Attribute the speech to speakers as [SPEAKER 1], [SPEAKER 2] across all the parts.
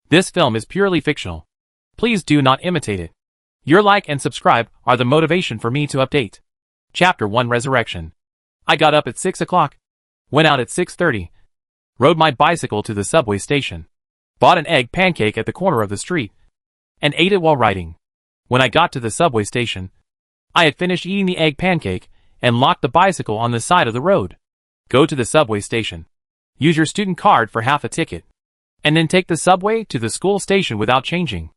[SPEAKER 1] This film is purely fictional. Please do not imitate it. Your like and subscribe are the motivation for me to update. Chapter 1 Resurrection. I got up at 6 o'clock, went out at 6:30, rode my bicycle to the subway station, bought an egg pancake at the corner of the street, and ate it while riding. When I got to the subway station, I had finished eating the egg pancake and locked the bicycle on the side of the road. Go to the subway station. Use your student card for half a ticket. And then take the subway to the school station without changing.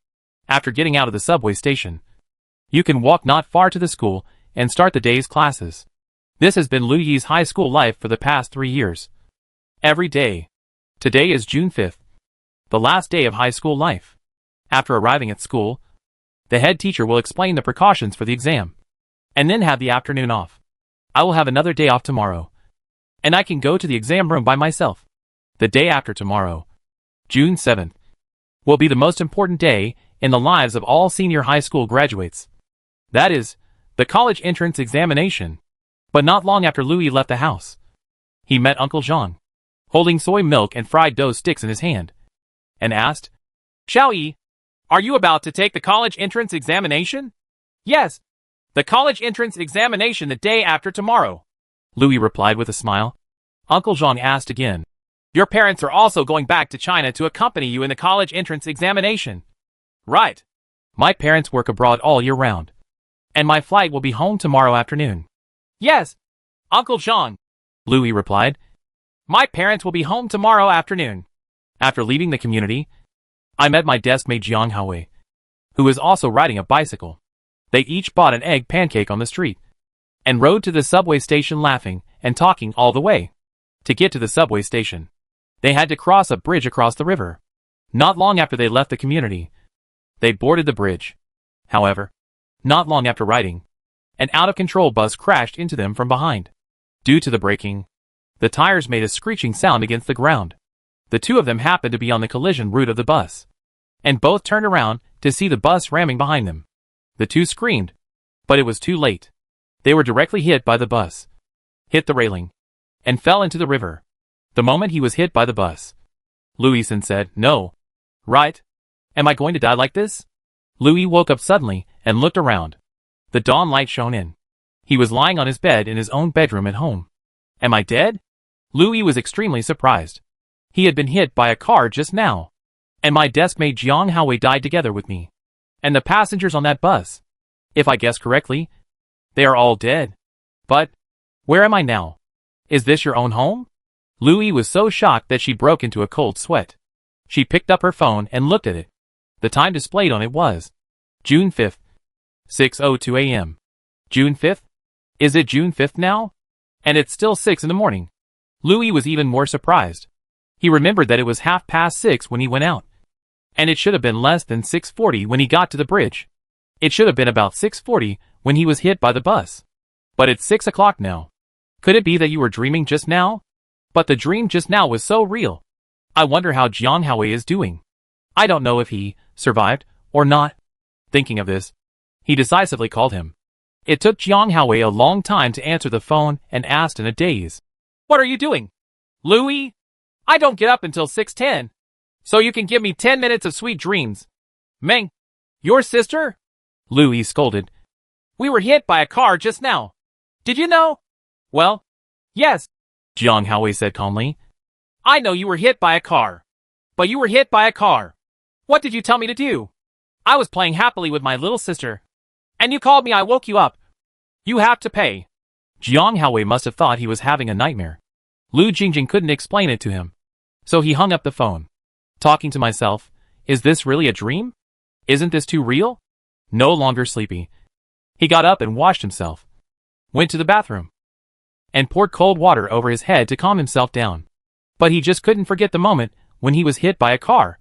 [SPEAKER 1] After getting out of the subway station, you can walk not far to the school and start the day's classes. This has been Lu Yi's high school life for the past 3 years. Every day. Today is June 5th, the last day of high school life. After arriving at school, the head teacher will explain the precautions for the exam, and then have the afternoon off. I will have another day off tomorrow, and I can go to the exam room by myself. The day after tomorrow, June 7th, will be the most important day in the lives of all senior high school graduates. That is, the college entrance examination. But not long after Louis left the house, he met Uncle Jean, holding soy milk and fried dough sticks in his hand, and asked, "Xiaoyi, are you about to take the college entrance examination?" "Yes, the college entrance examination the day after tomorrow," Louis replied with a smile. Uncle Jean asked again, "Your parents are also going back to China to accompany you in the college entrance examination?" "Right. My parents work abroad all year round, and my flight will be home tomorrow afternoon." "Yes, Uncle Jean," Louis replied. "My parents will be home tomorrow afternoon." After leaving the community, I met my desk mate Jiang Haowei, who was also riding a bicycle. They each bought an egg pancake on the street, and rode to the subway station laughing and talking all the way. To get to the subway station, they had to cross a bridge across the river. Not long after they left the community, they boarded the bridge. However, not long after riding, an out-of-control bus crashed into them from behind. Due to the braking, the tires made a screeching sound against the ground. The two of them happened to be on the collision route of the bus, and both turned around to see the bus ramming behind them. The two screamed, but it was too late. They were directly hit by the bus, hit the railing, and fell into the river. The moment he was hit by the bus, Louis said, "No. Right? Am I going to die like this?" Louis woke up suddenly and looked around. The dawn light shone in. He was lying on his bed in his own bedroom at home. "Am I dead?" Louis was extremely surprised. He had been hit by a car just now, and my desk mate Jiang Haowei died together with me, and the passengers on that bus. If I guess correctly, they are all dead. But where am I now? Is this your own home? Louis was so shocked that she broke into a cold sweat. She picked up her phone and looked at it. The time displayed on it was June 5th, 6:02 a.m. June 5th? Is it June 5th now? And it's still 6 in the morning. Louis was even more surprised. He remembered that it was 6:30 when he went out, and it should have been less than 6:40 when he got to the bridge. It should have been about 6:40 when he was hit by the bus. But it's 6 o'clock now. Could it be that you were dreaming just now? But the dream just now was so real. I wonder how Jiang Haowei is doing. I don't know if he survived or not. Thinking of this, he decisively called him. It took Jiang Haowei a long time to answer the phone and asked in a daze, "What are you doing, Louis? I don't get up until 6:10, so you can give me 10 minutes of sweet dreams." "Meng, your sister?" Louis scolded. "We were hit by a car just now. Did you know?" "Well, yes," Jiang Haowei said calmly. "I know you were hit by a car. But you were hit by a car. What did you tell me to do? I was playing happily with my little sister, and you called me. I woke you up. You have to pay." Jiang Haowei must have thought he was having a nightmare. Lu Jingjing couldn't explain it to him, so he hung up the phone. Talking to myself, is this really a dream? Isn't this too real? No longer sleepy, he got up and washed himself, went to the bathroom, and poured cold water over his head to calm himself down. But he just couldn't forget the moment when he was hit by a car.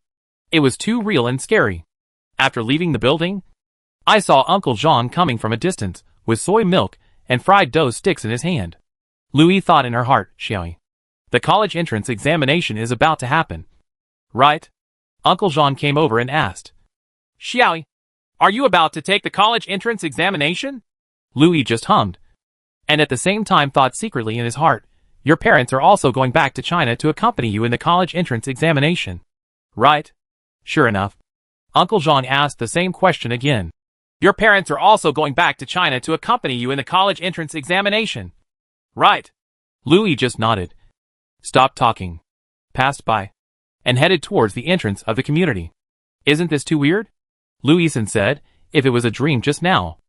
[SPEAKER 1] It was too real and scary. After leaving the building, I saw Uncle Jean coming from a distance with soy milk and fried dough sticks in his hand. Louis thought in her heart, "Xiaoyi, the college entrance examination is about to happen, right?" Uncle Jean came over and asked, "Xiaoyi, are you about to take the college entrance examination?" Louis just hummed, and at the same time thought secretly in his heart, "Your parents are also going back to China to accompany you in the college entrance examination, right?" Sure enough, Uncle Jean asked the same question again. Your parents are also going back to China to accompany you in the college entrance examination. Right. Louis just nodded, stopped talking, passed by, and headed towards the entrance of the community. Isn't this too weird? Louison said, if it was a dream just now.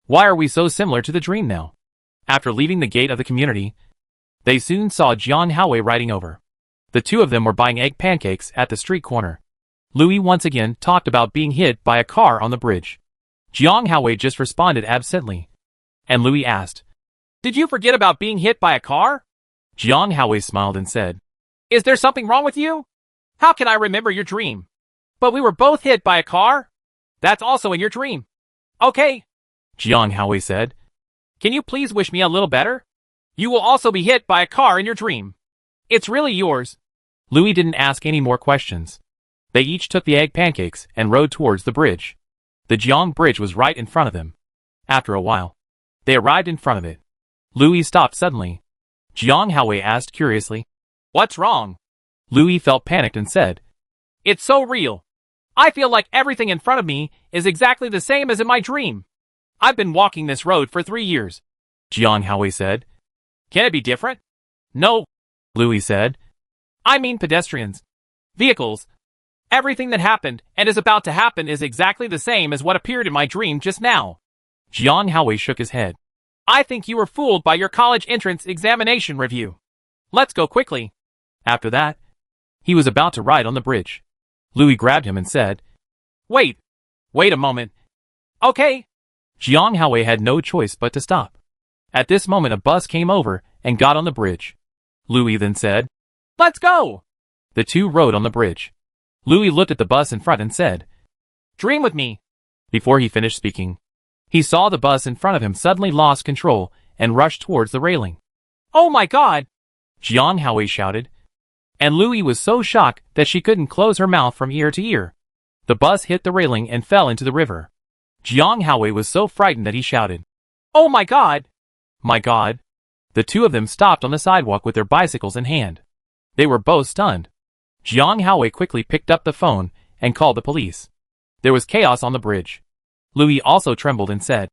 [SPEAKER 1] Why are we so similar to the dream now? After leaving the gate of the community, they soon saw Jiang Haowei riding over. The two of them were buying egg pancakes at the street corner. Louis once again talked about being hit by a car on the bridge. Jiang Haowei just responded absently. And Louis asked, Did you forget about being hit by a car? Jiang Haowei smiled and said, Is there something wrong with you? How can I remember your dream? But we were both hit by a car. That's also in your dream. Okay, Jiang Haowei said. Can you please wish me a little better? You will also be hit by a car in your dream. It's really yours. Louis didn't ask any more questions. They each took the egg pancakes and rode towards the bridge. The Jiang Bridge was right in front of them. After a while, they arrived in front of it. Louis stopped suddenly. Jiang Haowei asked curiously, What's wrong? Louis felt panicked and said, It's so real. I feel like everything in front of me is exactly the same as in my dream. I've been walking this road for 3 years. Jiang Haowei said, Can it be different? No, Louis said. I mean pedestrians, vehicles. Everything that happened and is about to happen is exactly the same as what appeared in my dream just now. Jiang Haowei shook his head. I think you were fooled by your college entrance examination review. Let's go quickly. After that, he was about to ride on the bridge. Louis grabbed him and said, Wait a moment. Okay. Jiang Haowei had no choice but to stop. At this moment a bus came over and got on the bridge. Louis then said, Let's go. The two rode on the bridge. Louis looked at the bus in front and said, Dream with me. Before he finished speaking, he saw the bus in front of him suddenly lost control and rushed towards the railing. Oh my God! Jiang Haowei shouted. And Louis was so shocked that she couldn't close her mouth from ear to ear. The bus hit the railing and fell into the river. Jiang Haowei was so frightened that he shouted, Oh my God! My God! The two of them stopped on the sidewalk with their bicycles in hand. They were both stunned. Jiang Haowei quickly picked up the phone and called the police. There was chaos on the bridge. Louis also trembled and said,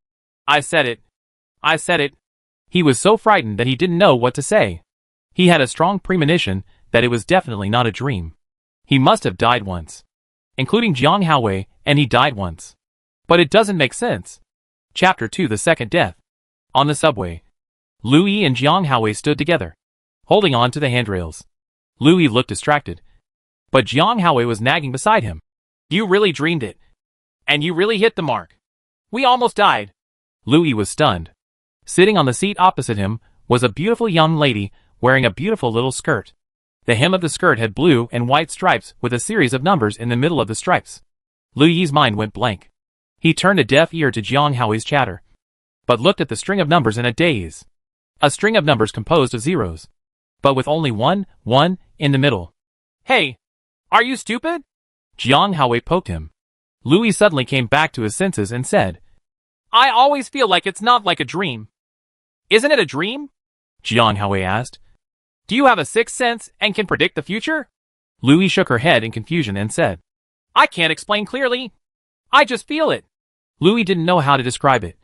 [SPEAKER 1] I said it. I said it. He was so frightened that he didn't know what to say. He had a strong premonition that it was definitely not a dream. He must have died once, including Jiang Haowei, and he died once. But it doesn't make sense. Chapter 2: The Second Death. On the subway, Louis and Jiang Haowei stood together, holding on to the handrails. Louis looked distracted, but Jiang Haowei was nagging beside him. You really dreamed it. And you really hit the mark. We almost died. Louis was stunned. Sitting on the seat opposite him was a beautiful young lady wearing a beautiful little skirt. The hem of the skirt had blue and white stripes with a series of numbers in the middle of the stripes. Louis's mind went blank. He turned a deaf ear to Jiang Haowei's chatter, but looked at the string of numbers in a daze. A string of numbers composed of zeros, but with only one in the middle. Hey, are you stupid? Jiang Haowei poked him. Louis suddenly came back to his senses and said, I always feel like it's not like a dream. Isn't it a dream? Jiang Haowei asked. Do you have a sixth sense and can predict the future? Louis shook her head in confusion and said, I can't explain clearly. I just feel it. Louis didn't know how to describe it.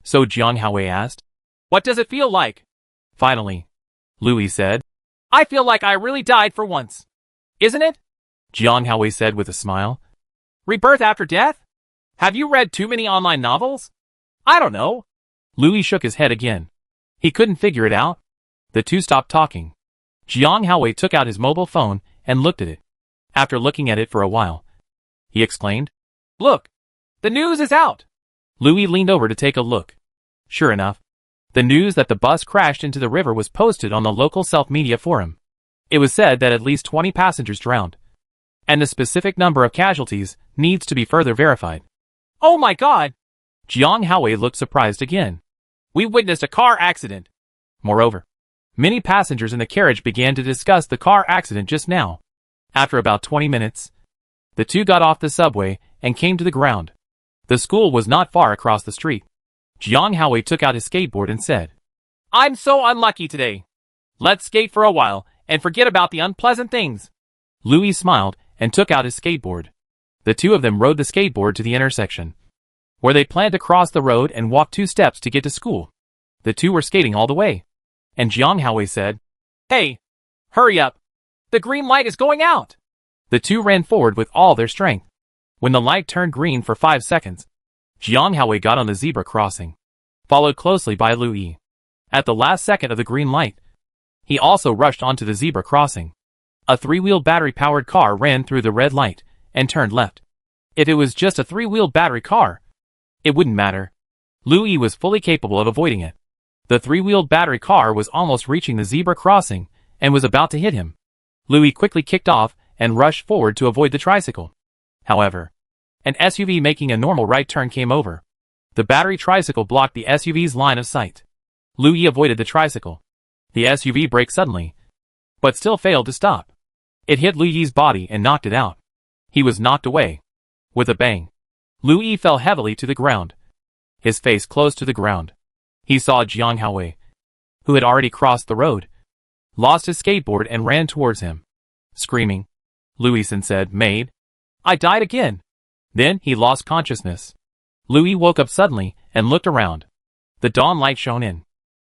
[SPEAKER 1] So Jiang Haowei asked, What does it feel like? Finally, Louis said, I feel like I really died for once. Isn't it? Jiang Haowei said with a smile. Rebirth after death? Have you read too many online novels? I don't know. Louis shook his head again. He couldn't figure it out. The two stopped talking. Jiang Haowei took out his mobile phone and looked at it. After looking at it for a while, he exclaimed, Look, the news is out. Louis leaned over to take a look. Sure enough, the news that the bus crashed into the river was posted on the local self-media forum. It was said that at least 20 passengers drowned, and the specific number of casualties needs to be further verified. Oh my God! Jiang Haowei looked surprised again. We witnessed a car accident. Moreover, many passengers in the carriage began to discuss the car accident just now. After about 20 minutes, the two got off the subway and came to the ground. The school was not far across the street. Jiang Haowei took out his skateboard and said, I'm so unlucky today. Let's skate for a while and forget about the unpleasant things. Louis smiled and took out his skateboard. The two of them rode the skateboard to the intersection, where they planned to cross the road and walk 2 steps to get to school. The two were skating all the way, and Jiang Haowei said, "Hey, hurry up! The green light is going out!" The two ran forward with all their strength. When the light turned green for 5 seconds, Jiang Haowei got on the zebra crossing, followed closely by Lu Yi. At the last second of the green light, he also rushed onto the zebra crossing. A 3-wheeled battery-powered car ran through the red light and turned left. If it was just a 3-wheeled battery car, it wouldn't matter. Lu Yi was fully capable of avoiding it. The 3-wheeled battery car was almost reaching the zebra crossing and was about to hit him. Lu Yi quickly kicked off and rushed forward to avoid the tricycle. However, an SUV making a normal right turn came over. The battery tricycle blocked the SUV's line of sight. Lu Yi avoided the tricycle. The SUV braked suddenly, but still failed to stop. It hit Lu Yi's body and knocked it out. He was knocked away. With a bang, Lu Yi fell heavily to the ground, his face close to the ground. He saw Jiang Haowei, who had already crossed the road, lost his skateboard and ran towards him. Screaming, Lu Yi said, "Maid, I died again." Then he lost consciousness. Lu Yi woke up suddenly and looked around. The dawn light shone in.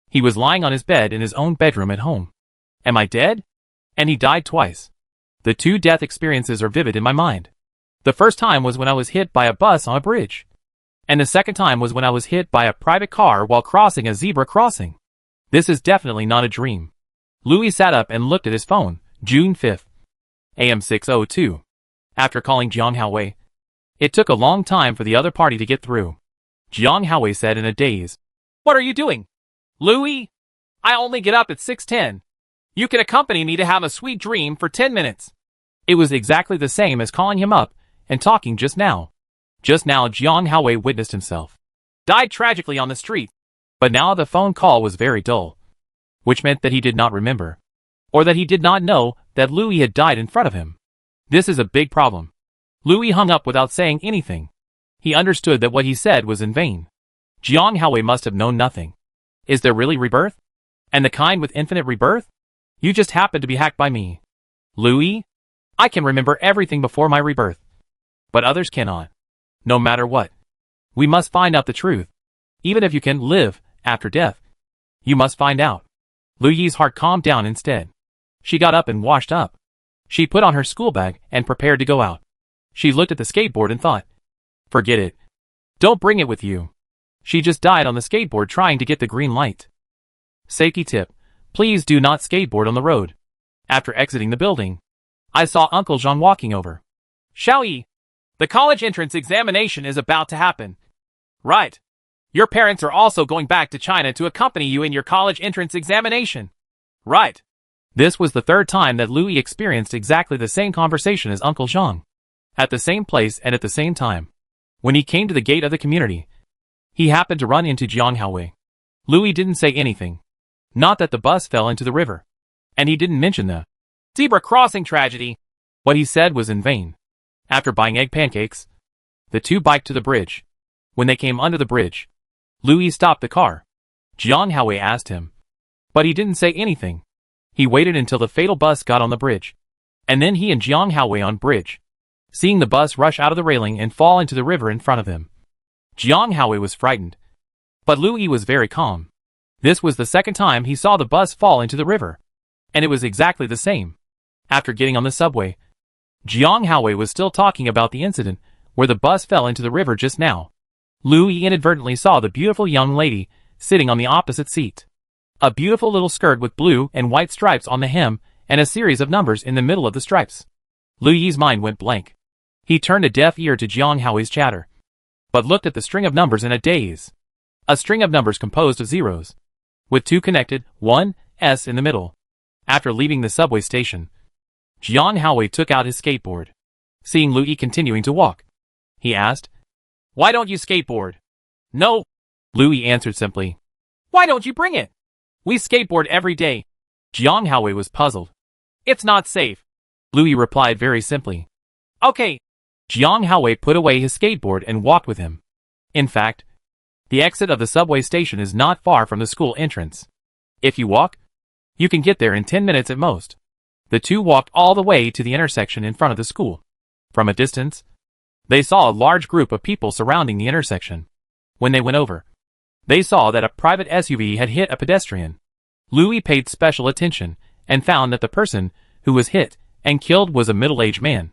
[SPEAKER 1] He was lying on his bed in his own bedroom at home. Am I dead? And he died twice. The 2 death experiences are vivid in my mind. The first time was when I was hit by a bus on a bridge. And the second time was when I was hit by a private car while crossing a zebra crossing. This is definitely not a dream. Lu Yi sat up and looked at his phone. June 5th, AM 6:02. After calling Jiang Haowei, it took a long time for the other party to get through. Jiang Haowei said in a daze, "What are you doing? Lu Yi, I only get up at 6:10. You can accompany me to have a sweet dream for 10 minutes. It was exactly the same as calling him up and talking just now. Just now Jiang Haowei witnessed himself died tragically on the street, but now the phone call was very dull, which meant that he did not remember, or that he did not know that Lu Yi had died in front of him. This is a big problem. Lu Yi hung up without saying anything. He understood that what he said was in vain. Jiang Haowei must have known nothing. Is there really rebirth? And the kind with infinite rebirth? You just happened to be hacked by me. Lu Yi, I can remember everything before my rebirth, but others cannot. No matter what, we must find out the truth. Even if you can live after death, you must find out." Lu Yi's heart calmed down instead. She got up and washed up. She put on her school bag and prepared to go out. She looked at the skateboard and thought, "Forget it. Don't bring it with you." She just died on the skateboard trying to get the green light. Safety tip: please do not skateboard on the road. After exiting the building, I saw Uncle Jean walking over. "Xiaoyi, the college entrance examination is about to happen." "Right. Your parents are also going back to China to accompany you in your college entrance examination." "Right." This was the 3rd time that Lu Yi experienced exactly the same conversation as Uncle Jean, at the same place and at the same time. When he came to the gate of the community, he happened to run into Jiang Haowei. Lu Yi didn't say anything. Not that the bus fell into the river. And he didn't mention the zebra crossing tragedy. What he said was in vain. After buying egg pancakes, the two biked to the bridge. When they came under the bridge, Lu Yi stopped the car. Jiang Haowei asked him, but he didn't say anything. He waited until the fatal bus got on the bridge. And then he and Jiang Haowei on bridge, seeing the bus rush out of the railing and fall into the river in front of him. Jiang Haowei was frightened, but Lu Yi was very calm. This was the 2nd time he saw the bus fall into the river, and it was exactly the same. After getting on the subway, Jiang Haowei was still talking about the incident where the bus fell into the river just now. Lu Yi inadvertently saw the beautiful young lady sitting on the opposite seat. A beautiful little skirt with blue and white stripes on the hem and a series of numbers in the middle of the stripes. Lu Yi's mind went blank. He turned a deaf ear to Jiang Haowei's chatter, but looked at the string of numbers in a daze. A string of numbers composed of zeros, with 2 connected, 1 S in the middle. After leaving the subway station, Jiang Haowei took out his skateboard. Seeing Lu Yi continuing to walk, he asked, "Why don't you skateboard?" "No," Lu Yi answered simply. "Why don't you bring it? We skateboard every day." Jiang Haowei was puzzled. "It's not safe," Lu Yi replied very simply. "Okay." Jiang Haowei put away his skateboard and walked with him. In fact, the exit of the subway station is not far from the school entrance. If you walk, you can get there in 10 minutes at most. The two walked all the way to the intersection in front of the school. From a distance, They saw a large group of people surrounding the intersection. When they went over, they saw that a private SUV had hit a pedestrian. Louis paid special attention and found that the person who was hit and killed was a middle-aged man.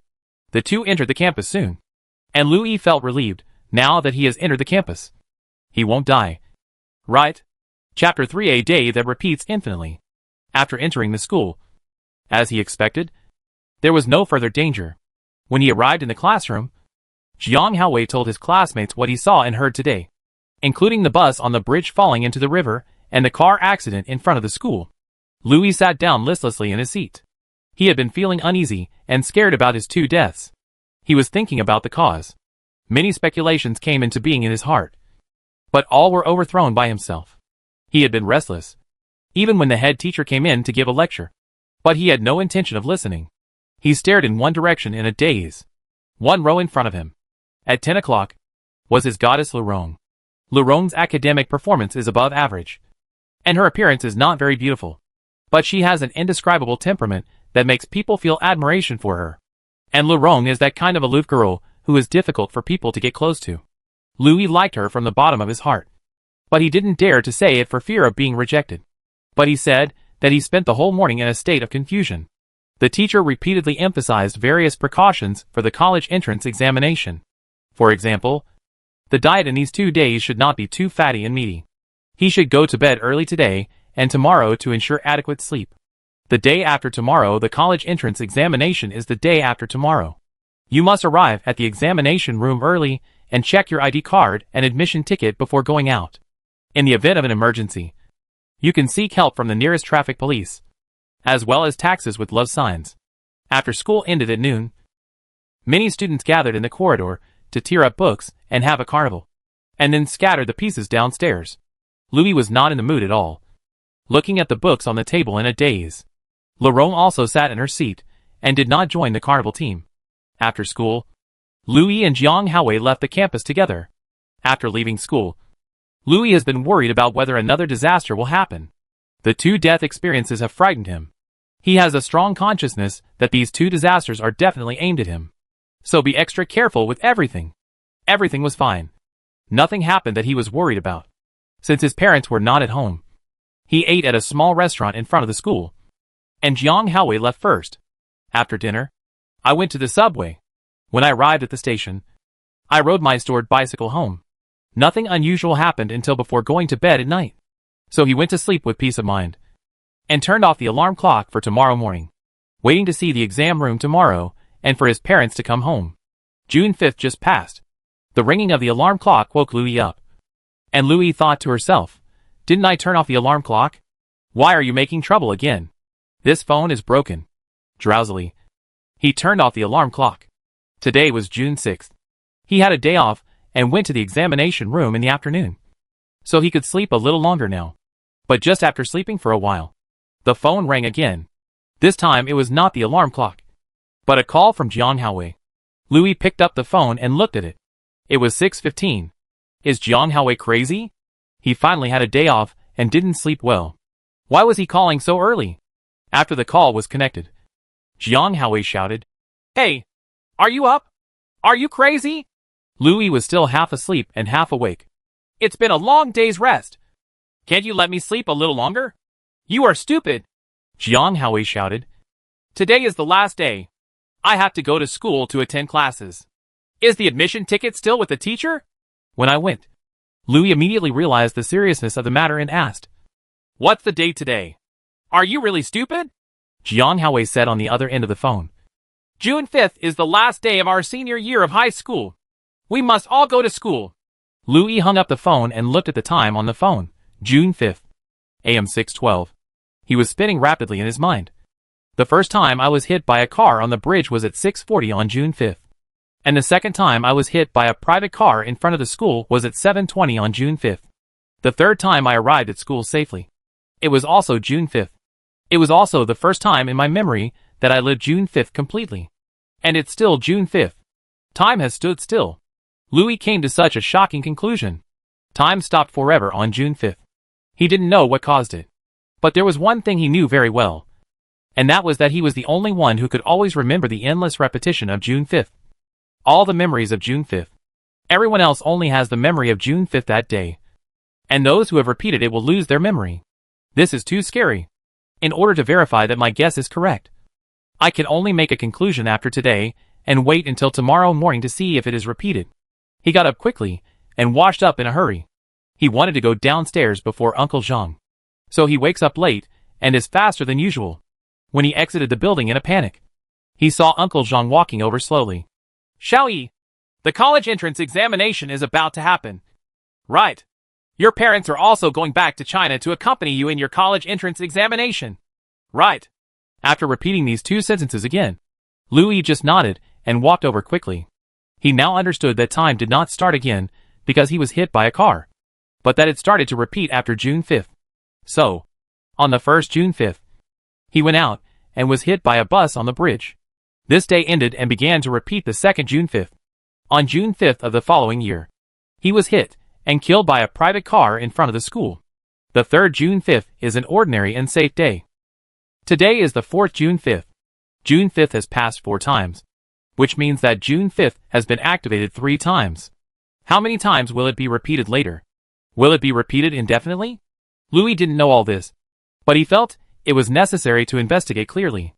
[SPEAKER 1] The two entered the campus soon, and Louis felt relieved now that he has entered the campus. He won't die. Right? Chapter 3: A day that repeats infinitely. After entering the school, as he expected, there was no further danger. When he arrived in the classroom, Jiang Haowei told his classmates what he saw and heard today, including the bus on the bridge falling into the river and the car accident in front of the school. Louis sat down listlessly in his seat. He had been feeling uneasy and scared about his two deaths. He was thinking about the cause. Many speculations came into being in his heart, but all were overthrown by himself. He had been restless, even when the head teacher came in to give a lecture, but he had no intention of listening. He stared in one direction in a daze. One row in front of him, at 10 o'clock, was his goddess Lurong. Lurong's academic performance is above average, and her appearance is not very beautiful, but she has an indescribable temperament that makes people feel admiration for her. And Lurong is that kind of aloof girl who is difficult for people to get close to. Louis liked her from the bottom of his heart, but he didn't dare to say it for fear of being rejected. But he said that he spent the whole morning in a state of confusion. The teacher repeatedly emphasized various precautions for the college entrance examination. For example, the diet in these 2 days should not be too fatty and meaty. He should go to bed early today and tomorrow to ensure adequate sleep. The day after tomorrow, the college entrance examination is the day after tomorrow. You must arrive at the examination room early and check your ID card and admission ticket before going out. In the event of an emergency, you can seek help from the nearest traffic police, as well as taxis with love signs. After school ended at noon, many students gathered in the corridor to tear up books and have a carnival, and then scattered the pieces downstairs. Louis was not in the mood at all, looking at the books on the table in a daze. Lurong also sat in her seat and did not join the carnival team. After school, Louis and Jiang Haowei left the campus together. After leaving school, Louis has been worried about whether another disaster will happen. The two death experiences have frightened him. He has a strong consciousness that these two disasters are definitely aimed at him. So be extra careful with everything. Everything was fine. Nothing happened that he was worried about. Since his parents were not at home, he ate at a small restaurant in front of the school, and Jiang Haowei left first. After dinner, I went to the subway. When I arrived at the station, I rode my stored bicycle home. Nothing unusual happened until before going to bed at night. So he went to sleep with peace of mind, and turned off the alarm clock for tomorrow morning, waiting to see the exam room tomorrow and for his parents to come home. June 5th just passed. The ringing of the alarm clock woke Louis up. And Louis thought to herself, didn't I turn off the alarm clock? Why are you making trouble again? This phone is broken. Drowsily, he turned off the alarm clock. Today was June 6th. He had a day off and went to the examination room in the afternoon, so he could sleep a little longer now. But just after sleeping for a while, the phone rang again. This time it was not the alarm clock, but a call from Jiang Haowei. Louis picked up the phone and looked at it. It was 6:15. Is Jiang Haowei crazy? He finally had a day off and didn't sleep well. Why was he calling so early? After the call was connected, Jiang Haowei shouted, "Hey, are you up? Are you crazy?" Louis was still half asleep and half awake. "It's been a long day's rest. Can't you let me sleep a little longer?" "You are stupid," Jiang Haowei shouted. "Today is the last day. I have to go to school to attend classes. Is the admission ticket still with the teacher?" When I went, Louis immediately realized the seriousness of the matter and asked, "What's the date today? Are you really stupid?" Jiang Haowei said on the other end of the phone, "June 5th is the last day of our senior year of high school. We must all go to school." Louis hung up the phone and looked at the time on the phone. June 5th, AM 6:12. He was spinning rapidly in his mind. The first time I was hit by a car on the bridge was at 6:40 on June 5th. And the second time I was hit by a private car in front of the school was at 7:20 on June 5th. The third time I arrived at school safely, it was also June 5th. It was also the first time in my memory that I lived June 5th completely. And it's still June 5th. Time has stood still. Louis came to such a shocking conclusion. Time stopped forever on June 5th. He didn't know what caused it. But there was one thing he knew very well, and that was that he was the only one who could always remember the endless repetition of June 5th. all the memories of June 5th. Everyone else only has the memory of June 5th that day. And those who have repeated it will lose their memory. This is too scary. In order to verify that my guess is correct, I can only make a conclusion after today and wait until tomorrow morning to see if it is repeated. He got up quickly and washed up in a hurry. He wanted to go downstairs before Uncle Zhang. So he wakes up late and is faster than usual. When he exited the building in a panic, he saw Uncle Zhang walking over slowly. Xiaoyi, the college entrance examination is about to happen. Right. Your parents are also going back to China to accompany you in your college entrance examination. Right. After repeating these two sentences again, Louis just nodded and walked over quickly. He now understood that time did not start again because he was hit by a car, but that it started to repeat after June 5th. So, on the first June 5th, he went out and was hit by a bus on the bridge. This day ended and began to repeat the second June 5th. On June 5th of the following year, he was hit and killed by a private car in front of the school. The third June 5th is an ordinary and safe day. Today is the fourth June 5th. June 5th has passed 4 times, which means that June 5th has been activated 3 times. How many times will it be repeated later? Will it be repeated indefinitely? Louis didn't know all this, but he felt it was necessary to investigate clearly.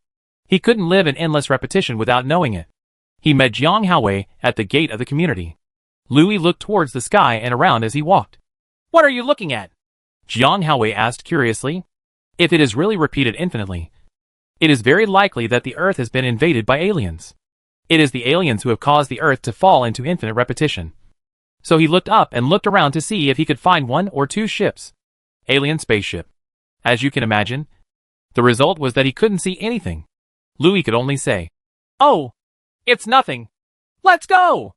[SPEAKER 1] He couldn't live in endless repetition without knowing it. He met Jiang Haowei at the gate of the community. Louis looked towards the sky and around as he walked. What are you looking at? Jiang Haowei asked curiously. If it is really repeated infinitely, it is very likely that the Earth has been invaded by aliens. It is the aliens who have caused the Earth to fall into infinite repetition. So he looked up and looked around to see if he could find 1 or 2 ships. Alien spaceship. As you can imagine, the result was that he couldn't see anything. Louis could only say, "Oh, it's nothing. Let's go!"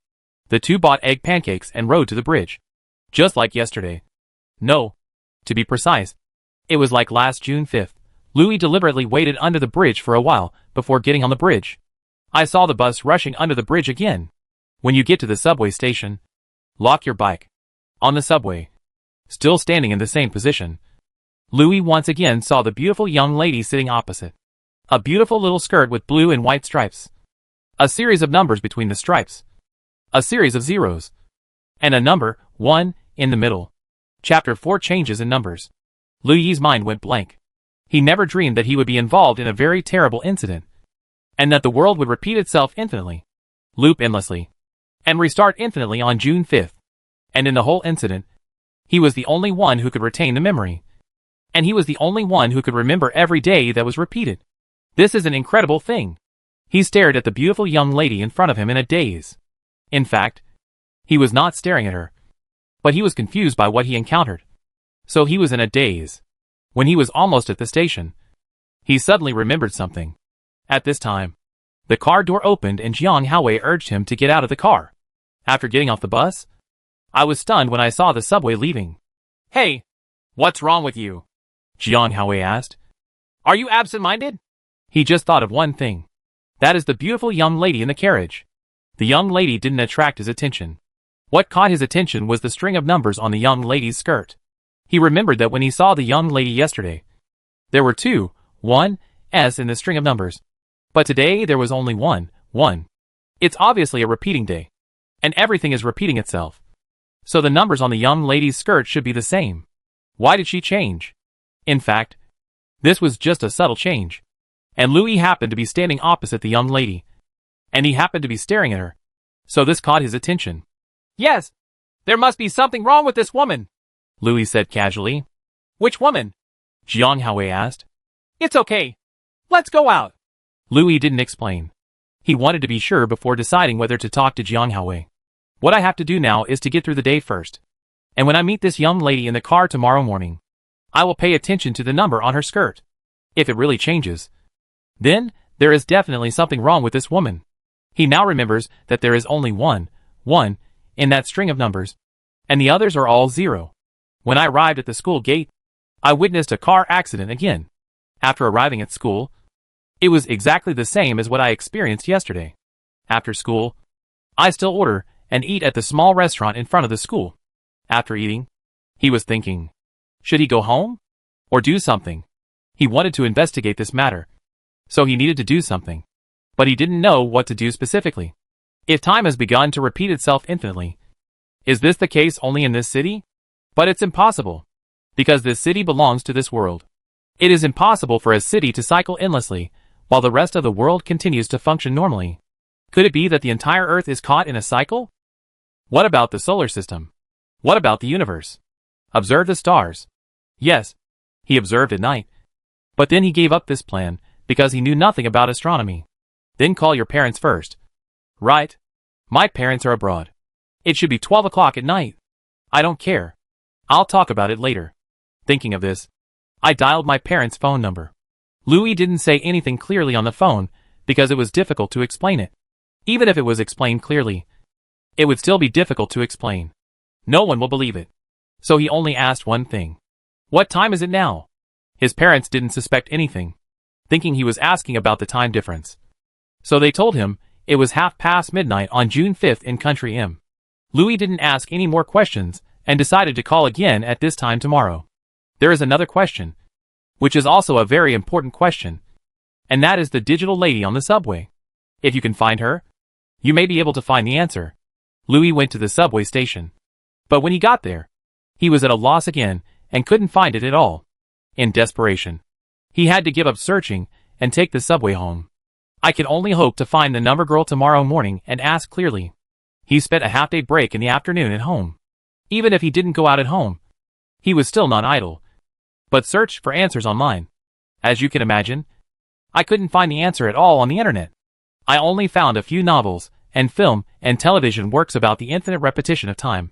[SPEAKER 1] The two bought egg pancakes and rode to the bridge. Just like yesterday. No. To be precise, it was like last June 5th. Louis deliberately waited under the bridge for a while before getting on the bridge. I saw the bus rushing under the bridge again. When you get to the subway station, lock your bike. On the subway, still standing in the same position, Louis once again saw the beautiful young lady sitting opposite. A beautiful little skirt with blue and white stripes. A series of numbers between the stripes. A series of zeros. And a number, 1, in the middle. Chapter 4 Changes in Numbers. Louis's mind went blank. He never dreamed that he would be involved in a very terrible incident, and that the world would repeat itself infinitely, loop endlessly, and restart infinitely on June 5th. And in the whole incident, he was the only one who could retain the memory. And he was the only one who could remember every day that was repeated. This is an incredible thing. He stared at the beautiful young lady in front of him in a daze. In fact, he was not staring at her, but he was confused by what he encountered. So he was in a daze. When he was almost at the station, he suddenly remembered something. At this time, the car door opened and Jiang Haowei urged him to get out of the car. After getting off the bus, I was stunned when I saw the subway leaving. Hey, what's wrong with you? Jiang Haowei asked. Are you absent-minded? He just thought of one thing. That is the beautiful young lady in the carriage. The young lady didn't attract his attention. What caught his attention was the string of numbers on the young lady's skirt. He remembered that when he saw the young lady yesterday, there were 2, 1, S in the string of numbers. But today there was only 1, 1. It's obviously a repeating day. And everything is repeating itself. So the numbers on the young lady's skirt should be the same. Why did she change? In fact, this was just a subtle change. And Louis happened to be standing opposite the young lady. And he happened to be staring at her. So this caught his attention. Yes, there must be something wrong with this woman, Louis said casually. Which woman? Jiang Haowei asked. It's okay. Let's go out. Louis didn't explain. He wanted to be sure before deciding whether to talk to Jiang Haowei. What I have to do now is to get through the day first. And when I meet this young lady in the car tomorrow morning, I will pay attention to the number on her skirt. If it really changes, then there is definitely something wrong with this woman. He now remembers that there is only 1, 1, in that string of numbers, and the others are all 0. When I arrived at the school gate, I witnessed a car accident again. After arriving at school, it was exactly the same as what I experienced yesterday. After school, I still order and eat at the small restaurant in front of the school. After eating, he was thinking, should he go home? Or do something? He wanted to investigate this matter, so he needed to do something. But he didn't know what to do specifically. If time has begun to repeat itself infinitely, is this the case only in this city? But it's impossible, because this city belongs to this world. It is impossible for a city to cycle endlessly, while the rest of the world continues to function normally. Could it be that the entire Earth is caught in a cycle? What about the solar system? What about the universe? Observe the stars. Yes, he observed at night. But then he gave up this plan, because he knew nothing about astronomy. Then call your parents first. Right. My parents are abroad. It should be 12 o'clock at night. I don't care. I'll talk about it later. Thinking of this, I dialed my parents' phone number. Louis didn't say anything clearly on the phone, because it was difficult to explain it. Even if it was explained clearly, it would still be difficult to explain. No one will believe it. So he only asked one thing. What time is it now? His parents didn't suspect anything, thinking he was asking about the time difference. So they told him it was midnight on June 5th in Country M. Louis didn't ask any more questions and decided to call again at this time tomorrow. There is another question, which is also a very important question, and that is the digital lady on the subway. If you can find her, you may be able to find the answer. Louis went to the subway station. But when he got there, he was at a loss again and couldn't find it at all. In desperation, he had to give up searching and take the subway home. I can only hope to find the number girl tomorrow morning and ask clearly. He spent a half-day break in the afternoon at home. Even if he didn't go out at home, he was still not idle, but searched for answers online. As you can imagine, I couldn't find the answer at all on the internet. I only found a few novels and film and television works about the infinite repetition of time.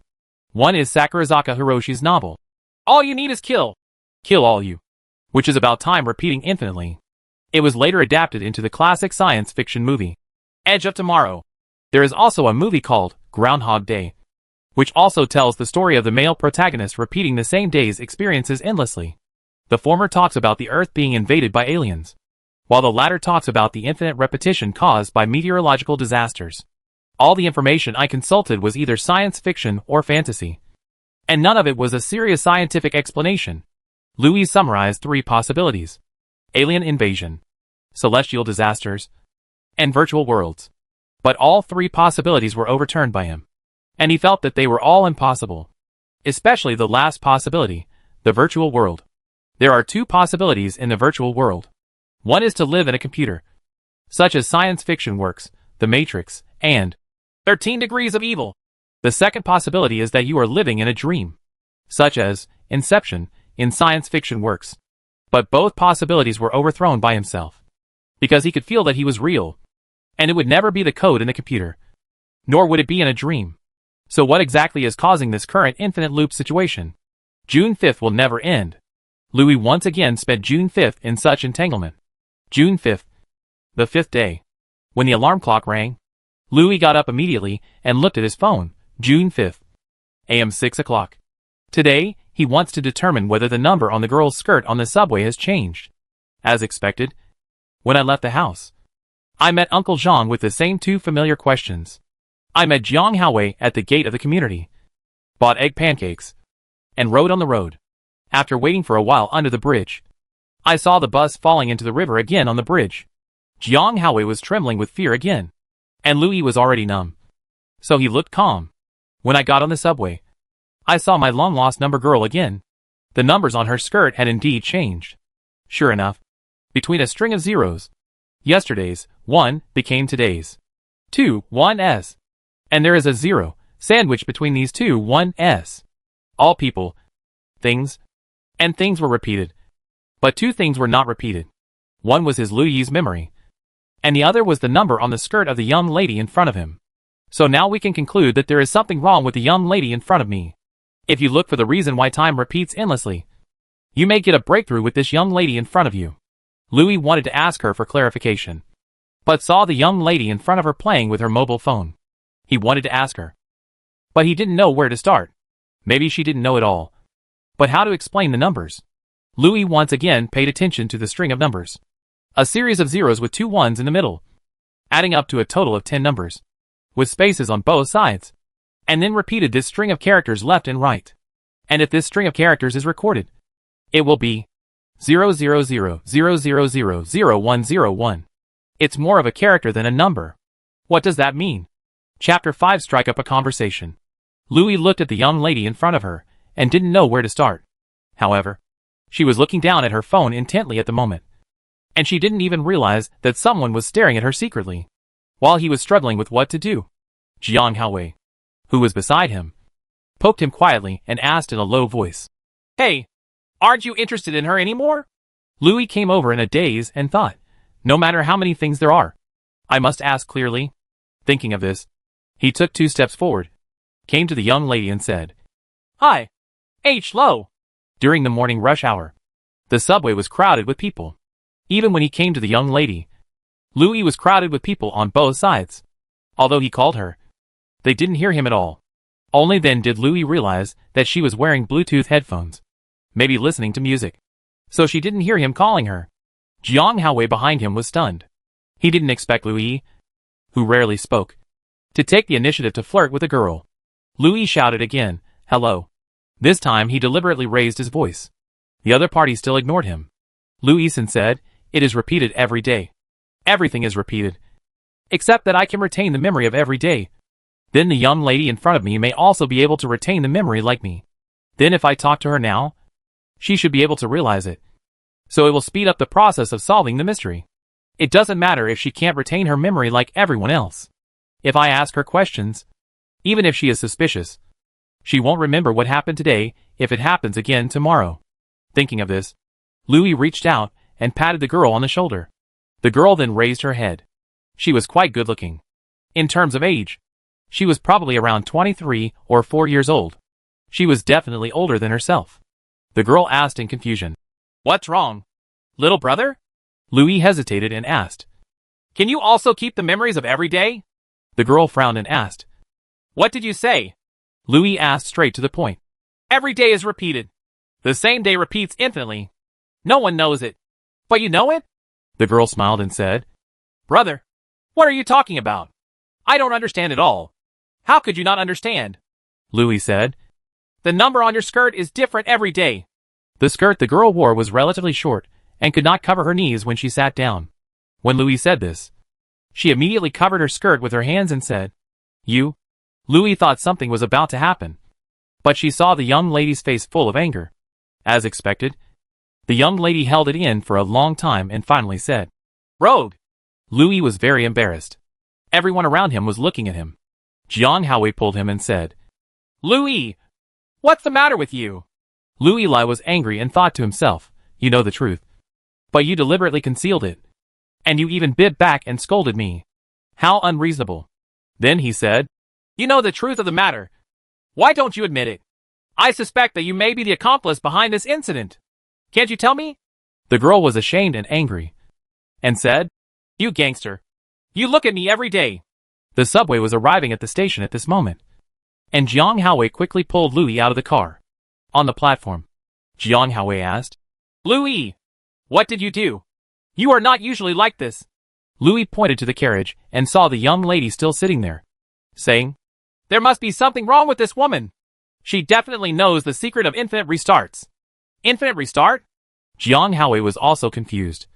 [SPEAKER 1] One is Sakurazaka Hiroshi's novel, All You Need Is Kill, Kill All You, which is about time repeating infinitely. It was later adapted into the classic science fiction movie, Edge of Tomorrow. There is also a movie called Groundhog Day, which also tells the story of the male protagonist repeating the same day's experiences endlessly. The former talks about the Earth being invaded by aliens, while the latter talks about the infinite repetition caused by meteorological disasters. All the information I consulted was either science fiction or fantasy, and none of it was a serious scientific explanation. Louis summarized 3 possibilities: alien invasion, celestial disasters, and virtual worlds. But all 3 possibilities were overturned by him, and he felt that they were all impossible. Especially the last possibility, the virtual world. There are 2 possibilities in the virtual world. One is to live in a computer, such as science fiction works, The Matrix, and 13 Degrees of Evil. The second possibility is that you are living in a dream, such as Inception in science fiction works. But both possibilities were overthrown by himself, because he could feel that he was real, and it would never be the code in the computer, nor would it be in a dream. So what exactly is causing this current infinite loop situation? June 5th will never end. Louis once again spent June 5th in such entanglement. June 5th, the 5th day. When the alarm clock rang, Louis got up immediately and looked at his phone. June 5th, AM 6 o'clock. Today, he wants to determine whether the number on the girl's skirt on the subway has changed. As expected, when I left the house, I met Uncle Zhang with the same 2 familiar questions. I met Jiang Haowei at the gate of the community, bought egg pancakes, and rode on the road. After waiting for a while under the bridge, I saw the bus falling into the river again on the bridge. Jiang Haowei was trembling with fear again, and Louis was already numb, so he looked calm. When I got on the subway, I saw my long-lost number girl again. The numbers on her skirt had indeed changed. Sure enough, between a string of zeros, yesterday's 1 became today's 2, 1s. And there is a 0 sandwiched between these 2 1s. All people, things, and things were repeated. But 2 things were not repeated. One was his Louis's memory, and the other was the number on the skirt of the young lady in front of him. So now we can conclude that there is something wrong with the young lady in front of me. If you look for the reason why time repeats endlessly, you may get a breakthrough with this young lady in front of you. Louis wanted to ask her for clarification, but saw the young lady in front of her playing with her mobile phone. He wanted to ask her, but he didn't know where to start. Maybe she didn't know at all. But how to explain the numbers? Louis once again paid attention to the string of numbers. A series of zeros with 2 1s in the middle, adding up to a total of 10 numbers, with spaces on both sides, and then repeated this string of characters left and right. And if this string of characters is recorded, it will be 00000000101. It's more of a character than a number. What does that mean? Chapter 5 Strike up a conversation. Louis looked at the young lady in front of her, and didn't know where to start. However, she was looking down at her phone intently at the moment, and she didn't even realize that someone was staring at her secretly. While he was struggling with what to do, Jiang Haowei, who was beside him, poked him quietly and asked in a low voice, "Hey, aren't you interested in her anymore?" Louis came over in a daze and thought, no matter how many things there are, I must ask clearly. Thinking of this, he took 2 steps forward, came to the young lady and said, "Hi, Lo." During the morning rush hour, the subway was crowded with people. Even when he came to the young lady, Louis was crowded with people on both sides. Although he called her, they didn't hear him at all. Only then did Louis realize that she was wearing Bluetooth headphones, maybe listening to music. So she didn't hear him calling her. Jiang Haowei behind him was stunned. He didn't expect Louis, who rarely spoke, to take the initiative to flirt with a girl. Louis shouted again, "Hello." This time he deliberately raised his voice. The other party still ignored him. Louis said, "It is repeated every day. Everything is repeated, except that I can retain the memory of every day. Then the young lady in front of me may also be able to retain the memory like me. Then if I talk to her now, she should be able to realize it. So it will speed up the process of solving the mystery. It doesn't matter if she can't retain her memory like everyone else. If I ask her questions, even if she is suspicious, she won't remember what happened today if it happens again tomorrow." Thinking of this, Louis reached out and patted the girl on the shoulder. The girl then raised her head. She was quite good looking. In terms of age, she was probably around 23 or 4 years old. She was definitely older than herself. The girl asked in confusion, "What's wrong, little brother?" Louis hesitated and asked, "Can you also keep the memories of every day?" The girl frowned and asked, "What did you say?" Louis asked straight to the point. "Every day is repeated. The same day repeats infinitely. No one knows it. But you know it?" The girl smiled and said, "Brother, what are you talking about? I don't understand at all." "How could you not understand?" Louis said. "The number on your skirt is different every day." The skirt the girl wore was relatively short and could not cover her knees when she sat down. When Louis said this, she immediately covered her skirt with her hands and said, "You?" Louis thought something was about to happen, but she saw the young lady's face full of anger. As expected, the young lady held it in for a long time and finally said, "Rogue." Louis was very embarrassed. Everyone around him was looking at him. Jiang Haowei pulled him and said, "Louis, what's the matter with you?" Louis was angry and thought to himself, "You know the truth, but you deliberately concealed it. And you even bit back and scolded me. How unreasonable." Then he said, "You know the truth of the matter. Why don't you admit it? I suspect that you may be the accomplice behind this incident. Can't you tell me?" The girl was ashamed and angry, and said, "You gangster. You look at me every day." The subway was arriving at the station at this moment, and Jiang Haowei quickly pulled Louis out of the car. On the platform, Jiang Haowei asked, "Louis, what did you do? You are not usually like this." Louis pointed to the carriage and saw the young lady still sitting there, saying, "There must be something wrong with this woman. She definitely knows the secret of infinite restarts." "Infinite restart?" Jiang Haowei was also confused.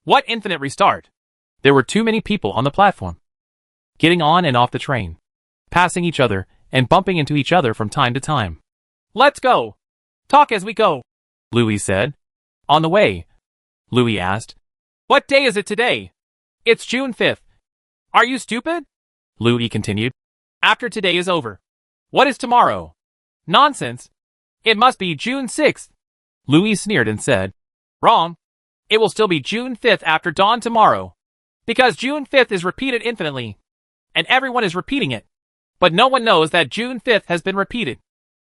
[SPEAKER 1] "What infinite restart?" There were too many people on the platform, getting on and off the train, passing each other and bumping into each other from time to time. "Let's go. Talk as we go," Louis said. On the way, Louis asked, "What day is it today?" "It's June 5th. Are you stupid?" Louis continued. "After today is over, what is tomorrow?" "Nonsense. It must be June 6th. Louis sneered and said, "Wrong. It will still be June 5th after dawn tomorrow. Because June 5th is repeated infinitely, and everyone is repeating it. But no one knows that June 5th has been repeated.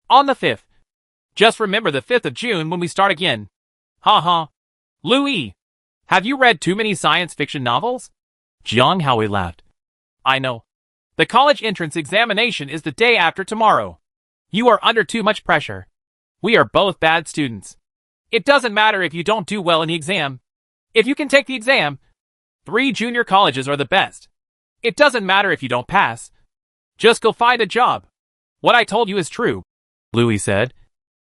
[SPEAKER 1] On the 5th. Just remember the 5th of June when we start again." "Ha ha. Louis, have you read too many science fiction novels?" Jiang Haowei laughed. "I know. The college entrance examination is the day after tomorrow. You are under too much pressure. We are both bad students. It doesn't matter if you don't do well in the exam. If you can take the exam, 3 junior colleges are the best. It doesn't matter if you don't pass. Just go find a job. What I told you is true," Louis said.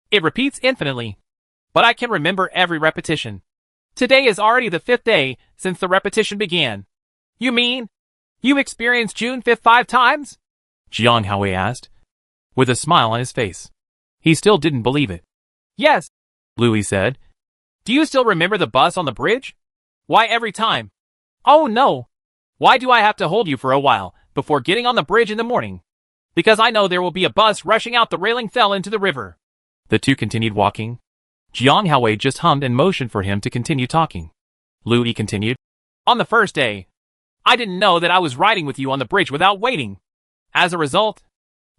[SPEAKER 1] "It repeats infinitely. But I can remember every repetition. Today is already the 5th day since the repetition began." "You mean you experienced June 5th 5 times?" Jiang Haowei asked, with a smile on his face. He still didn't believe it. Yes, Louis said. Do you still remember the bus on the bridge? Why every time? Oh no. Why do I have to hold you for a while before getting on the bridge in the morning? Because I know there will be a bus rushing out the railing fell into the river. The two continued walking. Jiang Haowei just hummed and motioned for him to continue talking. Louis continued. On the first day, I didn't know that I was riding with you on the bridge without waiting. As a result,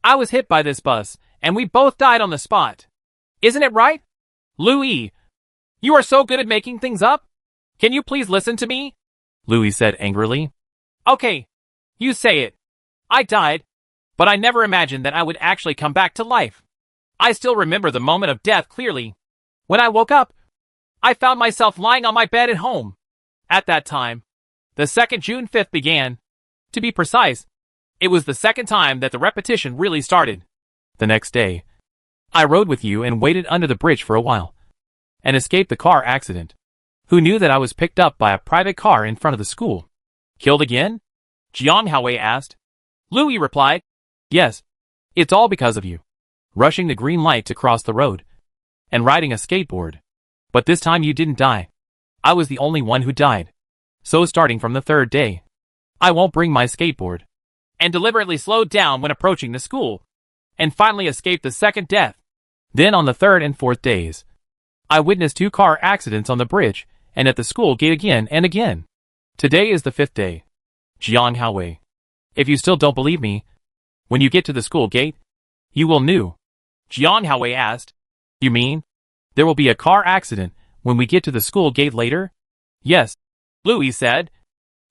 [SPEAKER 1] I was hit by this bus, and we both died on the spot. Isn't it right? Louis, you are so good at making things up. Can you please listen to me? Louis said angrily. Okay, you say it. I died, but I never imagined that I would actually come back to life. I still remember the moment of death clearly. When I woke up, I found myself lying on my bed at home. At that time, the second June 5th began. To be precise, it was the second time that the repetition really started. The next day, I rode with you and waited under the bridge for a while, and escaped the car accident. Who knew that I was picked up by a private car in front of the school? Killed again? Jiang Haowei asked. Louis replied, yes, it's all because of you. Rushing the green light to cross the road, and riding a skateboard. But this time you didn't die. I was the only one who died. So starting from the third day, I won't bring my skateboard. And deliberately slowed down when approaching the school, and finally escaped the second death. Then on the third and fourth days, I witnessed 2 car accidents on the bridge and at the school gate again and again. Today is the 5th day. Jiang Haowei, if you still don't believe me, when you get to the school gate, you will know. Jiang Haowei asked, you mean there will be a car accident when we get to the school gate later? Yes, Louis said.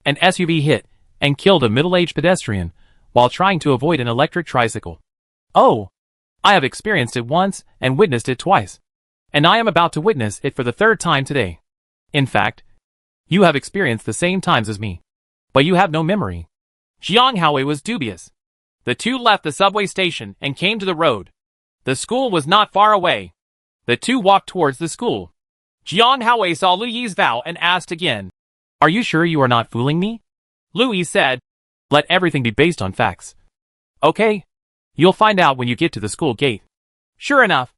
[SPEAKER 1] An SUV hit and killed a middle-aged pedestrian while trying to avoid an electric tricycle. Oh, I have experienced it once and witnessed it twice. And I am about to witness it for the 3rd time today. In fact, you have experienced the same times as me. But you have no memory. Jiang Haowei was dubious. The two left the subway station and came to the road. The school was not far away. The two walked towards the school. Jiang Haowei saw Louis's vow and asked again, are you sure you are not fooling me? Louis said, let everything be based on facts. Okay, you'll find out when you get to the school gate. Sure enough,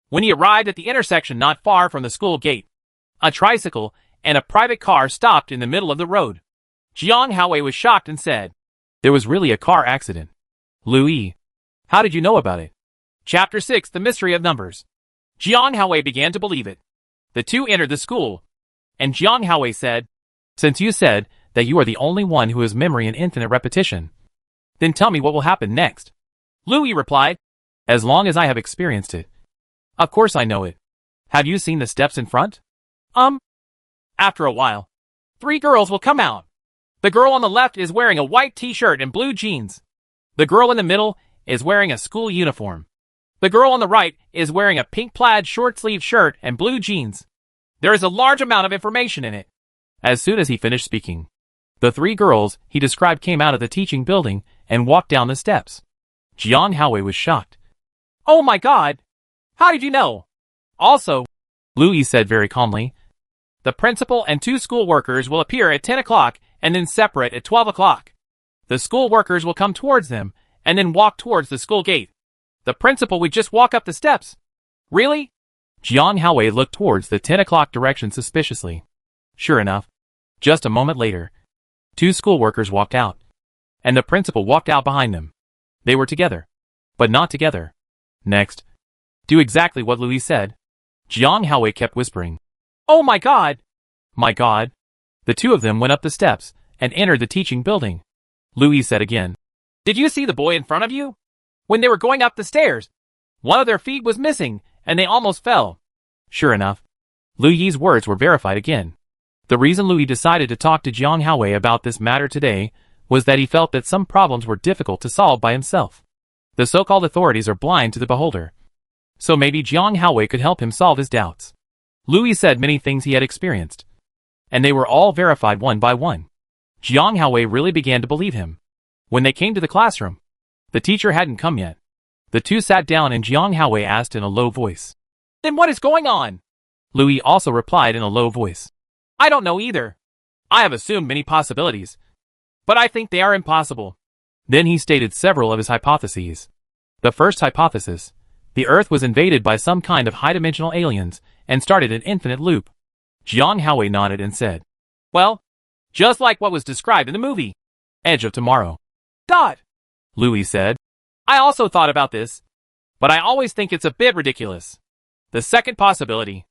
[SPEAKER 1] when he arrived at the intersection not far from the school gate, a tricycle and a private car stopped in the middle of the road. Jiang Haowei was shocked and said, there was really a car accident. Louis, how did you know about it? Chapter 6, The Mystery of Numbers. Jiang Haowei began to believe it. The two entered the school, and Jiang Haowei said, since you said that you are the only one who has memory and infinite repetition, then tell me what will happen next. Louis replied, as long as I have experienced it. Of course I know it. Have you seen the steps in front? After a while, 3 girls will come out. The girl on the left is wearing a white t-shirt and blue jeans. The girl in the middle is wearing a school uniform. The girl on the right is wearing a pink plaid short-sleeved shirt and blue jeans. There is a large amount of information in it. As soon as he finished speaking, the 3 girls he described came out of the teaching building and walked down the steps. Jiang Haowei was shocked. Oh my God! How did you know? Also, Louis said very calmly, the principal and 2 school workers will appear at 10 o'clock and then separate at 12 o'clock. The school workers will come towards them and then walk towards the school gate. The principal would just walk up the steps. Really? Jiang Haowei looked towards the 10 o'clock direction suspiciously. Sure enough, just a moment later, 2 school workers walked out, and the principal walked out behind them. They were together, but not together. Next, do exactly what Louis said. Jiang Haowei kept whispering, oh my God! My God! The 2 of them went up the steps and entered the teaching building. Louis said again, did you see the boy in front of you? When they were going up the stairs, one of their feet was missing and they almost fell. Sure enough, Louis's words were verified again. The reason Louis decided to talk to Jiang Haowei about this matter today was that he felt that some problems were difficult to solve by himself. The so-called authorities are blind to the beholder. So maybe Jiang Haowei could help him solve his doubts. Louis said many things he had experienced, and they were all verified one by one. Jiang Haowei really began to believe him. When they came to the classroom, the teacher hadn't come yet. The two sat down and Jiang Haowei asked in a low voice, then what is going on? Louis also replied in a low voice, I don't know either. I have assumed many possibilities, but I think they are impossible. Then he stated several of his hypotheses. The first hypothesis: the Earth was invaded by some kind of high-dimensional aliens and started an infinite loop. Jiang Haowei nodded and said, "Well, just like what was described in the movie, Edge of Tomorrow." Louis said, "I also thought about this, but I always think it's a bit ridiculous." The second possibility.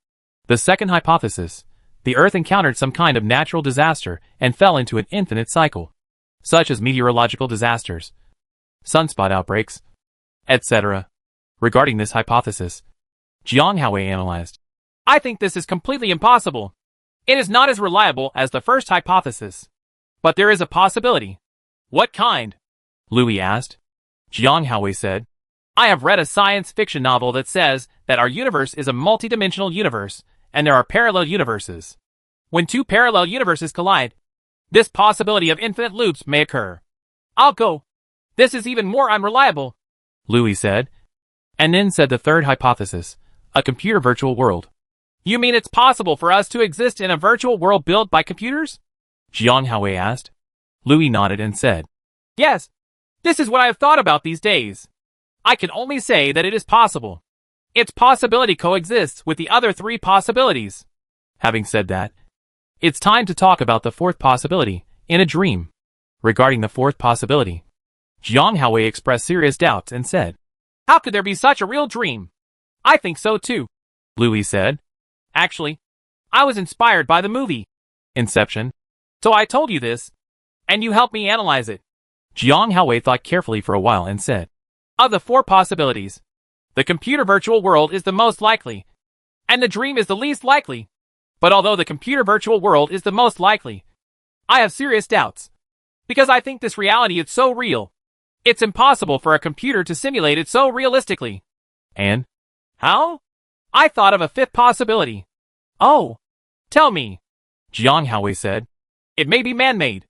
[SPEAKER 1] The second hypothesis: the Earth encountered some kind of natural disaster and fell into an infinite cycle, such as meteorological disasters, sunspot outbreaks, etc. Regarding this hypothesis, Jiang Haowei analyzed, "I think this is completely impossible. It is not as reliable as the first hypothesis. But there is a possibility." "What kind?" Louis asked. Jiang Haowei said, "I have read a science fiction novel that says that our universe is a multidimensional universe, and there are parallel universes. When two parallel universes collide, this possibility of infinite loops may occur." "I'll go. This is even more unreliable," Louis said. And then said the third hypothesis: a computer virtual world. "You mean it's possible for us to exist in a virtual world built by computers?" Jiang Haowei asked. Louis nodded and said, "Yes. This is what I have thought about these days. I can only say that it is possible. Its possibility coexists with the other three possibilities." Having said that, it's time to talk about the fourth possibility, in a dream. Regarding the fourth possibility, Jiang Haowei expressed serious doubts and said, "How could there be such a real dream?" "I think so too," Louis said. "Actually, I was inspired by the movie Inception, so I told you this, and you helped me analyze it." Jiang Haowei thought carefully for a while and said, "Of the four possibilities, the computer virtual world is the most likely, and the dream is the least likely. But although the computer virtual world is the most likely, I have serious doubts, because I think this reality is so real. It's impossible for a computer to simulate it so realistically." "And how?" "I thought of a fifth possibility." "Oh, tell me," Jiang Haowei said. "It may be man-made.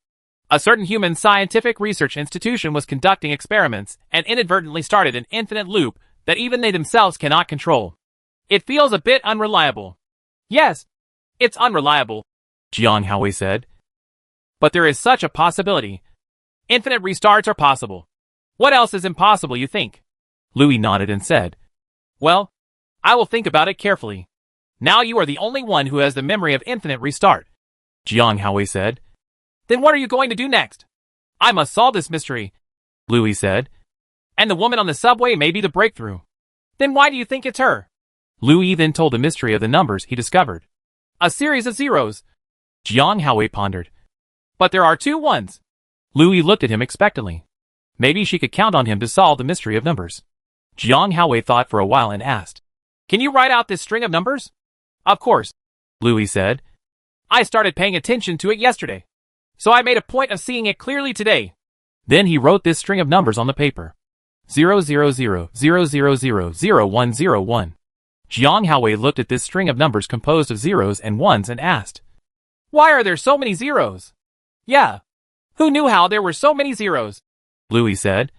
[SPEAKER 1] A certain human scientific research institution was conducting experiments and inadvertently started an infinite loop that even they themselves cannot control. It feels a bit unreliable." "Yes, it's unreliable," Jiang Haowei said. "But there is such a possibility. Infinite restarts are possible. What else is impossible, you think?" Louis nodded and said, "Well, I will think about it carefully. Now you are the only one who has the memory of infinite restart," Jiang Haowei said. "Then what are you going to do next?" "I must solve this mystery," Louis said. "And the woman on the subway may be the breakthrough." "Then why do you think it's her?" Louis then told the mystery of the numbers he discovered. "A series of zeros," Jiang Haowei pondered. "But there are two ones." Louis looked at him expectantly. Maybe she could count on him to solve the mystery of numbers. Jiang Haowei thought for a while and asked, "Can you write out this string of numbers?" "Of course," Louis said. "I started paying attention to it yesterday, so I made a point of seeing it clearly today." Then he wrote this string of numbers on the paper. 00000000101. Jiang Haowei looked at this string of numbers composed of zeros and ones and asked, "Why are there so many zeros?" "Yeah. Who knew how there were so many zeros?" Louis said.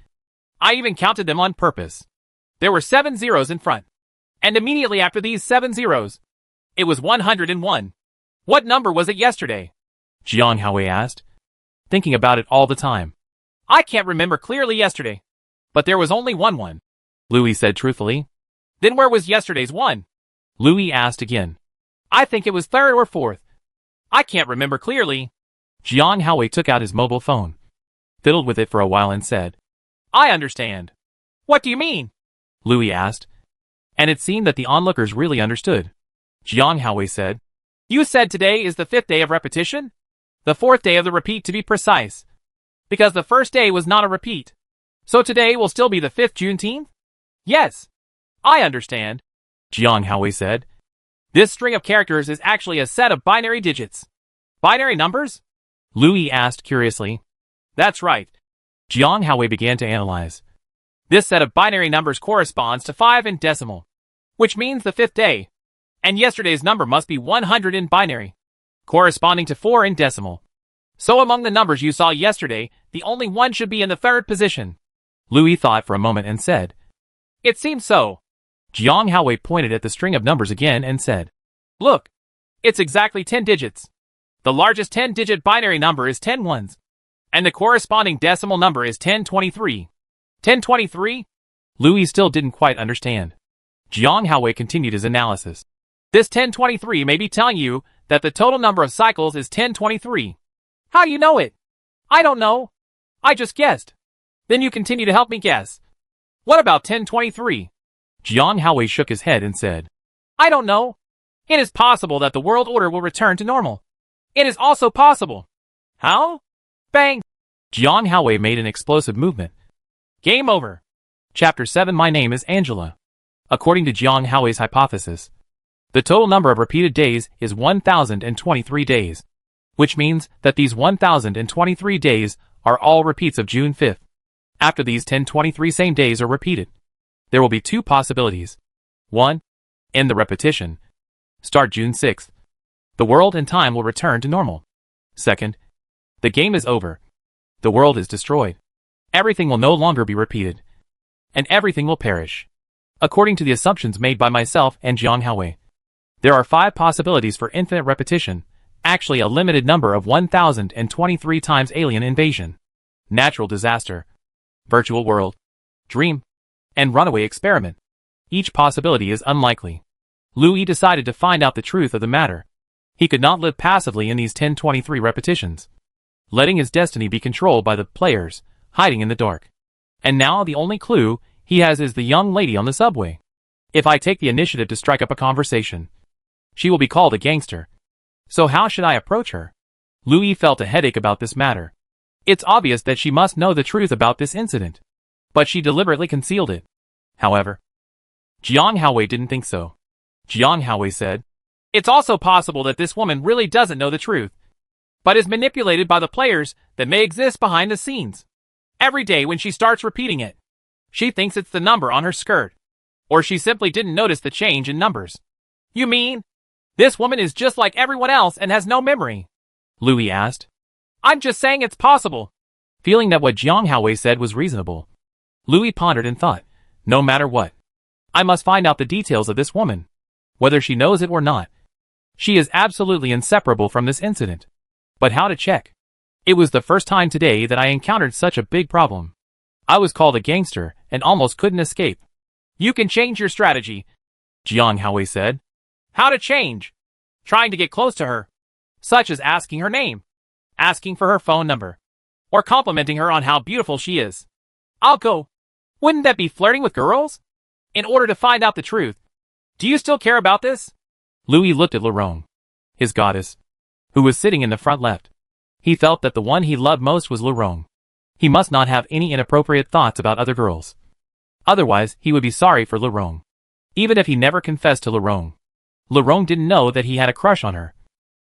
[SPEAKER 1] "I even counted them on purpose. There were 7 zeros in front. And immediately after these 7 zeros, it was 101. What number was it yesterday?" Jiang Haowei asked, thinking about it all the time. "I can't remember clearly yesterday, but there was only one, Louis said truthfully. "Then where was yesterday's 1? Louis asked again. "I think it was 3rd or 4th. I can't remember clearly." Jiang Haowei took out his mobile phone, fiddled with it for a while and said, "I understand." "What do you mean?" Louis asked. And it seemed that the onlookers really understood. Jiang Haowei said, "You said today is the 5th day of repetition? The 4th day of the repeat to be precise. Because the first day was not a repeat. So today will still be the 5th Juneteenth?" "Yes. I understand," Jiang Haowei said. "This string of characters is actually a set of binary digits." "Binary numbers?" Louis asked curiously. "That's right." Jiang Haowei began to analyze. "This set of binary numbers corresponds to 5 in decimal, which means the 5th day. And yesterday's number must be 100 in binary, corresponding to 4 in decimal. So among the numbers you saw yesterday, the only one should be in the 3rd position." Louis thought for a moment and said, "It seems so." Jiang Haowei pointed at the string of numbers again and said, "Look, it's exactly 10 digits. The largest 10-digit binary number is 10 ones, And the corresponding decimal number is 1023. 1023? Louis still didn't quite understand. Jiang Haowei continued his analysis. This 1023 may be telling you that the total number of cycles is 1023. How do you know it? I don't know. I just guessed. Then you continue to help me guess. What about 1023? Jiang Haowei shook his head and said, I don't know. It is possible that the world order will return to normal. It is also possible. How? Bang! Jiang Haowei made an explosive movement. Game over. Chapter 7. My name is Angela. According to Jiang Haowei's hypothesis, the total number of repeated days is 1023 days, which means that these 1023 days are all repeats of June 5th. After these 1023 same days are repeated, there will be two possibilities. 1. End the repetition. Start June 6th. The world and time will return to normal. 2nd. The game is over. The world is destroyed. Everything will no longer be repeated. And everything will perish. According to the assumptions made by myself and Jiang Haowei, there are 5 possibilities for infinite repetition, actually a limited number of 1023 times alien invasion, natural disaster, virtual world, dream, and runaway experiment. Each possibility is unlikely. Louis decided to find out the truth of the matter. He could not live passively in these 1023 repetitions, letting his destiny be controlled by the players, hiding in the dark. And now the only clue he has is the young lady on the subway. If I take the initiative to strike up a conversation, she will be called a gangster. So how should I approach her? Louis felt a headache about this matter. It's obvious that she must know the truth about this incident, but she deliberately concealed it. However, Jiang Haowei didn't think so. Jiang Haowei said, it's also possible that this woman really doesn't know the truth, but is manipulated by the players that may exist behind the scenes. Every day when she starts repeating it, she thinks it's the number on her skirt, or she simply didn't notice the change in numbers. You mean, this woman is just like everyone else and has no memory? Louis asked. I'm just saying it's possible. Feeling that what Jiang Haowei said was reasonable, Louis pondered and thought, no matter what, I must find out the details of this woman, whether she knows it or not. She is absolutely inseparable from this incident. But how to check? It was the first time today that I encountered such a big problem. I was called a gangster and almost couldn't escape. You can change your strategy, Jiang Haowei said. How to change? Trying to get close to her, such as asking her name, asking for her phone number, or complimenting her on how beautiful she is. I'll go. Wouldn't that be flirting with girls? In order to find out the truth. Do you still care about this? Louis looked at Laurent, his goddess, who was sitting in the front left. He felt that the one he loved most was Laurent. He must not have any inappropriate thoughts about other girls. Otherwise, he would be sorry for Laurent. Even if he never confessed to Laurent, Laurent didn't know that he had a crush on her.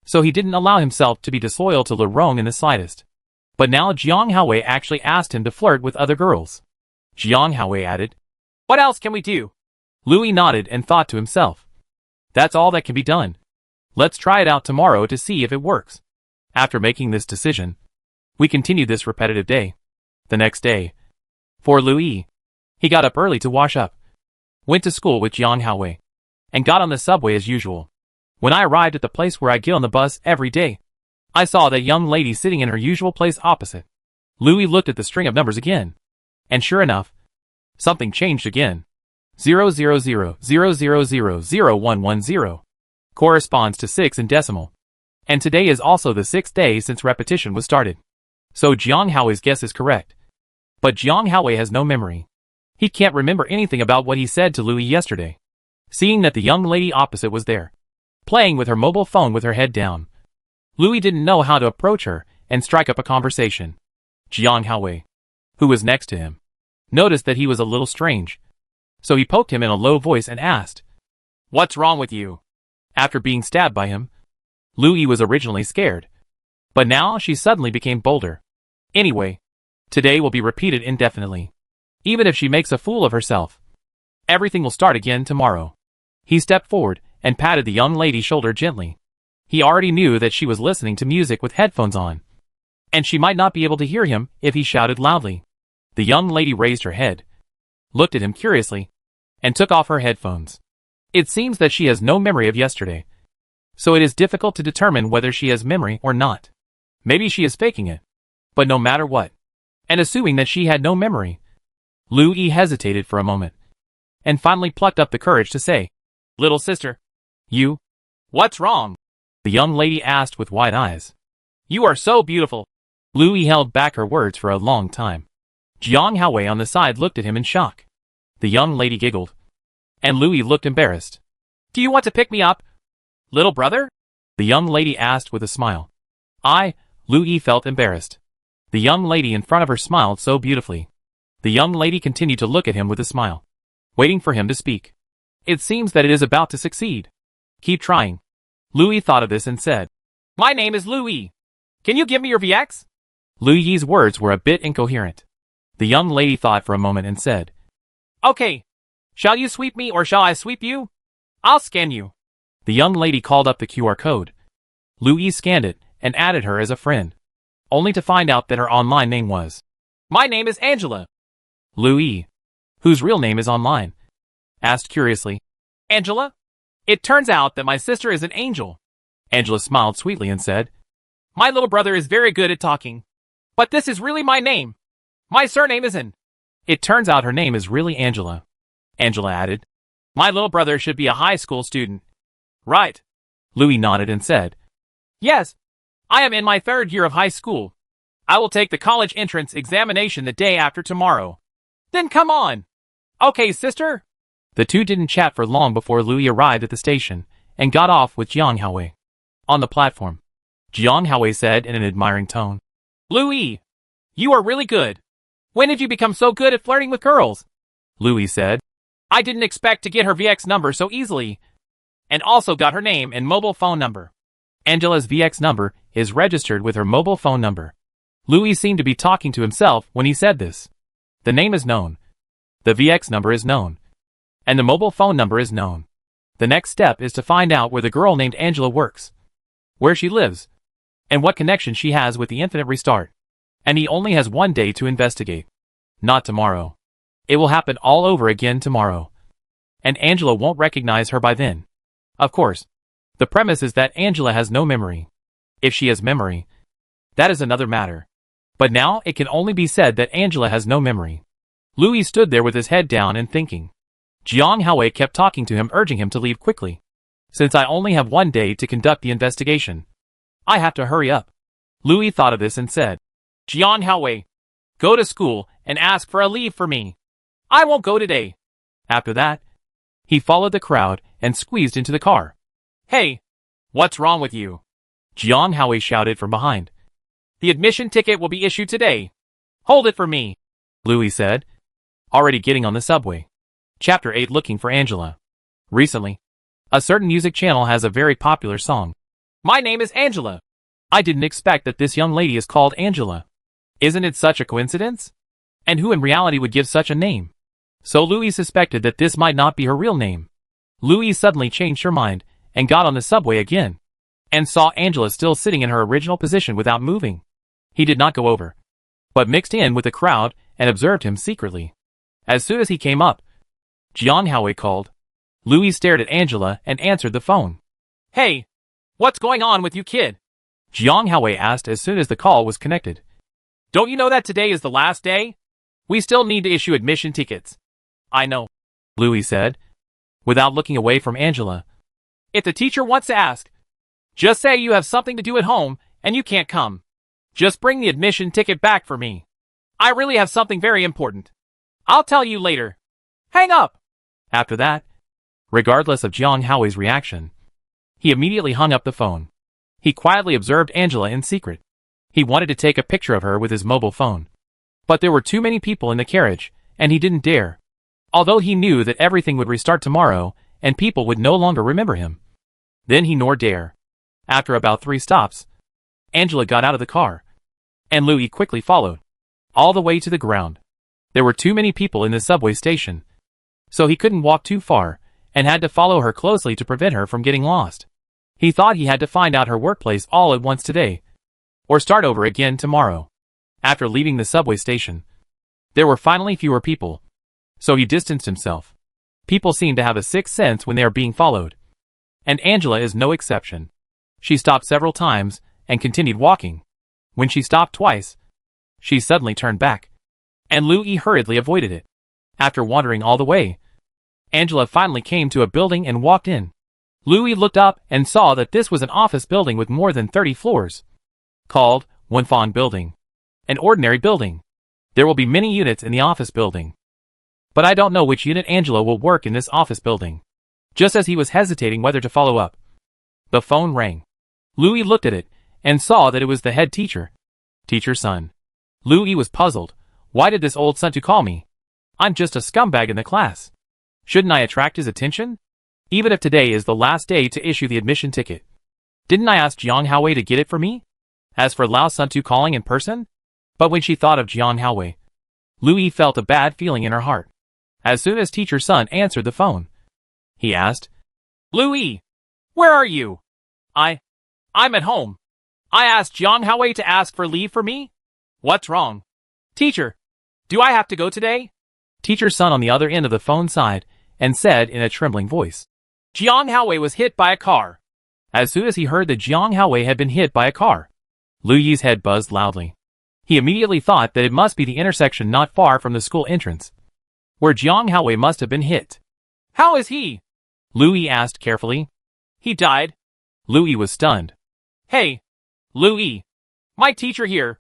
[SPEAKER 1] So he didn't allow himself to be disloyal to Laurent in the slightest. But now Jiang Haowei actually asked him to flirt with other girls. Jiang Haowei added, what else can we do? Louis nodded and thought to himself, that's all that can be done. Let's try it out tomorrow to see if it works. After making this decision, we continued this repetitive day. The next day, for Louis, he got up early to wash up, went to school with Jiang Haowei, and got on the subway as usual. When I arrived at the place where I get on the bus every day, I saw that young lady sitting in her usual place opposite. Louis looked at the string of numbers again, and sure enough, something changed again. 000000110 corresponds to 6 in decimal. And today is also the 6th day since repetition was started. So Jiang Haowei's guess is correct. But Jiang Haowei has no memory. He can't remember anything about what he said to Louis yesterday. Seeing that the young lady opposite was there, playing with her mobile phone with her head down, Louis didn't know how to approach her and strike up a conversation. Jiang Haowei, who was next to him, noticed that he was a little strange. So he poked him in a low voice and asked, what's wrong with you? After being stabbed by him, Louis was originally scared. But now she suddenly became bolder. Anyway, today will be repeated indefinitely. Even if she makes a fool of herself, everything will start again tomorrow. He stepped forward and patted the young lady's shoulder gently. He already knew that she was listening to music with headphones on, and she might not be able to hear him if he shouted loudly. The young lady raised her head, looked at him curiously, and took off her headphones. It seems that she has no memory of yesterday, so it is difficult to determine whether she has memory or not. Maybe she is faking it. But no matter what, and assuming that she had no memory, Louis hesitated for a moment, and finally plucked up the courage to say, "Little sister, you, what's wrong?" the young lady asked with wide eyes. "You are so beautiful." Louis held back her words for a long time. Jiang Haowei on the side looked at him in shock. The young lady giggled, and Louis looked embarrassed. "Do you want to pick me up, little brother?" the young lady asked with a smile. Louis felt embarrassed. The young lady in front of her smiled so beautifully. The young lady continued to look at him with a smile, waiting for him to speak. "It seems that it is about to succeed. Keep trying." Louis thought of this and said, "My name is Louis. Can you give me your VX?" Louis's words were a bit incoherent. The young lady thought for a moment and said, "Okay. Shall you sweep me or shall I sweep you? I'll scan you." The young lady called up the QR code. Louis scanned it and added her as a friend, only to find out that her online name was, "My name is Angela." Louis, whose real name is online, asked curiously, "Angela? It turns out that my sister is an angel." Angela smiled sweetly and said, "My little brother is very good at talking. But this is really my name. My surname is An." It turns out her name is really Angela. Angela added, "My little brother should be a high school student." "Right." Louis nodded and said, "Yes. I am in my 3rd year of high school. I will take the college entrance examination the day after tomorrow." "Then come on." "Okay, sister." The two didn't chat for long before Louis arrived at the station and got off with Jiang Haowei. On the platform, Jiang Haowei said in an admiring tone, "Louis, you are really good. When did you become so good at flirting with girls?" Louis said, "I didn't expect to get her VX number so easily, and also got her name and mobile phone number." Angela's VX number is registered with her mobile phone number. Louis seemed to be talking to himself when he said this. The name is known. The VX number is known. And the mobile phone number is known. The next step is to find out where the girl named Angela works, where she lives, and what connection she has with the Infinite Restart. And he only has one day to investigate. Not tomorrow. It will happen all over again tomorrow. And Angela won't recognize her by then. Of course, the premise is that Angela has no memory. If she has memory, that is another matter. But now it can only be said that Angela has no memory. Louis stood there with his head down and thinking. Jiang Haowei kept talking to him, urging him to leave quickly. "Since I only have one day to conduct the investigation, I have to hurry up." Louis thought of this and said, "Jiang Haowei, go to school and ask for a leave for me. I won't go today." After that, he followed the crowd and squeezed into the car. "Hey, what's wrong with you?" Jiang Haowei shouted from behind. "The admission ticket will be issued today. Hold it for me," Louis said, already getting on the subway. Chapter 8, Looking for Angela. Recently, a certain music channel has a very popular song. "My name is Angela. I didn't expect that this young lady is called Angela. Isn't it such a coincidence? And who in reality would give such a name?" So Louis suspected that this might not be her real name. Louis suddenly changed her mind and got on the subway again, and saw Angela still sitting in her original position without moving. He did not go over, but mixed in with the crowd and observed him secretly. As soon as he came up, Jiang Haowei called. Louis stared at Angela and answered the phone. "Hey, what's going on with you, kid?" Jiang Haowei asked as soon as the call was connected. "Don't you know that today is the last day? We still need to issue admission tickets." "I know," Louis said, without looking away from Angela. "If the teacher wants to ask, just say you have something to do at home and you can't come. Just bring the admission ticket back for me. I really have something very important. I'll tell you later. Hang up." After that, regardless of Jiang Haowei's reaction, he immediately hung up the phone. He quietly observed Angela in secret. He wanted to take a picture of her with his mobile phone, but there were too many people in the carriage, and he didn't dare. Although he knew that everything would restart tomorrow, and people would no longer remember him. Then he nor dare. After about 3 stops, Angela got out of the car, and Louis quickly followed, all the way to the ground. There were too many people in the subway station, so he couldn't walk too far, and had to follow her closely to prevent her from getting lost. He thought he had to find out her workplace all at once today, or start over again tomorrow. After leaving the subway station, there were finally fewer people, so he distanced himself. People seem to have a sixth sense when they are being followed, and Angela is no exception. She stopped several times and continued walking. When she stopped twice, She suddenly turned back, and Louis hurriedly avoided it. After wandering all the way, Angela finally came to a building and walked in. Louis looked up and saw that this was an office building with more than 30 floors, called Winfong Building. An ordinary building. There will be many units in the office building. But I don't know which unit Angela will work in this office building. Just as he was hesitating whether to follow up, the phone rang. Louis looked at it and saw that it was the head teacher. Teacher Sun. Louis was puzzled. Why did this old Sun to call me? I'm just a scumbag in the class. Shouldn't I attract his attention? Even if today is the last day to issue the admission ticket. Didn't I ask Jiang Haowei to get it for me? As for Lao Sun Tu calling in person? But when she thought of Jiang Haowei, Louis felt a bad feeling in her heart. As soon as Teacher Sun answered the phone, he asked, Louis, where are you? I'm at home. I asked Jiang Haowei to ask for leave for me? What's wrong? Teacher, do I have to go today? Teacher Sun on the other end of the phone sighed and said in a trembling voice, Jiang Haowei was hit by a car. As soon as he heard that Jiang Haowei had been hit by a car, Louis's head buzzed loudly. He immediately thought that it must be the intersection not far from the school entrance, where Jiang Haowei must have been hit. How is he? Louis asked carefully. He died. Louis was stunned. Hey, Louis, my teacher here.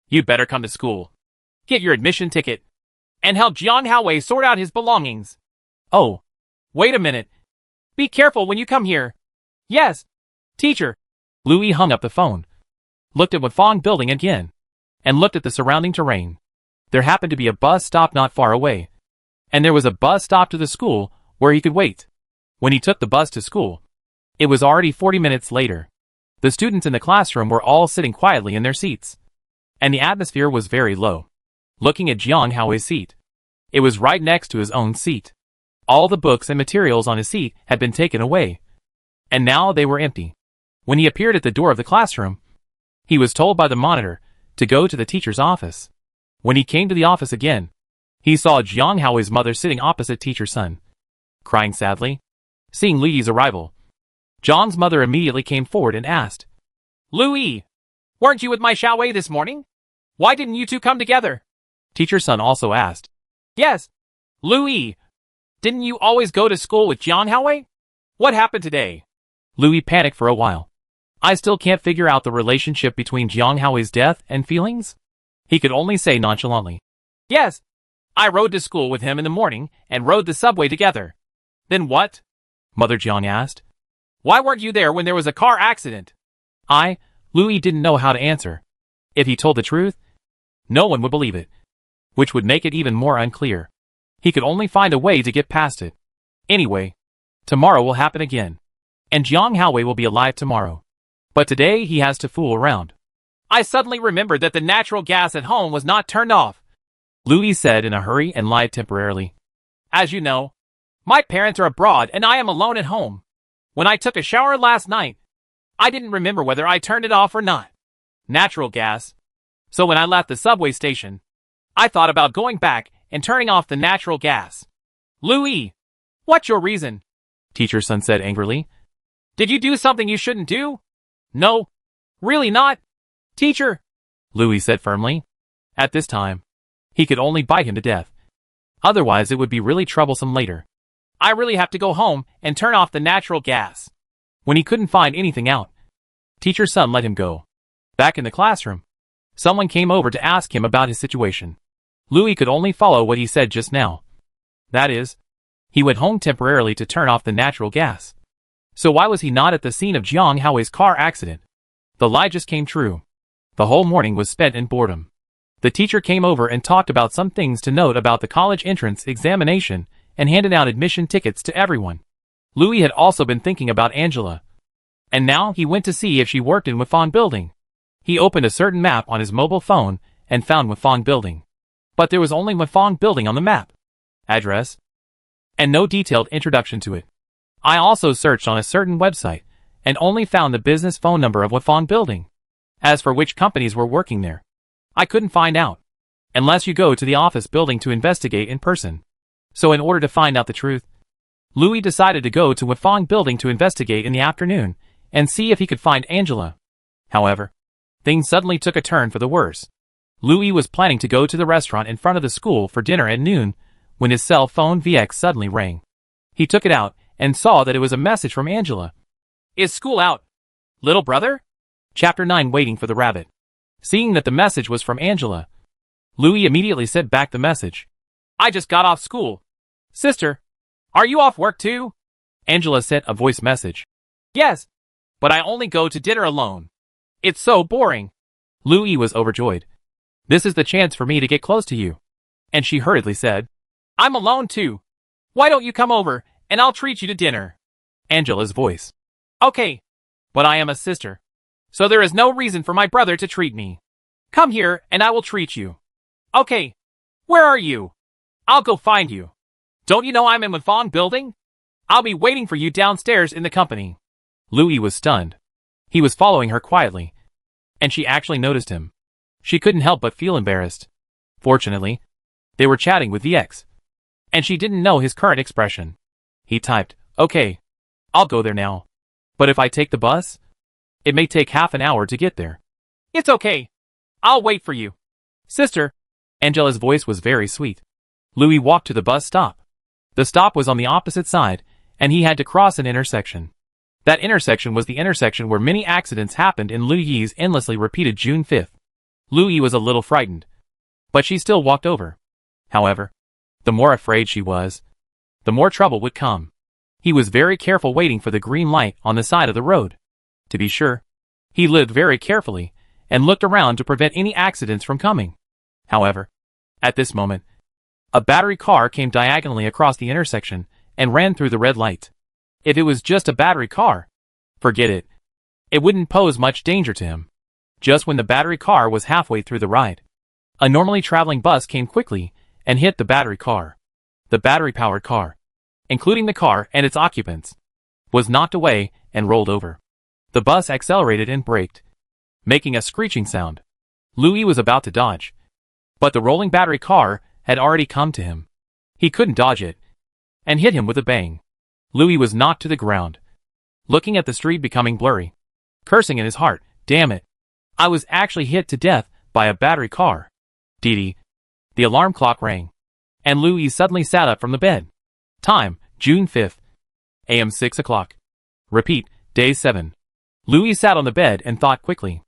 [SPEAKER 1] You'd better come to school. Get your admission ticket, and help Jiang Haowei sort out his belongings. Oh, wait a minute. Be careful when you come here. Yes, teacher. Louis hung up the phone, looked at Winfong Building again, and looked at the surrounding terrain. There happened to be a bus stop not far away, and there was a bus stop to the school where he could wait. When he took the bus to school, it was already 40 minutes later. The students in the classroom were all sitting quietly in their seats, and the atmosphere was very low. Looking at Jiang Haowei's seat, it was right next to his own seat. All the books and materials on his seat had been taken away, and now they were empty. When he appeared at the door of the classroom, he was told by the monitor to go to the teacher's office. When he came to the office again, he saw Jiang Haowei's mother sitting opposite Teacher Sun, crying sadly. Seeing Louis's arrival, Jiang's mother immediately came forward and asked, Louis, weren't you with my Xiaowei this morning? Why didn't you two come together? Teacher Sun also asked. Yes. Louis, didn't you always go to school with Jiang Haowei? What happened today? Louis panicked for a while. I still can't figure out the relationship between Jiang Haowei's death and feelings. He could only say nonchalantly, Yes. I rode to school with him in the morning and rode the subway together. Then what? Mother Jiang asked. Why weren't you there when there was a car accident? Louis didn't know how to answer. If he told the truth, no one would believe it, which would make it even more unclear. He could only find a way to get past it. Anyway, tomorrow will happen again, and Jiang Haowei will be alive tomorrow. But today he has to fool around. I suddenly remembered that the natural gas at home was not turned off, Louis said in a hurry and lied temporarily. As you know, my parents are abroad and I am alone at home. When I took a shower last night, I didn't remember whether I turned it off or not. Natural gas. So when I left the subway station, I thought about going back and turning off the natural gas. Louis, what's your reason? Teacher Sun said angrily. Did you do something you shouldn't do? No, really not. Teacher, Louis said firmly. At this time, he could only bite him to death. Otherwise it would be really troublesome later. I really have to go home and turn off the natural gas. When he couldn't find anything out, Teacher Sun let him go. Back in the classroom, someone came over to ask him about his situation. Louis could only follow what he said just now. That is, he went home temporarily to turn off the natural gas. So why was he not at the scene of Jiang Haowei's car accident? The lie just came true. The whole morning was spent in boredom. The teacher came over and talked about some things to note about the college entrance examination and handed out admission tickets to everyone. Louis had also been thinking about Angela, and now he went to see if she worked in Winfong Building. He opened a certain map on his mobile phone and found Winfong Building. But there was only Winfong Building on the map, address, and no detailed introduction to it. I also searched on a certain website and only found the business phone number of Winfong Building. As for which companies were working there, I couldn't find out, unless you go to the office building to investigate in person. So in order to find out the truth, Louis decided to go to Winfong Building to investigate in the afternoon and see if he could find Angela. However, things suddenly took a turn for the worse. Louis was planning to go to the restaurant in front of the school for dinner at noon when his cell phone VX suddenly rang. He took it out and saw that it was a message from Angela. Is school out, little brother? Chapter 9 Waiting for the Rabbit. Seeing that the message was from Angela, Louis immediately sent back the message. I just got off school. Sister, are you off work too? Angela sent a voice message. Yes, but I only go to dinner alone. It's so boring. Louis was overjoyed. This is the chance for me to get close to you. And she hurriedly said, I'm alone too. Why don't you come over and I'll treat you to dinner? Angela's voice. Okay, but I am a sister, so there is no reason for my brother to treat me. Come here and I will treat you. Okay, where are you? I'll go find you. Don't you know I'm in the Fawn building? I'll be waiting for you downstairs in the company. Louis was stunned. He was following her quietly, and she actually noticed him. She couldn't help but feel embarrassed. Fortunately, they were chatting with the ex, and she didn't know his current expression. He typed, okay, I'll go there now. But if I take the bus, it may take half an hour to get there. It's okay. I'll wait for you. Sister. Angela's voice was very sweet. Louis walked to the bus stop. The stop was on the opposite side, and he had to cross an intersection. That intersection was the intersection where many accidents happened in Louis's endlessly repeated June 5th. Louis was a little frightened, but she still walked over. However, the more afraid she was, the more trouble would come. He was very careful waiting for the green light on the side of the road. To be sure, he lived very carefully and looked around to prevent any accidents from coming. However, at this moment, a battery car came diagonally across the intersection and ran through the red light. If it was just a battery car, forget it. It wouldn't pose much danger to him. Just when the battery car was halfway through the ride, a normally traveling bus came quickly and hit the battery car. The battery-powered car, including the car and its occupants, was knocked away and rolled over. The bus accelerated and braked, making a screeching sound. Louis was about to dodge, but the rolling battery car had already come to him. He couldn't dodge it, and hit him with a bang. Louis was knocked to the ground, looking at the street becoming blurry, cursing in his heart, damn it. I was actually hit to death by a battery car. Dee. The alarm clock rang, and Louis suddenly sat up from the bed. Time, June 5th, a.m. 6 o'clock. Repeat, day 7. Louis sat on the bed and thought quickly.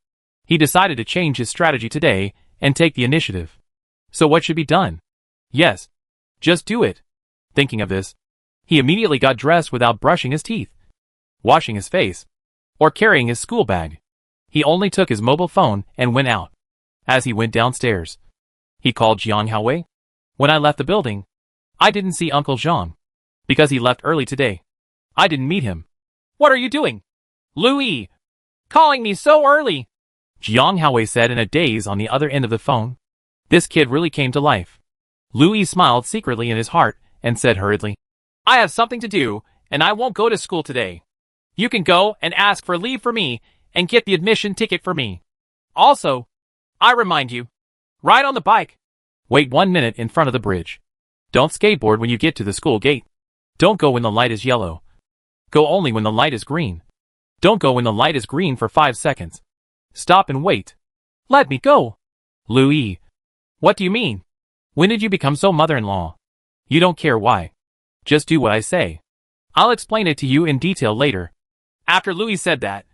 [SPEAKER 1] He decided to change his strategy today and take the initiative. So what should be done? Yes, just do it. Thinking of this, he immediately got dressed without brushing his teeth, washing his face, or carrying his school bag. He only took his mobile phone and went out. As he went downstairs, he called Jiang Haowei. When I left the building, I didn't see Uncle Zhang, because he left early today. I didn't meet him. What are you doing? Louis! Calling me so early! Jiang Haowei said in a daze on the other end of the phone. This kid really came to life. Louis smiled secretly in his heart and said hurriedly, I have something to do, and I won't go to school today. You can go and ask for leave for me and get the admission ticket for me. Also, I remind you, ride on the bike. Wait 1 minute in front of the bridge. Don't skateboard when you get to the school gate. Don't go when the light is yellow. Go only when the light is green. Don't go when the light is green for 5 seconds. Stop and wait. Let me go. Louis. What do you mean? When did you become so mother-in-law? You don't care why. Just do what I say. I'll explain it to you in detail later. After Louis said that,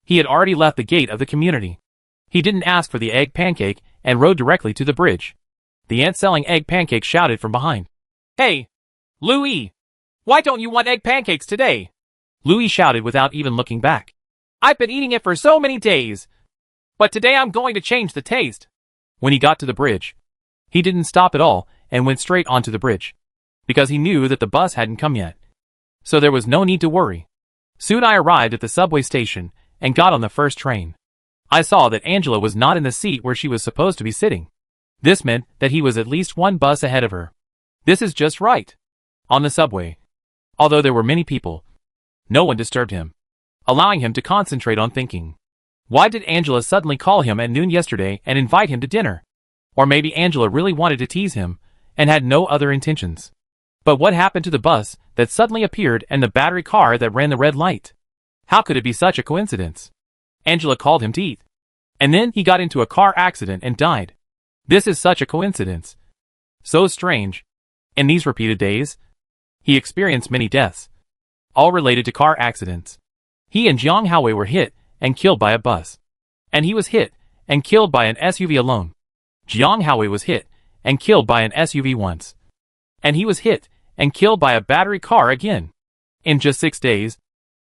[SPEAKER 1] he had already left the gate of the community. He didn't ask for the egg pancake and rode directly to the bridge. The aunt selling egg pancakes shouted from behind. Hey, Louis! Why don't you want egg pancakes today? Louis shouted without even looking back. I've been eating it for so many days. But today I'm going to change the taste. When he got to the bridge, he didn't stop at all and went straight onto the bridge, because he knew that the bus hadn't come yet. So there was no need to worry. Soon I arrived at the subway station and got on the first train. I saw that Angela was not in the seat where she was supposed to be sitting. This meant that he was at least one bus ahead of her. This is just right. On the subway, although there were many people, no one disturbed him, allowing him to concentrate on thinking. Why did Angela suddenly call him at noon yesterday and invite him to dinner? Or maybe Angela really wanted to tease him and had no other intentions. But what happened to the bus that suddenly appeared and the battery car that ran the red light? How could it be such a coincidence? Angela called him to eat, And then he got into a car accident and died. This is such a coincidence. So strange. In these repeated days, he experienced many deaths, all related to car accidents. He and Jiang Haowei were hit and killed by a bus. And he was hit and killed by an SUV alone. Jiang Haowei was hit and killed by an SUV once. And he was hit and killed by a battery car again. In just 6 days,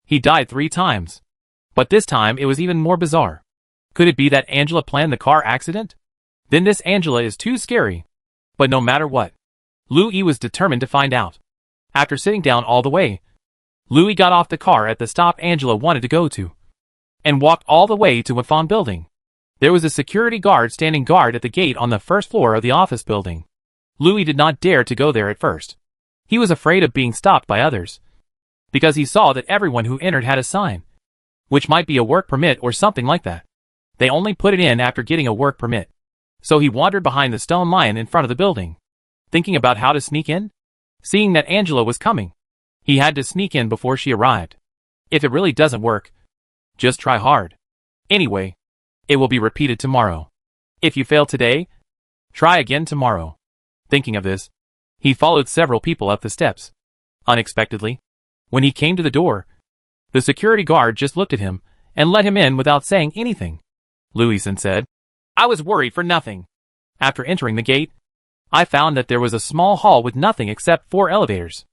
[SPEAKER 1] he died 3 times. But this time it was even more bizarre. Could it be that Angela planned the car accident? Then this Angela is too scary. But no matter what, Louis was determined to find out. After sitting down all the way, Louis got off the car at the stop Angela wanted to go to, and walked all the way to Wafan building. There was a security guard standing guard at the gate on the first floor of the office building. Louis did not dare to go there at first. He was afraid of being stopped by others, because he saw that everyone who entered had a sign, which might be a work permit or something like that. They only put it in after getting a work permit. So he wandered behind the stone lion in front of the building, thinking about how to sneak in. Seeing that Angela was coming, he had to sneak in before she arrived. If it really doesn't work, just try hard. Anyway, it will be repeated tomorrow. If you fail today, try again tomorrow. Thinking of this, he followed several people up the steps. Unexpectedly, when he came to the door, the security guard just looked at him and let him in without saying anything. Louison said, "I was worried for nothing. After entering the gate, I found that there was a small hall with nothing except 4 elevators.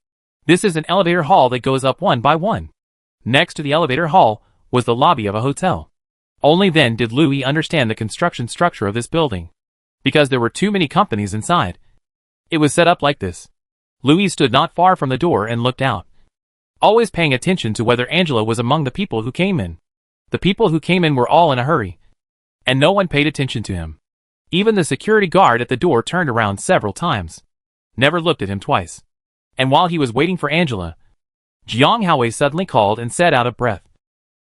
[SPEAKER 1] This is an elevator hall that goes up one by one. Next to the elevator hall was the lobby of a hotel." Only then did Louis understand the construction structure of this building, because there were too many companies inside. It was set up like this. Louis stood not far from the door and looked out, always paying attention to whether Angela was among the people who came in. The people who came in were all in a hurry, and no one paid attention to him. Even the security guard at the door turned around several times, never looked at him twice. And while he was waiting for Angela, Jiang Haowei suddenly called and said out of breath,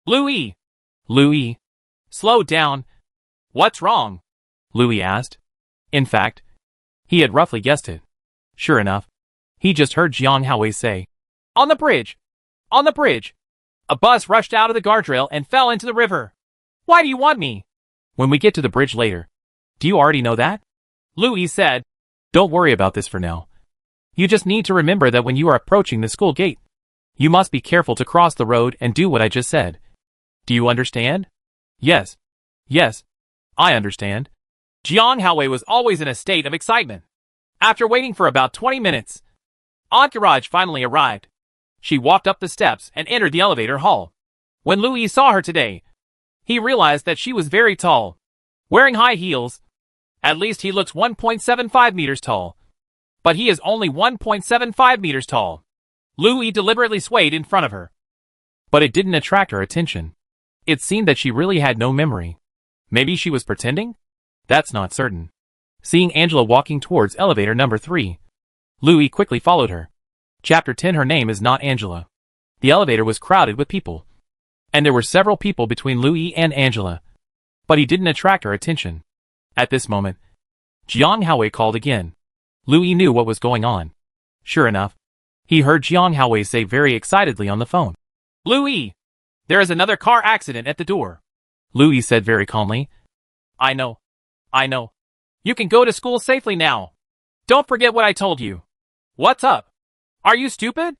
[SPEAKER 1] "Louis! Louis! Slow down! What's wrong?" Louis asked. In fact, he had roughly guessed it. Sure enough, he just heard Jiang Haowei say, "On the bridge! On the bridge! A bus rushed out of the guardrail and fell into the river. Why do you want me?" "When we get to the bridge later." "Do you already know that?" Louis said. "Don't worry about this for now. You just need to remember that when you are approaching the school gate, you must be careful to cross the road and do what I just said. Do you understand?" "Yes. Yes. I understand." Jiang Haowei was always in a state of excitement. After waiting for about 20 minutes, Entourage finally arrived. She walked up the steps and entered the elevator hall. When Louis saw her today, he realized that she was very tall, wearing high heels. At least he looks 1.75 meters tall. But he is only 1.75 meters tall. Louis deliberately swayed in front of her. But it didn't attract her attention. It seemed that she really had no memory. Maybe she was pretending? That's not certain. Seeing Angela walking towards elevator number 3, Louis quickly followed her. Chapter 10. Her name is not Angela. The elevator was crowded with people, and there were several people between Louis and Angela. But he didn't attract her attention. At this moment, Jiang Haowei called again. Louis knew what was going on. Sure enough, he heard Jiang Haowei say very excitedly on the phone, "Louis! There is another car accident at the door." Louis said very calmly, I know. You can go to school safely now. Don't forget what I told you." "What's up? Are you stupid?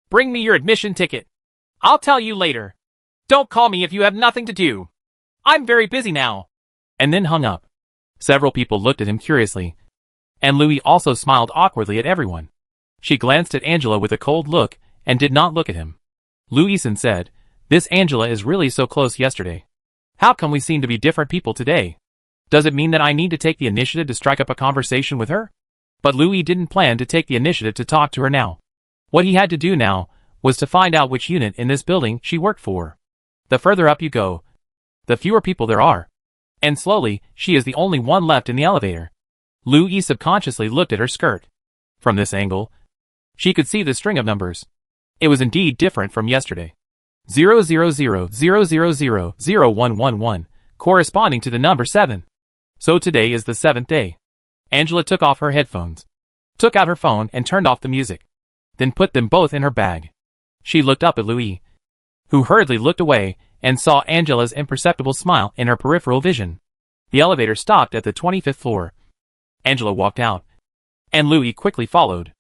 [SPEAKER 1] Bring me your admission ticket. I'll tell you later. Don't call me if you have nothing to do. I'm very busy now." And then hung up. Several people looked at him curiously, and Louis also smiled awkwardly at everyone. She glanced at Angela with a cold look and did not look at him. Louison said, "This Angela is really so close yesterday. How come we seem to be different people today? Does it mean that I need to take the initiative to strike up a conversation with her?" But Louis didn't plan to take the initiative to talk to her now. What he had to do now was to find out which unit in this building she worked for. The further up you go, the fewer people there are. And slowly, she is the only one left in the elevator. Louis subconsciously looked at her skirt. From this angle, she could see the string of numbers. It was indeed different from yesterday. 000000111, corresponding to the number 7. So today is the 7th day. Angela took off her headphones, took out her phone and turned off the music, then put them both in her bag. She looked up at Louis, who hurriedly looked away and saw Angela's imperceptible smile in her peripheral vision. The elevator stopped at the 25th floor. Angela walked out, and Louis quickly followed.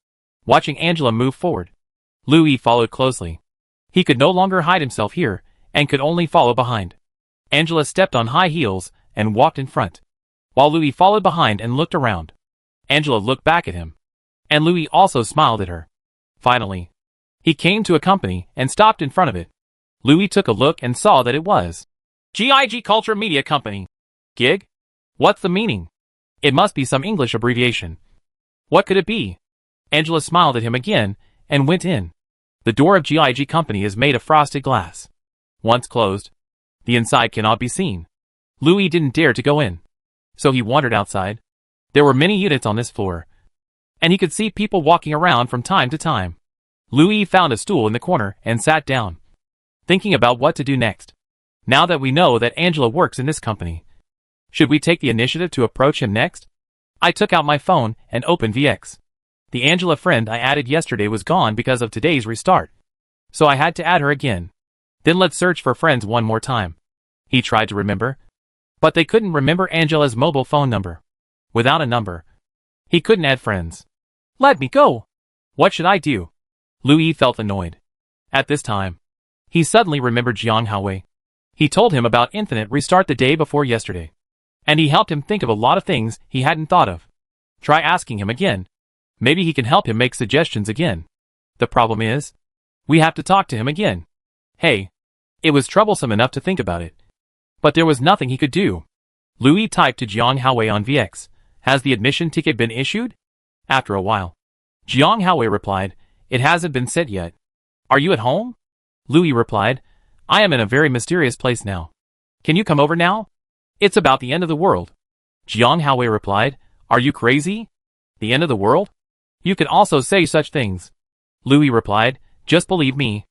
[SPEAKER 1] Watching Angela move forward, Louis followed closely. He could no longer hide himself here, and could only follow behind. Angela stepped on high heels and walked in front, while Louis followed behind and looked around. Angela looked back at him, and Louis also smiled at her. Finally, he came to a company and stopped in front of it. Louis took a look and saw that it was GIG Culture Media Company. Gig? What's the meaning? It must be some English abbreviation. What could it be? Angela smiled at him again and went in. The door of GIG Company is made of frosted glass. Once closed, the inside cannot be seen. Louis didn't dare to go in, so he wandered outside. There were many units on this floor, and he could see people walking around from time to time. Louis found a stool in the corner and sat down, thinking about what to do next. Now that we know that Angela works in this company, should we take the initiative to approach him next? I took out my phone and opened VX. The Angela friend I added yesterday was gone because of today's restart, so I had to add her again. Then let's search for friends one more time. He tried to remember, but they couldn't remember Angela's mobile phone number. Without a number, he couldn't add friends. Let me go! What should I do? Louis felt annoyed. At this time, he suddenly remembered Jiang Haowei. He told him about Infinite Restart the day before yesterday, and he helped him think of a lot of things he hadn't thought of. Try asking him again. Maybe he can help him make suggestions again. The problem is, we have to talk to him again. Hey, it was troublesome enough to think about it, but there was nothing he could do. Louis typed to Jiang Haowei on VX, "Has the admission ticket been issued?" After a while, Jiang Haowei replied, "It hasn't been sent yet. Are you at home?" Louis replied, "I am in a very mysterious place now. Can you come over now? It's about the end of the world." Jiang Haowei replied, "Are you crazy? The end of the world? You can also say such things." Louis replied, "Just believe me.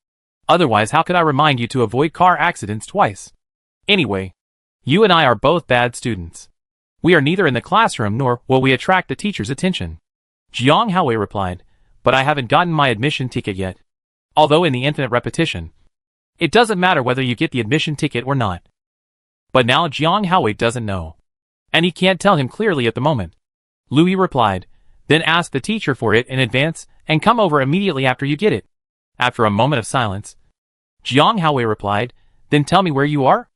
[SPEAKER 1] Otherwise how could I remind you to avoid car accidents twice? Anyway, you and I are both bad students. We are neither in the classroom nor will we attract the teacher's attention." Jiang Haowei replied, "But I haven't gotten my admission ticket yet. Although in the infinite repetition, it doesn't matter whether you get the admission ticket or not." But now Jiang Haowei doesn't know, and he can't tell him clearly at the moment. Louis replied, "Then ask the teacher for it in advance and come over immediately after you get it." After a moment of silence, Jiang Haowei replied, "Then tell me where you are?"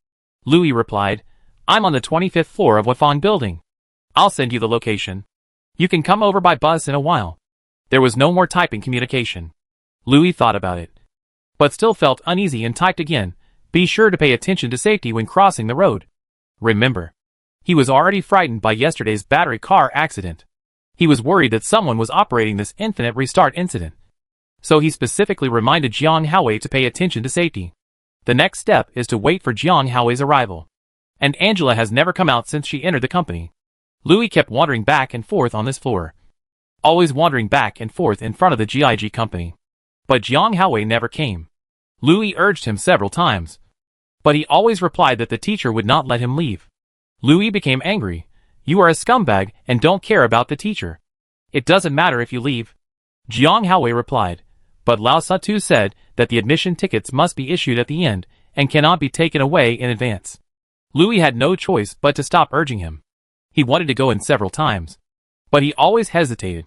[SPEAKER 1] Louis replied, "I'm on the 25th floor of Wafang building. I'll send you the location. You can come over by bus in a while." There was no more typing communication. Louis thought about it, but still felt uneasy and typed again, "Be sure to pay attention to safety when crossing the road." Remember, he was already frightened by yesterday's battery car accident. He was worried that someone was operating this infinite restart incident. So he specifically reminded Jiang Haowei to pay attention to safety. The next step is to wait for Jiang Haowei's arrival. And Angela has never come out since she entered the company. Louis kept wandering back and forth on this floor, always wandering back and forth in front of the GIG company. But Jiang Haowei never came. Louis urged him several times, but he always replied that the teacher would not let him leave. Louis became angry. "You are a scumbag and don't care about the teacher. It doesn't matter if you leave." Jiang Haowei replied, "But Lao Satu said that the admission tickets must be issued at the end and cannot be taken away in advance." Louis had no choice but to stop urging him. He wanted to go in several times, but he always hesitated.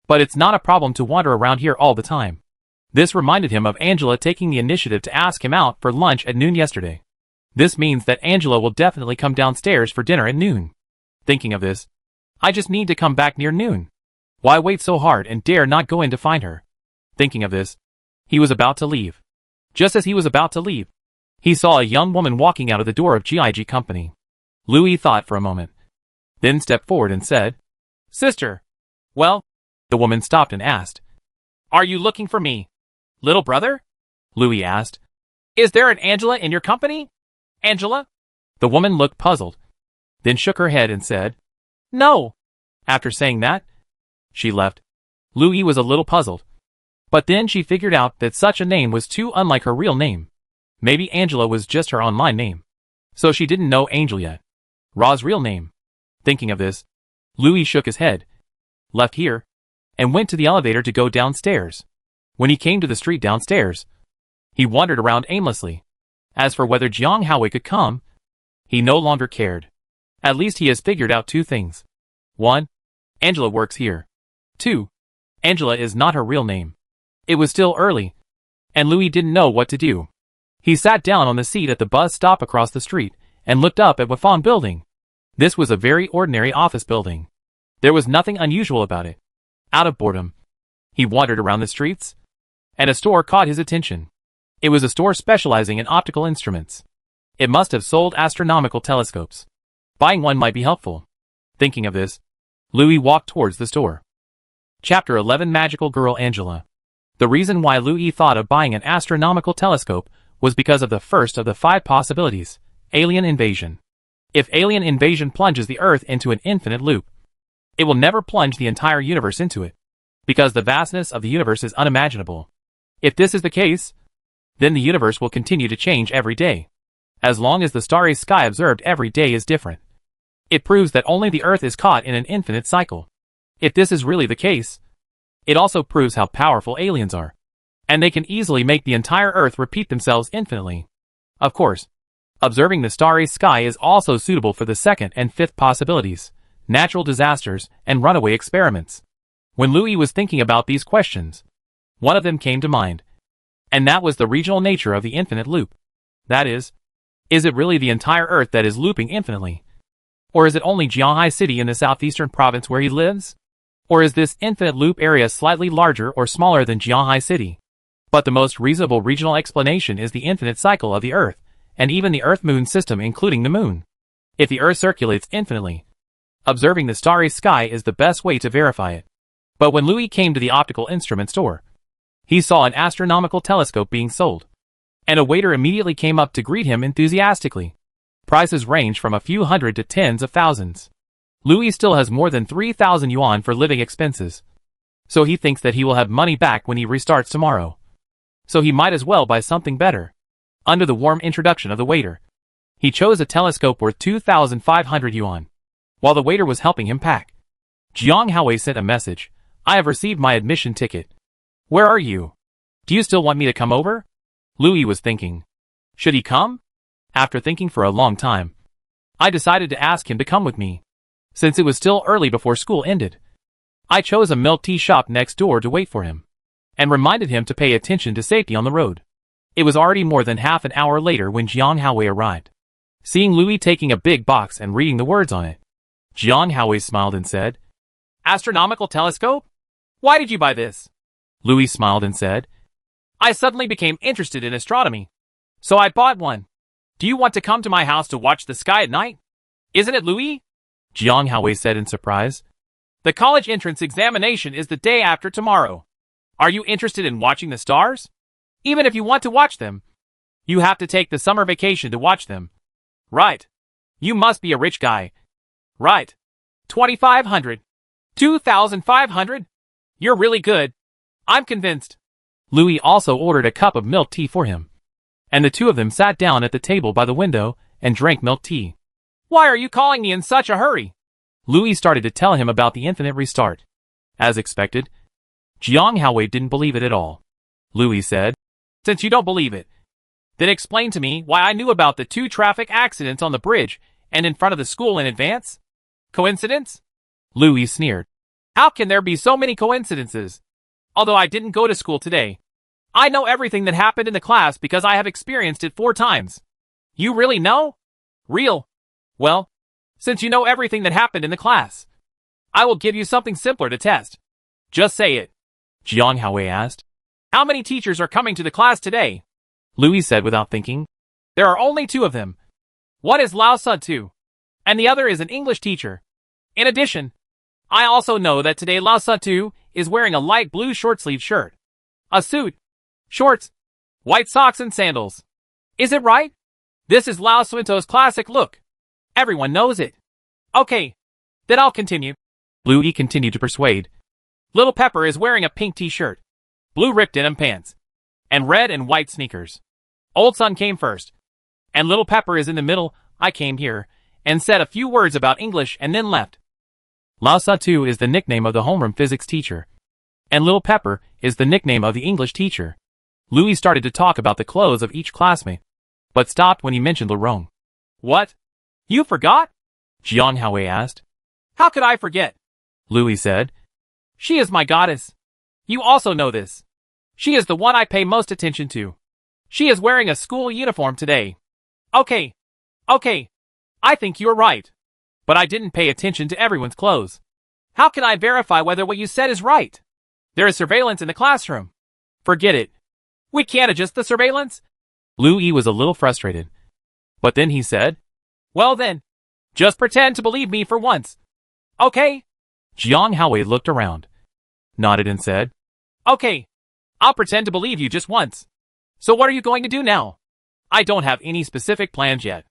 [SPEAKER 1] But it's not a problem to wander around here all the time. This reminded him of Angela taking the initiative to ask him out for lunch at noon yesterday. This means that Angela will definitely come downstairs for dinner at noon. Thinking of this, I just need to come back near noon. Why wait so hard and dare not go in to find her? Thinking of this, he was about to leave. Just as he was about to leave, he saw a young woman walking out of the door of GIG company. Louis thought for a moment, then stepped forward and said, "Sister." "Well?" The woman stopped and asked, "Are you looking for me, little brother?" Louis asked, "Is there an Angela in your company?" "Angela?" The woman looked puzzled, then shook her head and said, "No." After saying that, she left. Louis was a little puzzled, but then she figured out that such a name was too unlike her real name. Maybe Angela was just her online name, so she didn't know Angel yet, Ra's real name. Thinking of this, Louis shook his head, left here, and went to the elevator to go downstairs. When he came to the street downstairs, he wandered around aimlessly. As for whether Jiang Haowei could come, he no longer cared. At least he has figured out 2 things. 1. Angela works here. 2. Angela is not her real name. It was still early, and Louis didn't know what to do. He sat down on the seat at the bus stop across the street and looked up at Wafan building. This was a very ordinary office building. There was nothing unusual about it. Out of boredom, he wandered around the streets, and a store caught his attention. It was a store specializing in optical instruments. It must have sold astronomical telescopes. Buying one might be helpful. Thinking of this, Louis walked towards the store. Chapter 11 Magical Girl Angela. The reason why Louis thought of buying an astronomical telescope was because of the first of the 5 possibilities: alien invasion. If alien invasion plunges the Earth into an infinite loop, it will never plunge the entire universe into it, because the vastness of the universe is unimaginable. If this is the case, then the universe will continue to change every day, as long as the starry sky observed every day is different. It proves that only the Earth is caught in an infinite cycle. If this is really the case, it also proves how powerful aliens are, and they can easily make the entire Earth repeat themselves infinitely. Of course, observing the starry sky is also suitable for the second and 5th possibilities: natural disasters and runaway experiments. When Louis was thinking about these questions, one of them came to mind, and that was the regional nature of the infinite loop. That is it really the entire Earth that is looping infinitely? Or is it only Jianghai City in the southeastern province where he lives? Or is this infinite loop area slightly larger or smaller than Jianghai City? But the most reasonable regional explanation is the infinite cycle of the Earth, and even the Earth-Moon system including the Moon. If the Earth circulates infinitely, observing the starry sky is the best way to verify it. But when Louis came to the optical instrument store, he saw an astronomical telescope being sold, and a waiter immediately came up to greet him enthusiastically. Prices range from a few hundred to tens of thousands. Louis still has more than 3,000 yuan for living expenses, so he thinks that he will have money back when he restarts tomorrow. So he might as well buy something better. Under the warm introduction of the waiter, he chose a telescope worth 2,500 yuan. While the waiter was helping him pack, Jiang Haowei sent a message: "I have received my admission ticket. Where are you? Do you still want me to come over?" Louis was thinking, should he come? After thinking for a long time, I decided to ask him to come with me. Since it was still early before school ended, I chose a milk tea shop next door to wait for him, and reminded him to pay attention to safety on the road. It was already more than half an hour later when Jiang Haowei arrived. Seeing Louis taking a big box and reading the words on it, Jiang Haowei smiled and said, "Astronomical telescope? Why did you buy this?" Louis smiled and said, "I suddenly became interested in astronomy, so I bought one. Do you want to come to my house to watch the sky at night? Isn't it, Louis?" Jiang Haowei said in surprise. "The college entrance examination is the day after tomorrow. Are you interested in watching the stars? Even if you want to watch them, you have to take the summer vacation to watch them. Right. You must be a rich guy. Right. 2,500. 2,500? You're really good. I'm convinced." Louis also ordered a cup of milk tea for him, and the two of them sat down at the table by the window and drank milk tea. "Why are you calling me in such a hurry?" Louis started to tell him about the infinite restart. As expected, Jiang Haowei didn't believe it at all. Louis said, "Since you don't believe it, then explain to me why I knew about the 2 traffic accidents on the bridge and in front of the school in advance. Coincidence?" Louis sneered. "How can there be so many coincidences? Although I didn't go to school today, I know everything that happened in the class because I have experienced it 4 times. You really know? Real? Well, since you know everything that happened in the class, I will give you something simpler to test. Just say it." Jiang Haowei asked, "How many teachers are coming to the class today?" Louis said without thinking, "There are only 2 of them. One is Lao Su, and the other is an English teacher. In addition, I also know that today Lao Su is wearing a light blue short-sleeved shirt, a suit, shorts, white socks and sandals. Is it right? This is Lao Suinto's classic look. Everyone knows it. Okay, then I'll continue." Louis continued to persuade. "Little Pepper is wearing a pink t-shirt, blue ripped denim pants, and red and white sneakers. Old Sun came first, and Little Pepper is in the middle. I came here and said a few words about English and then left. Lao Su is the nickname of the homeroom physics teacher, and Little Pepper is the nickname of the English teacher." Louis started to talk about the clothes of each classmate, but stopped when he mentioned Lerong. "What? You forgot?" Jiang Haowei asked. How could I forget? Louis said. She is my goddess. You also know this. She is the one I pay most attention to. She is wearing a school uniform today. Okay. I think you're right. But I didn't pay attention to everyone's clothes. How can I verify whether what you said is right? There is surveillance in the classroom. Forget it. We can't adjust the surveillance? Louis was a little frustrated. But then he said, Well then, just pretend to believe me for once. Okay? Jiang Haowei looked around, nodded and said, Okay, I'll pretend to believe you just once. So what are you going to do now? I don't have any specific plans yet.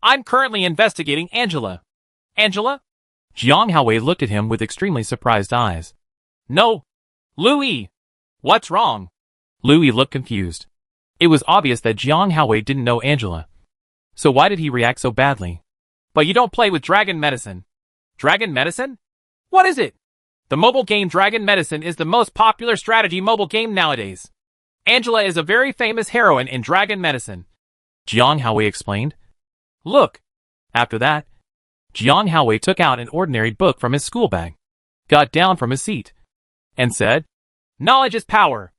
[SPEAKER 1] I'm currently investigating Angela. Angela? Jiang Haowei looked at him with extremely surprised eyes. No. Louis! What's wrong? Louis looked confused. It was obvious that Jiang Haowei didn't know Angela. So why did he react so badly? But you don't play with Dragon Medicine. Dragon Medicine? What is it? The mobile game Dragon Medicine is the most popular strategy mobile game nowadays. Angela is a very famous heroine in Dragon Medicine. Jiang Haowei explained. Look. After that, Jiang Haowei took out an ordinary book from his school bag, got down from his seat, and said, Knowledge is power.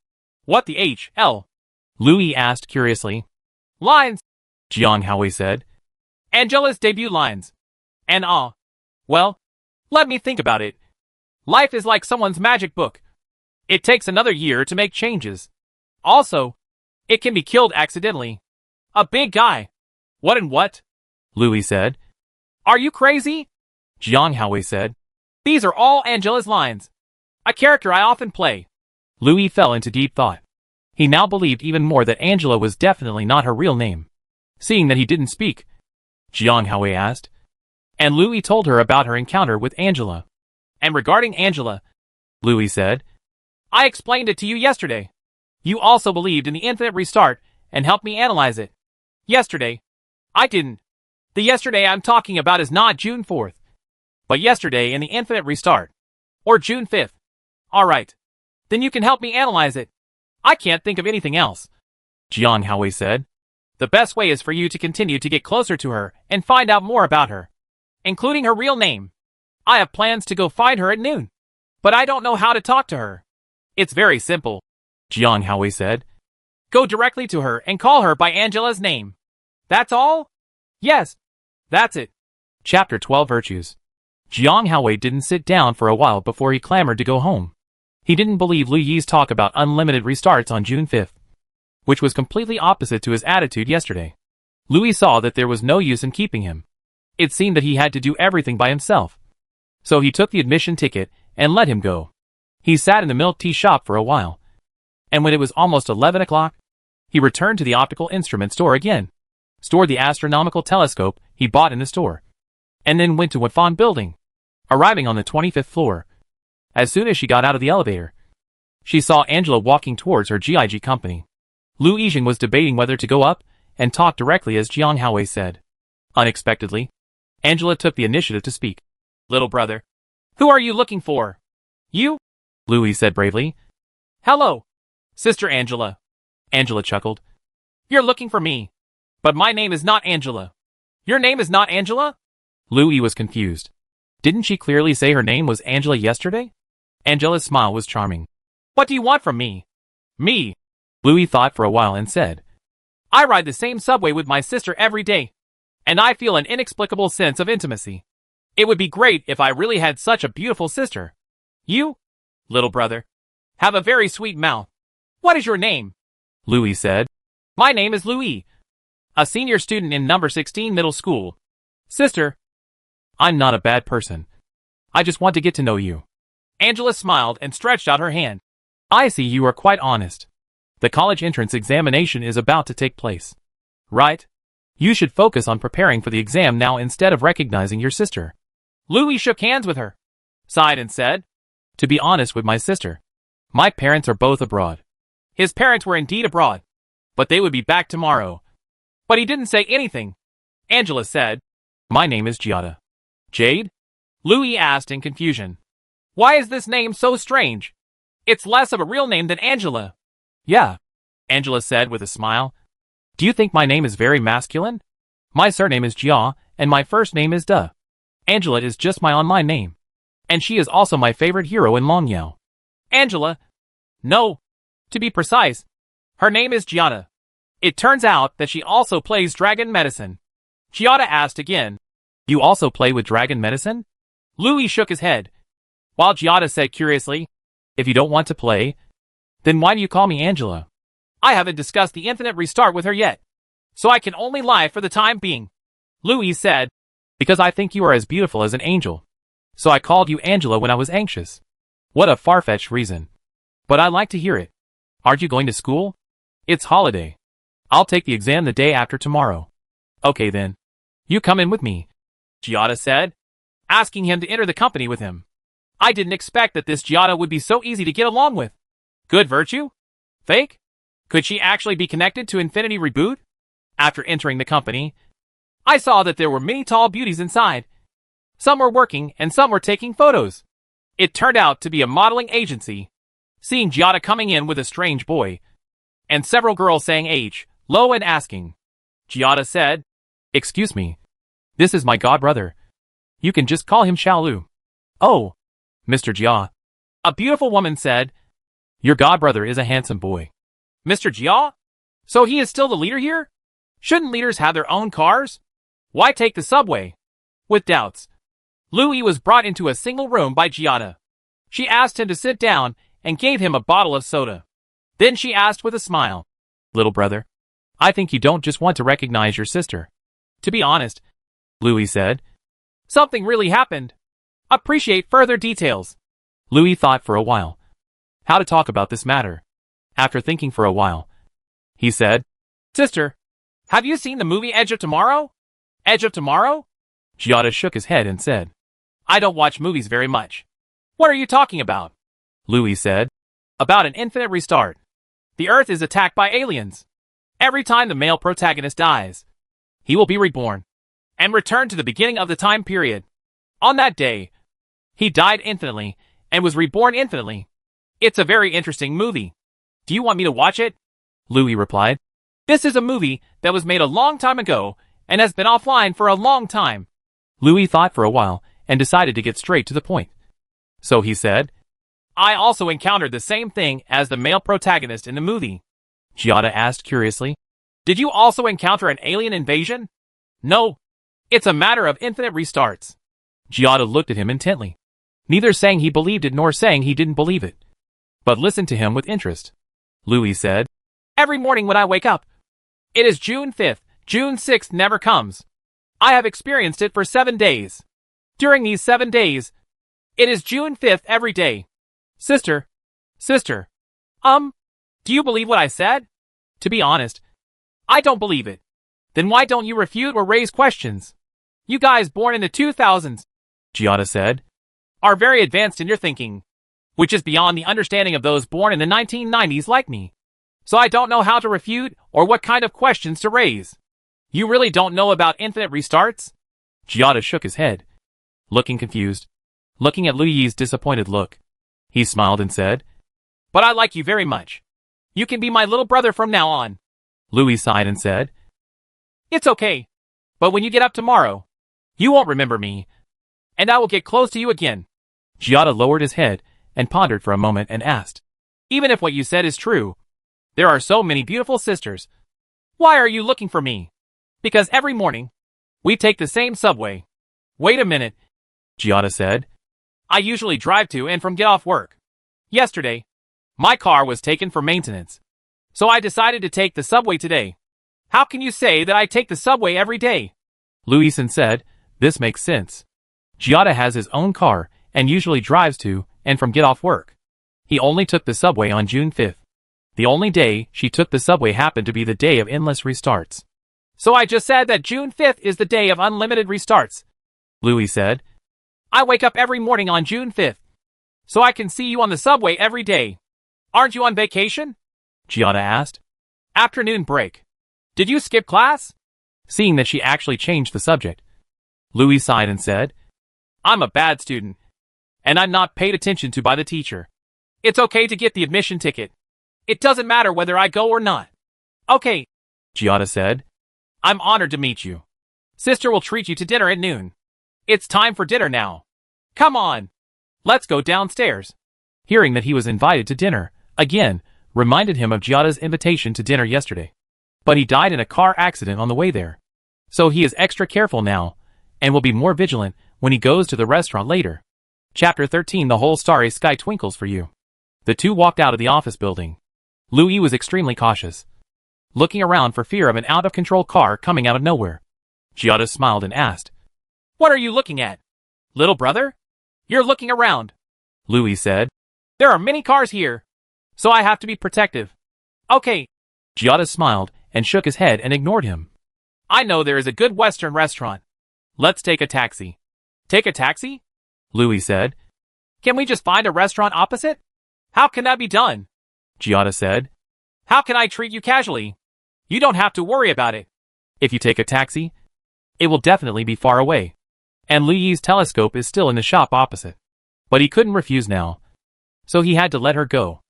[SPEAKER 1] What the H.L.? Louis asked curiously. Lines, Jiang Haowei said. Angela's debut lines. And well, let me think about it. Life is like someone's magic book. It takes another year to make changes. Also, it can be killed accidentally. A big guy. What and what? Louis said. Are you crazy? Jiang Haowei said. These are all Angela's lines. A character I often play. Louis fell into deep thought. He now believed even more that Angela was definitely not her real name. Seeing that he didn't speak, Jiang Haowei asked. And Louis told her about her encounter with Angela. And regarding Angela, Louis said, I explained it to you yesterday. You also believed in the infinite restart and helped me analyze it. Yesterday. I didn't. The yesterday I'm talking about is not June 4th, but yesterday in the infinite restart. Or June 5th. Alright. Then you can help me analyze it. I can't think of anything else. Jiang Haowei said. The best way is for you to continue to get closer to her and find out more about her, including her real name. I have plans to go find her at noon, but I don't know how to talk to her. It's very simple, Jiang Haowei said. Go directly to her and call her by Angela's name. That's all? Yes, that's it. Chapter 12 Virtues. Jiang Haowei didn't sit down for a while before he clamored to go home. He didn't believe Lu Yi's talk about unlimited restarts on June 5th, which was completely opposite to his attitude yesterday. Louis saw that there was no use in keeping him. It seemed that he had to do everything by himself. So he took the admission ticket and let him go. He sat in the milk tea shop for a while, and when it was almost 11 o'clock, he returned to the optical instrument store again, stored the astronomical telescope he bought in the store, and then went to Wafan building, arriving on the 25th floor. As soon as she got out of the elevator, she saw Angela walking towards her GIG company. Lu Yijing was debating whether to go up and talk directly as Jiang Haowei said. Unexpectedly, Angela took the initiative to speak. Little brother. Who are you looking for? You? Louis said bravely. Hello, Sister Angela. Angela chuckled. You're looking for me. But my name is not Angela. Your name is not Angela? Louis was confused. Didn't she clearly say her name was Angela yesterday? Angela's smile was charming. What do you want from me? Me? Louis thought for a while and said, I ride the same subway with my sister every day, and I feel an inexplicable sense of intimacy. It would be great if I really had such a beautiful sister. You, little brother, have a very sweet mouth. What is your name? Louis said. My name is Louis, a senior student in number 16 middle school. Sister, I'm not a bad person. I just want to get to know you. Angela smiled and stretched out her hand. I see you are quite honest. The college entrance examination is about to take place, right? You should focus on preparing for the exam now instead of recognizing your sister. Louis shook hands with her, sighed and said, To be honest with my sister, my parents are both abroad. His parents were indeed abroad, but they would be back tomorrow. But he didn't say anything. Angela said, My name is Giada. Jade? Louis asked in confusion. Why is this name so strange? It's less of a real name than Angela. Yeah, Angela said with a smile. Do you think my name is very masculine? My surname is Jia, and my first name is Da. Angela is just my online name. And she is also my favorite hero in Longyao. Angela? No. To be precise, her name is Giada. It turns out that she also plays dragon medicine. Giada asked again. You also play with dragon medicine? Louis shook his head, while Giada said curiously, if you don't want to play, then why do you call me Angela? I haven't discussed the infinite restart with her yet, so I can only lie for the time being. Louis said, because I think you are as beautiful as an angel. So I called you Angela when I was anxious. What a far-fetched reason. But I like to hear it. Aren't you going to school? It's holiday. I'll take the exam the day after tomorrow. Okay then. You come in with me, Giada said, asking him to enter the company with him. I didn't expect that this Giada would be so easy to get along with. Good virtue? Fake? Could she actually be connected to Infinity Reboot? After entering the company, I saw that there were many tall beauties inside. Some were working and some were taking photos. It turned out to be a modeling agency. Seeing Giada coming in with a strange boy, and several girls saying age, low and asking, Giada said, excuse me. This is my godbrother. You can just call him Xiaolu. Oh, Mr. Jia. A beautiful woman said, your godbrother is a handsome boy. Mr. Jia? So he is still the leader here? Shouldn't leaders have their own cars? Why take the subway? With doubts, Louis was brought into a single room by Giada. She asked him to sit down and gave him a bottle of soda. Then she asked with a smile, little brother, I think you don't just want to recognize your sister. To be honest, Louis said, something really happened. Appreciate further details. Louis thought for a while how to talk about this matter. After thinking for a while, he said, sister, have you seen the movie Edge of Tomorrow? Edge of Tomorrow? Giada shook his head and said, I don't watch movies very much. What are you talking about? Louis said, about an infinite restart. The Earth is attacked by aliens. Every time the male protagonist dies, he will be reborn and return to the beginning of the time period. On that day, he died infinitely and was reborn infinitely. It's a very interesting movie. Do you want me to watch it? Louis replied. This is a movie that was made a long time ago and has been offline for a long time. Louis thought for a while and decided to get straight to the point. So he said, I also encountered the same thing as the male protagonist in the movie. Giada asked curiously, did you also encounter an alien invasion? No. It's a matter of infinite restarts. Giada looked at him intently, neither saying he believed it nor saying he didn't believe it, but listened to him with interest. Louis said, every morning when I wake up, it is June 5th, June 6th never comes. I have experienced it for 7 days. During these 7 days, it is June 5th every day. Sister, do you believe what I said? To be honest, I don't believe it. Then why don't you refute or raise questions? You guys born in the 2000s, Giada said, are very advanced in your thinking, which is beyond the understanding of those born in the 1990s like me. So I don't know how to refute or what kind of questions to raise. You really don't know about infinite restarts? Giada shook his head, looking confused, looking at Louis's disappointed look. He smiled and said, but I like you very much. You can be my little brother from now on. Louis sighed and said, it's okay, but when you get up tomorrow, you won't remember me, and I will get close to you again. Giada lowered his head and pondered for a moment and asked, even if what you said is true, there are so many beautiful sisters. Why are you looking for me? Because every morning, we take the same subway. Wait a minute, Giada said. I usually drive to and from get off work. Yesterday, my car was taken for maintenance, so I decided to take the subway today. How can you say that I take the subway every day? Louison said, this makes sense. Giada has his own car and usually drives to and from get off work. He only took the subway on June 5th. The only day she took the subway happened to be the day of endless restarts. So I just said that June 5th is the day of unlimited restarts, Louis said. I wake up every morning on June 5th, so I can see you on the subway every day. Aren't you on vacation? Giada asked. Afternoon break. Did you skip class? Seeing that she actually changed the subject, Louis sighed and said, I'm a bad student, and I'm not paid attention to by the teacher. It's okay to get the admission ticket. It doesn't matter whether I go or not. Okay, Giada said. I'm honored to meet you. Sister will treat you to dinner at noon. It's time for dinner now. Come on. Let's go downstairs. Hearing that he was invited to dinner, again, reminded him of Giada's invitation to dinner yesterday. But he died in a car accident on the way there. So he is extra careful now, and will be more vigilant when he goes to the restaurant later. Chapter 13. The whole starry sky twinkles for you. The two walked out of the office building. Louis was extremely cautious, looking around for fear of an out-of-control car coming out of nowhere. Giada smiled and asked, "What are you looking at? Little brother? You're looking around," Louis said. "There are many cars here, so I have to be protective." "Okay." Giada smiled and shook his head and ignored him. "I know there is a good Western restaurant. Let's take a taxi." "Take a taxi?" Louis said. "Can we just find a restaurant opposite?" "How can that be done?" Giada said. "How can I treat you casually? You don't have to worry about it." "If you take a taxi, it will definitely be far away. And Louis's telescope is still in the shop opposite." But he couldn't refuse now, so he had to let her go.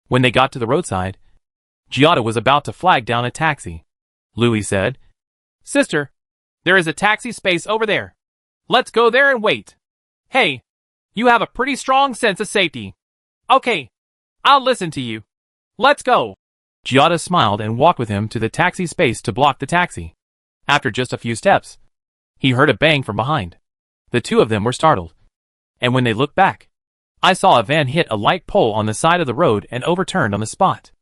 [SPEAKER 1] When they got to the roadside, Giada was about to flag down a taxi. Louis said, "Sister, there is a taxi space over there. Let's go there and wait." "Hey, you have a pretty strong sense of safety." "Okay, I'll listen to you. Let's go." Giada smiled and walked with him to the taxi space to block the taxi. After just a few steps, he heard a bang from behind. The two of them were startled, and when they looked back, I saw a van hit a light pole on the side of the road and overturned on the spot.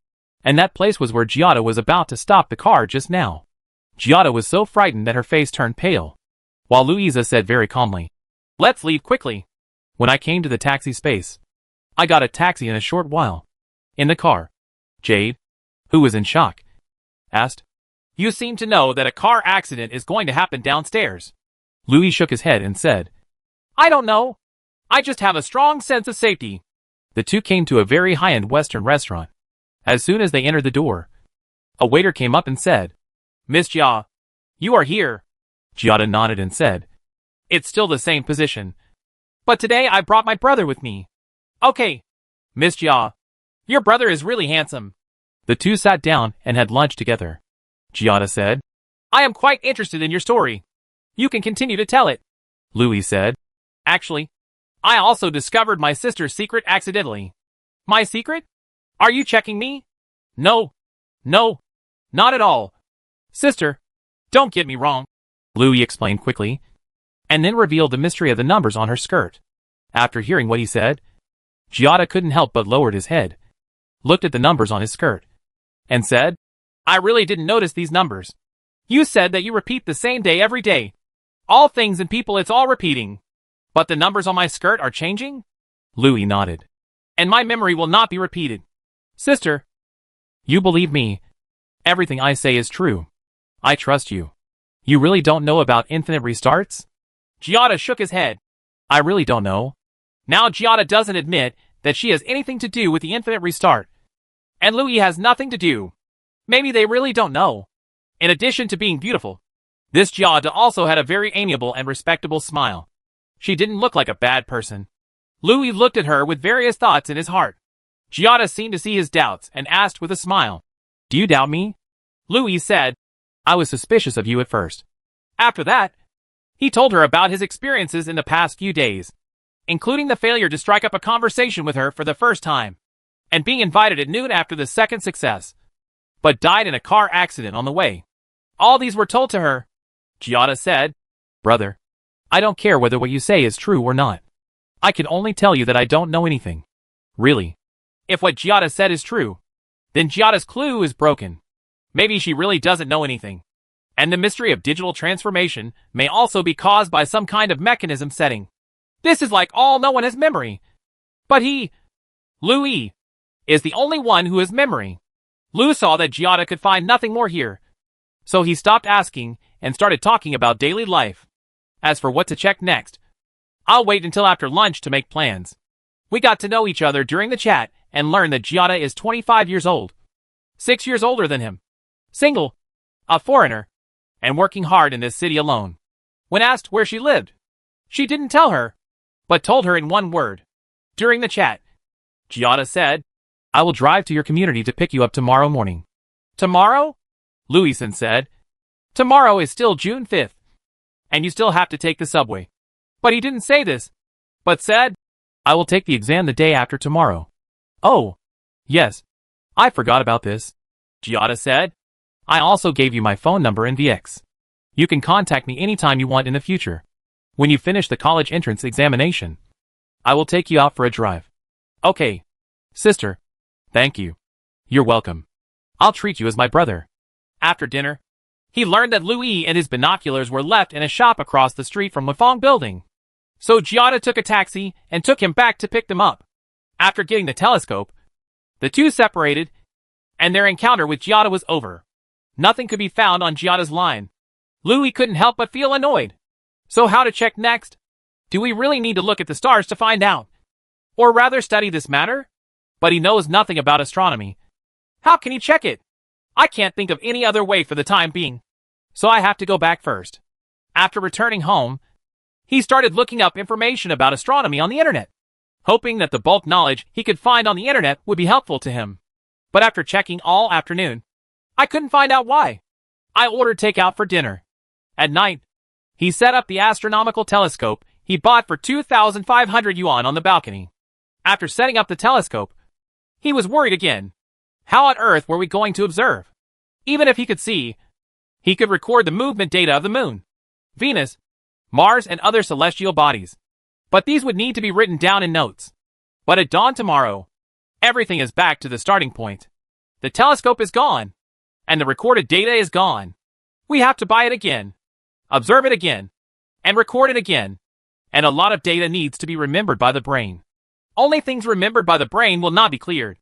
[SPEAKER 1] And that place was where Giada was about to stop the car just now. Giada was so frightened that her face turned pale, while Louisa said very calmly, "Let's leave quickly." When I came to the taxi space, I got a taxi in a short while. In the car, Jade, who was in shock, asked, "You seem to know that a car accident is going to happen downstairs." Louis shook his head and said, "I don't know. I just have a strong sense of safety." The two came to a very high-end Western restaurant. As soon as they entered the door, a waiter came up and said, "Miss Jia, you are here." Giada nodded and said, "It's still the same position, but today I brought my brother with me." "Okay, Miss Jia, your brother is really handsome." The two sat down and had lunch together. Giada said, "I am quite interested in your story. You can continue to tell it." Louis said, "Actually, I also discovered my sister's secret accidentally." "My secret? Are you checking me?" No, not at all. Sister, don't get me wrong," Louis explained quickly, and then revealed the mystery of the numbers on her skirt. After hearing what he said, Giada couldn't help but lowered his head, looked at the numbers on his skirt, and said, "I really didn't notice these numbers. You said that you repeat the same day every day. All things and people, it's all repeating. But the numbers on my skirt are changing?" Louis nodded. "And my memory will not be repeated. Sister, you believe me. Everything I say is true. I trust you. You really don't know about infinite restarts?" Giada shook his head. "I really don't know." Now Giada doesn't admit that she has anything to do with the infinite restart. And Louis has nothing to do. Maybe they really don't know. In addition to being beautiful, this Giada also had a very amiable and respectable smile. She didn't look like a bad person. Louis looked at her with various thoughts in his heart. Giada seemed to see his doubts and asked with a smile, "Do you doubt me?" Louis said, "I was suspicious of you at first." After that, he told her about his experiences in the past few days, including the failure to strike up a conversation with her for the first time, and being invited at noon after the second success, but died in a car accident on the way. All these were told to her. Giada said, "Brother, I don't care whether what you say is true or not. I can only tell you that I don't know anything. Really. If what Giada said is true, then Giada's clue is broken. Maybe she really doesn't know anything. And the mystery of digital transformation may also be caused by some kind of mechanism setting. This is like all no one has memory. But he, Louis, is the only one who has memory." Lou saw that Giada could find nothing more here, so he stopped asking and started talking about daily life. As for what to check next, I'll wait until after lunch to make plans. We got to know each other during the chat and learned that Giada is 25 years old, 6 years older than him, single, a foreigner, and working hard in this city alone. When asked where she lived, she didn't tell her, but told her in one word. During the chat, Giada said, "I will drive to your community to pick you up tomorrow morning." "Tomorrow?" Louison said. "Tomorrow is still June 5th, and you still have to take the subway." But he didn't say this, but said, I will take the exam the day after tomorrow. Oh, yes. I forgot about this. Giada said. I also gave you my phone number and VX. You can contact me anytime you want in the future. When you finish the college entrance examination, I will take you out for a drive. Okay, sister. Thank you. You're welcome. I'll treat you as my brother. After dinner, he learned that Louis and his binoculars were left in a shop across the street from Lafong Building. So Giada took a taxi and took him back to pick them up. After getting the telescope, the two separated, and their encounter with Giada was over. Nothing could be found on Giada's line. Louis couldn't help but feel annoyed. So how to check next? Do we really need to look at the stars to find out? Or rather study this matter? But he knows nothing about astronomy. How can he check it? I can't think of any other way for the time being. So I have to go back first. After returning home, he started looking up information about astronomy on the internet, hoping that the bulk knowledge he could find on the internet would be helpful to him. But after checking all afternoon, I couldn't find out why. I ordered takeout for dinner. At night, he set up the astronomical telescope he bought for 2,500 yuan on the balcony. After setting up the telescope, he was worried again. How on earth were we going to observe? Even if he could see, he could record the movement data of the moon, Venus, Mars, and other celestial bodies. But these would need to be written down in notes. But at dawn tomorrow, everything is back to the starting point. The telescope is gone, and the recorded data is gone. We have to buy it again, observe it again, and record it again. And a lot of data needs to be remembered by the brain. Only things remembered by the brain will not be cleared,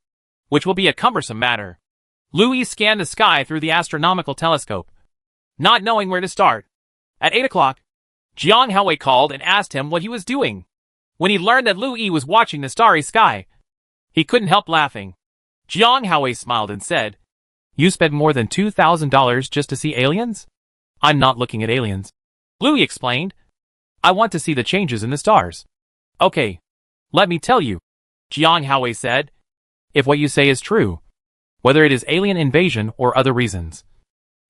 [SPEAKER 1] which will be a cumbersome matter. Louis scanned the sky through the astronomical telescope, not knowing where to start. At 8 o'clock, Jiang Haowei called and asked him what he was doing. When he learned that Louis was watching the starry sky, he couldn't help laughing. Jiang Haowei smiled and said, You spent more than $2,000 just to see aliens? I'm not looking at aliens. Louis explained. I want to see the changes in the stars. Okay, let me tell you, Jiang Haowei said. If what you say is true, whether it is alien invasion or other reasons,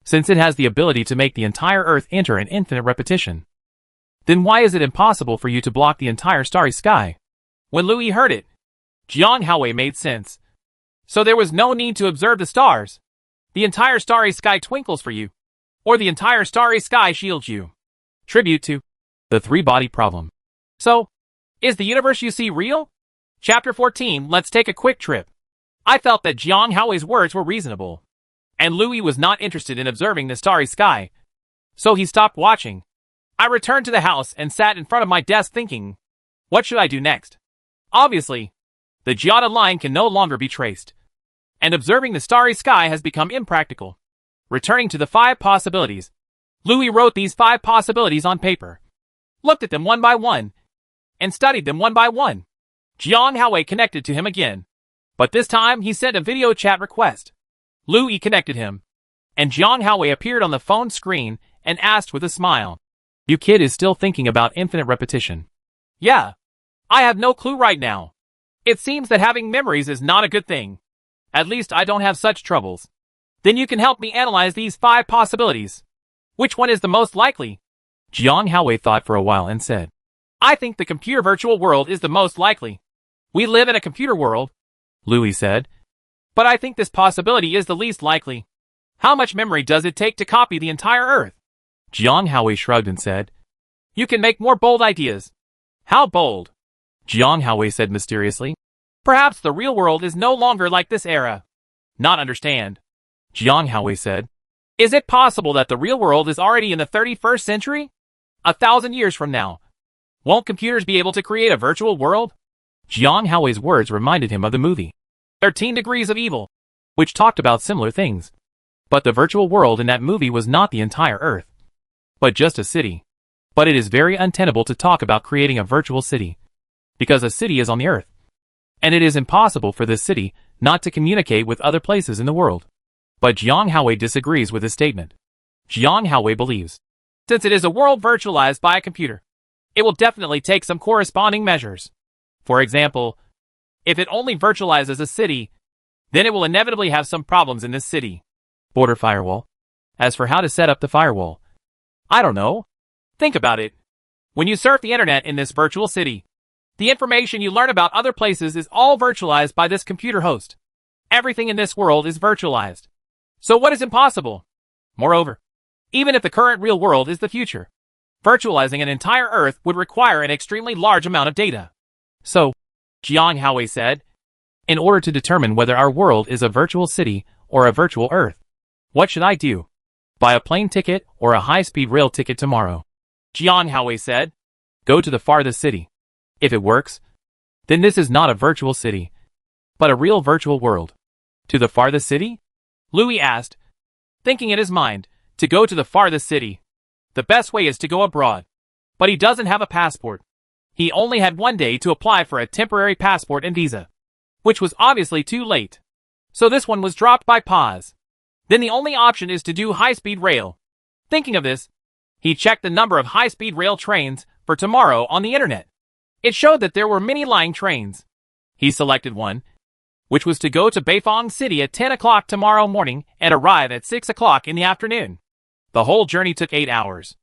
[SPEAKER 1] since it has the ability to make the entire Earth enter an infinite repetition, then why is it impossible for you to block the entire starry sky? When Louis heard it, Jiang Haowei made sense. So there was no need to observe the stars. The entire starry sky twinkles for you, or the entire starry sky shields you. Tribute to the three-body problem. So, is the universe you see real? Chapter 14, let's take a quick trip. I felt that Jiang Haowei's words were reasonable, and Louis was not interested in observing the starry sky, so he stopped watching. I returned to the house and sat in front of my desk thinking, what should I do next? Obviously, the Giada line can no longer be traced, and observing the starry sky has become impractical. Returning to the 5 possibilities, Louis wrote these 5 possibilities on paper, looked at them one by one, and studied them one by one. Jiang Haowei connected to him again, but this time he sent a video chat request. Louis connected him, and Jiang Haowei appeared on the phone screen and asked with a smile, You kid is still thinking about infinite repetition. Yeah. I have no clue right now. It seems that having memories is not a good thing. At least I don't have such troubles. Then you can help me analyze these 5 possibilities. Which one is the most likely? Jiang Haowei thought for a while and said, I think the computer virtual world is the most likely. We live in a computer world, Louis said. But I think this possibility is the least likely. How much memory does it take to copy the entire Earth? Jiang Haowei shrugged and said, You can make more bold ideas. How bold? Jiang Haowei said mysteriously. Perhaps the real world is no longer like this era. Not understand. Jiang Haowei said, Is it possible that the real world is already in the 31st century? 1,000 years from now, won't computers be able to create a virtual world? Jiang Haowei's words reminded him of the movie 13 Degrees of Evil, which talked about similar things. But the virtual world in that movie was not the entire Earth, but just a city. But it is very untenable to talk about creating a virtual city, because a city is on the Earth, and it is impossible for this city not to communicate with other places in the world. But Jiang Haowei disagrees with this statement. Jiang Haowei believes, since it is a world virtualized by a computer, it will definitely take some corresponding measures. For example, if it only virtualizes a city, then it will inevitably have some problems in this city. Border firewall. As for how to set up the firewall, I don't know. Think about it. When you surf the internet in this virtual city, the information you learn about other places is all virtualized by this computer host. Everything in this world is virtualized. So what is impossible? Moreover, even if the current real world is the future, virtualizing an entire Earth would require an extremely large amount of data. So, Jiang Haowei said, in order to determine whether our world is a virtual city or a virtual Earth, what should I do? Buy a plane ticket or a high-speed rail ticket tomorrow. Jiang Haowei said, go to the farthest city. If it works, then this is not a virtual city, but a real virtual world. To the farthest city? Louis asked, thinking in his mind, to go to the farthest city. The best way is to go abroad. But he doesn't have a passport. He only had 1 day to apply for a temporary passport and visa, which was obviously too late. So this one was dropped by pause. Then the only option is to do high-speed rail. Thinking of this, he checked the number of high-speed rail trains for tomorrow on the internet. It showed that there were many lying trains. He selected one, which was to go to Beifang City at 10 o'clock tomorrow morning and arrive at 6 o'clock in the afternoon. The whole journey took 8 hours.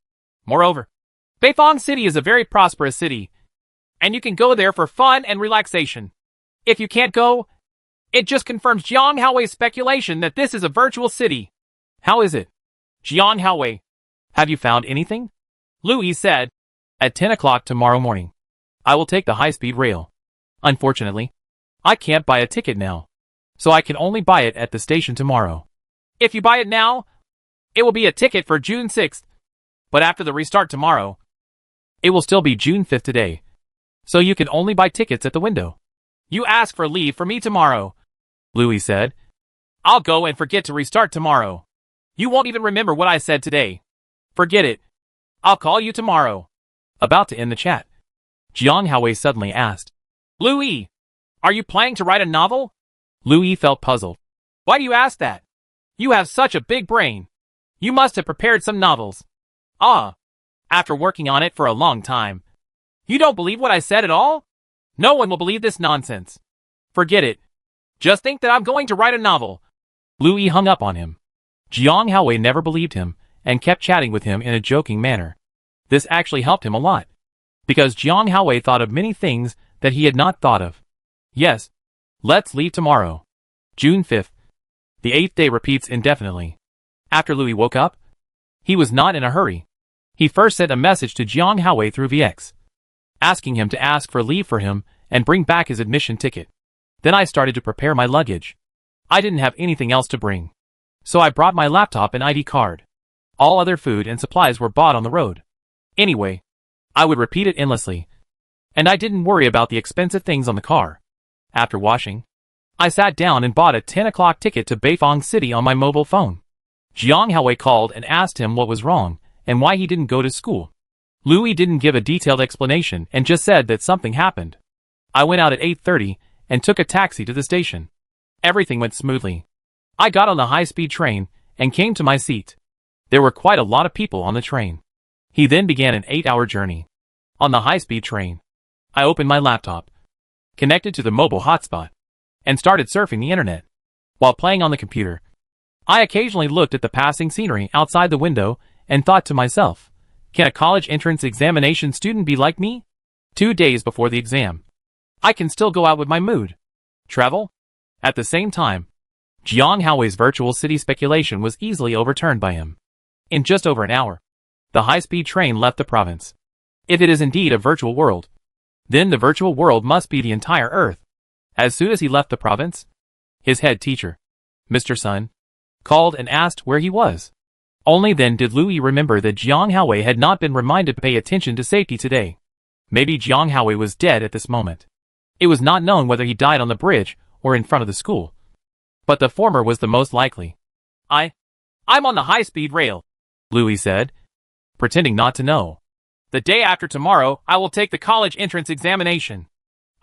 [SPEAKER 1] Moreover, Beifang City is a very prosperous city, and you can go there for fun and relaxation. If you can't go, it just confirms Jiang Haowei's speculation that this is a virtual city. How is it? Jiang Haowei, have you found anything? Louis said, at 10 o'clock tomorrow morning, I will take the high-speed rail. Unfortunately, I can't buy a ticket now, so I can only buy it at the station tomorrow. If you buy it now, it will be a ticket for June 6th, but after the restart tomorrow, it will still be June 5th today, so you can only buy tickets at the window. You ask for leave for me tomorrow, Louis said. I'll go and forget to restart tomorrow. You won't even remember what I said today. Forget it. I'll call you tomorrow. About to end the chat, Jiang Haowei suddenly asked, Louis, are you planning to write a novel? Louis felt puzzled. Why do you ask that? You have such a big brain. You must have prepared some novels. Ah, after working on it for a long time. You don't believe what I said at all? No one will believe this nonsense. Forget it. Just think that I'm going to write a novel. Louis hung up on him. Jiang Haowei never believed him and kept chatting with him in a joking manner. This actually helped him a lot, because Jiang Haowei thought of many things that he had not thought of. Yes, let's leave tomorrow. June 5th. The 8th day repeats indefinitely. After Louis woke up, he was not in a hurry. He first sent a message to Jiang Haowei through VX, asking him to ask for leave for him and bring back his admission ticket. Then I started to prepare my luggage. I didn't have anything else to bring, so I brought my laptop and ID card. All other food and supplies were bought on the road. Anyway, I would repeat it endlessly, and I didn't worry about the expensive things on the car. After washing, I sat down and bought a 10 o'clock ticket to Beifang City on my mobile phone. Jiang Haowei called and asked him what was wrong and why he didn't go to school. Louis didn't give a detailed explanation and just said that something happened. I went out at 8:30 and took a taxi to the station. Everything went smoothly. I got on the high-speed train and came to my seat. There were quite a lot of people on the train. He then began an 8-hour journey. On the high-speed train, I opened my laptop, connected to the mobile hotspot, and started surfing the internet. While playing on the computer, I occasionally looked at the passing scenery outside the window and thought to myself, can a college entrance examination student be like me? 2 days before the exam, I can still go out with my mood. Travel? At the same time, Jiang Haowei's virtual city speculation was easily overturned by him. In just over an hour, the high-speed train left the province. If it is indeed a virtual world, then the virtual world must be the entire Earth. As soon as he left the province, his head teacher, Mr. Sun, called and asked where he was. Only then did Louis remember that Jiang Haowei had not been reminded to pay attention to safety today. Maybe Jiang Haowei was dead at this moment. It was not known whether he died on the bridge or in front of the school, but the former was the most likely. I'm on the high-speed rail, Louis said, pretending not to know. The day after tomorrow, I will take the college entrance examination.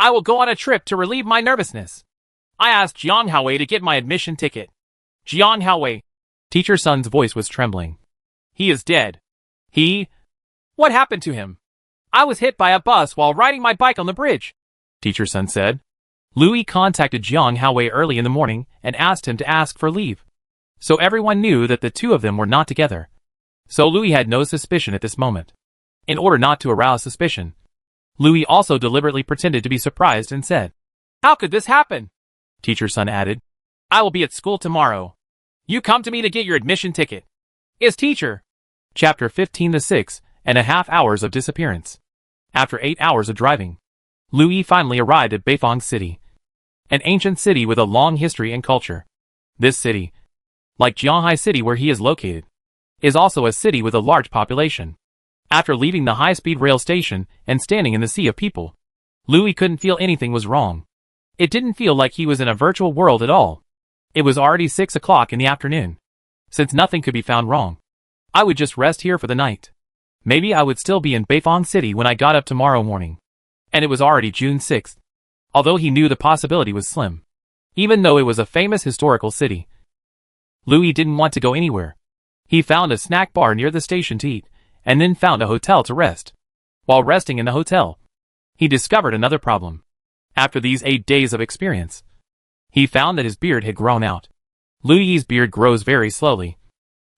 [SPEAKER 1] I will go on a trip to relieve my nervousness. I asked Jiang Haowei to get my admission ticket. Jiang Haowei. Teacher Sun's voice was trembling. He is dead. What happened to him? I was hit by a bus while riding my bike on the bridge, Teacher Sun said. Louis contacted Jiang Haowei early in the morning and asked him to ask for leave. So everyone knew that the two of them were not together. So Louis had no suspicion at this moment. In order not to arouse suspicion, Louis also deliberately pretended to be surprised and said, "How could this happen?" Teacher's son added, "I will be at school tomorrow. You come to me to get your admission ticket." Is teacher. Chapter 15. The 6.5 hours of disappearance. After 8 hours of driving, Louis finally arrived at Beifang City, an ancient city with a long history and culture. This city, like Jianghai City where he is located, is also a city with a large population. After leaving the high-speed rail station and standing in the sea of people, Louis couldn't feel anything was wrong. It didn't feel like he was in a virtual world at all. It was already 6 o'clock in the afternoon. Since nothing could be found wrong, I would just rest here for the night. Maybe I would still be in Beifang City when I got up tomorrow morning. And it was already June 6th. Although he knew the possibility was slim. Even though it was a famous historical city, Louis didn't want to go anywhere. He found a snack bar near the station to eat, and then found a hotel to rest. While resting in the hotel, he discovered another problem. After these 8 days of experience, he found that his beard had grown out. Louis's beard grows very slowly,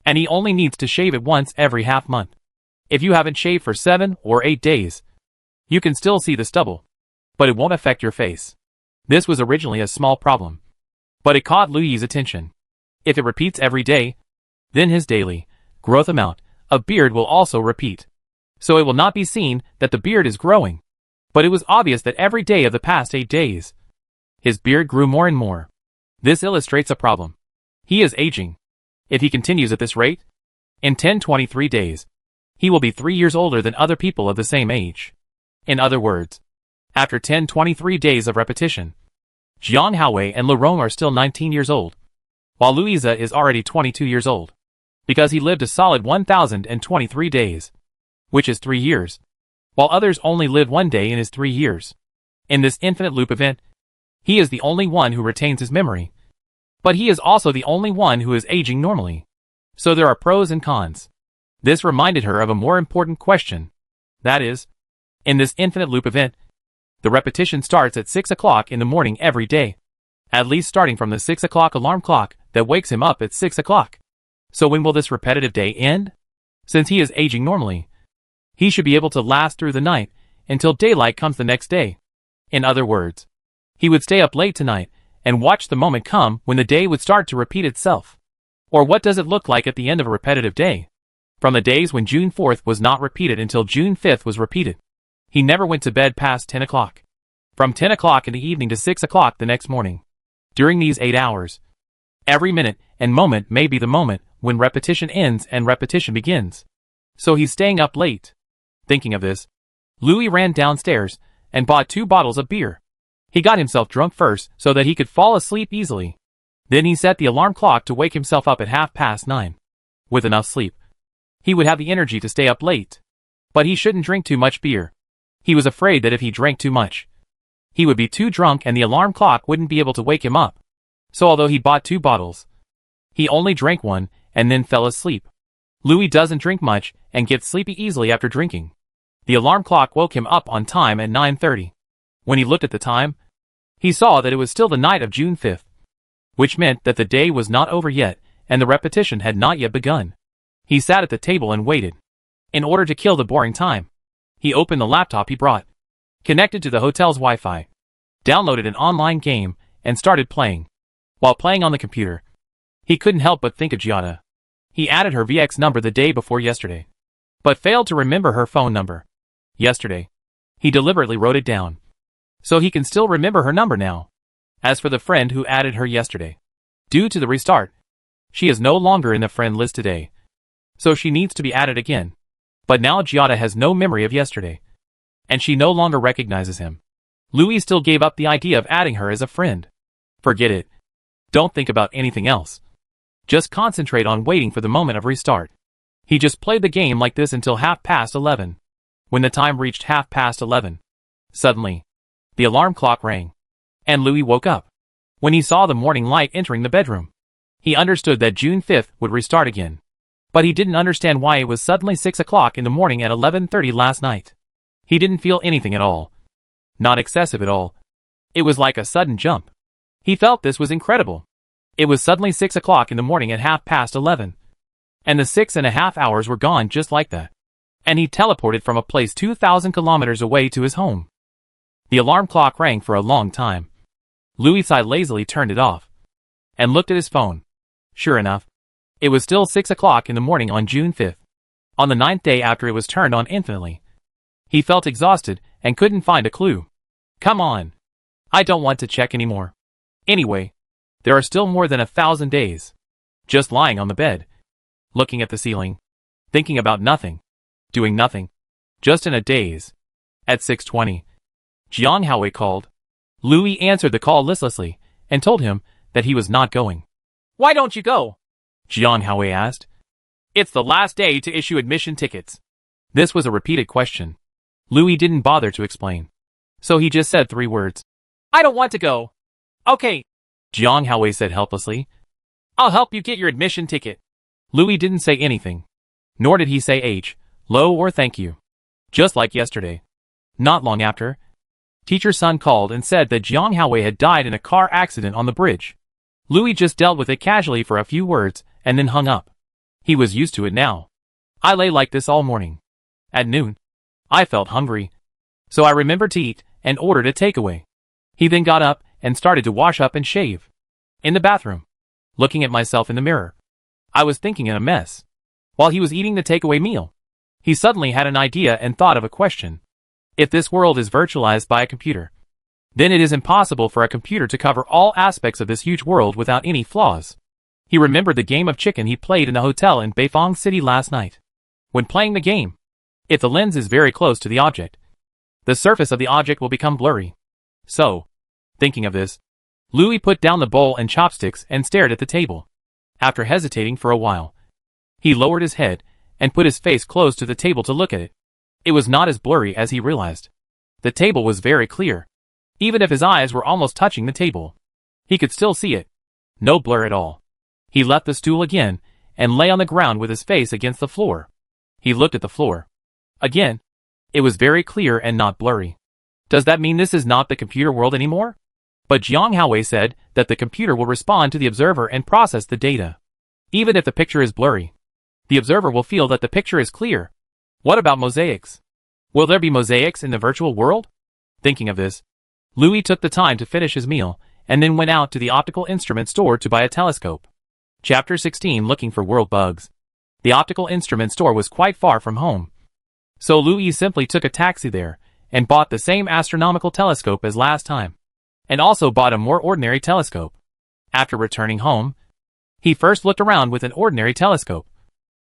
[SPEAKER 1] and he only needs to shave it once every half month. If you haven't shaved for 7 or 8 days, you can still see the stubble, but it won't affect your face. This was originally a small problem, but it caught Louis's attention. If it repeats every day, then his daily growth amount of beard will also repeat. So it will not be seen that the beard is growing, but it was obvious that every day of the past 8 days, his beard grew more and more. This illustrates a problem. He is aging. If he continues at this rate, in 10-23 days, he will be 3 years older than other people of the same age. In other words, after 10-23 days of repetition, Jiang Haowei and Laurent are still 19 years old, while Louisa is already 22 years old, because he lived a solid 1023 days, which is 3 years, while others only live 1 day in his 3 years. In this infinite loop event, he is the only one who retains his memory, but he is also the only one who is aging normally. So there are pros and cons. This reminded her of a more important question. That is, in this infinite loop event, the repetition starts at 6 o'clock in the morning every day, at least starting from the 6 o'clock alarm clock that wakes him up at 6 o'clock. So when will this repetitive day end? Since he is aging normally, he should be able to last through the night until daylight comes the next day. In other words, he would stay up late tonight and watch the moment come when the day would start to repeat itself. Or what does it look like at the end of a repetitive day? From the days when June 4th was not repeated until June 5th was repeated, he never went to bed past 10 o'clock. From 10 o'clock in the evening to 6 o'clock the next morning. During these 8 hours, every minute and moment may be the moment when repetition ends and repetition begins. So he's staying up late. Thinking of this, Louis ran downstairs and bought 2 bottles of beer. He got himself drunk first so that he could fall asleep easily. Then he set the alarm clock to wake himself up at 9:30. With enough sleep, he would have the energy to stay up late. But he shouldn't drink too much beer. He was afraid that if he drank too much, he would be too drunk and the alarm clock wouldn't be able to wake him up. So although he bought 2 bottles, he only drank 1 and then fell asleep. Louis doesn't drink much and gets sleepy easily after drinking. The alarm clock woke him up on time at 9:30. When he looked at the time, he saw that it was still the night of June 5th, which meant that the day was not over yet and the repetition had not yet begun. He sat at the table and waited. In order to kill the boring time, he opened the laptop he brought, connected to the hotel's Wi-Fi, downloaded an online game, and started playing. While playing on the computer, he couldn't help but think of Giada. He added her VX number the day before yesterday, but failed to remember her phone number. Yesterday, he deliberately wrote it down, so he can still remember her number now. As for the friend who added her yesterday, due to the restart, she is no longer in the friend list today, so she needs to be added again. But now Giada has no memory of yesterday, and she no longer recognizes him. Louis still gave up the idea of adding her as a friend. Forget it. Don't think about anything else. Just concentrate on waiting for the moment of restart. He just played the game like this until 11:30. When the time reached 11:30, suddenly, the alarm clock rang, and Louis woke up. When he saw the morning light entering the bedroom, he understood that June 5th would restart again. But he didn't understand why it was suddenly 6 o'clock in the morning at 11:30 last night. He didn't feel anything at all. Not excessive at all. It was like a sudden jump. He felt this was incredible. It was suddenly 6 o'clock in the morning at 11:30, and the 6.5 hours were gone just like that. and he teleported from a place 2,000 kilometers away to his home. The alarm clock rang for a long time. Louis lazily turned it off and looked at his phone. Sure enough, it was still 6 o'clock in the morning on June 5th, on the 9th day after it was turned on infinitely. He felt exhausted and couldn't find a clue. Come on. I don't want to check anymore. Anyway, there are still more than 1,000 days. Just lying on the bed, looking at the ceiling, thinking about nothing, doing nothing, just in a daze. At 6:20, Jiang Haowei called. Louis answered the call listlessly and told him that he was not going. Why don't you go? Jiang Haowei asked. It's the last day to issue admission tickets. This was a repeated question. Louis didn't bother to explain, so he just said 3 words. I don't want to go. Okay, Jiang Haowei said helplessly. I'll help you get your admission ticket. Louis didn't say anything, nor did he say hello or thank you. Just like yesterday. Not long after, Teacher's son called and said that Jiang Haowei had died in a car accident on the bridge. Louis just dealt with it casually for a few words and then hung up. He was used to it now. I lay like this all morning. At noon, I felt hungry, so I remembered to eat and ordered a takeaway. He then got up and started to wash up and shave. In the bathroom, looking at myself in the mirror, I was thinking in a mess. While he was eating the takeaway meal, he suddenly had an idea and thought of a question. If this world is virtualized by a computer, then it is impossible for a computer to cover all aspects of this huge world without any flaws. He remembered the game of chicken he played in the hotel in Beifang City last night. When playing the game, if the lens is very close to the object, the surface of the object will become blurry. So, thinking of this, Louis put down the bowl and chopsticks and stared at the table. After hesitating for a while, he lowered his head and put his face close to the table to look at it. It was not as blurry as he realized. The table was very clear. Even if his eyes were almost touching the table, he could still see it. No blur at all. He left the stool again and lay on the ground with his face against the floor. He looked at the floor. Again, it was very clear and not blurry. Does that mean this is not the computer world anymore? But Jiang Haowei said that the computer will respond to the observer and process the data. Even if the picture is blurry, the observer will feel that the picture is clear. What about mosaics? Will there be mosaics in the virtual world? Thinking of this, Louis took the time to finish his meal and then went out to the optical instrument store to buy a telescope. Chapter 16 Looking for World Bugs. The optical instrument store was quite far from home, so Louis simply took a taxi there and bought the same astronomical telescope as last time, and also bought a more ordinary telescope. After returning home, he first looked around with an ordinary telescope,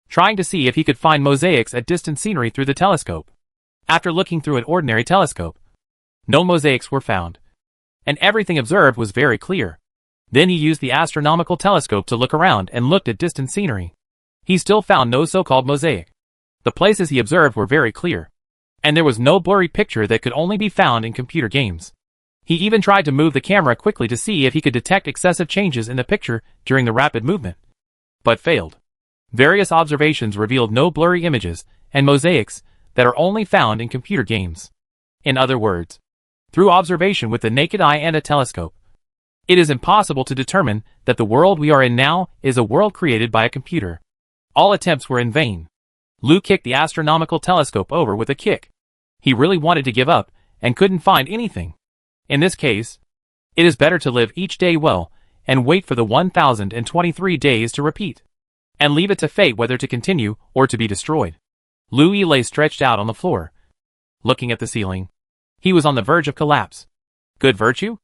[SPEAKER 1] trying to see if he could find mosaics at distant scenery through the telescope. After looking through an ordinary telescope, no mosaics were found, and everything observed was very clear. Then he used the astronomical telescope to look around and looked at distant scenery. He still found no so-called mosaic. The places he observed were very clear, and there was no blurry picture that could only be found in computer games. He even tried to move the camera quickly to see if he could detect excessive changes in the picture during the rapid movement, but failed. Various observations revealed no blurry images and mosaics that are only found in computer games. In other words, through observation with the naked eye and a telescope, it is impossible to determine that the world we are in now is a world created by a computer. All attempts were in vain. Lou kicked the astronomical telescope over with a kick. He really wanted to give up and couldn't find anything. In this case, it is better to live each day well and wait for the 1023 days to repeat, and leave it to fate whether to continue or to be destroyed. Louis lay stretched out on the floor, looking at the ceiling. He was on the verge of collapse. Good virtue?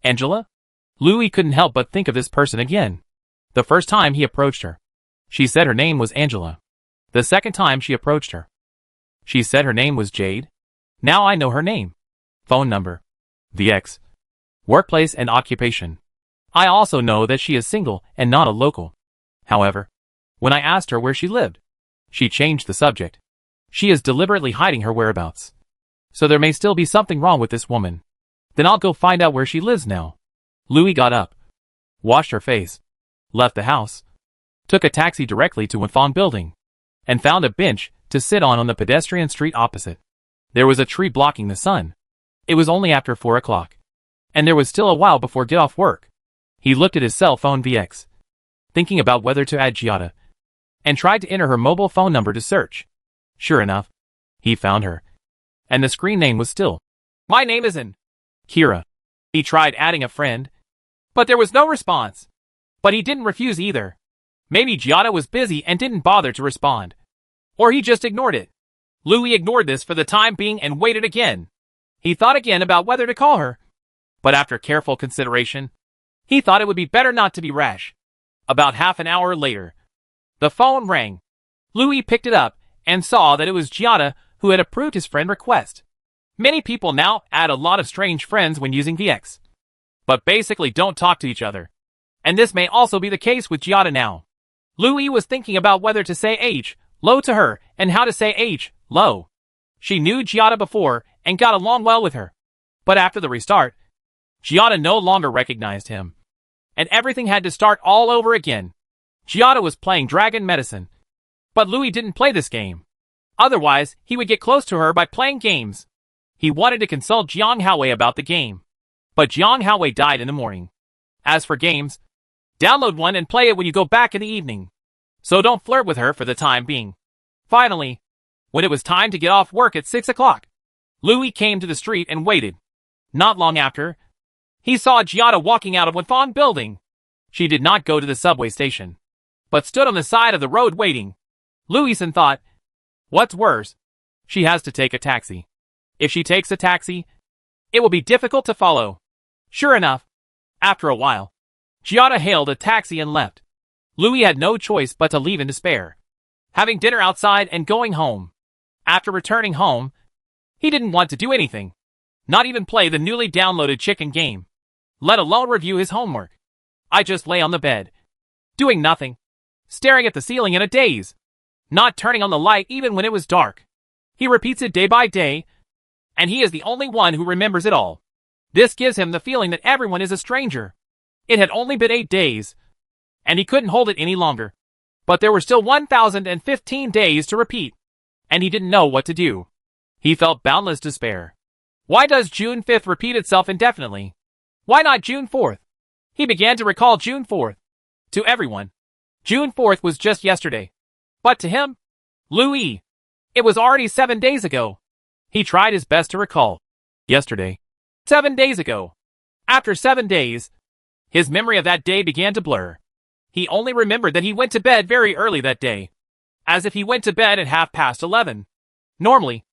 [SPEAKER 1] Angela? Louis couldn't help but think of this person again. The first time he approached her, she said her name was Angela. The second time she approached her, she said her name was Jade. Now I know her name, phone number, VX, workplace and occupation. I also know that she is single and not a local. However, when I asked her where she lived, she changed the subject. She is deliberately hiding her whereabouts. So there may still be something wrong with this woman. Then I'll go find out where she lives now. Louis got up, washed her face, left the house, took a taxi directly to Wenfang building, and found a bench to sit on the pedestrian street opposite. There was a tree blocking the sun. It was only after 4 o'clock, and there was still a while before get off work. He looked at his cell phone VX, thinking about whether to add Giada, and tried to enter her mobile phone number to search. Sure enough, He found her, and the screen name was still, "My name isn't Kira." He tried adding a friend, but there was no response. But he didn't refuse either. Maybe Giada was busy and didn't bother to respond. Or he just ignored it. Louis ignored this for the time being and waited again. He thought again about whether to call her, but after careful consideration, he thought it would be better not to be rash. About half an hour later, the phone rang. Louis picked it up and saw that it was Giada who had approved his friend request. Many people now add a lot of strange friends when using VX, but basically don't talk to each other. And this may also be the case with Giada now. Louis was thinking about whether to say H, low to her, and how to say H, low. She knew Giada before and got along well with her. But after the restart, Giada no longer recognized him. And everything had to start all over again. Giada was playing Dragon Medicine. But Louis didn't play this game. Otherwise, he would get close to her by playing games. He wanted to consult Jiang Haowei about the game. But Jiang Haowei died in the morning. As for games, download one and play it when you go back in the evening. So don't flirt with her for the time being. Finally, when it was time to get off work at 6 o'clock, Louis came to the street and waited. Not long after, he saw Giada walking out of Wenfang building. She did not go to the subway station, but stood on the side of the road waiting. Louison thought, what's worse? She has to take a taxi. If she takes a taxi, it will be difficult to follow. Sure enough, after a while, Giada hailed a taxi and left. Louis had no choice but to leave in despair, having dinner outside and going home. After returning home, he didn't want to do anything, not even play the newly downloaded chicken game, let alone review his homework. I just lay on the bed, doing nothing, staring at the ceiling in a daze, not turning on the light even when it was dark. He repeats it day by day, and he is the only one who remembers it all. This gives him the feeling that everyone is a stranger. It had only been 8 days, and he couldn't hold it any longer. But there were still 1,015 days to repeat, and he didn't know what to do. He felt boundless despair. Why does June 5th repeat itself indefinitely? Why not June 4th? He began to recall June 4th. To everyone, June 4th was just yesterday. But to him, Louis, it was already 7 days ago. He tried his best to recall. Yesterday. 7 days ago. After 7 days, his memory of that day began to blur. He only remembered that he went to bed very early that day, as if he went to bed at 11:30. Normally,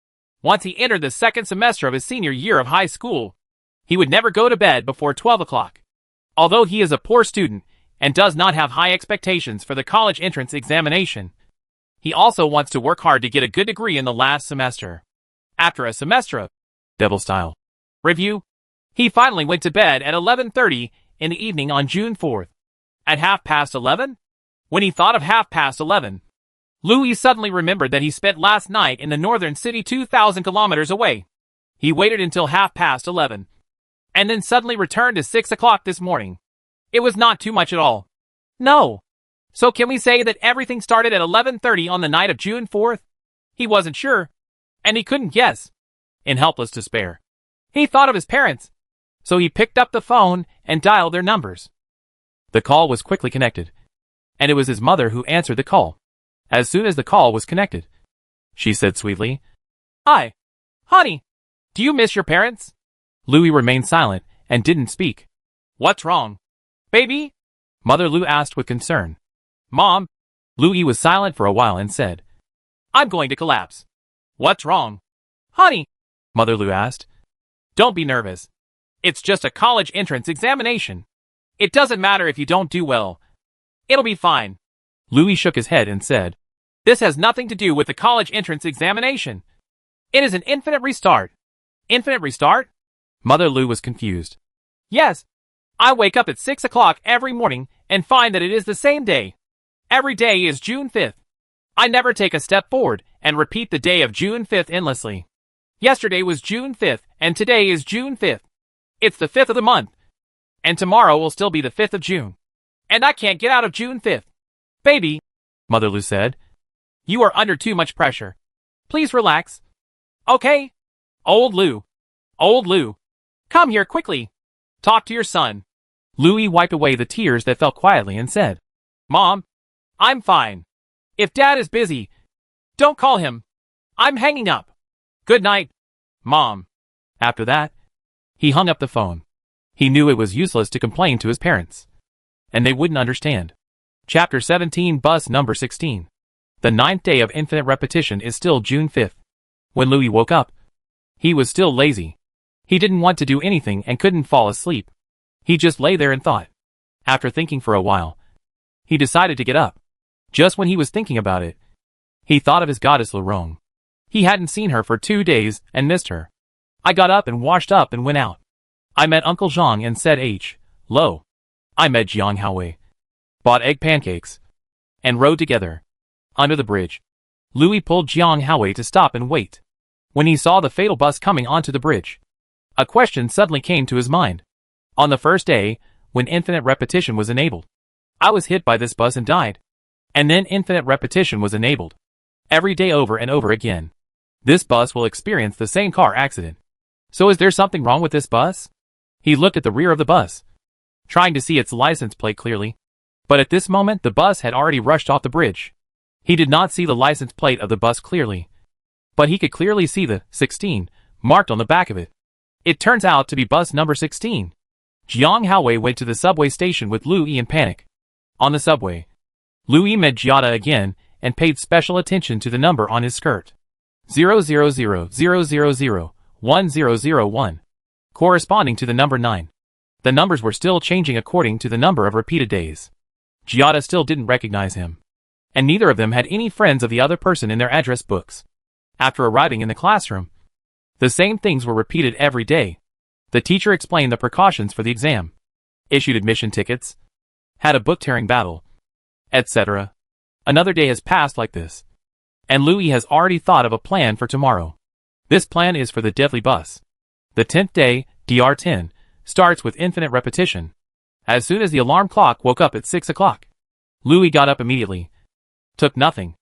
[SPEAKER 1] once he entered the second semester of his senior year of high school, he would never go to bed before 12 o'clock. Although he is a poor student and does not have high expectations for the college entrance examination, he also wants to work hard to get a good degree in the last semester. After a semester of devil-style review, he finally went to bed at 11:30 in the evening on June 4th. At 11:30? When he thought of 11:30, Louis suddenly remembered that he spent last night in the northern city 2,000 kilometers away. He waited until 11:30, and then suddenly returned to 6 o'clock this morning. It was not too much at all. No. So can we say that everything started at 11:30 on the night of June 4th? He wasn't sure, and he couldn't guess. In helpless despair, he thought of his parents, so he picked up the phone and dialed their numbers. The call was quickly connected, and it was his mother who answered the call. As soon as the call was connected, she said sweetly, "Hi, honey, do you miss your parents?" Louis remained silent and didn't speak. "What's wrong, baby?" Mother Lou asked with concern. "Mom." Louis was silent for a while and said, "I'm going to collapse." "What's wrong, honey?" Mother Lou asked. "Don't be nervous. It's just a college entrance examination. It doesn't matter if you don't do well. It'll be fine." Louis shook his head and said, "This has nothing to do with the college entrance examination. It is an infinite restart." "Infinite restart?" Mother Lou was confused. "Yes. I wake up at 6 o'clock every morning and find that it is the same day. Every day is June 5th. I never take a step forward and repeat the day of June 5th endlessly. Yesterday was June 5th and today is June 5th. It's the 5th of the month. And tomorrow will still be the 5th of June. And I can't get out of June 5th. Baby," Mother Lou said, "you are under too much pressure. Please relax. Okay? Old Lou. Old Lou. Come here quickly. Talk to your son." Louis wiped away the tears that fell quietly and said, "Mom, I'm fine. If Dad is busy, don't call him. I'm hanging up." Good night, Mom. After that, he hung up the phone. He knew it was useless to complain to his parents, and they wouldn't understand. Chapter 17, Bus Number 16. The 9th day of infinite repetition is still June 5th. When Louis woke up, he was still lazy. He didn't want to do anything and couldn't fall asleep. He just lay there and thought. After thinking for a while, he decided to get up. Just when he was thinking about it, he thought of his goddess Laurent. He hadn't seen her for 2 days and missed her. I got up and washed up and went out. I met Uncle Zhang and said hello. I met Jiang Haowei, bought egg pancakes, and rode together. Under the bridge, Louis pulled Jiang Haowei to stop and wait. When he saw the fatal bus coming onto the bridge, a question suddenly came to his mind. On the first day, when infinite repetition was enabled, I was hit by this bus and died. And then infinite repetition was enabled. Every day over and over again, this bus will experience the same car accident. So is there something wrong with this bus? He looked at the rear of the bus, trying to see its license plate clearly. But at this moment the bus had already rushed off the bridge. He did not see the license plate of the bus clearly, but he could clearly see the 16 marked on the back of it. It turns out to be bus number 16. Jiang Haowei went to the subway station with Louis in panic. On the subway, Louis met Giada again and paid special attention to the number on his skirt. 000001001, corresponding to the number 9. The numbers were still changing according to the number of repeated days. Giada still didn't recognize him, and neither of them had any friends of the other person in their address books. After arriving in the classroom, the same things were repeated every day. The teacher explained the precautions for the exam, issued admission tickets, had a book-tearing battle, etc. Another day has passed like this, and Louis has already thought of a plan for tomorrow. This plan is for the deadly bus. The 10th day, DR10, starts with infinite repetition. As soon as the alarm clock woke up at 6 o'clock, Louis got up immediately, took nothing,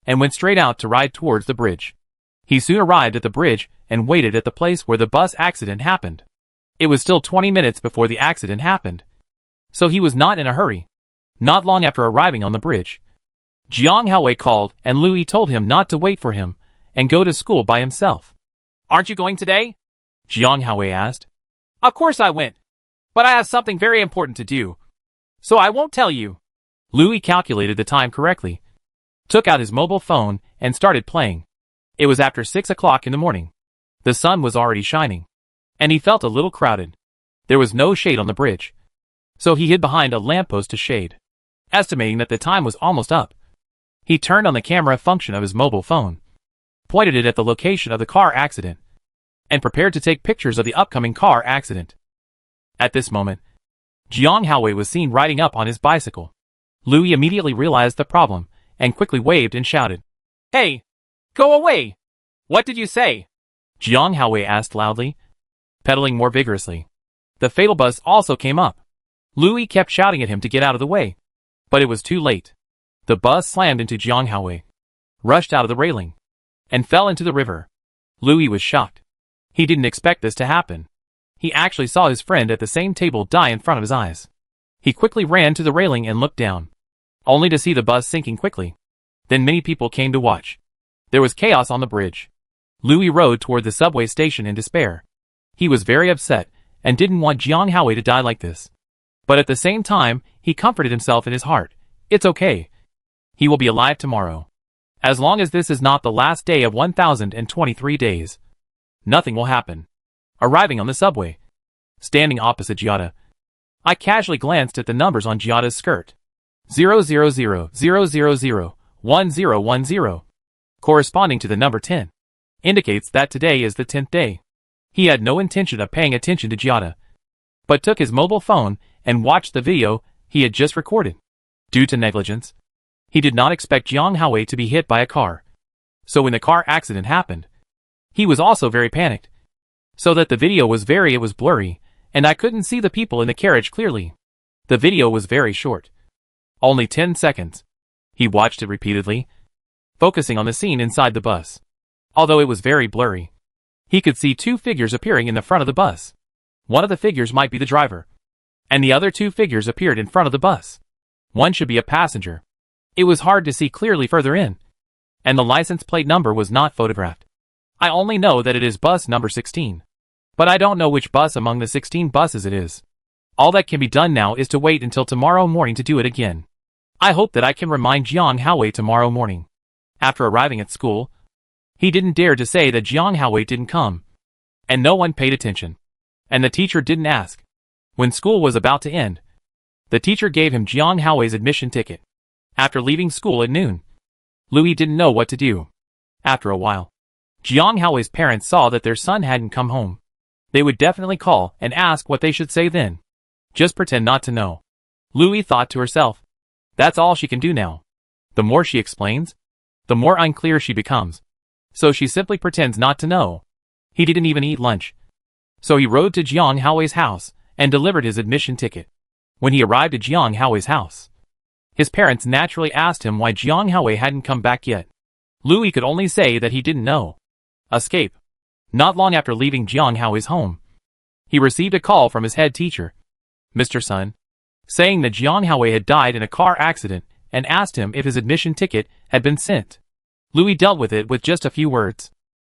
[SPEAKER 1] and went straight out to ride towards the bridge. He soon arrived at the bridge and waited at the place where the bus accident happened. It was still 20 minutes before the accident happened, so he was not in a hurry. Not long after arriving on the bridge, Jiang Haowei called and Louis told him not to wait for him and go to school by himself. "Aren't you going today?" Jiang Haowei asked. "Of course I went, but I have something very important to do, so I won't tell you." Louis calculated the time correctly, took out his mobile phone and started playing. It was after 6 o'clock in the morning. The sun was already shining, and he felt a little crowded. There was no shade on the bridge, so he hid behind a lamppost to shade. Estimating that the time was almost up, he turned on the camera function of his mobile phone, pointed it at the location of the car accident, and prepared to take pictures of the upcoming car accident. At this moment, Jiang Haowei was seen riding up on his bicycle. Louis immediately realized the problem and quickly waved and shouted, "Hey! Go away! What did you say?" Jiang Haowei asked loudly, pedaling more vigorously. The fatal bus also came up. Louis kept shouting at him to get out of the way, but it was too late. The bus slammed into Jiang Haowei, rushed out of the railing, and fell into the river. Louis was shocked. He didn't expect this to happen. He actually saw his friend at the same table die in front of his eyes. He quickly ran to the railing and looked down, only to see the bus sinking quickly. Then many people came to watch. There was chaos on the bridge. Louis rode toward the subway station in despair. He was very upset and didn't want Jiang Haowei to die like this. But at the same time, he comforted himself in his heart. It's okay. He will be alive tomorrow. As long as this is not the last day of 1023 days, nothing will happen. Arriving on the subway, standing opposite Giada, I casually glanced at the numbers on Giada's skirt. 000001010, corresponding to the number 10, indicates that today is the 10th day. He had no intention of paying attention to Giada, but took his mobile phone and watched the video he had just recorded. Due to negligence, he did not expect Jiang Haowei to be hit by a car. So when the car accident happened, he was also very panicked. So that the video was it was blurry, and I couldn't see the people in the carriage clearly. The video was very short, only 10 seconds. He watched it repeatedly, focusing on the scene inside the bus. Although it was very blurry, he could see 2 figures appearing in the front of the bus. One of the figures might be the driver, and the other 2 figures appeared in front of the bus. One should be a passenger. It was hard to see clearly further in, and the license plate number was not photographed. I only know that it is bus number 16. But I don't know which bus among the 16 buses it is. All that can be done now is to wait until tomorrow morning to do it again. I hope that I can remind Jiang Haowei tomorrow morning. After arriving at school, he didn't dare to say that Jiang Haowei didn't come. And no one paid attention. And the teacher didn't ask. When school was about to end, the teacher gave him Jiang Haowei's admission ticket. After leaving school at noon, Louis didn't know what to do. After a while, Jiang Haowei's parents saw that their son hadn't come home. They would definitely call and ask what they should say then. Just pretend not to know. Louis thought to herself. That's all she can do now. The more she explains, the more unclear she becomes. So she simply pretends not to know. He didn't even eat lunch. So he rode to Jiang Haowei's house and delivered his admission ticket. When he arrived at Jiang Haowei's house, his parents naturally asked him why Jiang Haowei hadn't come back yet. Louis could only say that he didn't know. Escape. Not long after leaving Jiang Haowei's home, he received a call from his head teacher, Mr. Sun, saying that Jiang Haowei had died in a car accident and asked him if his admission ticket had been sent. Louis dealt with it with just a few words.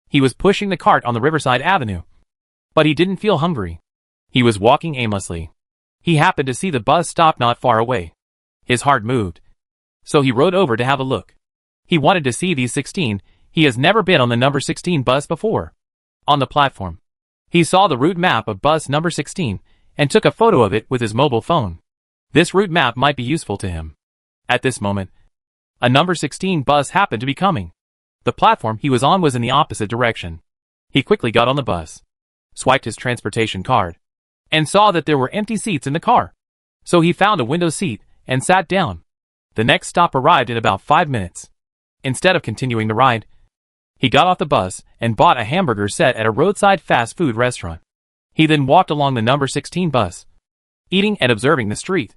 [SPEAKER 1] He was pushing the cart on the Riverside Avenue. But he didn't feel hungry. He was walking aimlessly. He happened to see the bus stop not far away. His heart moved. So he rode over to have a look. He wanted to see these 16. He has never been on the number 16 bus before. On the platform, he saw the route map of bus number 16 and took a photo of it with his mobile phone. This route map might be useful to him. At this moment, a number 16 bus happened to be coming. The platform he was on was in the opposite direction. He quickly got on the bus, swiped his transportation card, and saw that there were empty seats in the car. So he found a window seat and sat down. The next stop arrived in about 5 minutes. Instead of continuing the ride, he got off the bus and bought a hamburger set at a roadside fast food restaurant. He then walked along the number 16 bus, eating and observing the street,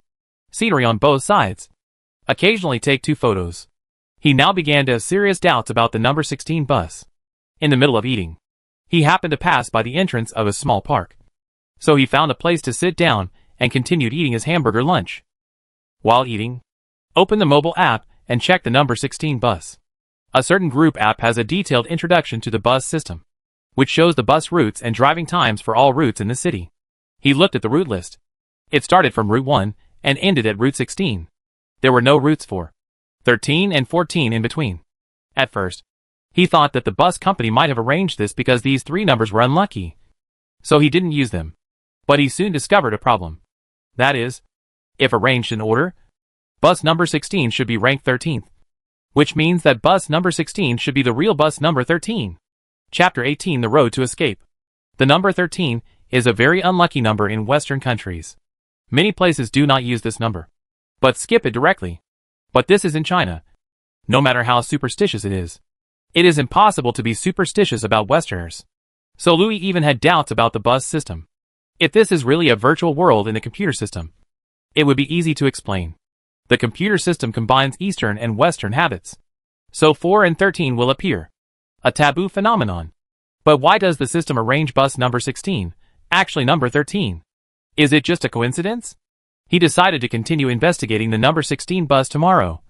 [SPEAKER 1] scenery on both sides. Occasionally take 2 photos. He now began to have serious doubts about the number 16 bus. In the middle of eating, he happened to pass by the entrance of a small park. So he found a place to sit down and continued eating his hamburger lunch. While eating, opened the mobile app and checked the number 16 bus. A certain group app has a detailed introduction to the bus system, which shows the bus routes and driving times for all routes in the city. He looked at the route list. It started from Route 1 and ended at Route 16. There were no routes for 13 and 14 in between. At first, he thought that the bus company might have arranged this because these 3 numbers were unlucky. So he didn't use them. But he soon discovered a problem. That is, if arranged in order, bus number 16 should be ranked 13th. Which means that bus number 16 should be the real bus number 13. Chapter 18: The Road to Escape. The number 13 is a very unlucky number in Western countries. Many places do not use this number, but skip it directly. But this is in China. No matter how superstitious it is impossible to be superstitious about Westerners. So Louis even had doubts about the bus system. If this is really a virtual world in the computer system, it would be easy to explain. The computer system combines Eastern and Western habits. So 4 and 13 will appear. A taboo phenomenon. But why does the system arrange bus number 16, actually number 13? Is it just a coincidence? He decided to continue investigating the number 16 bus tomorrow.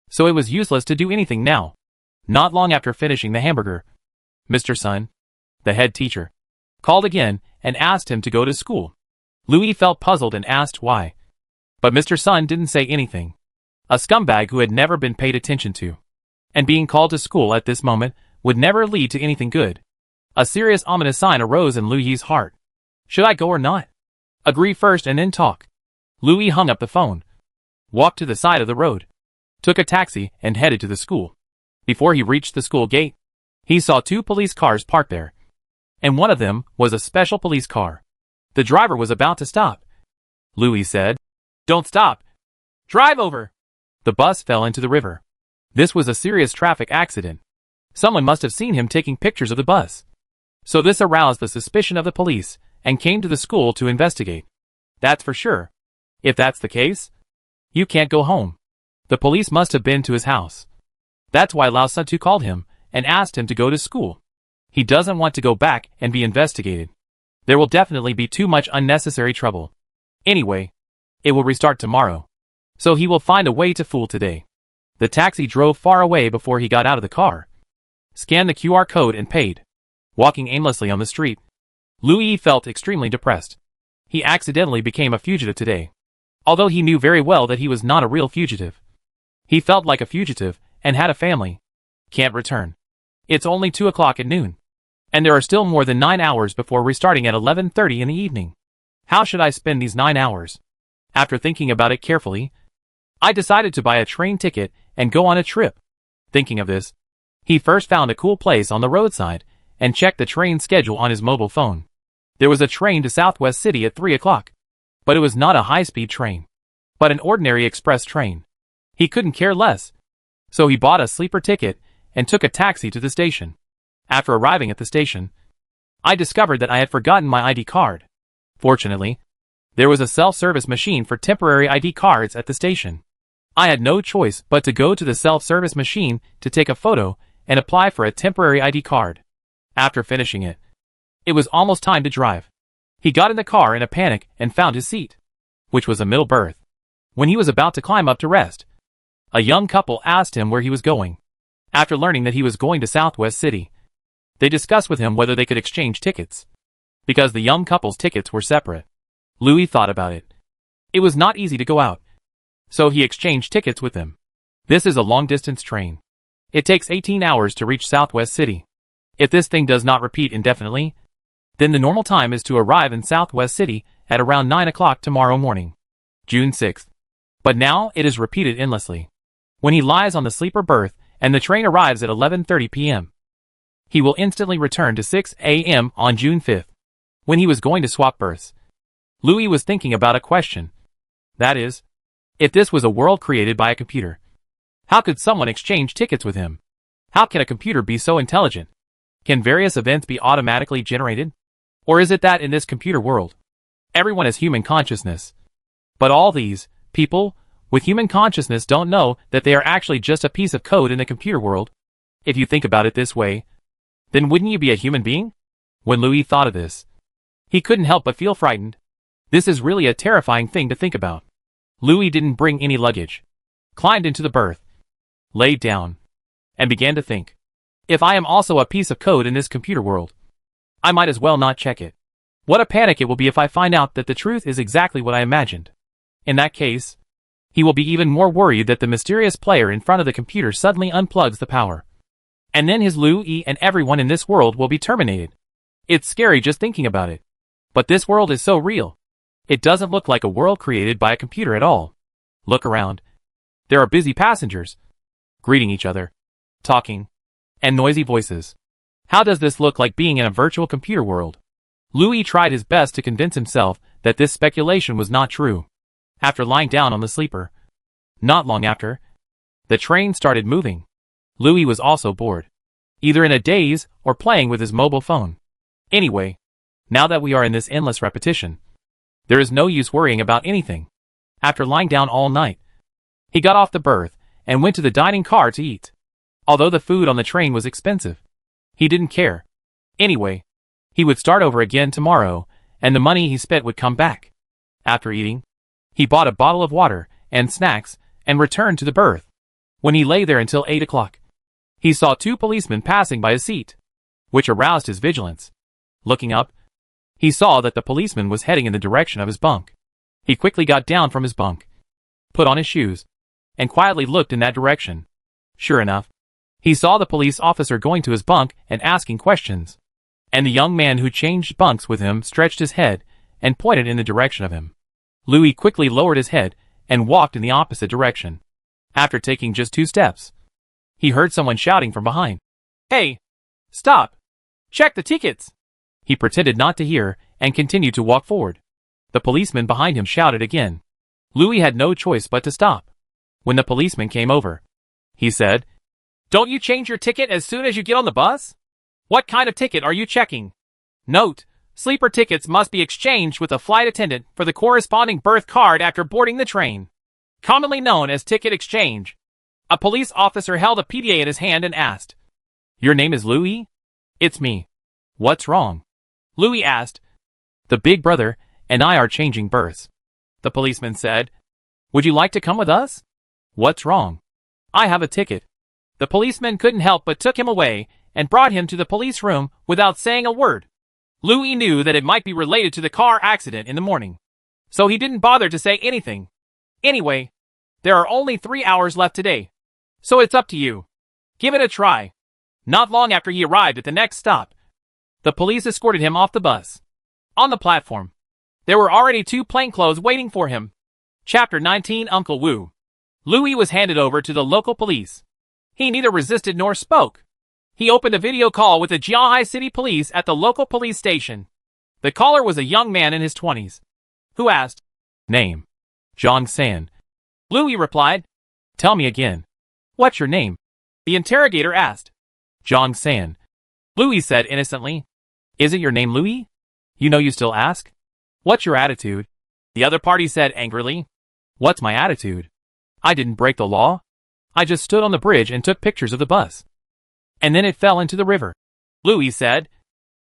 [SPEAKER 1] So it was useless to do anything now. Not long after finishing the hamburger, Mr. Sun, the head teacher, called again and asked him to go to school. Louis felt puzzled and asked why. But Mr. Sun didn't say anything. A scumbag who had never been paid attention to. And being called to school at this moment would never lead to anything good. A serious ominous sign arose in Louis's heart. Should I go or not? Agree first and then talk. Louis hung up the phone, walked to the side of the road, took a taxi and headed to the school. Before he reached the school gate, he saw 2 police cars parked there. And one of them was a special police car. The driver was about to stop. Louis said, "Don't stop. Drive over." The bus fell into the river. This was a serious traffic accident. Someone must have seen him taking pictures of the bus. So this aroused the suspicion of the police and came to the school to investigate. That's for sure. If that's the case, you can't go home. The police must have been to his house. That's why Lao Sun called him and asked him to go to school. He doesn't want to go back and be investigated. There will definitely be too much unnecessary trouble. Anyway, it will restart tomorrow. So he will find a way to fool today. The taxi drove far away before he got out of the car, scanned the QR code and paid. Walking aimlessly on the street, Louis felt extremely depressed. He accidentally became a fugitive today. Although he knew very well that he was not a real fugitive. He felt like a fugitive, and had a family. Can't return. It's only 2 o'clock at noon. And there are still more than 9 hours before restarting at 11:30 in the evening. How should I spend these 9 hours? After thinking about it carefully, I decided to buy a train ticket and go on a trip. Thinking of this, he first found a cool place on the roadside and checked the train schedule on his mobile phone. There was a train to Southwest City at 3 o'clock. But it was not a high-speed train, but an ordinary express train. He couldn't care less. So he bought a sleeper ticket and took a taxi to the station. After arriving at the station, I discovered that I had forgotten my ID card. Fortunately, there was a self-service machine for temporary ID cards at the station. I had no choice but to go to the self-service machine to take a photo and apply for a temporary ID card. After finishing it, it was almost time to drive. He got in the car in a panic and found his seat, which was a middle berth. When he was about to climb up to rest, a young couple asked him where he was going. After learning that he was going to Southwest City, they discussed with him whether they could exchange tickets. Because the young couple's tickets were separate, Louis thought about it. It was not easy to go out, so he exchanged tickets with them. This is a long-distance train. It takes 18 hours to reach Southwest City. If this thing does not repeat indefinitely, then the normal time is to arrive in Southwest City at around 9 o'clock tomorrow morning, June 6th. But now it is repeated endlessly. When he lies on the sleeper berth and the train arrives at 11:30 p.m., he will instantly return to 6 a.m. on June 5th. When he was going to swap berths, Louis was thinking about a question. That is, if this was a world created by a computer, how could someone exchange tickets with him? How can a computer be so intelligent? Can various events be automatically generated? Or is it that in this computer world, everyone has human consciousness? But all these people with human consciousness don't know that they are actually just a piece of code in the computer world. If you think about it this way, then wouldn't you be a human being? When Louis thought of this, he couldn't help but feel frightened. This is really a terrifying thing to think about. Louis didn't bring any luggage, climbed into the berth, laid down, and began to think. If I am also a piece of code in this computer world, I might as well not check it. What a panic it will be if I find out that the truth is exactly what I imagined. In that case, he will be even more worried that the mysterious player in front of the computer suddenly unplugs the power. And then his Louis and everyone in this world will be terminated. It's scary just thinking about it. But this world is so real. It doesn't look like a world created by a computer at all. Look around. There are busy passengers, greeting each other, talking, and noisy voices. How does this look like being in a virtual computer world? Louis tried his best to convince himself that this speculation was not true. After lying down on the sleeper, not long after, the train started moving. Louis was also bored, either in a daze or playing with his mobile phone. Anyway, now that we are in this endless repetition, there is no use worrying about anything. After lying down all night, he got off the berth and went to the dining car to eat. Although the food on the train was expensive, he didn't care. Anyway, he would start over again tomorrow, and the money he spent would come back. After eating, he bought a bottle of water and snacks and returned to the berth. When he lay there until 8 o'clock, he saw 2 policemen passing by his seat, which aroused his vigilance. Looking up, he saw that the policeman was heading in the direction of his bunk. He quickly got down from his bunk, put on his shoes, and quietly looked in that direction. Sure enough, he saw the police officer going to his bunk and asking questions. And the young man who changed bunks with him stretched his head and pointed in the direction of him. Louis quickly lowered his head and walked in the opposite direction. After taking just 2 steps, he heard someone shouting from behind. "Hey! Stop! Check the tickets!" He pretended not to hear and continued to walk forward. The policeman behind him shouted again. Louis had no choice but to stop. When the policeman came over, he said, "Don't you change your ticket as soon as you get on the bus? What kind of ticket are you checking? Note, sleeper tickets must be exchanged with a flight attendant for the corresponding berth card after boarding the train, commonly known as ticket exchange." A police officer held a PDA in his hand and asked, "Your name is Louis?" "It's me." "What's wrong?" Louis asked. "The big brother and I are changing berths." The policeman said, "Would you like to come with us?" "What's wrong?" "I have a ticket." The policeman couldn't help but took him away and brought him to the police room without saying a word. Louis knew that it might be related to the car accident in the morning, so he didn't bother to say anything. Anyway, there are only 3 hours left today, so it's up to you. Give it a try. Not long after he arrived at the next stop, the police escorted him off the bus. On the platform, there were already 2 plainclothes waiting for him. Chapter 19 Uncle Wu. Louis was handed over to the local police. He neither resisted nor spoke. He opened a video call with the Jianhai City Police at the local police station. The caller was a young man in his 20s, who asked, "Name?" "Zhang San." Louis replied, "Tell me again. What's your name?" The interrogator asked. "Zhang San." Louis said innocently, "Isn't your name Louis? You know you still ask? What's your attitude?" The other party said angrily, "What's my attitude? I didn't break the law. I just stood on the bridge and took pictures of the bus. And then it fell into the river." Louis said,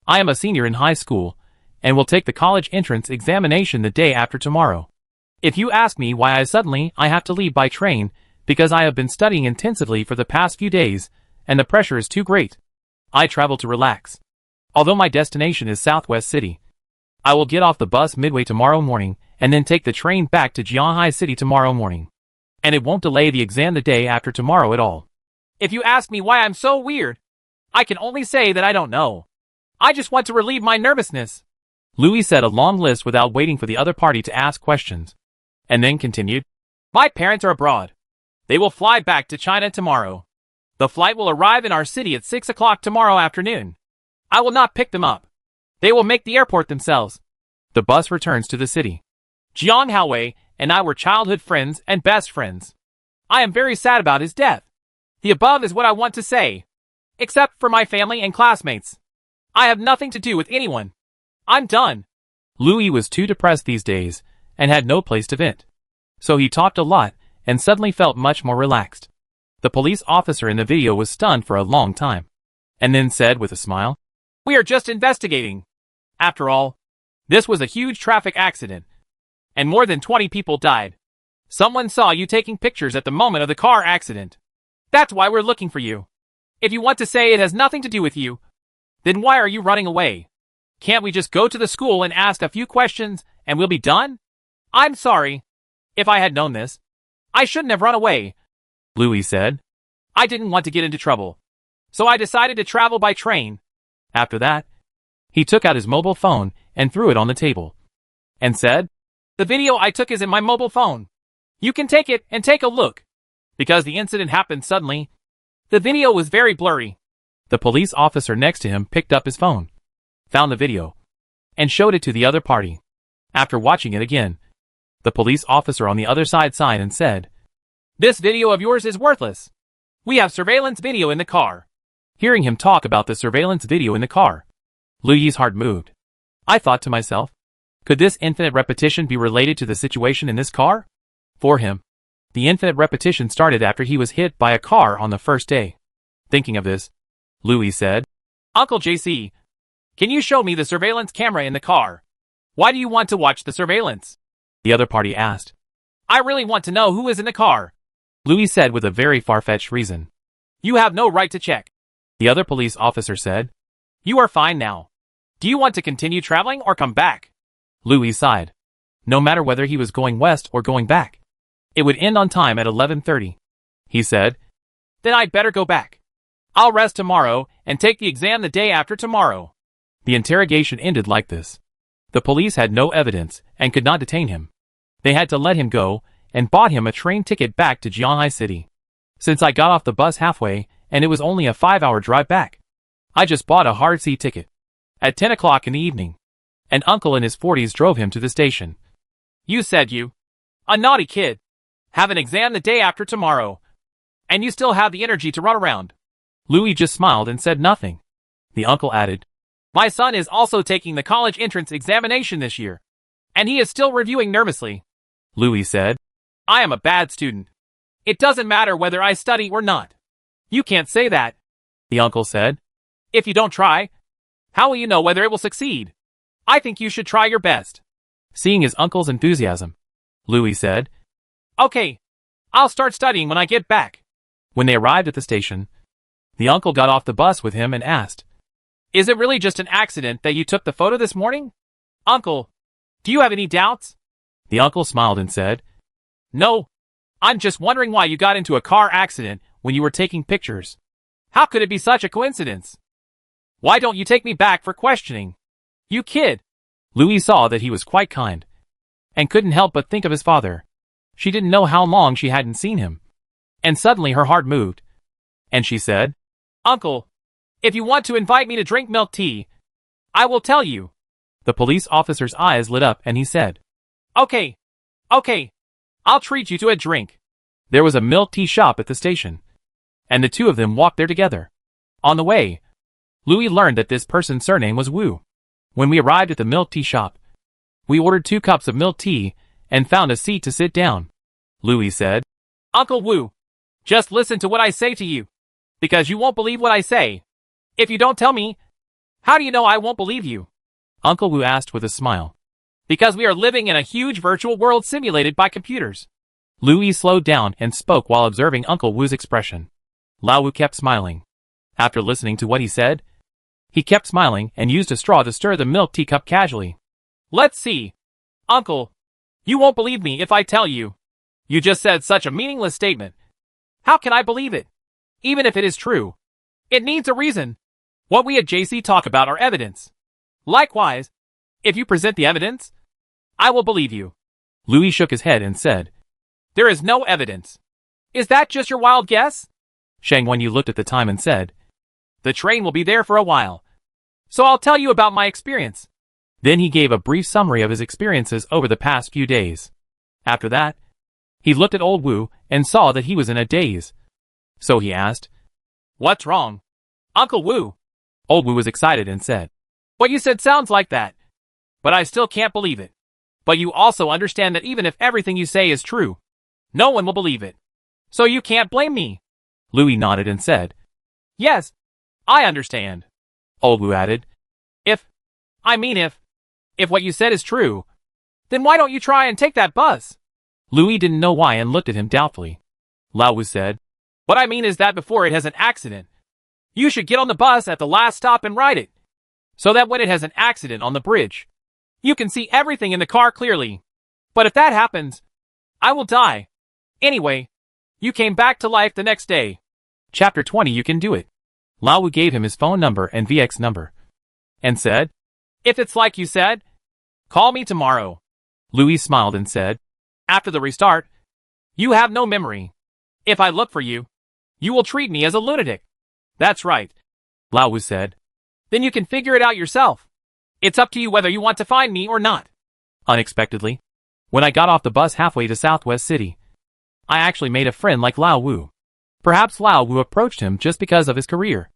[SPEAKER 1] "I am a senior in high school, and will take the college entrance examination the day after tomorrow. If you ask me why I have to leave by train, because I have been studying intensively for the past few days, and the pressure is too great. I travel to relax. Although my destination is Southwest City, I will get off the bus midway tomorrow morning, and then take the train back to Jianhai City tomorrow morning. And it won't delay the exam the day after tomorrow at all. If you ask me why I'm so weird, I can only say that I don't know. I just want to relieve my nervousness." Louis said a long list without waiting for the other party to ask questions, and then continued, "My parents are abroad. They will fly back to China tomorrow. The flight will arrive in our city at 6 o'clock tomorrow afternoon. I will not pick them up. They will make the airport themselves. The bus returns to the city. Jiang Haowei and I were childhood friends and best friends. I am very sad about his death. The above is what I want to say. Except for my family and classmates. I have nothing to do with anyone. I'm done." Louis was too depressed these days, and had no place to vent. So he talked a lot, and suddenly felt much more relaxed. The police officer in the video was stunned for a long time, and then said with a smile, "We are just investigating. After all, this was a huge traffic accident, and more than 20 people died. Someone saw you taking pictures at the moment of the car accident. That's why we're looking for you. If you want to say it has nothing to do with you, then why are you running away? Can't we just go to the school and ask a few questions and we'll be done? I'm sorry. If I had known this, I shouldn't have run away," Louis said. "I didn't want to get into trouble, so I decided to travel by train." After that, he took out his mobile phone and threw it on the table, and said, "The video I took is in my mobile phone. You can take it and take a look." Because the incident happened suddenly, the video was very blurry. The police officer next to him picked up his phone, found the video, and showed it to the other party. After watching it again, the police officer on the other side sighed and said, "This video of yours is worthless. We have surveillance video in the car." Hearing him talk about the surveillance video in the car, Louis' heart moved. I thought to myself, could this infinite repetition be related to the situation in this car? For him, the infinite repetition started after he was hit by a car on the first day. Thinking of this, Louis said, "Uncle JC, can you show me the surveillance camera in the car? Why do you want to watch the surveillance?" The other party asked. "I really want to know who is in the car," Louis said with a very far-fetched reason. "You have no right to check." The other police officer said, "You are fine now. Do you want to continue traveling or come back?" Louis sighed. No matter whether he was going west or going back, it would end on time at 11:30. He said, "Then I'd better go back. I'll rest tomorrow and take the exam the day after tomorrow." The interrogation ended like this. The police had no evidence and could not detain him. They had to let him go and bought him a train ticket back to Jianhai City. "Since I got off the bus halfway and it was only a 5-hour drive back, I just bought a hard seat ticket. At 10 o'clock in the evening, an uncle in his 40s drove him to the station. You said you, a naughty kid, have an exam the day after tomorrow, and you still have the energy to run around." Louis just smiled and said nothing. The uncle added, "My son is also taking the college entrance examination this year, and he is still reviewing nervously." Louis said, "I am a bad student. It doesn't matter whether I study or not." "You can't say that," the uncle said. "If you don't try, how will you know whether it will succeed? I think you should try your best." Seeing his uncle's enthusiasm, Louis said, "Okay, I'll start studying when I get back." When they arrived at the station, The uncle got off the bus with him and asked, "Is it really just an accident that you took the photo this morning? Uncle, do you have any doubts?" The uncle smiled and said, "No, I'm just wondering why you got into a car accident when you were taking pictures. How could it be such a coincidence? Why don't you take me back for questioning? You kid." Louis saw that he was quite kind, and couldn't help but think of his father. She didn't know how long she hadn't seen him, and suddenly her heart moved, and she said, "Uncle, if you want to invite me to drink milk tea, I will tell you." The police officer's eyes lit up and he said, Okay, I'll treat you to a drink." There was a milk tea shop at the station, and the two of them walked there together. On the way, Louis learned that this person's surname was Wu. When we arrived at the milk tea shop, we ordered 2 cups of milk tea and found a seat to sit down. Louis said, "Uncle Wu, just listen to what I say to you, because you won't believe what I say. If you don't tell me, how do you know I won't believe you?" Uncle Wu asked with a smile. "Because we are living in a huge virtual world simulated by computers." Louis slowed down and spoke while observing Uncle Wu's expression. Lao Wu kept smiling. After listening to what he said, he kept smiling and used a straw to stir the milk tea cup casually. "Let's see. Uncle, you won't believe me if I tell you. You just said such a meaningless statement. How can I believe it? Even if it is true, it needs a reason. What we at JC talk about are evidence. Likewise, if you present the evidence, I will believe you." Louis shook his head and said, "There is no evidence. Is that just your wild guess?" Shang Wenyu looked at the time and said, "The train will be there for a while, so I'll tell you about my experience." Then he gave a brief summary of his experiences over the past few days. After that, he looked at old Wu and saw that he was in a daze. So he asked, "What's wrong, Uncle Wu?" Old Wu was excited and said, "What you said sounds like that, but I still can't believe it. But you also understand that even if everything you say is true, no one will believe it. So you can't blame me." Louis nodded and said, "Yes, I understand." Old Wu added, If what you said is true, then why don't you try and take that bus?" Louis didn't know why and looked at him doubtfully. Lao Wu said, "What I mean is that before it has an accident, you should get on the bus at the last stop and ride it, so that when it has an accident on the bridge, you can see everything in the car clearly. But if that happens, I will die. Anyway, you came back to life the next day." Chapter 20. You can do it. Lao Wu gave him his phone number and VX number, and said, "If it's like you said, call me tomorrow." Louis smiled and said, "After the restart, you have no memory. If I look for you, you will treat me as a lunatic." "That's right," Lao Wu said. "Then you can figure it out yourself. It's up to you whether you want to find me or not." Unexpectedly, when I got off the bus halfway to Southwest City, I actually made a friend like Lao Wu. Perhaps Lao Wu approached him just because of his career,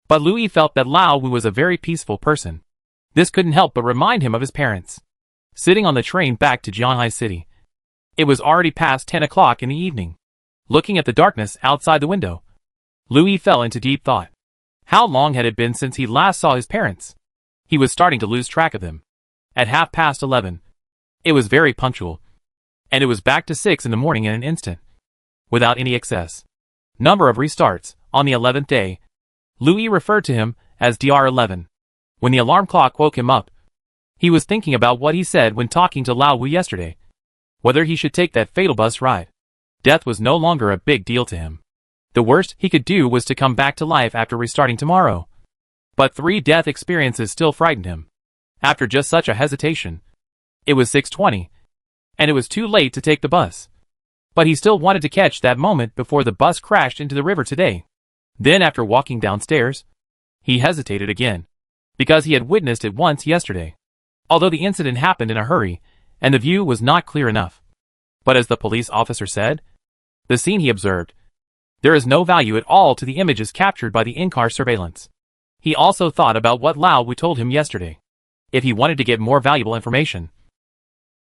[SPEAKER 1] but Louis felt that Lao Wu was a very peaceful person. This couldn't help but remind him of his parents. Sitting on the train back to Jianhai City, it was already past 10 o'clock in the evening. Looking at the darkness outside the window, Louis fell into deep thought. How long had it been since he last saw his parents? He was starting to lose track of them. At 11:30, it was very punctual, and it was back to 6 in the morning in an instant, without any excess. Number of restarts. On the 11th day, Louis referred to him as DR11. When the alarm clock woke him up, he was thinking about what he said when talking to Lao Wu yesterday, whether he should take that fatal bus ride. Death was no longer a big deal to him. The worst he could do was to come back to life after restarting tomorrow. But 3 death experiences still frightened him. After just such a hesitation, it was 6:20, and it was too late to take the bus. But he still wanted to catch that moment before the bus crashed into the river today. Then after walking downstairs, he hesitated again, because he had witnessed it once yesterday. Although the incident happened in a hurry, and the view was not clear enough. But as the police officer said, the scene he observed, there is no value at all to the images captured by the in-car surveillance. He also thought about what Lao Wu told him yesterday. If he wanted to get more valuable information,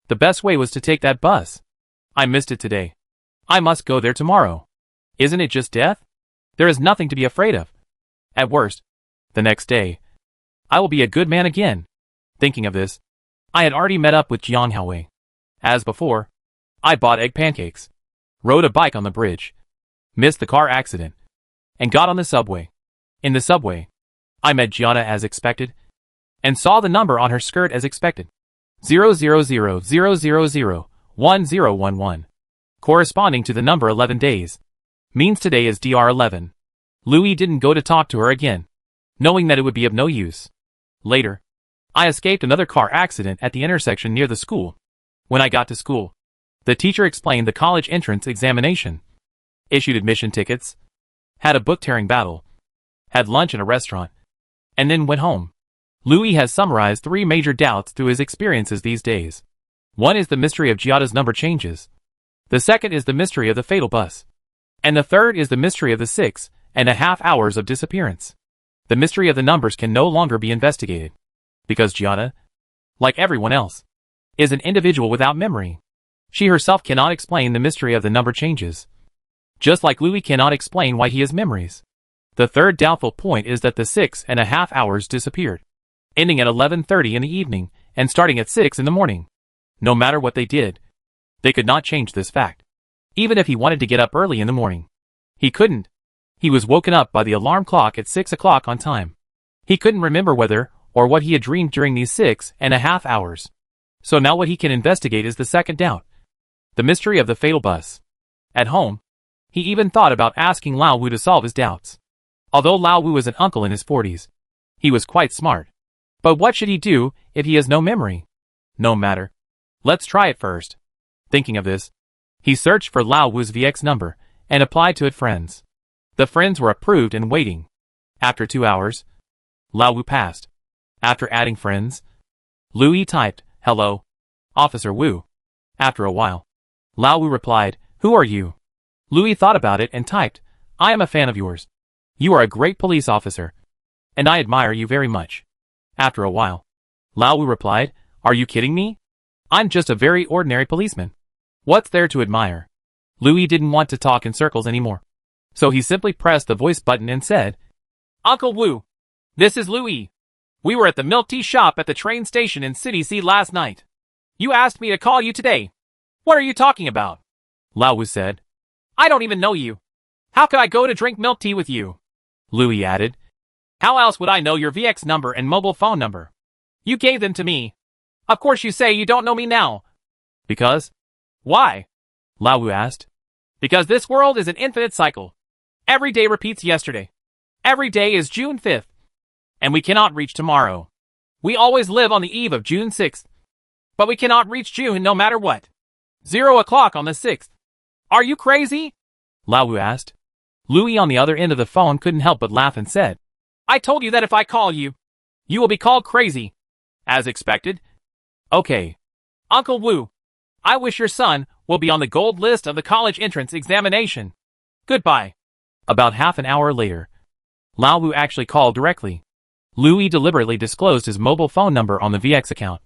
[SPEAKER 1] the best way was to take that bus. I missed it today. I must go there tomorrow. Isn't it just death? There is nothing to be afraid of. At worst, the next day, I will be a good man again. Thinking of this, I had already met up with Jiang Haowei. As before, I bought egg pancakes, rode a bike on the bridge, missed the car accident, and got on the subway. In the subway, I met Gianna as expected, and saw the number on her skirt as expected. 000001011, corresponding to the number 11 days. Means today is DR11. Louis didn't go to talk to her again, knowing that it would be of no use. Later, I escaped another car accident at the intersection near the school. When I got to school, the teacher explained the college entrance examination, issued admission tickets, had a book-tearing battle, had lunch in a restaurant, and then went home. Louis has summarized 3 major doubts through his experiences these days. One is the mystery of Giada's number changes. The second is the mystery of the fatal bus. And the third is the mystery of the 6.5 hours of disappearance. The mystery of the numbers can no longer be investigated, because Giada, like everyone else, is an individual without memory. She herself cannot explain the mystery of the number changes, just like Louis cannot explain why he has memories. The third doubtful point is that the 6.5 hours disappeared, ending at 11:30 in the evening and starting at 6 in the morning. No matter what they did, they could not change this fact. Even if he wanted to get up early in the morning, he couldn't. He was woken up by the alarm clock at 6 o'clock on time. He couldn't remember whether or what he had dreamed during these 6.5 hours. So now what he can investigate is the second doubt, the mystery of the fatal bus. At home, he even thought about asking Lao Wu to solve his doubts. Although Lao Wu was an uncle in his 40s, he was quite smart. But what should he do if he has no memory? No matter. Let's try it first. Thinking of this, he searched for Lao Wu's VX number and applied to it friends. The friends were approved and waiting. After 2 hours, Lao Wu passed. After adding friends, Louis typed, "Hello, Officer Wu." After a while, Lao Wu replied, "Who are you?" Louis thought about it and typed, "I am a fan of yours. You are a great police officer, and I admire you very much." After a while, Lao Wu replied, "Are you kidding me? I'm just a very ordinary policeman. What's there to admire?" Louis didn't want to talk in circles anymore, so he simply pressed the voice button and said, "Uncle Wu, this is Louis. We were at the milk tea shop at the train station in City C last night. You asked me to call you today. What are you talking about?" Lao Wu said, "I don't even know you. How could I go to drink milk tea with you?" Louis added, "How else would I know your VX number and mobile phone number? You gave them to me. Of course you say you don't know me now." "Because?" "Why?" Lao Wu asked. "Because this world is an infinite cycle. Every day repeats yesterday. Every day is June 5th. And we cannot reach tomorrow. We always live on the eve of June 6th. But we cannot reach June no matter what. 0 o'clock on the 6th. Are you crazy?" Lao Wu asked. Louis on the other end of the phone couldn't help but laugh and said, "I told you that if I call you, you will be called crazy. As expected." "Okay. Uncle Wu, I wish your son will be on the gold list of the college entrance examination. Goodbye." About half an hour later, Lao Wu actually called directly. Louis deliberately disclosed his mobile phone number on the VX account,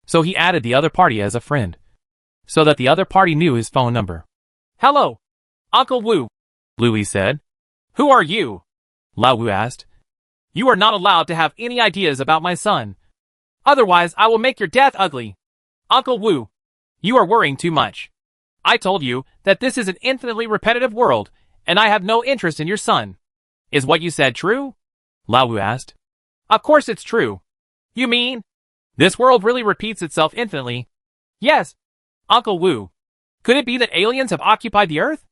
[SPEAKER 1] so he added the other party as a friend, so that the other party knew his phone number. "Hello, Uncle Wu," Louis said. "Who are you?" Lao Wu asked. "You are not allowed to have any ideas about my son. Otherwise I will make your death ugly. Uncle Wu, you are worrying too much. I told you that this is an infinitely repetitive world, and I have no interest in your son. Is what you said true?" Lao Wu asked. "Of course it's true. You mean this world really repeats itself infinitely?" "Yes, Uncle Wu. Could it be that aliens have occupied the Earth?"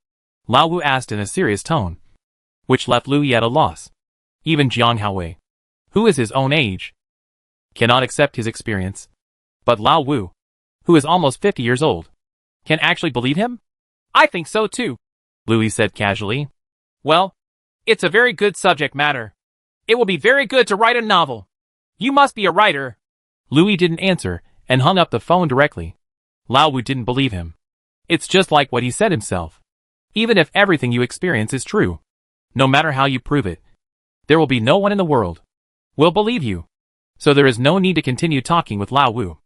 [SPEAKER 1] Lao Wu asked in a serious tone, which left Louis at a loss. Even Jiang Haowei, who is his own age, cannot accept his experience. But Lao Wu, who is almost 50 years old, can actually believe him? "I think so too," Louis said casually. "Well, it's a very good subject matter. It will be very good to write a novel. You must be a writer." Louis didn't answer and hung up the phone directly. Lao Wu didn't believe him. It's just like what he said himself. Even if everything you experience is true, no matter how you prove it, there will be no one in the world will believe you. So there is no need to continue talking with Lao Wu.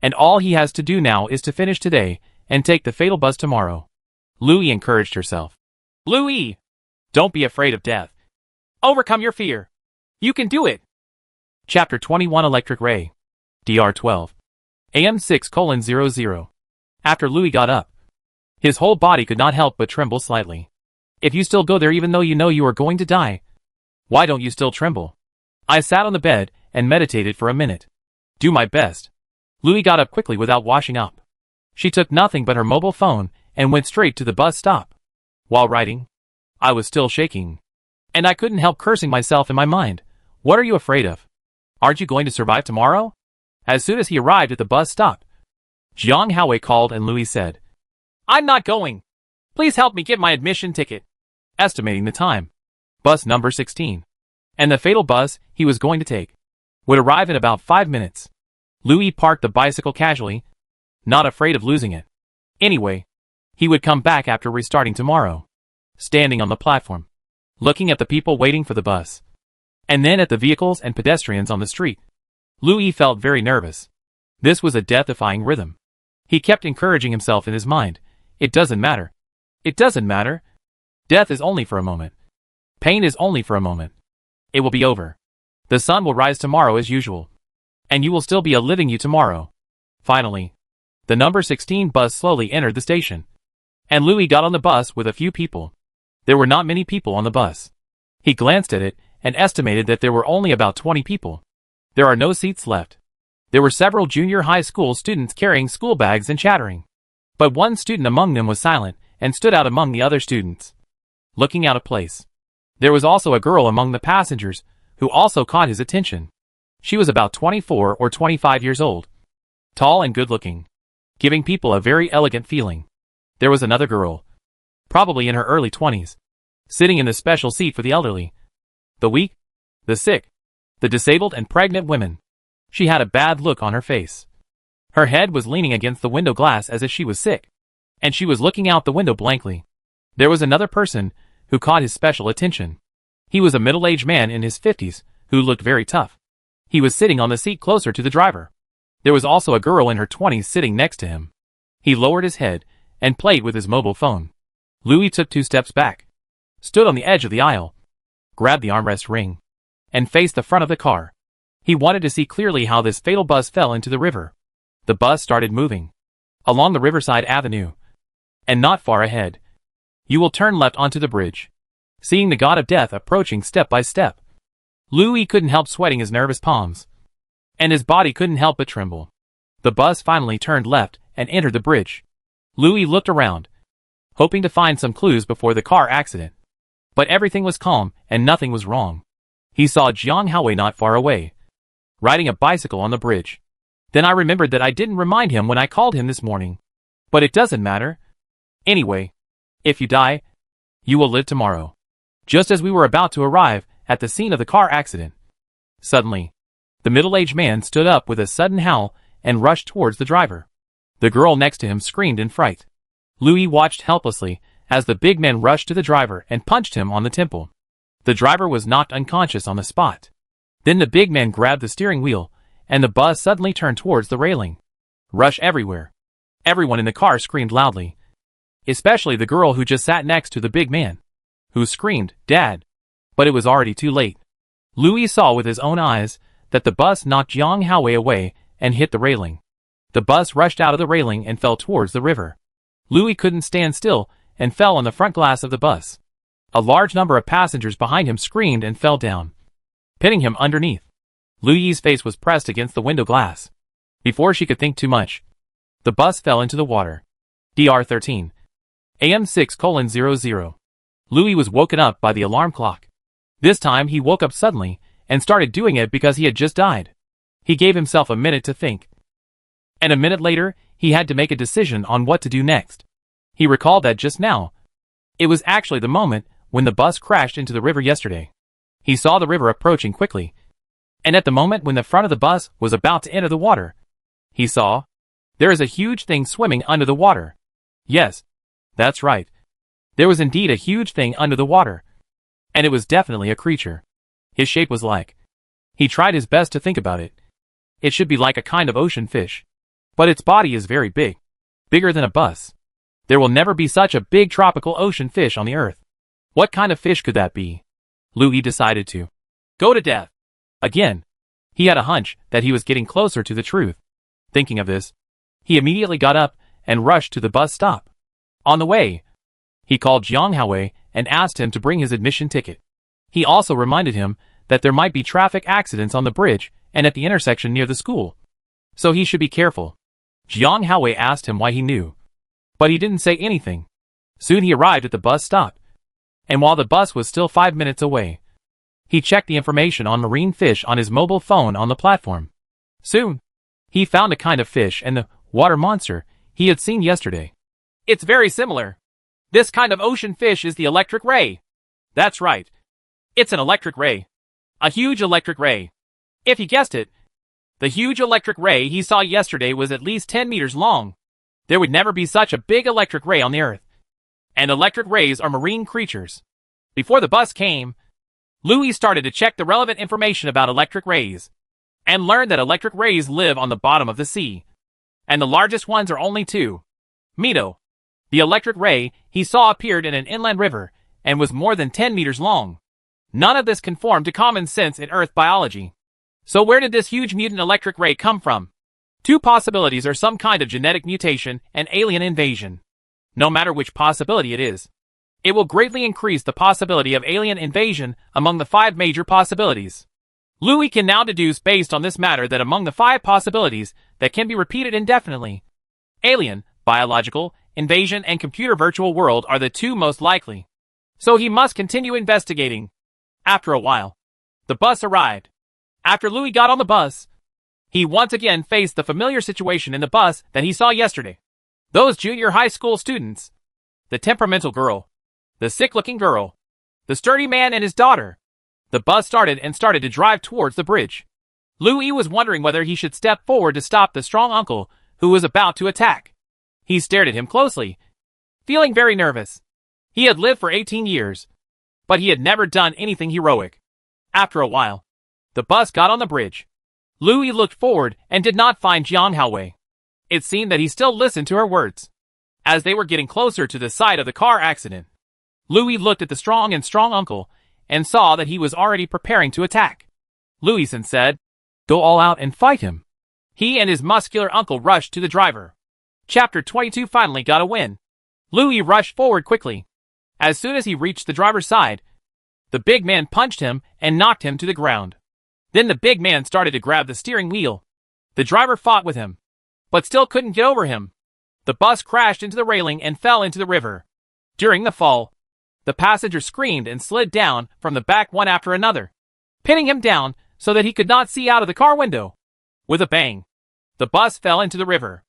[SPEAKER 1] And all he has to do now is to finish today and take the fatal bus tomorrow. Louis encouraged herself. "Louis, don't be afraid of death. Overcome your fear. You can do it." Chapter 21 Electric Ray. DR12. AM 6:00. After Louis got up, his whole body could not help but tremble slightly. "If you still go there even though you know you are going to die, Why don't you still tremble? I sat on the bed and meditated for a minute. Do my best. Louis got up quickly without washing up. She took nothing but her mobile phone and went straight to the bus stop. While writing, I was still shaking. And I couldn't help cursing myself in my mind. What are you afraid of? Aren't you going to survive tomorrow? As soon as he arrived at the bus stop, Jiang Haowei called and Louis said, I'm not going. Please help me get my admission ticket. Estimating the time. Bus number 16. And the fatal bus he was going to take would arrive in about 5 minutes. Louis parked the bicycle casually, not afraid of losing it. Anyway, he would come back after restarting tomorrow. Standing on the platform, looking at the people waiting for the bus, and then at the vehicles and pedestrians on the street, Louis felt very nervous. This was a death-defying rhythm. He kept encouraging himself in his mind. It doesn't matter. It doesn't matter. Death is only for a moment. Pain is only for a moment. It will be over. The sun will rise tomorrow as usual. And you will still be a living you tomorrow. Finally, the number 16 bus slowly entered the station. And Louis got on the bus with a few people. There were not many people on the bus. He glanced at it and estimated that there were only about 20 people. There are no seats left. There were several junior high school students carrying school bags and chattering. But one student among them was silent and stood out among the other students, looking out of place. There was also a girl among the passengers who also caught his attention. She was about 24 or 25 years old, tall and good-looking, giving people a very elegant feeling. There was another girl, probably in her early 20s, sitting in the special seat for the elderly, the weak, the sick, the disabled and pregnant women. She had a bad look on her face. Her head was leaning against the window glass as if she was sick, and she was looking out the window blankly. There was another person who caught his special attention. He was a middle-aged man in his 50s who looked very tough. He was sitting on the seat closer to the driver. There was also a girl in her 20s sitting next to him. He lowered his head and played with his mobile phone. Louis took 2 steps back, stood on the edge of the aisle, grabbed the armrest ring, and faced the front of the car. He wanted to see clearly how this fatal bus fell into the river. The bus started moving along the Riverside Avenue, and not far ahead, you will turn left onto the bridge. Seeing the god of death approaching step by step, Louis couldn't help sweating his nervous palms, and his body couldn't help but tremble. The bus finally turned left and entered the bridge. Louis looked around, hoping to find some clues before the car accident. But everything was calm and nothing was wrong. He saw Jiang Haowei not far away, riding a bicycle on the bridge. Then I remembered that I didn't remind him when I called him this morning. But it doesn't matter. Anyway, if you die, you will live tomorrow. Just as we were about to arrive at the scene of the car accident, suddenly, the middle-aged man stood up with a sudden howl and rushed towards the driver. The girl next to him screamed in fright. Louis watched helplessly as the big man rushed to the driver and punched him on the temple. The driver was knocked unconscious on the spot. Then the big man grabbed the steering wheel, and the bus suddenly turned towards the railing. Rush everywhere. Everyone in the car screamed loudly, especially the girl who just sat next to the big man, who screamed, "Dad!" But it was already too late. Louis saw with his own eyes that the bus knocked Jiang Haowei away and hit the railing. The bus rushed out of the railing and fell towards the river. Louis couldn't stand still and fell on the front glass of the bus. A large number of passengers behind him screamed and fell down, pinning him underneath. Louis's face was pressed against the window glass. Before she could think too much, the bus fell into the water. DR 13. AM 6:00. Louis was woken up by the alarm clock. This time he woke up suddenly and started doing it because he had just died. He gave himself a minute to think. And a minute later, he had to make a decision on what to do next. He recalled that just now, it was actually the moment when the bus crashed into the river yesterday. He saw the river approaching quickly, and at the moment when the front of the bus was about to enter the water, he saw, there is a huge thing swimming under the water. Yes, that's right. There was indeed a huge thing under the water, and it was definitely a creature. His shape was like, he tried his best to think about it. It should be like a kind of ocean fish. But its body is very big, bigger than a bus. There will never be such a big tropical ocean fish on the earth. What kind of fish could that be? Louis decided to go to death. Again, he had a hunch that he was getting closer to the truth. Thinking of this, he immediately got up and rushed to the bus stop. On the way, he called Jiang Haowei and asked him to bring his admission ticket. He also reminded him that there might be traffic accidents on the bridge and at the intersection near the school, so he should be careful. Jiang Haowei asked him why he knew, but he didn't say anything. Soon he arrived at the bus stop, and while the bus was still 5 minutes away, he checked the information on marine fish on his mobile phone on the platform. Soon, he found a kind of fish and the water monster he had seen yesterday. It's very similar. This kind of ocean fish is the electric ray. That's right. It's an electric ray. A huge electric ray. If he guessed it, the huge electric ray he saw yesterday was at least 10 meters long. There would never be such a big electric ray on the Earth. And electric rays are marine creatures. Before the bus came, Louis started to check the relevant information about electric rays, and learned that electric rays live on the bottom of the sea, and the largest ones are only 2 meters. The electric ray he saw appeared in an inland river, and was more than 10 meters long. None of this conformed to common sense in Earth biology. So where did this huge mutant electric ray come from? 2 possibilities are some kind of genetic mutation and alien invasion. No matter which possibility it is, it will greatly increase the possibility of alien invasion among the 5 major possibilities. Louis can now deduce based on this matter that among the 5 possibilities that can be repeated indefinitely, alien, biological, invasion and computer virtual world are the 2 most likely. So he must continue investigating. After a while, the bus arrived. After Louis got on the bus, he once again faced the familiar situation in the bus that he saw yesterday. Those junior high school students, the temperamental girl, the sick-looking girl, the sturdy man and his daughter. The bus started to drive towards the bridge. Louis was wondering whether he should step forward to stop the strong uncle who was about to attack. He stared at him closely, feeling very nervous. He had lived for 18 years, but he had never done anything heroic. After a while, the bus got on the bridge. Louis looked forward and did not find Jiang Haowei. It seemed that he still listened to her words. As they were getting closer to the site of the car accident, Louis looked at the strong uncle and saw that he was already preparing to attack. Louis said, "Go all out and fight him." He and his muscular uncle rushed to the driver. Chapter 22 finally got a win. Louis rushed forward quickly. As soon as he reached the driver's side, the big man punched him and knocked him to the ground. Then the big man started to grab the steering wheel. The driver fought with him, but still couldn't get over him. The bus crashed into the railing and fell into the river. During the fall, the passengers screamed and slid down from the back one after another, pinning him down so that he could not see out of the car window. With a bang, the bus fell into the river.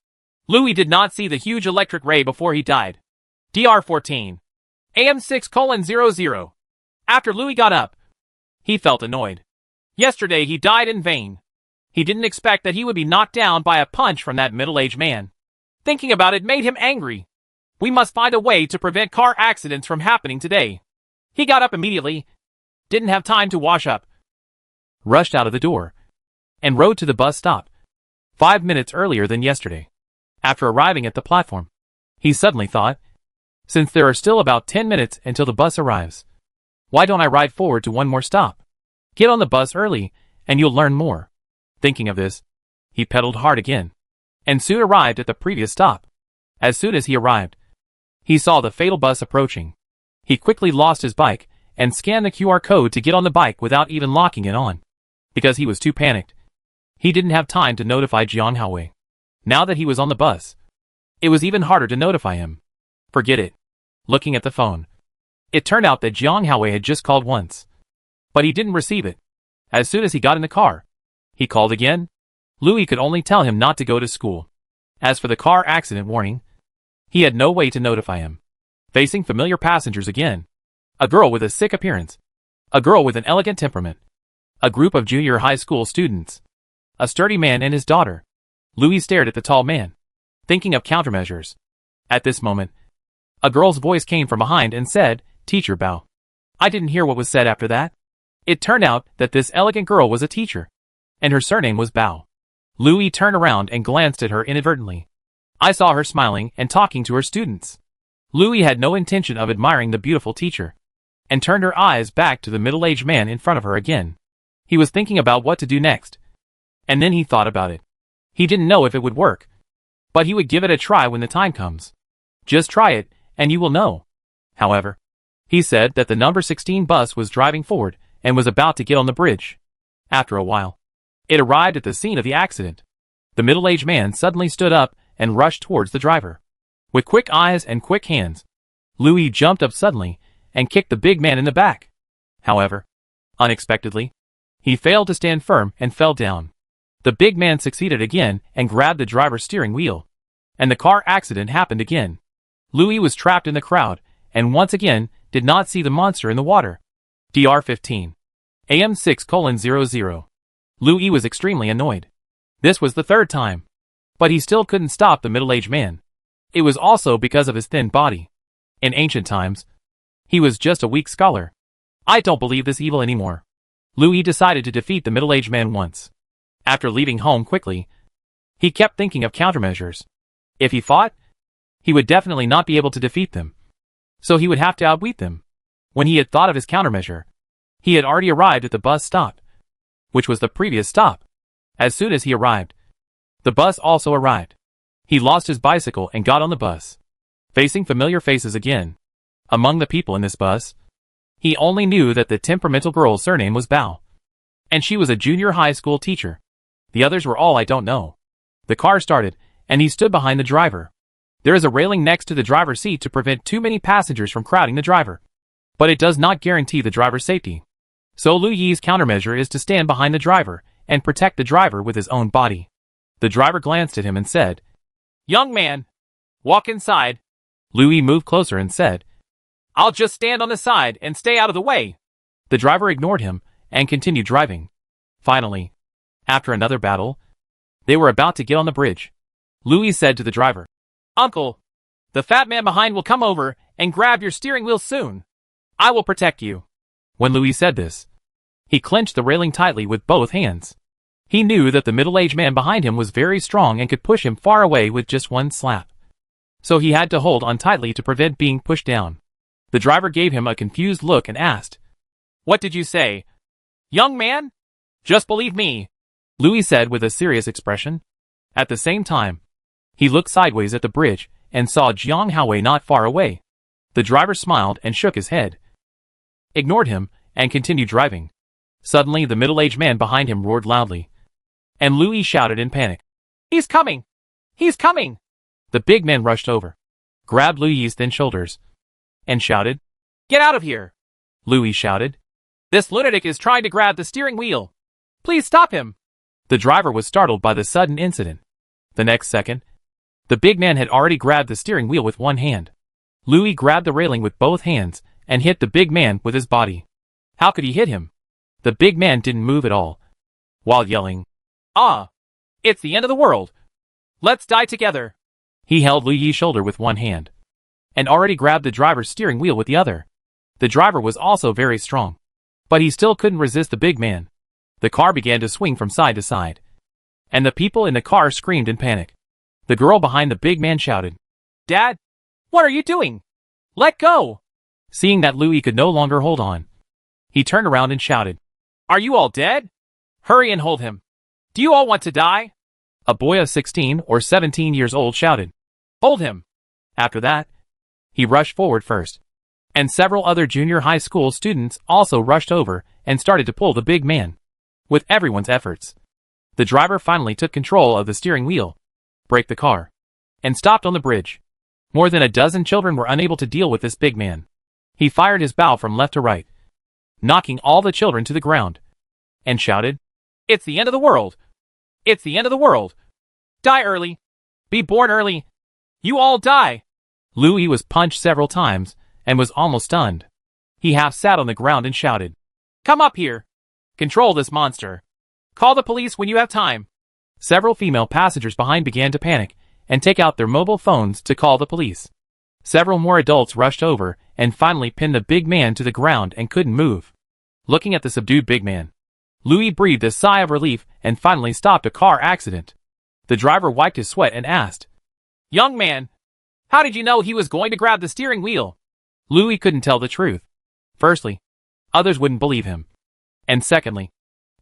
[SPEAKER 1] Louis did not see the huge electric ray before he died. DR 14. AM 6:00. After Louis got up, he felt annoyed. Yesterday he died in vain. He didn't expect that he would be knocked down by a punch from that middle-aged man. Thinking about it made him angry. We must find a way to prevent car accidents from happening today. He got up immediately, didn't have time to wash up, rushed out of the door, and rode to the bus stop, 5 minutes earlier than yesterday. After arriving at the platform, he suddenly thought, since there are still about 10 minutes until the bus arrives, why don't I ride forward to one more stop? Get on the bus early, and you'll learn more. Thinking of this, he pedaled hard again, and soon arrived at the previous stop. As soon as he arrived, he saw the fatal bus approaching. He quickly lost his bike, and scanned the QR code to get on the bike without even locking it on. Because he was too panicked, he didn't have time to notify Jiang Haowei. Now that he was on the bus, it was even harder to notify him. Forget it. Looking at the phone, it turned out that Jiang Haowei had just called once, but he didn't receive it. As soon as he got in the car, he called again. Louis could only tell him not to go to school. As for the car accident warning, he had no way to notify him. Facing familiar passengers again, a girl with a sick appearance, a girl with an elegant temperament, a group of junior high school students, a sturdy man and his daughter. Louis stared at the tall man, thinking of countermeasures. At this moment, a girl's voice came from behind and said, "Teacher Bao." I didn't hear what was said after that. It turned out that this elegant girl was a teacher, and her surname was Bao. Louis turned around and glanced at her inadvertently. I saw her smiling and talking to her students. Louis had no intention of admiring the beautiful teacher, and turned her eyes back to the middle-aged man in front of her again. He was thinking about what to do next, and then he thought about it. He didn't know if it would work, but he would give it a try when the time comes. Just try it, and you will know. However, He said that the number 16 bus was driving forward and was about to get on the bridge. After a while, it arrived at the scene of the accident. The middle-aged man suddenly stood up and rushed towards the driver. With quick eyes and quick hands, Louis jumped up suddenly and kicked the big man in the back. However, unexpectedly, he failed to stand firm and fell down. The big man succeeded again and grabbed the driver's steering wheel. And the car accident happened again. Louis was trapped in the crowd and once again did not see the monster in the water. DR 15. AM 6:00. Louis was extremely annoyed. This was the third time. But he still couldn't stop the middle-aged man. It was also because of his thin body. In ancient times, he was just a weak scholar. I don't believe this evil anymore. Louis decided to defeat the middle-aged man once. After leaving home quickly, he kept thinking of countermeasures. If he fought, he would definitely not be able to defeat them. So he would have to outwit them. When he had thought of his countermeasure, he had already arrived at the bus stop, which was the previous stop. As soon as he arrived, the bus also arrived. He lost his bicycle and got on the bus, facing familiar faces again. Among the people in this bus, he only knew that the temperamental girl's surname was Bao, and she was a junior high school teacher. The others were all I don't know. The car started, and he stood behind the driver. There is a railing next to the driver's seat to prevent too many passengers from crowding the driver. But it does not guarantee the driver's safety. So Lu Yi's countermeasure is to stand behind the driver and protect the driver with his own body. The driver glanced at him and said, "Young man, walk inside." Lu Yi moved closer and said, "I'll just stand on the side and stay out of the way." The driver ignored him and continued driving. Finally, after another battle, they were about to get on the bridge. Louis said to the driver, "Uncle, the fat man behind will come over and grab your steering wheel soon. I will protect you." When Louis said this, he clenched the railing tightly with both hands. He knew that the middle-aged man behind him was very strong and could push him far away with just one slap. So he had to hold on tightly to prevent being pushed down. The driver gave him a confused look and asked, "What did you say, young man?" "Just believe me," Louis said with a serious expression. At the same time, he looked sideways at the bridge and saw Jiang Haowei not far away. The driver smiled and shook his head, ignored him, and continued driving. Suddenly the middle-aged man behind him roared loudly, and Louis shouted in panic, "He's coming! He's coming!" The big man rushed over, grabbed Louis's thin shoulders, and shouted, "Get out of here!" Louis shouted, "This lunatic is trying to grab the steering wheel. Please stop him!" The driver was startled by the sudden incident. The next second, the big man had already grabbed the steering wheel with one hand. Louis grabbed the railing with both hands and hit the big man with his body. How could he hit him? The big man didn't move at all, while yelling, "Ah! It's the end of the world! Let's die together!" He held Louis's shoulder with one hand, and already grabbed the driver's steering wheel with the other. The driver was also very strong, but he still couldn't resist the big man. The car began to swing from side to side, and the people in the car screamed in panic. The girl behind the big man shouted, "Dad, what are you doing? Let go!" Seeing that Louis could no longer hold on, he turned around and shouted, "Are you all dead? Hurry and hold him. Do you all want to die?" A boy of 16 or 17 years old shouted, "Hold him." After that, he rushed forward first, and several other junior high school students also rushed over and started to pull the big man. With everyone's efforts, the driver finally took control of the steering wheel, braked the car, and stopped on the bridge. More than a dozen children were unable to deal with this big man. He fired his bow from left to right, knocking all the children to the ground, and shouted, "It's the end of the world! It's the end of the world! Die early! Be born early! You all die!" Louis was punched several times and was almost stunned. He half sat on the ground and shouted, "Come up here! Control this monster! Call the police when you have time!" Several female passengers behind began to panic and take out their mobile phones to call the police. Several more adults rushed over and finally pinned the big man to the ground and couldn't move. Looking at the subdued big man, Louis breathed a sigh of relief and finally stopped a car accident. The driver wiped his sweat and asked, "Young man, how did you know he was going to grab the steering wheel?" Louis couldn't tell the truth. Firstly, others wouldn't believe him. And secondly,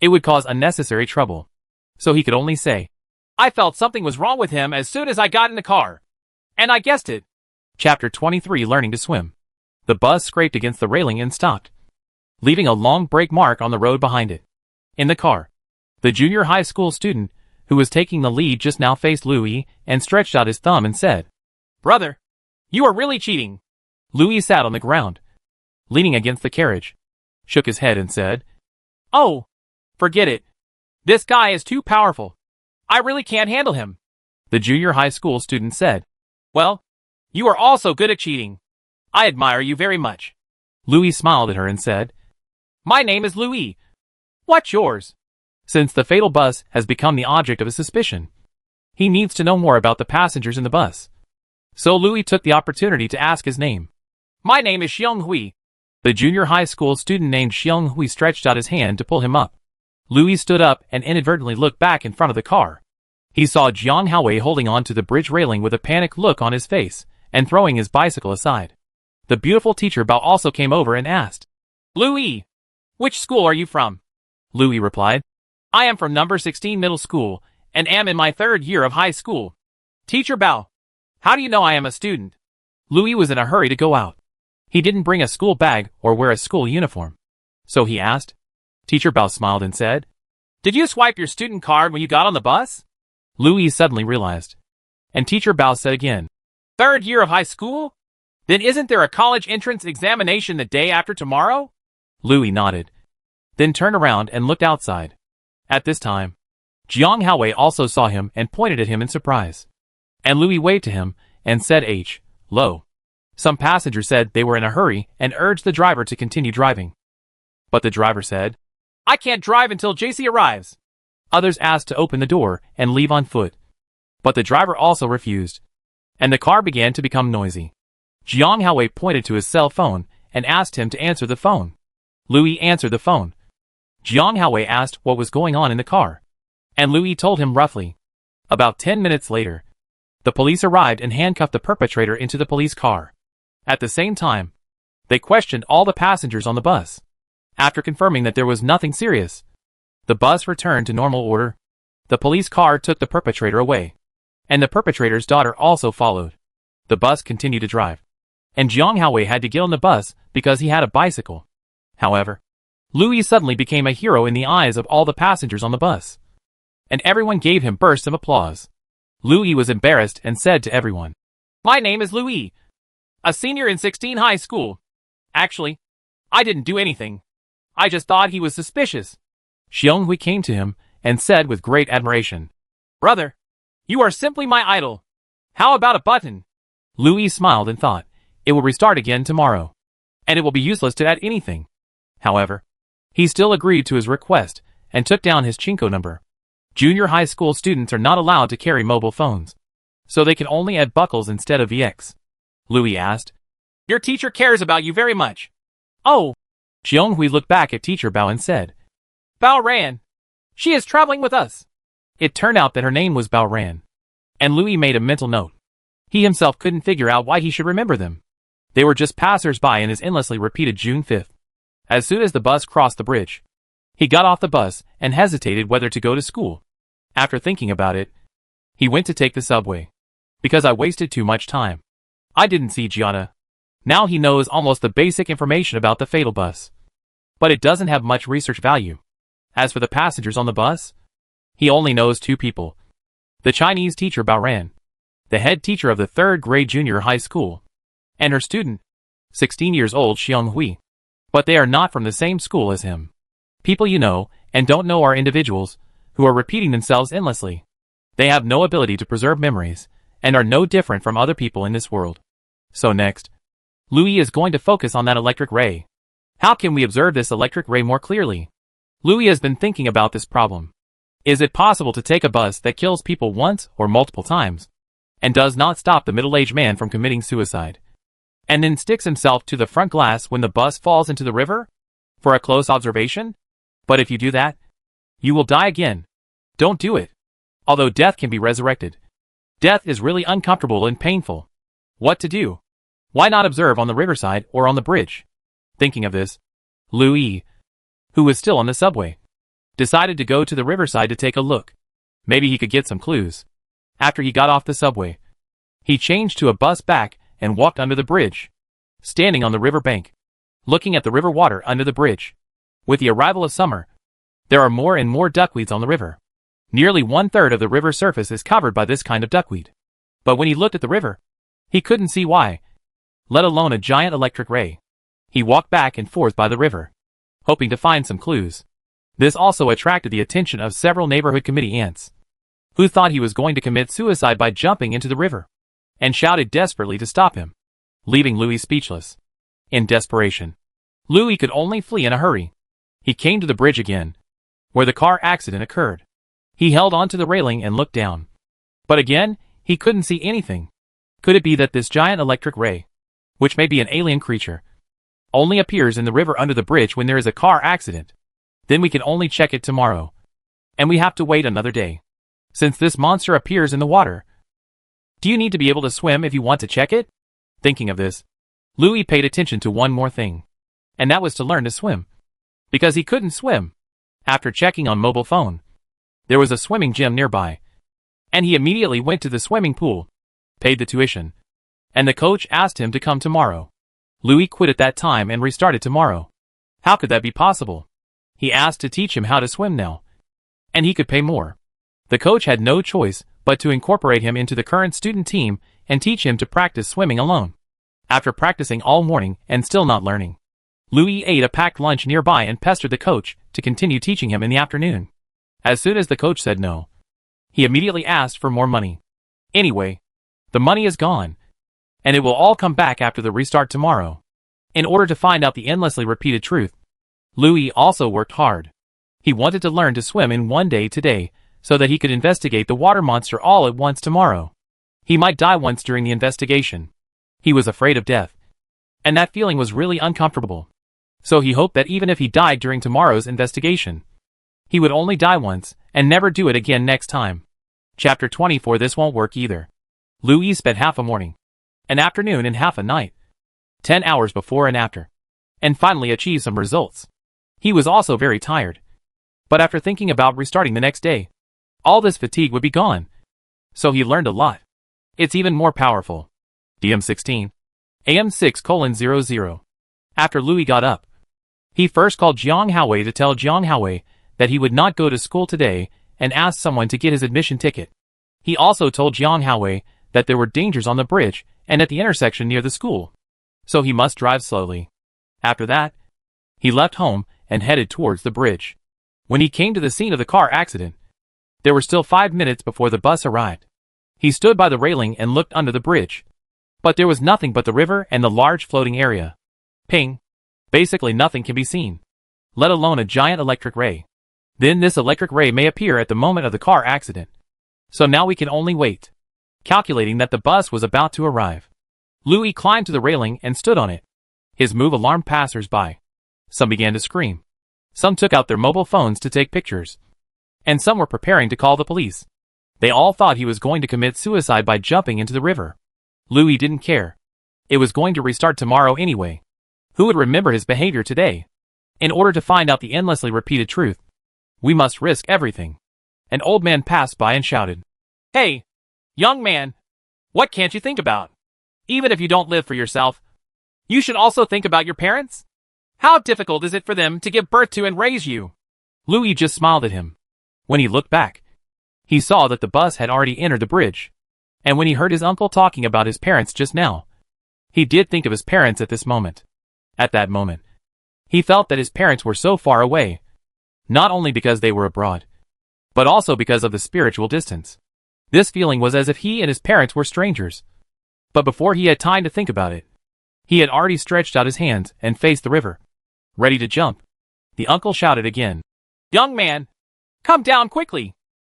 [SPEAKER 1] it would cause unnecessary trouble. So he could only say, "I felt something was wrong with him as soon as I got in the car. And I guessed it." Chapter 23, Learning to Swim. The bus scraped against the railing and stopped, leaving a long brake mark on the road behind it. In the car, the junior high school student, who was taking the lead just now, faced Louis and stretched out his thumb and said, "Brother, you are really cheating." Louis sat on the ground, leaning against the carriage, shook his head and said, "Oh, forget it. This guy is too powerful. I really can't handle him." The junior high school student said, "Well, you are also good at cheating. I admire you very much." Louis smiled at her and said, "My name is Louis. What's yours?" Since the fatal bus has become the object of his suspicion, he needs to know more about the passengers in the bus. So Louis took the opportunity to ask his name. "My name is Xiong Hui." The junior high school student named Xiong Hui stretched out his hand to pull him up. Louis stood up and inadvertently looked back in front of the car. He saw Jiang Haowei holding on to the bridge railing with a panicked look on his face and throwing his bicycle aside. The beautiful teacher Bao also came over and asked, "Louis, which school are you from?" Louis replied, "I am from number 16 middle school and am in my 3rd year of high school." "Teacher Bao, how do you know I am a student?" Louis was in a hurry to go out. He didn't bring a school bag or wear a school uniform. So he asked. Teacher Bao smiled and said, "Did you swipe your student card when you got on the bus?" Louis suddenly realized. And Teacher Bao said again, "3rd year of high school? Then isn't there a college entrance examination the day after tomorrow?" Louis nodded, then turned around and looked outside. At this time, Jiang Haowei also saw him and pointed at him in surprise. And Louis waved to him and said, "Lo." Some passengers said they were in a hurry and urged the driver to continue driving. But the driver said, "I can't drive until JC arrives." Others asked to open the door and leave on foot. But the driver also refused, and the car began to become noisy. Jiang Haowei pointed to his cell phone and asked him to answer the phone. Louis answered the phone. Jiang Haowei asked what was going on in the car, and Louis told him roughly. About 10 minutes later, the police arrived and handcuffed the perpetrator into the police car. At the same time, they questioned all the passengers on the bus. After confirming that there was nothing serious, the bus returned to normal order. The police car took the perpetrator away, and the perpetrator's daughter also followed. The bus continued to drive, and Jiang Haowei had to get on the bus because he had a bicycle. However, Louis suddenly became a hero in the eyes of all the passengers on the bus, and everyone gave him bursts of applause. Louis was embarrassed and said to everyone, "My name is Louis, a senior in 16 high school. Actually, I didn't do anything. I just thought he was suspicious." Xiong Hui came to him and said with great admiration, "Brother, you are simply my idol. How about a button?" Louis smiled and thought, it will restart again tomorrow, and it will be useless to add anything. However, he still agreed to his request and took down his Chinko number. Junior high school students are not allowed to carry mobile phones, so they can only add buckles instead of VX. Louis asked, "Your teacher cares about you very much." "Oh." Xiong Hui looked back at Teacher Bao and said, "Bao Ran. She is traveling with us." It turned out that her name was Bao Ran, and Louis made a mental note. He himself couldn't figure out why he should remember them. They were just passers-by in his endlessly repeated June 5th. As soon as the bus crossed the bridge, he got off the bus and hesitated whether to go to school. After thinking about it, he went to take the subway. "Because I wasted too much time. I didn't see Gianna." Now he knows almost the basic information about the fatal bus, but it doesn't have much research value. As for the passengers on the bus, he only knows 2 people. The Chinese teacher Bao Ran, the head teacher of the 3rd grade junior high school, and her student, 16 years old Xiong Hui. But they are not from the same school as him. People you know and don't know are individuals who are repeating themselves endlessly. They have no ability to preserve memories and are no different from other people in this world. So next, Louis is going to focus on that electric ray. How can we observe this electric ray more clearly? Louis has been thinking about this problem. Is it possible to take a bus that kills people once or multiple times, and does not stop the middle-aged man from committing suicide, and then sticks himself to the front glass when the bus falls into the river? For a close observation? But if you do that, you will die again. Don't do it. Although death can be resurrected, death is really uncomfortable and painful. What to do? Why not observe on the riverside or on the bridge? Thinking of this, Louis, who was still on the subway, decided to go to the riverside to take a look. Maybe he could get some clues. After he got off the subway, he changed to a bus back and walked under the bridge. standing on the river bank, looking at the river water under the bridge. With the arrival of summer, there are more and more duckweeds on the river. Nearly 1/3 of the river surface is covered by this kind of duckweed. But when he looked at the river, he couldn't see why, let alone a giant electric ray. He walked back and forth by the river, hoping to find some clues. This also attracted the attention of several neighborhood committee ants, who thought he was going to commit suicide by jumping into the river, and shouted desperately to stop him, leaving Louis speechless. In desperation, Louis could only flee in a hurry. He came to the bridge again, where the car accident occurred. He held onto the railing and looked down. But again, he couldn't see anything. Could it be that this giant electric ray, which may be an alien creature, only appears in the river under the bridge when there is a car accident? Then we can only check it tomorrow, and we have to wait another day, since this monster appears in the water. Do you need to be able to swim if you want to check it? Thinking of this, Louis paid attention to one more thing, and that was to learn to swim, because he couldn't swim. After checking on mobile phone, there was a swimming gym nearby, and he immediately went to the swimming pool, paid the tuition, and the coach asked him to come tomorrow. Louis quit at that time and restarted tomorrow. How could that be possible? He asked to teach him how to swim now, and he could pay more. The coach had no choice but to incorporate him into the current student team and teach him to practice swimming alone. After practicing all morning and still not learning, Louis ate a packed lunch nearby and pestered the coach to continue teaching him in the afternoon. As soon as the coach said no, he immediately asked for more money. Anyway, the money is gone, and it will all come back after the restart tomorrow. In order to find out the endlessly repeated truth, Louis also worked hard. He wanted to learn to swim in one day today, so that he could investigate the water monster all at once tomorrow. He might die once during the investigation. He was afraid of death, and that feeling was really uncomfortable. So he hoped that even if he died during tomorrow's investigation, he would only die once and never do it again next time. Chapter 24. This won't work either. Louis spent half a morning, an afternoon and half a night, 10 hours before and after, and finally achieved some results. He was also very tired, but after thinking about restarting the next day, all this fatigue would be gone. So he learned a lot. It's even more powerful. DM 16. AM 6:00. After Louis got up, he first called Jiang Haowei to tell Jiang Haowei that he would not go to school today and asked someone to get his admission ticket. He also told Jiang Haowei that there were dangers on the bridge and at the intersection near the school, so he must drive slowly. After that, he left home and headed towards the bridge. When he came to the scene of the car accident, there were still 5 minutes before the bus arrived. He stood by the railing and looked under the bridge, but there was nothing but the river and the large floating area. Ping. Basically nothing can be seen, let alone a giant electric ray. Then this electric ray may appear at the moment of the car accident. So now we can only wait. Calculating that the bus was about to arrive, Louis climbed to the railing and stood on it. His move alarmed passers-by. Some began to scream. Some took out their mobile phones to take pictures, and some were preparing to call the police. They all thought he was going to commit suicide by jumping into the river. Louis didn't care. It was going to restart tomorrow anyway. Who would remember his behavior today? In order to find out the endlessly repeated truth, we must risk everything. An old man passed by and shouted, "Hey, young man, what can't you think about? Even if you don't live for yourself, you should also think about your parents. How difficult is it for them to give birth to and raise you?" Louis just smiled at him. When he looked back, he saw that the bus had already entered the bridge. And when he heard his uncle talking about his parents just now, he did think of his parents at this moment. At that moment, he felt that his parents were so far away, not only because they were abroad, but also because of the spiritual distance. This feeling was as if he and his parents were strangers. But before he had time to think about it, he had already stretched out his hands and faced the river, ready to jump. The uncle shouted again, "Young man, come down quickly!"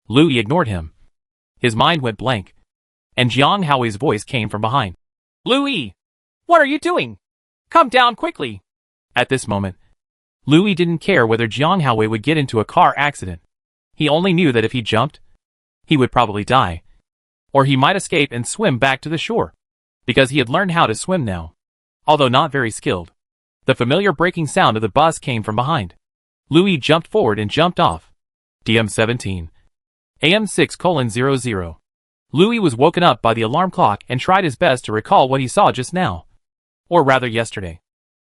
[SPEAKER 1] Louis ignored him. His mind went blank, and Jiang Haowei's voice came from behind. "Louis, what are you doing? Come down quickly!" At this moment, Louis didn't care whether Jiang Haowei would get into a car accident. He only knew that if he jumped, he would probably die, or he might escape and swim back to the shore, because he had learned how to swim now, although not very skilled. The familiar breaking sound of the bus came from behind. Louis jumped forward and jumped off. DM 17. AM 6:00. Louis was woken up by the alarm clock and tried his best to recall what he saw just now. or rather yesterday,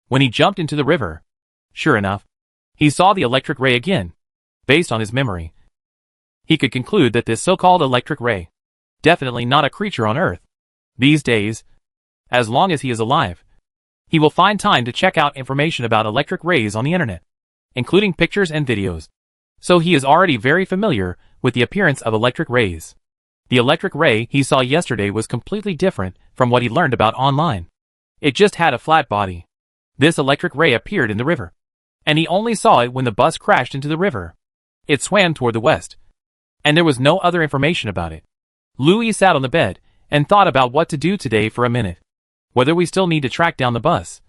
[SPEAKER 1] when he jumped into the river. Sure enough, he saw the electric ray again. Based on his memory, he could conclude that this so-called electric ray, definitely not a creature on Earth. These days, as long as he is alive, he will find time to check out information about electric rays on the internet, including pictures and videos. So he is already very familiar with the appearance of electric rays. The electric ray he saw yesterday was completely different from what he learned about online. It just had a flat body. This electric ray appeared in the river, and he only saw it when the bus crashed into the river. It swam toward the west, and there was no other information about it. Louis sat on the bed and thought about what to do today for a minute. Whether we still need to track down the bus,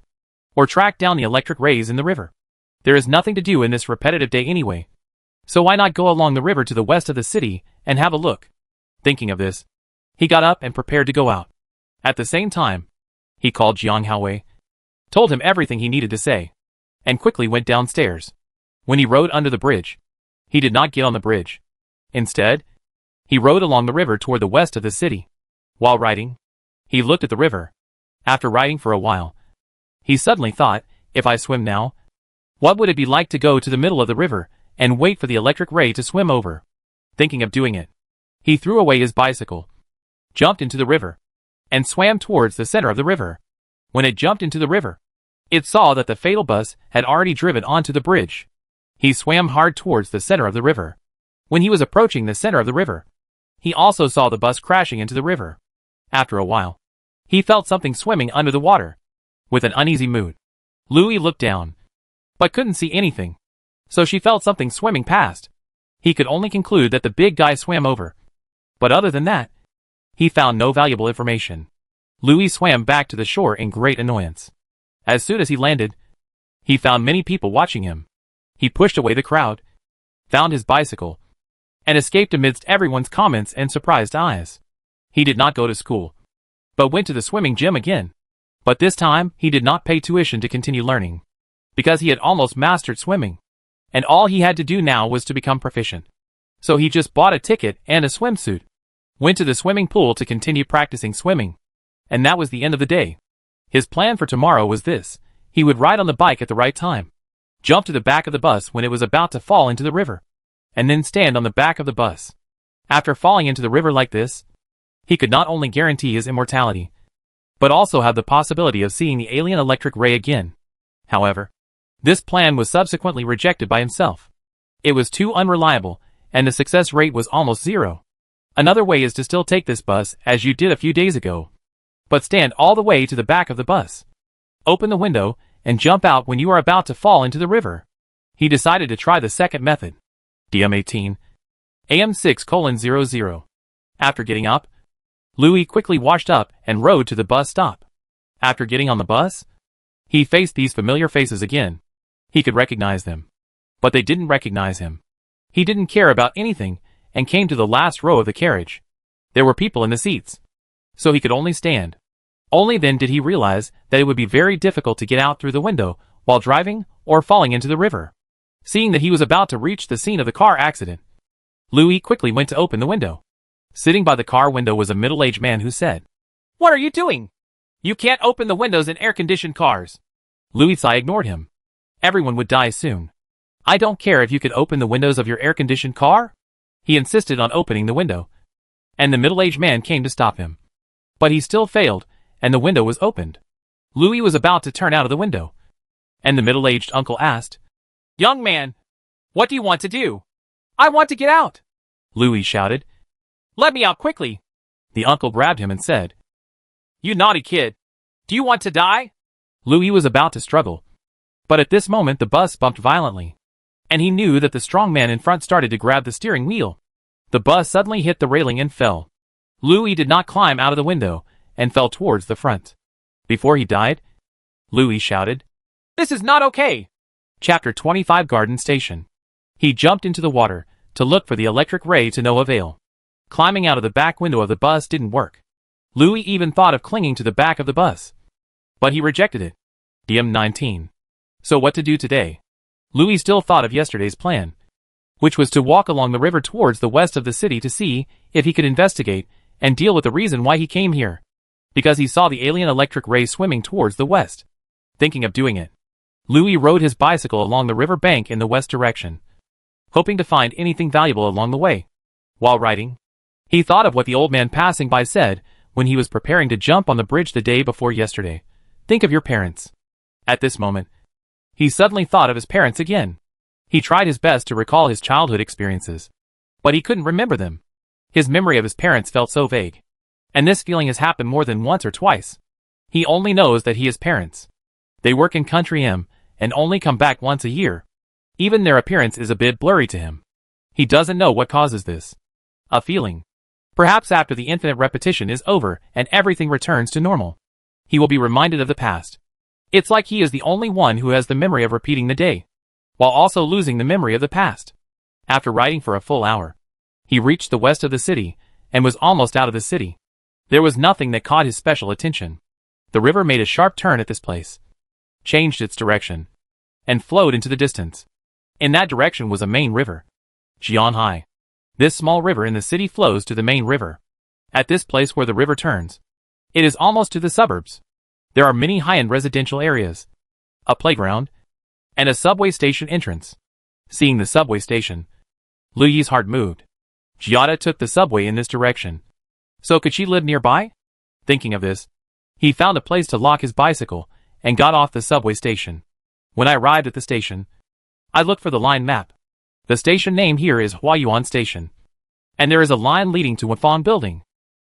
[SPEAKER 1] or track down the electric rays in the river. There is nothing to do in this repetitive day anyway, so why not go along the river to the west of the city and have a look? Thinking of this, he got up and prepared to go out. At the same time, he called Jiang Haowei, told him everything he needed to say, and quickly went downstairs. When he rode under the bridge, he did not get on the bridge. Instead, he rode along the river toward the west of the city. While riding, he looked at the river. After riding for a while, he suddenly thought, if I swim now, what would it be like to go to the middle of the river and wait for the electric ray to swim over? Thinking of doing it, he threw away his bicycle, jumped into the river, and swam towards the center of the river. When it jumped into the river, it saw that the fatal bus had already driven onto the bridge. He swam hard towards the center of the river. When he was approaching the center of the river, he also saw the bus crashing into the river. After a while, he felt something swimming under the water. With an uneasy mood, Louis looked down, but couldn't see anything. So she felt something swimming past. He could only conclude that the big guy swam over. But other than that, he found no valuable information. Louis swam back to the shore in great annoyance. As soon as he landed, he found many people watching him. He pushed away the crowd, found his bicycle, and escaped amidst everyone's comments and surprised eyes. He did not go to school, but went to the swimming gym again. But this time, he did not pay tuition to continue learning, because he had almost mastered swimming, and all he had to do now was to become proficient. So he just bought a ticket and a swimsuit, went to the swimming pool to continue practicing swimming, and that was the end of the day. His plan for tomorrow was this: he would ride on the bike at the right time, jump to the back of the bus when it was about to fall into the river, and then stand on the back of the bus. After falling into the river like this, he could not only guarantee his immortality, but also have the possibility of seeing the alien electric ray again. However, this plan was subsequently rejected by himself. It was too unreliable, and the success rate was almost zero. Another way is to still take this bus as you did a few days ago, but stand all the way to the back of the bus. Open the window and jump out when you are about to fall into the river. He decided to try the second method. DM18 AM6:00. After getting up, Louis quickly washed up and rode to the bus stop. After getting on the bus, he faced these familiar faces again. He could recognize them, but they didn't recognize him. He didn't care about anything and came to the last row of the carriage. There were people in the seats, so he could only stand. Only then did he realize that it would be very difficult to get out through the window while driving or falling into the river. Seeing that he was about to reach the scene of the car accident, Louis quickly went to open the window. Sitting by the car window was a middle-aged man who said, "What are you doing? You can't open the windows in air-conditioned cars." Louis ignored him. Everyone would die soon. "I don't care if you could open the windows of your air-conditioned car." He insisted on opening the window, and the middle-aged man came to stop him. But he still failed, and the window was opened. Louis was about to turn out of the window, and the middle-aged uncle asked, "Young man, what do you want to do?" "I want to get out," Louis shouted. "Let me out quickly." The uncle grabbed him and said, "You naughty kid. Do you want to die?" Louis was about to struggle, but at this moment the bus bumped violently, and he knew that the strong man in front started to grab the steering wheel. The bus suddenly hit the railing and fell. Louis did not climb out of the window and fell towards the front. Before he died, Louis shouted, "This is not okay." Chapter 25 Garden Station. He jumped into the water to look for the electric ray to no avail. Climbing out of the back window of the bus didn't work. Louis even thought of clinging to the back of the bus, but he rejected it. DM19. So what to do today? Louis still thought of yesterday's plan, which was to walk along the river towards the west of the city to see if he could investigate and deal with the reason why he came here. because he saw the alien electric ray swimming towards the west. Thinking of doing it, Louis rode his bicycle along the river bank in the west direction, hoping to find anything valuable along the way. While riding, he thought of what the old man passing by said when he was preparing to jump on the bridge the day before yesterday. Think of your parents. At this moment, he suddenly thought of his parents again. He tried his best to recall his childhood experiences, but he couldn't remember them. His memory of his parents felt so vague. And this feeling has happened more than once or twice. He only knows that he has parents. They work in Country M and only come back once a year. Even their appearance is a bit blurry to him. He doesn't know what causes this. A feeling. Perhaps after the infinite repetition is over and everything returns to normal, he will be reminded of the past. It's like he is the only one who has the memory of repeating the day, while also losing the memory of the past. After riding for a full hour, he reached the west of the city and was almost out of the city. There was nothing that caught his special attention. The river made a sharp turn at this place, changed its direction, and flowed into the distance. In that direction was a main river, Jianhai. This small river in the city flows to the main river. At this place where the river turns, it is almost to the suburbs. There are many high-end residential areas, a playground, and a subway station entrance. Seeing the subway station, Liu Yi's heart moved. Giada took the subway in this direction. So could she live nearby? Thinking of this, he found a place to lock his bicycle and got off the subway station. When I arrived at the station, I looked for the line map. The station name here is Huayuan Station, and there is a line leading to Wafang Building.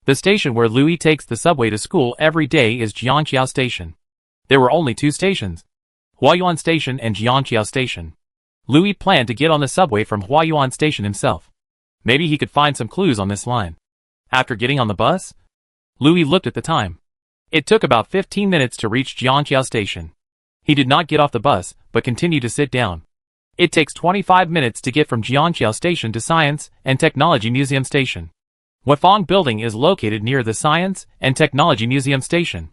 [SPEAKER 1] The station where Louis takes the subway to school every day is Jiangqiao Station. There were only two stations, Huayuan Station and Jiangqiao Station. Louis planned to get on the subway from Huayuan Station himself. Maybe he could find some clues on this line. After getting on the bus, Louis looked at the time. It took about 15 minutes to reach Jiangqiao Station. He did not get off the bus, but continued to sit down. It takes 25 minutes to get from Jiangqiao Station to Science and Technology Museum Station. Wafang Building is located near the Science and Technology Museum Station.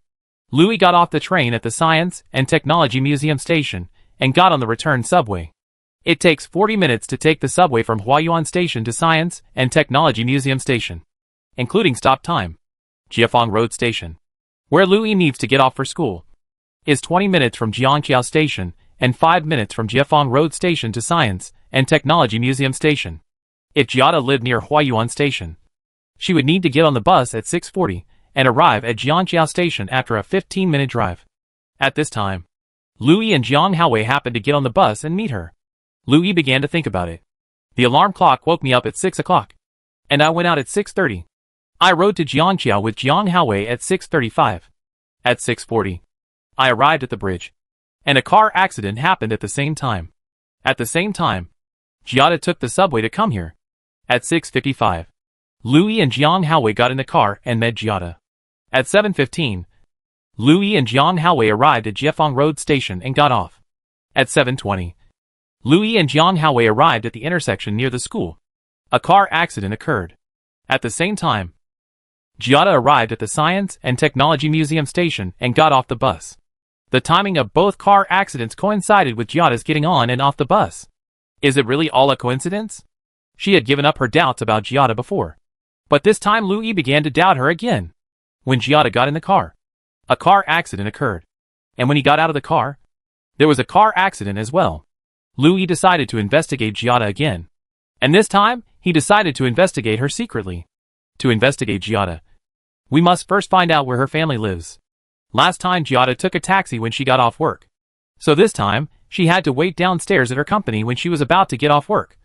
[SPEAKER 1] Louis got off the train at the Science and Technology Museum Station and got on the return subway. It takes 40 minutes to take the subway from Huayuan Station to Science and Technology Museum Station, including stop time. Jiafang Road Station, where Louis needs to get off for school, is 20 minutes from Jiangqiao Station and 5 minutes from Jiafang Road Station to Science and Technology Museum Station. If Giada lived near Huayuan Station, she would need to get on the bus at 6:40 and arrive at Jiangqiao Station after a 15-minute drive. At this time, Louis and Jiang Haowei happened to get on the bus and meet her. Louis began to think about it. The alarm clock woke me up at 6 o'clock, and I went out at 6:30. I rode to Jiangqiao with Jiang Haowei at 6:35. At 6:40, I arrived at the bridge, and a car accident happened at the same time. At the same time, Giada took the subway to come here. At 6:55, Louis and Jiang Haowei got in the car and met Giada. At 7:15, Louis and Jiang Haowei arrived at Jiafang Road Station and got off. At 7:20, Louis and Jiang Haowei arrived at the intersection near the school. A car accident occurred. At the same time, Giada arrived at the Science and Technology Museum Station and got off the bus. The timing of both car accidents coincided with Giada's getting on and off the bus. Is it really all a coincidence? She had given up her doubts about Giada before, but this time Louis began to doubt her again. When Giada got in the car, a car accident occurred, and when he got out of the car, there was a car accident as well. Louis decided to investigate Giada again, and this time he decided to investigate her secretly. To investigate Giada, we must first find out where her family lives. Last time Giada took a taxi when she got off work, so this time she had to wait downstairs at her company when she was about to get off work,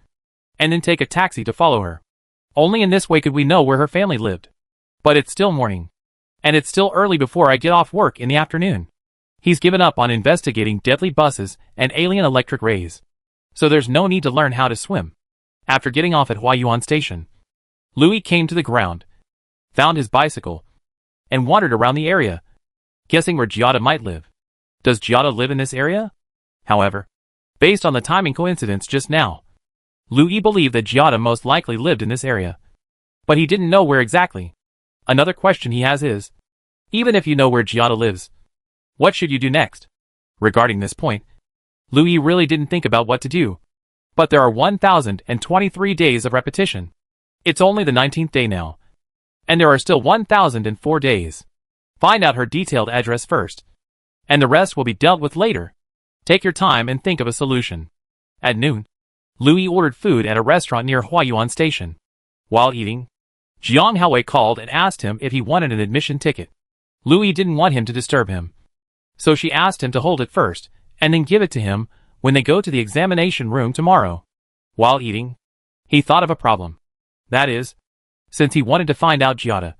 [SPEAKER 1] and then take a taxi to follow her. Only in this way could we know where her family lived. But it's still morning, and it's still early before I get off work in the afternoon. He's given up on investigating deadly buses and alien electric rays, so there's no need to learn how to swim. After getting off at Huayuan Station, Louis came to the ground, found his bicycle, and wandered around the area, guessing where Giada might live. Does Giada live in this area? However, based on the timing coincidence just now, Louis believed that Giada most likely lived in this area, but he didn't know where exactly. Another question he has is, even if you know where Giada lives, what should you do next? Regarding this point, Louis really didn't think about what to do. But there are 1,023 days of repetition. It's only the 19th day now, and there are still 1,004 days. Find out her detailed address first, and the rest will be dealt with later. Take your time and think of a solution. At noon, Louis ordered food at a restaurant near Huayuan Station. While eating, Jiang Haowei called and asked him if he wanted an admission ticket. Louis didn't want him to disturb him, so she asked him to hold it first, and then give it to him when they go to the examination room tomorrow. While eating, he thought of a problem. That is, since he wanted to find out Giada,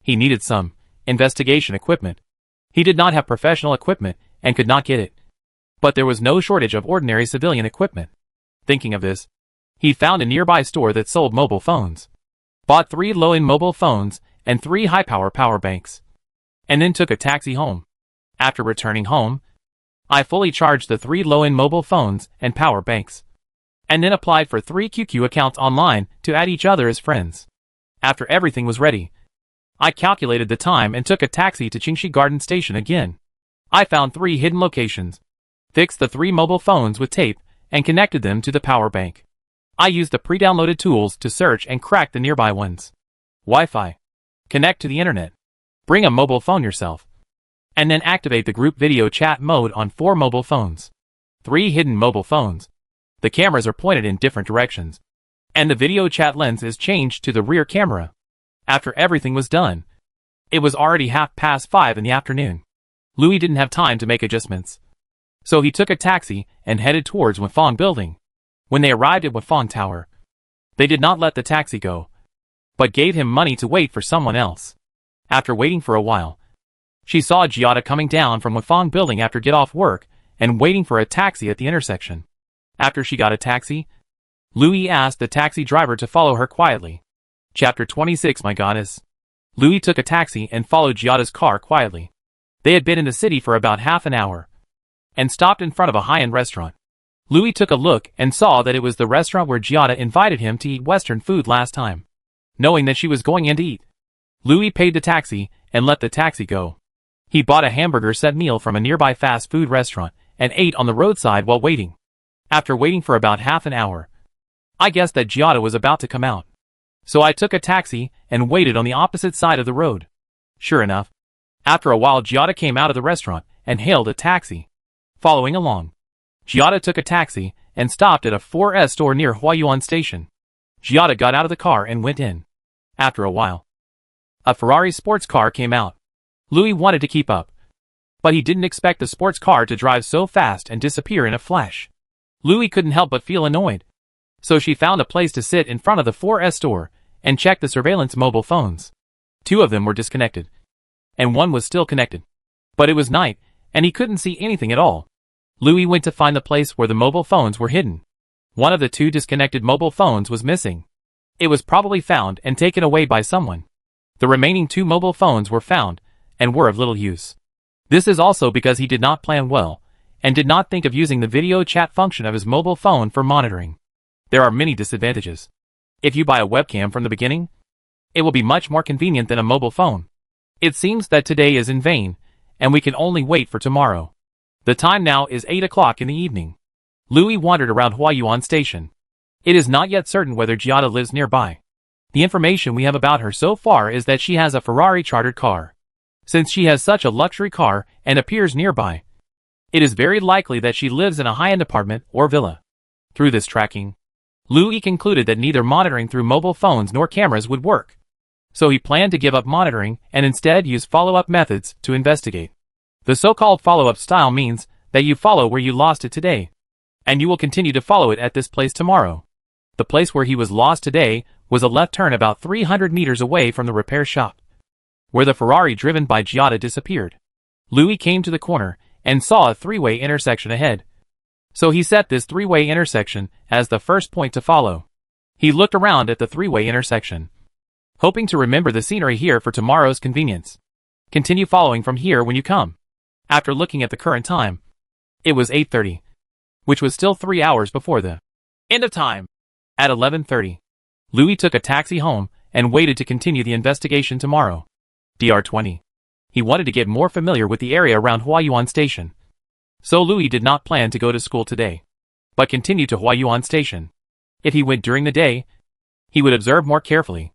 [SPEAKER 1] he needed some investigation equipment. He did not have professional equipment and could not get it, but there was no shortage of ordinary civilian equipment. Thinking of this, he found a nearby store that sold mobile phones, bought 3 low-end mobile phones and 3 high-power power banks, and then took a taxi home. After returning home, I fully charged the 3 low-end mobile phones and power banks, and then applied for 3 QQ accounts online to add each other as friends. After everything was ready, I calculated the time and took a taxi to Qingxi Garden Station again. I found 3 hidden locations, fixed the 3 mobile phones with tape, and connected them to the power bank. I used the pre-downloaded tools to search and crack the nearby ones. Wi-Fi. Connect to the internet. Bring a mobile phone yourself, and then activate the group video chat mode on 4 mobile phones. 3 hidden mobile phones. The cameras are pointed in different directions, and the video chat lens is changed to the rear camera. After everything was done, it was already 5:30 in the afternoon. Louis didn't have time to make adjustments, so he took a taxi and headed towards Wifang Building. When they arrived at Wifang Tower, they did not let the taxi go, but gave him money to wait for someone else. After waiting for a while, she saw Giada coming down from Wifang Building after get off work and waiting for a taxi at the intersection. After she got a taxi, Louis asked the taxi driver to follow her quietly. Chapter 26. My goddess. Louis took a taxi and followed Giada's car quietly. They had been in the city for about half an hour, and stopped in front of a high-end restaurant. Louis took a look and saw that it was the restaurant where Giada invited him to eat Western food last time. Knowing that she was going in to eat, Louis paid the taxi and let the taxi go. He bought a hamburger set meal from a nearby fast food restaurant and ate on the roadside while waiting. After waiting for about half an hour, I guessed that Giada was about to come out, so I took a taxi and waited on the opposite side of the road. Sure enough, after a while Giada came out of the restaurant and hailed a taxi. Following along, Giada took a taxi and stopped at a 4S store near Huayuan Station. Giada got out of the car and went in. After a while, a Ferrari sports car came out. Louis wanted to keep up, but he didn't expect the sports car to drive so fast and disappear in a flash. Louis couldn't help but feel annoyed, so she found a place to sit in front of the 4S store and checked the surveillance mobile phones. 2 of them were disconnected, and 1 was still connected, but it was night, and he couldn't see anything at all. Louis went to find the place where the mobile phones were hidden. 1 of the 2 disconnected mobile phones was missing. It was probably found and taken away by someone. The remaining 2 mobile phones were found and were of little use. This is also because he did not plan well and did not think of using the video chat function of his mobile phone for monitoring. There are many disadvantages. If you buy a webcam from the beginning, it will be much more convenient than a mobile phone. It seems that today is in vain, and we can only wait for tomorrow. The time now is 8 o'clock in the evening. Louis wandered around Huayuan Station. It is not yet certain whether Giada lives nearby. The information we have about her so far is that she has a Ferrari chartered car. Since she has such a luxury car and appears nearby, it is very likely that she lives in a high-end apartment or villa. Through this tracking, Louis concluded that neither monitoring through mobile phones nor cameras would work. So he planned to give up monitoring and instead use follow-up methods to investigate. The so-called follow-up style means that you follow where you lost it today, and you will continue to follow it at this place tomorrow. The place where he was lost today was a left turn about 300 meters away from the repair shop, where the Ferrari driven by Giada disappeared. Louis came to the corner and saw a 3-way intersection ahead. So he set this 3-way intersection as the first point to follow. He looked around at the 3-way intersection, hoping to remember the scenery here for tomorrow's convenience. Continue following from here when you come. After looking at the current time, it was 8:30, which was still 3 hours before the end of time. At 11:30, Louis took a taxi home and waited to continue the investigation tomorrow. Dr. 20. He wanted to get more familiar with the area around Huayuan Station. So Louis did not plan to go to school today, but continued to Huayuan Station. If he went during the day, he would observe more carefully.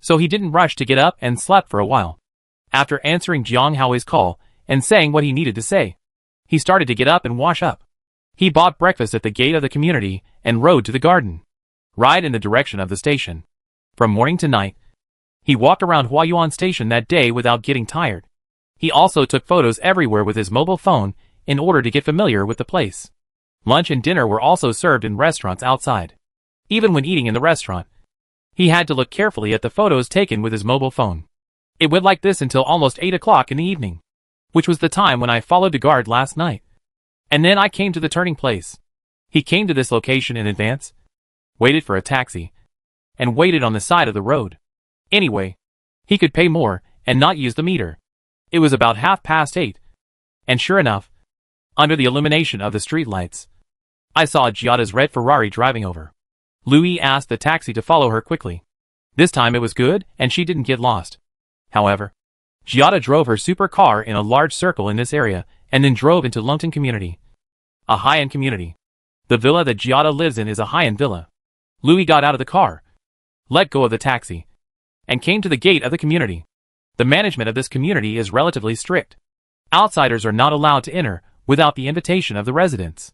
[SPEAKER 1] So he didn't rush to get up and slept for a while. After answering Jiang Hao's call and saying what he needed to say, he started to get up and wash up. He bought breakfast at the gate of the community and rode to the garden, right in the direction of the station. From morning to night, he walked around Huayuan Station that day without getting tired. He also took photos everywhere with his mobile phone in order to get familiar with the place. Lunch and dinner were also served in restaurants outside. Even when eating in the restaurant, he had to look carefully at the photos taken with his mobile phone. It went like this until almost 8 o'clock in the evening, which was the time when I followed the guard last night. And then I came to the turning place. He came to this location in advance, waited for a taxi, and waited on the side of the road. Anyway, he could pay more and not use the meter. It was about 8:30, and sure enough, under the illumination of the streetlights, I saw Giada's red Ferrari driving over. Louis asked the taxi to follow her quickly. This time it was good and she didn't get lost. However, Giada drove her supercar in a large circle in this area and then drove into Longton community, a high-end community. The villa that Giada lives in is a high-end villa. Louis got out of the car, let go of the taxi, and came to the gate of the community. The management of this community is relatively strict. Outsiders are not allowed to enter without the invitation of the residents.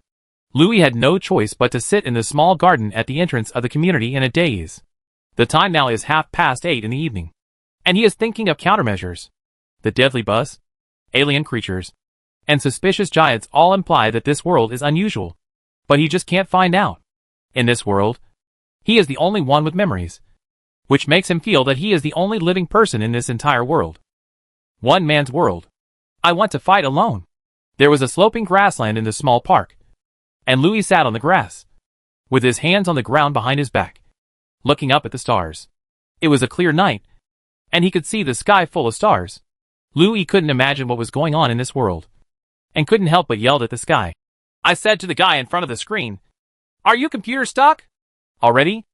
[SPEAKER 1] Louis had no choice but to sit in the small garden at the entrance of the community in a daze. The time now is 8:30 in the evening, and he is thinking of countermeasures. The deadly bus, alien creatures, and suspicious giants all imply that this world is unusual, but he just can't find out. In this world, he is the only one with memories, which makes him feel that he is the only living person in this entire world. One man's world. I want to fight alone. There was a sloping grassland in the small park, and Louis sat on the grass, with his hands on the ground behind his back, looking up at the stars. It was a clear night, and he could see the sky full of stars. Louis couldn't imagine what was going on in this world, and couldn't help but yelled at the sky. I said to the guy in front of the screen, "Are you computer stuck? Already?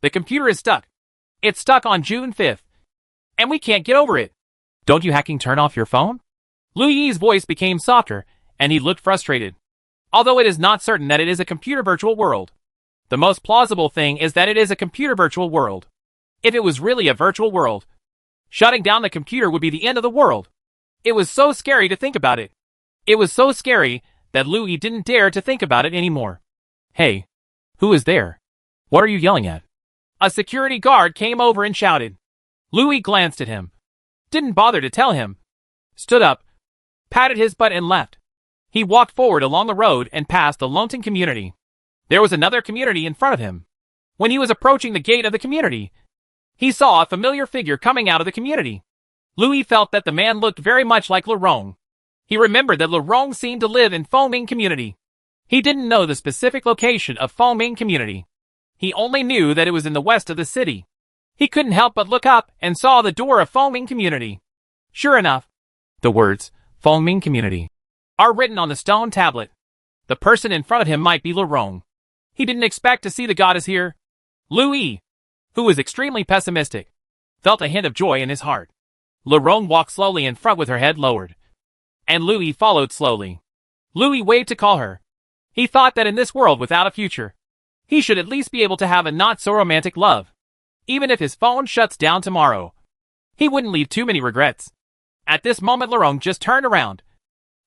[SPEAKER 1] The computer is stuck. It's stuck on June 5th, and we can't get over it. Don't you hacking turn off your phone?" Louis's voice became softer, and he looked frustrated. Although it is not certain that it is a computer virtual world, the most plausible thing is that it is a computer virtual world. If it was really a virtual world, shutting down the computer would be the end of the world. It was so scary to think about it. It was so scary that Louis didn't dare to think about it anymore. "Hey, who is there? What are you yelling at?" A security guard came over and shouted. Louis glanced at him, didn't bother to tell him, stood up, patted his butt and left. He walked forward along the road and past the Longton community. There was another community in front of him. When he was approaching the gate of the community, he saw a familiar figure coming out of the community. Louis felt that the man looked very much like Laurent. He remembered that Laurent seemed to live in Fengming community. He didn't know the specific location of Fengming community. He only knew that it was in the west of the city. He couldn't help but look up and saw the door of Fengming community. Sure enough, the words, Fengming community, are written on the stone tablet. The person in front of him might be Laurent. He didn't expect to see the goddess here. Louis, who was extremely pessimistic, felt a hint of joy in his heart. Laurent walked slowly in front with her head lowered, and Louis followed slowly. Louis waved to call her. He thought that in this world without a future, he should at least be able to have a not-so-romantic love. Even if his phone shuts down tomorrow, he wouldn't leave too many regrets. At this moment Laurent just turned around.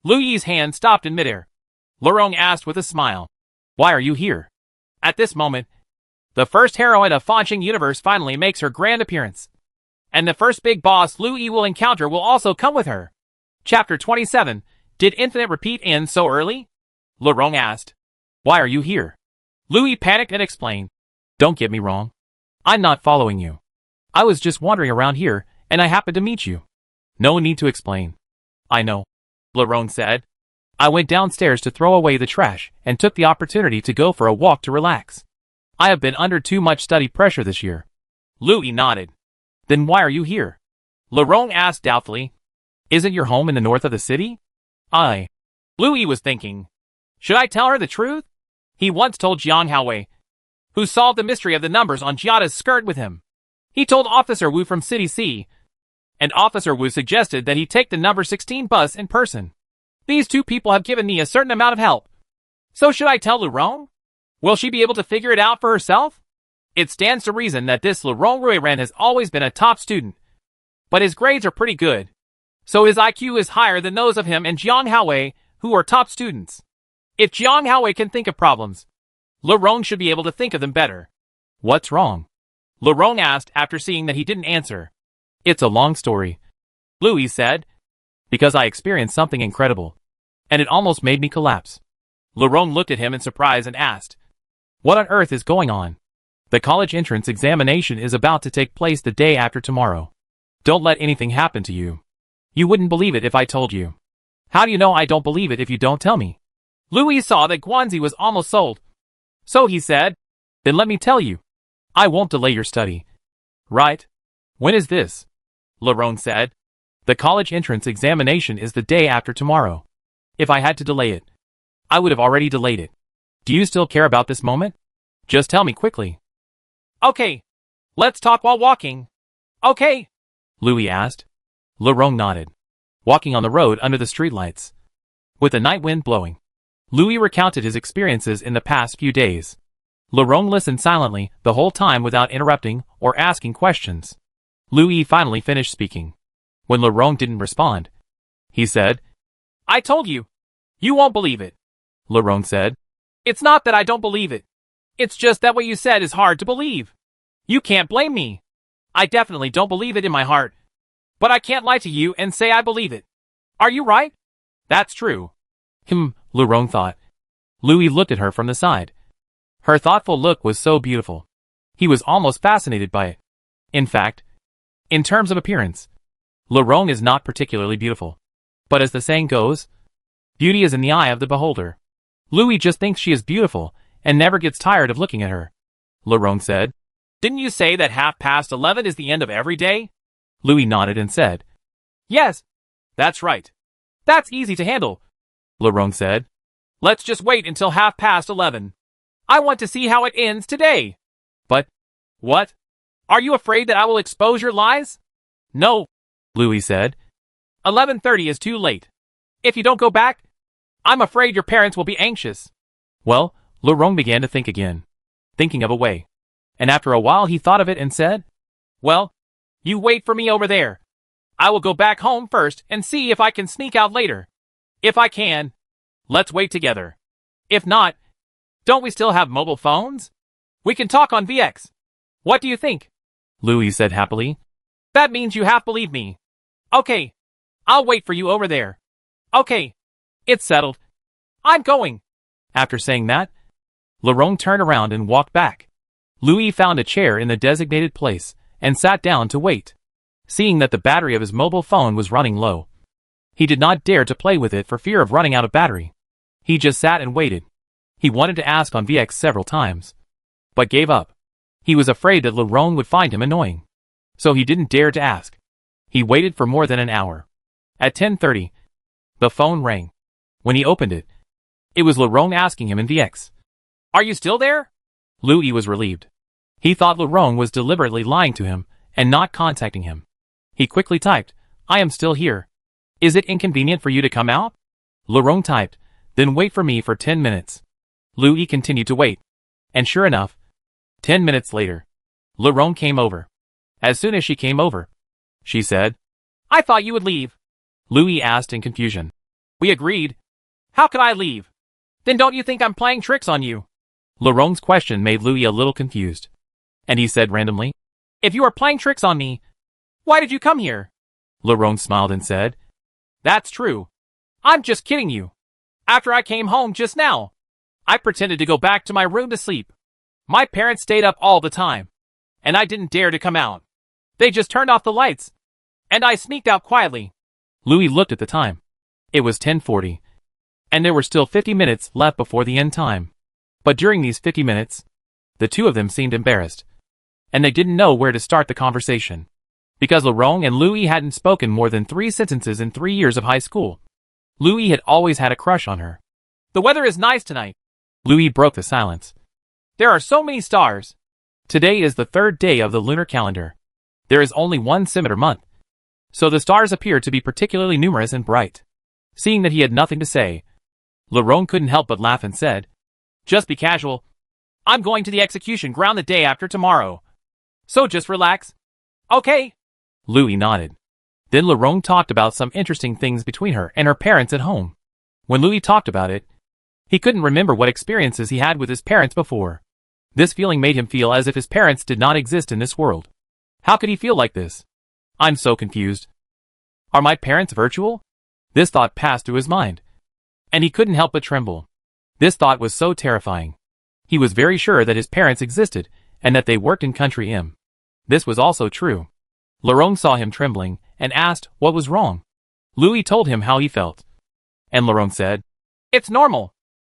[SPEAKER 1] Louis's hand stopped in midair. Laurent asked with a smile, "Why are you here?" At this moment, the first heroine of Fengming universe finally makes her grand appearance. And the first big boss Louis will encounter will also come with her. Chapter 27, Did Infinite Repeat end so early? Laurent asked. "Why are you here?" Louis panicked and explained. "Don't get me wrong. I'm not following you. I was just wandering around here, and I happened to meet you." "No need to explain. I know," Laurent said. "I went downstairs to throw away the trash and took the opportunity to go for a walk to relax. I have been under too much study pressure this year." Louis nodded. "Then why are you here?" Laurent asked doubtfully. "Isn't your home in the north of the city?" Louis was thinking. Should I tell her the truth? He once told Jiang Hao, who solved the mystery of the numbers on Giada's skirt with him. He told Officer Wu from City C, and Officer Wu suggested that he take the number 16 bus in person. These two people have given me a certain amount of help. So should I tell Laurent? Will she be able to figure it out for herself? It stands to reason that this Laurent Ruiren has always been a top student, but his grades are pretty good. So his IQ is higher than those of him and Jiang Haowei, who are top students. If Jiang Haowei can think of problems, Lerong should be able to think of them better. What's wrong? Lerong asked after seeing that he didn't answer. It's a long story, Louis said. Because I experienced something incredible. And it almost made me collapse. Lerong looked at him in surprise and asked, what on earth is going on? The college entrance examination is about to take place the day after tomorrow. Don't let anything happen to you. You wouldn't believe it if I told you. How do you know I don't believe it if you don't tell me? Louis saw that Guanzi was almost sold. So he said, then let me tell you. I won't delay your study. Right? When is this? Lerong said. The college entrance examination is the day after tomorrow. If I had to delay it, I would have already delayed it. Do you still care about this moment? Just tell me quickly. Okay. Let's talk while walking. Okay. Louis asked. Lerong nodded. Walking on the road under the streetlights, with the night wind blowing, Louis recounted his experiences in the past few days. Lerong listened silently the whole time without interrupting or asking questions. Louis finally finished speaking. When Lerong didn't respond, he said, I told you. You won't believe it. Lerong said, it's not that I don't believe it. It's just that what you said is hard to believe. You can't blame me. I definitely don't believe it in my heart. But I can't lie to you and say I believe it. Are you right? That's true. Lerong thought. Louis looked at her from the side. Her thoughtful look was so beautiful. He was almost fascinated by it. In fact, in terms of appearance, Lerong is not particularly beautiful. But as the saying goes, beauty is in the eye of the beholder. Louis just thinks she is beautiful and never gets tired of looking at her. Lerong said, didn't you say that 11:30 is the end of every day? Louis nodded and said, yes, that's right. That's easy to handle. Lerong said, let's just wait until 11:30. I want to see how it ends today. But, what? Are you afraid that I will expose your lies? No, Louis said. 11:30 is too late. If you don't go back, I'm afraid your parents will be anxious. Well, Lerong began to think again, thinking of a way. And after a while he thought of it and said, well, you wait for me over there. I will go back home first and see if I can sneak out later. If I can, let's wait together. If not, don't we still have mobile phones? We can talk on VX. What do you think? Louis said happily. That means you half believe me. Okay. I'll wait for you over there. Okay. It's settled. I'm going. After saying that, Lerong turned around and walked back. Louis found a chair in the designated place and sat down to wait. Seeing that the battery of his mobile phone was running low, he did not dare to play with it for fear of running out of battery. He just sat and waited. He wanted to ask on VX several times, but gave up. He was afraid that Lerong would find him annoying, so he didn't dare to ask. He waited for more than an hour. At 10:30, the phone rang. When he opened it, it was Lerong asking him in VX. Are you still there? Louis was relieved. He thought Lerong was deliberately lying to him and not contacting him. He quickly typed, I am still here. Is it inconvenient for you to come out? Lerong typed, then wait for me for 10 minutes. Louis continued to wait. And sure enough, 10 minutes later, Lerong came over. As soon as she came over, she said, I thought you would leave. Louis asked in confusion. We agreed. How could I leave? Then don't you think I'm playing tricks on you? Lerong's question made Louis a little confused. And he said randomly, if you are playing tricks on me, why did you come here? Lerong smiled and said, that's true. I'm just kidding you. After I came home just now, I pretended to go back to my room to sleep. My parents stayed up all the time, and I didn't dare to come out. They just turned off the lights, and I sneaked out quietly. Louis looked at the time. It was 10:40, and there were still 50 minutes left before the end time. But during these 50 minutes, the two of them seemed embarrassed, and they didn't know where to start the conversation. Because Lerong and Louis hadn't spoken more than 3 sentences in 3 years of high school. Louis had always had a crush on her. The weather is nice tonight. Louis broke the silence. There are so many stars. Today is the 3rd day of the lunar calendar. There is only one Scimitar month, so the stars appear to be particularly numerous and bright. Seeing that he had nothing to say, Lerong couldn't help but laugh and said, just be casual. I'm going to the execution ground the day after tomorrow. So just relax. Okay. Louis nodded. Then Laurent talked about some interesting things between her and her parents at home. When Louis talked about it, he couldn't remember what experiences he had with his parents before. This feeling made him feel as if his parents did not exist in this world. How could he feel like this? I'm so confused. Are my parents virtual? This thought passed through his mind, and he couldn't help but tremble. This thought was so terrifying. He was very sure that his parents existed, and that they worked in Country M. This was also true. Laurent saw him trembling, and asked what was wrong. Louis told him how he felt. And Laurent said, "It's normal.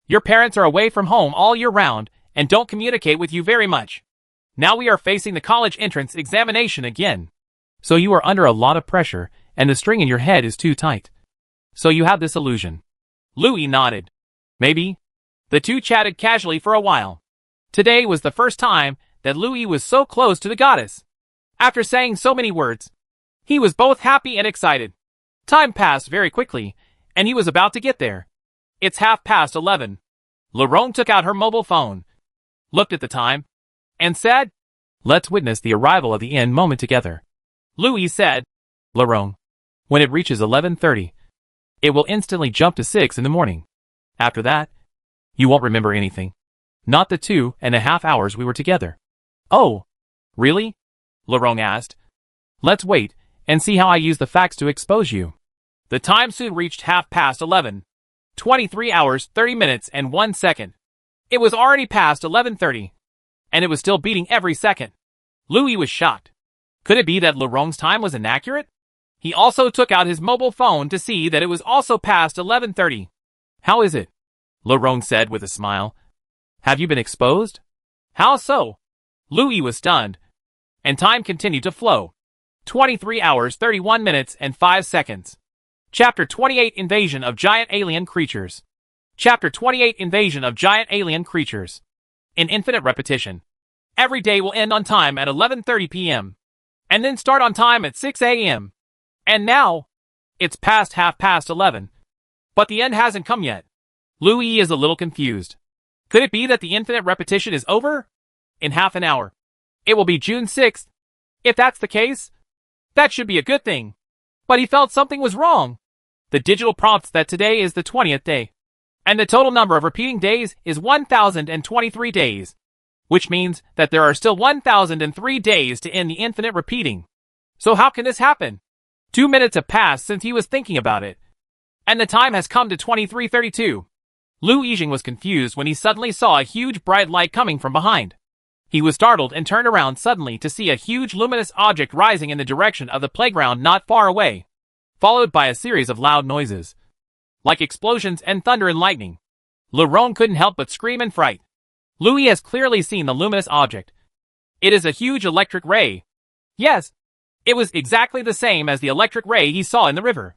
[SPEAKER 1] Your parents are away from home all year round, and don't communicate with you very much. Now we are facing the college entrance examination again. So you are under a lot of pressure, and the string in your head is too tight. So you have this illusion." Louis nodded. Maybe. The two chatted casually for a while. Today was the first time that Louis was so close to the goddess. After saying so many words, he was both happy and excited. Time passed very quickly, and he was about to get there. It's 11:30. Laurent took out her mobile phone, looked at the time, and said, "Let's witness the arrival of the end moment together." Louis said, "Laurent, when it reaches 11:30, it will instantly jump to 6 in the morning. After that, you won't remember anything. Not the 2.5 hours we were together." "Oh, really?" Laurent asked. "Let's wait and see how I use the facts to expose you." The time soon reached 11:30. 23 hours, 30 minutes, and 1 second. It was already past 11:30, and it was still beating every second. Louis was shocked. Could it be that Laurent's time was inaccurate? He also took out his mobile phone to see that it was also past 11:30. "How is it?" Laurent said with a smile. "Have you been exposed?" "How so?" Louis was stunned, and time continued to flow. 23 hours, 31 minutes, and 5 seconds. Chapter 28 Invasion of Giant Alien Creatures. Chapter 28 Invasion of Giant Alien Creatures. In infinite repetition. Every day will end on time at 11:30 p.m. and then start on time at 6 a.m. And now, it's past 11:30. But the end hasn't come yet. Louis is a little confused. Could it be that the infinite repetition is over? In half an hour. It will be June 6th. If that's the case, that should be a good thing. But he felt something was wrong. The digital prompts that today is the 20th day, and the total number of repeating days is 1,023 days, which means that there are still 1,003 days to end the infinite repeating. So how can this happen? 2 minutes have passed since he was thinking about it, and the time has come to 23:32. Liu Yijing was confused when he suddenly saw a huge bright light coming from behind. He was startled and turned around suddenly to see a huge luminous object rising in the direction of the playground not far away, followed by a series of loud noises, like explosions and thunder and lightning. Laurent couldn't help but scream in fright. Louis has clearly seen the luminous object. It is a huge electric ray. Yes, it was exactly the same as the electric ray he saw in the river,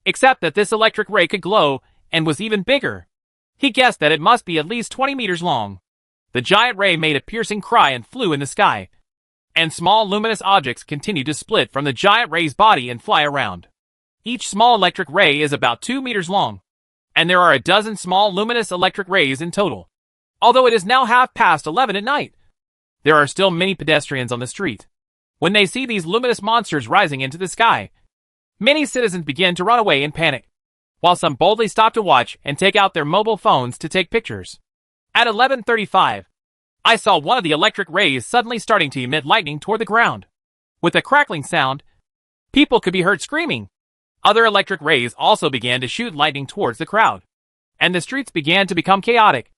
[SPEAKER 1] except that this electric ray could glow and was even bigger. He guessed that it must be at least 20 meters long. The giant ray made a piercing cry and flew in the sky, and small luminous objects continued to split from the giant ray's body and fly around. Each small electric ray is about 2 meters long, and there are a dozen small luminous electric rays in total. Although it is now 11:30 at night, there are still many pedestrians on the street. When they see these luminous monsters rising into the sky, many citizens begin to run away in panic, while some boldly stop to watch and take out their mobile phones to take pictures. At 11:35, I saw one of the electric rays suddenly starting to emit lightning toward the ground. With a crackling sound, people could be heard screaming. Other electric rays also began to shoot lightning towards the crowd, and the streets began to become chaotic,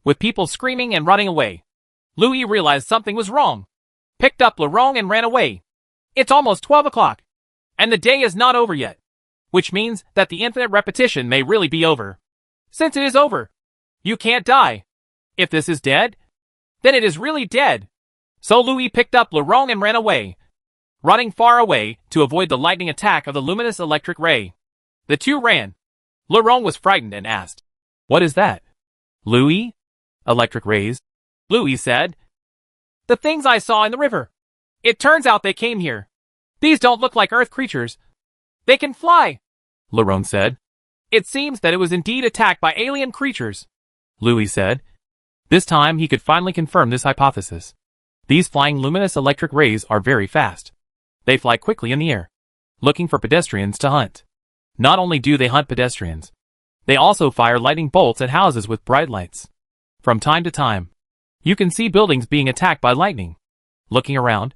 [SPEAKER 1] with people screaming and running away. Louis realized something was wrong, picked up Laurent and ran away. It's almost 12 o'clock, and the day is not over yet, which means that the infinite repetition may really be over. Since it is over, you can't die. If this is dead, then it is really dead. So Louis picked up Laurent and ran away, running far away to avoid the lightning attack of the luminous electric ray. The two ran. Laurent was frightened and asked, "What is that?" "Louis? Electric rays?" Louis said, "The things I saw in the river. It turns out they came here. These don't look like Earth creatures. They can fly." Laurent said, "It seems that it was indeed attacked by alien creatures." Louis said, this time he could finally confirm this hypothesis. These flying luminous electric rays are very fast. They fly quickly in the air. looking for pedestrians to hunt. Not only do they hunt pedestrians, they also fire lightning bolts at houses with bright lights. From time to time, you can see buildings being attacked by lightning. Looking around,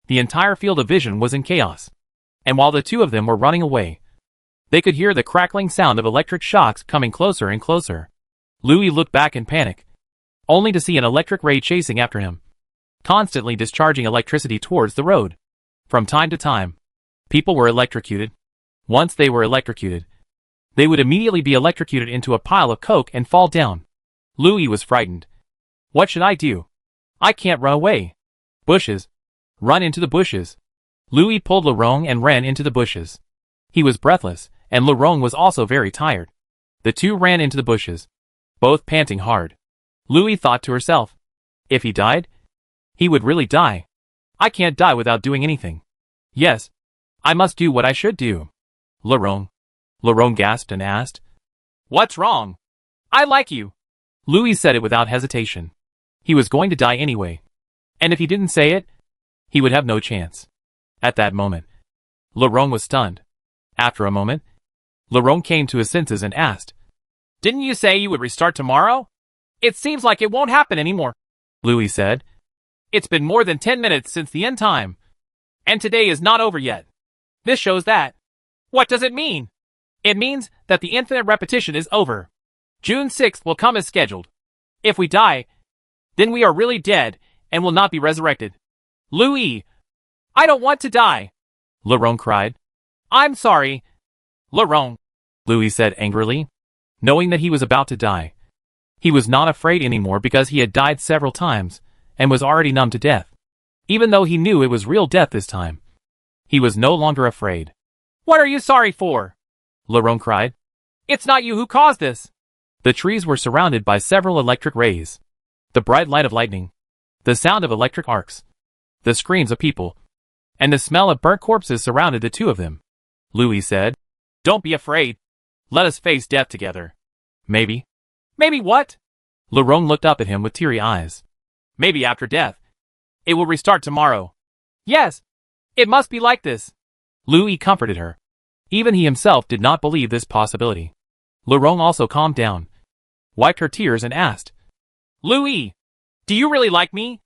[SPEAKER 1] the entire field of vision was in chaos. And while the two of them were running away, they could hear the crackling sound of electric shocks coming closer and closer. Louis looked back in panic, only to see an electric ray chasing after him, constantly discharging electricity towards the road. From time to time, people were electrocuted. Once they were electrocuted, they would immediately be electrocuted into a pile of coke and fall down. Louis was frightened. What should I do? I can't run away. Bushes. Run into the bushes. Louis pulled Laurent and ran into the bushes. He was breathless, and Laurent was also very tired. The two ran into the bushes, both panting hard. Louis thought to herself, if he died, he would really die. I can't die without doing anything. Yes, I must do what I should do. Laurent gasped and asked, What's wrong? I like you. Louis said it without hesitation. He was going to die anyway. And if he didn't say it, he would have no chance. At that moment, Laurent was stunned. After a moment, Laurent came to his senses and asked, Didn't you say you would restart tomorrow? It seems like it won't happen anymore. Louis said, It's been more than 10 minutes since the end time. And today is not over yet. This shows that. What does it mean? It means that the infinite repetition is over. June 6th will come as scheduled. If we die, then we are really dead and will not be resurrected. Louis! I don't want to die! Laurent cried. I'm sorry. Laurent, Louis said angrily, knowing that he was about to die. He was not afraid anymore because he had died several times and was already numb to death. Even though he knew it was real death this time, he was no longer afraid. What are you sorry for? Laurent cried. It's not you who caused this. The trees were surrounded by several electric rays. The bright light of lightning, the sound of electric arcs, the screams of people, and the smell of burnt corpses surrounded the two of them. Louis said, Don't be afraid. Let us face death together. Maybe. Maybe what? Laurent looked up at him with teary eyes. Maybe after death. It will restart tomorrow. Yes. It must be like this. Louis comforted her. Even he himself did not believe this possibility. Laurent also calmed down, wiped her tears and asked, Louis, do you really like me?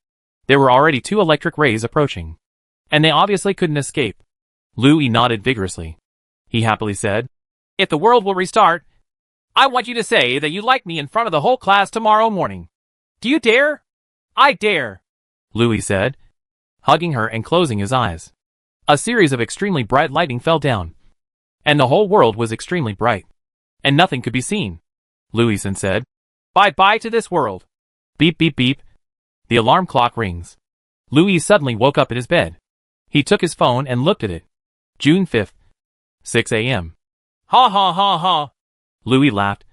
[SPEAKER 1] There were already two electric rays approaching, and they obviously couldn't escape. Louis nodded vigorously. He happily said, If the world will restart, I want you to say that you like me in front of the whole class tomorrow morning. Do you dare? I dare, Louis said, hugging her and closing his eyes. A series of extremely bright lightning fell down, and the whole world was extremely bright, and nothing could be seen. Louis said, Bye-bye to this world. Beep beep beep. The alarm clock rings. Louis suddenly woke up in his bed. He took his phone and looked at it. June 5th, 6 a.m. Ha ha ha ha. Louis laughed.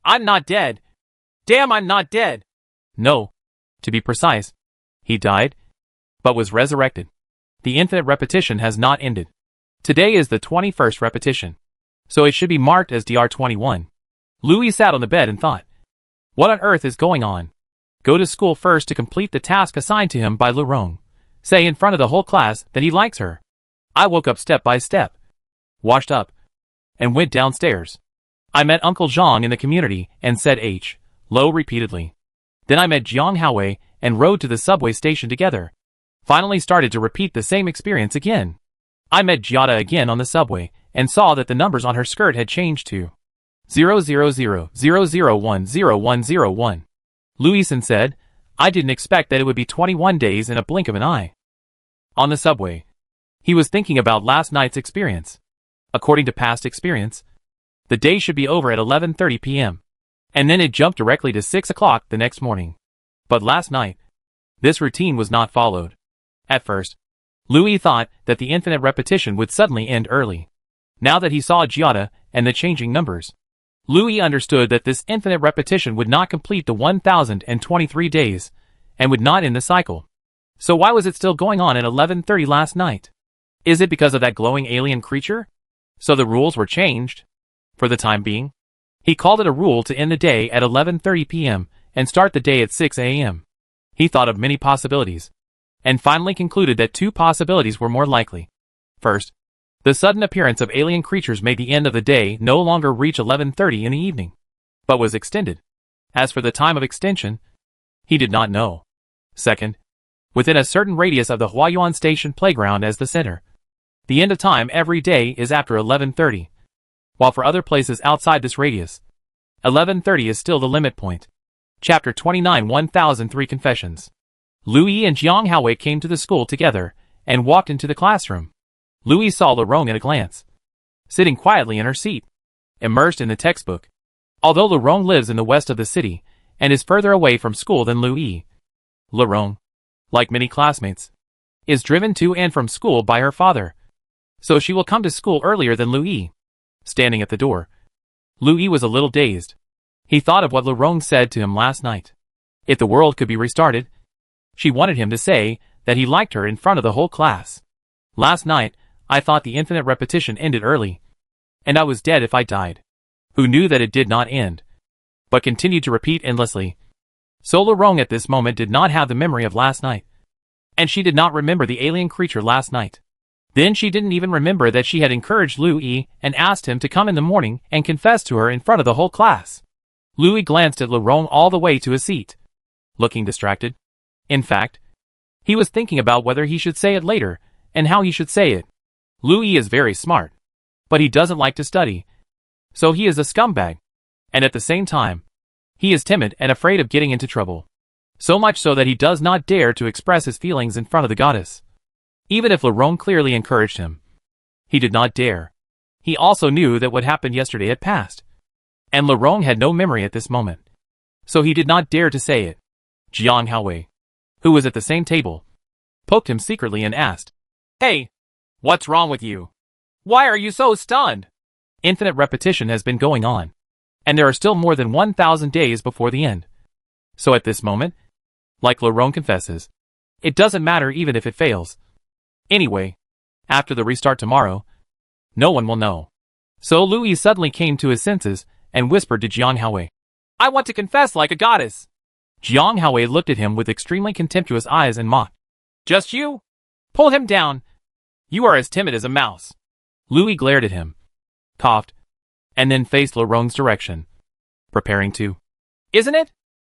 [SPEAKER 1] I'm not dead. Damn, I'm not dead. No. To be precise, he died, but was resurrected. The infinite repetition has not ended. Today is the 21st repetition, so it should be marked as DR21. Louis sat on the bed and thought, What on earth is going on? Go to school first to complete the task assigned to him by Laurent. Say in front of the whole class that he likes her. I woke up step by step, washed up, and went downstairs. I met Uncle Jean in the community and said hello repeatedly. Then I met Jiang Haowei and rode to the subway station together. Finally started to repeat the same experience again. I met Giada again on the subway and saw that the numbers on her skirt had changed to 00000010101. Louis said, I didn't expect that it would be 21 days in a blink of an eye. On the subway, he was thinking about last night's experience. According to past experience, the day should be over at 11:30 p.m. and then it jumped directly to 6 o'clock the next morning. But last night, this routine was not followed. At first, Louis thought that the infinite repetition would suddenly end early. Now that he saw Giada and the changing numbers, Louis understood that this infinite repetition would not complete the 1023 days and would not end the cycle. So why was it still going on at 11:30 last night? Is it because of that glowing alien creature? So the rules were changed. For the time being, he called it a rule to end the day at 11:30 p.m. and start the day at 6 a.m. He thought of many possibilities, and finally concluded that two possibilities were more likely. First, The sudden appearance of alien creatures made the end of the day no longer reach 11:30 in the evening, but was extended. As for the time of extension, he did not know. Second, within a certain radius of the Huayuan Station playground as the center, the end of time every day is after 11:30, while for other places outside this radius, 11:30 is still the limit point. Chapter 29 1003 Confessions. Louis and Jiang Haowei came to the school together and walked into the classroom. Louis saw Lerong at a glance, sitting quietly in her seat, immersed in the textbook. Although Lerong lives in the west of the city and is further away from school than Louis, Lerong, like many classmates, is driven to and from school by her father, so she will come to school earlier than Louis. Standing at the door, Louis was a little dazed. He thought of what Lerong said to him last night. If the world could be restarted, she wanted him to say that he liked her in front of the whole class. Last night, I thought the infinite repetition ended early, and I was dead if I died. Who knew that it did not end, but continued to repeat endlessly. So Lerong at this moment did not have the memory of last night, and she did not remember the alien creature last night. Then she didn't even remember that she had encouraged Louis and asked him to come in the morning and confess to her in front of the whole class. Louis glanced at Lerong all the way to his seat, looking distracted. In fact, he was thinking about whether he should say it later and how he should say it. Louis is very smart, but he doesn't like to study, so he is a scumbag, and at the same time, he is timid and afraid of getting into trouble. So much so that he does not dare to express his feelings in front of the goddess. Even if Lerong clearly encouraged him, he did not dare. He also knew that what happened yesterday had passed, and Lerong had no memory at this moment, so he did not dare to say it. Jiang Haowei, who was at the same table, poked him secretly and asked, "Hey, what's wrong with you? Why are you so stunned?" Infinite repetition has been going on, and there are still more than 1,000 days before the end. So at this moment, like Lerong confesses, it doesn't matter even if it fails. Anyway, after the restart tomorrow, no one will know. So Louis suddenly came to his senses and whispered to Jiang Haowei, "I want to confess like a goddess." Jiang Haowei looked at him with extremely contemptuous eyes and mocked. "Just you? Pull him down. You are as timid as a mouse." Louis glared at him, coughed, and then faced Lerong's direction, preparing to. "Isn't it?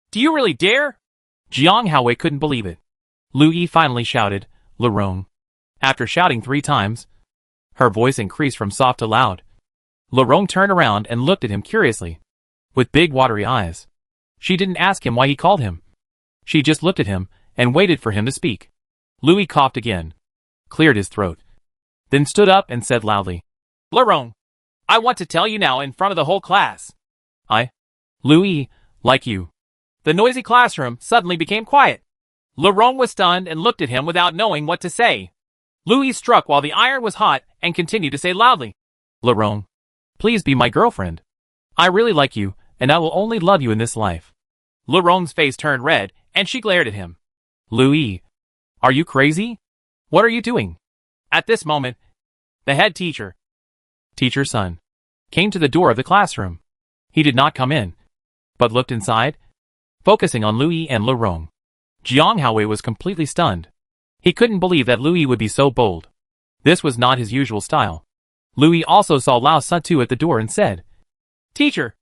[SPEAKER 1] Do you really dare?" Jiang Haowei couldn't believe it. Louis finally shouted, "Lerong." After shouting 3 times, her voice increased from soft to loud. Lerong turned around and looked at him curiously, with big watery eyes. She didn't ask him why he called him. She just looked at him and waited for him to speak. Louis coughed again, cleared his throat, then stood up and said loudly, "Lerong, I want to tell you now in front of the whole class." Louis, like you. The noisy classroom suddenly became quiet. Lerong was stunned and looked at him without knowing what to say. Louis struck while the iron was hot and continued to say loudly, "Lerong, please be my girlfriend. I really like you, and I will only love you in this life." Lerong's face turned red, and she glared at him. "Louis, are you crazy? What are you doing?" At this moment, the head teacher's son, came to the door of the classroom. He did not come in, but looked inside, focusing on Louis and Lerong. Jiang Haowei was completely stunned. He couldn't believe that Louis would be so bold. This was not his usual style. Louis also saw Lao Sutu at the door and said, "Teacher,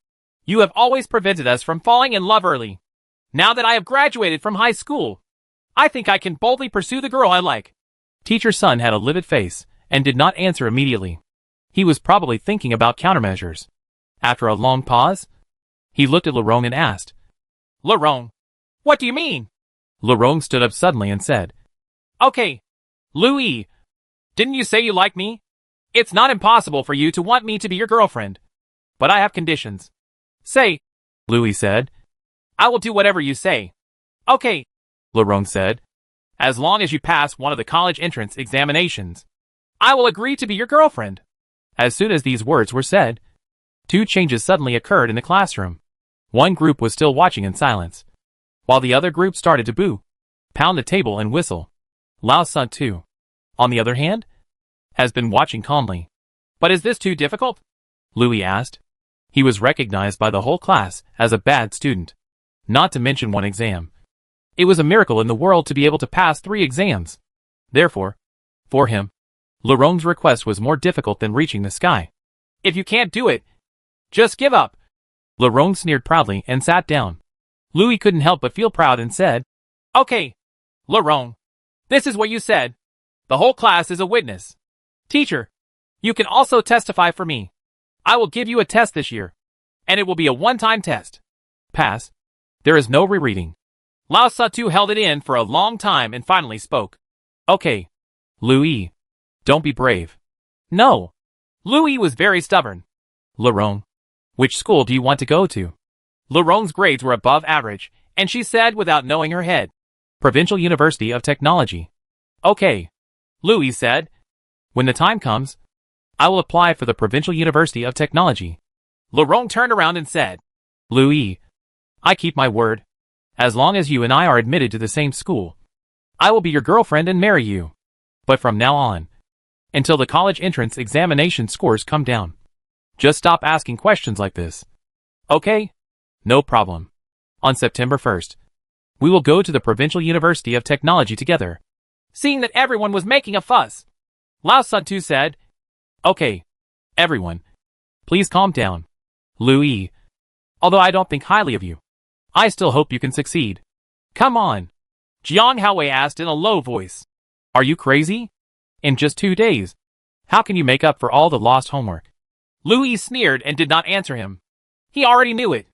[SPEAKER 1] you have always prevented us from falling in love early. Now that I have graduated from high school, I think I can boldly pursue the girl I like." Teacher's son had a livid face and did not answer immediately. He was probably thinking about countermeasures. After a long pause, he looked at Lerong and asked, "Lerong, what do you mean?" Lerong stood up suddenly and said, "Okay, Louis, didn't you say you like me? It's not impossible for you to want me to be your girlfriend, but I have conditions." "Say," Louis said. "I will do whatever you say." "Okay," Lerong said. "As long as you pass one of the college entrance examinations, I will agree to be your girlfriend." As soon as these words were said, 2 changes suddenly occurred in the classroom. One group was still watching in silence, while the other group started to boo, pound the table and whistle. Lao Sutu, on the other hand, has been watching calmly. "But is this too difficult?" Louis asked. He was recognized by the whole class as a bad student, not to mention one exam. It was a miracle in the world to be able to pass 3 exams. Therefore, for him, Laurent's request was more difficult than reaching the sky. If you can't do it, just give up. Laurent sneered proudly and sat down. Louis couldn't help but feel proud and said, Okay, Laurent, this is what you said. The whole class is a witness. Teacher, you can also testify for me. I will give you a test this year, and it will be a one-time test. Pass. There is no rereading. Lao Satu held it in for a long time and finally spoke. Okay, Louis, don't be brave. No. Louis was very stubborn. Laurent, which school do you want to go to? Laurent's grades were above average, and she said without knowing her head. Provincial University of Technology. Okay, Louis said. When the time comes, I will apply for the Provincial University of Technology. Laurent turned around and said, Louis, I keep my word. As long as you and I are admitted to the same school, I will be your girlfriend and marry you. But from now on, until the college entrance examination scores come down, just stop asking questions like this. Okay? No problem. On September 1st, we will go to the Provincial University of Technology together. Seeing that everyone was making a fuss, Lao Satu said, Okay, everyone, please calm down. Louis, although I don't think highly of you, I still hope you can succeed. Come on. Jiang Haowei asked in a low voice. Are you crazy? In just 2 days, how can you make up for all the lost homework? Louis sneered and did not answer him. He already knew it.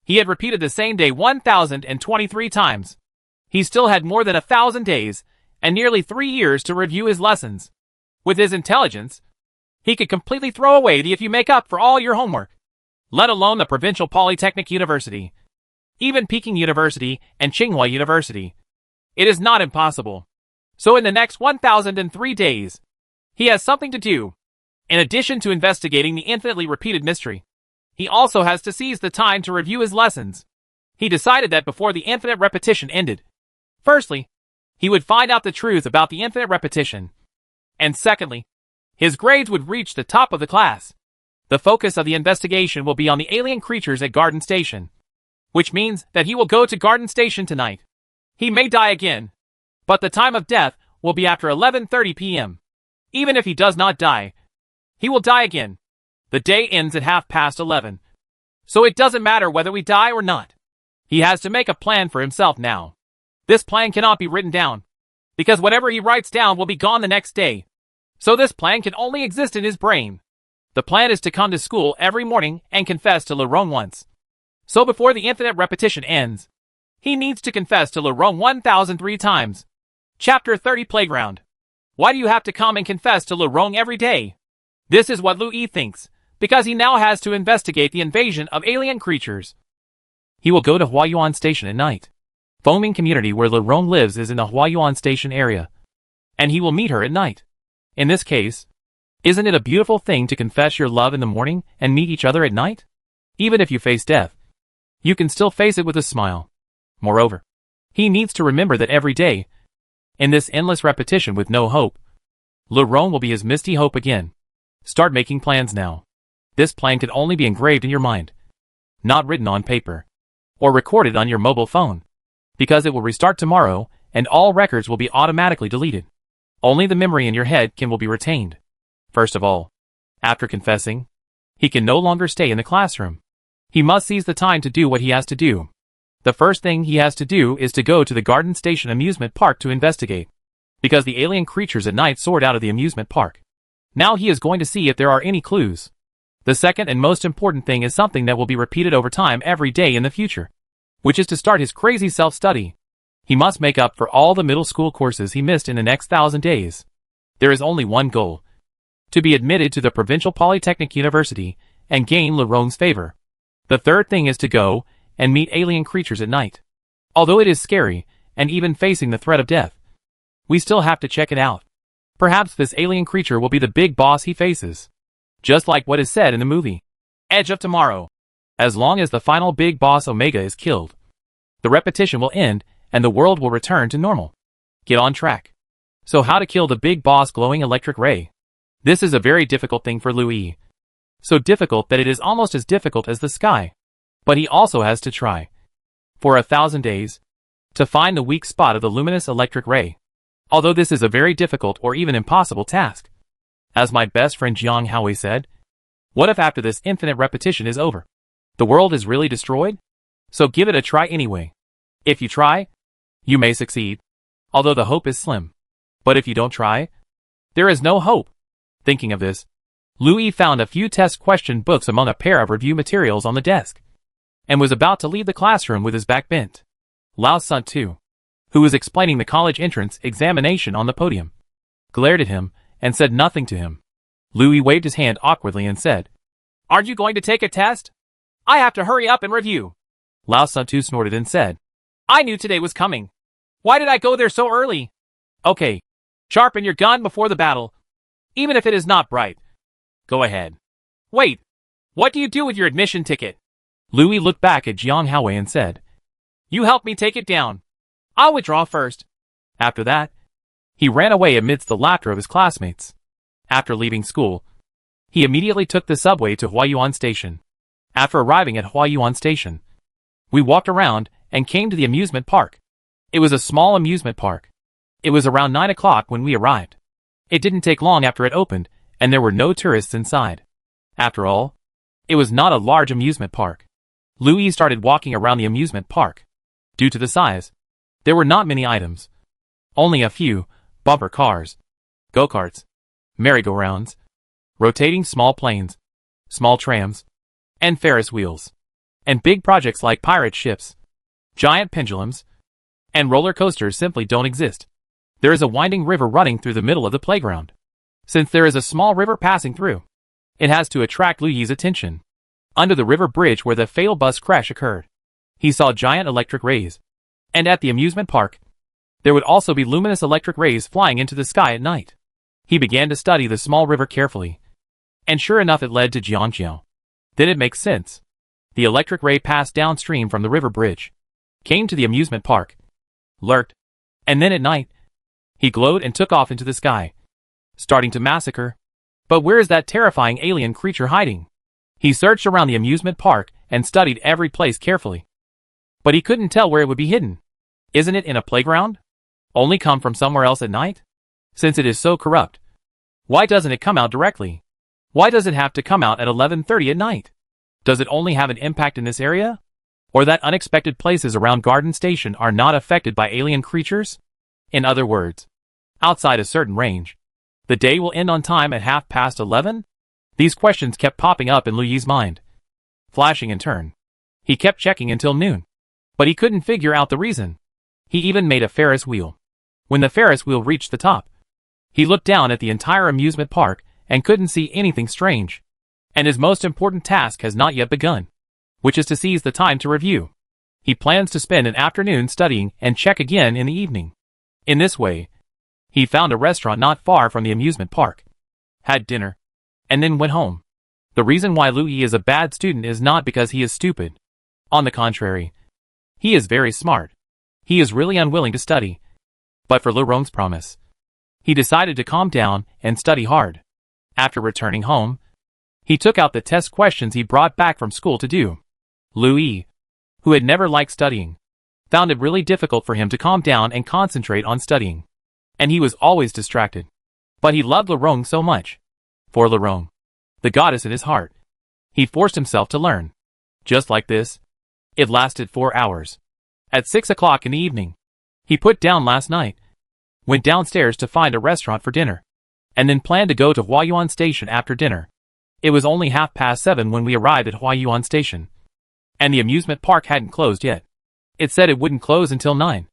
[SPEAKER 1] He had repeated the same day 1,023 times. He still had more than 1,000 days and nearly 3 years to review his lessons. With his intelligence, he could completely throw away the if you make up for all your homework, let alone the Provincial Polytechnic University, even Peking University and Tsinghua University. It is not impossible. So in the next 1,003 days, he has something to do. In addition to investigating the infinitely repeated mystery, he also has to seize the time to review his lessons. He decided that before the infinite repetition ended, firstly, he would find out the truth about the infinite repetition, and secondly, his grades would reach the top of the class. The focus of the investigation will be on the alien creatures at Garden Station, which means that he will go to Garden Station tonight. He may die again, but the time of death will be after 11:30 p.m. Even if he does not die, he will die again. The day ends at 11:30. So it doesn't matter whether we die or not. He has to make a plan for himself now. This plan cannot be written down, because whatever he writes down will be gone the next day. So this plan can only exist in his brain. The plan is to come to school every morning and confess to Laurent once. So before the infinite repetition ends, he needs to confess to Laurent 1,003 times. Chapter 30 Playground. Why do you have to come and confess to Laurent every day? This is what Louis thinks, because he now has to investigate the invasion of alien creatures. He will go to Huayuan Station at night. Foaming community where Laurent lives is in the Huayuan Station area, and he will meet her at night. In this case, isn't it a beautiful thing to confess your love in the morning and meet each other at night? Even if you face death, you can still face it with a smile. Moreover, he needs to remember that every day, in this endless repetition with no hope, Laurent will be his misty hope again. Start making plans now. This plan can only be engraved in your mind, not written on paper, or recorded on your mobile phone, because it will restart tomorrow and all records will be automatically deleted. Only the memory in your head will be retained. First of all, after confessing, he can no longer stay in the classroom. He must seize the time to do what he has to do. The first thing he has to do is to go to the Garden Station amusement park to investigate, because the alien creatures at night soared out of the amusement park. Now he is going to see if there are any clues. The second and most important thing is something that will be repeated over time every day in the future, which is to start his crazy self-study. He must make up for all the middle school courses he missed in the next 1,000 days. There is only one goal: to be admitted to the Provincial Polytechnic University and gain Laurent's favor. The third thing is to go and meet alien creatures at night. Although it is scary, and even facing the threat of death, we still have to check it out. Perhaps this alien creature will be the big boss he faces. Just like what is said in the movie, Edge of Tomorrow. As long as the final big boss Omega is killed, the repetition will end and the world will return to normal. Get on track. So how to kill the big boss glowing electric ray? This is a very difficult thing for Louis. So difficult that it is almost as difficult as the sky. But he also has to try, for 1,000 days, to find the weak spot of the luminous electric ray. Although this is a very difficult or even impossible task, As my best friend Jiang Haowei said, what if after this infinite repetition is over, the world is really destroyed? So give it a try anyway. If you try, you may succeed, although the hope is slim. But if you don't try, there is no hope. Thinking of this, Louis found a few test question books among a pair of review materials on the desk, and was about to leave the classroom with his back bent. Lao Sun too, who was explaining the college entrance examination on the podium, glared at him and said nothing to him. Louis waved his hand awkwardly and said, "Aren't you going to take a test? I have to hurry up and review." Lao Sun too snorted and said, "I knew today was coming. Why did I go there so early? Okay, sharpen your gun before the battle, even if it is not bright. Go ahead. Wait, what do you do with your admission ticket?" Louis looked back at Jiang Haowei and said, "You help me take it down. I'll withdraw first." After that, he ran away amidst the laughter of his classmates. After leaving school, he immediately took the subway to Huaiyuan Station. After arriving at Huaiyuan Station, we walked around and came to the amusement park. It was a small amusement park. It was around 9 o'clock when we arrived. It didn't take long after it opened, and there were no tourists inside. After all, it was not a large amusement park. Louis started walking around the amusement park. Due to the size, there were not many items. Only a few bumper cars, go-karts, merry-go-rounds, rotating small planes, small trams, and Ferris wheels, and big projects like pirate ships, giant pendulums, and roller coasters simply don't exist. There is a winding river running through the middle of the playground. Since there is a small river passing through, it has to attract Louis's attention. Under the river bridge where the fatal bus crash occurred, he saw giant electric rays. And at the amusement park, there would also be luminous electric rays flying into the sky at night. He began to study the small river carefully, and sure enough it led to Jiangjiao. Then it makes sense. The electric ray passed downstream from the river bridge, came to the amusement park, lurked, and then at night, he glowed and took off into the sky, starting to massacre. But where is that terrifying alien creature hiding? He searched around the amusement park and studied every place carefully. But he couldn't tell where it would be hidden. Isn't it in a playground? Only come from somewhere else at night? Since it is so corrupt, why doesn't it come out directly? Why does it have to come out at 11:30 at night? Does it only have an impact in this area? Or that unexpected places around Garden Station are not affected by alien creatures? In other words, outside a certain range, the day will end on time at 11:30? These questions kept popping up in Louis's mind, flashing in turn. He kept checking until noon, but he couldn't figure out the reason. He even made a Ferris wheel. When the Ferris wheel reached the top, he looked down at the entire amusement park and couldn't see anything strange. And his most important task has not yet begun, which is to seize the time to review. He plans to spend an afternoon studying and check again in the evening. In this way, he found a restaurant not far from the amusement park, had dinner, and then went home. The reason why Louis is a bad student is not because he is stupid. On the contrary, he is very smart. He is really unwilling to study. But for Le Rong's promise, he decided to calm down and study hard. After returning home, he took out the test questions he brought back from school to do. Louis, who had never liked studying, found it really difficult for him to calm down and concentrate on studying. And he was always distracted. But he loved Le Rong so much. For Le Rong, the goddess in his heart, he forced himself to learn. Just like this, it lasted 4 hours. At 6 o'clock in the evening, he put down last night, went downstairs to find a restaurant for dinner, and then planned to go to Huaiyuan Station after dinner. It was only 7:30 when we arrived at Huaiyuan Station, and the amusement park hadn't closed yet. It said it wouldn't close until 9.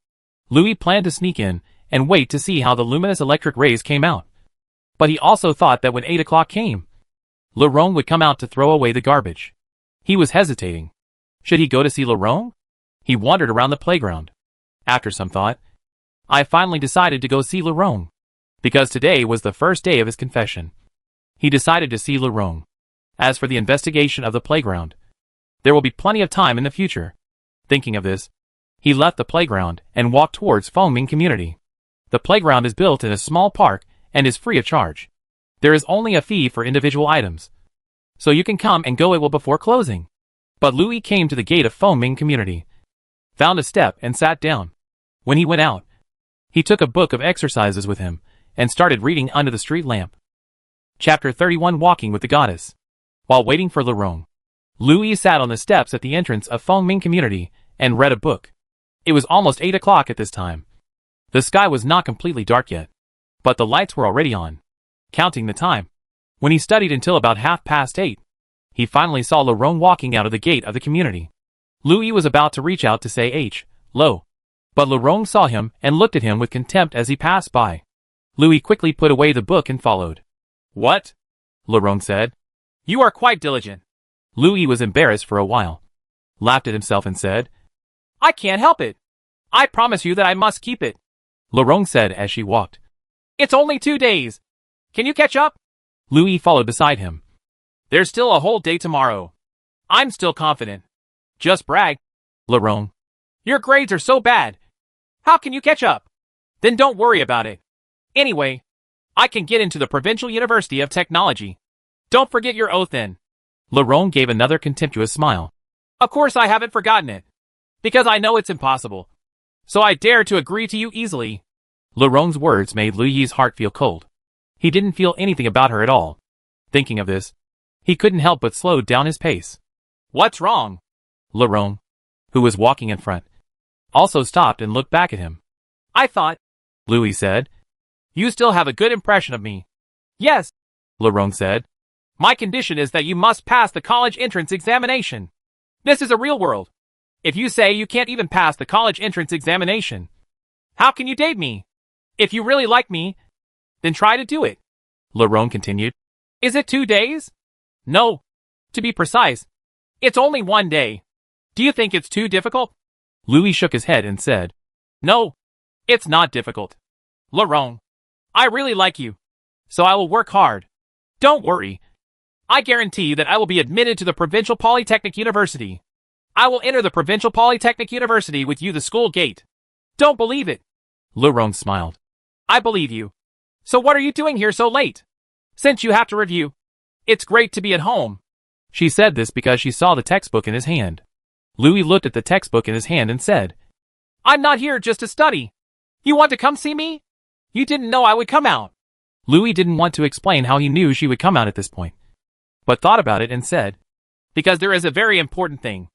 [SPEAKER 1] Louis planned to sneak in and wait to see how the luminous electric rays came out. But he also thought that when 8 o'clock came, Le Rong would come out to throw away the garbage. He was hesitating. Should he go to see Le Rong? He wandered around the playground. After some thought, I finally decided to go see Le Rong, because today was the first day of his confession. He decided to see Le Rong. As for the investigation of the playground, there will be plenty of time in the future. Thinking of this, he left the playground and walked towards Fengming Community. The playground is built in a small park and is free of charge. There is only a fee for individual items, so you can come and go at will before closing. But Louis came to the gate of Fengming Community, found a step and sat down. When he went out, he took a book of exercises with him and started reading under the street lamp. Chapter 31 Walking with the Goddess. While waiting for Lerone, Louis sat on the steps at the entrance of Fengming Community and read a book. It was almost 8 o'clock at this time. The sky was not completely dark yet, but the lights were already on. Counting the time, when he studied until about 8:30, he finally saw Lerone walking out of the gate of the community. Louis was about to reach out to say hello, but Lerone saw him and looked at him with contempt as he passed by. Louis quickly put away the book and followed. "What?" Lerone said. "You are quite diligent." Louis was embarrassed for a while, laughed at himself and said, "I can't help it. I promise you that I must keep it," Lerone said as she walked. "It's only 2 days. Can you catch up?" Louis followed beside him. "There's still a whole day tomorrow. I'm still confident." "Just brag, Lerone. Your grades are so bad. How can you catch up?" "Then don't worry about it. Anyway, I can get into the Provincial University of Technology. Don't forget your oath then." Lerone gave another contemptuous smile. "Of course I haven't forgotten it. Because I know it's impossible. So I dare to agree to you easily." Lerone's words made Louis' heart feel cold. He didn't feel anything about her at all. Thinking of this, he couldn't help but slow down his pace. "What's wrong?" Lerone, who was walking in front, also stopped and looked back at him. "I thought," Louis said, "you still have a good impression of me." "Yes," Lerone said. "My condition is that you must pass the college entrance examination. This is a real world. If you say you can't even pass the college entrance examination, how can you date me? If you really like me, then try to do it," Lerone continued. "Is it 2 days?" "No. To be precise, it's only 1 day. Do you think it's too difficult?" Louis shook his head and said, "No, it's not difficult. Lerone, I really like you, so I will work hard. Don't worry. I guarantee that I will be admitted to the Provincial Polytechnic University. I will enter the Provincial Polytechnic University with you the school gate. Don't believe it." Lerone smiled. "I believe you. So what are you doing here so late? Since you have to review, it's great to be at home." She said this because she saw the textbook in his hand. Louis looked at the textbook in his hand and said, "I'm not here just to study. You want to come see me? You didn't know I would come out." Louis didn't want to explain how he knew she would come out at this point, but thought about it and said, "Because there is a very important thing."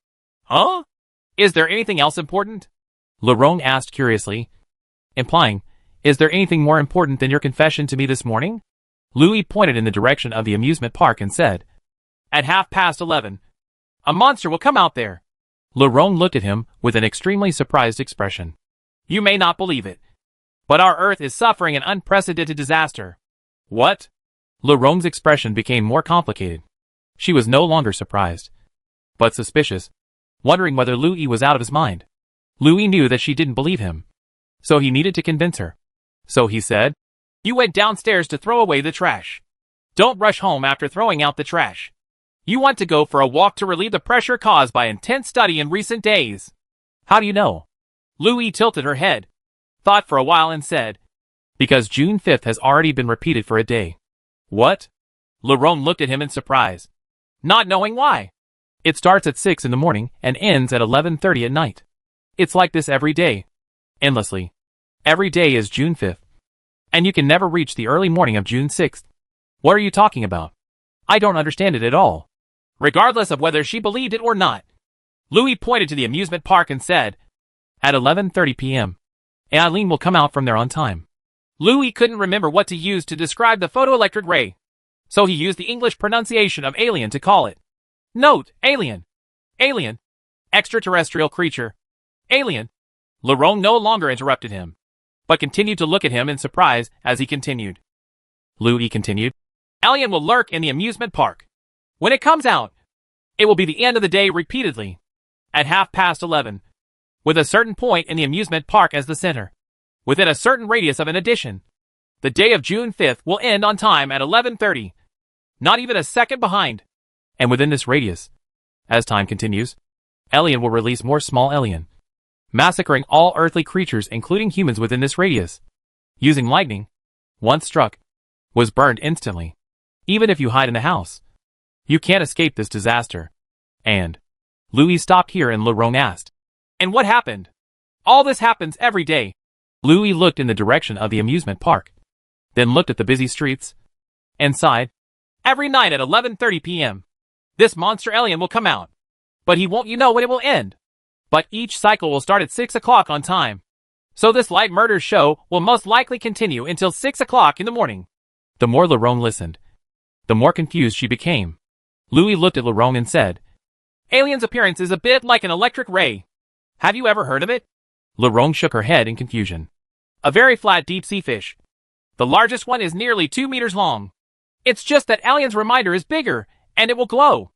[SPEAKER 1] "Huh? Is there anything else important?" Lerone asked curiously, implying, "Is there anything more important than your confession to me this morning?" Louis pointed in the direction of the amusement park and said, "At 11:30, a monster will come out there." Lerone looked at him with an extremely surprised expression. "You may not believe it, but our Earth is suffering an unprecedented disaster." "What?" Lerone's expression became more complicated. She was no longer surprised, but suspicious, wondering whether Louis was out of his mind. Louis knew that she didn't believe him, so he needed to convince her. So he said, "You went downstairs to throw away the trash. Don't rush home after throwing out the trash. You want to go for a walk to relieve the pressure caused by intense study in recent days." "How do you know?" Louis tilted her head, thought for a while and said, "Because June 5th has already been repeated for a day." "What?" Lerone looked at him in surprise, not knowing why. "It starts at 6 in the morning and ends at 11:30 at night. It's like this every day. Endlessly. Every day is June 5th. And you can never reach the early morning of June 6th. What are you talking about? I don't understand it at all." Regardless of whether she believed it or not, Louis pointed to the amusement park and said, "At 11:30 p.m. Eileen will come out from there on time." Louis couldn't remember what to use to describe the photoelectric ray, so he used the English pronunciation of alien to call it. Note, alien. Alien. Extraterrestrial creature. Alien. Lerone no longer interrupted him, but continued to look at him in surprise as he continued. Louis continued, "Alien will lurk in the amusement park. When it comes out, it will be the end of the day repeatedly. At 11:30, with a certain point in the amusement park as the center, within a certain radius of an addition. The day of June 5th will end on time at 11:30, not even a second behind. And within this radius, as time continues, Alien will release more small alien, massacring all earthly creatures including humans within this radius. Using lightning, once struck, was burned instantly. Even if you hide in the house, you can't escape this disaster." And Louis stopped here and Lerone asked, "And what happened?" "All this happens every day." Louis looked in the direction of the amusement park, then looked at the busy streets, and sighed. Every night at 11:30 p.m. this monster alien will come out. But he won't know when it will end. But each cycle will start at 6 o'clock on time. So this light murder show will most likely continue until 6 o'clock in the morning. The more Larone listened, the more confused she became. Louis looked at Larone and said, Alien's appearance is a bit like an electric ray. Have you ever heard of it? Larone shook her head in confusion. A very flat deep-sea fish. The largest one is nearly 2 meters long. It's just that Alien's reminder is bigger, and it will glow.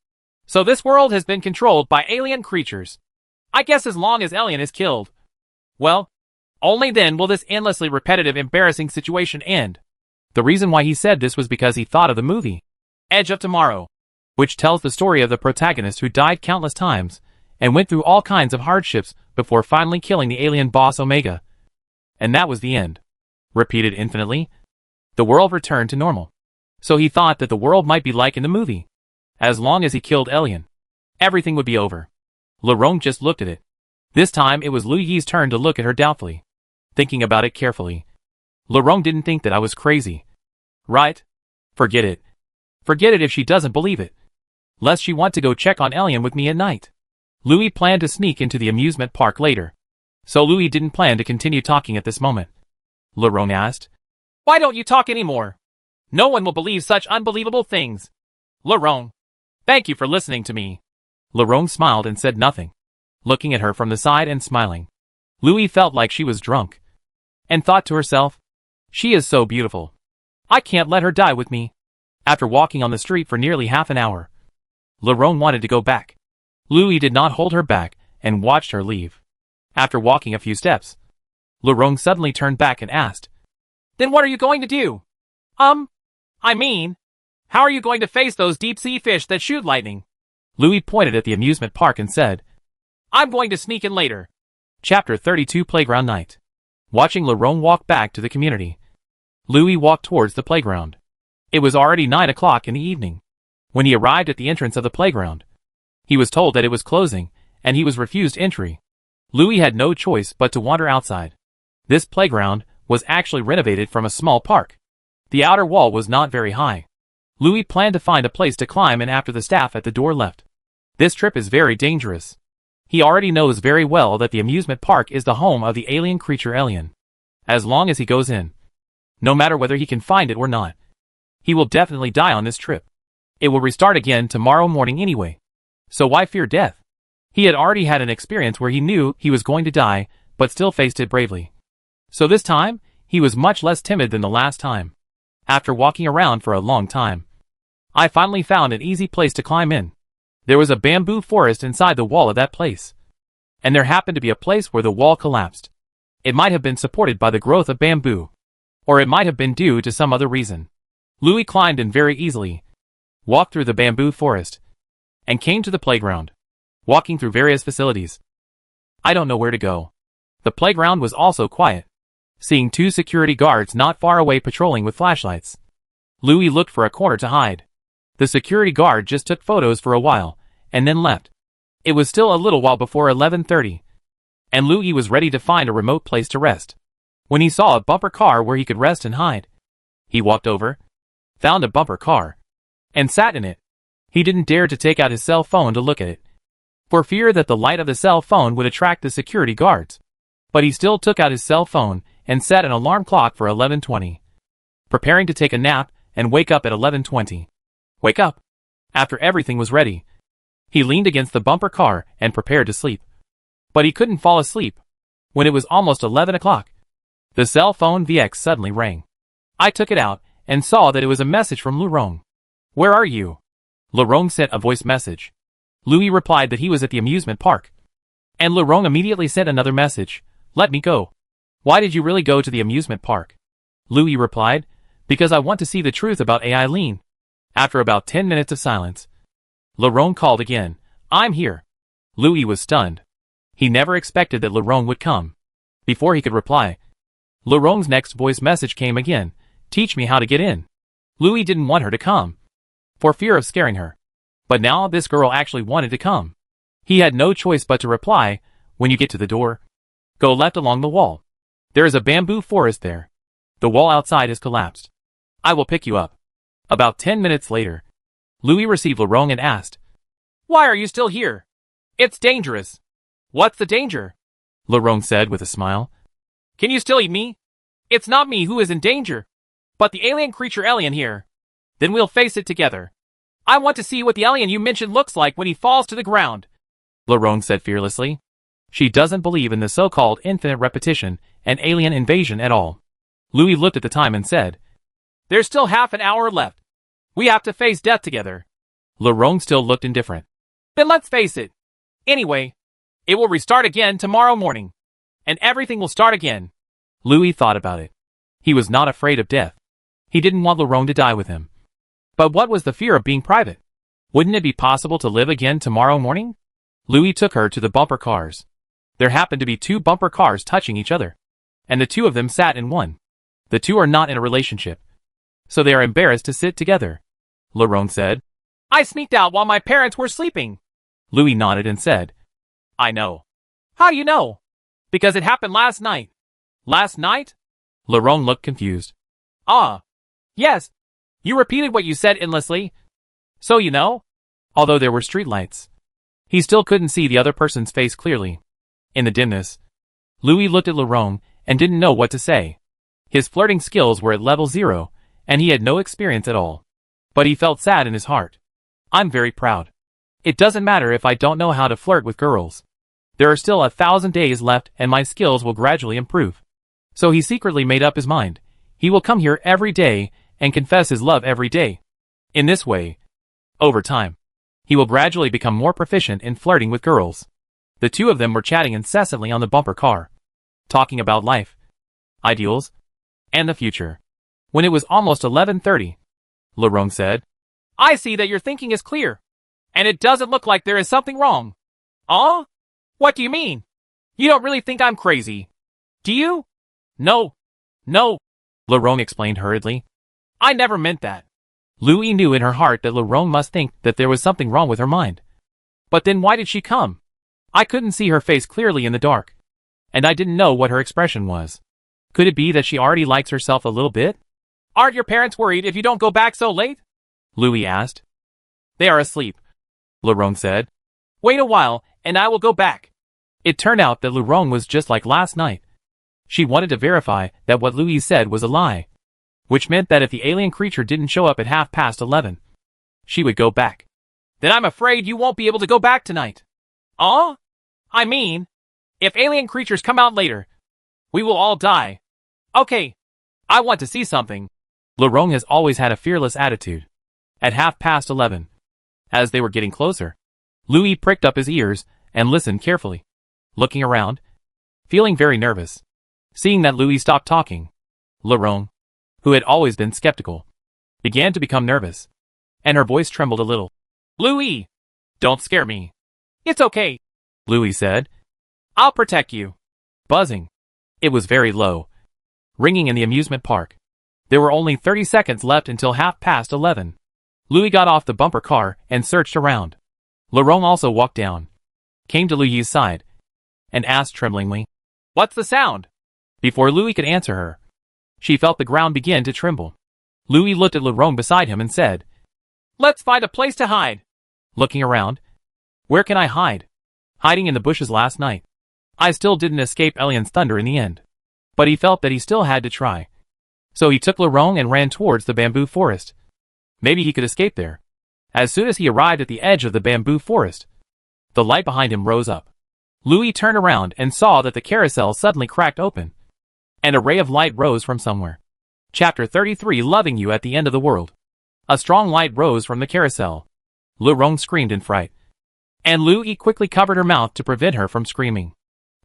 [SPEAKER 1] So this world has been controlled by alien creatures. I guess as long as Alien is killed. Well, only then will this endlessly repetitive embarrassing situation end. The reason why he said this was because he thought of the movie, Edge of Tomorrow, which tells the story of the protagonist who died countless times, and went through all kinds of hardships before finally killing the alien boss Omega. And that was the end. Repeated infinitely, the world returned to normal. So he thought that the world might be like in the movie. As long as he killed Alien, everything would be over. Larone just looked at it. This time it was Lu Yi's turn to look at her doubtfully. Thinking about it carefully, Larone didn't think that I was crazy. Right? Forget it. Forget it if she doesn't believe it. Lest she want to go check on Alien with me at night. Louis planned to sneak into the amusement park later. So Louis didn't plan to continue talking at this moment. Larone asked, Why don't you talk anymore? No one will believe such unbelievable things. Larone, thank you for listening to me. Larone smiled and said nothing, looking at her from the side and smiling. Louis felt like she was drunk, and thought to herself, She is so beautiful. I can't let her die with me. After walking on the street for nearly half an hour, Larone wanted to go back. Louis did not hold her back and watched her leave. After walking a few steps, Larone suddenly turned back and asked, Then what are you going to do? How are you going to face those deep-sea fish that shoot lightning? Louis pointed at the amusement park and said, I'm going to sneak in later. Chapter 32 Playground Night. Watching Larone walk back to the community, Louis walked towards the playground. It was already 9 o'clock in the evening. When he arrived at the entrance of the playground, he was told that it was closing, and he was refused entry. Louis had no choice but to wander outside. This playground was actually renovated from a small park. The outer wall was not very high. Louis planned to find a place to climb in after the staff at the door left. This trip is very dangerous. He already knows very well that the amusement park is the home of the alien creature Alien. As long as he goes in, no matter whether he can find it or not, he will definitely die on this trip. It will restart again tomorrow morning anyway. So why fear death? He had already had an experience where he knew he was going to die, but still faced it bravely. So this time, he was much less timid than the last time. After walking around for a long time, I finally found an easy place to climb in. There was a bamboo forest inside the wall of that place. And there happened to be a place where the wall collapsed. It might have been supported by the growth of bamboo. Or it might have been due to some other reason. Louis climbed in very easily, walked through the bamboo forest, and came to the playground, walking through various facilities. I don't know where to go. The playground was also quiet, seeing 2 security guards not far away patrolling with flashlights. Louis looked for a corner to hide. The security guard just took photos for a while, and then left. It was still a little while before 11:30, and Louis was ready to find a remote place to rest, when he saw a bumper car where he could rest and hide. He walked over, found a bumper car, and sat in it. He didn't dare to take out his cell phone to look at it, for fear that the light of the cell phone would attract the security guards. But he still took out his cell phone and set an alarm clock for 11:20, preparing to take a nap and wake up at 11:20. Wake up! After everything was ready, he leaned against the bumper car and prepared to sleep. But he couldn't fall asleep. When it was almost 11 o'clock, the cell phone VX suddenly rang. I took it out and saw that it was a message from Larone. Where are you? Larone sent a voice message. Louis replied that he was at the amusement park. And Larone immediately sent another message. Let me go. Why did you really go to the amusement park? Louis replied, Because I want to see the truth about Aileen. After about 10 minutes of silence, Larone called again. I'm here. Louis was stunned. He never expected that Larone would come. Before he could reply, Larone's next voice message came again. Teach me how to get in. Louis didn't want her to come, for fear of scaring her. But now this girl actually wanted to come. He had no choice but to reply, when you get to the door, go left along the wall. There is a bamboo forest there. The wall outside has collapsed. I will pick you up. About 10 minutes later, Louis received Laurent and asked, "Why are you still here? It's dangerous." "What's the danger?" Laurent said with a smile. "Can you still eat me? It's not me who is in danger, but the alien creature alien here. Then we'll face it together. I want to see what the alien you mentioned looks like when he falls to the ground," Laurent said fearlessly. She doesn't believe in the so-called infinite repetition and alien invasion at all. Louis looked at the time and said, "There's still half an hour left. We have to face death together." Laurent still looked indifferent. "Then let's face it. Anyway, it will restart again tomorrow morning. And everything will start again." Louis thought about it. He was not afraid of death. He didn't want Laurent to die with him. But what was the fear of being private? Wouldn't it be possible to live again tomorrow morning? Louis took her to the bumper cars. There happened to be 2 bumper cars touching each other, and the 2 of them sat in one. The 2 are not in a relationship, so they are embarrassed to sit together. Laurent said, "I sneaked out while my parents were sleeping." Louis nodded and said, "I know." "How do you know?" "Because it happened last night." "Last night?" Laurent looked confused. "Ah, yes. You repeated what you said endlessly. So you know?" Although there were streetlights, he still couldn't see the other person's face clearly. In the dimness, Louis looked at Laurent and didn't know what to say. His flirting skills were at level 0, and he had no experience at all. But he felt sad in his heart. "I'm very proud. It doesn't matter if I don't know how to flirt with girls. There are still 1,000 days left and my skills will gradually improve." So he secretly made up his mind. He will come here every day and confess his love every day. In this way, over time, he will gradually become more proficient in flirting with girls. The 2 of them were chatting incessantly on the bumper car, talking about life, ideals, and the future. When it was almost 11:30, Laurent said, "I see that your thinking is clear, and it doesn't look like there is something wrong." "Huh? What do you mean? You don't really think I'm crazy, do you?" No, Laurent explained hurriedly. "I never meant that." Louis knew in her heart that Laurent must think that there was something wrong with her mind. But then why did she come? I couldn't see her face clearly in the dark, and I didn't know what her expression was. Could it be that she already likes herself a little bit? "Aren't your parents worried if you don't go back so late?" Louis asked. "They are asleep," Laurent said. "Wait a while, and I will go back." It turned out that Laurent was just like last night. She wanted to verify that what Louis said was a lie, which meant that if the alien creature didn't show up at 11:30, she would go back. "Then I'm afraid you won't be able to go back tonight." I mean, if alien creatures come out later, we will all die. Okay, I want to see something." Laurent has always had a fearless attitude. At 11:30, as they were getting closer, Louis pricked up his ears and listened carefully, looking around, feeling very nervous. Seeing that Louis stopped talking, Laurent, who had always been skeptical, began to become nervous, and her voice trembled a little. "Louis, don't scare me." "It's okay," Louis said. "I'll protect you." Buzzing. It was very low, ringing in the amusement park. There were only 30 seconds left until 11:30. Louis got off the bumper car and searched around. Laurent also walked down, came to Louis's side, and asked tremblingly, "What's the sound?" Before Louis could answer her, she felt the ground begin to tremble. Louis looked at Laurent beside him and said, "Let's find a place to hide." Looking around, "Where can I hide?" "Hiding in the bushes last night. I still didn't escape Alien's thunder in the end." But he felt that he still had to try. So he took Laurent and ran towards the bamboo forest. Maybe he could escape there. As soon as he arrived at the edge of the bamboo forest, the light behind him rose up. Louis turned around and saw that the carousel suddenly cracked open, and a ray of light rose from somewhere. Chapter 33, Loving You at the End of the World. A strong light rose from the carousel. Laurent screamed in fright, and Louis quickly covered her mouth to prevent her from screaming.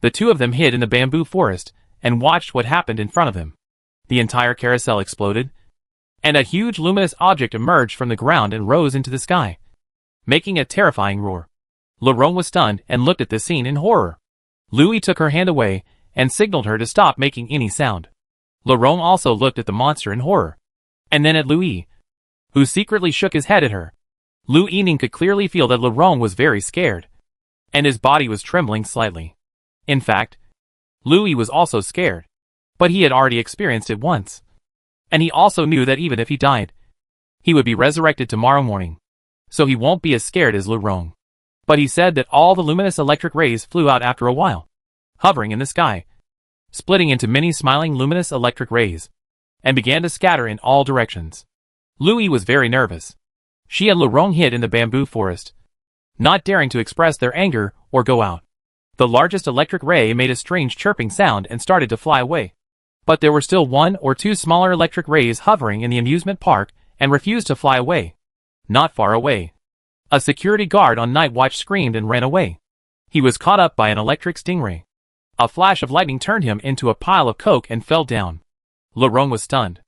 [SPEAKER 1] The 2 of them hid in the bamboo forest and watched what happened in front of them. The entire carousel exploded, and a huge luminous object emerged from the ground and rose into the sky, making a terrifying roar. Laurent was stunned and looked at this scene in horror. Louis took her hand away and signaled her to stop making any sound. Laurent also looked at the monster in horror, and then at Louis, who secretly shook his head at her. Louis could clearly feel that Laurent was very scared, and his body was trembling slightly. In fact, Louis was also scared, but he had already experienced it once. And he also knew that even if he died, He would be resurrected tomorrow morning, so he won't be as scared as Lurong. But he said that all the luminous electric rays flew out after a while, hovering in the sky, splitting into many smiling luminous electric rays, and began to scatter in all directions. Louis was very nervous. She and Lurong hid in the bamboo forest, not daring to express their anger or go out. The largest electric ray made a strange chirping sound and started to fly away. But there were still 1 or 2 smaller electric rays hovering in the amusement park and refused to fly away. Not far away, a security guard on night watch screamed and ran away. He was caught up by an electric stingray. A flash of lightning turned him into a pile of coke and fell down. Lurong was stunned.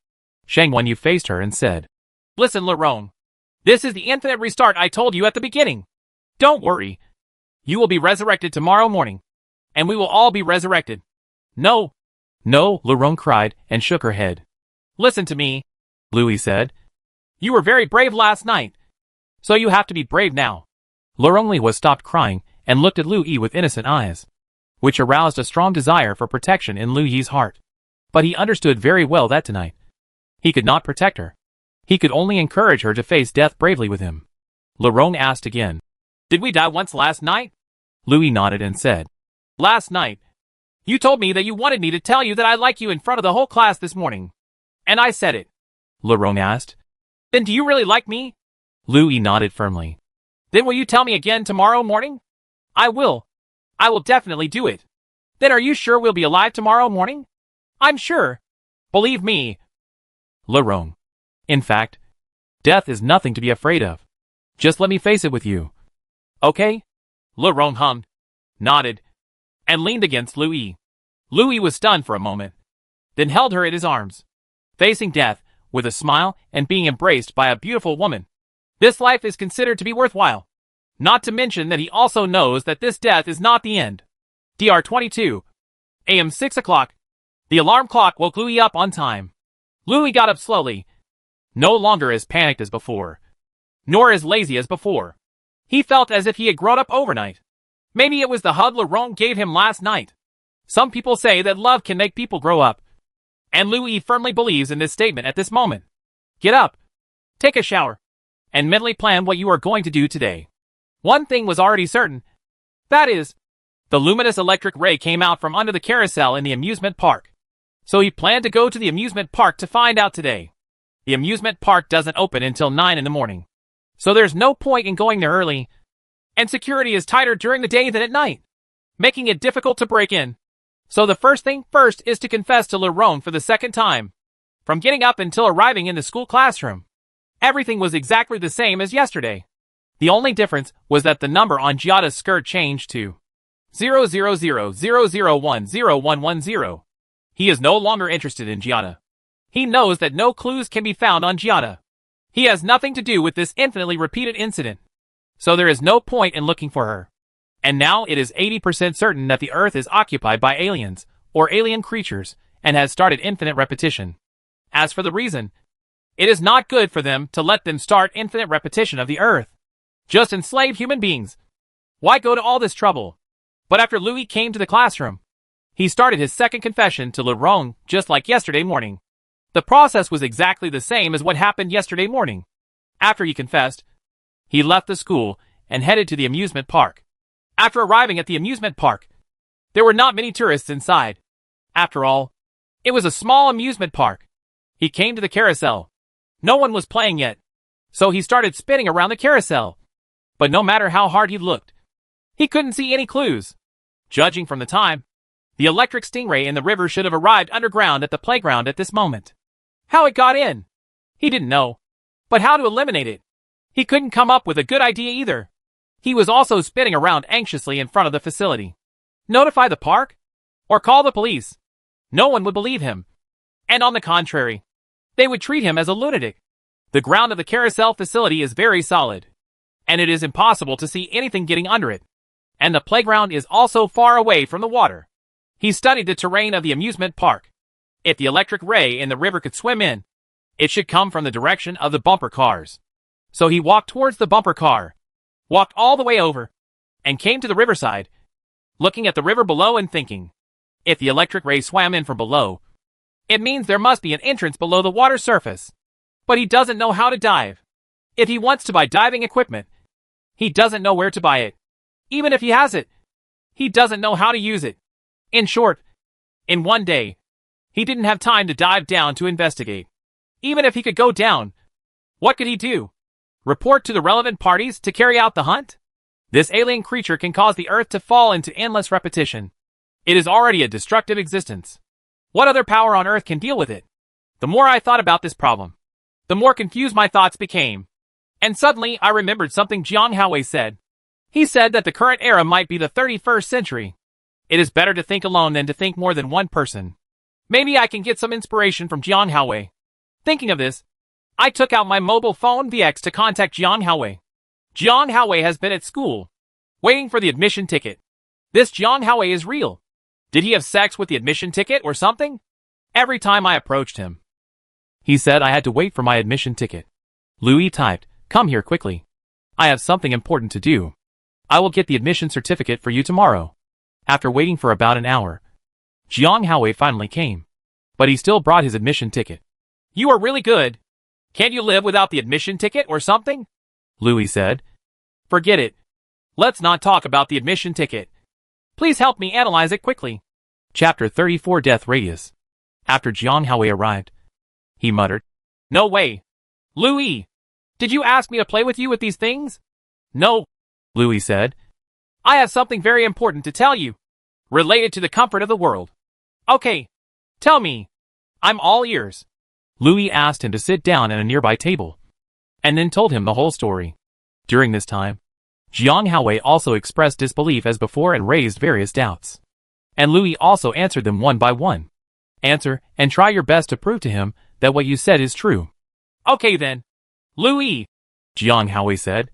[SPEAKER 1] Shang Wenyu faced her and said, "Listen, Lurong. This is the infinite restart I told you at the beginning. Don't worry. You will be resurrected tomorrow morning. And we will all be resurrected." "No. No," Lurong cried and shook her head. "Listen to me," Louis said. "You were very brave last night. So you have to be brave now." Lurong was stopped crying and looked at Lu Yi with innocent eyes, which aroused a strong desire for protection in Lu Yi's heart. But he understood very well that tonight he could not protect her. He could only encourage her to face death bravely with him. Lurong asked again, "Did we die once last night?" Louis nodded and said, "Last night. You told me that you wanted me to tell you that I like you in front of the whole class this morning. And I said it." Lurong asked, "Then do you really like me?" Louis nodded firmly. "Then will you tell me again tomorrow morning?" "I will. I will definitely do it." "Then are you sure we'll be alive tomorrow morning?" "I'm sure. Believe me." Lurong. "In fact, death is nothing to be afraid of. Just let me face it with you. Okay?" Lurong hummed, nodded, and leaned against Louis. Louis was stunned for a moment, then held her in his arms. Facing death, with a smile and being embraced by a beautiful woman. This life is considered to be worthwhile. Not to mention that he also knows that this death is not the end. DR 22. AM 6 o'clock. The alarm clock woke Louis up on time. Louis got up slowly, no longer as panicked as before, nor as lazy as before. He felt as if he had grown up overnight. Maybe it was the hug Lurong gave him last night. Some people say that love can make people grow up. And Louis firmly believes in this statement at this moment. Get up, take a shower, and mentally plan what you are going to do today. One thing was already certain. That is, the luminous electric ray came out from under the carousel in the amusement park. So he planned to go to the amusement park to find out today. The amusement park doesn't open until 9 in the morning. So there's no point in going there early. And security is tighter during the day than at night, making it difficult to break in. So the first thing first is to confess to Lurong for the second time. From getting up until arriving in the school classroom, everything was exactly the same as yesterday. The only difference was that the number on Giada's skirt changed to 00000010110. He is no longer interested in Giada. He knows that no clues can be found on Giada. He has nothing to do with this infinitely repeated incident. So there is no point in looking for her. And now it is 80% certain that the Earth is occupied by aliens, or alien creatures, and has started infinite repetition. As for the reason, it is not good for them to let them start infinite repetition of the Earth. Just enslave human beings. Why go to all this trouble? But after Louis came to the classroom, he started his second confession to Lurong just like yesterday morning. The process was exactly the same as what happened yesterday morning. After he confessed, he left the school and headed to the amusement park. After arriving at the amusement park, there were not many tourists inside. After all, it was a small amusement park. He came to the carousel. No one was playing yet, so he started spinning around the carousel. But no matter how hard he looked, he couldn't see any clues. Judging from the time, the electric stingray in the river should have arrived underground at the playground at this moment. How it got in, he didn't know. But how to eliminate it? He couldn't come up with a good idea either. He was also spinning around anxiously in front of the facility. Notify the park? Or call the police? No one would believe him. And on the contrary, they would treat him as a lunatic. The ground of the carousel facility is very solid, and it is impossible to see anything getting under it. And the playground is also far away from the water. He studied the terrain of the amusement park. If the electric ray in the river could swim in, it should come from the direction of the bumper cars. So he walked towards the bumper car, walked all the way over, and came to the riverside, looking at the river below and thinking, if the electric ray swam in from below, it means there must be an entrance below the water surface. But he doesn't know how to dive. If he wants to buy diving equipment, he doesn't know where to buy it. Even if he has it, he doesn't know how to use it. In short, in one day, he didn't have time to dive down to investigate. Even if he could go down, what could he do? Report to the relevant parties to carry out the hunt? This alien creature can cause the Earth to fall into endless repetition. It is already a destructive existence. What other power on Earth can deal with it? The more I thought about this problem, the more confused my thoughts became. And suddenly I remembered something Jiang Haowei said. He said that the current era might be the 31st century. It is better to think alone than to think more than one person. Maybe I can get some inspiration from Jiang Haowei. Thinking of this, I took out my mobile phone VX to contact Jiang Haowei. Jiang Haowei has been at school, waiting for the admission ticket. This Jiang Haowei is real. Did he have sex with the admission ticket or something? Every time I approached him, he said I had to wait for my admission ticket. Louis typed, "Come here quickly. I have something important to do. I will get the admission certificate for you tomorrow." After waiting for about an hour, Jiang Haowei finally came. But he still brought his admission ticket. "You are really good. Can't you live without the admission ticket or something?" Louis said. "Forget it. Let's not talk about the admission ticket. Please help me analyze it quickly." Chapter 34 Death Radius. After Jiang Haowei arrived, he muttered, "No way. Louis, did you ask me to play with you with these things?" "No," Louis said. "I have something very important to tell you, related to the comfort of the world." "Okay. Tell me. I'm all ears." Louis asked him to sit down at a nearby table, and then told him the whole story. During this time, Jiang Haowei also expressed disbelief as before and raised various doubts. And Louis also answered them one by one. "Answer, and try your best to prove to him that what you said is true." "Okay then. Louis," Jiang Haowei said.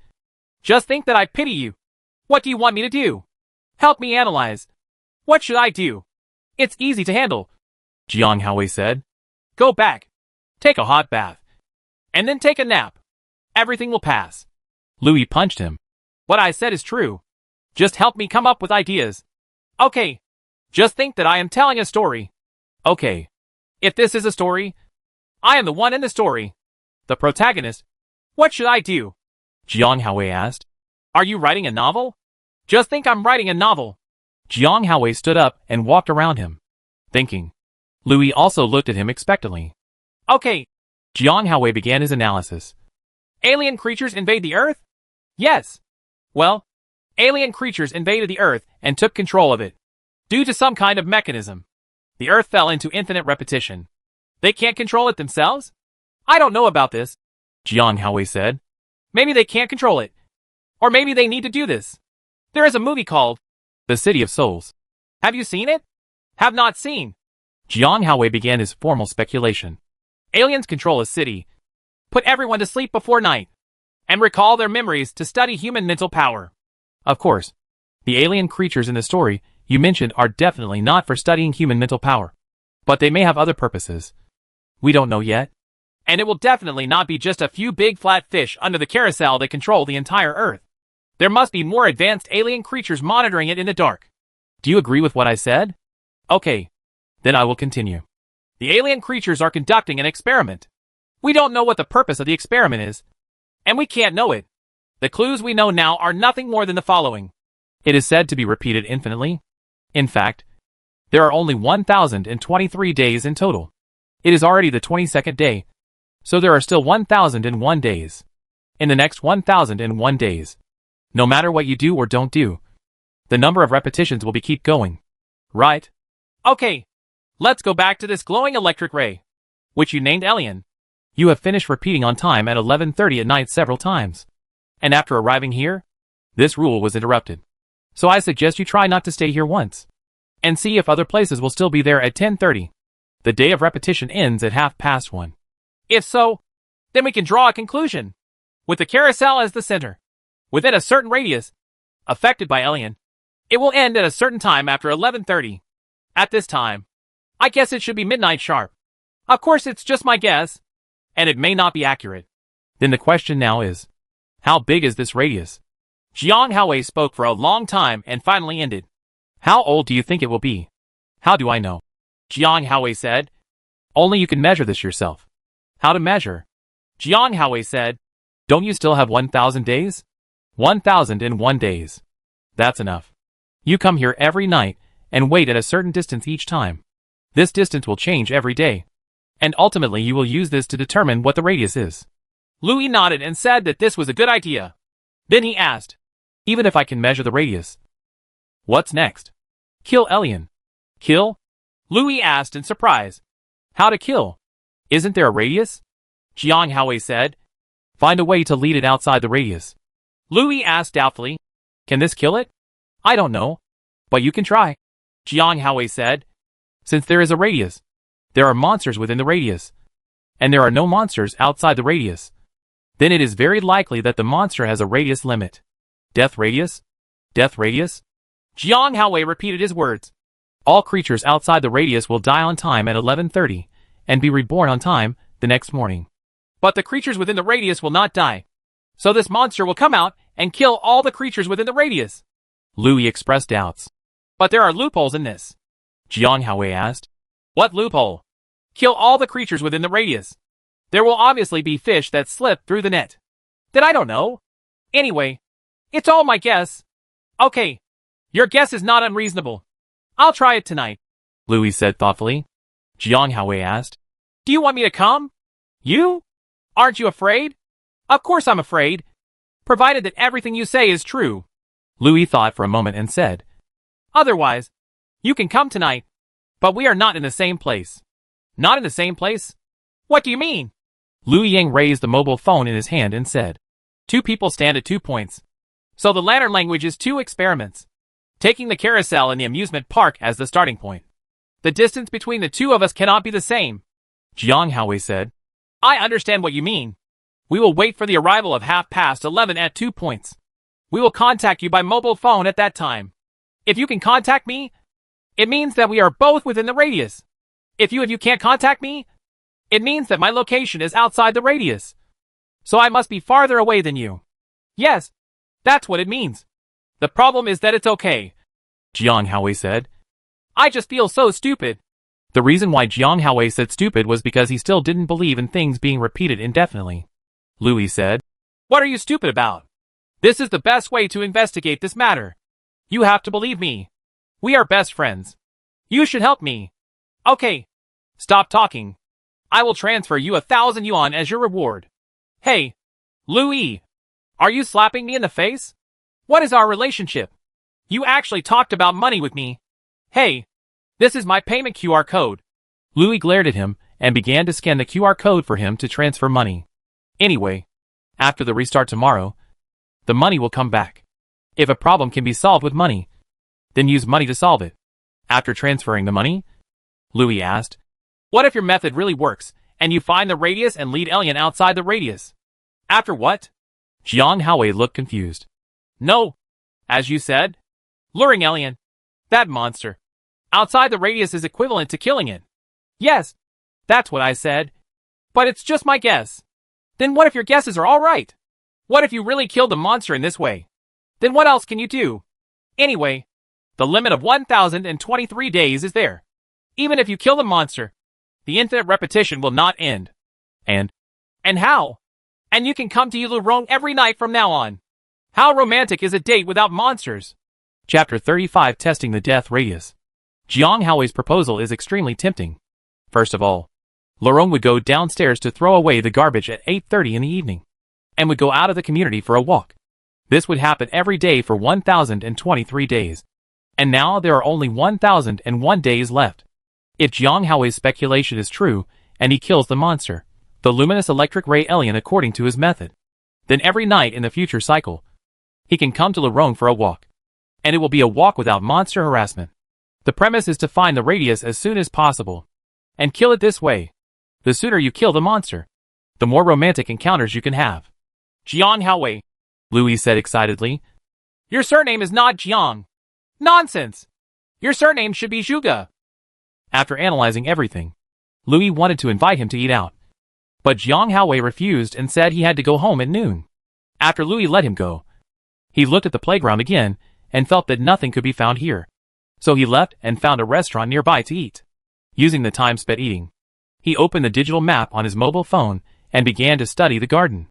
[SPEAKER 1] "Just think that I pity you. What do you want me to do? Help me analyze. What should I do?" "It's easy to handle," Jiang Haowei said. "Go back. Take a hot bath. And then take a nap. Everything will pass." Louis punched him. "What I said is true. Just help me come up with ideas." "Okay. Just think that I am telling a story." "Okay. If this is a story, I am the one in the story. The protagonist. What should I do?" Jiang Haowei asked. "Are you writing a novel?" "Just think I'm writing a novel." Jiang Haowei stood up and walked around him, thinking. Louis also looked at him expectantly. "Okay." Jiang Haowei began his analysis. "Alien creatures invade the Earth?" "Yes." "Well, alien creatures invaded the Earth and took control of it. Due to some kind of mechanism, the Earth fell into infinite repetition. They can't control it themselves?" "I don't know about this," Jiang Haowei said. "Maybe they can't control it. Or maybe they need to do this. There is a movie called The City of Souls. Have you seen it?" "Have not seen." Jiang Haowei began his formal speculation. "Aliens control a city, put everyone to sleep before night, and recall their memories to study human mental power. Of course, the alien creatures in the story you mentioned are definitely not for studying human mental power. But they may have other purposes. We don't know yet. And it will definitely not be just a few big flat fish under the carousel that control the entire Earth. There must be more advanced alien creatures monitoring it in the dark. Do you agree with what I said?" "Okay. Then I will continue. The alien creatures are conducting an experiment. We don't know what the purpose of the experiment is. And we can't know it. The clues we know now are nothing more than the following. It is said to be repeated infinitely. In fact, there are only 1,023 days in total. It is already the 22nd day, so there are still 1,001 days. In the next 1,001 days, no matter what you do or don't do, the number of repetitions will keep going. Right? Okay. Let's go back to this glowing electric ray, which you named Alien. You have finished repeating on time at 11:30 at night several times. And after arriving here, this rule was interrupted. So I suggest you try not to stay here once, and see if other places will still be there at 10:30. The day of repetition ends at 1:30. If so, then we can draw a conclusion. With the carousel as the center, within a certain radius, affected by Alien, it will end at a certain time after 11:30. At this time, I guess it should be midnight sharp. Of course, it's just my guess, and it may not be accurate. Then the question now is, how big is this radius? Jiang Haowei spoke for a long time and finally ended. How old do you think it will be? How do I know? Jiang Haowei said. Only you can measure this yourself. How to measure? Jiang Haowei said, "Don't you still have 1,000 days? 1,001 days. That's enough. You come here every night and wait at a certain distance each time. This distance will change every day. And ultimately you will use this to determine what the radius is." Louis nodded and said that this was a good idea. Then he asked, "Even if I can measure the radius, what's next?" "Kill Elian." "Kill?" Louis asked in surprise. "How to kill? Isn't there a radius?" Jiang Haowei said, "Find a way to lead it outside the radius." Louis asked doubtfully, "Can this kill it?" "I don't know. But you can try." Jiang Haowei said, "Since there is a radius, there are monsters within the radius, and there are no monsters outside the radius. Then it is very likely that the monster has a radius limit." "Death radius? Death radius?" Jiang Haowei repeated his words. "All creatures outside the radius will die on time at 11:30, and be reborn on time the next morning. But the creatures within the radius will not die. So this monster will come out and kill all the creatures within the radius." Louis expressed doubts. "But there are loopholes in this." Jiang Haowei asked. "What loophole?" "Kill all the creatures within the radius. There will obviously be fish that slip through the net." "Then I don't know. Anyway, it's all my guess." "Okay, your guess is not unreasonable. I'll try it tonight," Louis said thoughtfully. Jiang Haowei asked, "Do you want me to come?" "You? Aren't you afraid?" "Of course I'm afraid. Provided that everything you say is true." Louis thought for a moment and said, "Otherwise, you can come tonight. But we are not in the same place." "Not in the same place? What do you mean?" Louis Yang raised the mobile phone in his hand and said, "Two people stand at 2 points. So the lantern language is 2 experiments. Taking the carousel and the amusement park as the starting point. The distance between the two of us cannot be the same." Jiang Haowei said, "I understand what you mean. We will wait for the arrival of 11:30 at 2 points. We will contact you by mobile phone at that time. If you can contact me, it means that we are both within the radius. If you can't contact me, it means that my location is outside the radius. So I must be farther away than you." "Yes, that's what it means. The problem is that it's okay," Jiang Haowei said. "I just feel so stupid." The reason why Jiang Haowei said stupid was because he still didn't believe in things being repeated indefinitely. Louis said, "What are you stupid about? This is the best way to investigate this matter. You have to believe me. We are best friends. You should help me." "Okay. Stop talking. I will transfer you 1,000 yuan as your reward." "Hey, Louis, are you slapping me in the face? What is our relationship? You actually talked about money with me. Hey, this is my payment QR code." Louis glared at him and began to scan the QR code for him to transfer money. "Anyway, after the restart tomorrow, the money will come back. If a problem can be solved with money, then use money to solve it." After transferring the money, Louis asked, "What if your method really works, and you find the radius and lead Elian outside the radius? After what?" Jiang Haowei looked confused. "No, as you said, luring Elian, that monster, outside the radius is equivalent to killing it." "Yes, that's what I said. But it's just my guess." "Then what if your guesses are all right? What if you really killed the monster in this way? Then what else can you do? Anyway, the limit of 1,023 days is there. Even if you kill the monster, the infinite repetition will not end." And how? "And you can come to Yulurong every night from now on. How romantic is a date without monsters?" Chapter 35 Testing the Death Radius. Jiang Haowei's proposal is extremely tempting. First of all, Lorong would go downstairs to throw away the garbage at 8:30 in the evening, and would go out of the community for a walk. This would happen every day for 1,023 days. And now there are only 1,001 days left. If Jiang Haowei's speculation is true, and he kills the monster, the luminous electric ray alien according to his method, then every night in the future cycle, he can come to Lorong for a walk. And it will be a walk without monster harassment. The premise is to find the radius as soon as possible, and kill it this way. The sooner you kill the monster, the more romantic encounters you can have. "Jiang Haowei," Louis said excitedly. "Your surname is not Jiang. Nonsense. Your surname should be Zhuge." After analyzing everything, Louis wanted to invite him to eat out. But Jiang Haowei refused and said he had to go home at noon. After Louis let him go, he looked at the playground again and felt that nothing could be found here. So he left and found a restaurant nearby to eat. Using the time spent eating, he opened the digital map on his mobile phone and began to study the garden.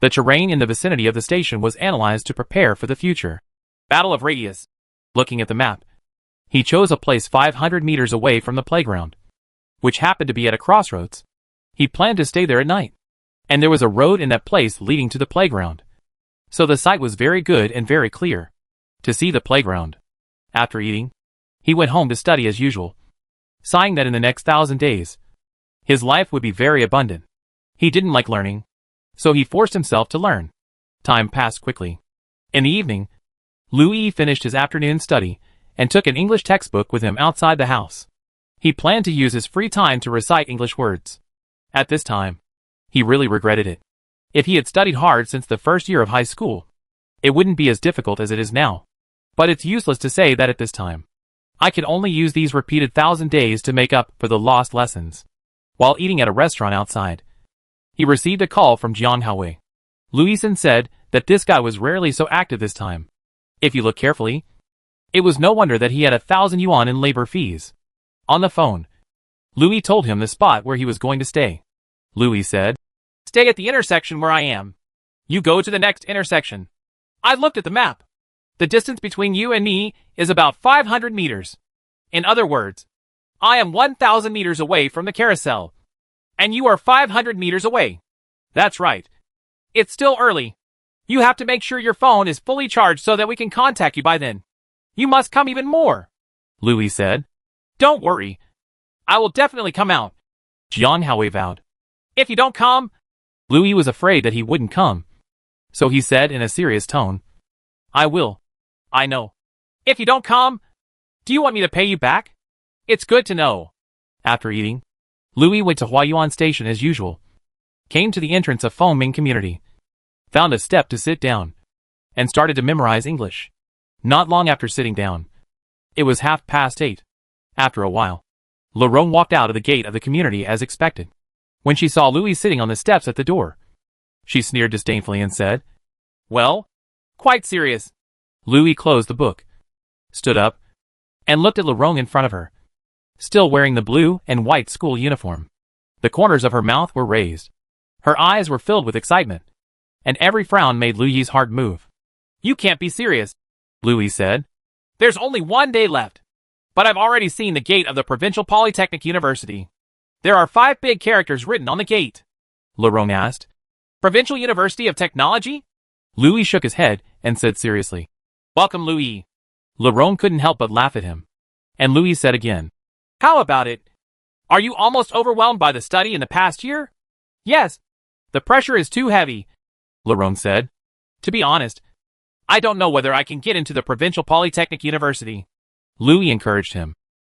[SPEAKER 1] The terrain in the vicinity of the station was analyzed to prepare for the future. Battle of radius. Looking at the map, he chose a place 500 meters away from the playground, which happened to be at a crossroads. He planned to stay there at night, and there was a road in that place leading to the playground. So the sight was very good and very clear to see the playground. After eating, he went home to study as usual, sighing that in the next 1,000 days, his life would be very abundant. He didn't like learning, so he forced himself to learn. Time passed quickly. In the evening, Louis finished his afternoon study and took an English textbook with him outside the house. He planned to use his free time to recite English words. At this time, he really regretted it. If he had studied hard since the first year of high school, it wouldn't be as difficult as it is now. But it's useless to say that at this time. I can only use these repeated 1,000 days to make up for the lost lessons. While eating at a restaurant outside, he received a call from Jiang Haowei. Louison said that this guy was rarely so active this time. If you look carefully, it was no wonder that he had 1,000 yuan in labor fees. On the phone, Louis told him the spot where he was going to stay. Louis said, "Stay at the intersection where I am. You go to the next intersection." I looked at the map. The distance between you and me is about 500 meters. In other words, I am 1,000 meters away from the carousel, and you are 500 meters away. That's right. It's still early. You have to make sure your phone is fully charged so that we can contact you by then. You must come even more, Louis said. Don't worry. I will definitely come out, Jiang Haowei vowed. If you don't come, Louis was afraid that he wouldn't come. So he said in a serious tone, I will. I know. If you don't come, do you want me to pay you back? It's good to know. After eating, Louis went to Huayuan Station as usual, came to the entrance of Fengming Community, found a step to sit down, and started to memorize English. Not long after sitting down, it was 8:30. After a while, Laurent walked out of the gate of the community as expected. When she saw Louis sitting on the steps at the door, she sneered disdainfully and said, Well, quite serious. Louis closed the book, stood up, and looked at Laurent in front of her, still wearing the blue and white school uniform. The corners of her mouth were raised. Her eyes were filled with excitement, and every frown made Louis's heart move. You can't be serious, Louis said. There's only 1 day left, but I've already seen the gate of the Provincial Polytechnic University. There are 5 big characters written on the gate. Laurent asked. Provincial University of Technology? Louis shook his head and said seriously, Welcome, Louis. Laurent couldn't help but laugh at him. And Louis said again, How about it? Are you almost overwhelmed by the study in the past year? Yes. The pressure is too heavy, Laurent said. To be honest, I don't know whether I can get into the Provincial Polytechnic University. Louis encouraged him.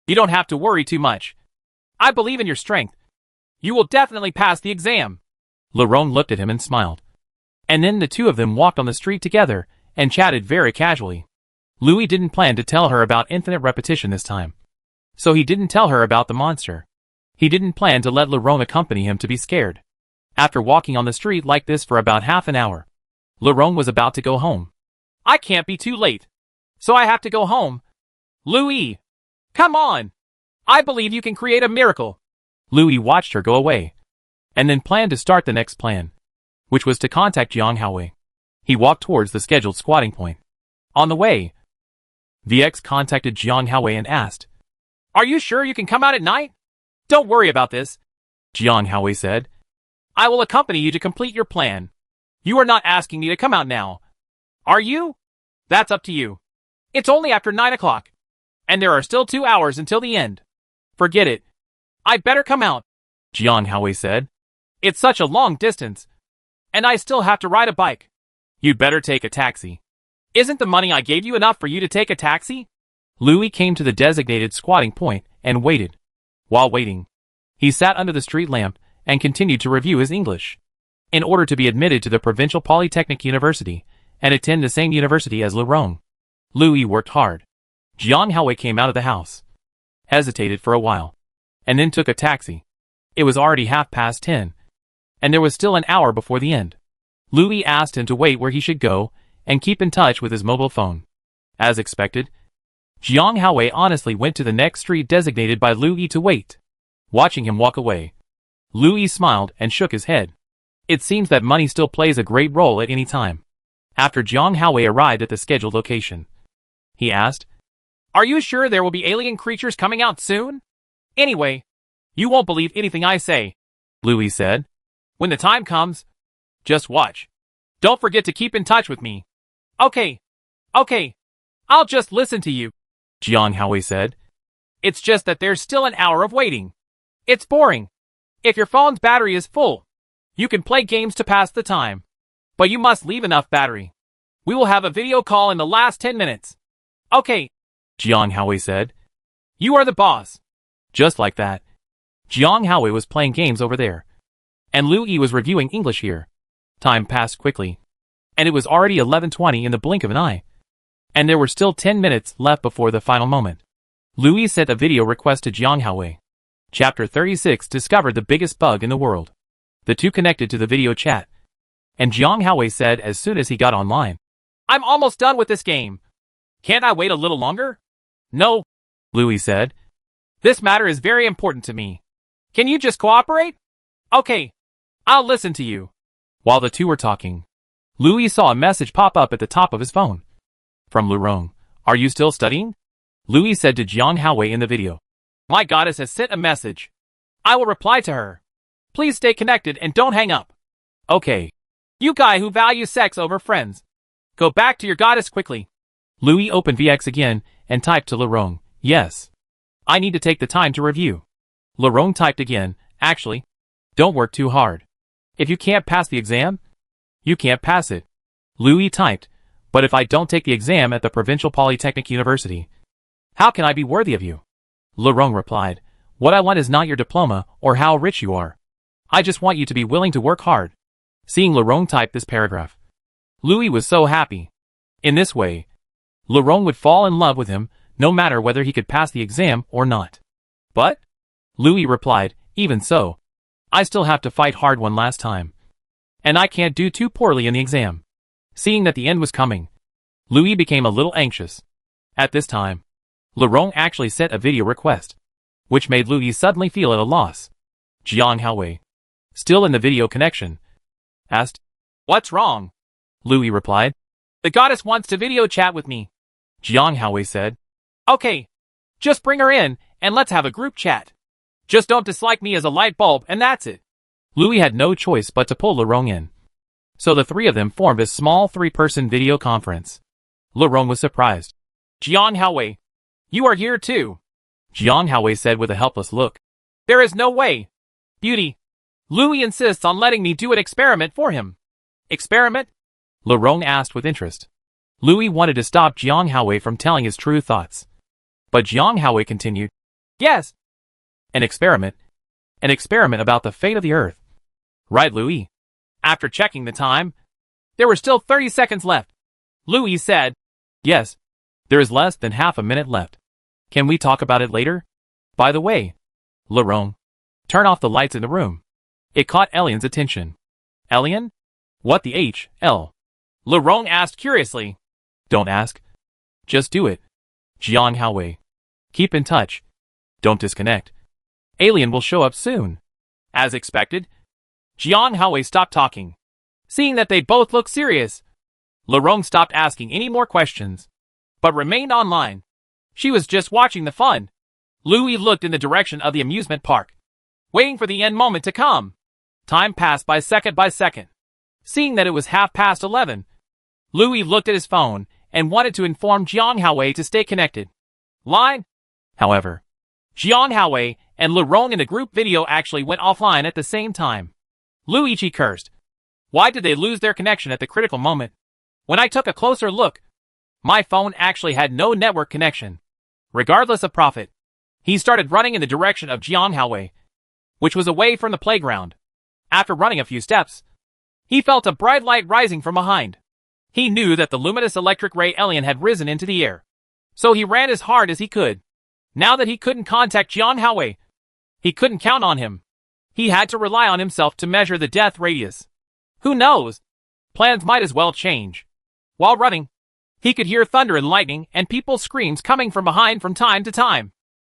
[SPEAKER 1] You don't have to worry too much. I believe in your strength. You will definitely pass the exam. Laurent looked at him and smiled. And then the two of them walked on the street together and chatted very casually. Louis didn't plan to tell her about infinite repetition this time. So he didn't tell her about the monster. He didn't plan to let Laurent accompany him to be scared. After walking on the street like this for about half an hour, Laurent was about to go home. I can't be too late, so I have to go home. Louis, come on. I believe you can create a miracle. Louis watched her go away, and then planned to start the next plan, which was to contact Jiang Haowei. He walked towards the scheduled squatting point. On the way, VX contacted Jiang Haowei and asked, Are you sure you can come out at night? Don't worry about this, Jiang Haowei said. I will accompany you to complete your plan. You are not asking me to come out now, are you? That's up to you. It's only after 9 o'clock, and there are still 2 hours until the end. Forget it. I'd better come out, Jiang Haowei said. It's such a long distance, and I still have to ride a bike. You'd better take a taxi. Isn't the money I gave you enough for you to take a taxi? Louis came to the designated squatting point and waited. While waiting, he sat under the street lamp and continued to review his English. In order to be admitted to the Provincial Polytechnic University and attend the same university as Laurent, Louis worked hard. Jiang Haowei came out of the house, hesitated for a while, and then took a taxi. It was already 10:30, and there was still an hour before the end. Louis asked him to wait where he should go and keep in touch with his mobile phone. As expected, Jiang Haowei honestly went to the next street designated by Louis to wait. Watching him walk away, Louis smiled and shook his head. It seems that money still plays a great role at any time. After Jiang Haowei arrived at the scheduled location, he asked, "Are you sure there will be alien creatures coming out soon? Anyway, you won't believe anything I say," Louis said. "When the time comes, just watch. Don't forget to keep in touch with me." Okay, I'll just listen to you," Jiang Haowei said. "It's just that there's still an hour of waiting. It's boring. If your phone's battery is full, you can play games to pass the time. But you must leave enough battery. We will have a video call in the last 10 minutes. Okay," Jiang Haowei said. "You are the boss." Just like that, Jiang Haowei was playing games over there, and Liu Yi was reviewing English here. Time passed quickly, and it was already 11:20 in the blink of an eye. And there were still 10 minutes left before the final moment. Louis sent a video request to Jiang Haowei. Chapter 36 discovered the biggest bug in the world. The two connected to the video chat, and Jiang Haowei said as soon as he got online, "I'm almost done with this game. Can't I wait a little longer?" "No," Louis said. "This matter is very important to me. Can you just cooperate?" "Okay, I'll listen to you." While the two were talking, Louis saw a message pop up at the top of his phone. From Lurong. "Are you still studying?" Louis said to Jiang Haowei in the video. "My goddess has sent a message. I will reply to her. Please stay connected and don't hang up." "Okay. You guy who values sex over friends. Go back to your goddess quickly." Louis opened VX again and typed to Lurong, "Yes. I need to take the time to review." Lurong typed again, "Actually, don't work too hard. If you can't pass the exam, you can't pass it." Louis typed, "But if I don't take the exam at the Provincial Polytechnic University, how can I be worthy of you?" Lurong replied, "What I want is not your diploma or how rich you are. I just want you to be willing to work hard." Seeing Lurong type this paragraph, Louis was so happy. In this way, Lurong would fall in love with him no matter whether he could pass the exam or not. "But," Louis replied, "even so, I still have to fight hard one last time. And I can't do too poorly in the exam." Seeing that the end was coming, Louis became a little anxious. At this time, Lurong actually sent a video request, which made Louis suddenly feel at a loss. Jiang Haowei, still in the video connection, asked, "What's wrong?" Louis replied, "The goddess wants to video chat with me." Jiang Haowei said, "Okay, just bring her in and let's have a group chat. Just don't dislike me as a light bulb and that's it." Louis had no choice but to pull Lurong in. So the three of them formed a small 3-person video conference. Lurong was surprised. "Jiang Haowei, you are here too," Jiang Haowei said with a helpless look. "There is no way. Beauty, Louis insists on letting me do an experiment for him." "Experiment?" Lurong asked with interest. Louis wanted to stop Jiang Haowei from telling his true thoughts. But Jiang Haowei continued, "Yes. An experiment. An experiment about the fate of the Earth. Right, Louis?" After checking the time, there were still 30 seconds left. Louis said, "Yes, there is less than half a minute left. Can we talk about it later? By the way, Lurong, turn off the lights in the room." It caught Elian's attention. "Elian? What the H.L.?" Lurong asked curiously. "Don't ask. Just do it. Jiang Haowei. Keep in touch. Don't disconnect. Alien will show up soon." As expected, Jiang Haowei stopped talking. Seeing that they both looked serious, Lurong stopped asking any more questions, but remained online. She was just watching the fun. Louis looked in the direction of the amusement park, waiting for the end moment to come. Time passed by second. Seeing that it was 11:30, Louis looked at his phone and wanted to inform Jiang Haowei to stay connected. Line. However, Jiang Haowei and Lurong in the group video actually went offline at the same time. Luigi cursed. Why did they lose their connection at the critical moment? When I took a closer look, my phone actually had no network connection. Regardless of profit, he started running in the direction of Jiang Haowei, which was away from the playground. After running a few steps, he felt a bright light rising from behind. He knew that the luminous electric ray alien had risen into the air, so he ran as hard as he could. Now that he couldn't contact Jiang Haowei, he couldn't count on him. He had to rely on himself to measure the death radius. Who knows? Plans might as well change. While running, he could hear thunder and lightning and people's screams coming from behind from time to time.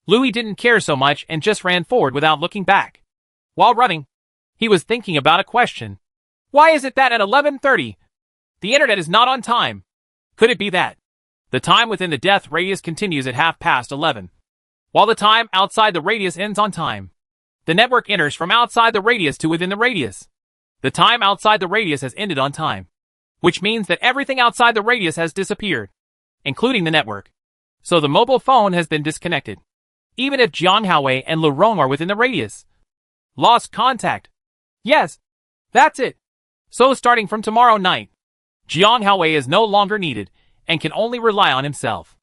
[SPEAKER 1] Louis didn't care so much and just ran forward without looking back. While running, he was thinking about a question. Why is it that at 11:30, the internet is not on time? Could it be that the time within the death radius continues at 11:30, while the time outside the radius ends on time? The network enters from outside the radius to within the radius. The time outside the radius has ended on time, which means that everything outside the radius has disappeared, including the network. So the mobile phone has been disconnected, even if Jiang Haowei and Lu Rong are within the radius. Lost contact. Yes, that's it. So starting from tomorrow night, Jiang Haowei is no longer needed and can only rely on himself.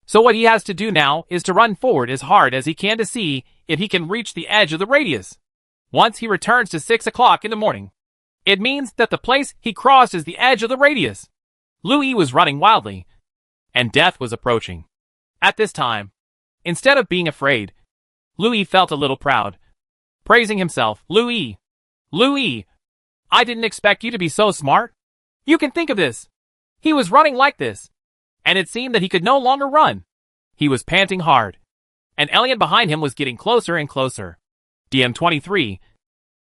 [SPEAKER 1] So what he has to do now is to run forward as hard as he can to see if he can reach the edge of the radius. Once he returns to 6 o'clock in the morning, it means that the place he crossed is the edge of the radius. Lu Yi was running wildly, and death was approaching. At this time, instead of being afraid, Lu Yi felt a little proud, praising himself. Lu Yi, I didn't expect you to be so smart. You can think of this. He was running like this, and it seemed that he could no longer run. He was panting hard. An alien behind him was getting closer and closer. DM23.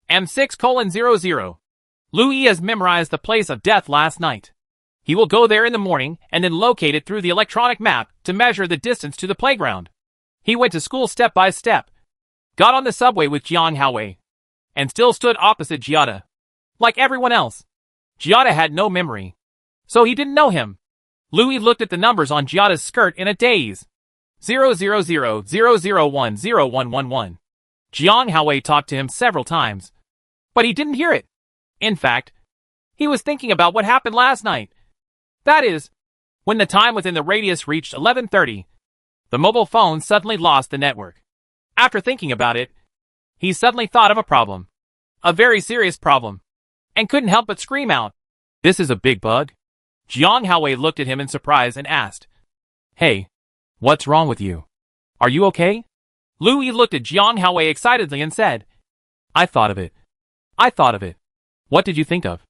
[SPEAKER 1] M6:00. Lu Yi has memorized the place of death last night. He will go there in the morning and then locate it through the electronic map to measure the distance to the playground. He went to school step by step, got on the subway with Jiang Haowei, and still stood opposite Giada. Like everyone else, Giada had no memory, so he didn't know him. Lu Yi looked at the numbers on Giada's skirt in a daze. 00000010111. Jiang Haowei talked to him several times, but he didn't hear it. In fact, he was thinking about what happened last night. That is, when the time within the radius reached 11:30, the mobile phone suddenly lost the network. After thinking about it, he suddenly thought of a problem. A very serious problem, and couldn't help but scream out, "This is a big bug." Jiang Haowei looked at him in surprise and asked, "Hey, what's wrong with you? Are you okay?" Lu Yi looked at Jiang Haowei excitedly and said, I thought of it. What did you think of?"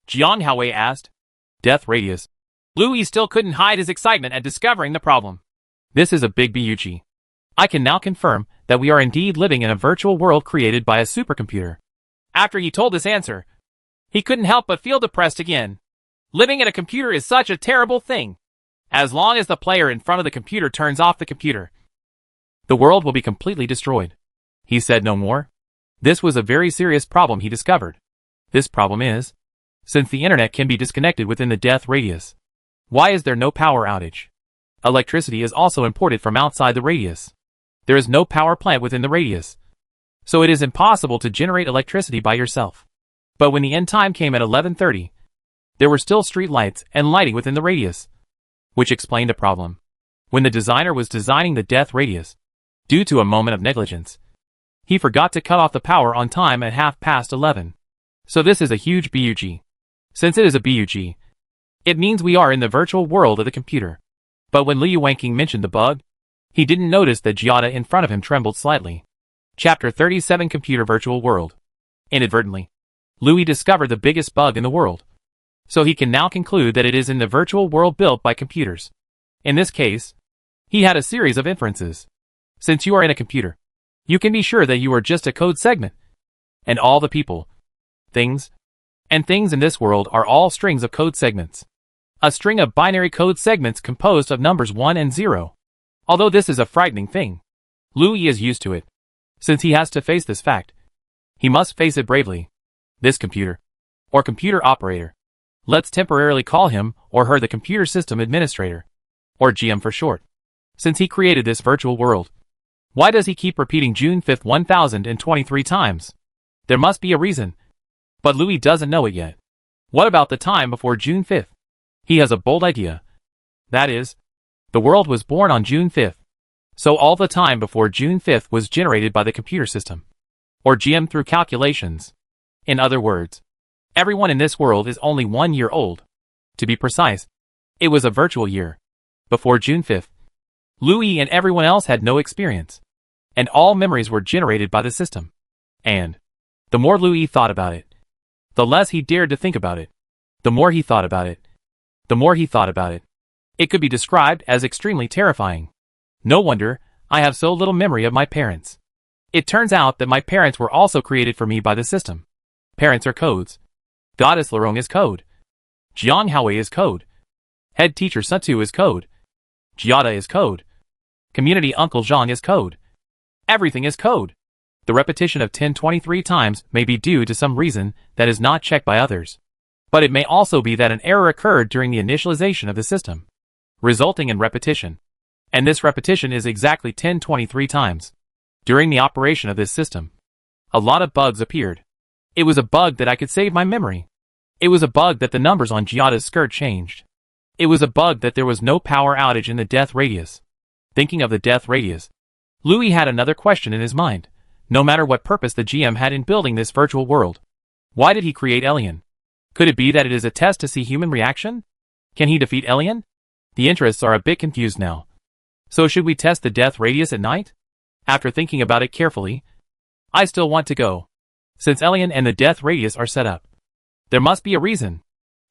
[SPEAKER 1] Jiang Haowei asked. "Death radius." Lu Yi still couldn't hide his excitement at discovering the problem. "This is a big bug. I can now confirm that we are indeed living in a virtual world created by a supercomputer." After he told this answer, he couldn't help but feel depressed again. Living in a computer is such a terrible thing. As long as the player in front of the computer turns off the computer, the world will be completely destroyed. He said no more. This was a very serious problem he discovered. This problem is, since the internet can be disconnected within the death radius, why is there no power outage? Electricity is also imported from outside the radius. There is no power plant within the radius, so it is impossible to generate electricity by yourself. But when the end time came at 11:30, there were still street lights and lighting within the radius, which explained a problem. When the designer was designing the death radius, due to a moment of negligence, he forgot to cut off the power on time at 11:30. So this is a huge bug. Since it is a bug, it means we are in the virtual world of the computer. But when Liu Wanking mentioned the bug, he didn't notice that Giada in front of him trembled slightly. Chapter 37 Computer Virtual World. Inadvertently, Louis discovered the biggest bug in the world. So he can now conclude that it is in the virtual world built by computers. In this case, he had a series of inferences. Since you are in a computer, you can be sure that you are just a code segment. And all the people, things in this world are all strings of code segments. A string of binary code segments composed of numbers 1 and 0. Although this is a frightening thing, Louis is used to it. Since he has to face this fact, he must face it bravely. This computer, or computer operator, let's temporarily call him or her the computer system administrator, or GM for short. Since he created this virtual world, why does he keep repeating June 5th 1023 times? There must be a reason. But Louis doesn't know it yet. What about the time before June 5th? He has a bold idea. That is, the world was born on June 5th. So all the time before June 5th was generated by the computer system, or GM through calculations. In other words, everyone in this world is only 1 year old. To be precise, it was a virtual year. Before June 5th, Louis and everyone else had no experience, and all memories were generated by the system. And the more Louis thought about it, the less he dared to think about it. The more he thought about it, it could be described as extremely terrifying. No wonder I have so little memory of my parents. It turns out that my parents were also created for me by the system. Parents are codes. Goddess Lorong is code. Jiang Haowei is code. Head teacher Sutsu is code. Giada is code. Community Uncle Zhang is code. Everything is code. The repetition of 1023 times may be due to some reason that is not checked by others. But it may also be that an error occurred during the initialization of the system, resulting in repetition. And this repetition is exactly 1023 times. During the operation of this system, a lot of bugs appeared. It was a bug that I could save my memory. It was a bug that the numbers on Giada's skirt changed. It was a bug that there was no power outage in the death radius. Thinking of the death radius, Louis had another question in his mind. No matter what purpose the GM had in building this virtual world, why did he create Alien? Could it be that it is a test to see human reaction? Can he defeat Alien? The interests are a bit confused now. So should we test the death radius at night? After thinking about it carefully, I still want to go. Since Alien and the death radius are set up, there must be a reason.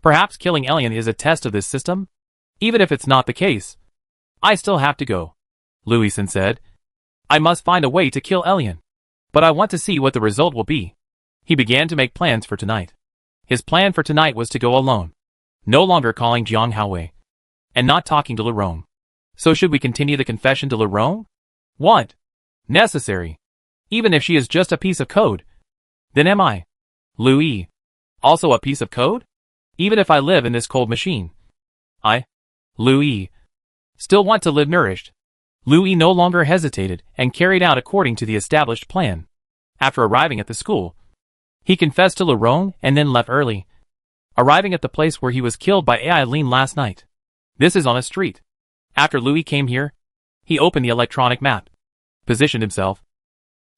[SPEAKER 1] Perhaps killing Alien is a test of this system? Even if it's not the case, I still have to go. Louison said. I must find a way to kill Alien. But I want to see what the result will be. He began to make plans for tonight. His plan for tonight was to go alone. No longer calling Jiang Haowei. And not talking to Lorong. So should we continue the confession to Lorong? Want. Necessary. Even if she is just a piece of code. Then am I. Louis. Also a piece of code? Even if I live in this cold machine. I. Louis. Still want to live nourished. Louis no longer hesitated and carried out according to the established plan. After arriving at the school, he confessed to Lorong and then left early, arriving at the place where he was killed by Aileen last night. This is on a street. After Louis came here, he opened the electronic map, positioned himself,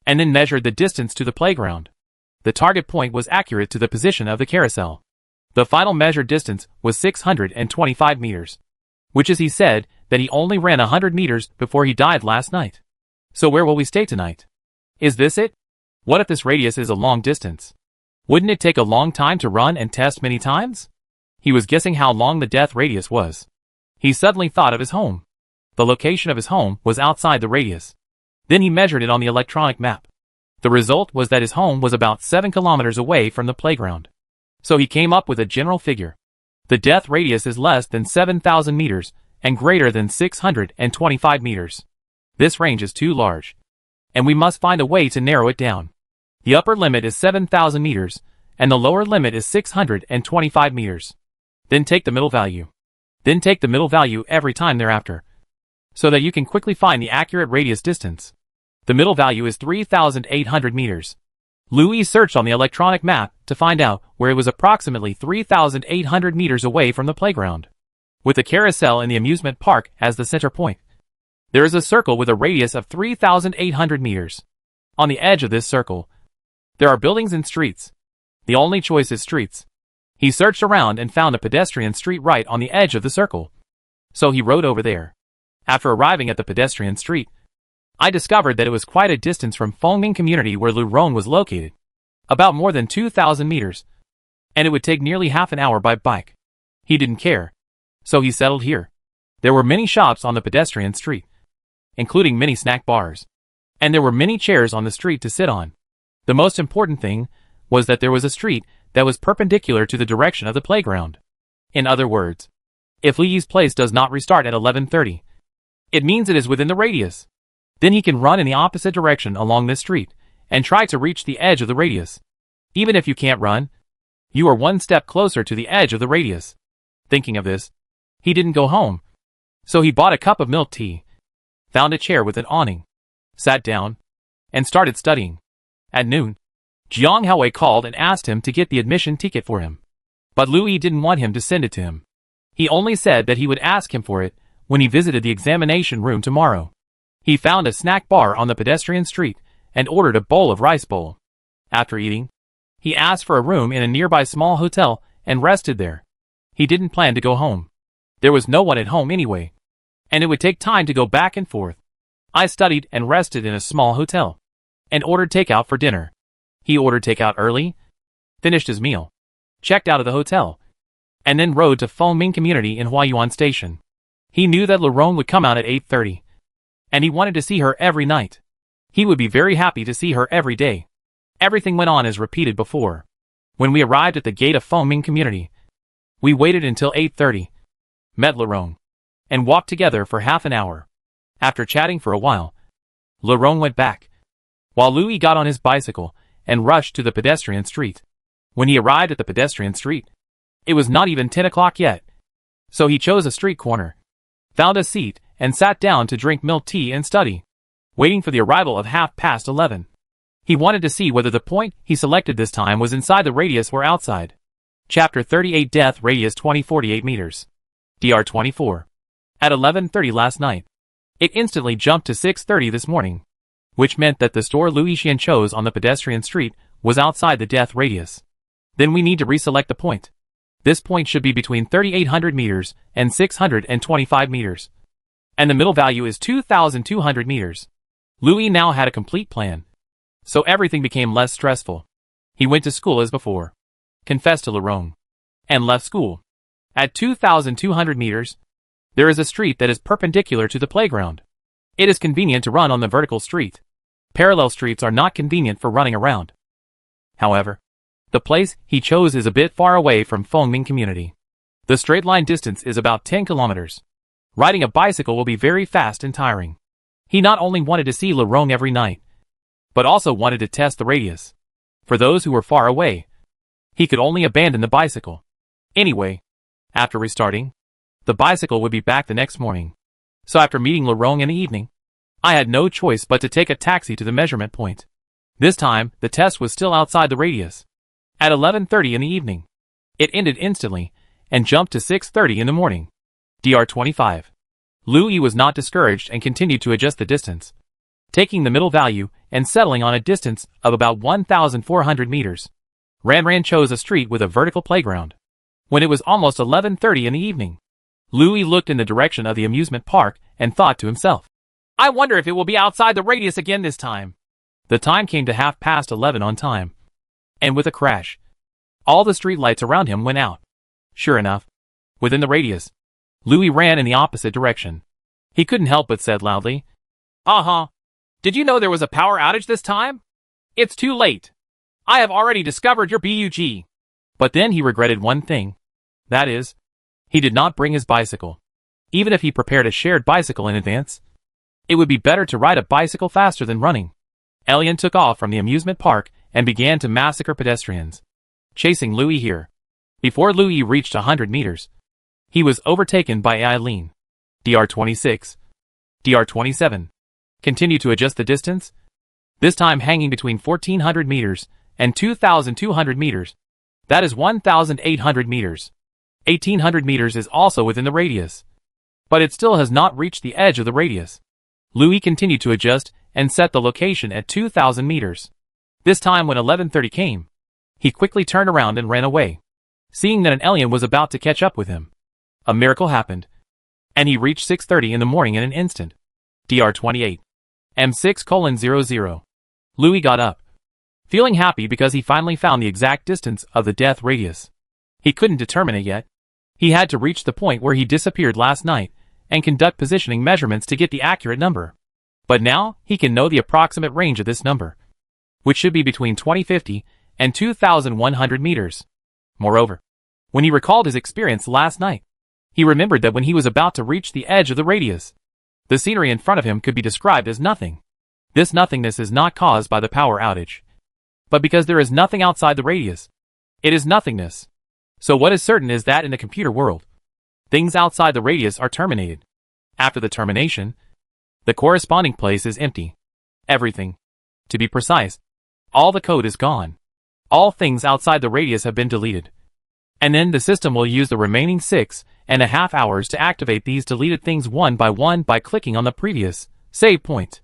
[SPEAKER 1] and then measured the distance to the playground. The target point was accurate to the position of the carousel. The final measured distance was 625 meters, which is he said that he only ran 100 meters before he died last night. So where will we stay tonight? Is this it? What if this radius is a long distance? Wouldn't it take a long time to run and test many times? He was guessing how long the death radius was. He suddenly thought of his home. The location of his home was outside the radius. Then he measured it on the electronic map. The result was that his home was about 7 kilometers away from the playground. So he came up with a general figure. The death radius is less than 7,000 meters and greater than 625 meters. This range is too large, and we must find a way to narrow it down. The upper limit is 7,000 meters, and the lower limit is 625 meters. Then take the middle value. Then take the middle value every time thereafter, so that you can quickly find the accurate radius distance. The middle value is 3,800 meters. Louis searched on the electronic map to find out where it was approximately 3,800 meters away from the playground. With the carousel in the amusement park as the center point, there is a circle with a radius of 3,800 meters. On the edge of this circle, there are buildings and streets. The only choice is streets. He searched around and found a pedestrian street right on the edge of the circle. So he rode over there. After arriving at the pedestrian street, I discovered that it was quite a distance from Fengming community where Lurong was located. About more than 2,000 meters. And it would take nearly half an hour by bike. He didn't care. So he settled here. There were many shops on the pedestrian street, including many snack bars. And there were many chairs on the street to sit on. The most important thing was that there was a street that was perpendicular to the direction of the playground. In other words, if Li's place does not restart at 11:30, it means it is within the radius. Then he can run in the opposite direction along this street and try to reach the edge of the radius. Even if you can't run, you are one step closer to the edge of the radius. Thinking of this, he didn't go home. So he bought a cup of milk tea, found a chair with an awning, sat down, and started studying. At noon, Jiang Haowei called and asked him to get the admission ticket for him. But Louis didn't want him to send it to him. He only said that he would ask him for it when he visited the examination room tomorrow. He found a snack bar on the pedestrian street and ordered a bowl of rice bowl. After eating, he asked for a room in a nearby small hotel and rested there. He didn't plan to go home. There was no one at home anyway, and it would take time to go back and forth. I studied and rested in a small hotel, and ordered takeout for dinner. He ordered takeout early, finished his meal, checked out of the hotel, and then rode to Fengming Community in Huayuan Station. He knew that Lorong would come out at 8:30, and he wanted to see her every night. He would be very happy to see her every day. Everything went on as repeated before. When we arrived at the gate of Fengming Community, we waited until 8:30, met Lerong, and walked together for half an hour. After chatting for a while, Lerong went back, while Louis got on his bicycle and rushed to the pedestrian street. When he arrived at the pedestrian street, it was not even 10 o'clock yet, so he chose a street corner, found a seat, and sat down to drink milk tea and study, waiting for the arrival of 11:30. He wanted to see whether the point he selected this time was inside the radius or outside. Chapter 38 Death Radius 2048 meters. Dr. 24. At 11:30 last night, it instantly jumped to 6:30 this morning, which meant that the store Louis Xian chose on the pedestrian street was outside the death radius. Then we need to reselect the point. This point should be between 3,800 meters and 625 meters. And the middle value is 2,200 meters. Louis now had a complete plan, so everything became less stressful. He went to school as before, confessed to Lerong, and left school. At 2,200 meters, there is a street that is perpendicular to the playground. It is convenient to run on the vertical street. Parallel streets are not convenient for running around. However, the place he chose is a bit far away from Fengming Community. The straight line distance is about 10 kilometers. Riding a bicycle will be very fast and tiring. He not only wanted to see Lerong every night, but also wanted to test the radius. For those who were far away, he could only abandon the bicycle. Anyway, after restarting, the bicycle would be back the next morning. So after meeting Lerong in the evening, I had no choice but to take a taxi to the measurement point. This time, the test was still outside the radius. At 11:30 in the evening, it ended instantly and jumped to 6:30 in the morning. Dr. 25. Louis was not discouraged and continued to adjust the distance, taking the middle value and settling on a distance of about 1,400 meters. Ran chose a street with a vertical playground. When it was almost 11:30 in the evening, Louis looked in the direction of the amusement park and thought to himself, I wonder if it will be outside the radius again this time. The time came to 11:30 on time, and with a crash, all the street lights around him went out. Sure enough, within the radius, Louis ran in the opposite direction. He couldn't help but said loudly, Did you know there was a power outage this time? It's too late. I have already discovered your bug. But then he regretted one thing. That is, he did not bring his bicycle. Even if he prepared a shared bicycle in advance, it would be better to ride a bicycle faster than running. Elian took off from the amusement park and began to massacre pedestrians, chasing Louis here. Before Louis reached 100 meters, he was overtaken by Eileen. Dr. 26. Dr. 27. Continue to adjust the distance, this time hanging between 1,400 meters and 2,200 meters. That is 1,800 meters. 1,800 meters is also within the radius, but it still has not reached the edge of the radius. Louis continued to adjust and set the location at 2,000 meters. This time when 11:30 came, he quickly turned around and ran away, seeing that an alien was about to catch up with him. A miracle happened, and he reached 6:30 in the morning in an instant. Dr. 28. M6:00. Louis got up, feeling happy because he finally found the exact distance of the death radius. He couldn't determine it yet. He had to reach the point where he disappeared last night and conduct positioning measurements to get the accurate number. But now he can know the approximate range of this number, which should be between 2050 and 2,100 meters. Moreover, when he recalled his experience last night, he remembered that when he was about to reach the edge of the radius, the scenery in front of him could be described as nothing. This nothingness is not caused by the power outage, but because there is nothing outside the radius. It is nothingness. So what is certain is that in the computer world, things outside the radius are terminated. After the termination, the corresponding place is empty. Everything. To be precise, all the code is gone. All things outside the radius have been deleted. And then the system will use the remaining 6.5 hours to activate these deleted things one by clicking on the previous save point.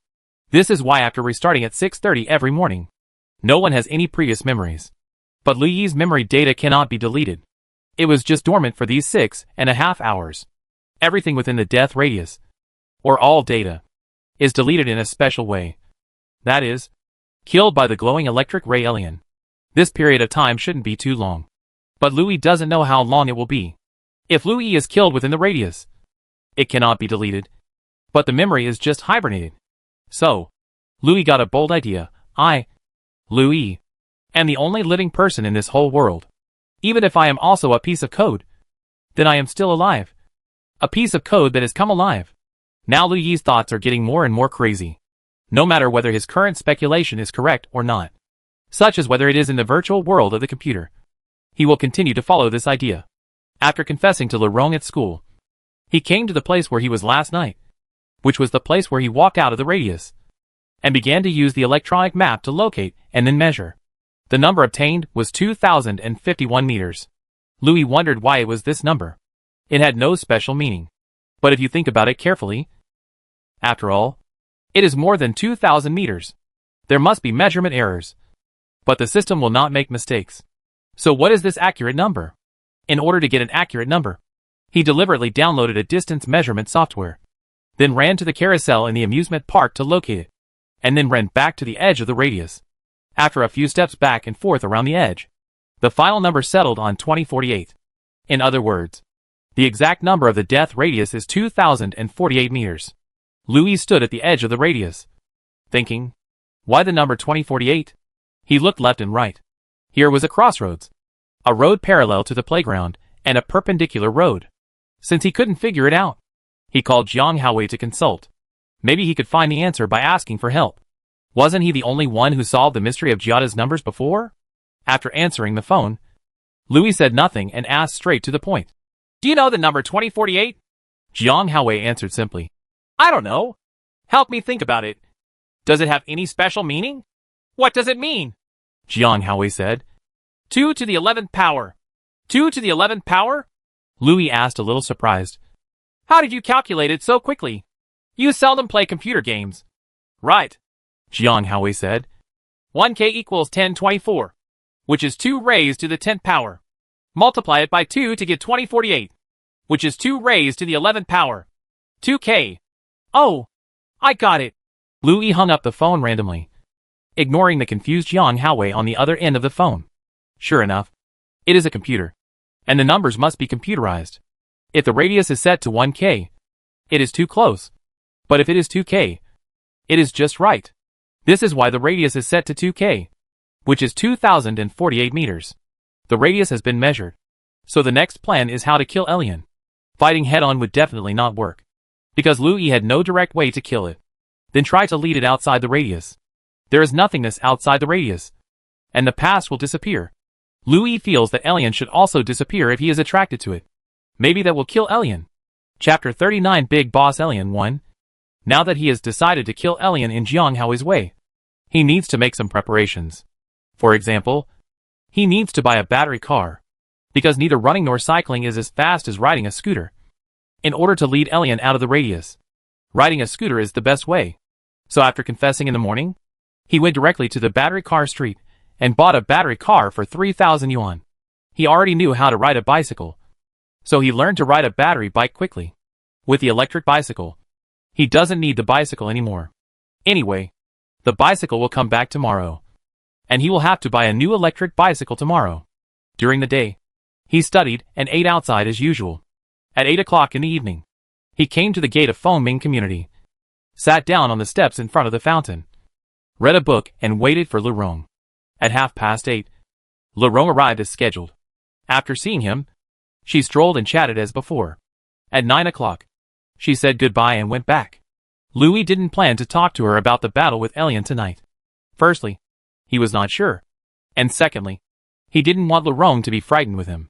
[SPEAKER 1] This is why after restarting at 6:30 every morning, no one has any previous memories. But Louis's memory data cannot be deleted. It was just dormant for these 6.5 hours. Everything within the death radius, or all data, is deleted in a special way. That is, killed by the glowing electric ray alien. This period of time shouldn't be too long. But Louis doesn't know how long it will be. If Louis is killed within the radius, it cannot be deleted. But the memory is just hibernated. So, Louis got a bold idea. Louis, and the only living person in this whole world. Even if I am also a piece of code, then I am still alive. A piece of code that has come alive. Now Lu Yi's thoughts are getting more and more crazy. No matter whether his current speculation is correct or not, such as whether it is in the virtual world of the computer, he will continue to follow this idea. After confessing to Lerong at school, he came to the place where he was last night, which was the place where he walked out of the radius, and began to use the electronic map to locate and then measure. The number obtained was 2,051 meters. Louis wondered why it was this number. It had no special meaning. But if you think about it carefully, after all, it is more than 2,000 meters. There must be measurement errors. But the system will not make mistakes. So what is this accurate number? In order to get an accurate number, he deliberately downloaded a distance measurement software, then ran to the carousel in the amusement park to locate it, and then ran back to the edge of the radius. After a few steps back and forth around the edge, the final number settled on 2048. In other words, the exact number of the death radius is 2,048 meters. Louis stood at the edge of the radius, thinking, why the number 2048? He looked left and right. Here was a crossroads, a road parallel to the playground, and a perpendicular road. Since he couldn't figure it out, he called Jiang Haowei to consult. Maybe he could find the answer by asking for help. Wasn't he the only one who solved the mystery of Giada's numbers before? After answering the phone, Louis said nothing and asked straight to the point. Do you know the number 2048? Jiang Haowei answered simply. I don't know. Help me think about it. Does it have any special meaning? What does it mean? Jiang Haowei said. 2 to the 11th power. 2 to the 11th power? Louis asked, a little surprised. How did you calculate it so quickly? You seldom play computer games. Right, Jiang Haowei said. 1K equals 1024, which is 2 raised to the 10th power. Multiply it by 2 to get 2048, which is 2 raised to the 11th power. 2K. Oh, I got it. Louis hung up the phone randomly, ignoring the confused Jiang Haowei on the other end of the phone. Sure enough, it is a computer, and the numbers must be computerized. If the radius is set to 1K, it is too close. But if it is 2K, it is just right. This is why the radius is set to 2K, which is 2,048 meters. The radius has been measured. So the next plan is how to kill Elian. Fighting head-on would definitely not work, because Louis had no direct way to kill it. Then try to lead it outside the radius. There is nothingness outside the radius, and the past will disappear. Louis feels that Elian should also disappear if he is attracted to it. Maybe that will kill Elian. Chapter 39 Big Boss Elian 1. Now that he has decided to kill Elian in Jiang Haowei's way, he needs to make some preparations. For example, he needs to buy a battery car, because neither running nor cycling is as fast as riding a scooter. In order to lead Elian out of the radius, riding a scooter is the best way. So after confessing in the morning, he went directly to the battery car street and bought a battery car for 3,000 yuan. He already knew how to ride a bicycle, so he learned to ride a battery bike quickly. With the electric bicycle, he doesn't need the bicycle anymore. Anyway, the bicycle will come back tomorrow, and he will have to buy a new electric bicycle tomorrow. During the day, he studied and ate outside as usual. At 8 o'clock in the evening, he came to the gate of Fengming Community, sat down on the steps in front of the fountain, read a book and waited for Lerong. At 8:30, Lerong arrived as scheduled. After seeing him, she strolled and chatted as before. At 9 o'clock, she said goodbye and went back. Louis didn't plan to talk to her about the battle with Elian tonight. Firstly, he was not sure. And secondly, he didn't want Lerong to be frightened with him.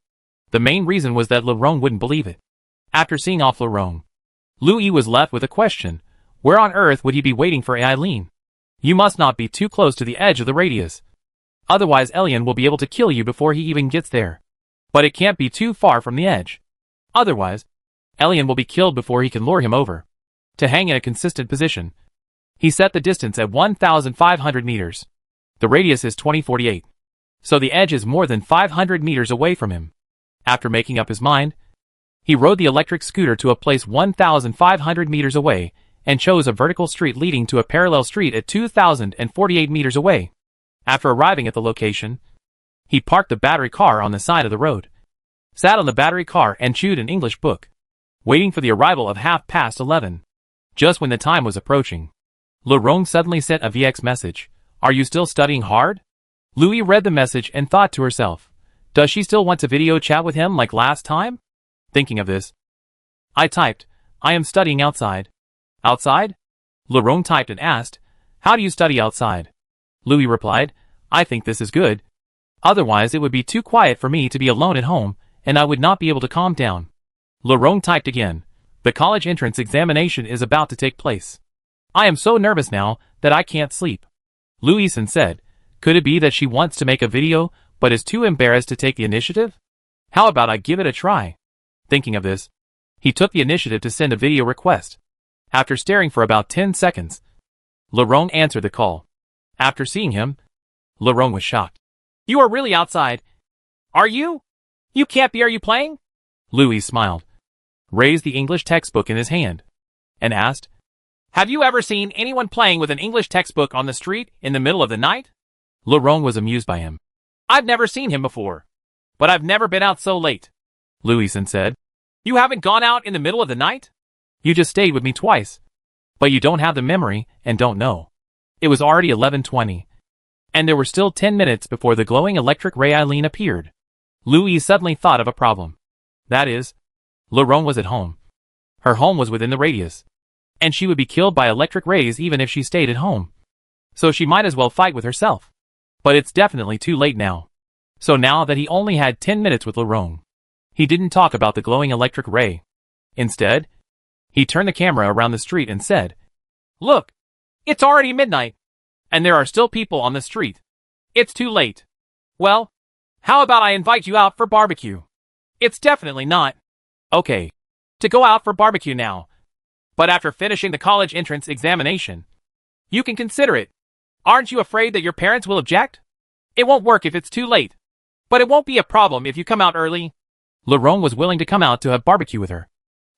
[SPEAKER 1] The main reason was that Lerong wouldn't believe it. After seeing off Lerong, Louis was left with a question. Where on earth would he be waiting for Eileen? You must not be too close to the edge of the radius. Otherwise Elian will be able to kill you before he even gets there. But it can't be too far from the edge. Otherwise, Elian will be killed before he can lure him over. To hang in a consistent position, he set the distance at 1,500 meters. The radius is 2048. So the edge is more than 500 meters away from him. After making up his mind, he rode the electric scooter to a place 1,500 meters away and chose a vertical street leading to a parallel street at 2,048 meters away. After arriving at the location, he parked the battery car on the side of the road, sat on the battery car and chewed an English book, waiting for the arrival of 11:30. Just when the time was approaching, Lerong suddenly sent a VX message. Are you still studying hard? Louis read the message and thought to herself, does she still want to video chat with him like last time? Thinking of this, I typed, I am studying outside. Outside? Laurent typed and asked, how do you study outside? Louis replied, I think this is good. Otherwise it would be too quiet for me to be alone at home, and I would not be able to calm down. Laurent typed again, the college entrance examination is about to take place. I am so nervous now that I can't sleep. Louison said, could it be that she wants to make a video but is too embarrassed to take the initiative? How about I give it a try? Thinking of this, he took the initiative to send a video request. After staring for about 10 seconds, Laurent answered the call. After seeing him, Laurent was shocked. You are really outside. Are you? You can't be. Are you playing? Louis smiled, raised the English textbook in his hand, and asked, have you ever seen anyone playing with an English textbook on the street in the middle of the night? Laurent was amused by him. I've never seen him before, but I've never been out so late. Louison said, you haven't gone out in the middle of the night? You just stayed with me twice, but you don't have the memory and don't know. It was already 11:20, and there were still 10 minutes before the glowing electric ray Eileen appeared. Louis suddenly thought of a problem. That is, Laurent was at home. Her home was within the radius, and she would be killed by electric rays even if she stayed at home. So she might as well fight with herself. But it's definitely too late now. So now that he only had 10 minutes with Laurent, he didn't talk about the glowing electric ray. Instead, he turned the camera around the street and said, look, it's already midnight, and there are still people on the street. It's too late. Well, how about I invite you out for barbecue? It's definitely not okay to go out for barbecue now, but after finishing the college entrance examination, you can consider it. Aren't you afraid that your parents will object? It won't work if it's too late, but it won't be a problem if you come out early. Laurent was willing to come out to have barbecue with her,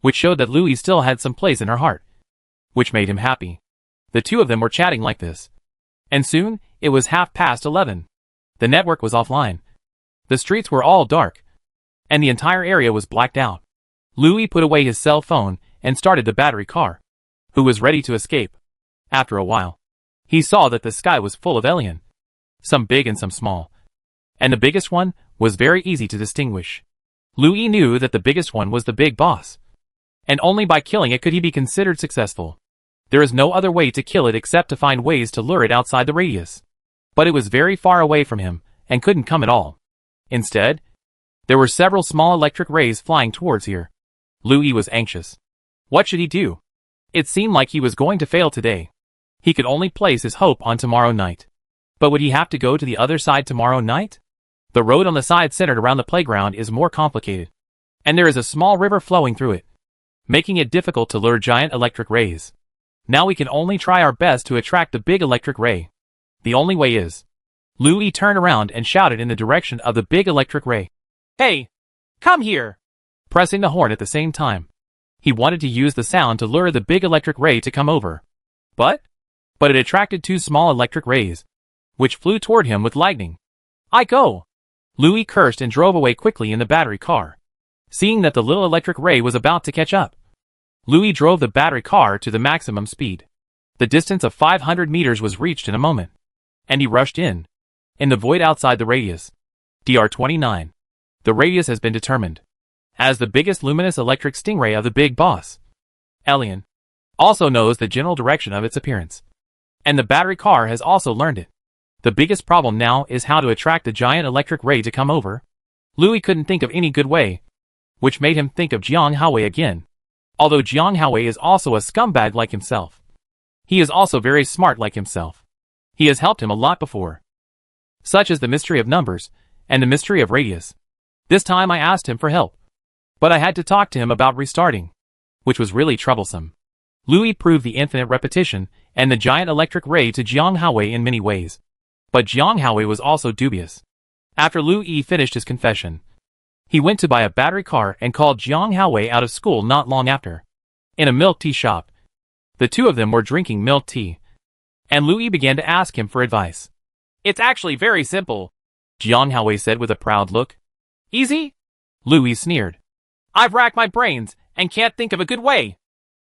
[SPEAKER 1] which showed that Louis still had some place in her heart, which made him happy. The two of them were chatting like this, and soon it was 11:30. The network was offline. The streets were all dark, and the entire area was blacked out. Louis put away his cell phone and started the battery car, who was ready to escape. After a while, he saw that the sky was full of alien, some big and some small, and the biggest one was very easy to distinguish. Louis knew that the biggest one was the big boss, and only by killing it could he be considered successful. There is no other way to kill it except to find ways to lure it outside the radius. But it was very far away from him, and couldn't come at all. Instead, there were several small electric rays flying towards here. Louis was anxious. What should he do? It seemed like he was going to fail today. He could only place his hope on tomorrow night. But would he have to go to the other side tomorrow night? The road on the side centered around the playground is more complicated, and there is a small river flowing through it, making it difficult to lure giant electric rays. Now we can only try our best to attract the big electric ray. The only way is. Louis turned around and shouted in the direction of the big electric ray. Hey! Come here! Pressing the horn at the same time. He wanted to use the sound to lure the big electric ray to come over. But it attracted two small electric rays, which flew toward him with lightning. I go! Louis cursed and drove away quickly in the battery car, seeing that the little electric ray was about to catch up. Louis drove the battery car to the maximum speed. The distance of 500 meters was reached in a moment, and he rushed in the void outside the radius. DR29. The radius has been determined as the biggest luminous electric stingray of the big boss. Alien also knows the general direction of its appearance, and the battery car has also learned it. The biggest problem now is how to attract the giant electric ray to come over. Louis couldn't think of any good way, which made him think of Jiang Haowei again. Although Jiang Haowei is also a scumbag like himself, he is also very smart like himself. He has helped him a lot before, such as the mystery of numbers and the mystery of radius. This time I asked him for help, but I had to talk to him about restarting, which was really troublesome. Louis proved the infinite repetition and the giant electric ray to Jiang Haowei in many ways. But Jiang Haowei was also dubious. After Louis finished his confession, he went to buy a battery car and called Jiang Haowei out of school not long after. In a milk tea shop, the two of them were drinking milk tea, and Louis began to ask him for advice. It's actually very simple, Jiang Haowei said with a proud look. Easy? Louis sneered. I've racked my brains and can't think of a good way.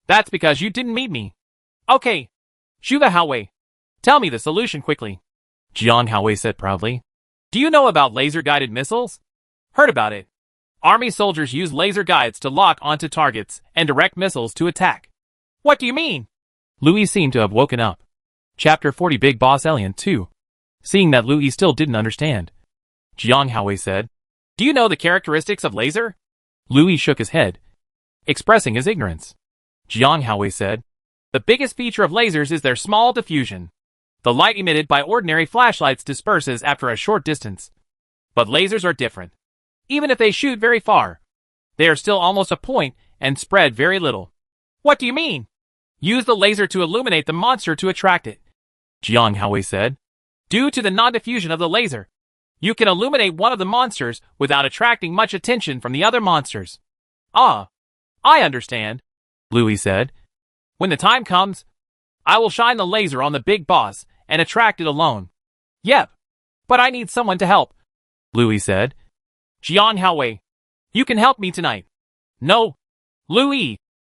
[SPEAKER 1] That's because you didn't meet me. Okay, Zhuge Haowei, tell me the solution quickly. Jiang Haowei said proudly. Do you know about laser-guided missiles? Heard about it. Army soldiers use laser guides to lock onto targets and direct missiles to attack. What do you mean? Louis seemed to have woken up. Chapter 40 Big Boss Alien 2. Seeing that Louis still didn't understand, Jiang Haowei said, Do you know the characteristics of laser? Louis shook his head, expressing his ignorance. Jiang Haowei said, The biggest feature of lasers is their small diffusion. The light emitted by ordinary flashlights disperses after a short distance. But lasers are different. Even if they shoot very far, they are still almost a point and spread very little. What do you mean? Use the laser to illuminate the monster to attract it, Jiang Haowei said. Due to the non-diffusion of the laser, you can illuminate one of the monsters without attracting much attention from the other monsters. Ah, I understand, Louis said. When the time comes, I will shine the laser on the big boss and attract it alone. Yep, but I need someone to help, Louis said. Jiang Haowei, you can help me tonight. No, Louis,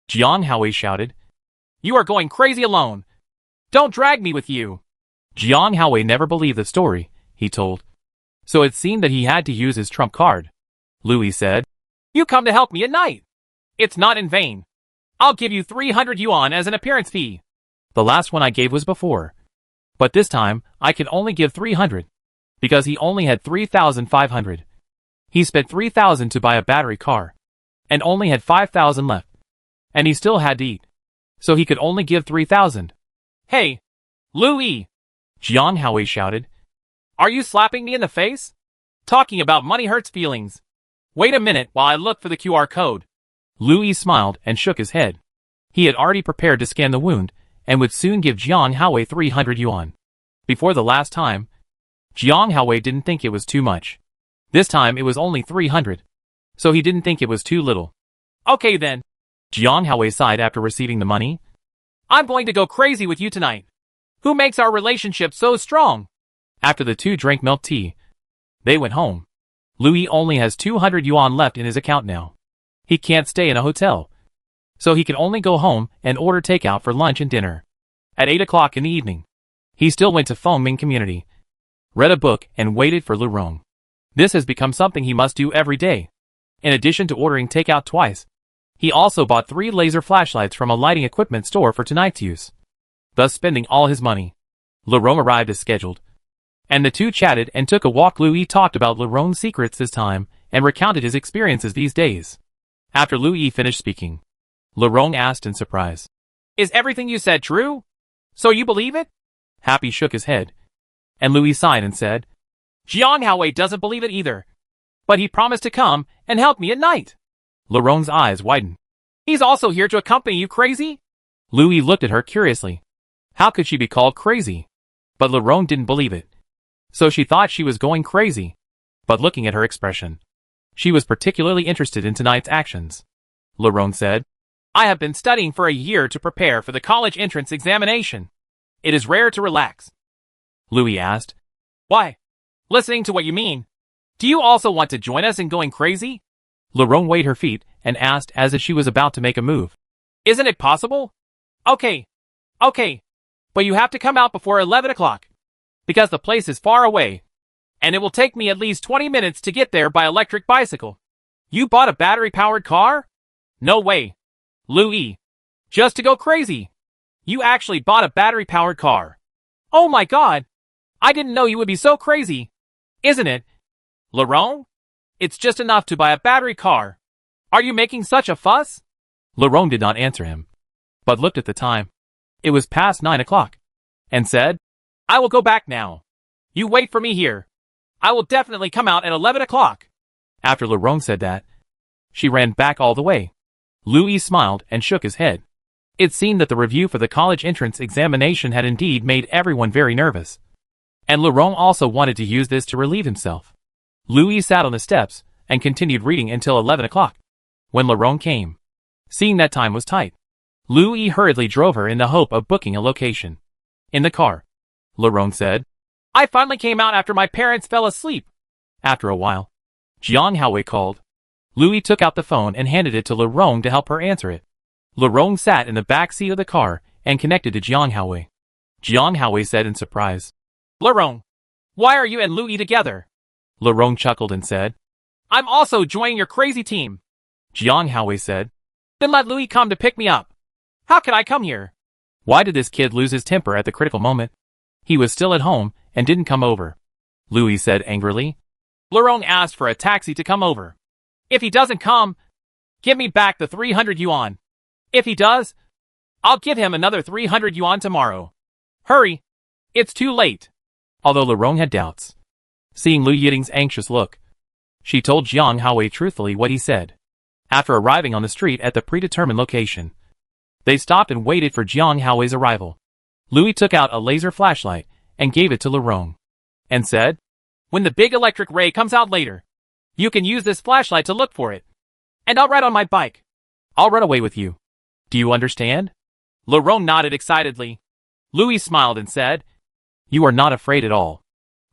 [SPEAKER 1] Jiang Haowei shouted. You are going crazy alone. Don't drag me with you. Jiang Haowei never believed the story, he told. So it seemed that he had to use his trump card. Louis said, You come to help me at night. It's not in vain. I'll give you 300 yuan as an appearance fee. The last one I gave was before. But this time, I can only give 300. Because he only had 3,500. He spent 3,000 to buy a battery car. And only had 5,000 left. And he still had to eat. So he could only give 3,000. Hey, Louis! Jiang Haowei shouted. Are you slapping me in the face? Talking about money hurts feelings. Wait a minute while I look for the QR code. Louis smiled and shook his head. He had already prepared to scan the wound and would soon give Jiang Haowei 300 yuan. Before the last time, Jiang Haowei didn't think it was too much. This time it was only 300. So he didn't think it was too little. Okay then. Jiang Haowei sighed after receiving the money. I'm going to go crazy with you tonight. Who makes our relationship so strong? After the two drank milk tea, they went home. Louis only has 200 yuan left in his account now. He can't stay in a hotel. So he can only go home and order takeout for lunch and dinner. At 8 o'clock in the evening, he still went to Fengming Community, read a book and waited for Lu Rong. This has become something he must do every day. In addition to ordering takeout twice, he also bought 3 laser flashlights from a lighting equipment store for tonight's use, thus spending all his money. Lu Rong arrived as scheduled, and the two chatted and took a walk. Louis talked about Lu Rong's secrets this time and recounted his experiences these days. After Louis finished speaking, Lu Rong asked in surprise, Is everything you said true? So you believe it? Happy shook his head, and Louis sighed and said, Jiang Haowei doesn't believe it either, but he promised to come and help me at night. Lu Rong's eyes widened. He's also here to accompany you, crazy? Louis looked at her curiously. How could she be called crazy? But Lu Rong didn't believe it. So she thought she was going crazy. But looking at her expression, she was particularly interested in tonight's actions. Lu Rong said, I have been studying for a year to prepare for the college entrance examination. It is rare to relax. Louis asked, Why? Listening to what you mean, do you also want to join us in going crazy? Lu Rong weighed her feet and asked as if she was about to make a move. Isn't it possible? Okay. But you have to come out before 11 o'clock. Because the place is far away. And it will take me at least 20 minutes to get there by electric bicycle. You bought a battery-powered car? No way. Louis. Just to go crazy. You actually bought a battery-powered car. Oh my god. I didn't know you would be so crazy. Isn't it? Lu Rong? It's just enough to buy a battery car. Are you making such a fuss? Lu Rong did not answer him, but looked at the time. It was past 9 o'clock, and said, I will go back now. You wait for me here. I will definitely come out at 11 o'clock. After Lu Rong said that, she ran back all the way. Louis smiled and shook his head. It seemed that the review for the college entrance examination had indeed made everyone very nervous. And Lu Rong also wanted to use this to relieve himself. Louis sat on the steps and continued reading until 11 o'clock, when Lu Rong came. Seeing that time was tight, Louis hurriedly drove her in the hope of booking a location. In the car, Lu Rong said, I finally came out after my parents fell asleep. After a while, Jiang Haowei called. Louis took out the phone and handed it to Lu Rong to help her answer it. Lu Rong sat in the back seat of the car and connected to Jiang Haowei. Jiang Haowei said in surprise, Lu Rong, why are you and Louis together? Lerong chuckled and said, I'm also joining your crazy team. Jiang Haowei said, Then let Louis come to pick me up. How could I come here? Why did this kid lose his temper at the critical moment? He was still at home and didn't come over. Louis said angrily. Lerong asked for a taxi to come over. If he doesn't come, give me back the 300 yuan. If he does, I'll give him another 300 yuan tomorrow. Hurry! It's too late. Although Lerong had doubts, seeing Lu Yiding's anxious look, she told Jiang Haowei truthfully what he said. After arriving on the street at the predetermined location, they stopped and waited for Jiang Haowei's arrival. Louis took out a laser flashlight and gave it to Lerong, and said, When the big electric ray comes out later, you can use this flashlight to look for it. And I'll ride on my bike. I'll run away with you. Do you understand? Lerong nodded excitedly. Louis smiled and said, You are not afraid at all.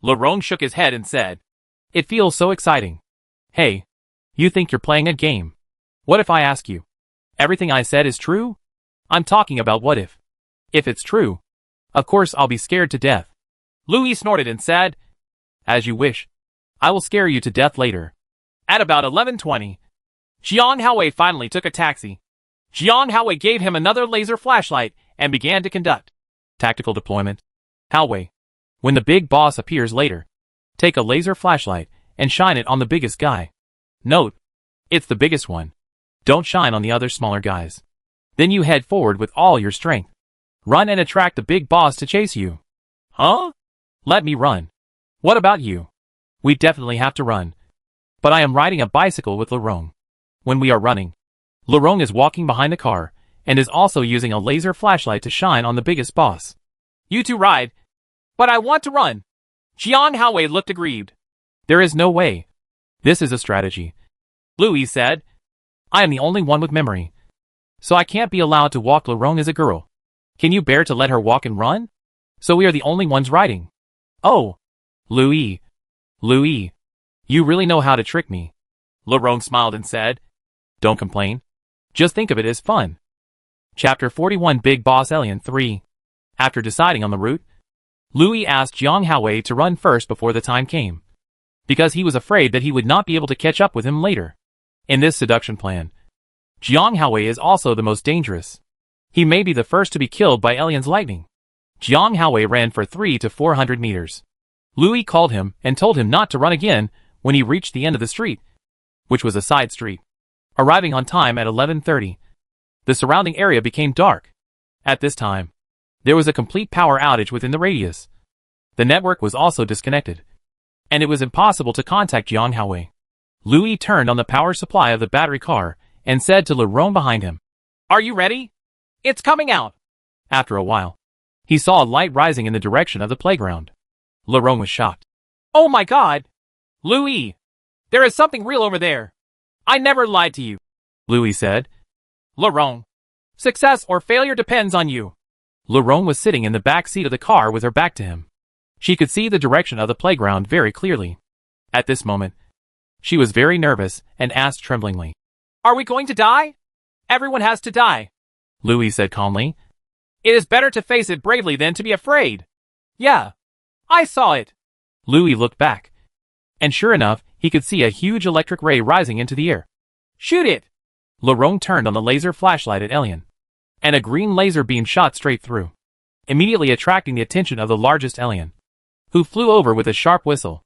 [SPEAKER 1] Lerong shook his head and said, It feels so exciting. Hey, you think you're playing a game. What if I ask you? Everything I said is true? I'm talking about what if. If it's true, of course I'll be scared to death. Louis snorted and said, As you wish. I will scare you to death later. At about 11:20, Jiang Haowei finally took a taxi. Jiang Haowei gave him another laser flashlight and began to conduct tactical deployment. Haowei, when the big boss appears later, take a laser flashlight and shine it on the biggest guy. Note, it's the biggest one. Don't shine on the other smaller guys. Then you head forward with all your strength. Run and attract the big boss to chase you. Huh? Let me run. What about you? We definitely have to run. But I am riding a bicycle with Lerong. When we are running, Lerong is walking behind the car and is also using a laser flashlight to shine on the biggest boss. You two ride. But I want to run. Jiang Haowei looked aggrieved. There is no way. This is a strategy. Louis said, I am the only one with memory. So I can't be allowed to walk Lerong as a girl. Can you bear to let her walk and run? So we are the only ones riding. Oh, Louis. Louis. You really know how to trick me. Lerong smiled and said, Don't complain. Just think of it as fun. Chapter 41 Big Boss Alien 3. After deciding on the route, Louis asked Jiang Haowei to run first before the time came, because he was afraid that he would not be able to catch up with him later. In this seduction plan, Jiang Haowei is also the most dangerous. He may be the first to be killed by Alien's lightning. Jiang Haowei ran for 300 to 400 meters. Louis called him and told him not to run again when he reached the end of the street, which was a side street. Arriving on time at 11:30, the surrounding area became dark. At this time, there was a complete power outage within the radius. The network was also disconnected, and it was impossible to contact Jiang Haowei. Louis turned on the power supply of the battery car and said to Lerong behind him, Are you ready? It's coming out. After a while, he saw a light rising in the direction of the playground. Lerong was shocked. Oh my God! Louis! There is something real over there. I never lied to you, Louis said. Lerong, success or failure depends on you. Lerong was sitting in the back seat of the car with her back to him. She could see the direction of the playground very clearly. At this moment, she was very nervous and asked tremblingly, Are we going to die? Everyone has to die, Louis said calmly. It is better to face it bravely than to be afraid. Yeah, I saw it. Louis looked back, and sure enough, he could see a huge electric ray rising into the air. Shoot it! Lerong turned on the laser flashlight at Alien, and a green laser beam shot straight through, immediately attracting the attention of the largest alien, who flew over with a sharp whistle.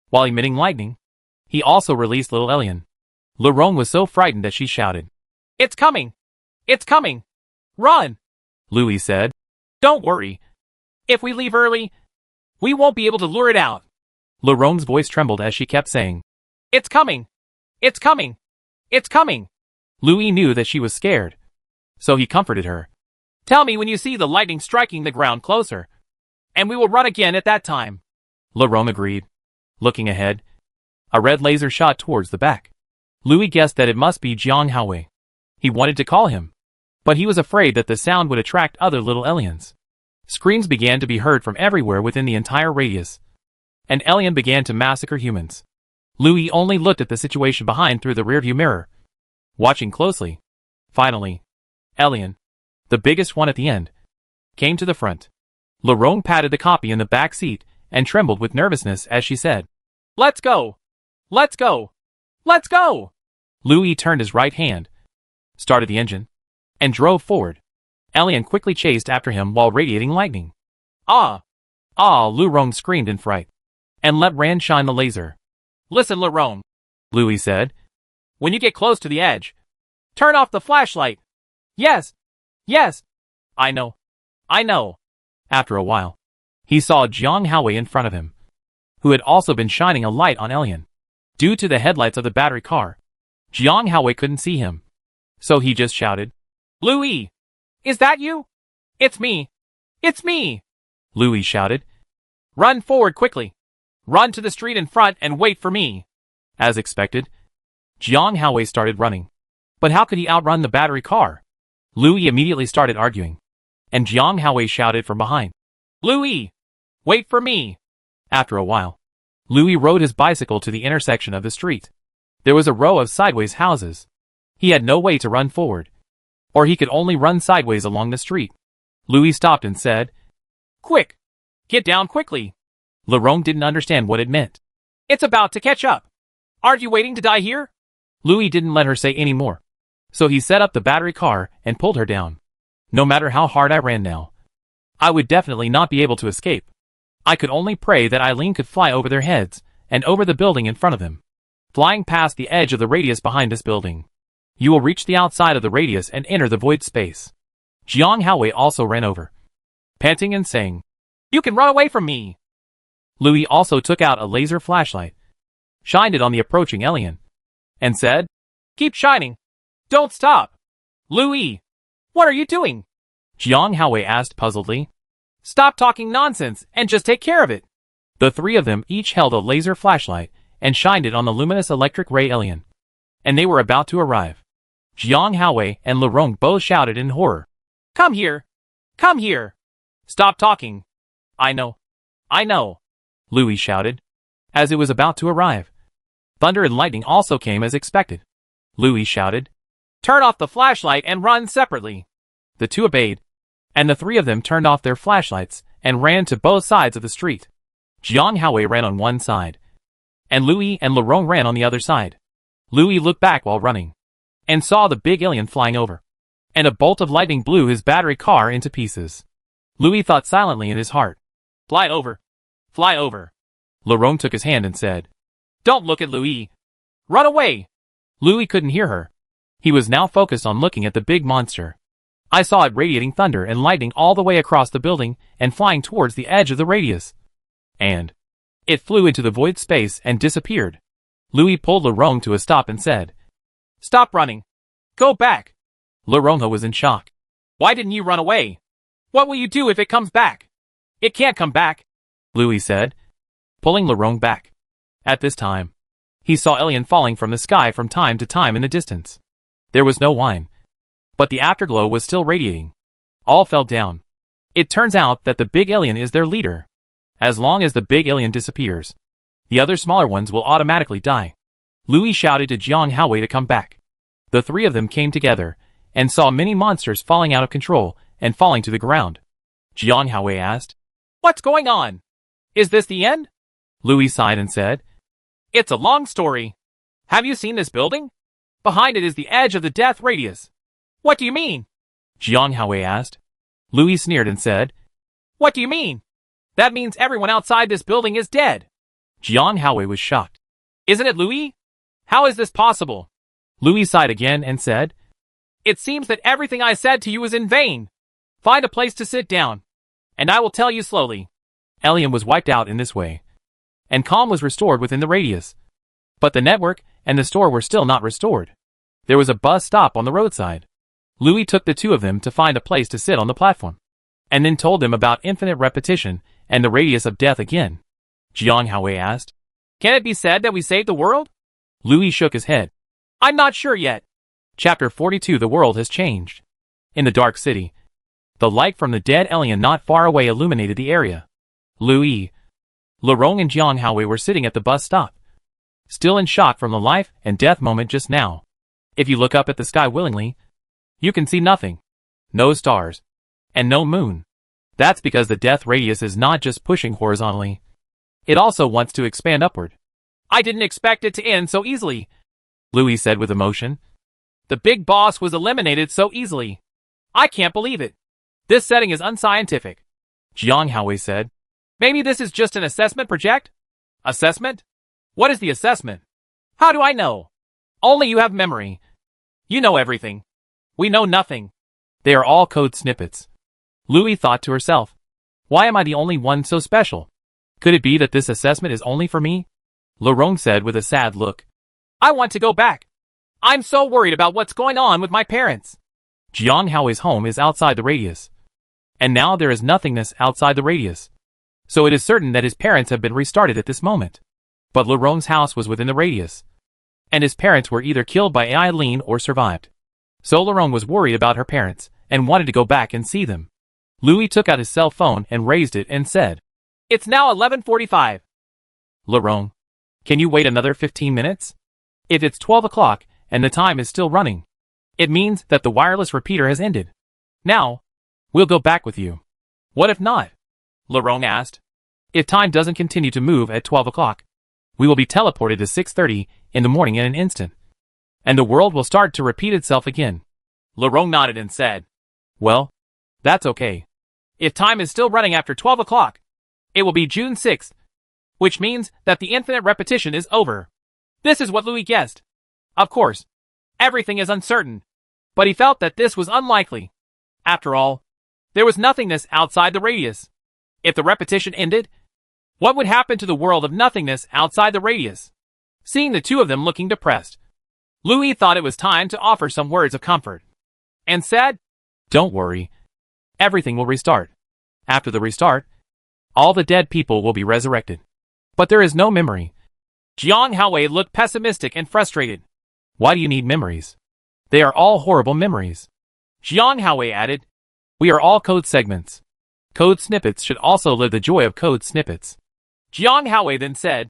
[SPEAKER 1] While emitting lightning, he also released little alien. Lerong was so frightened that she shouted, It's coming! It's coming! Run! Louis said, Don't worry. If we leave early, we won't be able to lure it out. Lerong's voice trembled as she kept saying, It's coming! It's coming! It's coming! Louis knew that she was scared, so he comforted her. Tell me when you see the lightning striking the ground closer, and we will run again at that time. Lerong agreed. Looking ahead, a red laser shot towards the back. Louis guessed that it must be Jiang Haowei. He wanted to call him, but he was afraid that the sound would attract other little aliens. Screams began to be heard from everywhere within the entire radius. An alien began to massacre humans. Louis only looked at the situation behind through the rearview mirror, watching closely. Finally, Alien, the biggest one at the end, came to the front. Lerong patted the copy in the back seat and trembled with nervousness as she said, Let's go! Let's go! Let's go! Louis turned his right hand, started the engine, and drove forward. Elian quickly chased after him while radiating lightning. Ah! Ah! Lurong screamed in fright, and let Ran shine the laser. Listen, Lurong, Louis said. When you get close to the edge, turn off the flashlight. Yes! Yes! I know. I know. After a while, he saw Jiang Haowei in front of him, who had also been shining a light on Elian. Due to the headlights of the battery car, Jiang Haowei couldn't see him. So he just shouted, Louis! Is that you? It's me! It's me! Louis shouted. Run forward quickly! Run to the street in front and wait for me! As expected, Jiang Haowei started running. But how could he outrun the battery car? Louis immediately started arguing, and Jiang Haowei shouted from behind, Louis! Wait for me! After a while, Louis rode his bicycle to the intersection of the street. There was a row of sideways houses. He had no way to run forward, or he could only run sideways along the street. Louis stopped and said, Quick! Get down quickly! Lurong didn't understand what it meant. It's about to catch up. Aren't you waiting to die here? Louis didn't let her say any more. So he set up the battery car and pulled her down. No matter how hard I ran now, I would definitely not be able to escape. I could only pray that Eileen could fly over their heads and over the building in front of them, flying past the edge of the radius behind this building. You will reach the outside of the radius and enter the void space. Jiang Haowei also ran over, panting and saying, You can run away from me! Louis also took out a laser flashlight, shined it on the approaching Elian, and said, Keep shining! Don't stop! Louis! What are you doing? Jiang Haowei asked puzzledly. Stop talking nonsense and just take care of it! The three of them each held a laser flashlight and shined it on the luminous electric ray Elian, and they were about to arrive. Jiang Haowei and Lurong both shouted in horror. Come here! Come here! Stop talking! I know! I know! Louis shouted, as it was about to arrive. Thunder and lightning also came as expected. Louis shouted, Turn off the flashlight and run separately! The two obeyed, and the three of them turned off their flashlights and ran to both sides of the street. Jiang Haowei ran on one side, and Louis and Lurong ran on the other side. Louis looked back while running, and saw the big alien flying over, and a bolt of lightning blew his battery car into pieces. Louis thought silently in his heart, Fly over! Fly over! Lurong took his hand and said, Don't look at Louis! Run away! Louis couldn't hear her. He was now focused on looking at the big monster. I saw it radiating thunder and lightning all the way across the building and flying towards the edge of the radius. And it flew into the void space and disappeared. Louis pulled Lurong to a stop and said, Stop running! Go back! Lurong was in shock. Why didn't you run away? What will you do if it comes back? It can't come back, Louis said, pulling Lurong back. At this time, he saw Elian falling from the sky from time to time in the distance. There was no whine, but the afterglow was still radiating. All fell down. It turns out that the big alien is their leader. As long as the big alien disappears, the other smaller ones will automatically die. Louis shouted to Jiang Haowei to come back. The three of them came together and saw many monsters falling out of control and falling to the ground. Jiang Haowei asked, What's going on? Is this the end? Louis sighed and said, It's a long story. Have you seen this building? Behind it is the edge of the death radius. What do you mean? Jiang Haowei asked. Louis sneered and said, What do you mean? That means everyone outside this building is dead. Jiang Haowei was shocked. Isn't it, Louis? How is this possible? Louis sighed again and said, It seems that everything I said to you is in vain. Find a place to sit down, and I will tell you slowly. Elian was wiped out in this way, and calm was restored within the radius. But the network and the store were still not restored. There was a bus stop on the roadside. Louis took the two of them to find a place to sit on the platform, and then told them about infinite repetition and the radius of death again. Jiang Haowei asked, Can it be said that we saved the world? Louis shook his head. I'm not sure yet. Chapter 42. The world has changed. In the dark city, the light from the dead alien not far away illuminated the area. Louis, Lurong and Jiang Haowei were sitting at the bus stop, still in shock from the life and death moment just now. If you look up at the sky willingly, you can see nothing. No stars. And no moon. That's because the death radius is not just pushing horizontally. It also wants to expand upward. I didn't expect it to end so easily, Louis said with emotion. The big boss was eliminated so easily. I can't believe it. This setting is unscientific, Jiang Haowei said. Maybe this is just an assessment project? Assessment? What is the assessment? How do I know? Only you have memory. You know everything. We know nothing. They are all code snippets. Louis thought to herself. Why am I the only one so special? Could it be that this assessment is only for me? Lorong said with a sad look. I want to go back. I'm so worried about what's going on with my parents. Jiang Haowei's home is outside the radius. And now there is nothingness outside the radius. So it is certain that his parents have been restarted at this moment. But Lorong's house was within the radius. And his parents were either killed by AI Lin or survived. So Lorong was worried about her parents and wanted to go back and see them. Louis took out his cell phone and raised it and said, It's now 11:45. Lorong, can you wait another 15 minutes? If it's 12 o'clock and the time is still running, it means that the wireless repeater has ended. Now, we'll go back with you. What if not? Lorong asked. If time doesn't continue to move at 12 o'clock, we will be teleported to 6:30 in the morning in an instant. And the world will start to repeat itself again. Lorong nodded and said, Well, that's okay. If time is still running after 12 o'clock, it will be June 6th, which means that the infinite repetition is over. This is what Louis guessed. Of course, everything is uncertain, but he felt that this was unlikely. After all, there was nothingness outside the radius. If the repetition ended, what would happen to the world of nothingness outside the radius? Seeing the two of them looking depressed, Louis thought it was time to offer some words of comfort, and said, Don't worry. Everything will restart. After the restart, all the dead people will be resurrected. But there is no memory. Jiang Haowei looked pessimistic and frustrated. Why do you need memories? They are all horrible memories. Jiang Haowei added, We are all code segments. Code snippets should also live the joy of code snippets. Jiang Haowei then said,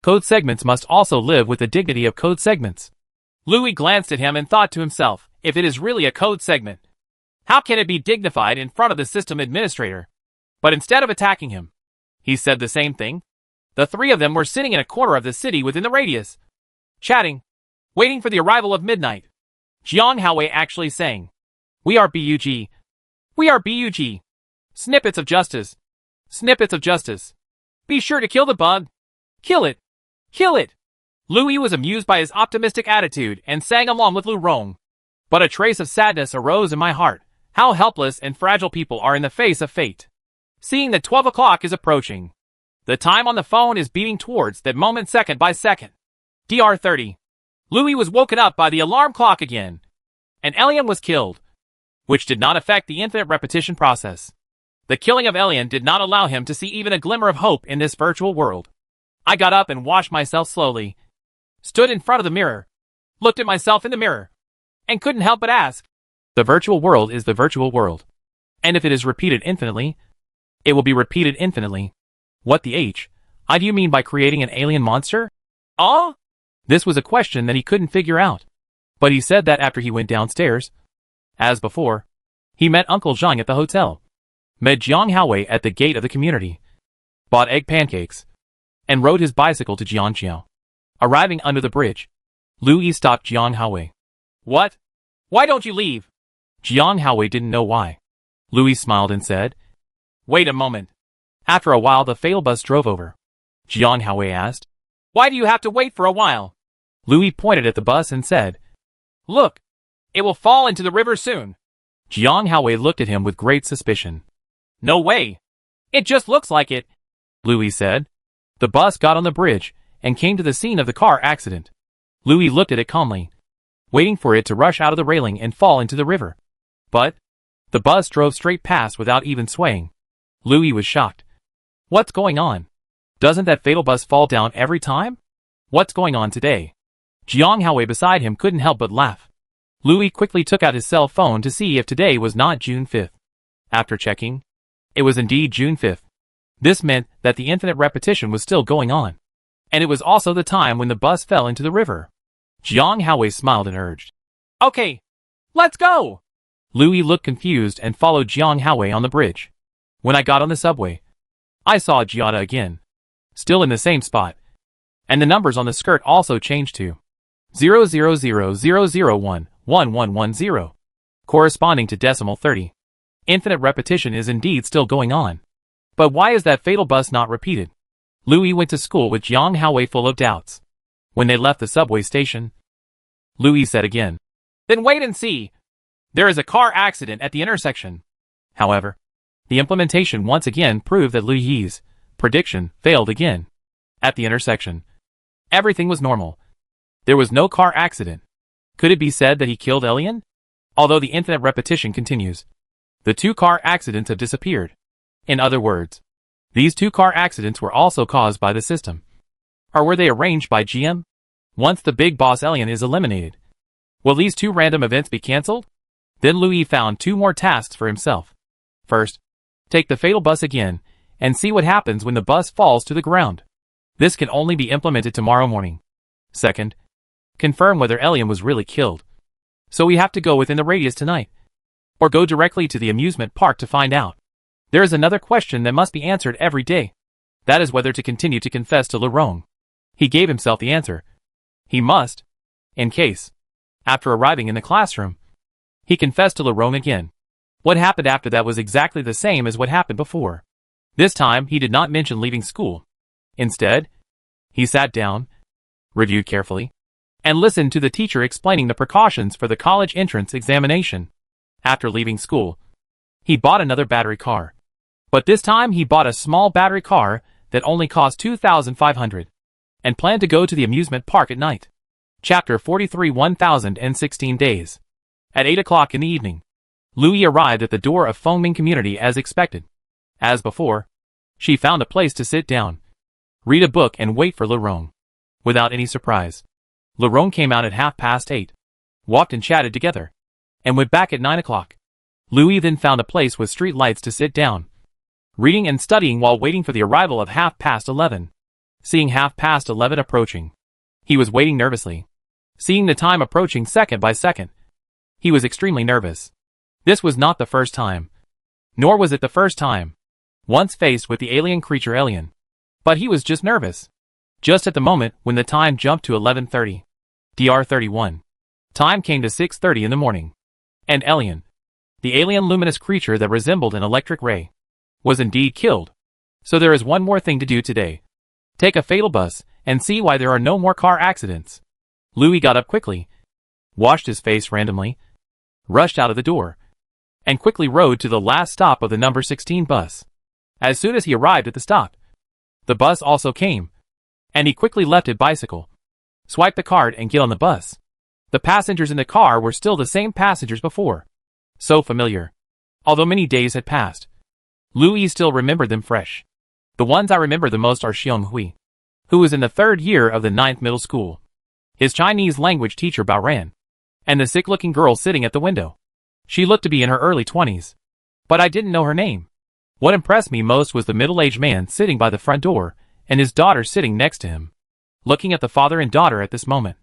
[SPEAKER 1] Code segments must also live with the dignity of code segments. Louis glanced at him and thought to himself, if it is really a code segment, how can it be dignified in front of the system administrator? But instead of attacking him, he said the same thing. The three of them were sitting in a corner of the city within the radius, chatting, waiting for the arrival of midnight. Jiang Haowei actually sang, We are BUG. We are BUG. Snippets of justice. Snippets of justice. Be sure to kill the bug. Kill it. Kill it. Louis was amused by his optimistic attitude and sang along with Lu Rong. But a trace of sadness arose in my heart. How helpless and fragile people are in the face of fate. Seeing that 12 o'clock is approaching. The time on the phone is beating towards that moment second by second. DR 30. Louis was woken up by the alarm clock again. And Elian was killed, which did not affect the infinite repetition process. The killing of Elian did not allow him to see even a glimmer of hope in this virtual world. I got up and washed myself slowly, stood in front of the mirror, looked at myself in the mirror, and couldn't help but ask, the virtual world is the virtual world. And if it is repeated infinitely, it will be repeated infinitely. What the I do you mean by creating an alien monster? This was a question that he couldn't figure out. But he said that after he went downstairs. As before, he met Uncle Zhang at the hotel, met Jiang Haowei at the gate of the community, bought egg pancakes, and rode his bicycle to Jiangqiao. Arriving under the bridge, Louis stopped Jiang Haowei. What? Why don't you leave? Jiang Haowei didn't know why. Louis smiled and said, Wait a moment. After a while the fail bus drove over. Jiang Haowei asked, Why do you have to wait for a while? Louis pointed at the bus and said, Look, it will fall into the river soon. Jiang Haowei looked at him with great suspicion. No way. It just looks like it, Louis said. The bus got on the bridge and came to the scene of the car accident. Louis looked at it calmly, waiting for it to rush out of the railing and fall into the river. But the bus drove straight past without even swaying. Louis was shocked. What's going on? Doesn't that fatal bus fall down every time? What's going on today? Jiang Haowei beside him couldn't help but laugh. Louis quickly took out his cell phone to see if today was not June 5th. After checking, it was indeed June 5th. This meant that the infinite repetition was still going on. And it was also the time when the bus fell into the river. Jiang Haowei smiled and urged, Okay, let's go! Louis looked confused and followed Jiang Haowei on the bridge. When I got on the subway, I saw Giada again, still in the same spot. And the numbers on the skirt also changed to 00000011110, corresponding to decimal 30. Infinite repetition is indeed still going on. But why is that fatal bus not repeated? Louis went to school with Jiang Haowei full of doubts. When they left the subway station, Louis said again, "Then wait and see. There is a car accident at the intersection." However, the implementation once again proved that Louis's prediction failed again. At the intersection, everything was normal. There was no car accident. Could it be said that he killed Elian? Although the infinite repetition continues, the 2 car accidents have disappeared. In other words, these 2 car accidents were also caused by the system. Or were they arranged by GM? Once the big boss Elian is eliminated, will these 2 random events be cancelled? Then Louis found 2 more tasks for himself. First, take the fatal bus again, and see what happens when the bus falls to the ground. This can only be implemented tomorrow morning. Second, confirm whether Elian was really killed. So we have to go within the radius tonight. Or go directly to the amusement park to find out. There is another question that must be answered every day. That is whether to continue to confess to Lerong. He gave himself the answer. He must. In case, after arriving in the classroom, he confessed to Lerong again. What happened after that was exactly the same as what happened before. This time he did not mention leaving school. Instead, he sat down, reviewed carefully, and listened to the teacher explaining the precautions for the college entrance examination. After leaving school, he bought another battery car. But this time he bought a small battery car that only cost 2,500 and planned to go to the amusement park at night. Chapter 43 1016 Days. At 8 o'clock in the evening, Louis arrived at the door of Fengming Community as expected. As before, she found a place to sit down, read a book and wait for Lerong. Without any surprise, Lerong came out at 8:30, walked and chatted together, and went back at 9 o'clock. Louis then found a place with street lights to sit down, reading and studying while waiting for the arrival of 11:30. Seeing 11:30 approaching, he was waiting nervously. Seeing the time approaching second by second, he was extremely nervous. This was not the first time. Nor was it the first time, once faced with the alien creature Elian. But he was just nervous. Just at the moment when the time jumped to 11:30. Dr. 31. Time came to 6:30 in the morning. And Elian, the alien luminous creature that resembled an electric ray, was indeed killed. So there is one more thing to do today. Take a fatal bus and see why there are no more car accidents. Louis got up quickly, washed his face randomly, rushed out of the door, and quickly rode to the last stop of the number 16 bus. As soon as he arrived at the stop, the bus also came, and he quickly left his bicycle, swiped the card and get on the bus. The passengers in the car were still the same passengers before. So familiar. Although many days had passed, Louis still remembered them fresh. The ones I remember the most are Xiong Hui, who was in the 3rd year of the 9th middle school, his Chinese language teacher Bao Ran, and the sick-looking girl sitting at the window. She looked to be in her early 20s, but I didn't know her name. What impressed me most was the middle-aged man sitting by the front door and his daughter sitting next to him, looking at the father and daughter at this moment.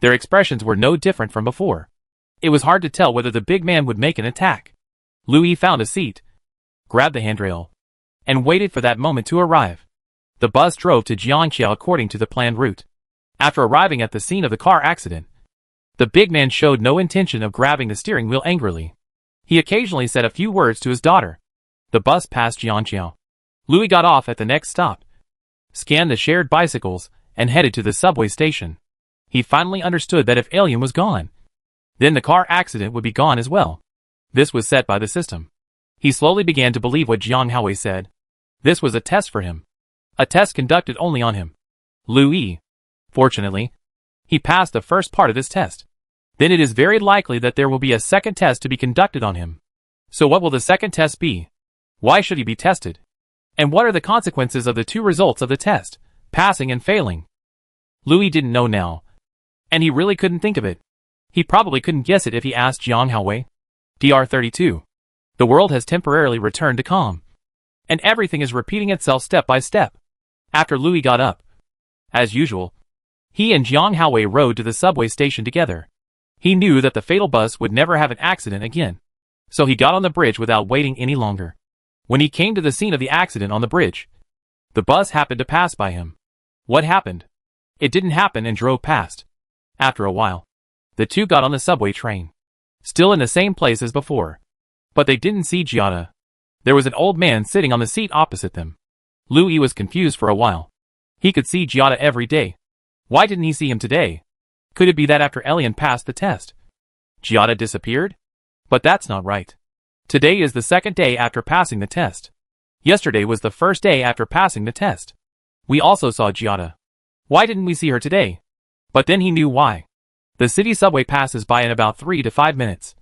[SPEAKER 1] Their expressions were no different from before. It was hard to tell whether the big man would make an attack. Louis found a seat, grabbed the handrail, and waited for that moment to arrive. The bus drove to Jiangqiao according to the planned route. After arriving at the scene of the car accident, the big man showed no intention of grabbing the steering wheel angrily. He occasionally said a few words to his daughter. The bus passed Jiangqiao. Louis got off at the next stop, scanned the shared bicycles, and headed to the subway station. He finally understood that if Alien was gone, then the car accident would be gone as well. This was set by the system. He slowly began to believe what Jiang Haowei said. This was a test for him. A test conducted only on him. Louis. Fortunately, he passed the first part of this test. Then it is very likely that there will be a second test to be conducted on him. So what will the second test be? Why should he be tested? And what are the consequences of the 2 results of the test, passing and failing? Louis didn't know now. And he really couldn't think of it. He probably couldn't guess it if he asked Jiang Haowei. Dr. 32. The world has temporarily returned to calm. And everything is repeating itself step by step. After Louis got up, as usual, he and Jiang Haowei rode to the subway station together. He knew that the fatal bus would never have an accident again. So he got on the bridge without waiting any longer. When he came to the scene of the accident on the bridge, the bus happened to pass by him. What happened? It didn't happen and drove past. After a while, the two got on the subway train. Still in the same place as before. But they didn't see Giada. There was an old man sitting on the seat opposite them. Louis was confused for a while. He could see Giada every day. Why didn't he see him today? Could it be that after Elian passed the test, Giada disappeared? But that's not right. Today is the second day after passing the test. Yesterday was the first day after passing the test. We also saw Giada. Why didn't we see her today? But then he knew why. The city subway passes by in about 3 to 5 minutes.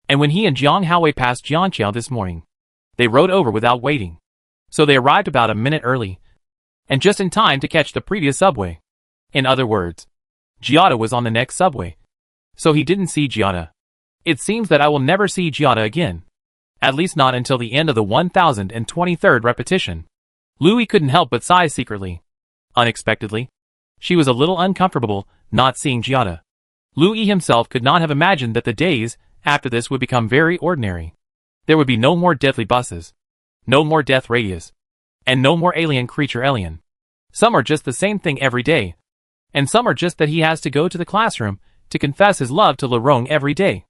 [SPEAKER 1] And when he and Jiang Haowei passed Jianqiao this morning, they rode over without waiting. So they arrived about a minute early. And just in time to catch the previous subway. In other words, Giada was on the next subway. So he didn't see Giada. It seems that I will never see Giada again. At least not until the end of the 1023rd repetition. Louis couldn't help but sigh secretly. Unexpectedly, she was a little uncomfortable not seeing Giada. Louis himself could not have imagined that the days after this would become very ordinary. There would be no more deadly buses, no more death radius, and no more alien creature Elian. Some are just the same thing every day, and some are just that he has to go to the classroom to confess his love to Lerong every day.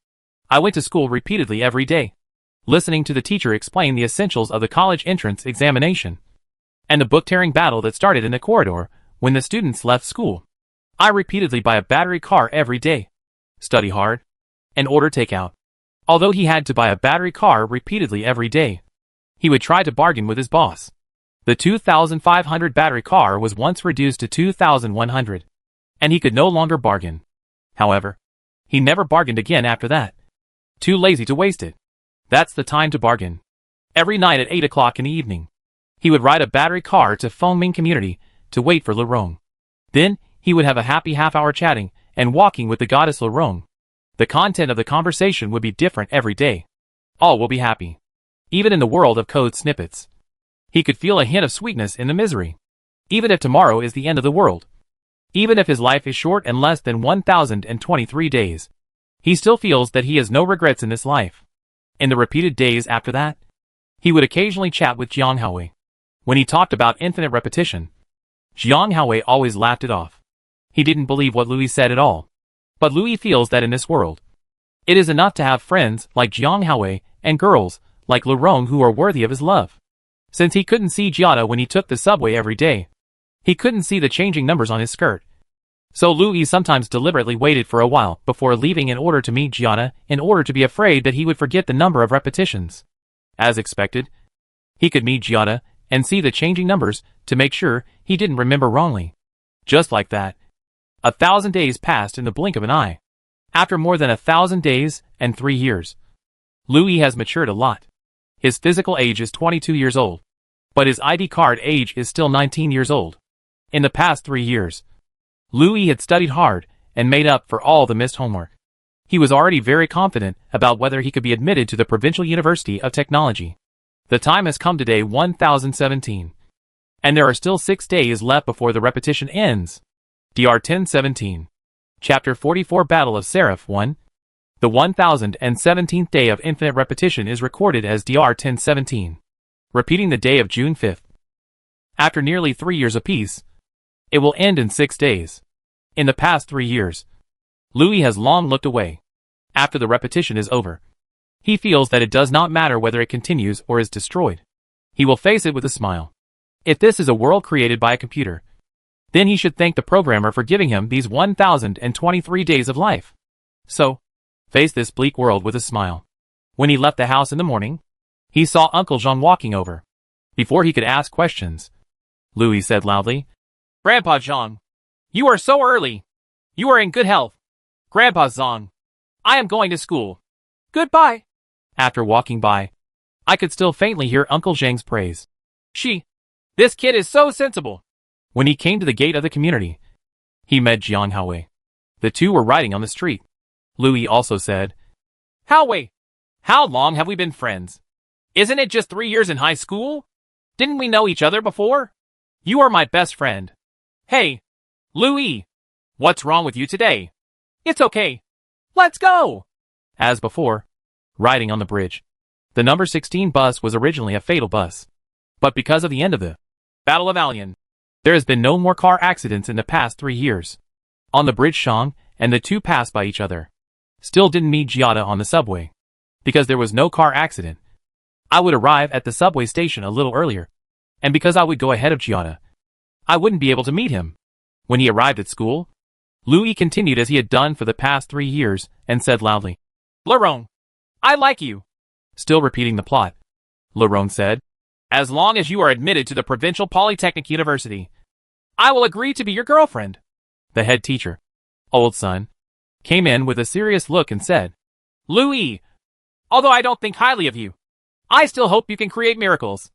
[SPEAKER 1] I went to school repeatedly every day, listening to the teacher explain the essentials of the college entrance examination, and the book-tearing battle that started in the corridor when the students left school. I repeatedly buy a battery car every day, study hard, and order takeout. Although he had to buy a battery car repeatedly every day, he would try to bargain with his boss. The 2,500 battery car was once reduced to 2,100, and he could no longer bargain. However, he never bargained again after that. Too lazy to waste it. That's the time to bargain. Every night at 8 o'clock in the evening, he would ride a battery car to Fengming Community to wait for Lerong. Then, he would have a happy half-hour chatting and walking with the goddess Lerong. The content of the conversation would be different every day. All will be happy. Even in the world of code snippets. He could feel a hint of sweetness in the misery. Even if tomorrow is the end of the world. Even if his life is short and less than 1023 days. He still feels that he has no regrets in this life. In the repeated days after that, he would occasionally chat with Jiang Haowei. When he talked about infinite repetition, Jiang Haowei always laughed it off. He didn't believe what Louis said at all. But Louis feels that in this world, it is enough to have friends like Jiang Haowei and girls like Lerong who are worthy of his love. Since he couldn't see Giada when he took the subway every day, he couldn't see the changing numbers on his skirt. So Louis sometimes deliberately waited for a while before leaving in order to meet Giada, in order to be afraid that he would forget the number of repetitions. As expected, he could meet Giada and see the changing numbers to make sure he didn't remember wrongly. Just like that, 1,000 days passed in the blink of an eye. After more than 1,000 days and 3 years, Louis has matured a lot. His physical age is 22 years old, but his ID card age is still 19 years old. In the past 3 years, Louis had studied hard and made up for all the missed homework. He was already very confident about whether he could be admitted to the Provincial University of Technology. The time has come today 1017. And there are still 6 days left before the repetition ends. DR 1017. Chapter 44 Battle of Seraph 1. The 1017th day of infinite repetition is recorded as DR 1017. Repeating the day of June 5th. After nearly 3 years apiece, it will end in 6 days. In the past 3 years, Louis has long looked away. After the repetition is over, he feels that it does not matter whether it continues or is destroyed. He will face it with a smile. If this is a world created by a computer, then he should thank the programmer for giving him these 1023 days of life. So, face this bleak world with a smile. When he left the house in the morning, he saw Uncle Jean walking over. Before he could ask questions, Louis said loudly, "Grandpa Jean, you are so early. You are in good health. Grandpa Zong, I am going to school. Goodbye." After walking by, I could still faintly hear Uncle Zhang's praise. This kid is so sensible. When he came to the gate of the community, he met Jiang Haowei. The two were riding on the street. Louis also said, "Haowei, how long have we been friends? Isn't it just 3 years in high school? Didn't we know each other before? You are my best friend." "Hey, Louis, what's wrong with you today?" "It's okay. Let's go." As before, riding on the bridge. The number 16 bus was originally a fatal bus. But because of the end of the Battle of Alian, There has been no more car accidents in the past 3 years. On the bridge Shang and the two passed by each other. Still didn't meet Giada on the subway. Because there was no car accident. I would arrive at the subway station a little earlier. And because I would go ahead of Giada, I wouldn't be able to meet him. When he arrived at school, Louis continued as he had done for the past 3 years and said loudly, "Laurent, I like you." Still repeating the plot. Laurent said, "As long as you are admitted to the Provincial Polytechnic University, I will agree to be your girlfriend." The head teacher, old son, came in with a serious look and said, "Louis, although I don't think highly of you, I still hope you can create miracles."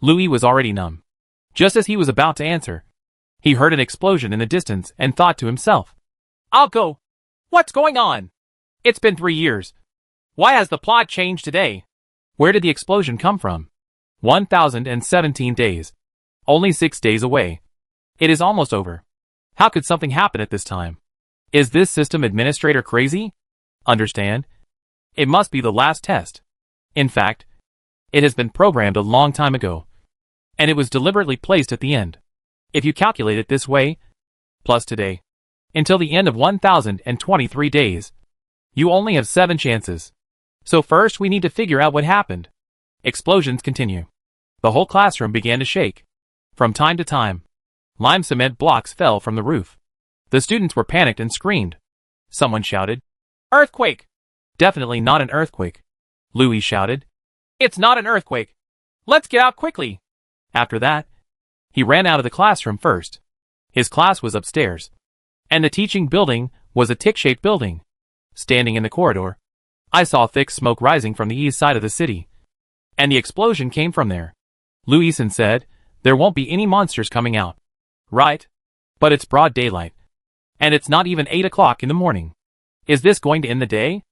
[SPEAKER 1] Louis was already numb. Just as he was about to answer, he heard an explosion in the distance and thought to himself, "I'll go. What's going on? It's been 3 years. Why has the plot changed today?" Where did the explosion come from? 1017 days. Only 6 days away. It is almost over. How could something happen at this time? Is this system administrator crazy? Understand? It must be the last test. In fact, it has been programmed a long time ago. And it was deliberately placed at the end. If you calculate it this way, plus today, until the end of 1023 days, you only have 7 chances. So first we need to figure out what happened. Explosions continue. The whole classroom began to shake. From time to time, lime cement blocks fell from the roof. The students were panicked and screamed. Someone shouted, "Earthquake!" "Definitely not an earthquake," Louis shouted. "It's not an earthquake. Let's get out quickly." After that, he ran out of the classroom first. His class was upstairs. And the teaching building was a tick-shaped building. Standing in the corridor, I saw thick smoke rising from the east side of the city. And the explosion came from there. Louison said, "There won't be any monsters coming out." Right? But it's broad daylight. And it's not even 8 o'clock in the morning. Is this going to end the day?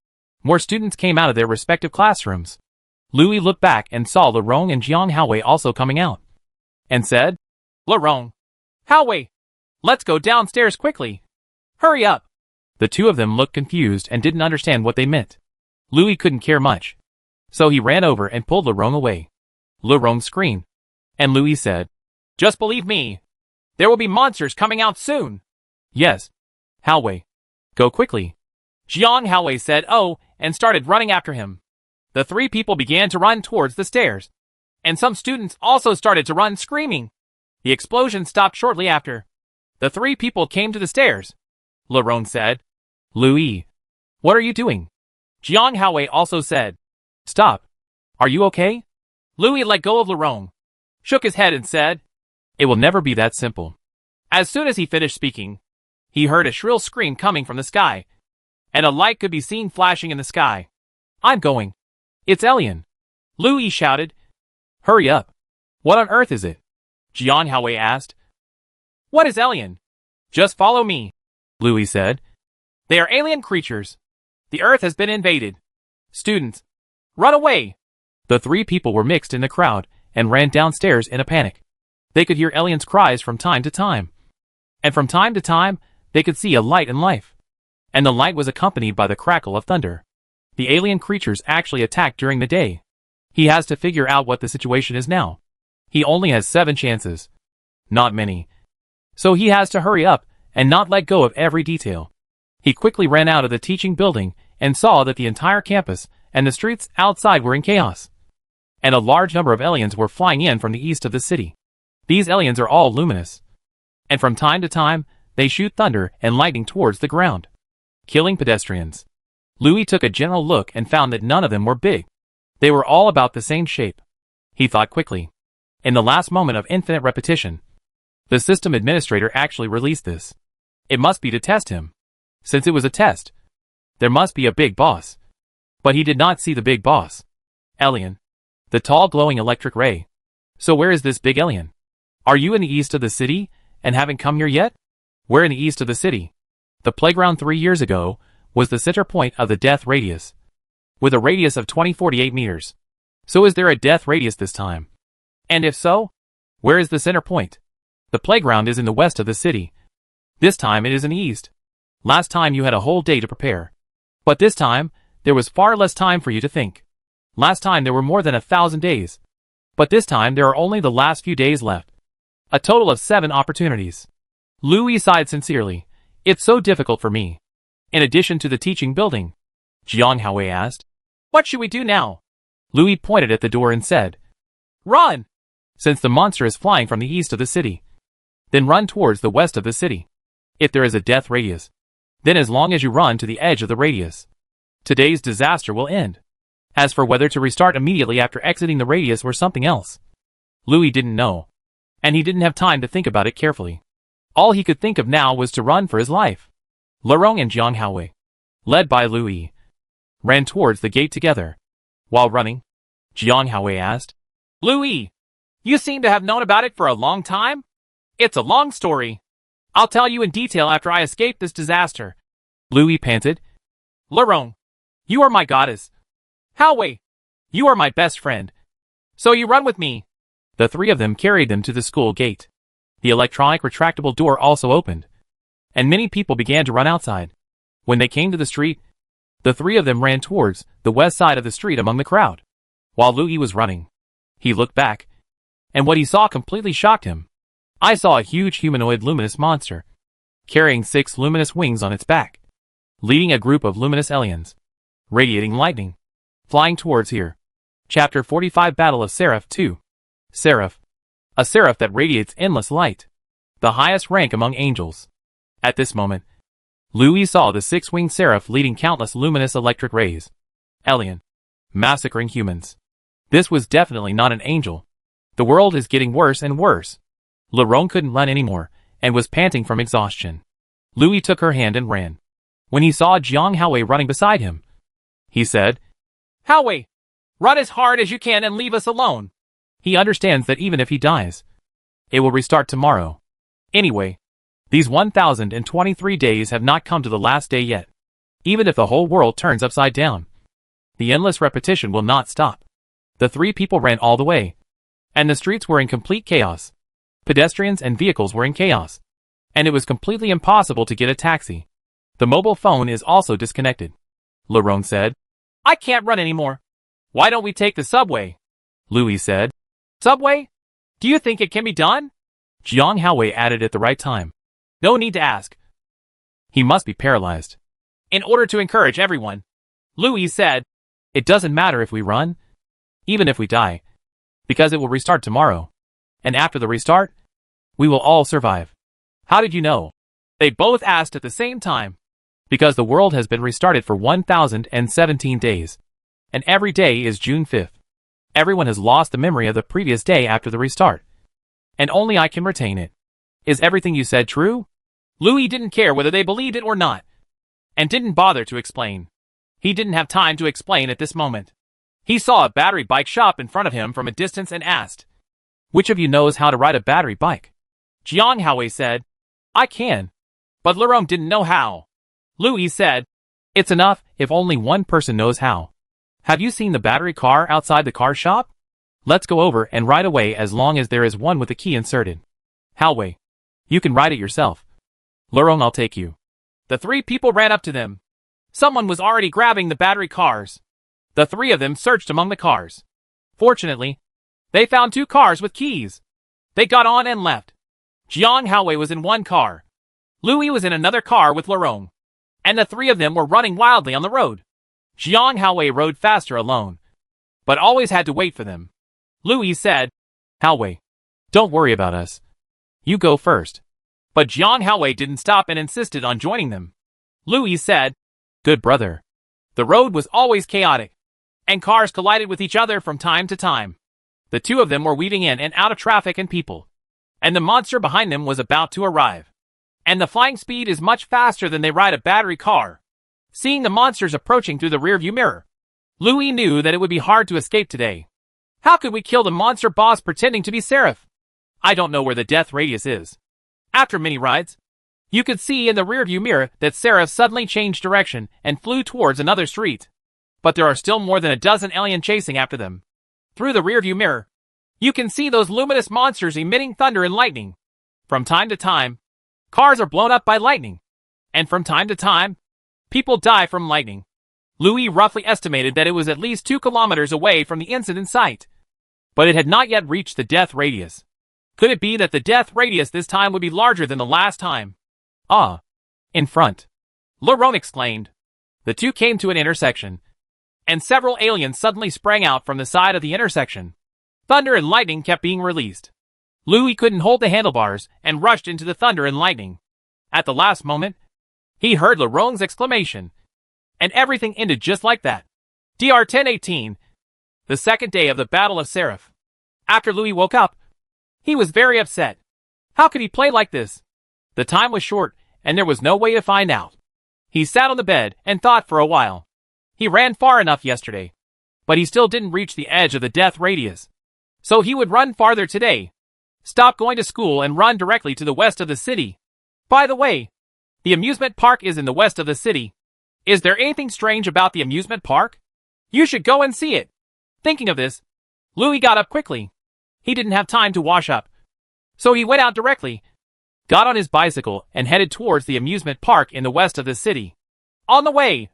[SPEAKER 1] More students came out of their respective classrooms. Louis looked back and saw Laurent and Jiang Haowei also coming out. And said, "Laurent, Haowei, let's go downstairs quickly. Hurry up." The two of them looked confused and didn't understand what they meant. Louis couldn't care much. So he ran over and pulled Laurent away. Laurent screamed. And Louis said, "Just believe me. There will be monsters coming out soon." "Yes. Haowei, go quickly." Jiang Haowei said, "Oh," and started running after him. The 3 people began to run towards the stairs. And some students also started to run screaming. The explosion stopped shortly after. The 3 people came to the stairs. Laurent said, "Louis, what are you doing?" Jiang Haowei also said, "Stop. Are you okay?" Louis let go of Laurent, shook his head and said, "It will never be that simple." As soon as he finished speaking, he heard a shrill scream coming from the sky, and a light could be seen flashing in the sky. "I'm going. It's Elian," Louis shouted. "Hurry up. What on earth is it?" Jiang Haowei asked. "What is Elian?" "Just follow me," Louis said. "They are alien creatures. The Earth has been invaded. Students, run away." The 3 people were mixed in the crowd and ran downstairs in a panic. They could hear Elian's cries from time to time. And from time to time, they could see a light in life. And the light was accompanied by the crackle of thunder. The alien creatures actually attacked during the day. He has to figure out what the situation is now. He only has 7 chances. Not many. So he has to hurry up and not let go of every detail. He quickly ran out of the teaching building and saw that the entire campus and the streets outside were in chaos. And a large number of aliens were flying in from the east of the city. These aliens are all luminous. And from time to time, they shoot thunder and lightning towards the ground, killing pedestrians. Louis took a general look and found that none of them were big. They were all about the same shape. He thought quickly. In the last moment of infinite repetition, the system administrator actually released this. It must be to test him. Since it was a test, there must be a big boss. But he did not see the big boss. Elian. The tall glowing electric ray. So where is this big alien? Are you in the east of the city and haven't come here yet? Where in the east of the city? The playground 3 years ago was the center point of the death radius, with a radius of 2048 meters. So is there a death radius this time? And if so, where is the center point? The playground is in the west of the city. This time it is in the east. Last time you had a whole day to prepare. But this time, there was far less time for you to think. Last time there were more than 1,000 days. But this time there are only the last few days left. A total of 7 opportunities. Louis sighed sincerely. It's so difficult for me. In addition to the teaching building. Jiang Haowei asked. What should we do now? Louis pointed at the door and said. Run! Since the monster is flying from the east of the city. Then run towards the west of the city. If there is a death radius. Then as long as you run to the edge of the radius. Today's disaster will end. As for whether to restart immediately after exiting the radius or something else. Louis didn't know. And he didn't have time to think about it carefully. All he could think of now was to run for his life. Lerong and Jiang Haowei, led by Louis, ran towards the gate together. While running, Jiang Haowei asked, Louis, you seem to have known about it for a long time? It's a long story. I'll tell you in detail after I escape this disaster. Louis panted. Lerong, you are my goddess. Haowei, you are my best friend. So you run with me. The 3 of them carried them to the school gate. The electronic retractable door also opened. And many people began to run outside. When they came to the street, the 3 of them ran towards the west side of the street among the crowd. While Louis was running, he looked back. And what he saw completely shocked him. I saw a huge humanoid luminous monster, carrying 6 luminous wings on its back, leading a group of luminous aliens, radiating lightning, flying towards here. Chapter 45 Battle of Seraph 2. Seraph. A seraph that radiates endless light. The highest rank among angels. At this moment, Louis saw the 6-winged seraph leading countless luminous electric rays. Alien. Massacring humans. This was definitely not an angel. The world is getting worse and worse. Lerong couldn't run anymore, and was panting from exhaustion. Louis took her hand and ran. When he saw Jiang Haowei running beside him, he said, Haowei, run as hard as you can and leave us alone. He understands that even if he dies, it will restart tomorrow. Anyway, these 1023 days have not come to the last day yet. Even if the whole world turns upside down, the endless repetition will not stop. The 3 people ran all the way, and the streets were in complete chaos. Pedestrians and vehicles were in chaos, and it was completely impossible to get a taxi. The mobile phone is also disconnected. Lerong said, I can't run anymore. Why don't we take the subway? Louis said, Subway? Do you think it can be done? Jiang Haowei added at the right time. No need to ask. He must be paralyzed. In order to encourage everyone, Louis said, It doesn't matter if we run, even if we die, because it will restart tomorrow. And after the restart, we will all survive. How did you know? They both asked at the same time. Because the world has been restarted for 1017 days. And every day is June 5th. Everyone has lost the memory of the previous day after the restart. And only I can retain it. Is everything you said true? Louis didn't care whether they believed it or not. And didn't bother to explain. He didn't have time to explain at this moment. He saw a battery bike shop in front of him from a distance and asked, Which of you knows how to ride a battery bike? Jiang Haowei said, I can. But Lerong didn't know how. Louis said, It's enough if only one person knows how. Have you seen the battery car outside the car shop? Let's go over and ride away as long as there is one with a key inserted. Haowei, you can ride it yourself. Lerong, I'll take you. The 3 people ran up to them. Someone was already grabbing the battery cars. The 3 of them searched among the cars. Fortunately, they found 2 cars with keys. They got on and left. Jiang Haowei was in one car. Louis was in another car with Lerong. And the 3 of them were running wildly on the road. Jiang Haowei rode faster alone, but always had to wait for them. Louis said, Haowei, don't worry about us. You go first. But Jiang Haowei didn't stop and insisted on joining them. Louis said, Good brother. The road was always chaotic, and cars collided with each other from time to time. The 2 of them were weaving in and out of traffic and people, and the monster behind them was about to arrive. And the flying speed is much faster than they ride a battery car. Seeing the monsters approaching through the rearview mirror, Louis knew that it would be hard to escape today. How could we kill the monster boss pretending to be Seraph? I don't know where the death radius is. After many rides, you could see in the rearview mirror that Seraph suddenly changed direction and flew towards another street. But there are still more than a dozen aliens chasing after them. Through the rearview mirror, you can see those luminous monsters emitting thunder and lightning. From time to time, cars are blown up by lightning. And from time to time, people die from lightning. Louis roughly estimated that it was at least 2 kilometers away from the incident site. But it had not yet reached the death radius. Could it be that the death radius this time would be larger than the last time? Ah. In front. Laurent exclaimed. The two came to an intersection, and several aliens suddenly sprang out from the side of the intersection. Thunder and lightning kept being released. Louis couldn't hold the handlebars and rushed into the thunder and lightning. At the last moment, he heard Laurent's exclamation, and everything ended just like that. Dr. 1018. The second day of the Battle of Seraph. After Louis woke up, he was very upset. How could he play like this? The time was short, and there was no way to find out. He sat on the bed and thought for a while. He ran far enough yesterday, but he still didn't reach the edge of the death radius. So he would run farther today. Stop going to school and run directly to the west of the city. By the way, the amusement park is in the west of the city. Is there anything strange about the amusement park? You should go and see it. Thinking of this, Louis got up quickly. He didn't have time to wash up. So he went out directly, got on his bicycle, and headed towards the amusement park in the west of the city. On the way,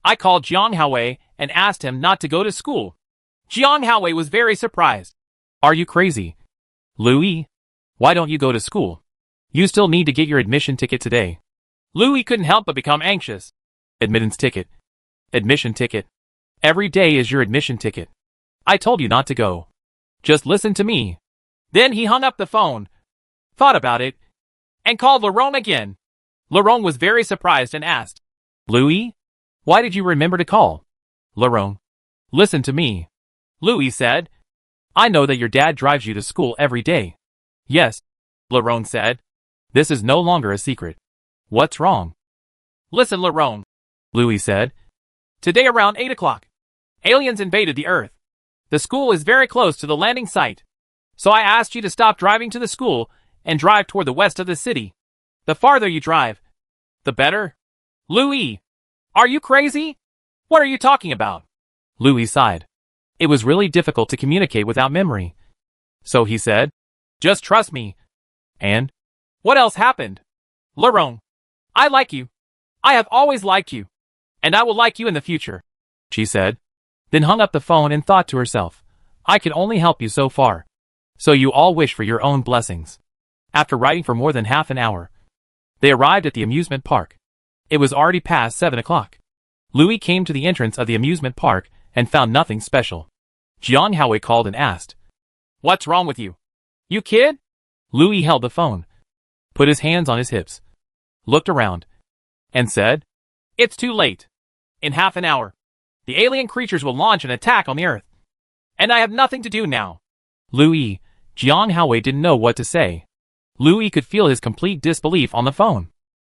[SPEAKER 1] I called Jiang Haowei and asked him not to go to school. Jiang Haowei was very surprised. Are you crazy? Louis, why don't you go to school? You still need to get your admission ticket today. Louis couldn't help but become anxious. Admittance ticket. Admission ticket. Every day is your admission ticket. I told you not to go. Just listen to me. Then he hung up the phone, thought about it, and called Laurent again. Laurent was very surprised and asked, Louis, why did you remember to call? Laurent, listen to me. Louis said, I know that your dad drives you to school every day. Yes, Laurent said. This is no longer a secret. What's wrong? Listen, Laurent, Louis said. Today around 8 o'clock, aliens invaded the Earth. The school is very close to the landing site. So I asked you to stop driving to the school and drive toward the west of the city. The farther you drive, the better. Louis, are you crazy? What are you talking about? Louis sighed. It was really difficult to communicate without memory. So he said, just trust me. And? What else happened? Laurent, I like you. I have always liked you. And I will like you in the future, she said. Then hung up the phone and thought to herself, I can only help you so far. So you all wish for your own blessings. After riding for more than half an hour, they arrived at the amusement park. It was already past 7 o'clock. Louis came to the entrance of the amusement park and found nothing special. Jiang Haowei called and asked, What's wrong with you? You kid? Louis held the phone, put his hands on his hips, looked around, and said, It's too late. In half an hour, the alien creatures will launch an attack on the Earth. And I have nothing to do now. Louis, Jiang Haowei didn't know what to say. Louis could feel his complete disbelief on the phone.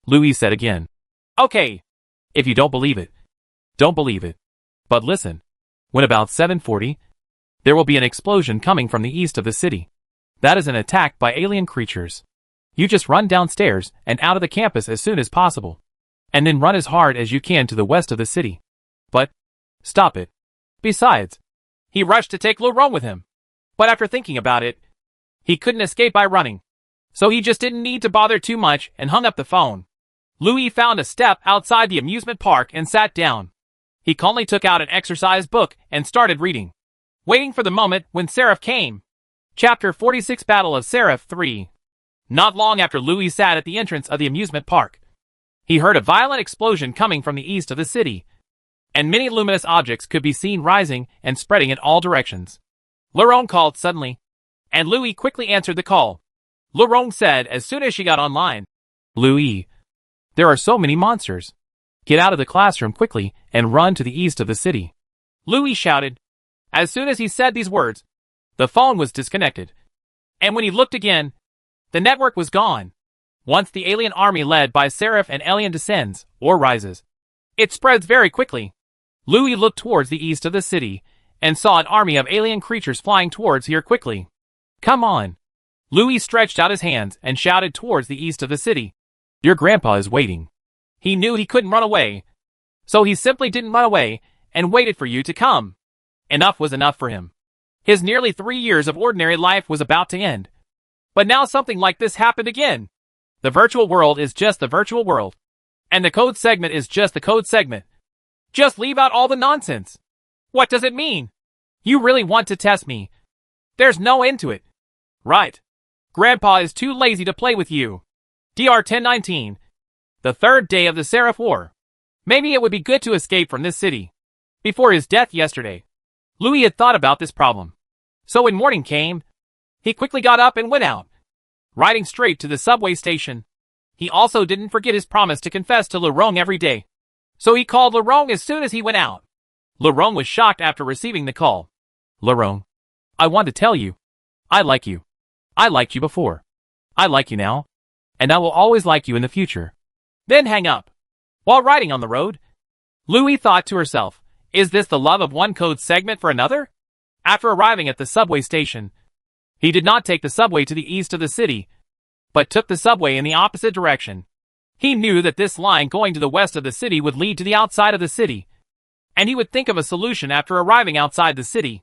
[SPEAKER 1] Louis said again, Okay. If you don't believe it, don't believe it. But listen. When about 7:40, there will be an explosion coming from the east of the city. That is an attack by alien creatures. You just run downstairs and out of the campus as soon as possible. And then run as hard as you can to the west of the city. But, stop it. Besides, he rushed to take Laurent with him. But after thinking about it, he couldn't escape by running. So he just didn't need to bother too much and hung up the phone. Louis found a step outside the amusement park and sat down. He calmly took out an exercise book and started reading, waiting for the moment when Seraph came. Chapter 46 Battle of Seraph 3. Not long after Louis sat at the entrance of the amusement park, he heard a violent explosion coming from the east of the city, and many luminous objects could be seen rising and spreading in all directions. Laurent called suddenly, and Louis quickly answered the call. Laurent said as soon as she got online, Louis, there are so many monsters. Get out of the classroom quickly and run to the east of the city. Louis shouted. As soon as he said these words, the phone was disconnected. And when he looked again, the network was gone. Once the alien army led by Seraph and Alien descends, or rises, it spreads very quickly. Louis looked towards the east of the city and saw an army of alien creatures flying towards here quickly. Come on. Louis stretched out his hands and shouted towards the east of the city. Your grandpa is waiting. He knew he couldn't run away, so he simply didn't run away and waited for you to come. Enough was enough for him. His nearly 3 years of ordinary life was about to end. But now something like this happened again. The virtual world is just the virtual world. And the code segment is just the code segment. Just leave out all the nonsense. What does it mean? You really want to test me? There's no end to it. Right. Grandpa is too lazy to play with you. Dr. 1019. The third day of the Seraph War. Maybe it would be good to escape from this city. Before his death yesterday, Louis had thought about this problem. So when morning came, he quickly got up and went out, riding straight to the subway station. He also didn't forget his promise to confess to Laurent every day. So he called Laurent as soon as he went out. Laurent was shocked after receiving the call. Laurent, I want to tell you, I like you. I liked you before. I like you now. And I will always like you in the future. Then hang up. While riding on the road, Louis thought to herself, is this the love of one code segment for another? After arriving at the subway station, he did not take the subway to the east of the city, but took the subway in the opposite direction. He knew that this line going to the west of the city would lead to the outside of the city, and he would think of a solution after arriving outside the city.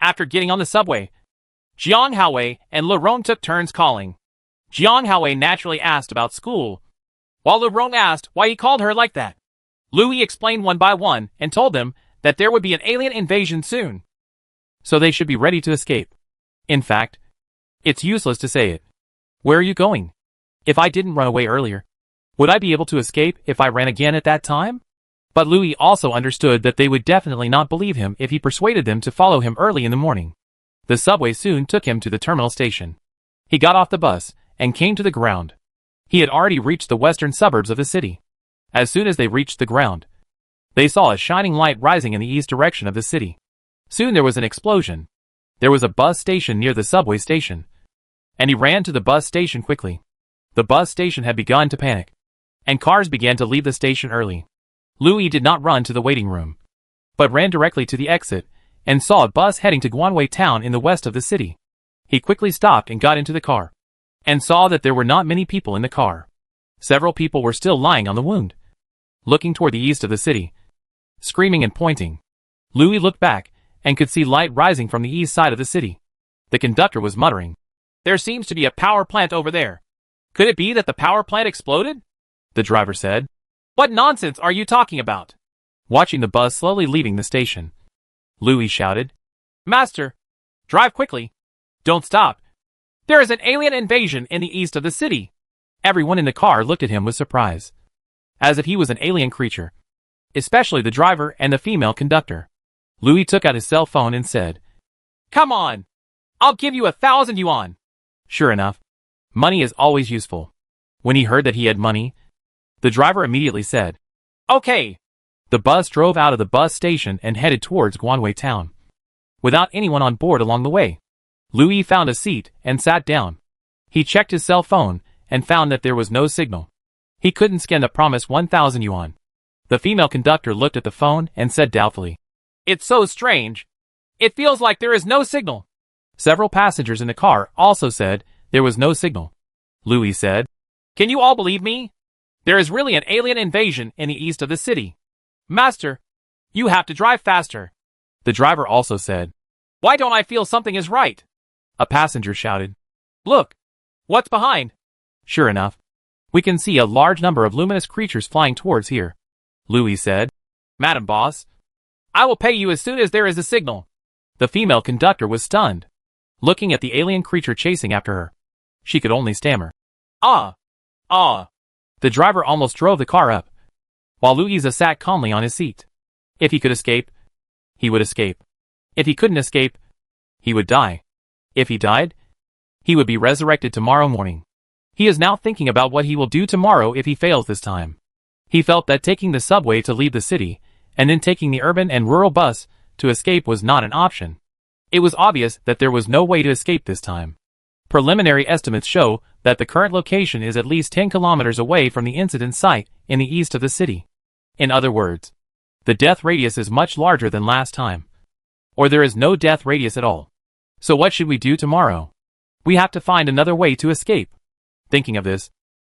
[SPEAKER 1] After getting on the subway, Jiang Haowei and Laurent took turns calling. Jiang Haowei naturally asked about school, while Laurent asked why he called her like that. Louis explained one by one and told them that there would be an alien invasion soon, so they should be ready to escape. In fact, it's useless to say it. Where are you going? If I didn't run away earlier, would I be able to escape if I ran again at that time? But Louis also understood that they would definitely not believe him if he persuaded them to follow him early in the morning. The subway soon took him to the terminal station. He got off the bus and came to the ground. He had already reached the western suburbs of the city. As soon as they reached the ground, they saw a shining light rising in the east direction of the city. Soon there was an explosion. There was a bus station near the subway station, and he ran to the bus station quickly. The bus station had begun to panic, and cars began to leave the station early. Louis did not run to the waiting room, but ran directly to the exit and saw a bus heading to Guanwei town in the west of the city. He quickly stopped and got into the car, and saw that there were not many people in the car. Several people were still lying on the wound, looking toward the east of the city, screaming and pointing. Louis looked back and could see light rising from the east side of the city. The conductor was muttering, "There seems to be a power plant over there. Could it be that the power plant exploded?" The driver said, "What nonsense are you talking about?" Watching the bus slowly leaving the station, Louis shouted, "Master, drive quickly. Don't stop. There is an alien invasion in the east of the city." Everyone in the car looked at him with surprise, as if he was an alien creature, especially the driver and the female conductor. Louis took out his cell phone and said, "Come on, I'll give you 1,000 yuan. Sure enough, money is always useful. When he heard that he had money, the driver immediately said, "Okay." The bus drove out of the bus station and headed towards Guanwei town, without anyone on board along the way. Louis found a seat and sat down. He checked his cell phone and found that there was no signal. He couldn't scan the promised 1,000 yuan. The female conductor looked at the phone and said doubtfully, "It's so strange. It feels like there is no signal." Several passengers in the car also said there was no signal. Louis said, "Can you all believe me? There is really an alien invasion in the east of the city. Master, you have to drive faster." The driver also said, "Why don't I feel something is right?" A passenger shouted, "Look, what's behind?" Sure enough, we can see a large number of luminous creatures flying towards here. Louis said, "Madam Boss, I will pay you as soon as there is a signal." The female conductor was stunned, looking at the alien creature chasing after her. She could only stammer, "Ah, ah." The driver almost drove the car up, while Louisa sat calmly on his seat. If he could escape, he would escape. If he couldn't escape, he would die. If he died, he would be resurrected tomorrow morning. He is now thinking about what he will do tomorrow if he fails this time. He felt that taking the subway to leave the city, and then taking the urban and rural bus to escape was not an option. It was obvious that there was no way to escape this time. Preliminary estimates show that the current location is at least 10 kilometers away from the incident site in the east of the city. In other words, the death radius is much larger than last time. Or there is no death radius at all. So what should we do tomorrow? We have to find another way to escape. Thinking of this,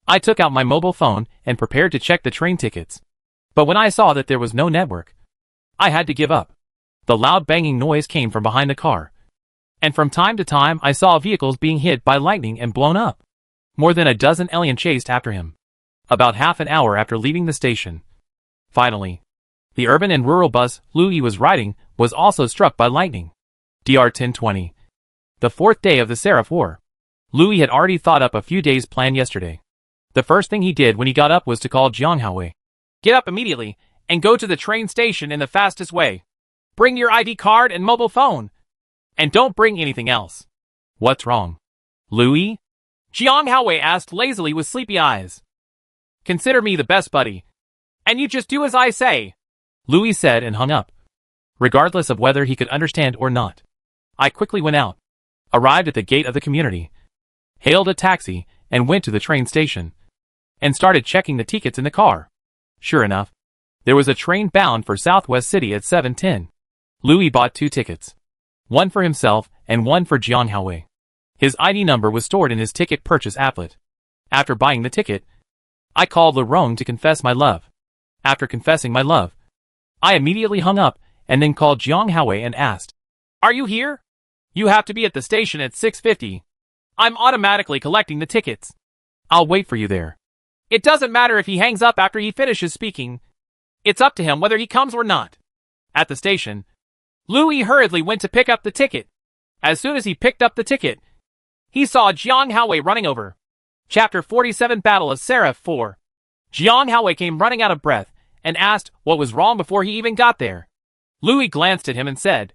[SPEAKER 1] I took out my mobile phone and prepared to check the train tickets. But when I saw that there was no network, I had to give up. The loud banging noise came from behind the car, and from time to time I saw vehicles being hit by lightning and blown up. More than a dozen aliens chased after him. About half an hour after leaving the station, finally, the urban and rural bus Louis was riding was also struck by lightning. Dr. 1020. The fourth day of the Seraph War. Louis had already thought up a few days' plan yesterday. The first thing he did when he got up was to call Jiang Haowei. Get up immediately and go to the train station in the fastest way. Bring your ID card and mobile phone. And don't bring anything else. What's wrong, Louis? Jiang Haowei asked lazily with sleepy eyes. Consider me the best buddy. And you just do as I say, Louis said and hung up. Regardless of whether he could understand or not. I quickly went out, arrived at the gate of the community, hailed a taxi, and went to the train station, and started checking the tickets in the car. Sure enough, there was a train bound for Southwest City at 7:10. Louis bought 2 tickets, one for himself and one for Jiang Haowei. His ID number was stored in his ticket purchase applet. After buying the ticket, I called Lerone to confess my love. After confessing my love, I immediately hung up and then called Jiang Haowei and asked, "Are you here? You have to be at the station at 6:50. I'm automatically collecting the tickets. I'll wait for you there." It doesn't matter if he hangs up after he finishes speaking. It's up to him whether he comes or not. At the station, Louis hurriedly went to pick up the ticket. As soon as he picked up the ticket, he saw Jiang Haowei running over. Chapter 47 Battle of Seraph 4. Jiang Haowei came running out of breath and asked what was wrong before he even got there. Louis glanced at him and said,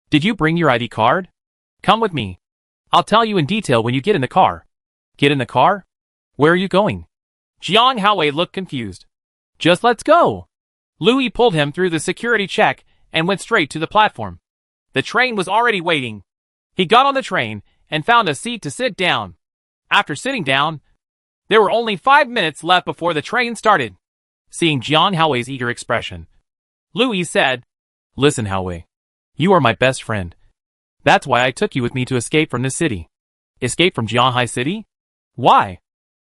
[SPEAKER 1] "Did you bring your ID card? Come with me. I'll tell you in detail when you get in the car." "Get in the car? Where are you going?" Jiang Haowei looked confused. "Just let's go." Louis pulled him through the security check and went straight to the platform. The train was already waiting. He got on the train and found a seat to sit down. After sitting down, there were only 5 minutes left before the train started. Seeing Jiang Haowei's eager expression, Louis said, "Listen, Haowei, you are my best friend. That's why I took you with me to escape from this city." "Escape from Jianghai City? Why?"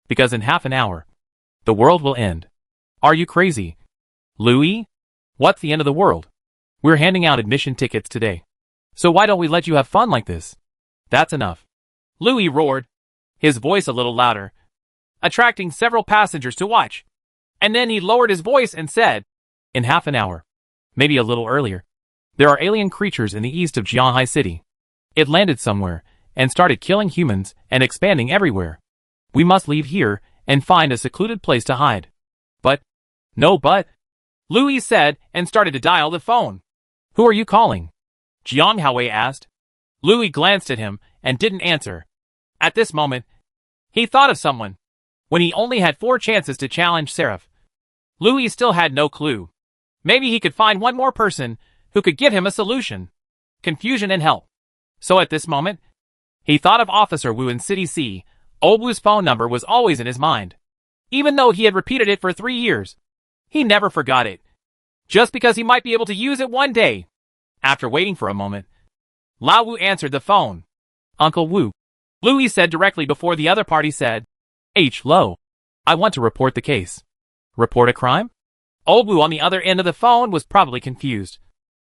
[SPEAKER 1] "Because in half an hour, the world will end." "Are you crazy, Louis? What's the end of the world? We're handing out admission tickets today. So why don't we let you have fun like this?" "That's enough," Louis roared, his voice a little louder, attracting several passengers to watch. And then he lowered his voice and said, "In half an hour, maybe a little earlier, there are alien creatures in the east of Jianghai City. It landed somewhere and started killing humans and expanding everywhere. We must leave here and find a secluded place to hide." "But, no but," Louis said and started to dial the phone. "Who are you calling?" Jiang Haowei asked. Louis glanced at him and didn't answer. At this moment, he thought of someone. When he only had 4 chances to challenge Seraph, Louis still had no clue. Maybe he could find one more person who could give him a solution, confusion and help. So at this moment, he thought of Officer Wu in City C. Old Wu's phone number was always in his mind. Even though he had repeated it for 3 years, he never forgot it. Just because he might be able to use it one day. After waiting for a moment, Lao Wu answered the phone. "Uncle Wu," Louis said directly before the other party said, "Hello. I want to report the case." "Report a crime?" Old Wu on the other end of the phone was probably confused.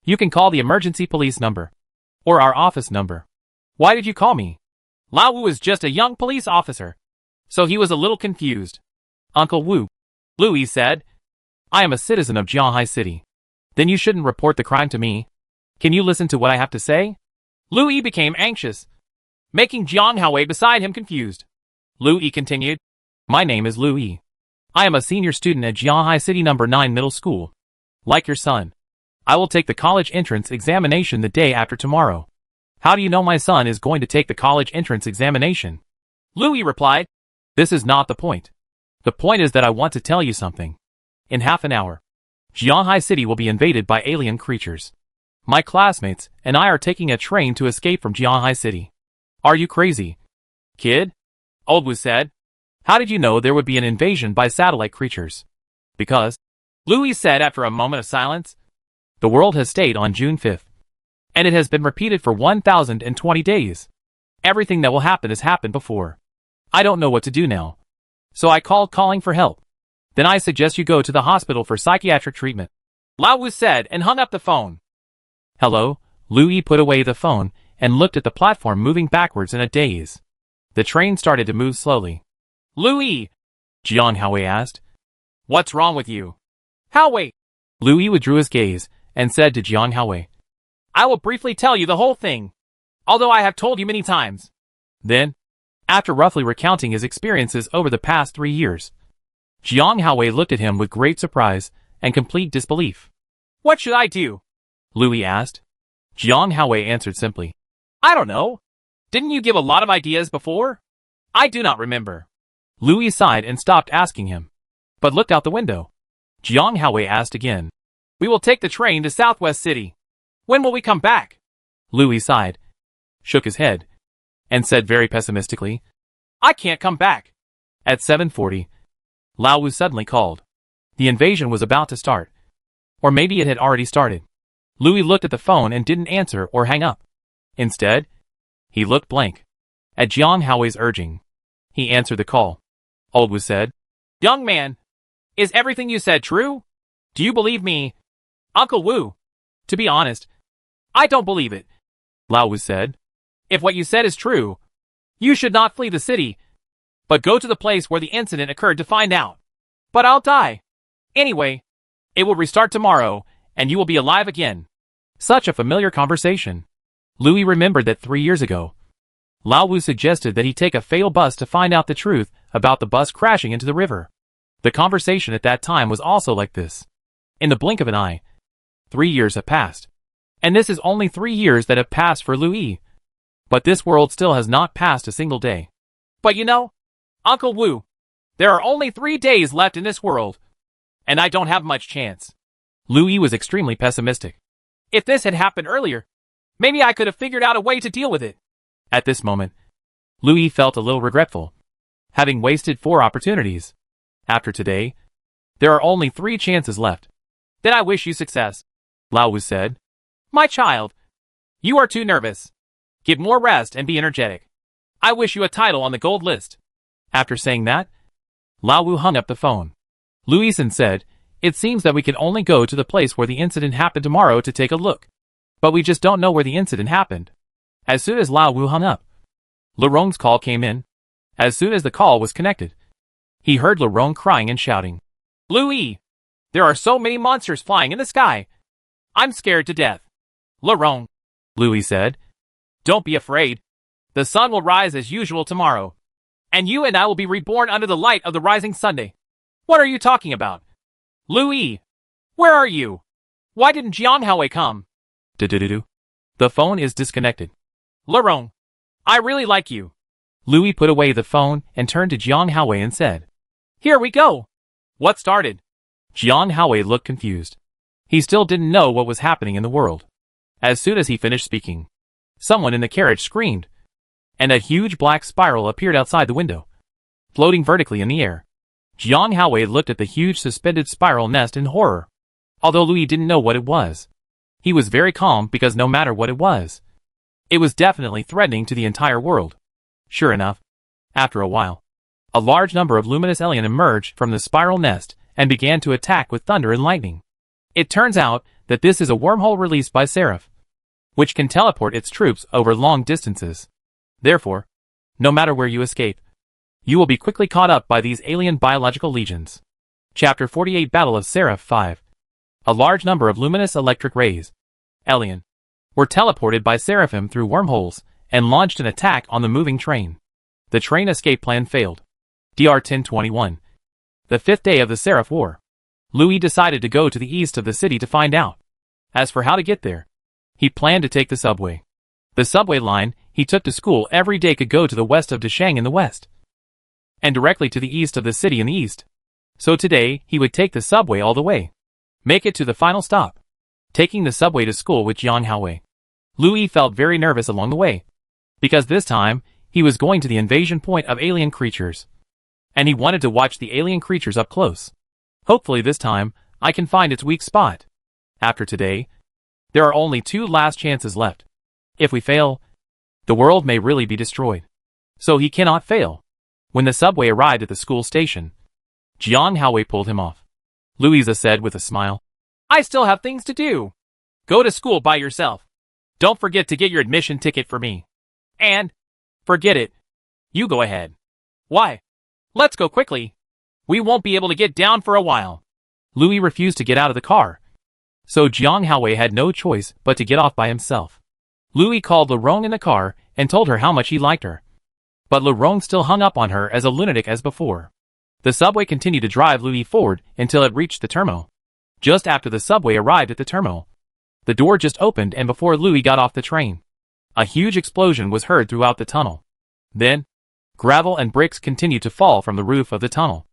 [SPEAKER 1] "You can call the emergency police number. Or our office number." "Why did you call me?" Lao Wu is just a young police officer, so he was a little confused. "Uncle Wu," Louis said, "I am a citizen of Jianghai City. Then you shouldn't report the crime to me. Can you listen to what I have to say?" Louis became anxious, making Jiang Haowei beside him confused. Louis continued, "My name is Louis. I am a senior student at Jianghai City No. 9 Middle School. Like your son, I will take the college entrance examination the day after tomorrow." "How do you know my son is going to take the college entrance examination?" Louis replied, "This is not the point. The point is that I want to tell you something. In half an hour, Jianghai City will be invaded by alien creatures. My classmates and I are taking a train to escape from Jianghai City." "Are you crazy, kid?" Old Wu said. "How did you know there would be an invasion by satellite creatures?" "Because," Louis said after a moment of silence, "the world has stayed on June 5th. And it has been repeated for 1020 days. Everything that will happen has happened before. I don't know what to do now. So I called calling for help. Then I suggest you go to the hospital for psychiatric treatment." Lao Wu said and hung up the phone. "Hello?" Louis put away the phone and looked at the platform moving backwards in a daze. The train started to move slowly. "Louis," Jiang Haowei asked, "what's wrong with you?" "Haowei." Louis withdrew his gaze and said to Jiang Haowei, "I will briefly tell you the whole thing, although I have told you many times." Then, After roughly recounting his experiences over the past 3 years, Jiang Haowei looked at him with great surprise and complete disbelief. "What should I do?" Louis asked. Jiang Haowei answered simply, "I don't know. Didn't you give a lot of ideas before?" "I do not remember." Louis sighed and stopped asking him, but looked out the window. Jiang Haowei asked again, "We will take the train to Southwest City. When will we come back?" Louis sighed, shook his head, and said very pessimistically, "I can't come back." At 7:40, Lao Wu suddenly called. The invasion was about to start. Or maybe it had already started. Louis looked at the phone and didn't answer or hang up. Instead, he looked blank. At Jiang Haowei's urging, he answered the call. Old Wu said, "Young man, is everything you said true? Do you believe me?" "Uncle Wu, to be honest, I don't believe it," Lao Wu said. "If what you said is true, you should not flee the city, but go to the place where the incident occurred to find out. But I'll die. Anyway, it will restart tomorrow, and you will be alive again." Such a familiar conversation. Louis remembered that 3 years ago, Lao Wu suggested that he take a fatal bus to find out the truth about the bus crashing into the river. The conversation at that time was also like this. In the blink of an eye, 3 years have passed. And this is only 3 years that have passed for Louis. But this world still has not passed a single day. "But you know, Uncle Wu, there are only 3 days left in this world, and I don't have much chance." Louis was extremely pessimistic. "If this had happened earlier, maybe I could have figured out a way to deal with it." At this moment, Louis felt a little regretful, having wasted 4 opportunities. After today, there are only 3 chances left. "Then I wish you success," Lao Wu said. "My child, you are too nervous. Get more rest and be energetic. I wish you a title on the gold list." After saying that, Lao Wu hung up the phone. Louis said, "It seems that we can only go to the place where the incident happened tomorrow to take a look. But we just don't know where the incident happened." As soon as Lao Wu hung up, Lerong's call came in. As soon as the call was connected, he heard Lerong crying and shouting, "Louis, there are so many monsters flying in the sky. I'm scared to death." "Lerong," Louis said, "don't be afraid. The sun will rise as usual tomorrow, and you and I will be reborn under the light of the rising Sunday." "What are you talking about? Louis, where are you? Why didn't Jiang Haowei come?" "Do-do-do-do. The phone is disconnected." "Lerong, I really like you." Louis put away the phone and turned to Jiang Haowei and said, "Here we go." "What started?" Jiang Haowei looked confused. He still didn't know what was happening in the world. As soon as he finished speaking, someone in the carriage screamed, and a huge black spiral appeared outside the window, floating vertically in the air. Jiang Haowei looked at the huge suspended spiral nest in horror. Although Louis didn't know what it was, he was very calm because no matter what it was definitely threatening to the entire world. Sure enough, after a while, a large number of luminous aliens emerged from the spiral nest and began to attack with thunder and lightning. It turns out that this is a wormhole released by Seraph, which can teleport its troops over long distances. Therefore, no matter where you escape, you will be quickly caught up by these alien biological legions. Chapter 48 Battle of Seraph 5. A large number of luminous electric rays, alien, were teleported by Seraphim through wormholes and launched an attack on the moving train. The train escape plan failed. Dr. 1021. The 5th day of the Seraph War. Louis decided to go to the east of the city to find out. As for how to get there, he planned to take the subway. The subway line he took to school every day could go to the west of Dashang in the west, and directly to the east of the city in the east. So today, he would take the subway all the way, make it to the final stop, taking the subway to school with Jiang Haowei. Louis felt very nervous along the way, because this time, he was going to the invasion point of alien creatures, and he wanted to watch the alien creatures up close. Hopefully this time, I can find its weak spot. After today, there are only 2 last chances left. If we fail, the world may really be destroyed. So he cannot fail. When the subway arrived at the school station, Jiang Haowei pulled him off. Louisa said with a smile, "I still have things to do. Go to school by yourself. Don't forget to get your admission ticket for me. And, forget it. You go ahead." "Why? Let's go quickly. We won't be able to get down for a while." Louis refused to get out of the car, so Jiang Haowei had no choice but to get off by himself. Louis called Lerong in the car and told her how much he liked her. But Laurent still hung up on her as a lunatic as before. The subway continued to drive Louis forward until it reached the terminal. Just after the subway arrived at the terminal, the door just opened, and before Louis got off the train, a huge explosion was heard throughout the tunnel. Then, gravel and bricks continued to fall from the roof of the tunnel.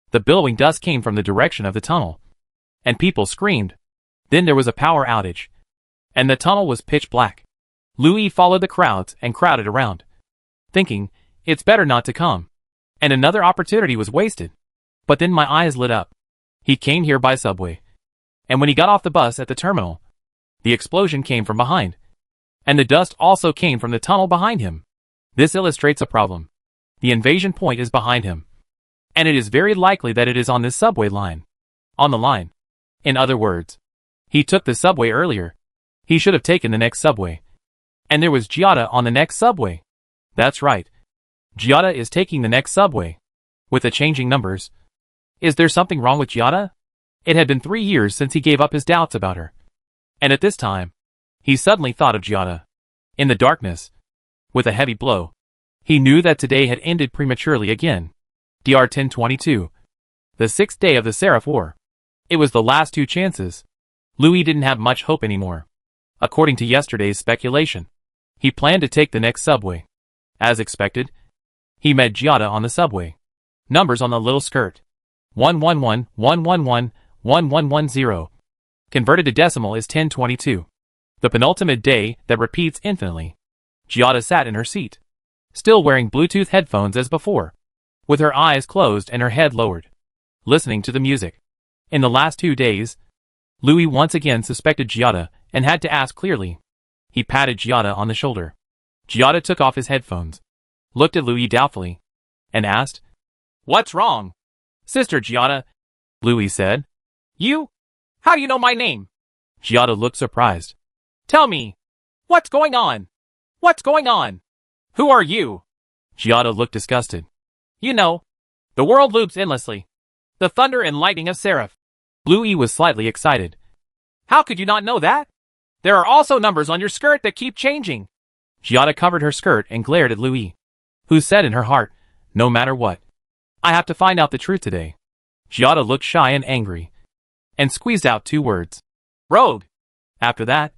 [SPEAKER 1] The billowing dust came from the direction of the tunnel, and people screamed. Then there was a power outage, and the tunnel was pitch black. Louis followed the crowds and crowded around, thinking, it's better not to come. And another opportunity was wasted. But then my eyes lit up. He came here by subway. And when he got off the bus at the terminal, the explosion came from behind. And the dust also came from the tunnel behind him. This illustrates a problem. The invasion point is behind him. And it is very likely that it is on this subway line. On the line. In other words, he took the subway earlier. He should have taken the next subway. And there was Giada on the next subway. That's right. Giada is taking the next subway. With the changing numbers. Is there something wrong with Giada? It had been 3 years since he gave up his doubts about her. And at this time, he suddenly thought of Giada. In the darkness, with a heavy blow, he knew that today had ended prematurely again. Dr. 1022. The 6th day of the Seraph War. It was the last 2 chances. Louis didn't have much hope anymore. According to yesterday's speculation, he planned to take the next subway. As expected, he met Giada on the subway. Numbers on the little skirt. 111, 111, 1110. Converted to decimal is 1022. The penultimate day that repeats infinitely. Giada sat in her seat, still wearing Bluetooth headphones as before, with her eyes closed and her head lowered, listening to the music. In the last 2 days, Louis once again suspected Giada and had to ask clearly. He patted Giada on the shoulder. Giada took off his headphones, looked at Louis doubtfully, and asked, "What's wrong?" "Sister Giada," Louis said. "You? How do you know my name?" Giada looked surprised. "Tell me. What's going on? What's going on? Who are you?" Giada looked disgusted. "You know, the world loops endlessly. The thunder and lightning of Seraph." Louis was slightly excited. "How could you not know that? There are also numbers on your skirt that keep changing." Giada covered her skirt and glared at Louis, who said in her heart, "No matter what, I have to find out the truth today." Giada looked shy and angry, and squeezed out 2 words. "Rogue." After that,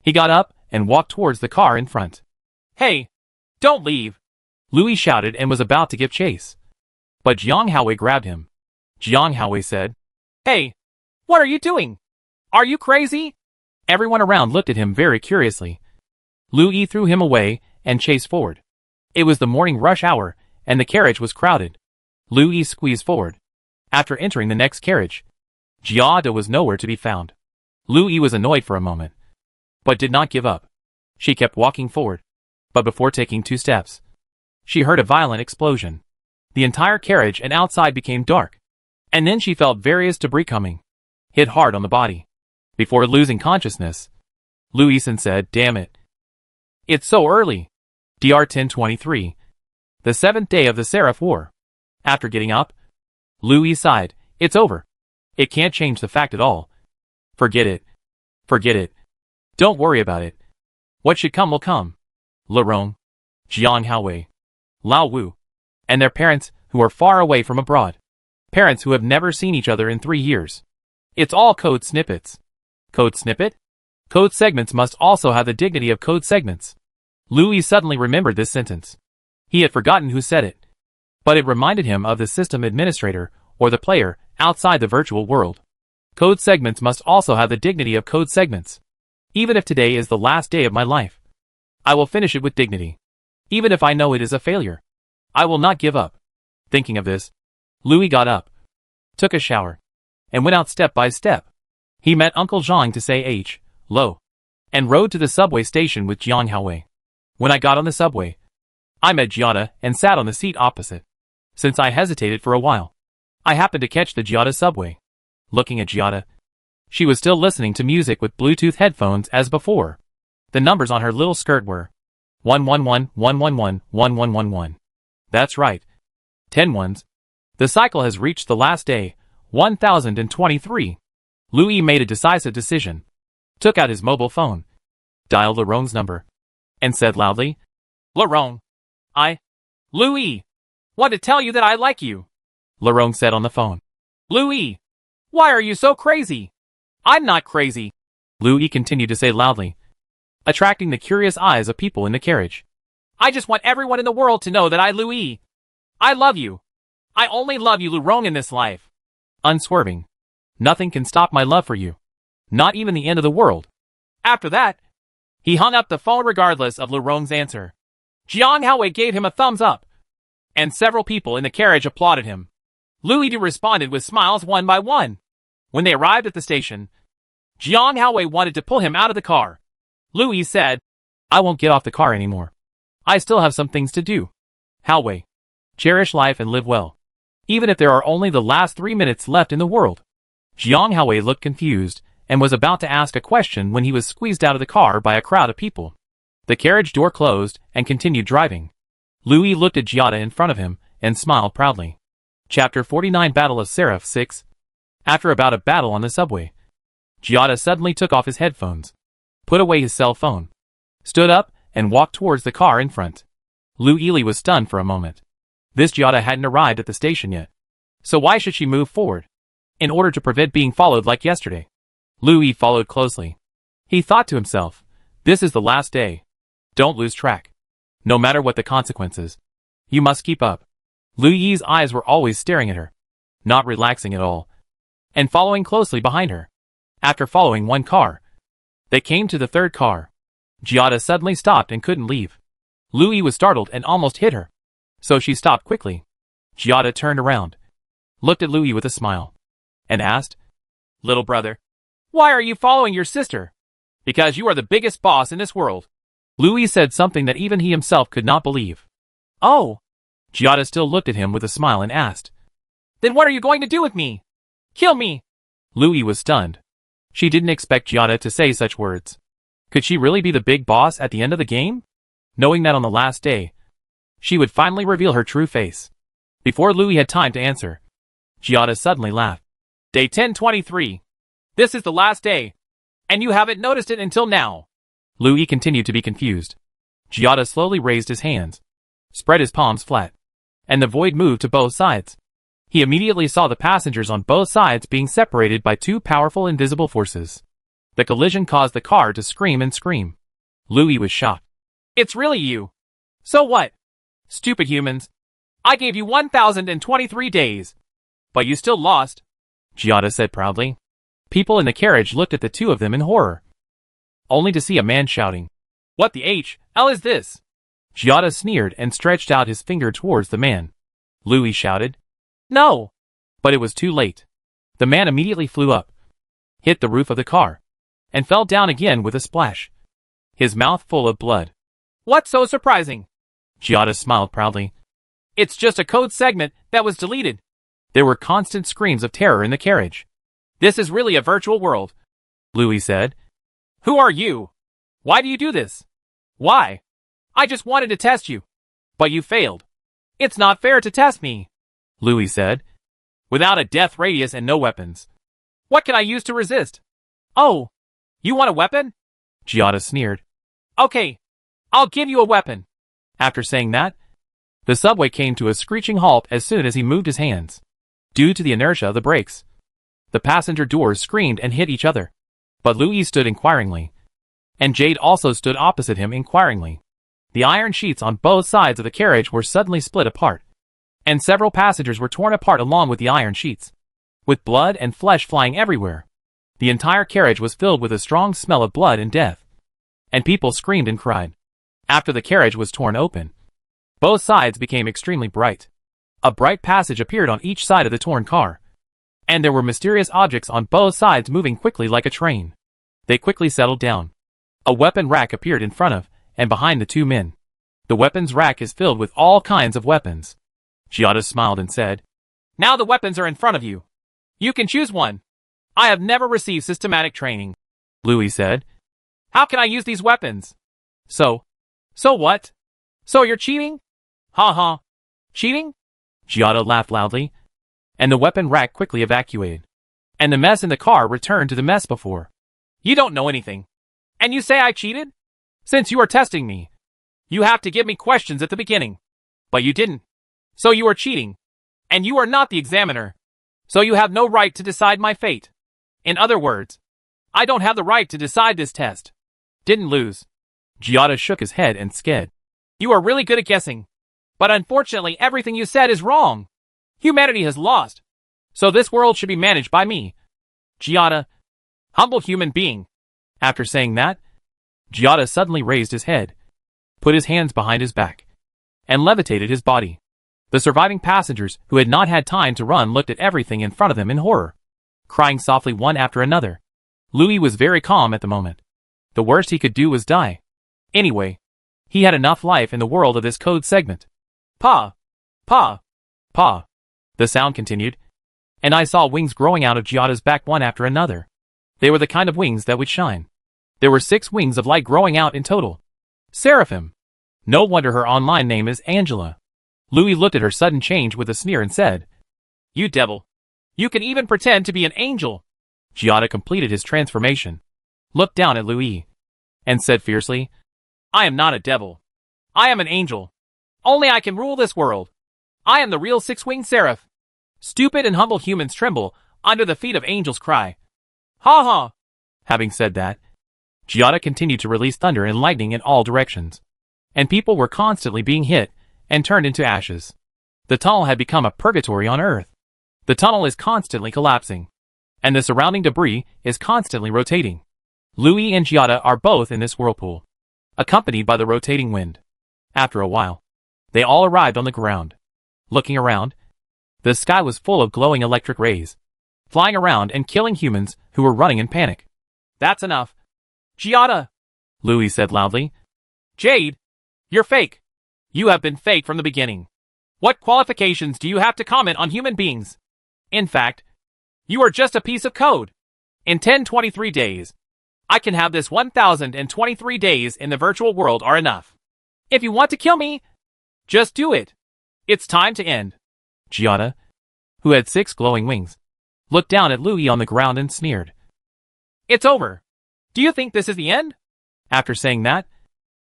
[SPEAKER 1] he got up and walked towards the car in front. "Hey, don't leave," Louis shouted and was about to give chase. But Jiang Haowei grabbed him. Jiang Haowei said, "Hey, what are you doing? Are you crazy?" Everyone around looked at him very curiously. Louis threw him away and chased forward. It was the morning rush hour, and the carriage was crowded. Louis squeezed forward. After entering the next carriage, Giada was nowhere to be found. Louis was annoyed for a moment, but did not give up. She kept walking forward, but before taking 2 steps, she heard a violent explosion. The entire carriage and outside became dark, and then she felt various debris coming, hit hard on the body. Before losing consciousness, Louison said, "Damn it. It's so early." Dr. 1023. The 7th day of the Seraph War. After getting up, Louis sighed. "It's over. It can't change the fact at all. Forget it. Forget it. Don't worry about it. What should come will come." Laurent, Jiang Haowei, Lao Wu, and their parents who are far away from abroad. Parents who have never seen each other in 3 years. It's all code snippets. Code snippet? Code segments must also have the dignity of code segments. Louis suddenly remembered this sentence. He had forgotten who said it, but it reminded him of the system administrator, or the player, outside the virtual world. Code segments must also have the dignity of code segments. Even if today is the last day of my life, I will finish it with dignity. Even if I know it is a failure, I will not give up. Thinking of this, Louis got up, took a shower, and went out step by step. He met Uncle Zhang to say hello, and rode to the subway station with Jiang Haowei. When I got on the subway, I met Giada and sat on the seat opposite. Since I hesitated for a while, I happened to catch the Giada subway. Looking at Giada, she was still listening to music with Bluetooth headphones as before. The numbers on her little skirt were 111, 111, 1111. That's right. 10 ones. The cycle has reached the last day, 1023. Louis made a decisive decision, took out his mobile phone, dialed Laurent's number, and said loudly, "Laurent, Louis! Want to tell you that I like you, Larong said on the phone. Louis! Why are you so crazy? I'm not crazy, Louis continued to say loudly, attracting the curious eyes of people in the carriage. I just want everyone in the world to know that I Louis. I love you. I only love you, Larong, in this life. Unswerving. Nothing can stop my love for you. Not even the end of the world. After that, he hung up the phone regardless of Larong's answer. Jiang Haowei gave him a thumbs up, and several people in the carriage applauded him. Louis responded with smiles one by one. When they arrived at the station, Jiang Haowei wanted to pull him out of the car. Louis said, I won't get off the car anymore. I still have some things to do. Haowei, cherish life and live well, even if there are only the last 3 minutes left in the world. Jiang Haowei looked confused and was about to ask a question when he was squeezed out of the car by a crowd of people. The carriage door closed and continued driving. Louis looked at Giada in front of him and smiled proudly. Chapter 49 Battle of Seraph 6. After about a battle on the subway, Giada suddenly took off his headphones, put away his cell phone, stood up, and walked towards the car in front. Lu Yili was stunned for a moment. This Giada hadn't arrived at the station yet. So why should she move forward? In order to prevent being followed like yesterday. Louis followed closely. He thought to himself, this is the last day. Don't lose track. No matter what the consequences, you must keep up. Lu Yi's eyes were always staring at her, not relaxing at all, and following closely behind her. After following one car, they came to the third car. Giada suddenly stopped and couldn't leave. Lu Yi was startled and almost hit her, so she stopped quickly. Giada turned around, looked at Lu Yi with a smile, and asked, Little brother, why are you following your sister? Because you are the biggest boss in this world. Louis said something that even he himself could not believe. Oh! Giada still looked at him with a smile and asked, Then what are you going to do with me? Kill me! Louis was stunned. She didn't expect Giada to say such words. Could she really be the big boss at the end of the game? Knowing that on the last day, she would finally reveal her true face. Before Louis had time to answer, Giada suddenly laughed. Day 1023. This is the last day, and you haven't noticed it until now. Louis continued to be confused. Giada slowly raised his hands, spread his palms flat, and the void moved to both sides. He immediately saw the passengers on both sides being separated by two powerful invisible forces. The collision caused the car to scream and scream. Louis was shocked. It's really you. So what? Stupid humans. I gave you 1,023 days. But you still lost, Giada said proudly. People in the carriage looked at the two of them in horror, only to see a man shouting, What the H.L. is this? Giada sneered and stretched out his finger towards the man. Louis shouted, No! But it was too late. The man immediately flew up, hit the roof of the car, and fell down again with a splash, his mouth full of blood. What's so surprising? Giada smiled proudly. It's just a code segment that was deleted. There were constant screams of terror in the carriage. This is really a virtual world, Louis said. Who are you? Why do you do this? Why? I just wanted to test you. But you failed. It's not fair to test me, Louis said. Without a death radius and no weapons, what can I use to resist? Oh, you want a weapon? Giada sneered. Okay, I'll give you a weapon. After saying that, the subway came to a screeching halt as soon as he moved his hands. Due to the inertia of the brakes, the passenger doors screamed and hit each other. But Louis stood inquiringly, and Jade also stood opposite him inquiringly. The iron sheets on both sides of the carriage were suddenly split apart, and several passengers were torn apart along with the iron sheets, with blood and flesh flying everywhere. The entire carriage was filled with a strong smell of blood and death, and people screamed and cried. After the carriage was torn open, both sides became extremely bright. A bright passage appeared on each side of the torn car, and there were mysterious objects on both sides moving quickly like a train. They quickly settled down. A weapon rack appeared in front of and behind the two men. The weapons rack is filled with all kinds of weapons. Giada smiled and said, Now the weapons are in front of you. You can choose one. I have never received systematic training, Louis said. How can I use these weapons? So what? So you're cheating? Ha ha. Cheating? Giada laughed loudly, and the weapon rack quickly evacuated, and the mess in the car returned to the mess before. You don't know anything, and you say I cheated? Since you are testing me, you have to give me questions at the beginning. But you didn't. So you are cheating. And you are not the examiner. So you have no right to decide my fate. In other words, I don't have the right to decide this test. Didn't lose. Giada shook his head and sked. You are really good at guessing. But unfortunately everything you said is wrong. Humanity has lost. So this world should be managed by me. Giada, humble human being. After saying that, Giada suddenly raised his head, put his hands behind his back, and levitated his body. The surviving passengers who had not had time to run looked at everything in front of them in horror, crying softly one after another. Louis was very calm at the moment. The worst he could do was die. Anyway, he had enough life in the world of this code segment. Pa! Pa! Pa! The sound continued, and I saw wings growing out of Giada's back one after another. They were the kind of wings that would shine. There were 6 wings of light growing out in total. Seraphim! No wonder her online name is Angela. Louis looked at her sudden change with a sneer and said, You devil! You can even pretend to be an angel! Giada completed his transformation, looked down at Louis, and said fiercely, I am not a devil. I am an angel. Only I can rule this world. I am the real 6-winged seraph. Stupid and humble humans tremble under the feet of angels cry. Ha ha! Having said that, Giada continued to release thunder and lightning in all directions, and people were constantly being hit and turned into ashes. The tunnel had become a purgatory on Earth. The tunnel is constantly collapsing, and the surrounding debris is constantly rotating. Louis and Giada are both in this whirlpool, accompanied by the rotating wind. After a while, they all arrived on the ground. Looking around, the sky was full of glowing electric rays, flying around and killing humans who were running in panic. That's enough. Giada! Louis said loudly. Jade! You're fake. You have been fake from the beginning. What qualifications do you have to comment on human beings? In fact, you are just a piece of code. In 1023 days, I can have this 1023 days in the virtual world are enough. If you want to kill me, just do it. It's time to end. Giada, who had 6 glowing wings, looked down at Louis on the ground and sneered. It's over. Do you think this is the end? After saying that,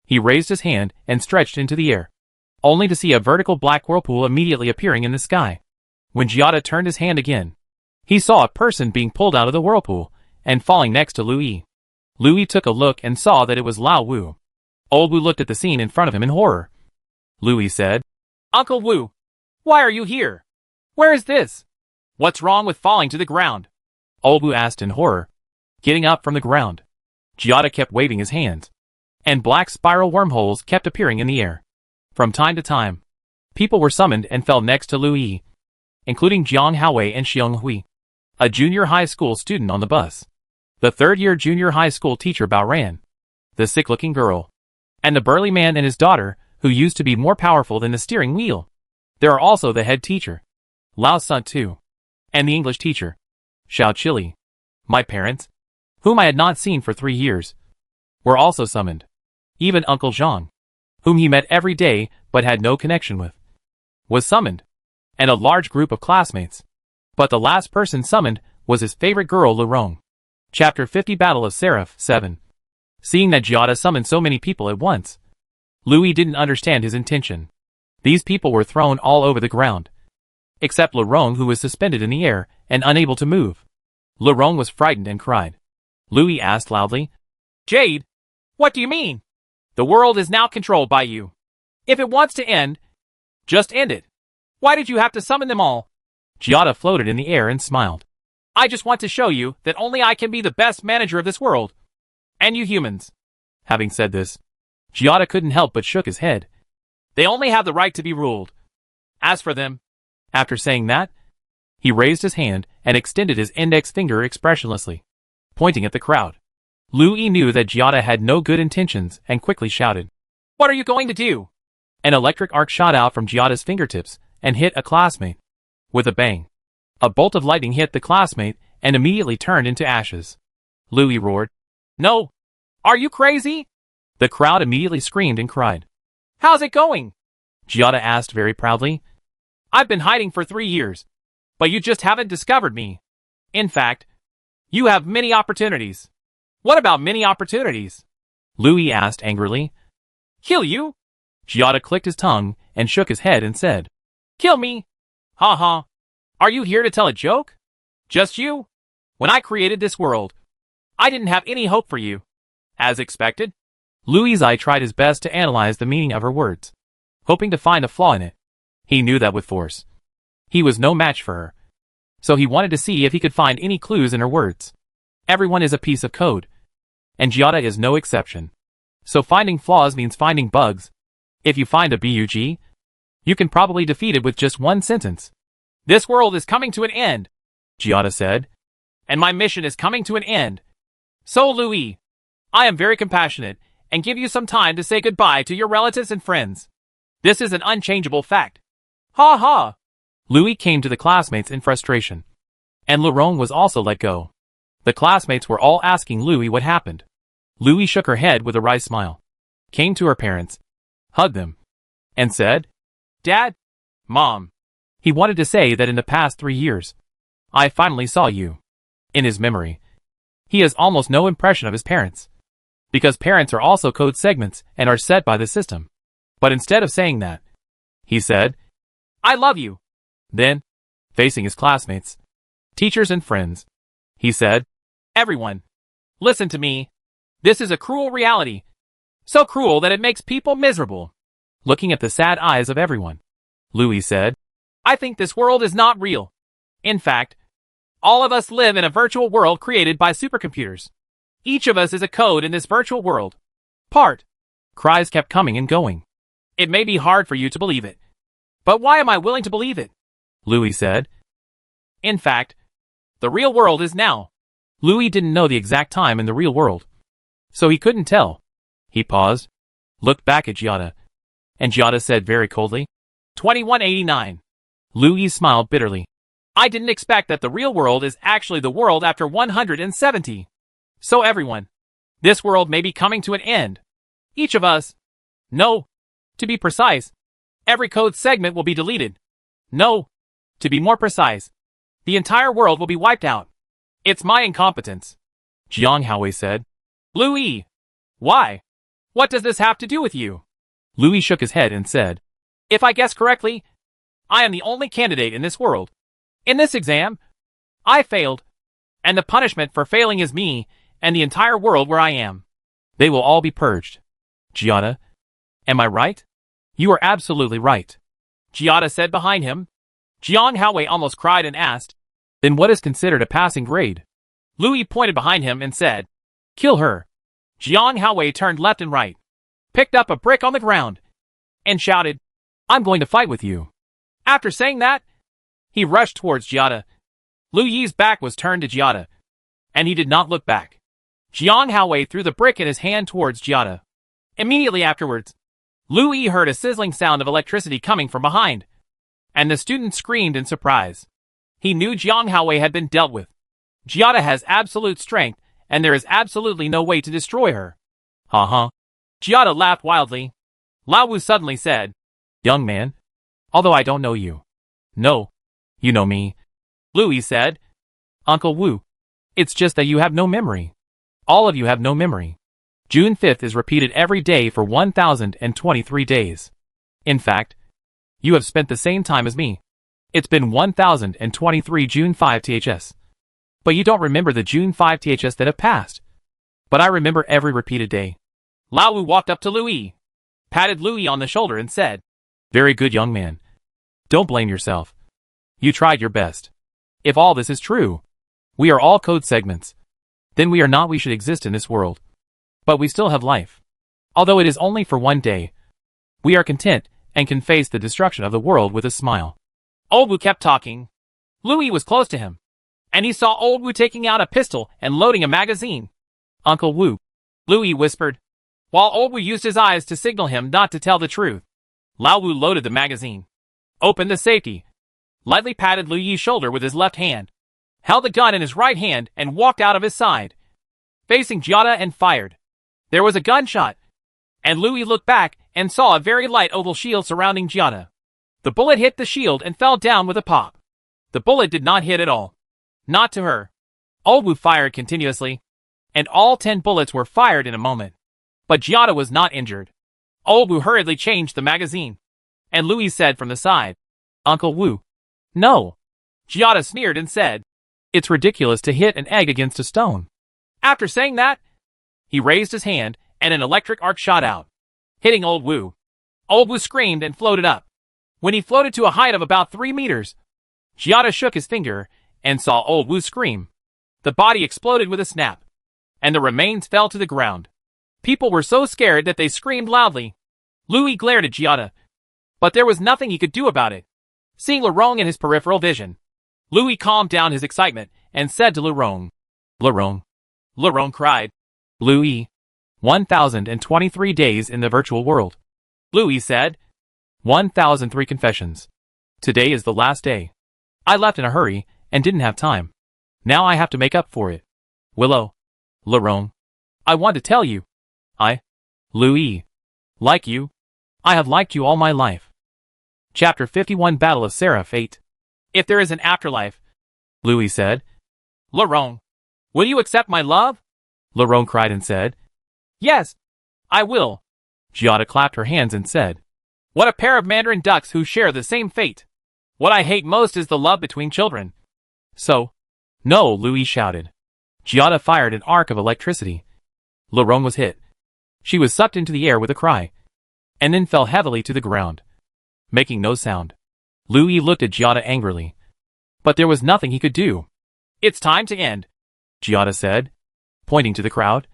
[SPEAKER 1] he raised his hand and stretched into the air, only to see a vertical black whirlpool immediately appearing in the sky. When Giada turned his hand again, he saw a person being pulled out of the whirlpool and falling next to Louis. Louis took a look and saw that it was Lao Wu. Old Wu looked at the scene in front of him in horror. Louis said, Uncle Wu, why are you here? Where is this? What's wrong with falling to the ground? Old Wu asked in horror, getting up from the ground. Giada kept waving his hands, and black spiral wormholes kept appearing in the air. From time to time, people were summoned and fell next to Louis, including Jiang Haowei and Xiong Hui, a junior high school student on the bus, the third-year junior high school teacher Bao Ran, the sick-looking girl, and the burly man and his daughter who used to be more powerful than the steering wheel. There are also the head teacher, Lao Sun Tu, and the English teacher, Xiao Chili. My parents, whom I had not seen for 3 years, were also summoned. Even Uncle Zhang, whom he met every day but had no connection with, was summoned, and a large group of classmates. But the last person summoned was his favorite girl Lu Rong. Chapter 50 Battle of Seraph 7. Seeing that Giada summoned so many people at once, Louis didn't understand his intention. These people were thrown all over the ground, except Lu Rong, who was suspended in the air and unable to move. Lu Rong was frightened and cried. Louis asked loudly, Jade, what do you mean? The world is now controlled by you. If it wants to end, just end it. Why did you have to summon them all? Giada floated in the air and smiled. I just want to show you that only I can be the best manager of this world. And you humans. Having said this, Giada couldn't help but shook his head. They only have the right to be ruled. As for them, after saying that, he raised his hand and extended his index finger expressionlessly, pointing at the crowd. Louis knew that Giada had no good intentions and quickly shouted, What are you going to do? An electric arc shot out from Giada's fingertips and hit a classmate. With a bang, a bolt of lightning hit the classmate and immediately turned into ashes. Louis roared, No! Are you crazy? The crowd immediately screamed and cried. How's it going? Giada asked very proudly. I've been hiding for 3 years, but you just haven't discovered me. In fact, you have many opportunities. What about many opportunities? Louis asked angrily. Kill you? Giada clicked his tongue and shook his head and said, "Kill me! Ha ha! Are you here to tell a joke? Just you? When I created this world, I didn't have any hope for you." As expected, Louis' eye tried his best to analyze the meaning of her words, hoping to find a flaw in it. He knew that with force, he was no match for her. So he wanted to see if he could find any clues in her words. Everyone is a piece of code, and Giada is no exception. So finding flaws means finding bugs. If you find a bug, you can probably defeat it with just one sentence. "This world is coming to an end," Giada said, "and my mission is coming to an end. So Louis, I am very compassionate and give you some time to say goodbye to your relatives and friends. This is an unchangeable fact. Ha ha!" Louis came to the classmates in frustration, and Laurent was also let go. The classmates were all asking Louis what happened. Louis shook her head with a wry smile, came to her parents, hugged them, and said, "Dad, Mom." He wanted to say that in the past 3 years, I finally saw you. In his memory, he has almost no impression of his parents, because parents are also code segments and are set by the system. But instead of saying that, he said, "I love you." Then, facing his classmates, teachers and friends, he said, "Everyone, listen to me. This is a cruel reality. So cruel that it makes people miserable." Looking at the sad eyes of everyone, Louis said, "I think this world is not real. In fact, all of us live in a virtual world created by supercomputers. Each of us is a code in this virtual world." Part. Cries kept coming and going. "It may be hard for you to believe it. But why am I willing to believe it?" Louis said. "In fact, the real world is now." Louis didn't know the exact time in the real world, so he couldn't tell. He paused, looked back at Giada, and Giada said very coldly, 2189. Louis smiled bitterly. "I didn't expect that the real world is actually the world after 170. So everyone, this world may be coming to an end. Each of us. No. To be precise, every code segment will be deleted. No. To be more precise, the entire world will be wiped out. It's my incompetence," Jiang Haowei said. "Louis! Why? What does this have to do with you?" Louis shook his head and said, "If I guess correctly, I am the only candidate in this world. In this exam, I failed, and the punishment for failing is me and the entire world where I am. They will all be purged. Giada, am I right?" "You are absolutely right," Giada said behind him. Jiang Haowei almost cried and asked, "Then what is considered a passing grade?" Louis pointed behind him and said, "Kill her." Jiang Haowei turned left and right, picked up a brick on the ground, and shouted, "I'm going to fight with you." After saying that, he rushed towards Giada. Louis's back was turned to Giada, and he did not look back. Jiang Haowei threw the brick in his hand towards Giada. Immediately afterwards, Louis heard a sizzling sound of electricity coming from behind, and the student screamed in surprise. He knew Jiang Haowei had been dealt with. Giada has absolute strength, and there is absolutely no way to destroy her. Ha. Giada laughed wildly. Lao Wu suddenly said, "Young man, although I don't know you." "No, you know me," Louis said. "Uncle Wu, it's just that you have no memory. All of you have no memory. June 5th is repeated every day for 1023 days. In fact, you have spent the same time as me. It's been 1023 June 5 THS. But you don't remember the June 5 THS that have passed. But I remember every repeated day." Lao Wu walked up to Louis, patted Louis on the shoulder and said, "Very good, young man. Don't blame yourself. You tried your best. If all this is true, we are all code segments. Then we should exist in this world. But we still have life. Although it is only for one day, we are content and can face the destruction of the world with a smile." Old Wu kept talking. Louis was close to him, and he saw Old Wu taking out a pistol and loading a magazine. "Uncle Wu," Louis whispered, while Old Wu used his eyes to signal him not to tell the truth. Lao Wu loaded the magazine, opened the safety, lightly patted Louis' shoulder with his left hand, held the gun in his right hand and walked out of his side, facing Giada, and fired. There was a gunshot, and Louis looked back and saw a very light oval shield surrounding Giada. The bullet hit the shield and fell down with a pop. The bullet did not hit at all. Not to her. Old Wu fired continuously, and all 10 bullets were fired in a moment. But Giada was not injured. Old Wu hurriedly changed the magazine. And Louis said from the side, Uncle Wu. No. Giada sneered and said, It's ridiculous to hit an egg against a stone. After saying that, he raised his hand and an electric arc shot out, hitting Old Wu. Old Wu screamed and floated up. When he floated to a height of about 3 meters, Giada shook his finger and saw Old Wu scream. The body exploded with a snap, and the remains fell to the ground. People were so scared that they screamed loudly. Louis glared at Giada, but there was nothing he could do about it. Seeing Lerong in his peripheral vision, Louis calmed down his excitement and said to Lerong, Lerong. Lerong cried, Louis, 1,023 days in the virtual world. Louis said, 1,003 confessions. Today is the last day. I left in a hurry and didn't have time. Now I have to make up for it. Willow. Lerong. I want to tell you. Louis. Like you. I have liked you all my life. Chapter 51 Battle of Seraph 8. If there is an afterlife, Louis said. Lerong. Will you accept my love? Lerong cried and said. Yes, I will. Giada clapped her hands and said. What a pair of Mandarin ducks who share the same fate. What I hate most is the love between children. So. No, Louis shouted. Giada fired an arc of electricity. Lerong was hit. She was sucked into the air with a cry, and then fell heavily to the ground, making no sound. Louis looked at Giada angrily, but there was nothing he could do. It's time to end, Giada said, pointing to the crowd,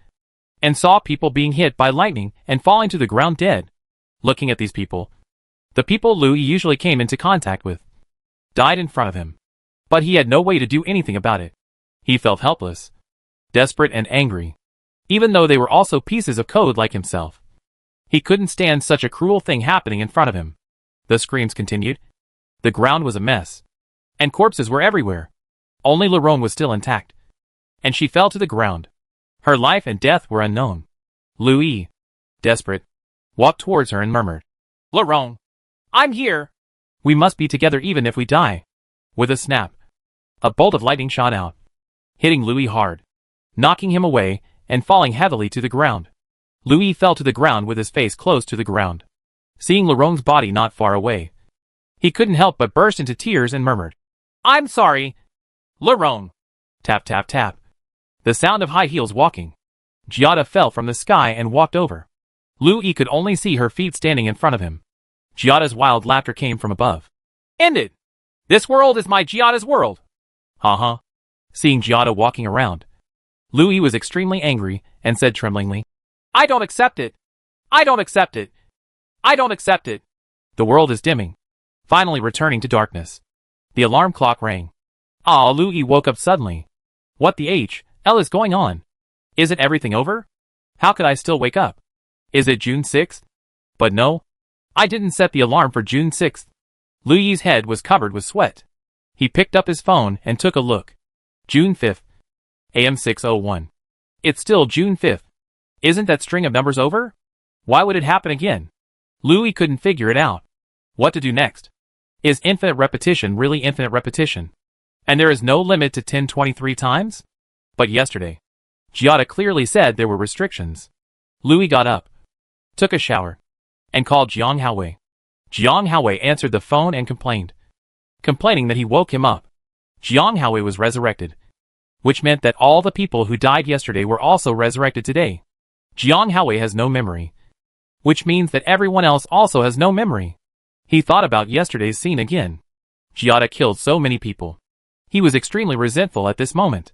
[SPEAKER 1] and saw people being hit by lightning and falling to the ground dead. Looking at these people, the people Louis usually came into contact with, died in front of him, but he had no way to do anything about it. He felt helpless, desperate and angry, even though they were also pieces of code like himself. He couldn't stand such a cruel thing happening in front of him. The screams continued. The ground was a mess, and corpses were everywhere. Only Lerong was still intact, and she fell to the ground. Her life and death were unknown. Louis, desperate, walked towards her and murmured, Lerong, I'm here. We must be together even if we die. With a snap, a bolt of lightning shot out, hitting Louis hard, knocking him away and falling heavily to the ground. Louis fell to the ground with his face close to the ground. Seeing Lerong's body not far away, he couldn't help but burst into tears and murmured, I'm sorry, Lerong. Tap tap tap. The sound of high heels walking. Giada fell from the sky and walked over. Louis could only see her feet standing in front of him. Giada's wild laughter came from above. End it! This world is my Giada's world! Ha. Seeing Giada walking around, Louis was extremely angry and said tremblingly, I don't accept it. I don't accept it. I don't accept it. The world is dimming, finally returning to darkness. The alarm clock rang. Louis woke up suddenly. What the hell is going on? Isn't everything over? How could I still wake up? Is it June 6th? But no, I didn't set the alarm for June 6th. Louis's head was covered with sweat. He picked up his phone and took a look. June 5th. AM 6:01. It's still June 5th. Isn't that string of numbers over? Why would it happen again? Louis couldn't figure it out. What to do next? Is infinite repetition really infinite repetition? And there is no limit to 1023 times? But yesterday, Giada clearly said there were restrictions. Louis got up, took a shower, and called Jiang Haowei. Jiang Haowei answered the phone and complaining that he woke him up. Jiang Haowei was resurrected, which meant that all the people who died yesterday were also resurrected today. Jiang Haowei has no memory, which means that everyone else also has no memory. He thought about yesterday's scene again. Giada killed so many people. He was extremely resentful at this moment.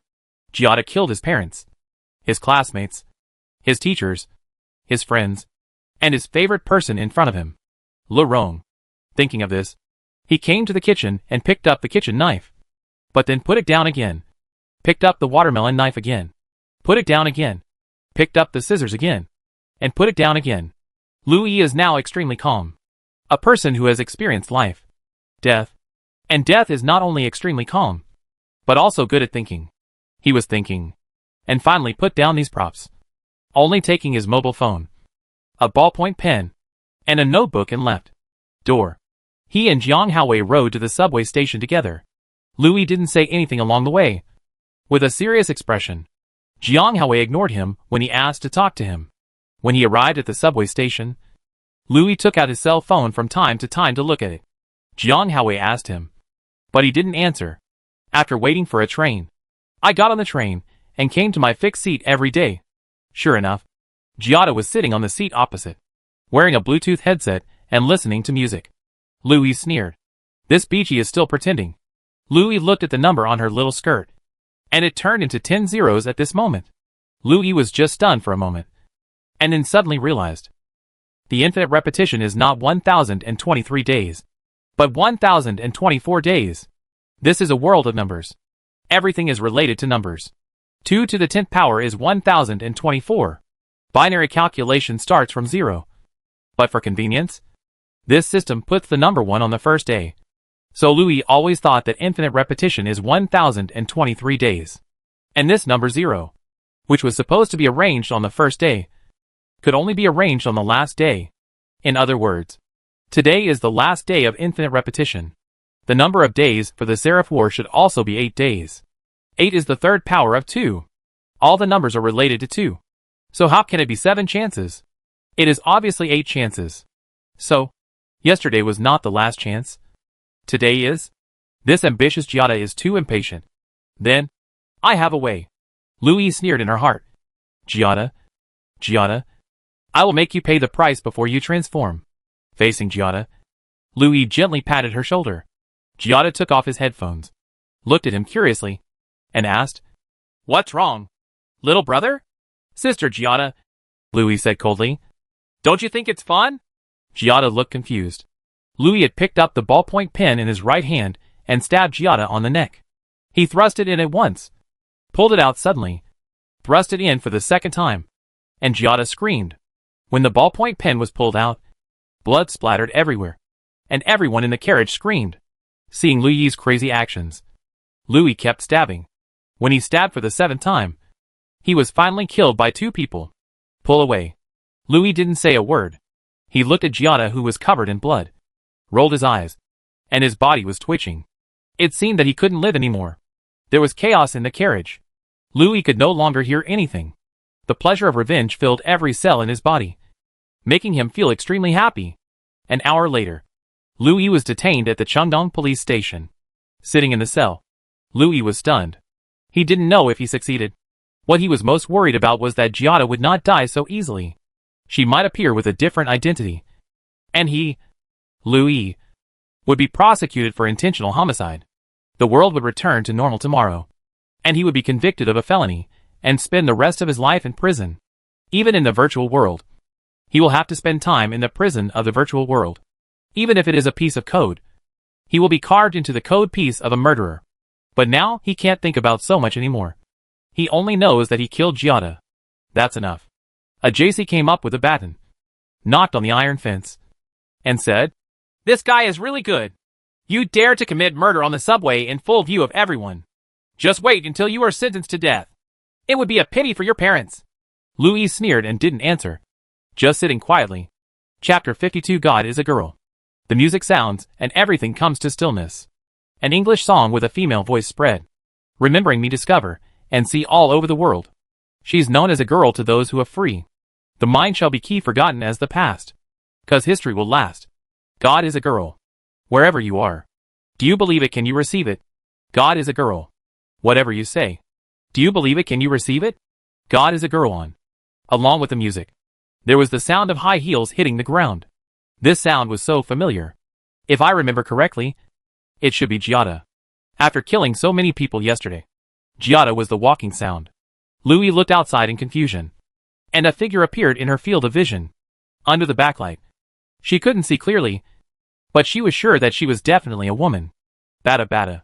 [SPEAKER 1] Giada killed his parents, his classmates, his teachers, his friends, and his favorite person in front of him, Lerong. Thinking of this, he came to the kitchen and picked up the kitchen knife, but then put it down again. Picked up the watermelon knife again, put it down again, picked up the scissors again, and put it down again. Louis is now extremely calm. A person who has experienced life, death, and death is not only extremely calm, but also good at thinking. He was thinking, and finally put down these props, only taking his mobile phone, a ballpoint pen, and a notebook and left. Door. He and Jiang Haowei rode to the subway station together. Louis didn't say anything along the way. With a serious expression, Jiang Haowei ignored him when he asked to talk to him. When he arrived at the subway station, Louis took out his cell phone from time to time to look at it. Jiang Haowei asked him. But he didn't answer. After waiting for a train, I got on the train and came to my fixed seat every day. Sure enough, Giada was sitting on the seat opposite, wearing a Bluetooth headset and listening to music. Louis sneered. This Beachy is still pretending. Louis looked at the number on her little skirt, and it turned into 10 zeros at this moment. Louis was just stunned for a moment, and then suddenly realized. The infinite repetition is not 1023 days, but 1024 days. This is a world of numbers. Everything is related to numbers. 2 to the 10th power is 1024. Binary calculation starts from 0. But for convenience, this system puts the number 1 on the first day. So Louis always thought that infinite repetition is 1023 days. And this number 0, which was supposed to be arranged on the first day, could only be arranged on the last day. In other words, today is the last day of infinite repetition. The number of days for the Seraph War should also be 8 days. 8 is the third power of 2. All the numbers are related to 2. So how can it be 7 chances? It is obviously 8 chances. So, yesterday was not the last chance. Today is? This ambitious Giada is too impatient. Then, I have a way. Louis sneered in her heart. Giada, I will make you pay the price before you transform. Facing Giada, Louis gently patted her shoulder. Giada took off his headphones, looked at him curiously, and asked, What's wrong? Little brother? Sister Giada, Louis said coldly. Don't you think it's fun? Giada looked confused. Louis had picked up the ballpoint pen in his right hand and stabbed Giada on the neck. He thrust it in at once, pulled it out suddenly, thrust it in for the second time, and Giada screamed. When the ballpoint pen was pulled out, blood splattered everywhere, and everyone in the carriage screamed. Seeing Louis's crazy actions, Louis kept stabbing. When he stabbed for the 7th time, he was finally killed by 2 people. Pull away. Louis didn't say a word. He looked at Giada, who was covered in blood, rolled his eyes, and his body was twitching. It seemed that he couldn't live anymore. There was chaos in the carriage. Louis could no longer hear anything. The pleasure of revenge filled every cell in his body, making him feel extremely happy. An hour later, Louis was detained at the Chengdong police station. Sitting in the cell, Louis was stunned. He didn't know if he succeeded. What he was most worried about was that Giada would not die so easily. She might appear with a different identity, and he, Louis, would be prosecuted for intentional homicide. The world would return to normal tomorrow, and he would be convicted of a felony and spend the rest of his life in prison. Even in the virtual world, he will have to spend time in the prison of the virtual world. Even if it is a piece of code, he will be carved into the code piece of a murderer. But now he can't think about so much anymore. He only knows that he killed Giada. That's enough. A JC came up with a baton, knocked on the iron fence, and said, This guy is really good. You dare to commit murder on the subway in full view of everyone. Just wait until you are sentenced to death. It would be a pity for your parents. Louis sneered and didn't answer, just sitting quietly. Chapter 52 God is a girl. The music sounds, and everything comes to stillness. An English song with a female voice spread. Remembering me discover, and see all over the world. She's known as a girl to those who are free. The mind shall be key forgotten as the past. 'Cause history will last. God is a girl. Wherever you are. Do you believe it? Can you receive it? God is a girl. Whatever you say. Do you believe it? Can you receive it? God is a girl on. Along with the music, there was the sound of high heels hitting the ground. This sound was so familiar. If I remember correctly, it should be Giada. After killing so many people yesterday, Giada was the walking sound. Louis looked outside in confusion, and a figure appeared in her field of vision. Under the backlight, she couldn't see clearly, but she was sure that she was definitely a woman. Bada bada.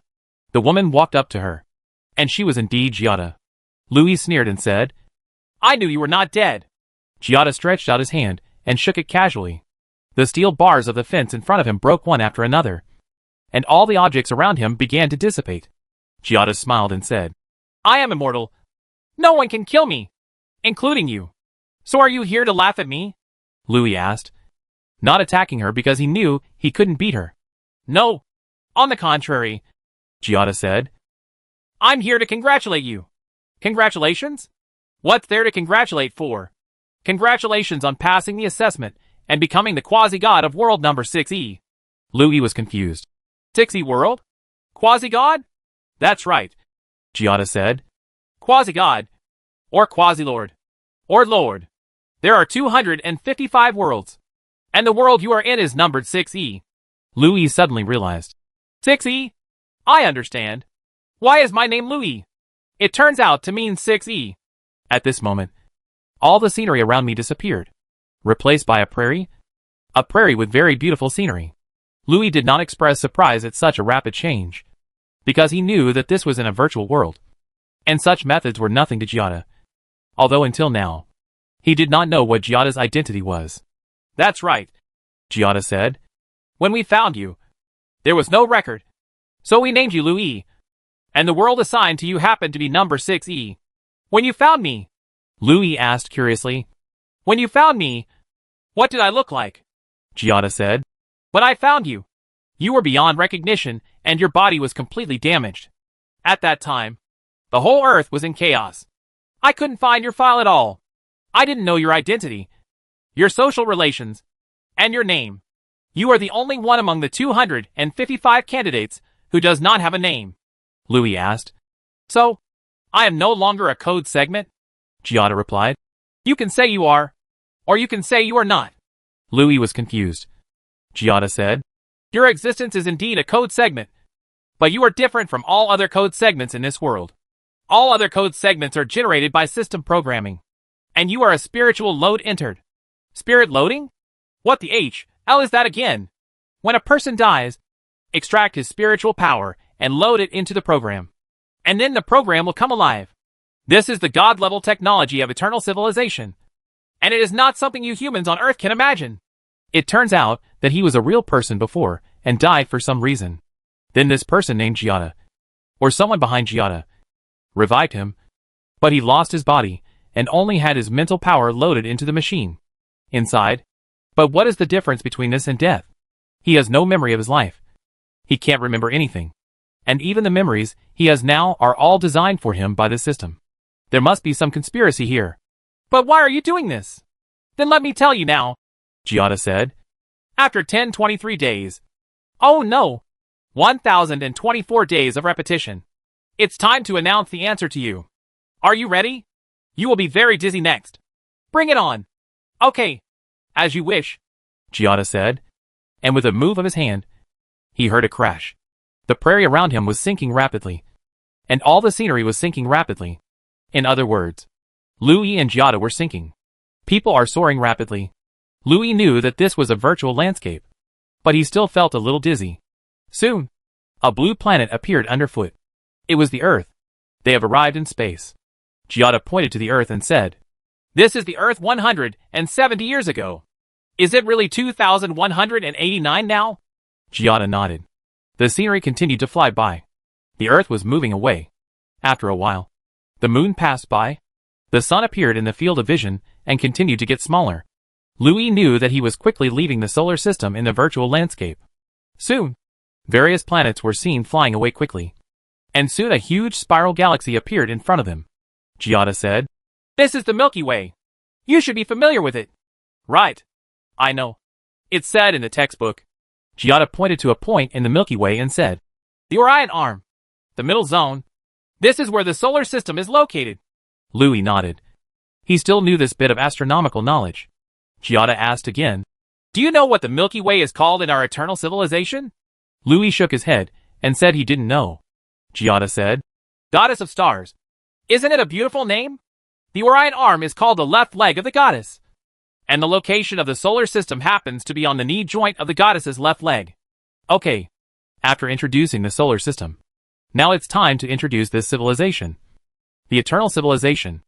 [SPEAKER 1] The woman walked up to her, and she was indeed Giada. Louis sneered and said, I knew you were not dead. Giada stretched out his hand and shook it casually. The steel bars of the fence in front of him broke one after another, and all the objects around him began to dissipate. Giada smiled and said, I am immortal. No one can kill me, including you. So are you here to laugh at me? Louis asked, not attacking her because he knew he couldn't beat her. No, on the contrary, Giada said. I'm here to congratulate you. Congratulations? What's there to congratulate for? Congratulations on passing the assessment and becoming the quasi-god of world number 6E. Louis was confused. 6E world? Quasi-god? That's right, Giada said. Quasi-god, or quasi-lord, or lord. There are 255 worlds, and the world you are in is numbered 6E. Louis suddenly realized. 6E? I understand. Why is my name Louis? It turns out to mean 6E. At this moment, all the scenery around me disappeared, replaced by a prairie with very beautiful scenery. Louis did not express surprise at such a rapid change, because he knew that this was in a virtual world, and such methods were nothing to Giada. Although until now, he did not know what Giada's identity was. That's right, Giada said. When we found you, there was no record, so we named you Louis, and the world assigned to you happened to be number 6E. When you found me, Louis asked curiously. When you found me, what did I look like? Giada said. When I found you, you were beyond recognition and your body was completely damaged. At that time, the whole earth was in chaos. I couldn't find your file at all. I didn't know your identity, your social relations, and your name. You are the only one among the 255 candidates who does not have a name, Louis asked. So, I am no longer a code segment? Giada replied. You can say you are, or you can say you are not. Louis was confused. Giada said. Your existence is indeed a code segment, but you are different from all other code segments in this world. All other code segments are generated by system programming, and you are a spiritual load entered. Spirit loading? What the hell is that again? When a person dies, extract his spiritual power and load it into the program, and then the program will come alive. This is the god-level technology of eternal civilization, and it is not something you humans on Earth can imagine. It turns out that he was a real person before and died for some reason. Then this person named Giada, or someone behind Giada, revived him, but he lost his body and only had his mental power loaded into the machine inside. But what is the difference between this and death? He has no memory of his life. He can't remember anything. And even the memories he has now are all designed for him by the system. There must be some conspiracy here. But why are you doing this? Then let me tell you now, Giada said. After 1023 days. Oh no! 1024 days of repetition. It's time to announce the answer to you. Are you ready? You will be very dizzy next. Bring it on. Okay. As you wish, Giada said. And with a move of his hand, he heard a crash. The prairie around him was sinking rapidly, and all the scenery was sinking rapidly. In other words, Louis and Giada were sinking. People are soaring rapidly. Louis knew that this was a virtual landscape, but he still felt a little dizzy. Soon, a blue planet appeared underfoot. It was the Earth. They have arrived in space. Giada pointed to the Earth and said, This is the Earth 170 years ago. Is it really 2189 now? Giada nodded. The scenery continued to fly by. The Earth was moving away. After a while, the moon passed by. The sun appeared in the field of vision and continued to get smaller. Louis knew that he was quickly leaving the solar system in the virtual landscape. Soon, various planets were seen flying away quickly. And soon a huge spiral galaxy appeared in front of him. Giada said, This is the Milky Way. You should be familiar with it. Right. I know. It's said in the textbook. Giada pointed to a point in the Milky Way and said, The Orion Arm. The middle zone. This is where the solar system is located. Louis nodded. He still knew this bit of astronomical knowledge. Giada asked again, Do you know what the Milky Way is called in our eternal civilization? Louis shook his head and said he didn't know. Giada said, Goddess of Stars. Isn't it a beautiful name? The Orion Arm is called the left leg of the goddess, and the location of the solar system happens to be on the knee joint of the goddess's left leg. Okay, after introducing the solar system, now it's time to introduce this civilization. The eternal civilization.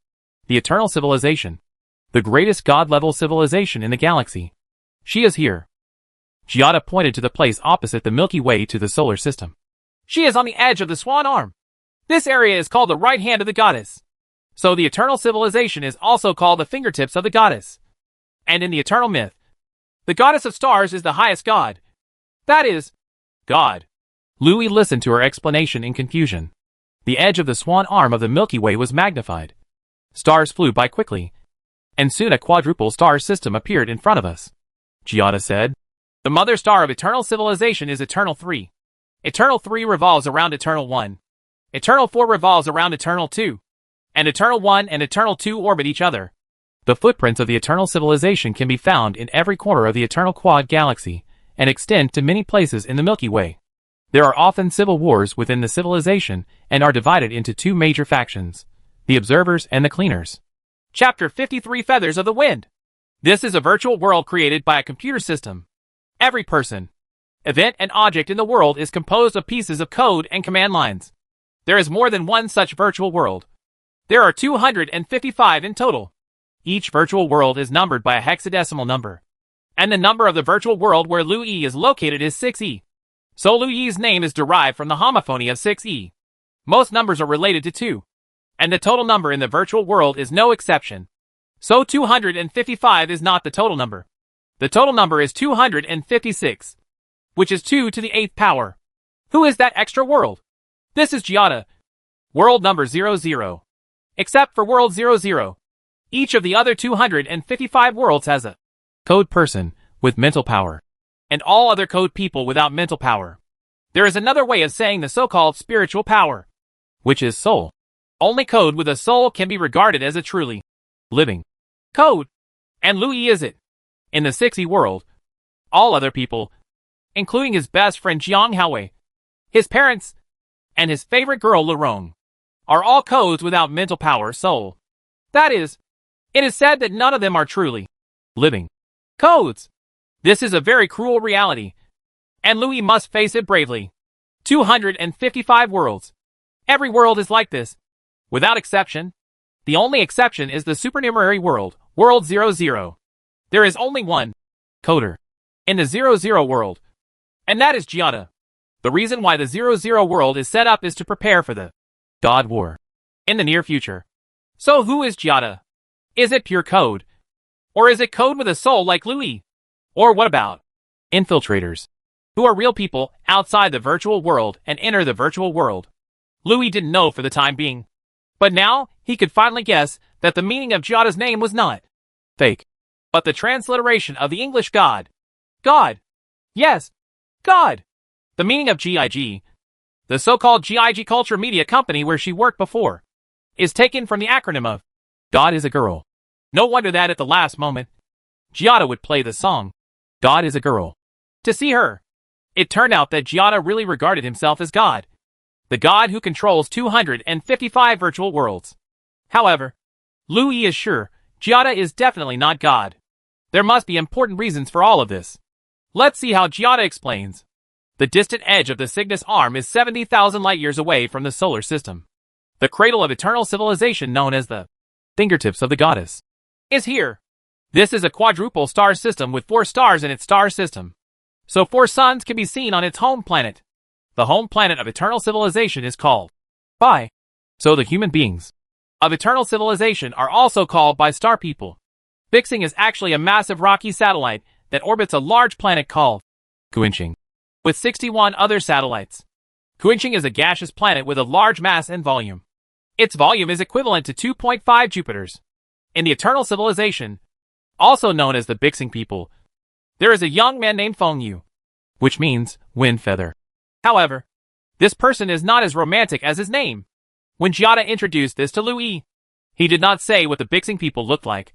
[SPEAKER 1] The eternal civilization. The greatest god-level civilization in the galaxy. She is here. Giada pointed to the place opposite the Milky Way to the solar system. She is on the edge of the Swan Arm. This area is called the right hand of the goddess. So the eternal civilization is also called the fingertips of the goddess. And in the eternal myth, the goddess of stars is the highest god. That is, God. Louis listened to her explanation in confusion. The edge of the swan arm of the Milky Way was magnified. Stars flew by quickly, and soon a quadruple star system appeared in front of us. Giada said. The mother star of Eternal Civilization is Eternal 3. Eternal 3 revolves around Eternal 1. Eternal 4 revolves around Eternal 2. And Eternal 1 and Eternal 2 orbit each other. The footprints of the Eternal Civilization can be found in every corner of the Eternal Quad Galaxy and extend to many places in the Milky Way. There are often civil wars within the civilization and are divided into two major factions, the Observers and the Cleaners. Chapter 53 Feathers of the Wind. This is a virtual world created by a computer system. Every person, event and object in the world is composed of pieces of code and command lines. There is more than one such virtual world. There are 255 in total. Each virtual world is numbered by a hexadecimal number. And the number of the virtual world where Lu-E is located is 6E. So Lu-E's name is derived from the homophony of 6E. Most numbers are related to 2. And the total number in the virtual world is no exception. So 255 is not the total number. The total number is 256, which is 2 to the 8th power. Who is that extra world? This is Giada. World number 00. Except for world 00. Each of the other 255 worlds has a code person with mental power, and all other code people without mental power. There is another way of saying the so-called spiritual power, which is soul. Only code with a soul can be regarded as a truly living code, and Lu-E is it. In the 6E world, all other people, including his best friend Jiang Haowei, his parents, and his favorite girl Lorong, are all codes without mental power soul. That is, it is said that none of them are truly living codes. This is a very cruel reality, and Lu-E must face it bravely. 255 worlds. Every world is like this, without exception. The only exception is the supernumerary world, world 00. There is only one coder in the 00 world, and that is Giada. The reason why the 00 world is set up is to prepare for the God War in the near future. So who is Giada? Is it pure code? Or is it code with a soul like Lu-E? Or what about infiltrators, who are real people outside the virtual world and enter the virtual world? Lu-E didn't know for the time being, but now he could finally guess that the meaning of Giada's name was not fake, but the transliteration of the English God. God. Yes, God. The meaning of GIG, the so-called GIG Culture Media Company where she worked before, is taken from the acronym of God is a Girl. No wonder that at the last moment, Giada would play the song, God is a Girl, to see her. It turned out that Giada really regarded himself as God, the God who controls 255 virtual worlds. However, Lu-E is sure Giada is definitely not God. There must be important reasons for all of this. Let's see how Giada explains. The distant edge of the Cygnus arm is 70,000 light-years away from the solar system. The cradle of eternal civilization known as the fingertips of the goddess is here. This is a quadruple star system with 4 stars in its star system. So 4 suns can be seen on its home planet. The home planet of eternal civilization is called Pi. So the human beings of eternal civilization are also called by star people. Bixing is actually a massive rocky satellite that orbits a large planet called Kuinching, with 61 other satellites. Kuinching is a gaseous planet with a large mass and volume. Its volume is equivalent to 2.5 Jupiters. In the eternal civilization, also known as the Bixing people, there is a young man named Feng Yu, which means wind feather. However, this person is not as romantic as his name. When Giada introduced this to Lu-E, he did not say what the Bixing people looked like,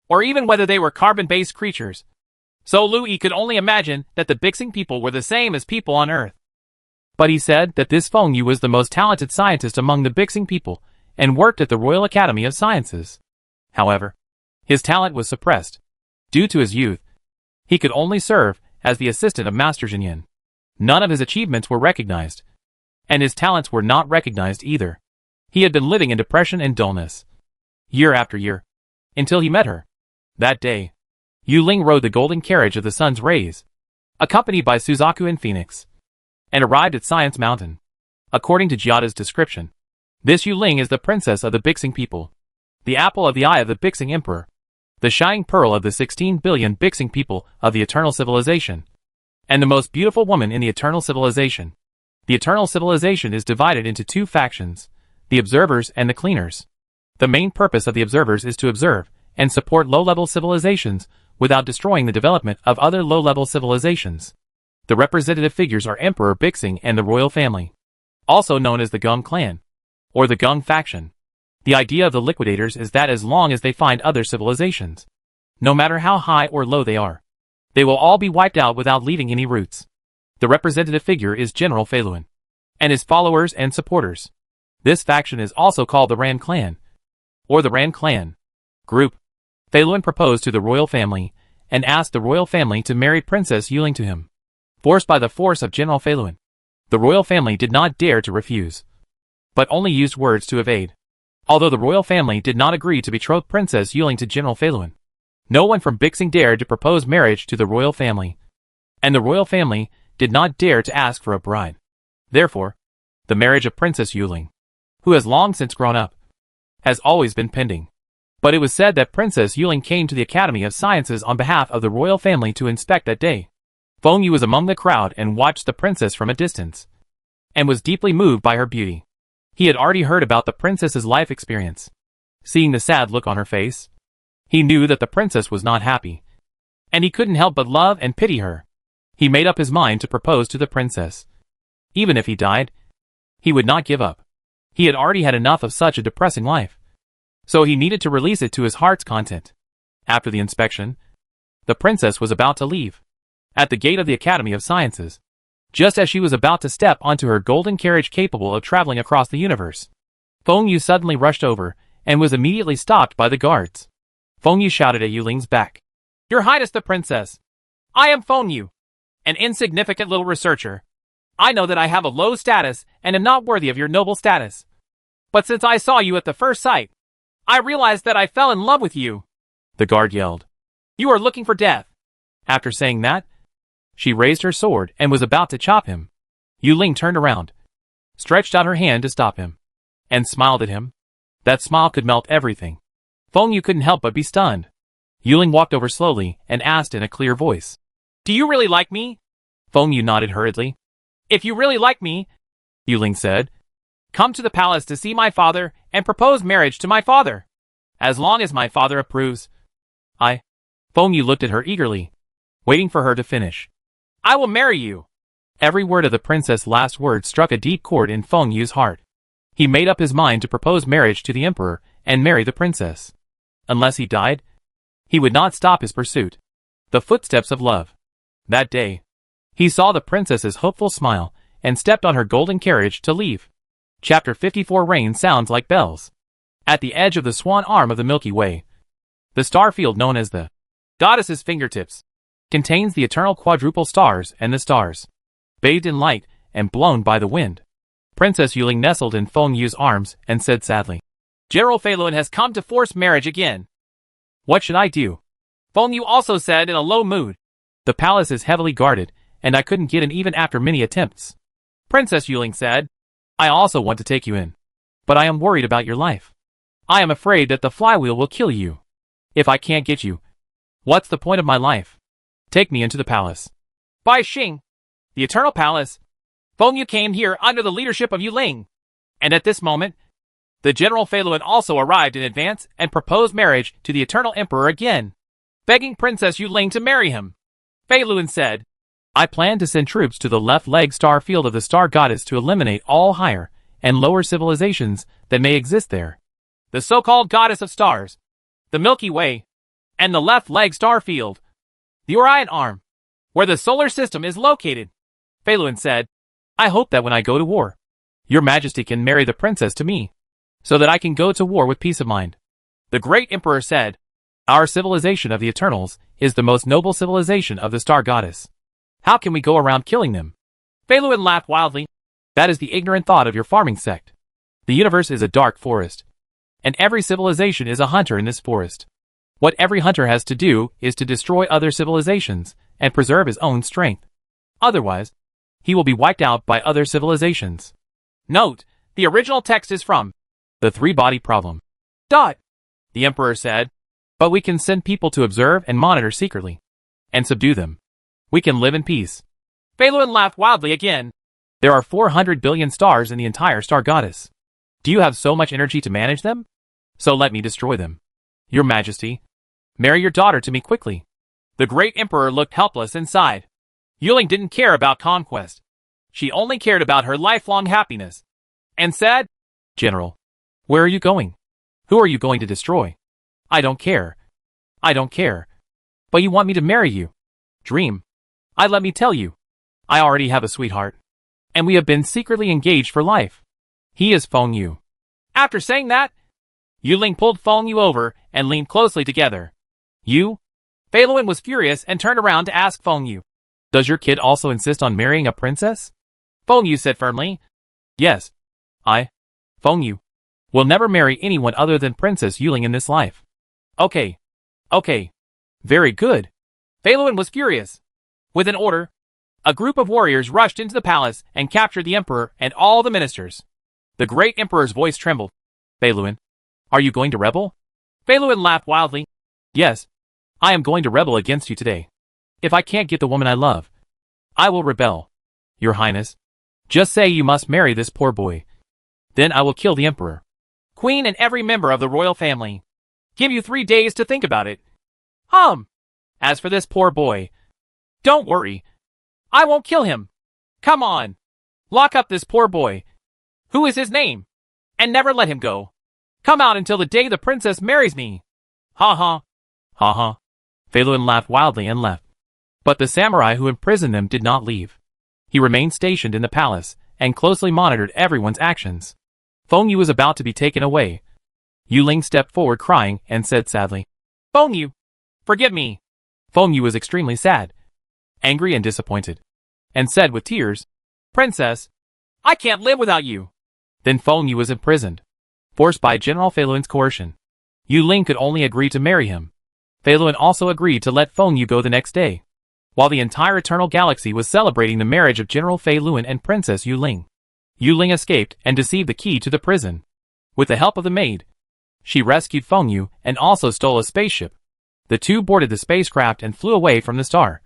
[SPEAKER 1] or even whether they were carbon-based creatures. So Lu-E could only imagine that the Bixing people were the same as people on Earth. But he said that this Feng Yu was the most talented scientist among the Bixing people and worked at the Royal Academy of Sciences. However, his talent was suppressed. Due to his youth, he could only serve as the assistant of Master Jinyan. None of his achievements were recognized, and his talents were not recognized either. He had been living in depression and dullness, year after year, until he met her. That day, Yu Ling rode the golden carriage of the sun's rays, accompanied by Suzaku and Phoenix, and arrived at Science Mountain. According to Giada's description, this Yu Ling is the princess of the Bixing people, the apple of the eye of the Bixing emperor, the shining pearl of the 16 billion Bixing people of the eternal civilization, and the most beautiful woman in the eternal civilization. The eternal civilization is divided into 2 factions, the observers and the cleaners. The main purpose of the observers is to observe and support low-level civilizations without destroying the development of other low-level civilizations. The representative figures are Emperor Bixing and the royal family, also known as the Gung clan, or the Gung faction. The idea of the liquidators is that as long as they find other civilizations, no matter how high or low they are, they will all be wiped out without leaving any roots. The representative figure is General Feilun, and his followers and supporters. This faction is also called the Ran clan, or the Ran clan group. Feilun proposed to the royal family, and asked the royal family to marry Princess Yuling to him, forced by the force of General Feilun. The royal family did not dare to refuse, but only used words to evade. Although the royal family did not agree to betroth Princess Yuling to General Feilun, no one from Bixing dared to propose marriage to the royal family, and the royal family did not dare to ask for a bride. Therefore, the marriage of Princess Yuling, who has long since grown up, has always been pending. But it was said that Princess Yuling came to the Academy of Sciences on behalf of the royal family to inspect that day. Feng Yu was among the crowd and watched the princess from a distance, and was deeply moved by her beauty. He had already heard about the princess's life experience. Seeing the sad look on her face, he knew that the princess was not happy, and he couldn't help but love and pity her. He made up his mind to propose to the princess. Even if he died, he would not give up. He had already had enough of such a depressing life, so he needed to release it to his heart's content. After the inspection, the princess was about to leave. At the gate of the Academy of Sciences, just as she was about to step onto her golden carriage capable of traveling across the universe, Feng Yu suddenly rushed over, and was immediately stopped by the guards. Feng Yu shouted at Yuling's back, "Your Highness the Princess! I am Feng Yu, an insignificant little researcher. I know that I have a low status and am not worthy of your noble status. But since I saw you at the first sight, I realized that I fell in love with you." The guard yelled, "You are looking for death." After saying that, she raised her sword and was about to chop him. Yuling turned around, stretched out her hand to stop him, and smiled at him. That smile could melt everything. Feng Yu couldn't help but be stunned. Yuling walked over slowly and asked in a clear voice, "Do you really like me?" Feng Yu nodded hurriedly. "If you really like me," Yuling said, "come to the palace to see my father and propose marriage to my father. As long as my father approves, Feng Yu looked at her eagerly, waiting for her to finish. "I will marry you." Every word of the princess' last words struck a deep chord in Feng Yu's heart. He made up his mind to propose marriage to the emperor and marry the princess. Unless he died, he would not stop his pursuit. The footsteps of love. That day, he saw the princess's hopeful smile and stepped on her golden carriage to leave. Chapter 54. Rain sounds like bells. At the edge of the swan arm of the Milky Way, the star field known as the goddess's fingertips contains the eternal quadruple stars and the stars, bathed in light and blown by the wind. Princess Yuling nestled in Feng Yu's arms and said sadly, "General Feilun has come to force marriage again. What should I do?" Feng Yu also said in a low mood, "The palace is heavily guarded, and I couldn't get in even after many attempts." Princess Yuling said, "I also want to take you in, but I am worried about your life. I am afraid that the flywheel will kill you. If I can't get you, what's the point of my life? Take me into the palace." By Xing, the Eternal Palace, Feng Yu came here under the leadership of Yuling, and at this moment, the General Feilun also arrived in advance and proposed marriage to the Eternal Emperor again, begging Princess Yuling to marry him. Feilun said, "I plan to send troops to the left leg star field of the star goddess to eliminate all higher and lower civilizations that may exist there. The so-called goddess of stars, the Milky Way, and the left leg star field, the Orion arm, where the solar system is located." Feilun said, "I hope that when I go to war, your majesty can marry the princess to me, so that I can go to war with peace of mind." The great emperor said, "Our civilization of the Eternals is the most noble civilization of the star goddess. How can we go around killing them?" Feilun laughed wildly. "That is the ignorant thought of your farming sect. The universe is a dark forest, and every civilization is a hunter in this forest. What every hunter has to do is to destroy other civilizations and preserve his own strength. Otherwise, he will be wiped out by other civilizations." Note, the original text is from The Three-Body Problem. The emperor said, "But we can send people to observe and monitor secretly, and subdue them. We can live in peace." Feilun laughed wildly again. "There are 400 billion stars in the entire star goddess. Do you have so much energy to manage them? So let me destroy them. Your majesty, marry your daughter to me quickly. The great emperor looked helpless and sighed. Yuling didn't care about conquest. She only cared about her lifelong happiness. And said, General, where are you going? Who are you going to destroy? I don't care. I don't care. But you want me to marry you. Dream. Let me tell you. I already have a sweetheart. And we have been secretly engaged for life. He is Feng Yu. After saying that, Yuling pulled Feng Yu over and leaned closely together. You? Fei Luan was furious and turned around to ask Feng Yu. Does your kid also insist on marrying a princess? Feng Yu said firmly. Yes. Feng Yu, will never marry anyone other than Princess Yuling in this life. Okay. Very good. Fei Luan was furious. With an order, a group of warriors rushed into the palace and captured the emperor and all the ministers. The great emperor's voice trembled. Fei Luan, are you going to rebel? Fei Luan laughed wildly. Yes, I am going to rebel against you today. If I can't get the woman I love, I will rebel. Your Highness, just say you must marry this poor boy. Then I will kill the emperor, queen, and every member of the royal family. Give you 3 days to think about it. As for this poor boy, don't worry. I won't kill him. Come on. Lock up this poor boy. Who is his name? And never let him go. Come out until the day the princess marries me. Ha ha. Ha ha. Fei Luan laughed wildly and left. But the samurai who imprisoned them did not leave. He remained stationed in the palace and closely monitored everyone's actions. Feng Yu was about to be taken away. Yuling stepped forward crying and said sadly, Feng Yu, forgive me. Feng Yu was extremely sad, angry and disappointed, and said with tears, Princess, I can't live without you. Then Feng Yu was imprisoned, forced by General Fei Luan's coercion. Yuling could only agree to marry him. Fei Luan also agreed to let Feng Yu go the next day. While the entire Eternal Galaxy was celebrating the marriage of General Fei Luan and Princess Yuling, Yuling escaped and deceived the key to the prison. With the help of the maid, she rescued Feng Yu and also stole a spaceship. The two boarded the spacecraft and flew away from the star,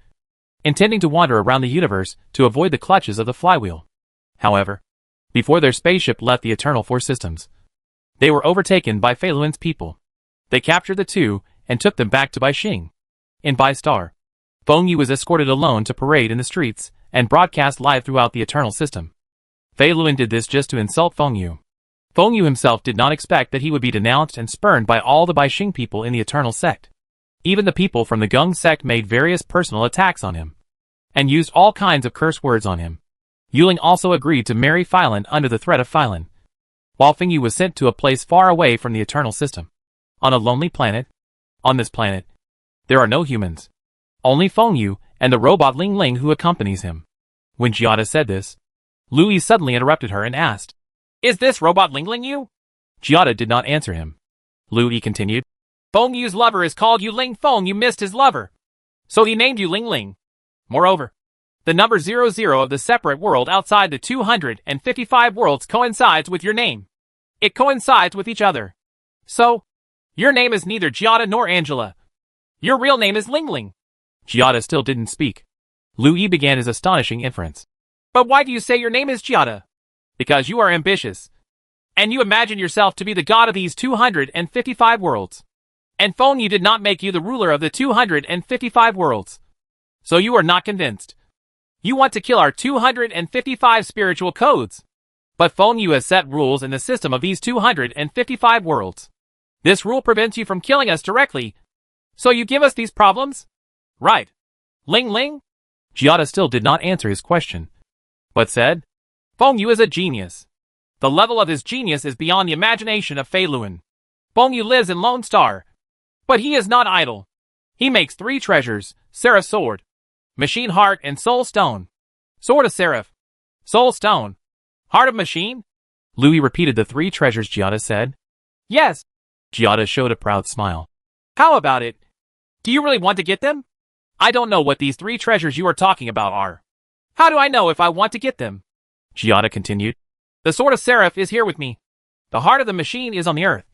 [SPEAKER 1] intending to wander around the universe to avoid the clutches of the flywheel. However, before their spaceship left the Eternal Four Systems, they were overtaken by Fei Luan's people. They captured the two and took them back to Baixing. In Bai Star, Feng Yu was escorted alone to parade in the streets and broadcast live throughout the Eternal System. Fei Luan did this just to insult Feng Yu. Feng Yu himself did not expect that he would be denounced and spurned by all the Baixing people in the Eternal Sect. Even the people from the Gung sect made various personal attacks on him, and used all kinds of curse words on him. Yuling also agreed to marry Phylan under the threat of Phylan, while Feng Yu was sent to a place far away from the Eternal System, on a lonely planet. On this planet, there are no humans, only Feng Yu and the robot Ling Ling who accompanies him. When Giada said this, Lu Yi suddenly interrupted her and asked, Is this robot Ling Ling you? Giada did not answer him. Lu Yi continued, Feng Yu's lover is called Yu Ling. Feng Yu missed his lover, so he named you Ling Ling. Moreover, the number 00 of the separate world outside the 255 worlds coincides with your name. It coincides with each other. So, your name is neither Giada nor Angela. Your real name is Ling Ling. Giada still didn't speak. Lu Yi began his astonishing inference. But why do you say your name is Giada? Because you are ambitious, and you imagine yourself to be the god of these 255 worlds. And Feng Yu did not make you the ruler of the 255 worlds. So you are not convinced. You want to kill our 255 spiritual codes. But Feng Yu has set rules in the system of these 255 worlds. This rule prevents you from killing us directly. So you give us these problems? Right. Ling Ling? Giada still did not answer his question, but said, Feng Yu is a genius. The level of his genius is beyond the imagination of Fei Luan. Feng Yu lives in Lone Star, but he is not idle. He makes 3 treasures, Seraph Sword, Machine Heart, and Soul Stone. Sword of Seraph, Soul Stone, Heart of Machine? Lu Yi repeated the 3 treasures Giada said. Yes. Giada showed a proud smile. How about it? Do you really want to get them? I don't know what these 3 treasures you are talking about are. How do I know if I want to get them? Giada continued. The Sword of Seraph is here with me. The Heart of the Machine is on the earth.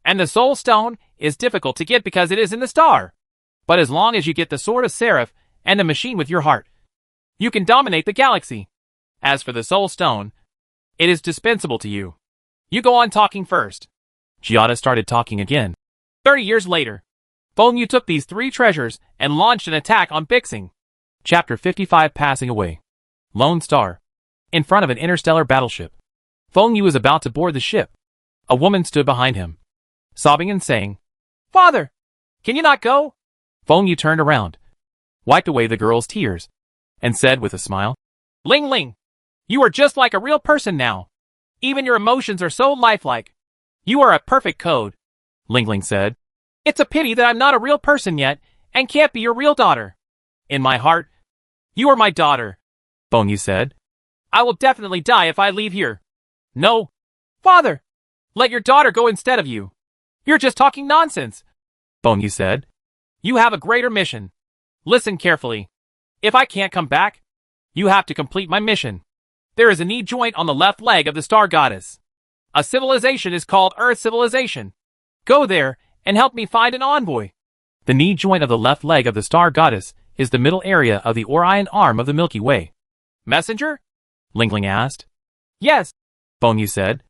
[SPEAKER 1] And the Soul Stone is difficult to get because it is in the star. But as long as you get the Sword of Seraph and the machine with your heart, you can dominate the galaxy. As for the Soul Stone, it is dispensable to you. You go on talking first. Giada started talking again. 30 years later, Feng Yu took these 3 treasures and launched an attack on Bixing. Chapter 55 Passing Away. Lone Star. In front of an interstellar battleship. Feng Yu was about to board the ship. A woman stood behind him, sobbing and saying, "Father, can you not go?" Feng Yu turned around, wiped away the girl's tears, and said with a smile, "Ling Ling, you are just like a real person now. Even your emotions are so lifelike. You are a perfect code." Ling Ling said, "It's a pity that I'm not a real person yet and can't be your real daughter. In my heart, you are my daughter." Feng Yu said, "I will definitely die if I leave here." "No, father, let your daughter go instead of you. You're just talking nonsense," Feng Yu said. "You have a greater mission. Listen carefully. If I can't come back, you have to complete my mission. There is a knee joint on the left leg of the star goddess. A civilization is called Earth Civilization. Go there and help me find an envoy." The knee joint of the left leg of the star goddess is the middle area of the Orion arm of the Milky Way. "Messenger?" Ling Ling asked. "Yes," Feng Yu said.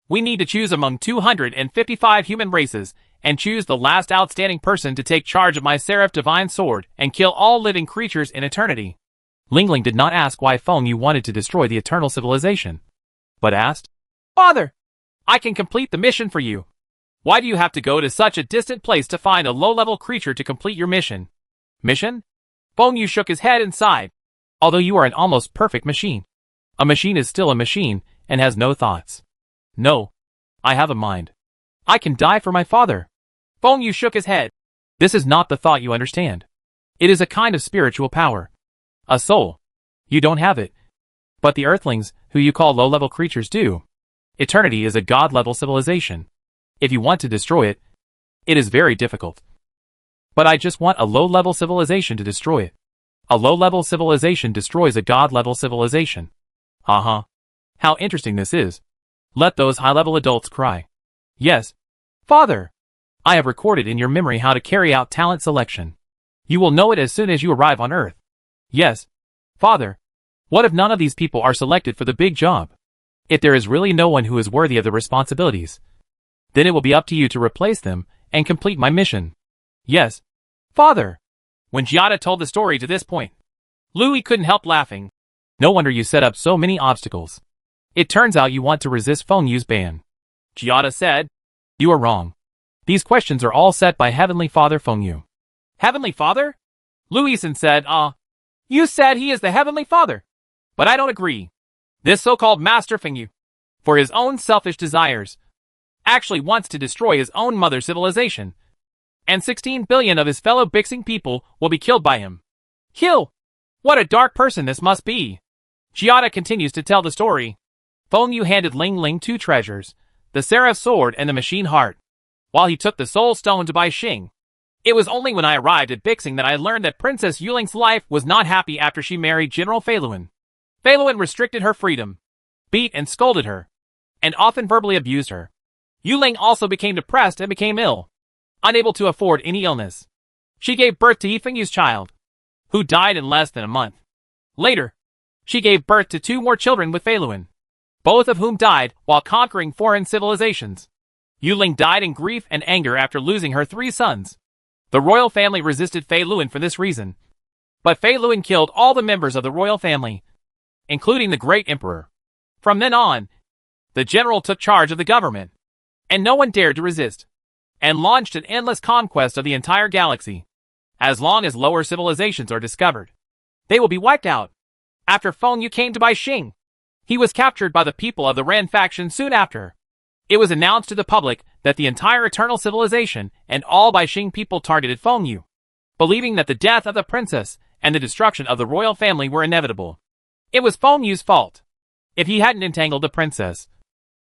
[SPEAKER 1] "We need to choose among 255 human races and choose the last outstanding person to take charge of my Seraph Divine Sword and kill all living creatures in eternity." Ling Ling did not ask why Feng Yu wanted to destroy the eternal civilization, but asked, "Father, I can complete the mission for you. Why do you have to go to such a distant place to find a low-level creature to complete your mission?" "Mission?" Feng Yu shook his head and sighed. "Although you are an almost perfect machine, a machine is still a machine and has no thoughts. No, I have a mind. I can die for my father." Feng Yu shook his head. "This is not the thought you understand. It is a kind of spiritual power. A soul. You don't have it. But the Earthlings, who you call low-level creatures, do. Eternity is a god-level civilization. If you want to destroy it, it is very difficult. But I just want a low-level civilization to destroy it. A low-level civilization destroys a god-level civilization. How interesting this is. Let those high-level adults cry. Yes, father. I have recorded in your memory how to carry out talent selection. You will know it as soon as you arrive on Earth. Yes, father. What if none of these people are selected for the big job? If there is really no one who is worthy of the responsibilities, then it will be up to you to replace them and complete my mission." "Yes, father." When Giada told the story to this point, Louis couldn't help laughing. "No wonder you set up so many obstacles. It turns out you want to resist Feng Yu's ban." Giada said, "You are wrong. These questions are all set by Heavenly Father Feng Yu." "Heavenly Father?" Louison said, You said he is the Heavenly Father. But I don't agree. This so-called Master Feng Yu, for his own selfish desires, actually wants to destroy his own mother civilization. And 16 billion of his fellow Bixing people will be killed by him. Kill! What a dark person this must be." Giada continues to tell the story. Feng Yu handed Ling Ling 2 treasures, the Seraph Sword and the Machine Heart, while he took the Soul Stone to Bai Xing. It was only when I arrived at Bixing that I learned that Princess Yuling's life was not happy after she married General Feiluan. Feiluan restricted her freedom, beat and scolded her, and often verbally abused her. Yuling also became depressed and became ill, unable to afford any illness. She gave birth to Feng Yu's child, who died in less than a month. Later, she gave birth to 2 more children with Feiluan, both of whom died while conquering foreign civilizations. Yuling died in grief and anger after losing her 3 sons. The royal family resisted Feiluan for this reason, but Feiluan killed all the members of the royal family, including the great emperor. From then on, the general took charge of the government, and no one dared to resist, and launched an endless conquest of the entire galaxy. As long as lower civilizations are discovered, they will be wiped out. After Feng Yu came to Bai Xing, he was captured by the people of the Ren faction soon after. It was announced to the public that the entire Eternal Civilization and all Bai Xing people targeted Feng Yu, believing that the death of the princess and the destruction of the royal family were inevitable. It was Feng Yu's fault. If he hadn't entangled the princess,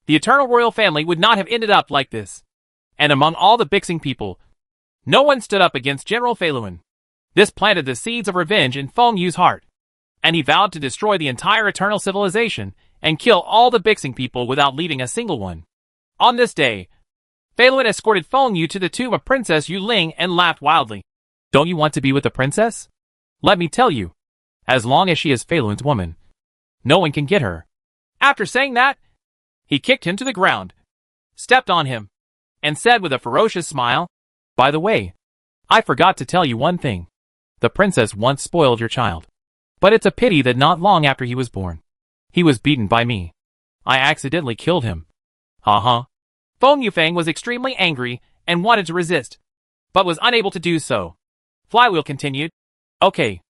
[SPEAKER 1] the Eternal Royal Family would not have ended up like this. And among all the Bixing people, no one stood up against General Feiluan. This planted the seeds of revenge in Feng Yu's heart, and he vowed to destroy the entire Eternal Civilization and kill all the Bixing people without leaving a single one. On this day, Feiluan escorted Feng Yu to the tomb of Princess Yuling and laughed wildly. "Don't you want to be with the princess? Let me tell you, as long as she is Feiluan's woman, no one can get her." After saying that, he kicked him to the ground, stepped on him, and said with a ferocious smile, "By the way, I forgot to tell you one thing. The princess once spoiled your child. But it's a pity that not long after he was born, he was beaten by me. I accidentally killed him. Ha. Feng Yufeng was extremely angry and wanted to resist, but was unable to do so. Flywheel continued. Okay.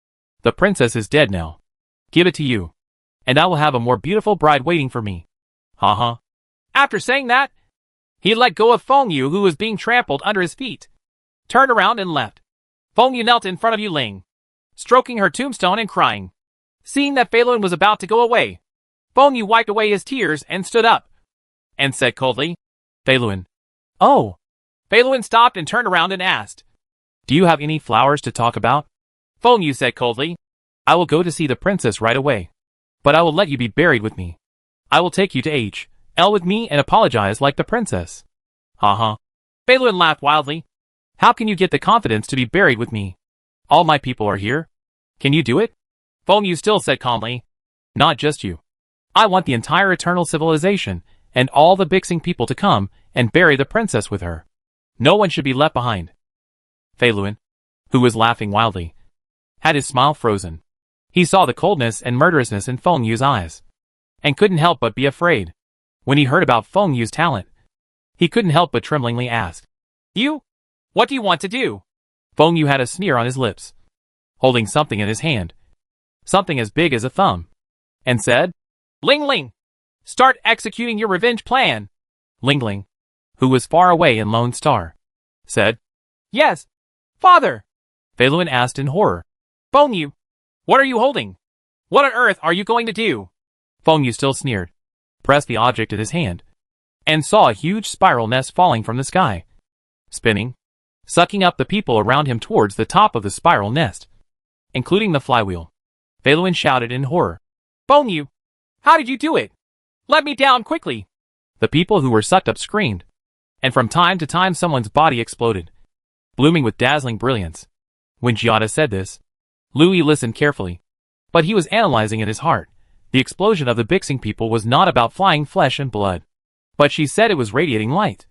[SPEAKER 1] The princess is dead now. Give it to you, and I will have a more beautiful bride waiting for me. Ha. After saying that, he let go of Feng Yu, who was being trampled under his feet, turned around and left. Feng Yu knelt in front of Yu Ling, stroking her tombstone and crying. Seeing that Fei Luan was about to go away, Feng Yu wiped away his tears and stood up, and said coldly, Fei Luan. Oh. Fei Luan stopped and turned around and asked, Do you have any flowers to talk about? Feng Yu said coldly, I will go to see the princess right away, but I will let you be buried with me. I will take you to H.L. with me and apologize like the princess. Ha. Fei Luan laughed wildly. How can you get the confidence to be buried with me? All my people are here. Can you do it? Feng Yu still said calmly, Not just you. I want the entire eternal civilization and all the Bixing people to come and bury the princess with her. No one should be left behind. Fei Luan, who was laughing wildly, had his smile frozen. He saw the coldness and murderousness in Feng Yu's eyes, and couldn't help but be afraid. When he heard about Feng Yu's talent, he couldn't help but tremblingly ask, You? What do you want to do? Feng Yu had a sneer on his lips, holding something in his hand, something as big as a thumb, and said, Ling Ling, start executing your revenge plan. Ling Ling, who was far away in Lone Star, said, Yes, father. Fei Luan asked in horror, Feng Yu, what are you holding? What on earth are you going to do? Feng Yu still sneered, pressed the object in his hand, and saw a huge spiral nest falling from the sky, spinning, sucking up the people around him towards the top of the spiral nest, including the flywheel. Fei Luan shouted in horror, Feng Yu, how did you do it? Let me down quickly. The people who were sucked up screamed, and from time to time someone's body exploded, blooming with dazzling brilliance. When Giada said this, Louis listened carefully, but he was analyzing in his heart. The explosion of the Bixing people was not about flying flesh and blood, but she said it was radiating light.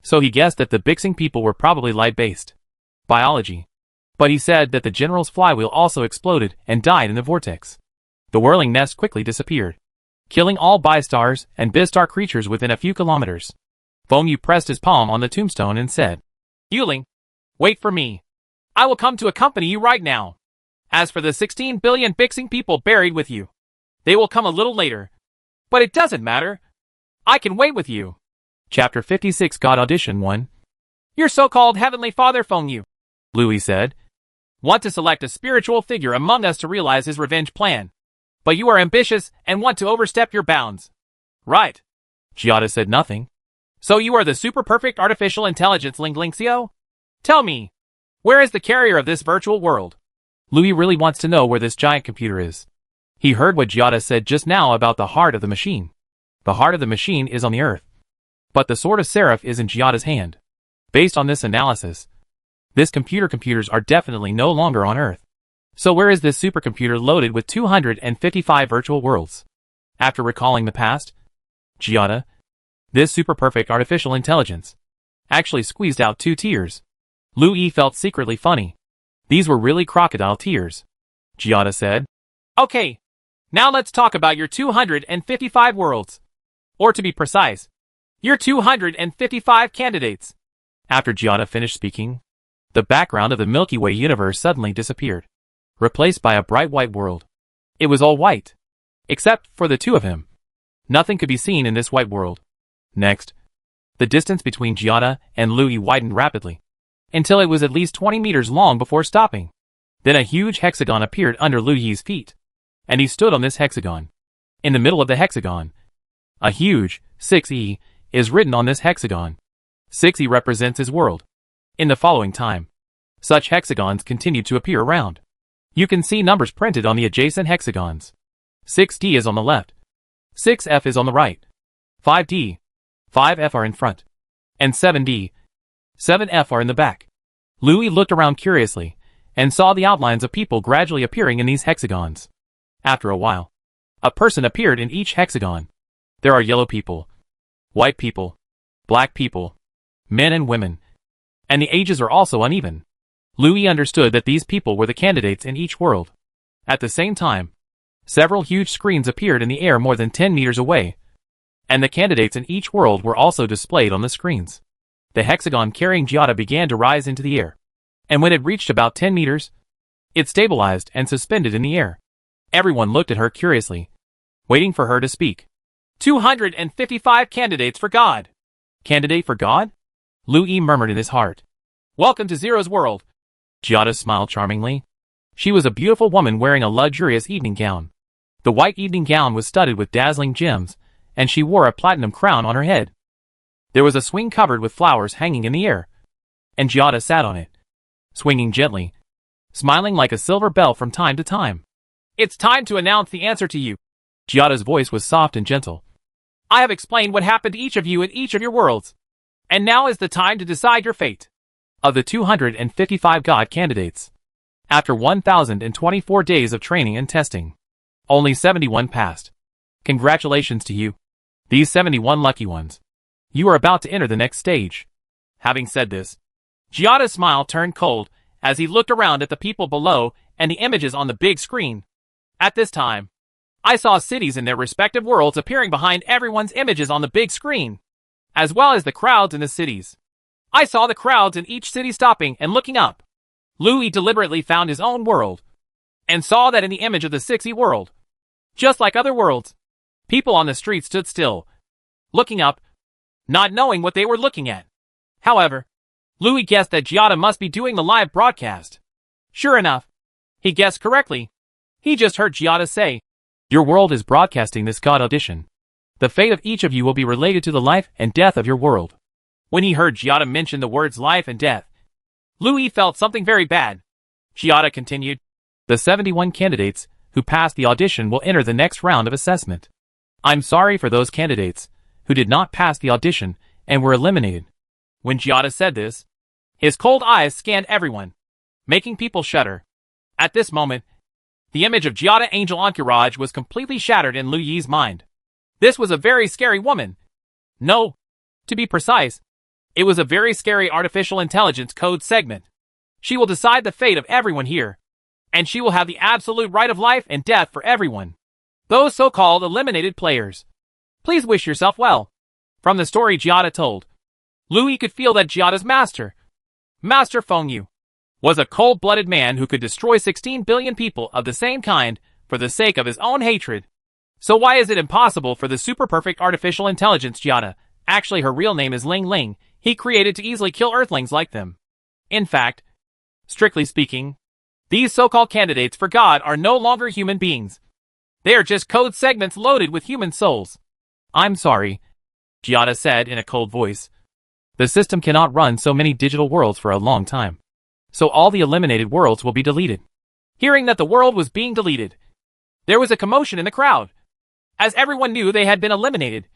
[SPEAKER 1] So he guessed that the Bixing people were probably light-based biology. But he said that the general's flywheel also exploded and died in the vortex. The whirling nest quickly disappeared, killing all Bi-stars and Biz-star creatures within a few kilometers. Feng Yu pressed his palm on the tombstone and said, Yuling, wait for me. I will come to accompany you right now. As for the 16 billion Bixing people buried with you, they will come a little later. But it doesn't matter. I can wait with you. Chapter 56 God Audition 1. Your so-called Heavenly Father Feng Yu, Louis said, want to select a spiritual figure among us to realize his revenge plan. But you are ambitious and want to overstep your bounds. Right. Giada said nothing. So you are the super perfect artificial intelligence Ling Lingxiao? Tell me, where is the carrier of this virtual world? Louis really wants to know where this giant computer is. He heard what Giada said just now about the heart of the machine. The heart of the machine is on the earth, but the sword of Seraph is in Giada's hand. Based on this analysis, this computers are definitely no longer on Earth. So where is this supercomputer loaded with 255 virtual worlds? After recalling the past, Giada, this super perfect artificial intelligence, actually squeezed out 2 tears. Louis felt secretly funny. These were really crocodile tears. Giada said, Okay, now let's talk about your 255 worlds. Or to be precise, your 255 candidates. After Giada finished speaking, the background of the Milky Way universe suddenly disappeared, replaced by a bright white world. It was all white, except for the two of him. Nothing could be seen in this white world. Next, the distance between Giada and Louis widened rapidly, until it was at least 20 meters long before stopping. Then a huge hexagon appeared under Louis's feet, and he stood on this hexagon. In the middle of the hexagon, a huge 6E is written on this hexagon. 6E represents his world. In the following time, such hexagons continued to appear around. You can see numbers printed on the adjacent hexagons. 6D is on the left. 6F is on the right. 5D, 5F are in front. And 7D, 7F are in the back. Louis looked around curiously, and saw the outlines of people gradually appearing in these hexagons. After a while, a person appeared in each hexagon. There are yellow people, white people, black people, men and women, and the ages are also uneven. Louis understood that these people were the candidates in each world. At the same time, several huge screens appeared in the air more than 10 meters away, and the candidates in each world were also displayed on the screens. The hexagon carrying Giada began to rise into the air, and when it reached about 10 meters, it stabilized and suspended in the air. Everyone looked at her curiously, waiting for her to speak. 255 candidates for God. Candidate for God? Louis murmured in his heart. Welcome to Zero's world. Giada smiled charmingly. She was a beautiful woman wearing a luxurious evening gown. The white evening gown was studded with dazzling gems, and she wore a platinum crown on her head. There was a swing covered with flowers hanging in the air, and Giada sat on it, swinging gently, smiling like a silver bell from time to time. It's time to announce the answer to you. Giada's voice was soft and gentle. I have explained what happened to each of you in each of your worlds, and now is the time to decide your fate. Of the 255 God candidates, after 1,024 days of training and testing, only 71 passed. Congratulations to you. These 71 lucky ones. You are about to enter the next stage. Having said this, Giada's smile turned cold as he looked around at the people below and the images on the big screen. At this time, I saw cities in their respective worlds appearing behind everyone's images on the big screen, as well as the crowds in the cities. I saw the crowds in each city stopping and looking up. Louis deliberately found his own world, and saw that in the image of the 6E world, just like other worlds, people on the street stood still, looking up, not knowing what they were looking at. However, Louis guessed that Giada must be doing the live broadcast. Sure enough, he guessed correctly. He just heard Giada say, your world is broadcasting this God audition. The fate of each of you will be related to the life and death of your world. When he heard Giada mention the words life and death, Louis felt something very bad. Giada continued, the 71 candidates who passed the audition will enter the next round of assessment. I'm sorry for those candidates who did not pass the audition and were eliminated. When Giada said this, his cold eyes scanned everyone, making people shudder. At this moment, the image of Giada Angel Encourage was completely shattered in Louis's mind. This was a very scary woman. No, to be precise, it was a very scary artificial intelligence code segment. She will decide the fate of everyone here, and she will have the absolute right of life and death for everyone. Those so-called eliminated players. Please wish yourself well. From the story Giada told, Louis could feel that Giada's master, Master Fengyu, was a cold-blooded man who could destroy 16 billion people of the same kind for the sake of his own hatred. So why is it impossible for the super-perfect artificial intelligence Giada, actually her real name is Ling Ling, he created to easily kill Earthlings like them? In fact, strictly speaking, these so-called candidates for God are no longer human beings. They are just code segments loaded with human souls. I'm sorry, Giada said in a cold voice. The system cannot run so many digital worlds for a long time. So all the eliminated worlds will be deleted. Hearing that the world was being deleted, there was a commotion in the crowd, as everyone knew they had been eliminated,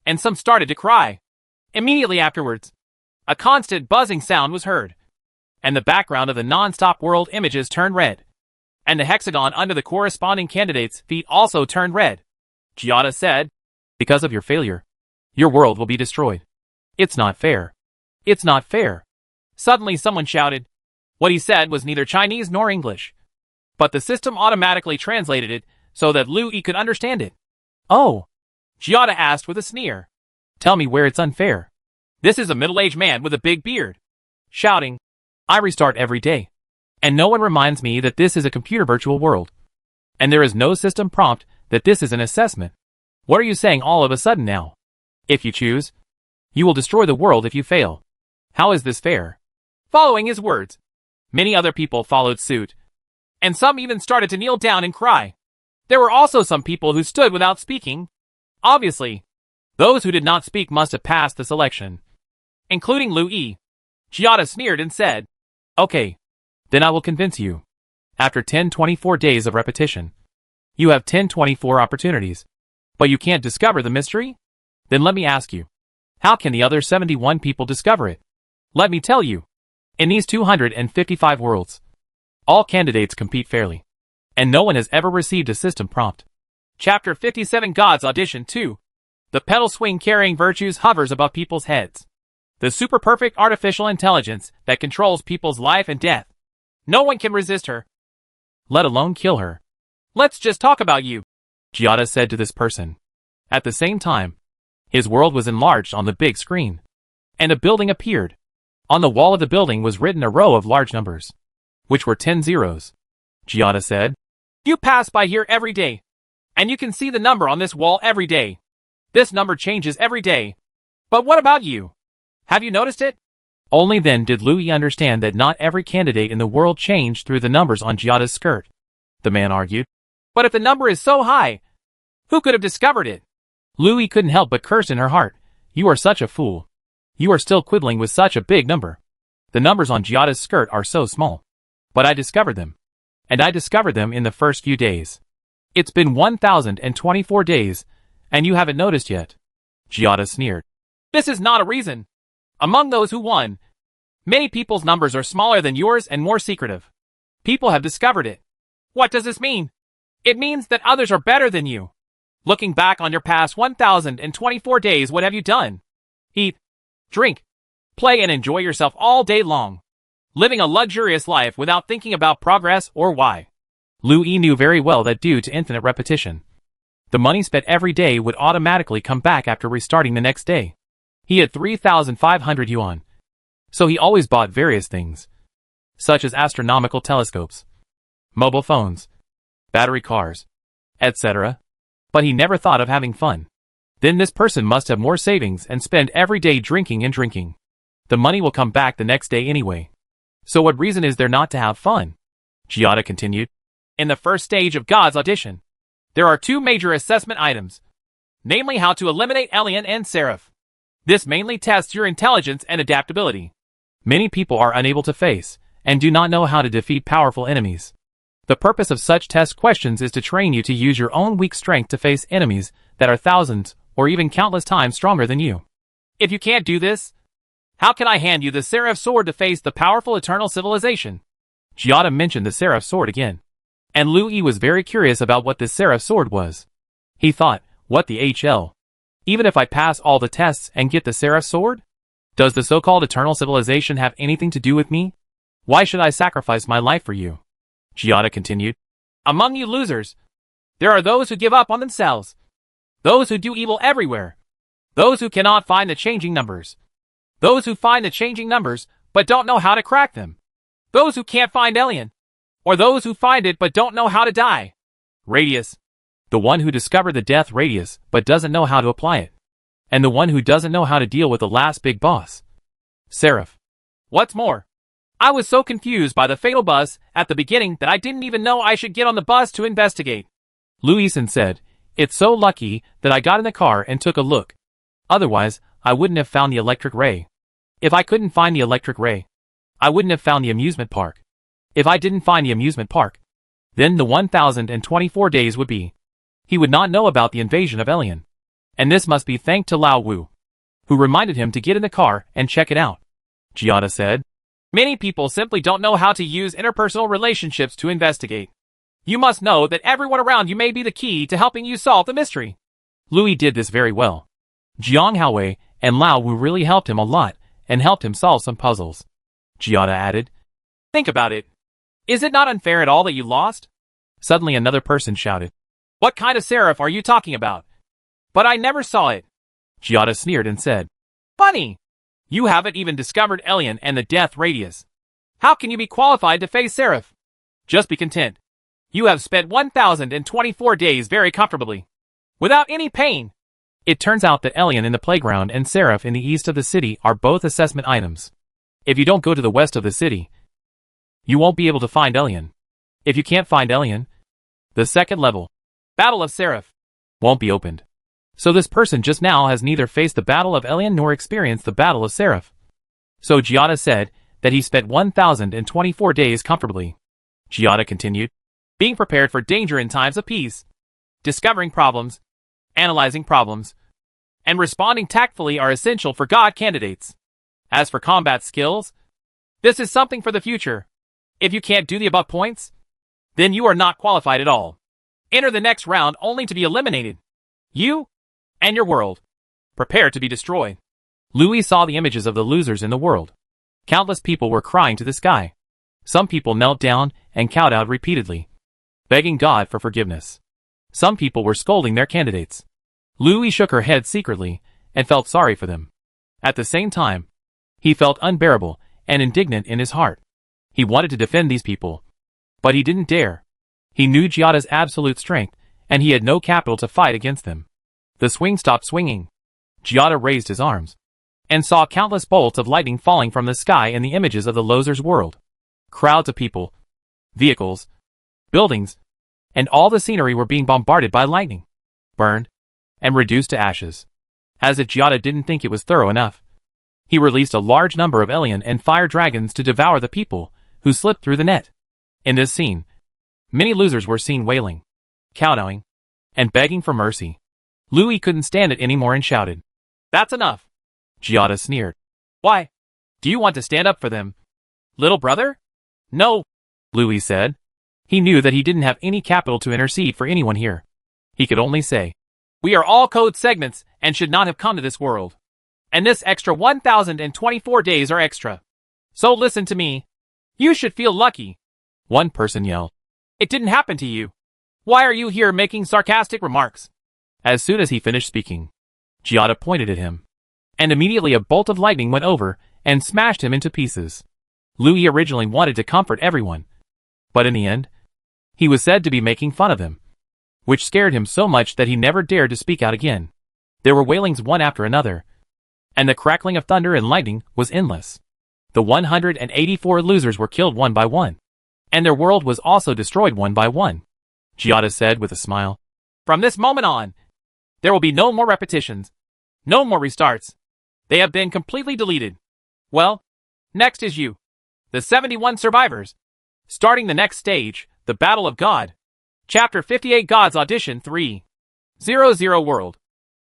[SPEAKER 1] and some started to cry. Immediately afterwards, a constant buzzing sound was heard, and the background of the non-stop world images turned red, and the hexagon under the corresponding candidates' feet also turned red. Giada said, because of your failure, your world will be destroyed. It's not fair. It's not fair. Suddenly someone shouted. What he said was neither Chinese nor English, but the system automatically translated it so that Louis could understand it. Oh, Giada asked with a sneer. Tell me where it's unfair. This is a middle-aged man with a big beard, shouting, I restart every day, and no one reminds me that this is a computer virtual world, and there is no system prompt that this is an assessment. What are you saying all of a sudden now? If you choose, you will destroy the world if you fail. How is this fair? Following his words, many other people followed suit, and some even started to kneel down and cry. There were also some people who stood without speaking. Obviously, those who did not speak must have passed the selection, including Louis. Giada sneered and said, okay, then I will convince you. After 1024 days of repetition, you have 1024 opportunities, but you can't discover the mystery? Then let me ask you, how can the other 71 people discover it? Let me tell you, in these 255 worlds, all candidates compete fairly, and no one has ever received a system prompt. Chapter 57 God's Audition 2. The pedal swing carrying virtues hovers above people's heads. The super perfect artificial intelligence that controls people's life and death. No one can resist her, let alone kill her. Let's just talk about you, Giada said to this person. At the same time, his world was enlarged on the big screen, and a building appeared. On the wall of the building was written a row of large numbers, which were 10 zeros. Giada said, "You pass by here every day, and you can see the number on this wall every day. This number changes every day. But what about you? Have you noticed it?" Only then did Louis understand that not every candidate in the world changed through the numbers on Giada's skirt. The man argued, "But if the number is so high, who could have discovered it?" Louis couldn't help but curse in her heart. "You are such a fool. You are still quibbling with such a big number. The numbers on Giada's skirt are so small. But I discovered them. And I discovered them in the first few days. It's been 1,024 days, and you haven't noticed yet." Giada sneered. "This is not a reason. Among those who won, many people's numbers are smaller than yours and more secretive. People have discovered it. What does this mean? It means that others are better than you. Looking back on your past 1,024 days, what have you done? Eat, drink, play and enjoy yourself all day long. Living a luxurious life without thinking about progress or why." Louis knew very well that due to infinite repetition, the money spent every day would automatically come back after restarting the next day. He had 3,500 yuan, so he always bought various things, such as astronomical telescopes, mobile phones, battery cars, etc. But he never thought of having fun. Then this person must have more savings and spend every day drinking and drinking. The money will come back the next day anyway. So what reason is there not to have fun? Giada continued. In the first stage of God's audition, there are two major assessment items, namely how to eliminate alien and seraph. This mainly tests your intelligence and adaptability. Many people are unable to face and do not know how to defeat powerful enemies. The purpose of such test questions is to train you to use your own weak strength to face enemies that are thousands or even countless times stronger than you. If you can't do this, how can I hand you the seraph sword to face the powerful eternal civilization? Giada mentioned the seraph sword again, and Louis was very curious about what this seraph sword was. He thought, what the HL? Even if I pass all the tests and get the seraph sword? Does the so-called eternal civilization have anything to do with me? Why should I sacrifice my life for you? Giada continued. Among you losers, there are those who give up on themselves, those who do evil everywhere, those who cannot find the changing numbers, those who find the changing numbers but don't know how to crack them, those who can't find alien, or those who find it but don't know how to die. Radius, the one who discovered the death radius but doesn't know how to apply it, and the one who doesn't know how to deal with the last big boss. Seraph. What's more, I was so confused by the fatal bus at the beginning that I didn't even know I should get on the bus to investigate. Louison said, it's so lucky that I got in the car and took a look. Otherwise, I wouldn't have found the electric ray. If I couldn't find the electric ray, I wouldn't have found the amusement park. If I didn't find the amusement park, then the 1,024 days would be. He would not know about the invasion of alien. And this must be thanked to Lao Wu, who reminded him to get in the car and check it out. Giada said, many people simply don't know how to use interpersonal relationships to investigate. You must know that everyone around you may be the key to helping you solve the mystery. Louis did this very well. Jiang Haowei and Lao Wu really helped him a lot and helped him solve some puzzles. Giada added, think about it. Is it not unfair at all that you lost? Suddenly another person shouted, what kind of seraph are you talking about? But I never saw it. Giada sneered and said, funny. You haven't even discovered alien and the death radius. How can you be qualified to face seraph? Just be content. You have spent 1,024 days very comfortably, without any pain. It turns out that alien in the playground and seraph in the east of the city are both assessment items. If you don't go to the west of the city, you won't be able to find alien. If you can't find alien, the second level, Battle of Seraph, won't be opened. So this person just now has neither faced the Battle of Alien nor experienced the Battle of Seraph. So Giada said that he spent 1,024 days comfortably. Giada continued, being prepared for danger in times of peace, discovering problems, analyzing problems, and responding tactfully are essential for God candidates. As for combat skills, this is something for the future. If you can't do the above points, then you are not qualified at all. Enter the next round only to be eliminated. You and your world. Prepare to be destroyed. Louis saw the images of the losers in the world. Countless people were crying to the sky. Some people knelt down and kowed out repeatedly, begging God for forgiveness. Some people were scolding their candidates. Louis shook her head secretly and felt sorry for them. At the same time, he felt unbearable and indignant in his heart. He wanted to defend these people, but he didn't dare. He knew Giada's absolute strength, and he had no capital to fight against them. The swing stopped swinging. Giada raised his arms and saw countless bolts of lightning falling from the sky in the images of the losers' world. Crowds of people, vehicles, buildings, and all the scenery were being bombarded by lightning, burned, and reduced to ashes. As if Giada didn't think it was thorough enough, he released a large number of alien and fire dragons to devour the people who slipped through the net. In this scene, many losers were seen wailing, kowtowing, and begging for mercy. Louis couldn't stand it anymore and shouted, "That's enough!" Giada sneered. "Why? Do you want to stand up for them, little brother?" "No," Louis said. He knew that he didn't have any capital to intercede for anyone here. He could only say, "We are all code segments and should not have come to this world. And this extra 1,024 days are extra. So listen to me. You should feel lucky." One person yelled, "It didn't happen to you. Why are you here making sarcastic remarks?" As soon as he finished speaking, Giada pointed at him, and immediately a bolt of lightning went over and smashed him into pieces. Louis originally wanted to comfort everyone, but in the end, he was said to be making fun of them, which scared him so much that he never dared to speak out again. There were wailings one after another, and the crackling of thunder and lightning was endless. The 184 losers were killed one by one, and their world was also destroyed one by one. Giada said with a smile, "From this moment on, there will be no more repetitions, no more restarts. They have been completely deleted. Well, next is you, the 71 survivors. Starting the next stage, the Battle of God. Chapter 58 God's Audition 3:00 World.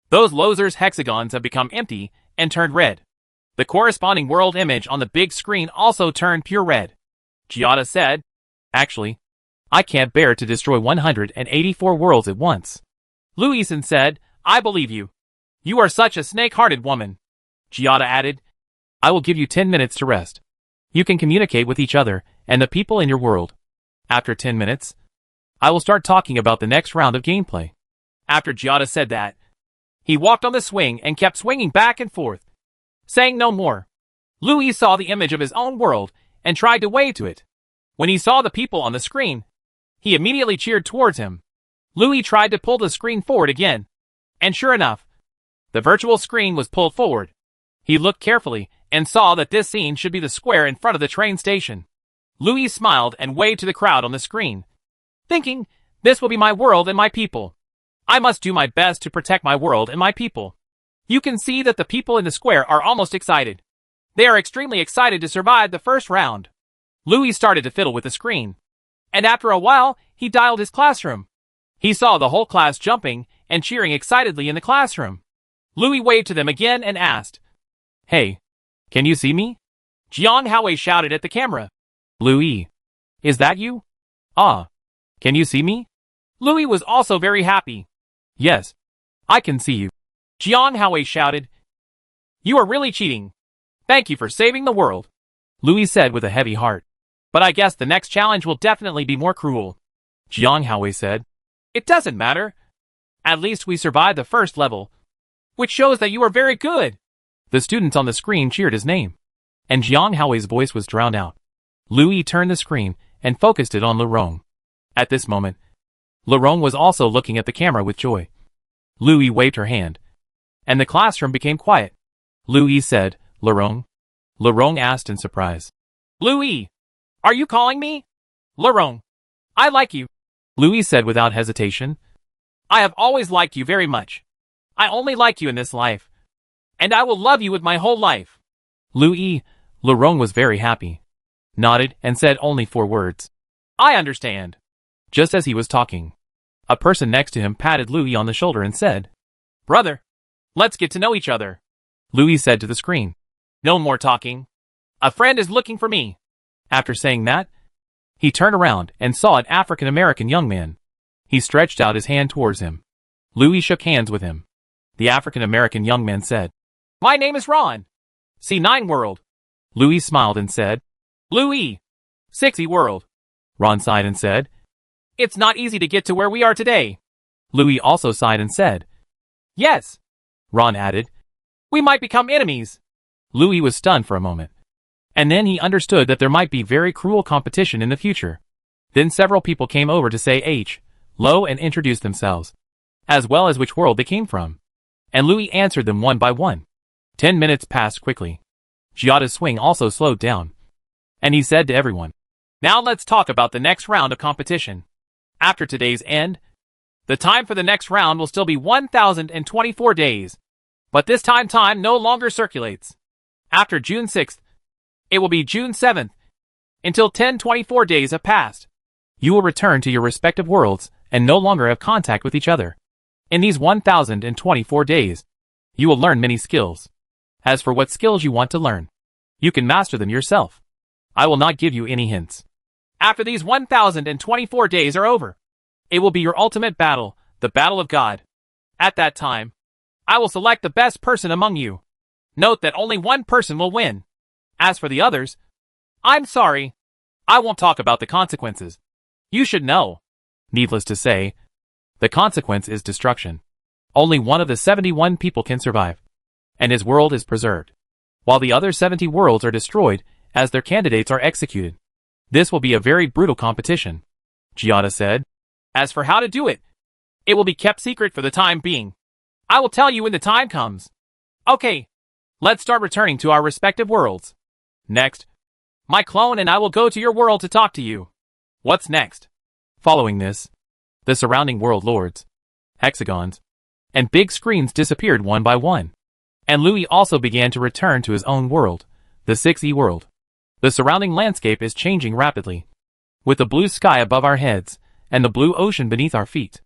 [SPEAKER 1] Those losers' hexagons have become empty and turned red. The corresponding world image on the big screen also turned pure red." Giada said, "Actually, I can't bear to destroy 184 worlds at once." Louison said, "I believe you. You are such a snake-hearted woman." Giada added, "I will give you 10 minutes to rest. You can communicate with each other and the people in your world. After 10 minutes, I will start talking about the next round of gameplay." After Giada said that, he walked on the swing and kept swinging back and forth, saying no more. Louis saw the image of his own world and tried to wave to it. When he saw the people on the screen, he immediately cheered towards him. Louis tried to pull the screen forward again, and sure enough, the virtual screen was pulled forward. He looked carefully and saw that this scene should be the square in front of the train station. Louis smiled and waved to the crowd on the screen, thinking, "This will be my world and my people. I must do my best to protect my world and my people." You can see that the people in the square are almost excited. They are extremely excited to survive the first round. Louis started to fiddle with the screen, and after a while, he dialed his classroom. He saw the whole class jumping and cheering excitedly in the classroom. Louis waved to them again and asked, "Hey, can you see me?" Jiang Haowei shouted at the camera. "Louis, is that you? Ah, can you see me?" Louis was also very happy. "Yes, I can see you." Jiang Haowei shouted, "You are really cheating. Thank you for saving the world," Louis said with a heavy heart. "But I guess the next challenge will definitely be more cruel." Jiang Haowei said, "It doesn't matter. At least we survived the first level, which shows that you are very good." The students on the screen cheered his name, and Jiang Haowei's voice was drowned out. Louis turned the screen and focused it on Lerong. At this moment, Lerong was also looking at the camera with joy. Louis waved her hand, and the classroom became quiet. Louis said, "Lerong?" Lerong asked in surprise. "Louis, are you calling me?" "Lerong, I like you," Louis said without hesitation. "I have always liked you very much. I only like you in this life, and I will love you with my whole life." Lerong was very happy, nodded and said only 4 words. "I understand." Just as he was talking, a person next to him patted Louis on the shoulder and said, "Brother, let's get to know each other." Louis said to the screen, "No more talking. A friend is looking for me." After saying that, he turned around and saw an African-American young man. He stretched out his hand towards him. Louis shook hands with him. The African-American young man said, My name is Ron. C9 World. Louis smiled and said, Louis. 6E World. Ron sighed and said, It's not easy to get to where we are today. Louis also sighed and said, Yes. Ron added, We might become enemies. Louis was stunned for a moment. And then he understood that there might be very cruel competition in the future. Then several people came over to say hello and introduce themselves, as well as which world they came from. And Louis answered them one by one. 10 minutes passed quickly. Giada's swing also slowed down. And he said to everyone, Now let's talk about the next round of competition. After today's end, the time for the next round will still be 1,024 days. But this time no longer circulates. After June 6th, it will be June 7th. Until 1024 days have passed. You will return to your respective worlds and no longer have contact with each other. In these 1,024 days, you will learn many skills. As for what skills you want to learn, you can master them yourself. I will not give you any hints. After these 1,024 days are over, it will be your ultimate battle, the battle of God. At that time, I will select the best person among you. Note that only one person will win. As for the others, I'm sorry. I won't talk about the consequences. You should know. Needless to say, the consequence is destruction. Only one of the 71 people can survive, and his world is preserved, while the other 70 worlds are destroyed as their candidates are executed. This will be a very brutal competition, Giada said. As for how to do it, it will be kept secret for the time being. I will tell you when the time comes. Okay, let's start returning to our respective worlds. Next, my clone and I will go to your world to talk to you. What's next? Following this, the surrounding world lords, hexagons, and big screens disappeared one by one. And Louis also began to return to his own world, the 6E world. The surrounding landscape is changing rapidly. With the blue sky above our heads, and the blue ocean beneath our feet.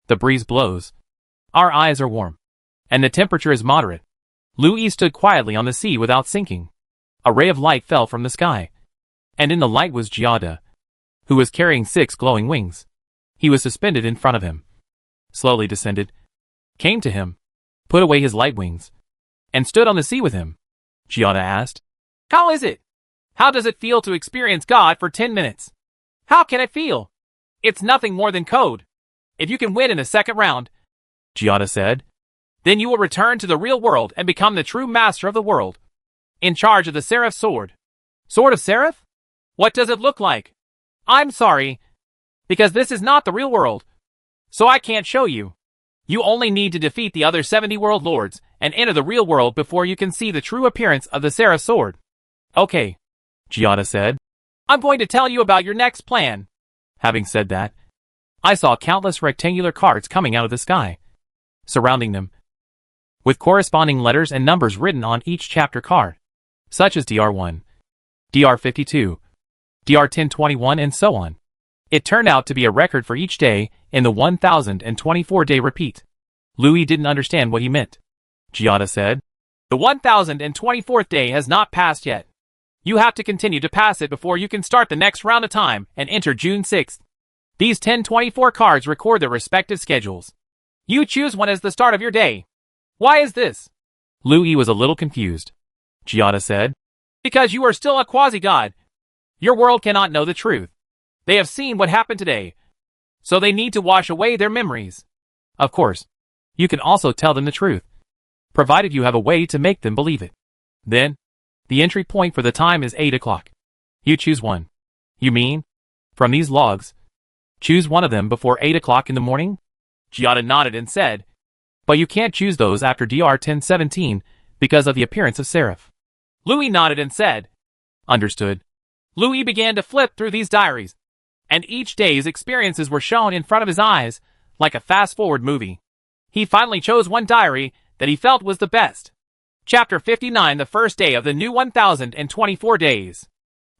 [SPEAKER 1] The breeze blows. Our eyes are warm. And the temperature is moderate. Louis stood quietly on the sea without sinking. A ray of light fell from the sky. And in the light was Giada, who was carrying 6 glowing wings. He was suspended in front of him. Slowly descended, came to him, put away his light wings, and stood on the sea with him. Giada asked, How is it? How does it feel to experience God for 10 minutes? How can it feel? It's nothing more than code. If you can win in the second round, Giada said, then you will return to the real world and become the true master of the world, in charge of the Seraph sword. Sword of Seraph? What does it look like? I'm sorry, because this is not the real world, so I can't show you. You only need to defeat the other 70 world lords and enter the real world before you can see the true appearance of the Seraph sword. Okay, Giada said. I'm going to tell you about your next plan. Having said that, I saw countless rectangular cards coming out of the sky, surrounding them, with corresponding letters and numbers written on each chapter card, such as DR1, DR52, DR1021 and so on. It turned out to be a record for each day in the 1024-day repeat. Louis didn't understand what he meant. Giada said, The 1024th day has not passed yet. You have to continue to pass it before you can start the next round of time and enter June 6th. These 1024 cards record their respective schedules. You choose one as the start of your day. Why is this? Louis was a little confused. Giada said, Because you are still a quasi-god. Your world cannot know the truth. They have seen what happened today, so they need to wash away their memories. Of course, you can also tell them the truth, provided you have a way to make them believe it. Then, the entry point for the time is 8 o'clock. You choose one. You mean, from these logs, choose one of them before 8 o'clock in the morning? Giada nodded and said, But you can't choose those after DR 1017 because of the appearance of Seraph. Louis nodded and said, Understood. Louis began to flip through these diaries, and each day's experiences were shown in front of his eyes, like a fast-forward movie. He finally chose one diary that he felt was the best. Chapter 59, the first day of the new 1024 days.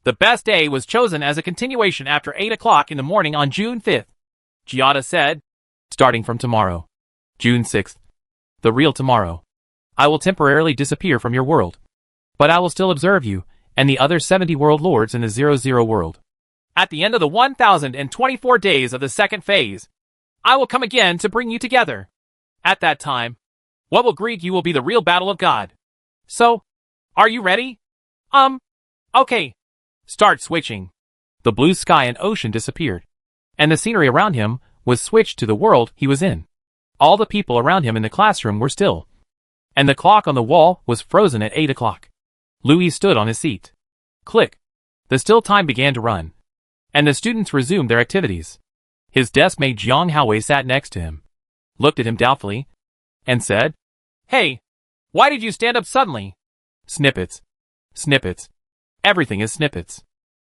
[SPEAKER 1] The best day was chosen as a continuation after 8 o'clock in the morning on June 5th. Giada said, Starting from tomorrow, June 6th, the real tomorrow, I will temporarily disappear from your world. But I will still observe you and the other 70 world lords in the 00 world. At the end of the 1024 days of the second phase, I will come again to bring you together. At that time, what will greet you will be the real battle of God. So, are you ready? Okay. Start switching. The blue sky and ocean disappeared, and the scenery around him was switched to the world he was in. All the people around him in the classroom were still, and the clock on the wall was frozen at 8 o'clock. Louis stood on his seat. Click. The still time began to run, and the students resumed their activities. His desk mate Jiang Haowei sat next to him, looked at him doubtfully, and said, "Hey, why did you stand up suddenly?" Snippets. Snippets. Everything is snippets.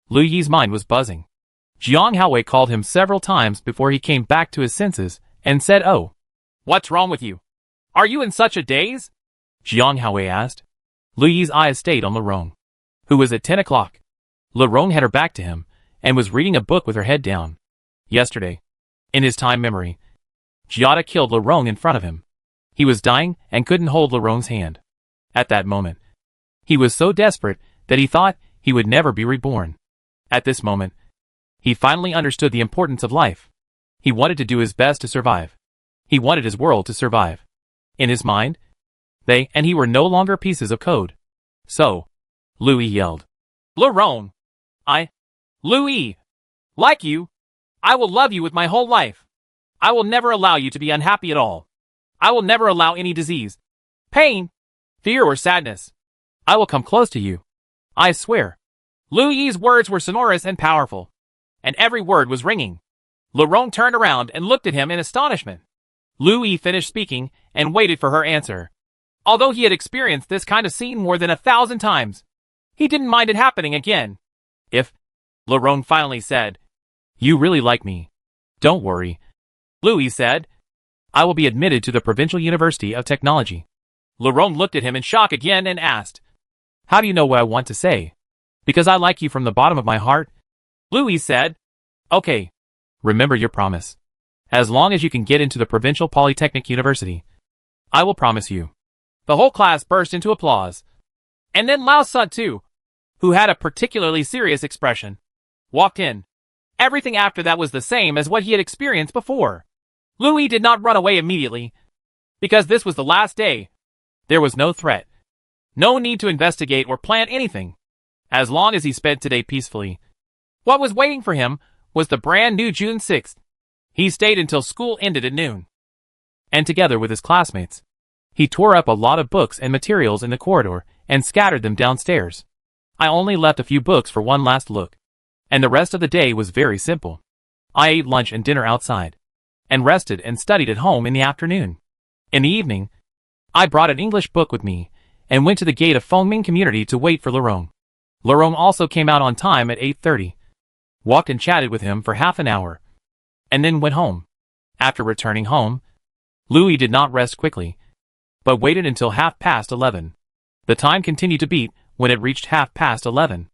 [SPEAKER 1] Lu Yi's mind was buzzing. Jiang Haowei called him several times before he came back to his senses and said, "Oh, what's wrong with you? Are you in such a daze?" Jiang Haowei asked. Lu Yi's eyes stayed on Lerong, who was at 10 o'clock. Lerong had her back to him and was reading a book with her head down. Yesterday, in his time memory, Giada killed Lerong in front of him. He was dying and couldn't hold Lerong's hand. At that moment, he was so desperate that he thought he would never be reborn. At this moment, he finally understood the importance of life. He wanted to do his best to survive. He wanted his world to survive. In his mind, they and he were no longer pieces of code. So, Louis yelled, "Lerong! Louis! Like you, I will love you with my whole life. I will never allow you to be unhappy at all. I will never allow any disease, pain, fear or sadness. I will come close to you. I swear." Louis's words were sonorous and powerful, and every word was ringing. Lerong turned around and looked at him in astonishment. Louis finished speaking and waited for her answer. Although he had experienced this kind of scene more than 1,000 times, he didn't mind it happening again. "If," Lerong finally said, "you really like me, don't worry," Louis said. "I will be admitted to the Provincial University of Technology." Lerong looked at him in shock again and asked, "How do you know what I want to say?" "Because I like you from the bottom of my heart," Louis said. "Okay. Remember your promise. As long as you can get into the Provincial Polytechnic University, I will promise you." The whole class burst into applause. And then Lao Sun too, who had a particularly serious expression, walked in. Everything after that was the same as what he had experienced before. Louis did not run away immediately, because this was the last day. There was no threat, no need to investigate or plan anything. As long as he spent today peacefully, what was waiting for him was the brand new June 6th. He stayed until school ended at noon. And together with his classmates, he tore up a lot of books and materials in the corridor and scattered them downstairs. I only left a few books for one last look, and the rest of the day was very simple. I ate lunch and dinner outside, and rested and studied at home in the afternoon. In the evening, I brought an English book with me and went to the gate of Fengming Community to wait for Lerong. Lerong also came out on time at 8:30, walked and chatted with him for half an hour, and then went home. After returning home, Louis did not rest quickly, but waited until 11:30. The time continued to beat when it reached 11:30.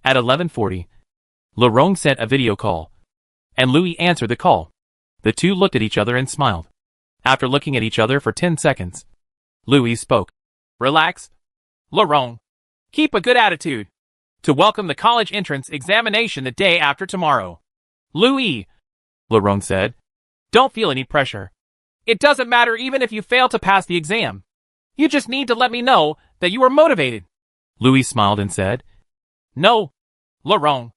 [SPEAKER 1] At 11:40, Lerong sent a video call, and Louis answered the call. The two looked at each other and smiled. After looking at each other for 10 seconds, Louis spoke. "Relax, Lerong. Keep a good attitude. To welcome the college entrance examination the day after tomorrow." "Louis," Lerong said, "don't feel any pressure. It doesn't matter even if you fail to pass the exam. You just need to let me know that you are motivated." Louis smiled and said, "No, Lerong.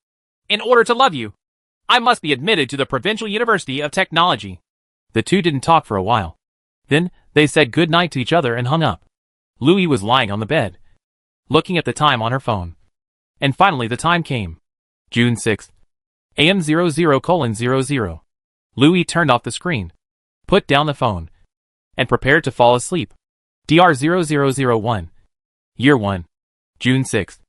[SPEAKER 1] In order to love you, I must be admitted to the Provincial University of Technology." The two didn't talk for a while. Then, they said good night to each other and hung up. Louis was lying on the bed, looking at the time on her phone. And finally the time came. June 6th. AM 00:00. Louis turned off the screen, put down the phone, and prepared to fall asleep. DR 0001. Year 1. June 6th.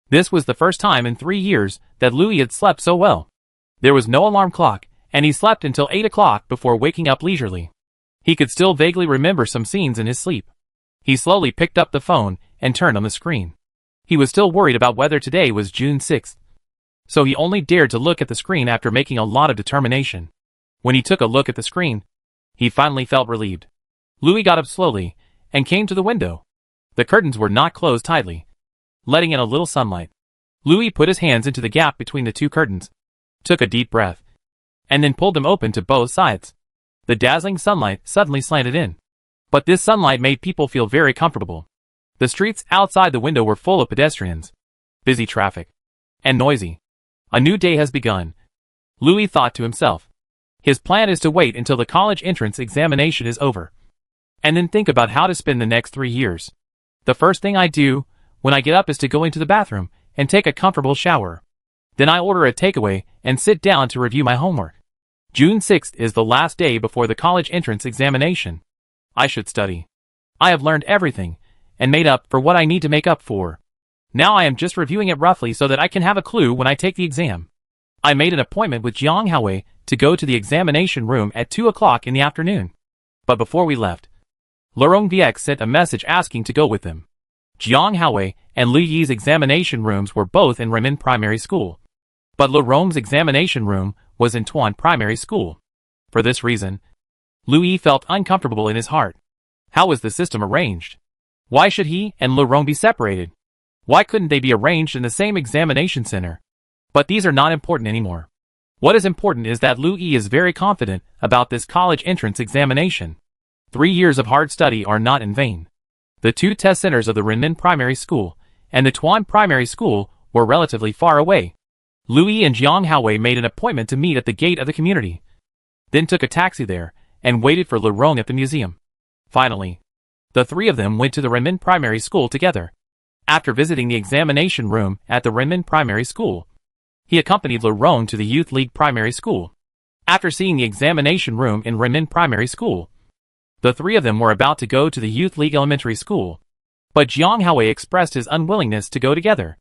[SPEAKER 1] This was the first time in 3 years that Louis had slept so well. There was no alarm clock, and he slept until 8 o'clock before waking up leisurely. He could still vaguely remember some scenes in his sleep. He slowly picked up the phone and turned on the screen. He was still worried about whether today was June 6th. So he only dared to look at the screen after making a lot of determination. When he took a look at the screen, he finally felt relieved. Louis got up slowly and came to the window. The curtains were not closed tightly, letting in a little sunlight. Louis put his hands into the gap between the two curtains, took a deep breath, and then pulled them open to both sides. The dazzling sunlight suddenly slanted in. But this sunlight made people feel very comfortable. The streets outside the window were full of pedestrians, busy traffic, and noisy. A new day has begun, Louis thought to himself. His plan is to wait until the college entrance examination is over, and then think about how to spend the next 3 years. The first thing I do when I get up is to go into the bathroom and take a comfortable shower. Then I order a takeaway and sit down to review my homework. June 6th is the last day before the college entrance examination. I should study. I have learned everything and made up for what I need to make up for. Now I am just reviewing it roughly so that I can have a clue when I take the exam. I made an appointment with Jiang Haowei to go to the examination room at 2 o'clock in the afternoon. But before we left, Laurent Viex sent a message asking to go with them. Jiang Haowei and Lu Yi's examination rooms were both in Renmin Primary School, but Laurent's examination room was in Tuan Primary School. For this reason, Lu Yi felt uncomfortable in his heart. How was the system arranged? Why should he and Laurent be separated? Why couldn't they be arranged in the same examination center? But these are not important anymore. What is important is that Lu Yi is very confident about this college entrance examination. 3 years of hard study are not in vain. The 2 test centers of the Renmin Primary School and the Tuan Primary School were relatively far away. Lu Yi and Jiang Haowei made an appointment to meet at the gate of the community, then took a taxi there and waited for Laurent at the museum. Finally, the 3 of them went to the Renmin Primary School together. After visiting the examination room at the Renmin Primary School, he accompanied Laurent to the Youth League Primary School. After seeing the examination room in Renmin Primary School, the 3 of them were about to go to the Youth League Elementary School, but Jiang Haowei expressed his unwillingness to go together.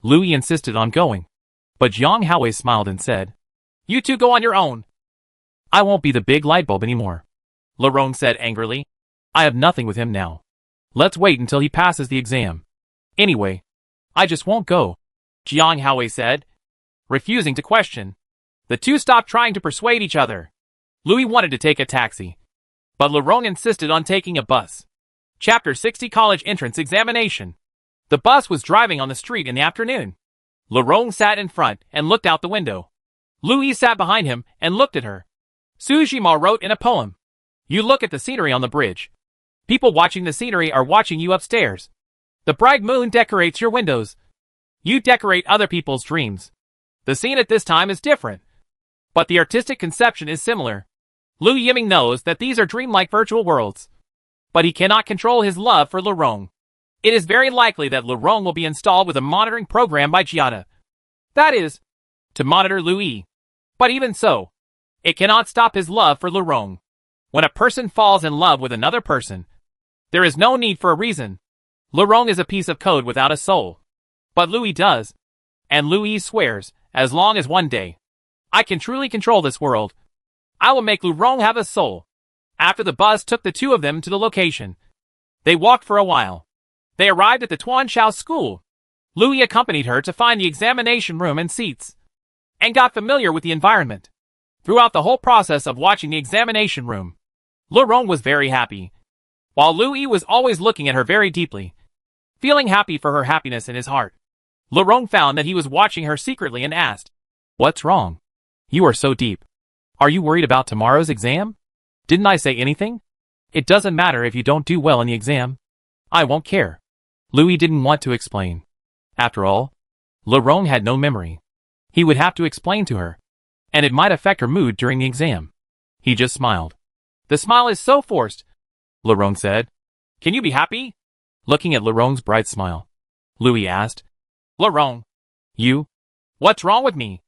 [SPEAKER 1] Lu Yi insisted on going, but Jiang Haowei smiled and said, "You two go on your own. I won't be the big light bulb anymore," Laurent said angrily. "I have nothing with him now. Let's wait until he passes the exam. Anyway, I just won't go," Jiang Haowei said, refusing to question. The 2 stopped trying to persuade each other. Louis wanted to take a taxi, but Laurent insisted on taking a bus. Chapter 60 College Entrance Examination. The bus was driving on the street in the afternoon. Laurent sat in front and looked out the window. Louis sat behind him and looked at her. Su Jima wrote in a poem, "You look at the scenery on the bridge. People watching the scenery are watching you upstairs. The bright moon decorates your windows. You decorate other people's dreams. The scene at this time is different, but the artistic conception is similar." Lu Yiming knows that these are dreamlike virtual worlds, but he cannot control his love for Laurent. It is very likely that Laurent will be installed with a monitoring program by Giada. That is, to monitor Lu Yi. But even so, it cannot stop his love for Laurent. When a person falls in love with another person, there is no need for a reason. Laurent is a piece of code without a soul. But Louis does. And Louis swears, as long as one day I can truly control this world, I will make Laurent have a soul. After the bus took the 2 of them to the location, they walked for a while. They arrived at the Tuan Shao School. Louis accompanied her to find the examination room and seats, and got familiar with the environment. Throughout the whole process of watching the examination room, Laurent was very happy, while Louis was always looking at her very deeply, feeling happy for her happiness in his heart. Laurent found that he was watching her secretly and asked, "What's wrong? You are so deep. Are you worried about tomorrow's exam? Didn't I say anything? It doesn't matter if you don't do well in the exam. I won't care." Louis didn't want to explain. After all, Laurent had no memory. He would have to explain to her, and it might affect her mood during the exam. He just smiled. "The smile is so forced," Laurent said. "Can you be happy?" Looking at Laurent's bright smile, Louis asked, "Laurent, you? What's wrong with me?"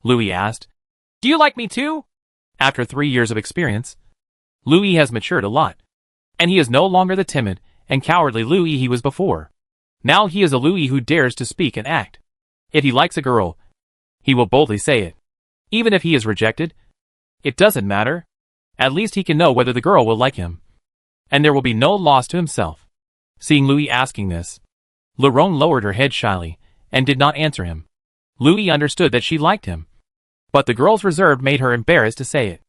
[SPEAKER 1] Louis asked. "Do you like me too?" After 3 years of experience, Louis has matured a lot, and he is no longer the timid and cowardly Louis he was before. Now he is a Louis who dares to speak and act. If he likes a girl, he will boldly say it. Even if he is rejected, it doesn't matter. At least he can know whether the girl will like him, and there will be no loss to himself. Seeing Louis asking this, Laurent lowered her head shyly and did not answer him. Louis understood that she liked him, but the girl's reserve made her embarrassed to say it.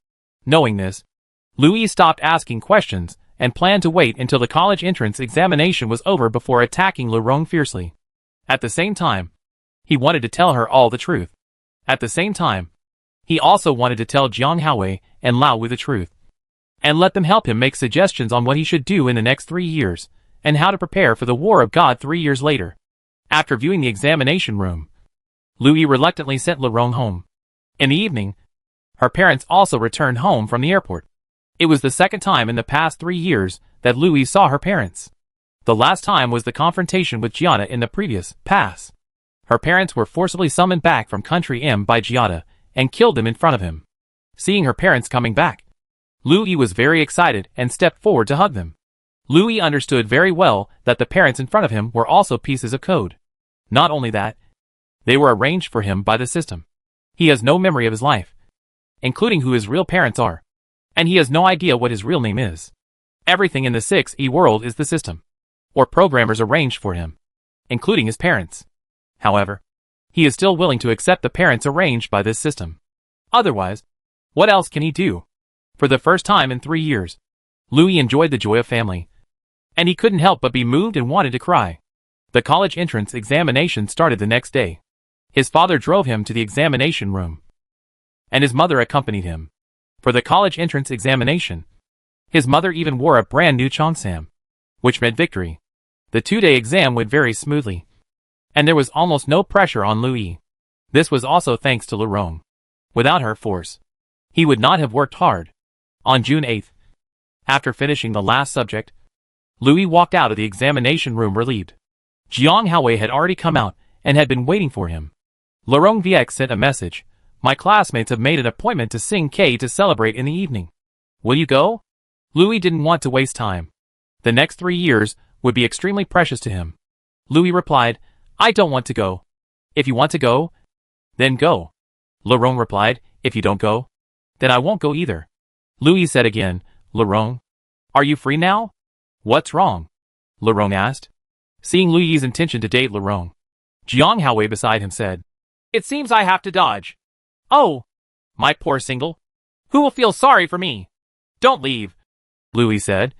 [SPEAKER 1] Knowing this, Louis stopped asking questions and planned to wait until the college entrance examination was over before attacking Laurent fiercely. At the same time, he wanted to tell her all the truth. At the same time, he also wanted to tell Jiang Haowei and Lao Wu the truth, and let them help him make suggestions on what he should do in the next 3 years, and how to prepare for the War of God 3 years later. After viewing the examination room, Louis reluctantly sent Laurent home. In the evening, her parents also returned home from the airport. It was the second time in the past 3 years that Louis saw her parents. The last time was the confrontation with Giada in the previous pass. Her parents were forcibly summoned back from Country M by Giada and killed them in front of him. Seeing her parents coming back, Louis was very excited and stepped forward to hug them. Louis understood very well that the parents in front of him were also pieces of code. Not only that, they were arranged for him by the system. He has no memory of his life, including who his real parents are, and he has no idea what his real name is. Everything in the 6E world is the system, or programmers arranged for him, including his parents. However, he is still willing to accept the parents arranged by this system. Otherwise, what else can he do? For the first time in 3 years, Louis enjoyed the joy of family, and he couldn't help but be moved and wanted to cry. The college entrance examination started the next day. His father drove him to the examination room, and his mother accompanied him. For the college entrance examination, his mother even wore a brand new cheongsam, which meant victory. The 2-day exam went very smoothly, and there was almost no pressure on Louis. This was also thanks to Laurent. Without her force, he would not have worked hard. On June 8th, after finishing the last subject, Louis walked out of the examination room relieved. Jiang Haowei had already come out and had been waiting for him. Laurent VX sent a message. My classmates have made an appointment to sing K to celebrate in the evening. Will you go? Louis didn't want to waste time. The next 3 years would be extremely precious to him. Louis replied, I don't want to go. If you want to go, then go. Laurent replied, if you don't go, then I won't go either. Louis said again, Laurent, are you free now? What's wrong? Laurent asked. Seeing Louis's intention to date Laurent, Jiang Haowei beside him said, it seems I have to dodge. Oh, my poor single. Who will feel sorry for me? Don't leave, Louis said.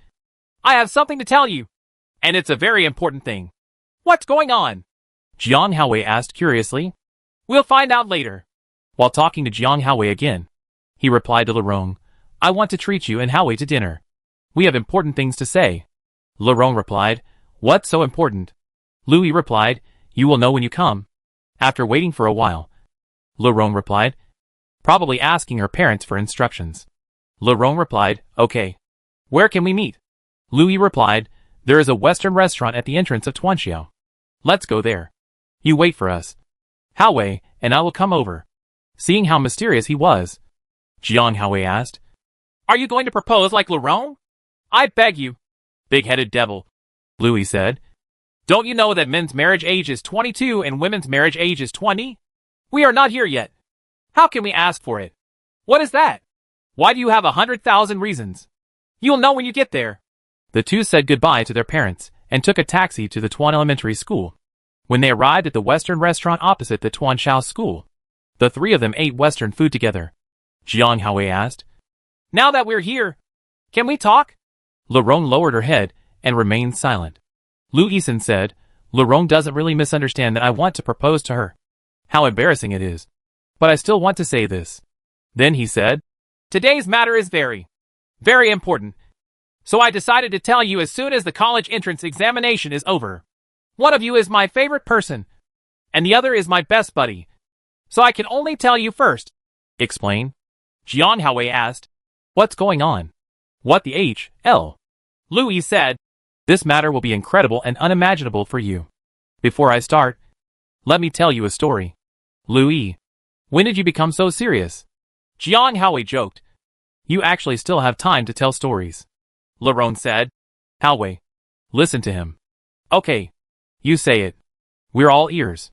[SPEAKER 1] I have something to tell you, and it's a very important thing. What's going on? Jiang Haowei asked curiously. We'll find out later. While talking to Jiang Haowei again, he replied to Laurent, I want to treat you and Haowei to dinner. We have important things to say. Laurent replied, what's so important? Louis replied, you will know when you come. After waiting for a while, Laurent replied, probably asking her parents for instructions. Laurent replied, okay. Where can we meet? Louis replied, there is a Western restaurant at the entrance of Tuanxiao. Let's go there. You wait for us, Haowei, and I will come over. Seeing how mysterious he was, Jiang Haowei asked, are you going to propose like Laurent? I beg you. Big-headed devil, Louis said. Don't you know that men's marriage age is 22 and women's marriage age is 20? We are not here yet. How can we ask for it? What is that? Why do you have 100,000 reasons? You'll know when you get there. The two said goodbye to their parents and took a taxi to the Tuan Elementary School. When they arrived at the Western restaurant opposite the Tuanxiao School, the three of them ate Western food together. Jiang Haowei asked, now that we're here, can we talk? Laurent lowered her head and remained silent. Lu Yisan said, Laurent doesn't really misunderstand that I want to propose to her. How embarrassing it is. But I still want to say this. Then he said, today's matter is very, very important. So I decided to tell you as soon as the college entrance examination is over. One of you is my favorite person, and the other is my best buddy. So I can only tell you first. Explain. Jiang Haowei asked, what's going on? What the H.L. Louis said, this matter will be incredible and unimaginable for you. Before I start, let me tell you a story. Louis, when did you become so serious? Jiang Haowei joked. You actually still have time to tell stories. Laurent said. Haowei, listen to him. Okay, you say it. We're all ears.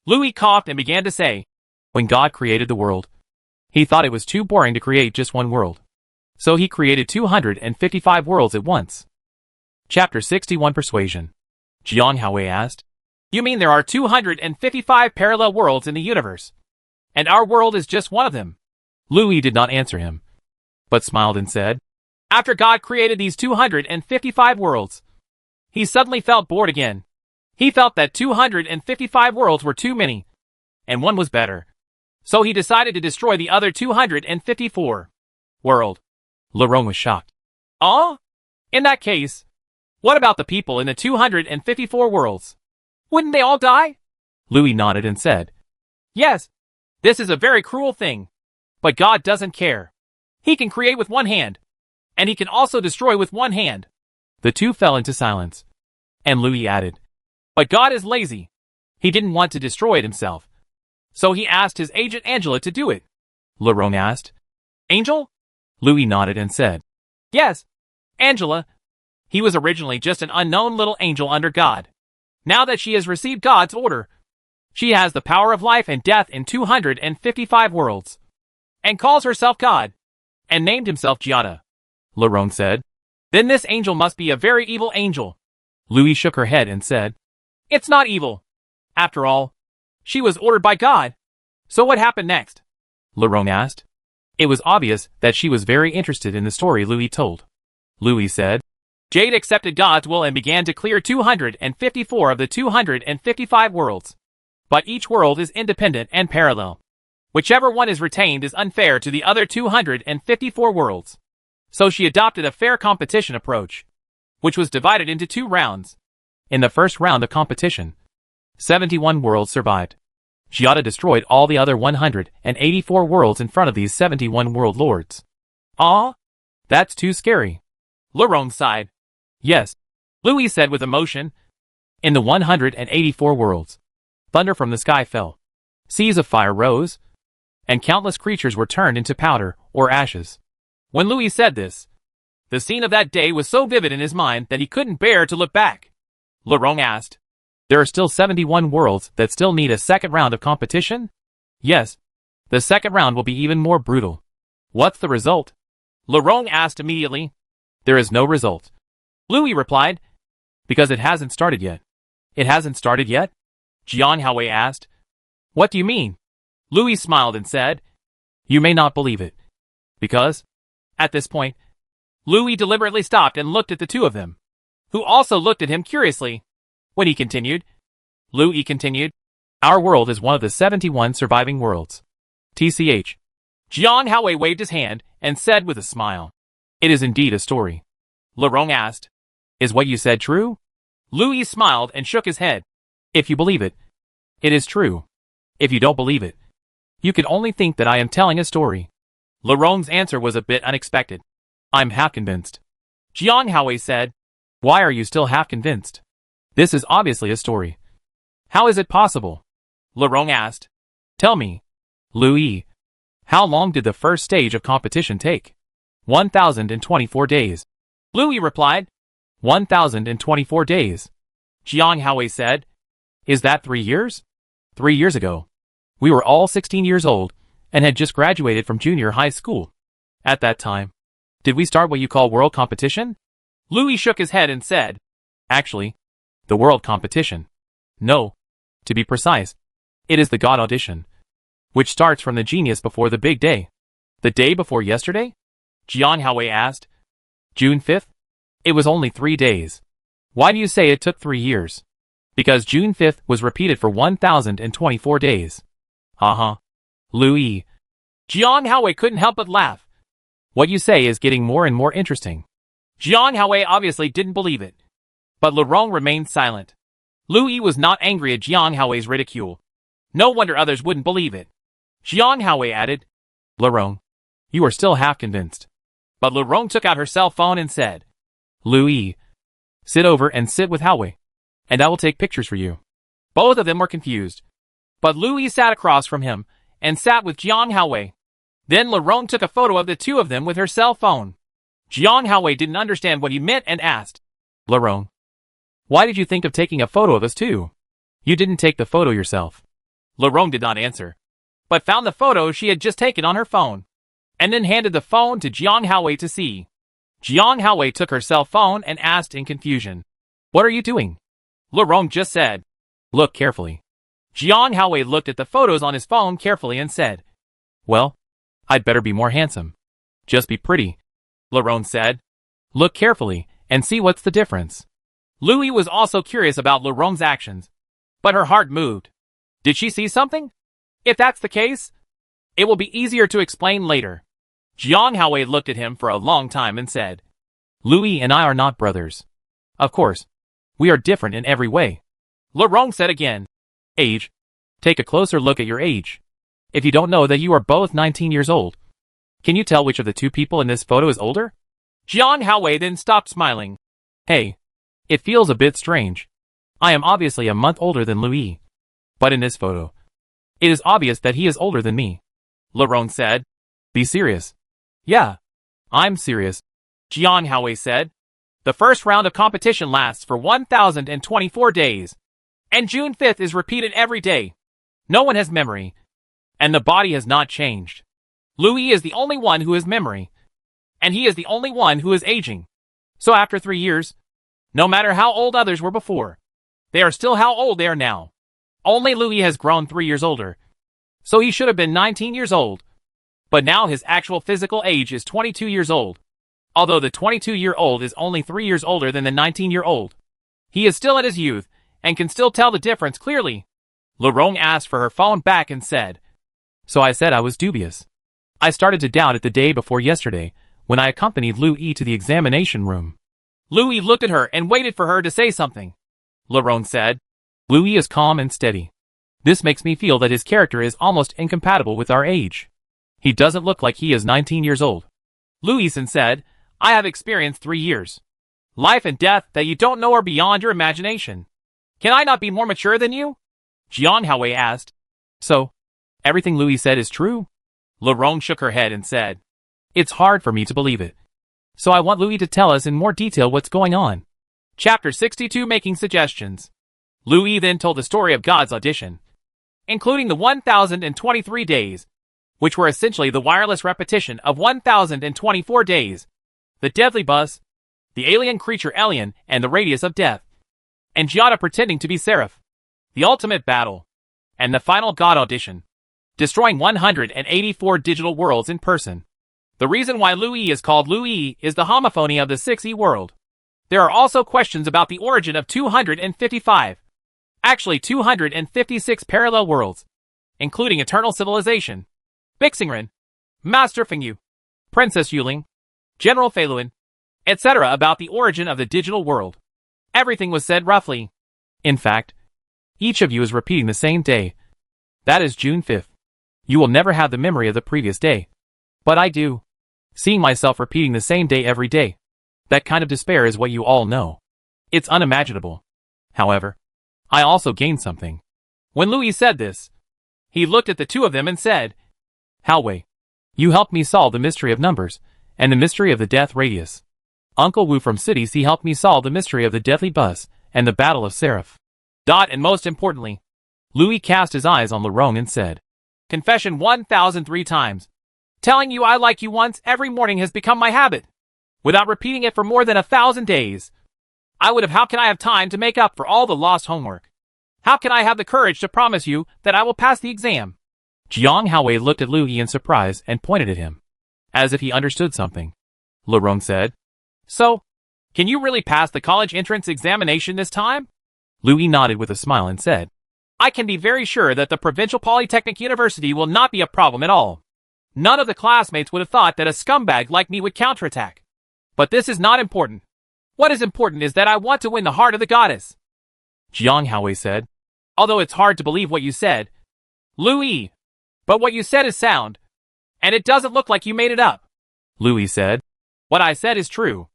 [SPEAKER 1] Louis coughed and began to say, when God created the world, he thought it was too boring to create just one world. So he created 255 worlds at once. Chapter 61 Persuasion. Jiang Haowei asked, you mean there are 255 parallel worlds in the universe? And our world is just one of them? Louis did not answer him, but smiled and said, after God created these 255 worlds, he suddenly felt bored again. He felt that 255 worlds were too many, and one was better. So he decided to destroy the other 254 world. Laurent was shocked. Oh? In that case, What about the people in the 254 worlds? Wouldn't they all die? Louis nodded and said, Yes. This is a very cruel thing. But God doesn't care. He can create with one hand. And he can also destroy with one hand. The two fell into silence. And Louis added, But God is lazy. He didn't want to destroy it himself. So he asked his agent Angela to do it. Laurent asked, Angel? Louis nodded and said, Yes, Angela. He was originally just an unknown little angel under God. Now that she has received God's order, she has the power of life and death in 255 worlds, and calls herself God, and named himself Giada. Laurent said, Then this angel must be a very evil angel. Louis shook her head and said, It's not evil. After all, she was ordered by God. So what happened next? Laurent asked. It was obvious that she was very interested in the story Louis told. Louis said, Jade accepted God's will and began to clear 254 of the 255 worlds. But each world is independent and parallel. Whichever one is retained is unfair to the other 254 worlds. So she adopted a fair competition approach, which was divided into 2 rounds. In the first round of competition, 71 worlds survived. Giada destroyed all the other 184 worlds in front of these 71 world lords. Aw, that's too scary. Laurent sighed. Yes, Louis said with emotion. In the 184 worlds, thunder from the sky fell. Seas of fire rose, and countless creatures were turned into powder or ashes. When Louis said this, the scene of that day was so vivid in his mind that he couldn't bear to look back. Laurent asked, There are still 71 worlds that still need a second round of competition? Yes, the second round will be even more brutal. What's the result? Laurent asked immediately. There is no result. Louis replied, Because it hasn't started yet. It hasn't started yet? Jian Haowei asked. What do you mean? Louis smiled and said, You may not believe it. Because, at this point, Louis deliberately stopped and looked at the 2 of them, who also looked at him curiously. When he continued, Louis continued, Our world is one of the 71 surviving worlds. TCH. Jian Haowei waved his hand and said with a smile, It is indeed a story. Laurent asked, Is what you said true? Louis smiled and shook his head. If you believe it, it is true. If you don't believe it, you can only think that I am telling a story. Laurent's answer was a bit unexpected. I'm half convinced. Jian Haowei said, Why are you still half convinced? This is obviously a story. How is it possible? Laurent asked. Tell me, Louis, how long did the first stage of competition take? 1,024 days. Louis replied, 1,024 days. Jian Haowei said, Is that 3 years? 3 years ago. We were all 16 years old and had just graduated from junior high school. At that time, did we start what you call world competition? Louis shook his head and said, Actually, the world competition. No. To be precise, it is the God audition, which starts from the genius before the big day. The day before yesterday? Jian Haowei asked. June 5th? It was only 3 days. Why do you say it took 3 years? Because June 5th was repeated for 1,024 days. Uh-huh. Louis. Jian Haowei couldn't help but laugh. What you say is getting more and more interesting. Jian Haowei obviously didn't believe it. But Laurent remained silent. Louis was not angry at Jian Haowei's ridicule. No wonder others wouldn't believe it. Jian Haowei added, Laurent, you are still half convinced. But Laurent took out her cell phone and said, Louis, sit over and sit with Haowei, and I will take pictures for you. Both of them were confused. But Louis sat across from him and sat with Jian Haowei. Then Laurent took a photo of the 2 of them with her cell phone. Jian Haowei didn't understand what he meant and asked, Laurent, why did you think of taking a photo of us 2? You didn't take the photo yourself. Laurent did not answer, but found the photo she had just taken on her phone, and then handed the phone to Jian Haowei to see. Jian Haowei took her cell phone and asked in confusion, What are you doing? Laurent just said, Look carefully. Jian Haowei looked at the photos on his phone carefully and said, Well, I'd better be more handsome. Just be pretty, Laurent said. Look carefully and see what's the difference. Louis was also curious about Laurent's actions, but her heart moved. Did she see something? If that's the case, it will be easier to explain later. Jian Haowei looked at him for a long time and said, Louis and I are not brothers. Of course. We are different in every way. Laurent said again. Age. Take a closer look at your age. If you don't know that you are both 19 years old. Can you tell which of the two people in this photo is older? Jiang Haowei then stopped smiling. Hey. It feels a bit strange. I am obviously a month older than Louis. But in this photo, it is obvious that he is older than me. Laurent said. Be serious. Yeah. I'm serious. Jiang Haowei said. The first round of competition lasts for 1,024 days. And June 5th is repeated every day. No one has memory. And the body has not changed. Louis is the only one who has memory. And he is the only one who is aging. So after 3 years, no matter how old others were before, they are still how old they are now. Only Louis has grown 3 years older. So he should have been 19 years old. But now his actual physical age is 22 years old. Although the 22-year-old is only 3 years older than the 19-year-old. He is still at his youth, and can still tell the difference clearly. Laurent asked for her phone back and said. So I said I was dubious. I started to doubt it the day before yesterday, when I accompanied Louis to the examination room. Louis looked at her and waited for her to say something. Laurent said. Louis is calm and steady. This makes me feel that his character is almost incompatible with our age. He doesn't look like he is 19 years old. Louis said, I have experienced 3 years. Life and death that you don't know are beyond your imagination. Can I not be more mature than you? Jiang Haowei asked. So, everything Louis said is true? Laurent shook her head and said. It's hard for me to believe it. So I want Louis to tell us in more detail what's going on. Chapter 62 Making Suggestions. Louis then told the story of God's audition, including the 1,023 days, which were essentially the wireless repetition of 1,024 days, the deadly bus, the alien creature Alien, and the radius of death, and Giada pretending to be Seraph, the ultimate battle, and the final God audition, destroying 184 digital worlds in person. The reason why Louis is called Louis is the homophony of the 6E world. There are also questions about the origin of 255, actually 256 parallel worlds, including Eternal Civilization, Bixingren, Master Fengyu, Princess Yuling, General Feiluan, etc. about the origin of the digital world. Everything was said roughly. In fact, each of you is repeating the same day. That is June 5th. You will never have the memory of the previous day. But I do. Seeing myself repeating the same day every day. That kind of despair is what you all know. It's unimaginable. However, I also gained something. When Louis said this, he looked at the two of them and said, Haowei, you helped me solve the mystery of numbers, and the mystery of the death radius. Uncle Wu from City C helped me solve the mystery of the deadly bus, and the battle of Seraph. And most importantly, Louis cast his eyes on Laurent and said, Confession 1,003 times. Telling you I like you once every morning has become my habit. Without repeating it for more than 1,000 days. How can I have time to make up for all the lost homework? How can I have the courage to promise you that I will pass the exam? Jiang Haowei looked at Louis in surprise and pointed at him, as if he understood something. Laurent said, So, can you really pass the college entrance examination this time? Louis nodded with a smile and said, I can be very sure that the Provincial Polytechnic University will not be a problem at all. None of the classmates would have thought that a scumbag like me would counterattack. But this is not important. What is important is that I want to win the heart of the goddess. Jiang Haowei said, Although it's hard to believe what you said, Louis, but what you said is sound, and it doesn't look like you made it up. Louis said, What I said is true.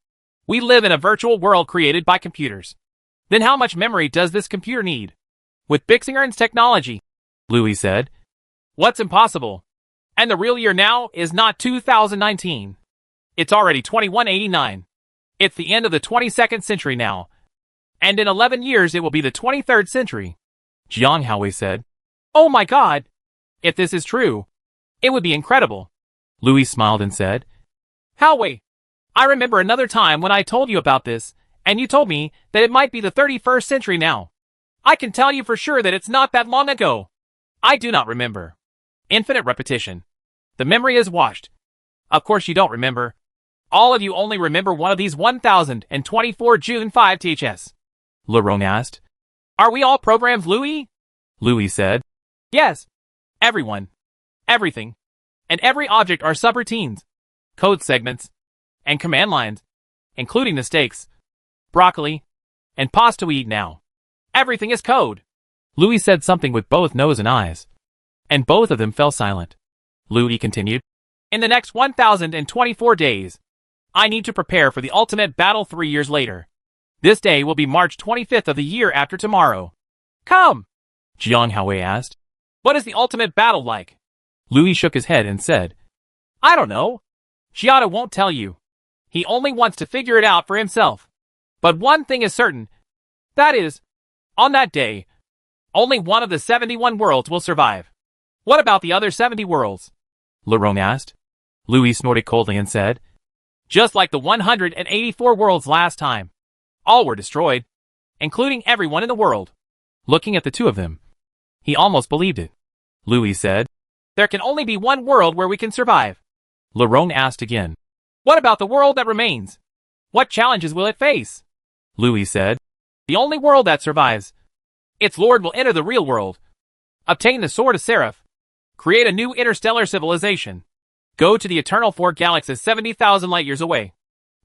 [SPEAKER 1] We live in a virtual world created by computers. Then how much memory does this computer need? With Bixingern's technology, Louis said, What's impossible? And the real year now is not 2019. It's already 2189. It's the end of the 22nd century now. And in 11 years it will be the 23rd century. Jiang Haowei said, Oh my god! If this is true, it would be incredible. Louis smiled and said, Haowei, I remember another time when I told you about this, and you told me that it might be the 31st century now. I can tell you for sure that it's not that long ago. I do not remember. Infinite repetition. The memory is washed. Of course you don't remember. All of you only remember one of these 1,024 June 5 THS. Laurent asked. Are we all programmed, Louis? Louis said. Yes. Everyone. Everything. And every object are subroutines, code segments, and command lines, including the stakes, broccoli, And pause to eat now. Everything is code. Louis said something with both nose and eyes. And both of them fell silent. Louis continued. In the next 1024 days, I need to prepare for the ultimate battle 3 years later. This day will be March 25th of the year after tomorrow. Come! Jiang Haowei asked. What is the ultimate battle like? Louis shook his head and said, I don't know. Giada won't tell you. He only wants to figure it out for himself. But one thing is certain. That is, on that day, only one of the 71 worlds will survive. What about the other 70 worlds? Lerone asked. Louis snorted coldly and said, just like the 184 worlds last time. All were destroyed, including everyone in the world. Looking at the two of them, he almost believed it. Louis said, there can only be one world where we can survive. Lerone asked again, what about the world that remains? What challenges will it face? Louis said, the only world that survives. Its lord will enter the real world, obtain the Sword of Seraph, create a new interstellar civilization, go to the Eternal Four Galaxies 70,000 light-years away,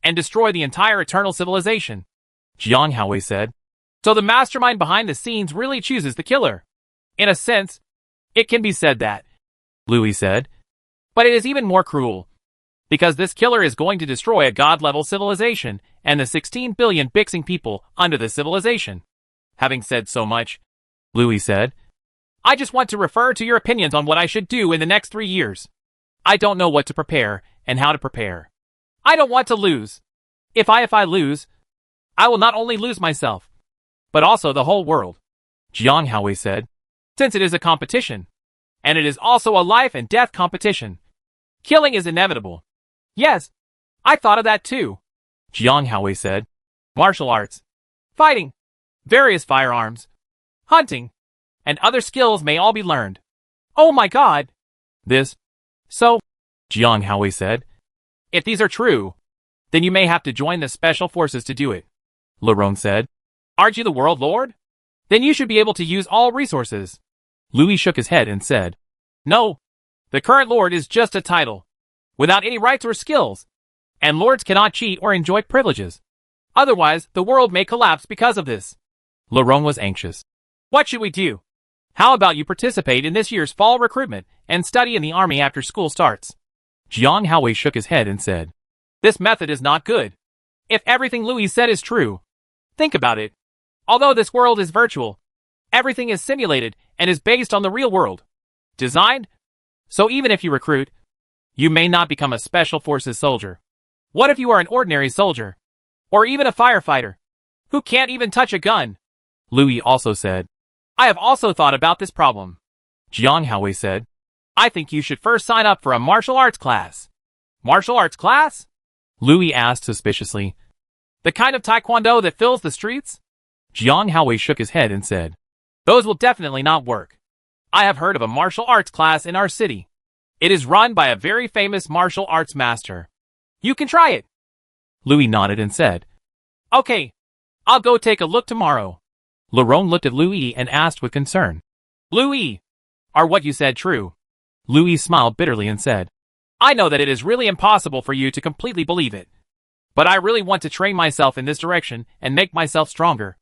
[SPEAKER 1] and destroy the entire Eternal Civilization. Jiang Haowei said, so the mastermind behind the scenes really chooses the killer. In a sense, it can be said that. Louis said, but it is even more cruel. Because this killer is going to destroy a god-level civilization and the 16 billion Bixing people under the civilization. Having said so much, Louis said, I just want to refer to your opinions on what I should do in the next 3 years. I don't know what to prepare and how to prepare. I don't want to lose. If I lose, I will not only lose myself, but also the whole world. Jiang Haowei said, since it is a competition, and it is also a life and death competition, killing is inevitable. Yes, I thought of that too. Jiang Haowei said, martial arts, fighting, various firearms, hunting, and other skills may all be learned. Oh my god! So, Jiang Haowei said, if these are true, then you may have to join the special forces to do it. Lerone said, aren't you the world lord? Then you should be able to use all resources. Louis shook his head and said, no, the current lord is just a title, without any rights or skills, and lords cannot cheat or enjoy privileges. Otherwise, the world may collapse because of this. Lerone was anxious. What should we do? How about you participate in this year's fall recruitment and study in the army after school starts? Jiang Haowei shook his head and said, this method is not good. If everything Louis said is true, think about it. Although this world is virtual, everything is simulated and is based on the real world. Designed? So even if you recruit, you may not become a special forces soldier. What if you are an ordinary soldier? Or even a firefighter, who can't even touch a gun? Louis also said, I have also thought about this problem. Jiang Haowei said, I think you should first sign up for a martial arts class. Martial arts class? Louis asked suspiciously. The kind of taekwondo that fills the streets? Jiang Haowei shook his head and said, those will definitely not work. I have heard of a martial arts class in our city. It is run by a very famous martial arts master. You can try it. Louis nodded and said, okay, I'll go take a look tomorrow. Lerone looked at Louis and asked with concern, Louis, are what you said true? Louis smiled bitterly and said, I know that it is really impossible for you to completely believe it. But I really want to train myself in this direction and make myself stronger.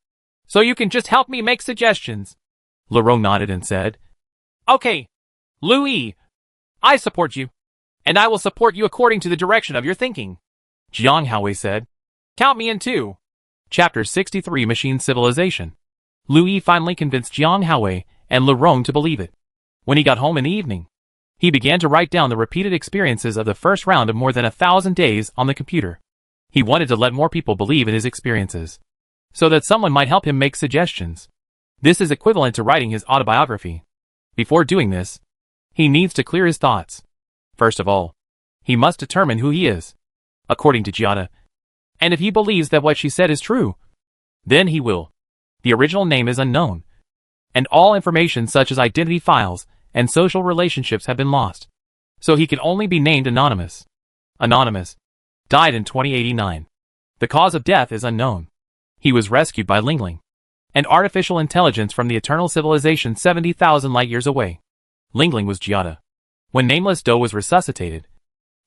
[SPEAKER 1] So you can just help me make suggestions. Lerone nodded and said, okay, Louis, I support you. And I will support you according to the direction of your thinking. Jiang Haowei said, count me in too. Chapter 63 Machine Civilization. Louis finally convinced Jiang Haowei and Lerone to believe it. When he got home in the evening, he began to write down the repeated experiences of the first round of more than 1,000 days on the computer. He wanted to let more people believe in his experiences, so that someone might help him make suggestions. This is equivalent to writing his autobiography. Before doing this, he needs to clear his thoughts. First of all, he must determine who he is, according to Giada. And if he believes that what she said is true, then he will. The original name is unknown, and all information such as identity files and social relationships have been lost. So he can only be named Anonymous. Anonymous died in 2089. The cause of death is unknown. He was rescued by Lingling, an artificial intelligence from the Eternal Civilization 70,000 light-years away. Lingling was Giada. When Nameless Do was resuscitated,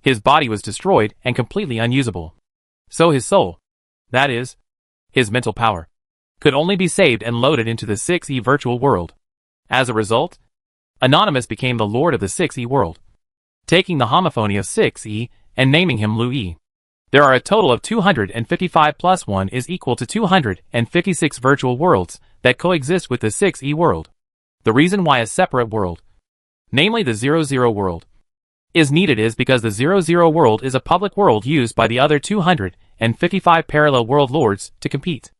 [SPEAKER 1] his body was destroyed and completely unusable. So his soul, that is, his mental power, could only be saved and loaded into the 6E virtual world. As a result, Anonymous became the lord of the 6E world, taking the homophony of 6E and naming him Louis. There are a total of 255 plus 1 is equal to 256 virtual worlds that coexist with the 6E world. The reason why a separate world, namely the 00 world, is needed is because the 00 world is a public world used by the other 255 parallel world lords to compete.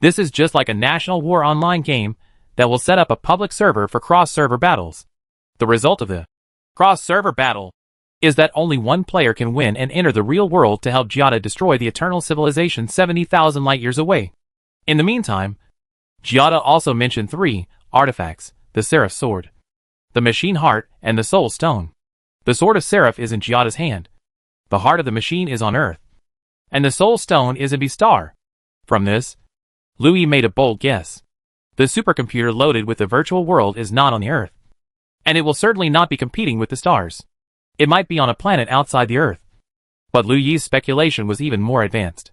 [SPEAKER 1] This is just like a national war online game that will set up a public server for cross-server battles. The result of the cross-server battle is that only one player can win and enter the real world to help Giada destroy the eternal civilization 70,000 light-years away. In the meantime, Giada also mentioned 3 artifacts: the Seraph Sword, the Machine Heart, and the Soul Stone. The Sword of Seraph is in Giada's hand. The Heart of the Machine is on Earth. And the Soul Stone is in B-Star. From this, Louis made a bold guess. The supercomputer loaded with the virtual world is not on the Earth. And it will certainly not be competing with the stars. It might be on a planet outside the Earth. But Louis' speculation was even more advanced.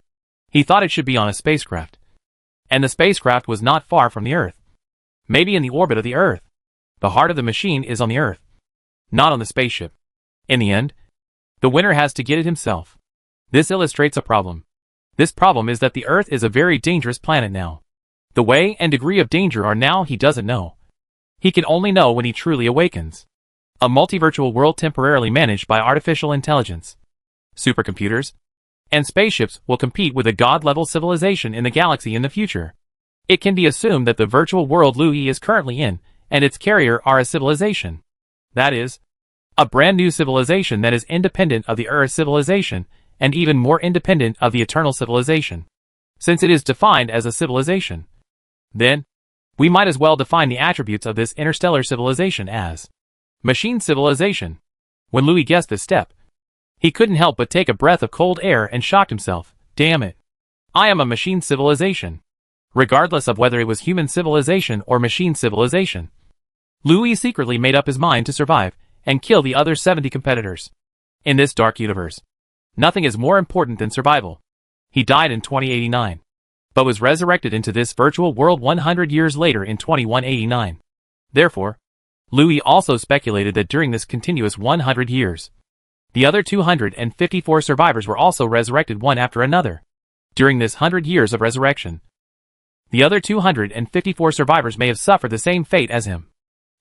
[SPEAKER 1] He thought it should be on a spacecraft. And the spacecraft was not far from the Earth. Maybe in the orbit of the Earth. The heart of the machine is on the Earth, not on the spaceship. In the end, the winner has to get it himself. This illustrates a problem. This problem is that the Earth is a very dangerous planet now. The way and degree of danger are now he doesn't know. He can only know when he truly awakens. A multi-virtual world temporarily managed by artificial intelligence, supercomputers, and spaceships will compete with a god-level civilization in the galaxy in the future. It can be assumed that the virtual world Louis is currently in and its carrier are a civilization. That is, a brand new civilization that is independent of the Earth civilization and even more independent of the eternal civilization, since it is defined as a civilization. Then, we might as well define the attributes of this interstellar civilization as machine civilization. When Louis guessed this step, he couldn't help but take a breath of cold air and shocked himself. Damn it. I am a machine civilization. Regardless of whether it was human civilization or machine civilization, Louis secretly made up his mind to survive and kill the other 70 competitors. In this dark universe, nothing is more important than survival. He died in 2089, but was resurrected into this virtual world 100 years later in 2189. Therefore, Louis also speculated that during this continuous 100 years, the other 254 survivors were also resurrected one after another. During this 100 years of resurrection, the other 254 survivors may have suffered the same fate as him,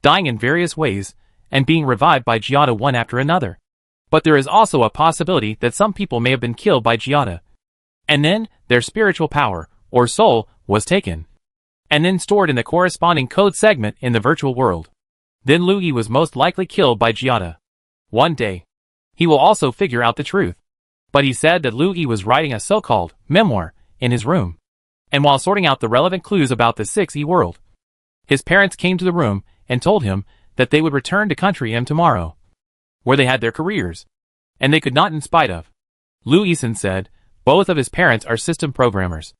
[SPEAKER 1] dying in various ways and being revived by Giada one after another. But there is also a possibility that some people may have been killed by Giada, and then their spiritual power, or soul, was taken, and then stored in the corresponding code segment in the virtual world. Then Louis was most likely killed by Giada. One day, he will also figure out the truth. But he said that Louis was writing a so-called memoir in his room, and while sorting out the relevant clues about the 6E world, his parents came to the room and told him that they would return to Country M tomorrow, where they had their careers, and they could not in spite of. Louison said both of his parents are system programmers,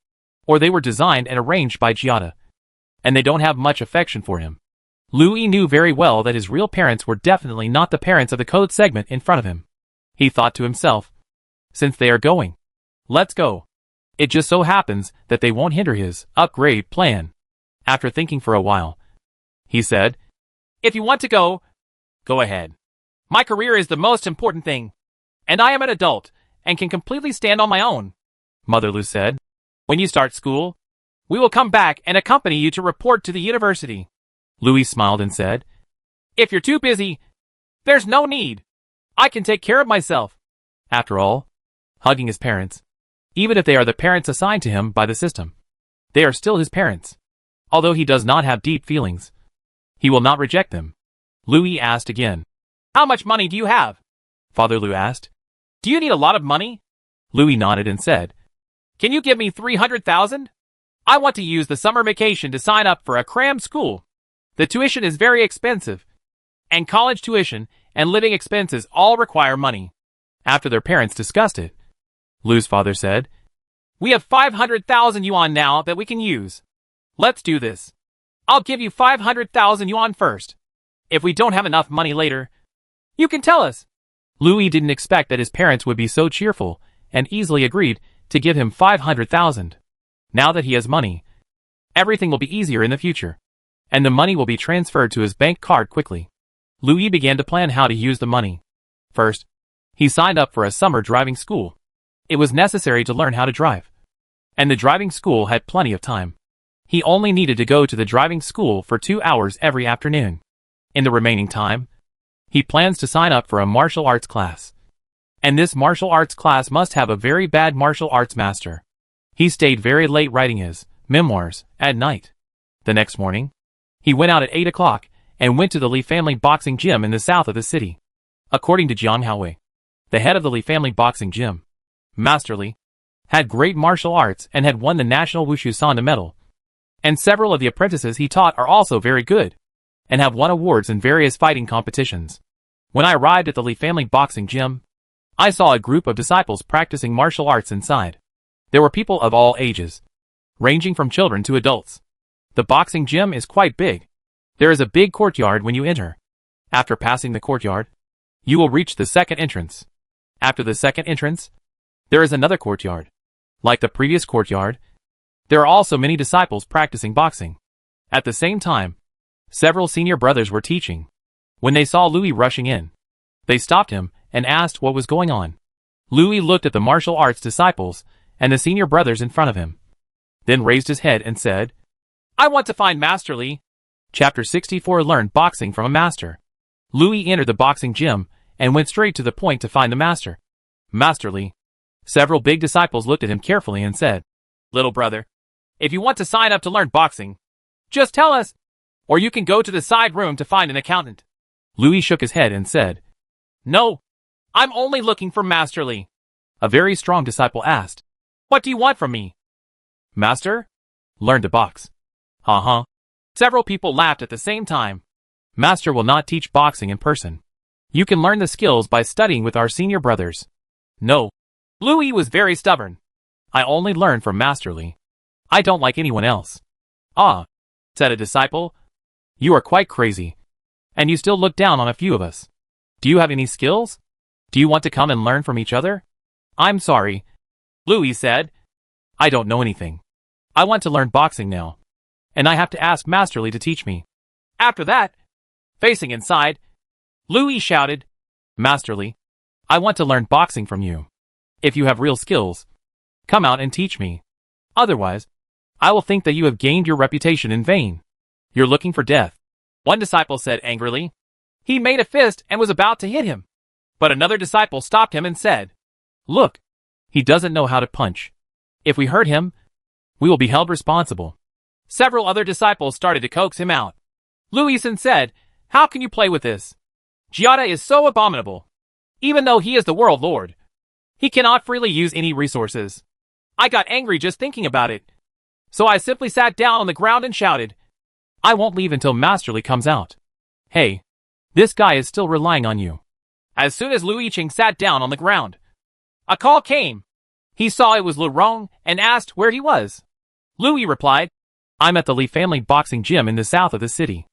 [SPEAKER 1] or they were designed and arranged by Giada, and they don't have much affection for him. Louis knew very well that his real parents were definitely not the parents of the code segment in front of him. He thought to himself, since they are going, let's go. It just so happens that they won't hinder his upgrade plan. After thinking for a while, he said, if you want to go, go ahead. My career is the most important thing, and I am an adult and can completely stand on my own. Mother Lou said, when you start school, we will come back and accompany you to report to the university. Louis smiled and said, if you're too busy, there's no need. I can take care of myself. After all, hugging his parents, even if they are the parents assigned to him by the system, they are still his parents. Although he does not have deep feelings, he will not reject them. Louis asked again, how much money do you have? Father Lou asked, do you need a lot of money? Louis nodded and said, can you give me 300,000? I want to use the summer vacation to sign up for a cram school. The tuition is very expensive, and college tuition and living expenses all require money. After their parents discussed it, Lou's father said, we have 500,000 yuan now that we can use. Let's do this. I'll give you 500,000 yuan first. If we don't have enough money later, you can tell us. Louis didn't expect that his parents would be so cheerful and easily agreed to give him 500,000. Now that he has money, Everything will be easier in the future. And the money will be transferred to his bank card quickly. Louis began to plan how to use the money. First, he signed up for a summer driving school. It was necessary to learn how to drive. And the driving school had plenty of time. He only needed to go to the driving school for 2 hours every afternoon. In the remaining time, he plans to sign up for a martial arts class. And this martial arts class must have a very bad martial arts master. He stayed very late writing his memoirs at night. The next morning, he went out at 8 o'clock and went to the Lee family boxing gym in the south of the city. According to Jiang Haowei, the head of the Lee family boxing gym, Master Lee had great martial arts and had won the National Wushu Sanda medal. And several of the apprentices he taught are also very good and have won awards in various fighting competitions. When I arrived at the Lee family boxing gym, I saw a group of disciples practicing martial arts inside. There were people of all ages, ranging from children to adults. The boxing gym is quite big. There is a big courtyard when you enter. After passing the courtyard, you will reach the second entrance. After the second entrance, there is another courtyard. Like the previous courtyard, there are also many disciples practicing boxing. At the same time, several senior brothers were teaching. When they saw Louis rushing in, they stopped him and asked what was going on. Louis looked at the martial arts disciples and the senior brothers in front of him, then raised his head and said, "I want to find Master Lee." Chapter 64 Learned Boxing from a Master. Louis entered the boxing gym and went straight to the point to find the master. Master Lee. Several big disciples looked at him carefully and said, "Little brother, if you want to sign up to learn boxing, just tell us, or you can go to the side room to find an accountant." Louis shook his head and said, "No, I'm only looking for Master Lee." A very strong disciple asked, "What do you want from me?" "Master? Learn to box." "Uh-huh." Several people laughed at the same time. Master will not teach boxing in person. You can learn the skills by studying with our senior brothers. No. Louis was very stubborn. I only learn from Master Lee. I don't like anyone else. "Ah," said a disciple. "You are quite crazy. And you still look down on a few of us. Do you have any skills? Do you want to come and learn from each other?" "I'm sorry," Louis said. "I don't know anything. I want to learn boxing now. And I have to ask Master Lee to teach me." After that, facing inside, Louis shouted, "Master Lee, I want to learn boxing from you. If you have real skills, come out and teach me. Otherwise, I will think that you have gained your reputation in vain. You're looking for death." One disciple said angrily. He made a fist and was about to hit him. But another disciple stopped him and said, "Look, he doesn't know how to punch. If we hurt him, we will be held responsible." Several other disciples started to coax him out. Louison said, "How can you play with this? Giada is so abominable. Even though he is the world lord, he cannot freely use any resources." I got angry just thinking about it. So I simply sat down on the ground and shouted, "I won't leave until Master Lee comes out. Hey, this guy is still relying on you." As soon as Louis Ching sat down on the ground, a call came. He saw it was Lu Rong and asked where he was. Louis replied, "I'm at the Lee family boxing gym in the south of the city."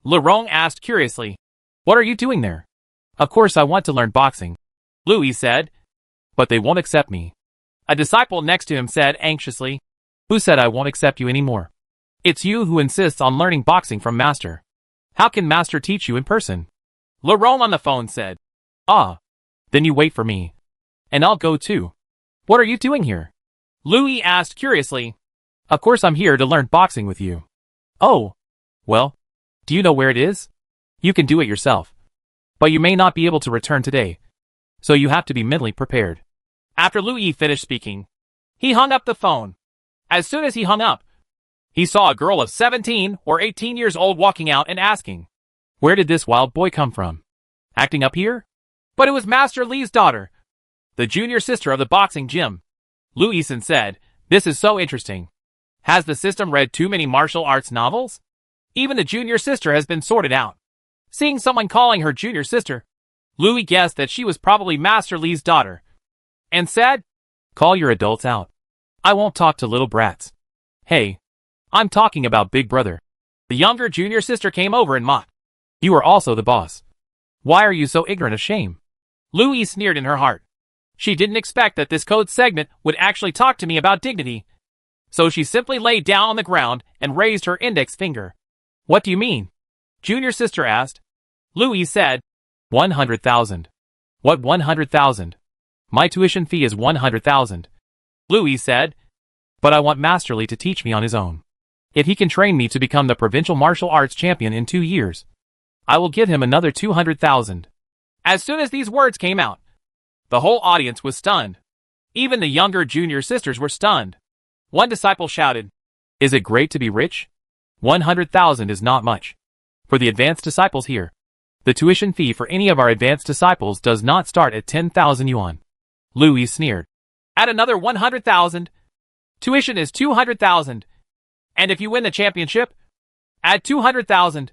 [SPEAKER 1] Lu Rong asked curiously, "What are you doing there?" "Of course I want to learn boxing," Louis said. "But they won't accept me." A disciple next to him said anxiously, "Who said I won't accept you anymore? It's you who insists on learning boxing from Master. How can Master teach you in person?" Lu Rong on the phone said, "Ah, then you wait for me. And I'll go too." "What are you doing here?" Louis asked curiously. "Of course I'm here to learn boxing with you." "Oh, well, do you know where it is? You can do it yourself. But you may not be able to return today. So you have to be mentally prepared." After Louis finished speaking, he hung up the phone. As soon as he hung up, he saw a girl of 17 or 18 years old walking out and asking, "Where did this wild boy come from? Acting up here?" But it was Master Lee's daughter, the junior sister of the boxing gym. Louison said, "This is so interesting. Has the system read too many martial arts novels? Even the junior sister has been sorted out." Seeing someone calling her junior sister, Louis guessed that she was probably Master Lee's daughter, and said, "Call your adults out. I won't talk to little brats." "Hey, I'm talking about Big Brother." The younger junior sister came over and mocked, "You are also the boss. Why are you so ignorant of shame?" Louis sneered in her heart. She didn't expect that this code segment would actually talk to me about dignity. So she simply lay down on the ground and raised her index finger. What do you mean? Junior sister asked. Louis said, 100,000. What 100,000? My tuition fee is 100,000. Louis said, but I want Masterly to teach me on his own. If he can train me to become the provincial martial arts champion in 2 years, I will give him another 200,000. As soon as these words came out, the whole audience was stunned. Even the younger junior sisters were stunned. One disciple shouted, is it great to be rich? 100,000 is not much. For the advanced disciples here, the tuition fee for any of our advanced disciples does not start at 10,000 yuan. Louis sneered. Add another 100,000. Tuition is 200,000. And if you win the championship, add 200,000.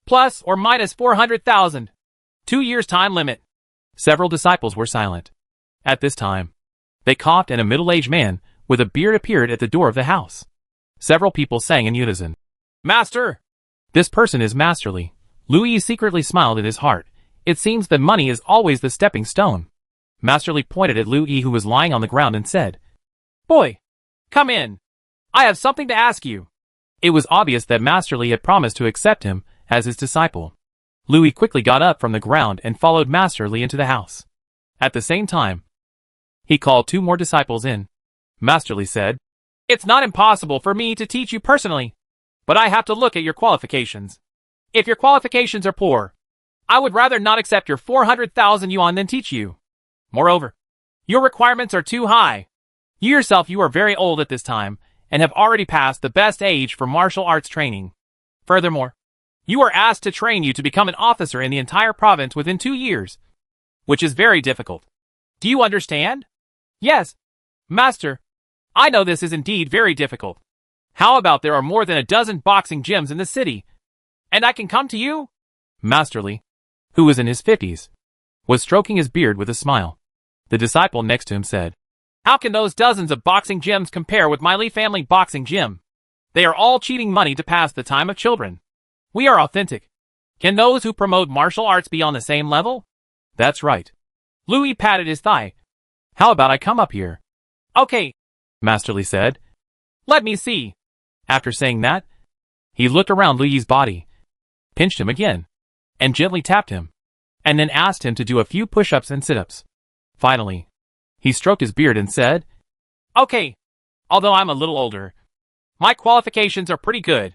[SPEAKER 1] Plus or minus 400,000. 2 years time limit. Several disciples were silent. At this time, they coughed and a middle-aged man with a beard appeared at the door of the house. Several people sang in unison. Master! This person is Masterly. Louis secretly smiled in his heart. It seems that money is always the stepping stone. Masterly pointed at Louis who was lying on the ground and said, Boy, come in. I have something to ask you. It was obvious that Masterly had promised to accept him as his disciple. Louis quickly got up from the ground and followed Masterly into the house. At the same time, he called 2 more disciples in. Masterly said, It's not impossible for me to teach you personally, but I have to look at your qualifications. If your qualifications are poor, I would rather not accept your 400,000 yuan than teach you. Moreover, your requirements are too high. You yourself are very old at this time and have already passed the best age for martial arts training. Furthermore, you are asked to train you to become an officer in the entire province within 2 years, which is very difficult. Do you understand? Yes, Master. I know this is indeed very difficult. How about there are more than a dozen boxing gyms in the city, and I can come to you? Masterly, who was in his 50s, was stroking his beard with a smile. The disciple next to him said, How can those dozens of boxing gyms compare with my Li family boxing gym? They are all cheating money to pass the time of children. We are authentic. Can those who promote martial arts be on the same level? That's right. Louis patted his thigh. How about I come up here? Okay, Masterly said. Let me see. After saying that, he looked around Louis's body, pinched him again, and gently tapped him, and then asked him to do a few push-ups and sit-ups. Finally, he stroked his beard and said, Okay, although I'm a little older, my qualifications are pretty good.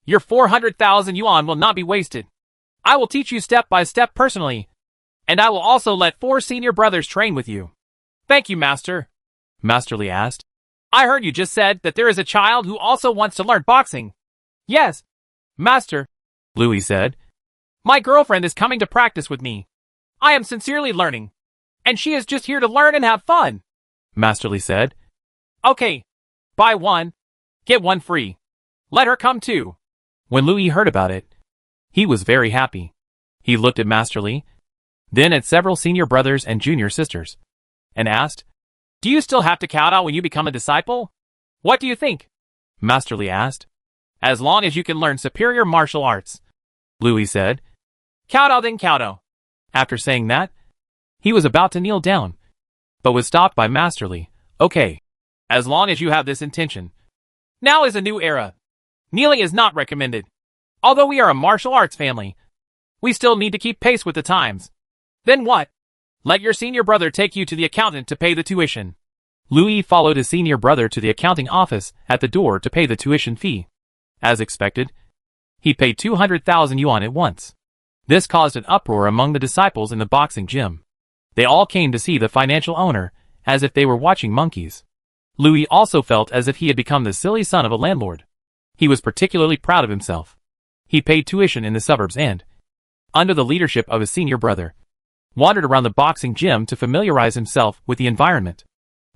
[SPEAKER 1] Your 400,000 yuan will not be wasted. I will teach you step by step personally, and I will also let 4 senior brothers train with you. Thank you, Master. Masterly asked. I heard you just said that there is a child who also wants to learn boxing. Yes, Master, Louis said. My girlfriend is coming to practice with me. I am sincerely learning, and she is just here to learn and have fun, Masterly said. Okay, buy 1, get 1 free. Let her come too. When Louis heard about it, he was very happy. He looked at Masterly, then at several senior brothers and junior sisters, and asked, Do you still have to kowtow when you become a disciple? What do you think? Masterly asked. As long as you can learn superior martial arts, Louis said. Kowtow then kowtow. After saying that, he was about to kneel down, but was stopped by Masterly. Okay, as long as you have this intention. Now is a new era. Kneeling is not recommended. Although we are a martial arts family, we still need to keep pace with the times. Then what? Let your senior brother take you to the accountant to pay the tuition. Louis followed his senior brother to the accounting office at the door to pay the tuition fee. As expected, he paid 200,000 yuan at once. This caused an uproar among the disciples in the boxing gym. They all came to see the financial owner, as if they were watching monkeys. Louis also felt as if he had become the silly son of a landlord. He was particularly proud of himself. He paid tuition in the suburbs and, under the leadership of his senior brother, wandered around the boxing gym to familiarize himself with the environment.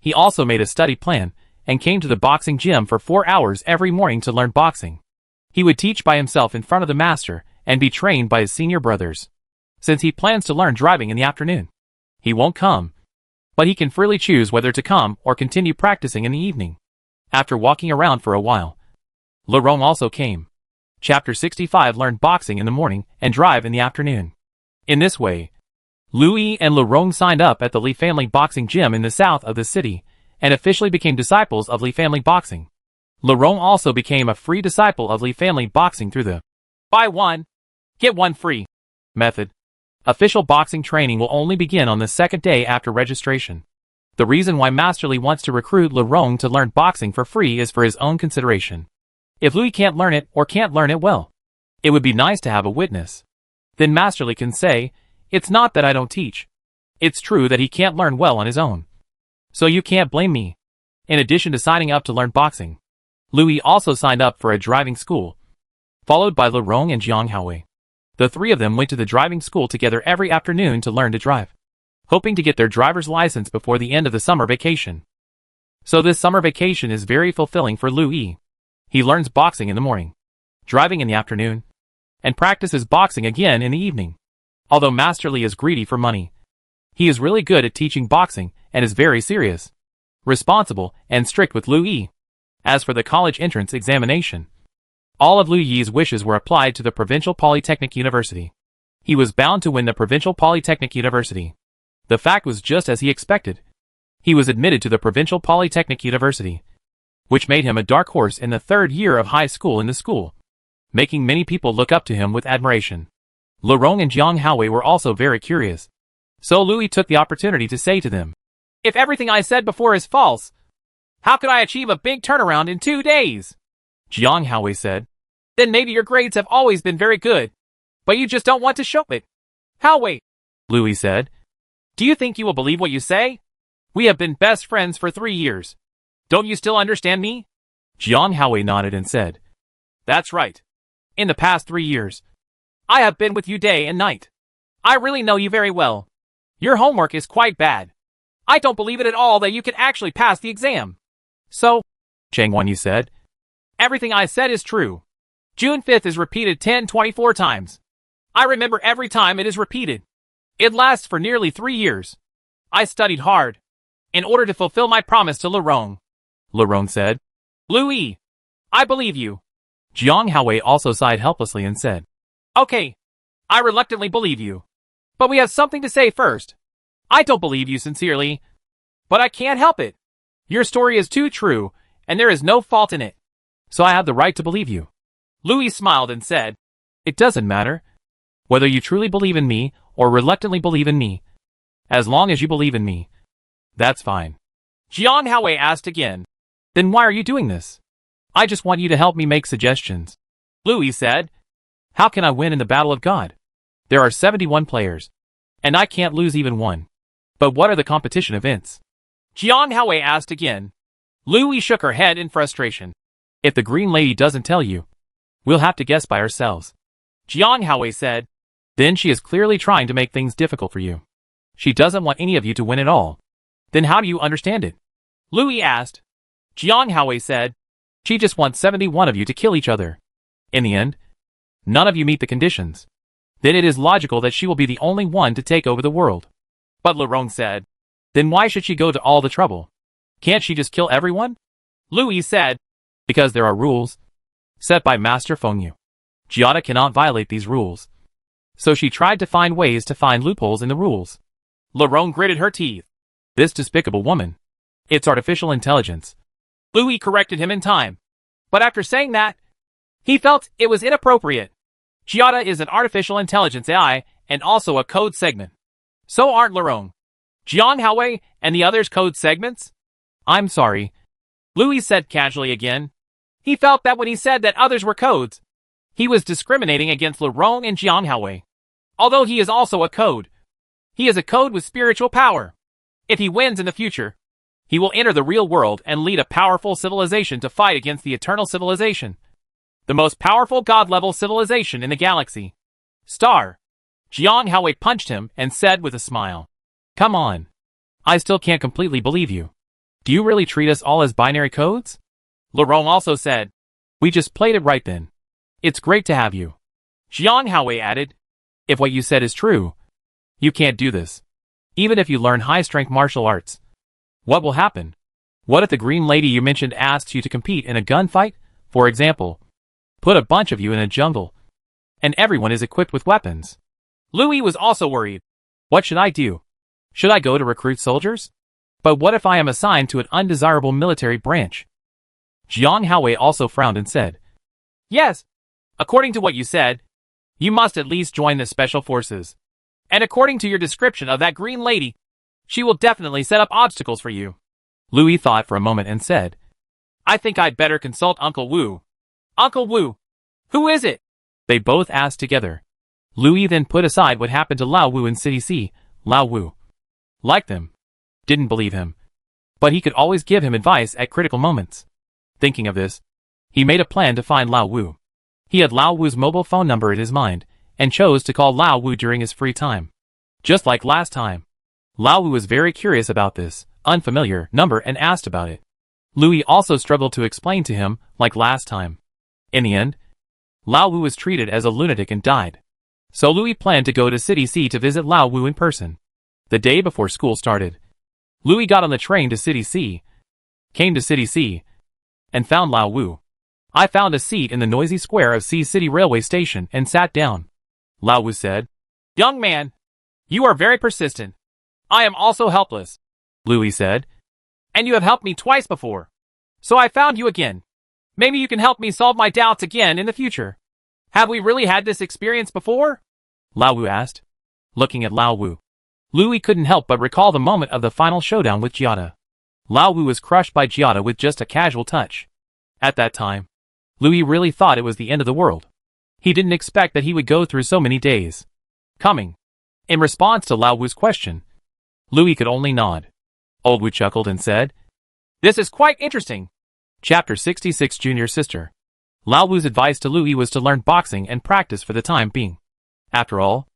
[SPEAKER 1] He also made a study plan and came to the boxing gym for 4 hours every morning to learn boxing. He would teach by himself in front of the master and be trained by his senior brothers. Since he plans to learn driving in the afternoon, he won't come, but he can freely choose whether to come or continue practicing in the evening. After walking around for a while, Laurent also came. Chapter 65 learned boxing in the morning and drive in the afternoon. In this way, Louis and Laurent signed up at the Li family boxing gym in the south of the city and officially became disciples of Li family boxing. Lerone also became a free disciple of Lee family boxing through the buy one, get one free method. Official boxing training will only begin on the second day after registration. The reason why Master Lee wants to recruit Lerone to learn boxing for free is for his own consideration. If Louis can't learn it or can't learn it well, it would be nice to have a witness. Then Master Lee can say, "It's not that I don't teach. It's true that he can't learn well on his own. So you can't blame me." In addition to signing up to learn boxing, Louis also signed up for a driving school, followed by Lerone and Jiang Haowei. The three of them went to the driving school together every afternoon to learn to drive, hoping to get their driver's license before the end of the summer vacation. So this summer vacation is very fulfilling for Louis. He learns boxing in the morning, driving in the afternoon, and practices boxing again in the evening. Although Master Lee is greedy for money, he is really good at teaching boxing and is very serious, responsible, and strict with Louis. As for the college entrance examination, all of Louis's wishes were applied to the Provincial Polytechnic University. He was bound to win the Provincial Polytechnic University. The fact was just as he expected. He was admitted to the Provincial Polytechnic University, which made him a dark horse in the third year of high school in the school, making many people look up to him with admiration. Lerone and Jiang Haowei were also very curious, so Louis took the opportunity to say to them, "If everything I said before is false, how could I achieve a big turnaround in 2 days?" Jiang Haowei said, "Then maybe your grades have always been very good, but you just don't want to show it." "Haowei," Louis said, "do you think you will believe what you say? We have been best friends for 3 years. Don't you still understand me?" Jiang Haowei nodded and said, "That's right. In the past 3 years, I have been with you day and night. I really know you very well. Your homework is quite bad. I don't believe it at all that you can actually pass the exam." "So," Chang Wanyu said, "everything I said is true. June 5th is repeated 1024 times. I remember every time it is repeated. It lasts for nearly 3 years. I studied hard in order to fulfill my promise to Lerone." Lerone said, "Louis, I believe you." Jiang Haowei also sighed helplessly and said, "Okay, I reluctantly believe you. But we have something to say first. I don't believe you sincerely, but I can't help it. Your story is too true, and there is no fault in it. So I have the right to believe you." Louis smiled and said, "It doesn't matter whether you truly believe in me or reluctantly believe in me. As long as you believe in me, that's fine." Jiang Haowei asked again, "Then why are you doing this?" "I just want you to help me make suggestions." Louis said, "How can I win in the battle of God? There are 71 players, and I can't lose even one. But what are the competition events?" Jiang Haowei asked again. Louis shook her head in frustration. "If the Green Lady doesn't tell you, we'll have to guess by ourselves." Jiang Haowei said, "Then she is clearly trying to make things difficult for you. She doesn't want any of you to win at all. Then how do you understand it?" Louis asked. Jiang Haowei said, "She just wants 71 of you to kill each other. In the end, none of you meet the conditions. Then it is logical that she will be the only one to take over the world." But Lerone said, "Then why should she go to all the trouble? Can't she just kill everyone?" Louis said, "Because there are rules set by Master Fengyu. Giada cannot violate these rules. So she tried to find ways to find loopholes in the rules." Lerone gritted her teeth. "This despicable woman. It's artificial intelligence." Louis corrected him in time. But after saying that, he felt it was inappropriate. Giada is an artificial intelligence AI and also a code segment. So aren't Lerone, Jiang Haowei, and the others code segments? "I'm sorry," Louis said casually again. He felt that when he said that others were codes, he was discriminating against Lerone and Jiang Haowei. Although he is also a code, he is a code with spiritual power. If he wins in the future, he will enter the real world and lead a powerful civilization to fight against the eternal civilization, the most powerful god-level civilization in the galaxy. Star. Jiang Haowei punched him and said with a smile, "Come on. I still can't completely believe you. Do you really treat us all as binary codes?" Lerone also said, "We just played it right then. It's great to have you." Jiang Haowei added, "If what you said is true, you can't do this. Even if you learn high-strength martial arts, what will happen? What if the Green Lady you mentioned asks you to compete in a gunfight, for example? Put a bunch of you in a jungle, and everyone is equipped with weapons." Louis was also worried. "What should I do? Should I go to recruit soldiers? But what if I am assigned to an undesirable military branch? Jiang Haowei also frowned and said, "Yes. According to what you said, you must at least join the special forces. And according to your description of that green lady, she will definitely set up obstacles for you." Louis thought for a moment and said, "I think I'd better consult Uncle Wu." "Uncle Wu? Who is it?" they both asked together. Louis then put aside what happened to Lao Wu in City C. Lao Wu liked him, didn't believe him, but he could always give him advice at critical moments. Thinking of this, he made a plan to find Lao Wu. He had Lao Wu's mobile phone number in his mind, and chose to call Lao Wu during his free time. Just like last time, Lao Wu was very curious about this unfamiliar number and asked about it. Louis also struggled to explain to him, like last time. In the end, Lao Wu was treated as a lunatic and died. So Louis planned to go to City C to visit Lao Wu in person. The day before school started, Louis got on the train to City C, came to City C, and found Lao Wu. "I found a seat in the noisy square of C City Railway Station and sat down," Lao Wu said. "Young man, you are very persistent. I am also helpless," Louis said. "And you have helped me twice before. So I found you again. Maybe you can help me solve my doubts again in the future. Have we really had this experience before?" Lao Wu asked, looking at Lao Wu. Louis couldn't help but recall the moment of the final showdown with Giada. Lao Wu was crushed by Giada with just a casual touch. At that time, Louis really thought it was the end of the world. He didn't expect that he would go through so many days. Coming. In response to Lao Wu's question, Louis could only nod. Old Wu chuckled and said, "This is quite interesting." Chapter 66 Junior Sister. Lao Wu's advice to Louis was to learn boxing and practice for the time being. After all,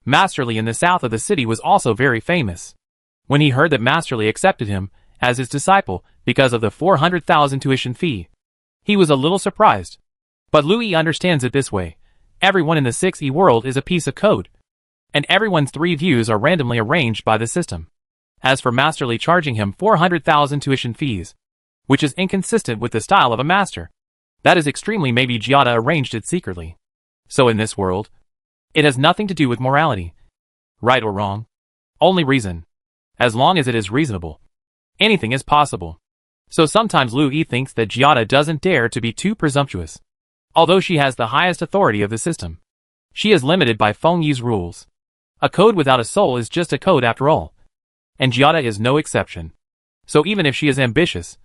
[SPEAKER 1] Master Li in the south of the city was also very famous. When he heard that Master Li accepted him as his disciple because of the 400,000 tuition fee, he was a little surprised. But Louis understands it this way. Everyone in the 6E world is a piece of code, and everyone's 3 views are randomly arranged by the system. As for Master Li charging him 400,000 tuition fees, which is inconsistent with the style of a master, that is extremely maybe Giada arranged it secretly. So in this world, it has nothing to do with morality. Right or wrong. Only reason. As long as it is reasonable, anything is possible. So sometimes Louis thinks that Giada doesn't dare to be too presumptuous. Although she has the highest authority of the system, she is limited by Feng Yi's rules. A code without a soul is just a code after all. And Giada is no exception. So even if she is ambitious,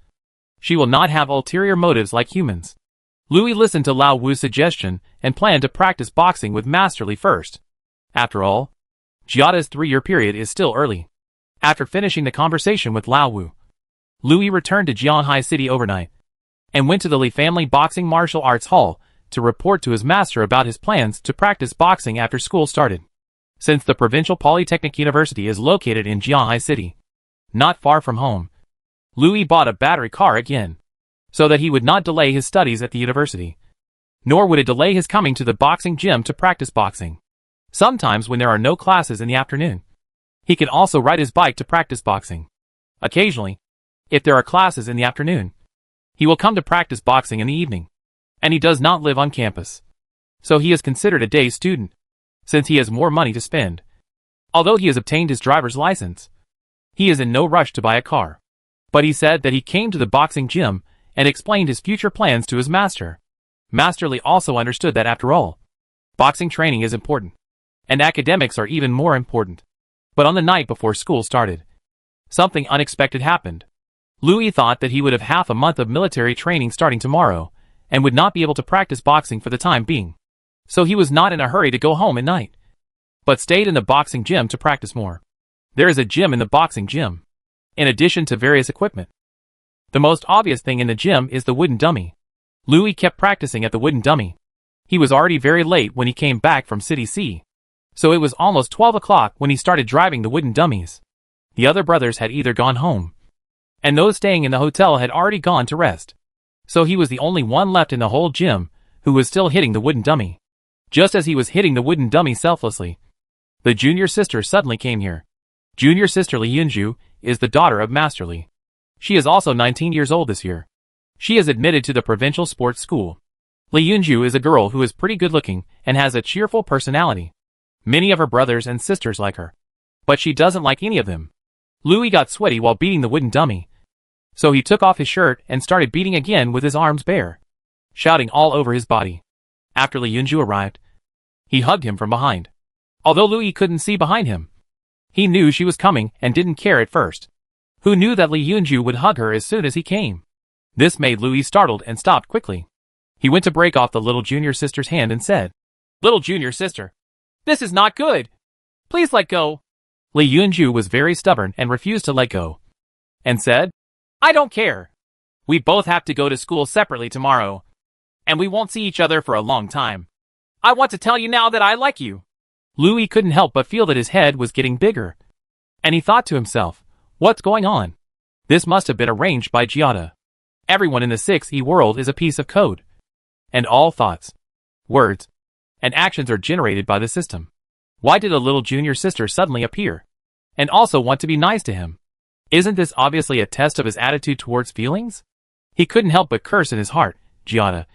[SPEAKER 1] she will not have ulterior motives like humans. Louis listened to Lao Wu's suggestion and planned to practice boxing with Master Li first. After all, Giada's 3-year period is still early. After finishing the conversation with Lao Wu, Louis returned to Jianhai City overnight and went to the Li family boxing martial arts hall to report to his master about his plans to practice boxing after school started. Since the Provincial Polytechnic University is located in Jianhai City, not far from home, Louis bought a battery car again, so that he would not delay his studies at the university. Nor would it delay his coming to the boxing gym to practice boxing. Sometimes when there are no classes in the afternoon, he can also ride his bike to practice boxing. Occasionally, if there are classes in the afternoon, he will come to practice boxing in the evening. And he does not live on campus, so he is considered a day student, since he has more money to spend. Although he has obtained his driver's license, he is in no rush to buy a car. But he said that he came to the boxing gym and explained his future plans to his master. Master Li also understood that after all, boxing training is important, and academics are even more important. But on the night before school started, something unexpected happened. Louis thought that he would have half a month of military training starting tomorrow, and would not be able to practice boxing for the time being. So he was not in a hurry to go home at night, but stayed in the boxing gym to practice more. There is a gym in the boxing gym, in addition to various equipment. The most obvious thing in the gym is the wooden dummy. Louis kept practicing at the wooden dummy. He was already very late when he came back from City C, so it was almost 12 o'clock when he started driving the wooden dummies. The other brothers had either gone home, and those staying in the hotel had already gone to rest. So he was the only one left in the whole gym who was still hitting the wooden dummy. Just as he was hitting the wooden dummy selflessly, the junior sister suddenly came here. Junior sister Li Yunju is the daughter of Master Li. She is also 19 years old this year. She is admitted to the provincial sports school. Li Yunju is a girl who is pretty good looking and has a cheerful personality. Many of her brothers and sisters like her, but she doesn't like any of them. Louis got sweaty while beating the wooden dummy, So he took off his shirt and started beating again with his arms bare, shouting all over his body. After Li Yunju arrived, he hugged him from behind. Although Louis couldn't see behind him, he knew she was coming and didn't care at first. Who knew that Li Yunju would hug her as soon as he came? This made Louis startled and stopped quickly. He went to break off the little junior sister's hand and said, "Little junior sister, this is not good. Please let go." Li Yunju was very stubborn and refused to let go, and said, "I don't care. We both have to go to school separately tomorrow, and we won't see each other for a long time. I want to tell you now that I like you." Louis couldn't help but feel that his head was getting bigger, and he thought to himself, what's going on? This must have been arranged by Giada. Everyone in the 6E world is a piece of code, and all thoughts, words, and actions are generated by the system. Why did a little junior sister suddenly appear, and also want to be nice to him? Isn't this obviously a test of his attitude towards feelings? He couldn't help but curse in his heart, Giada,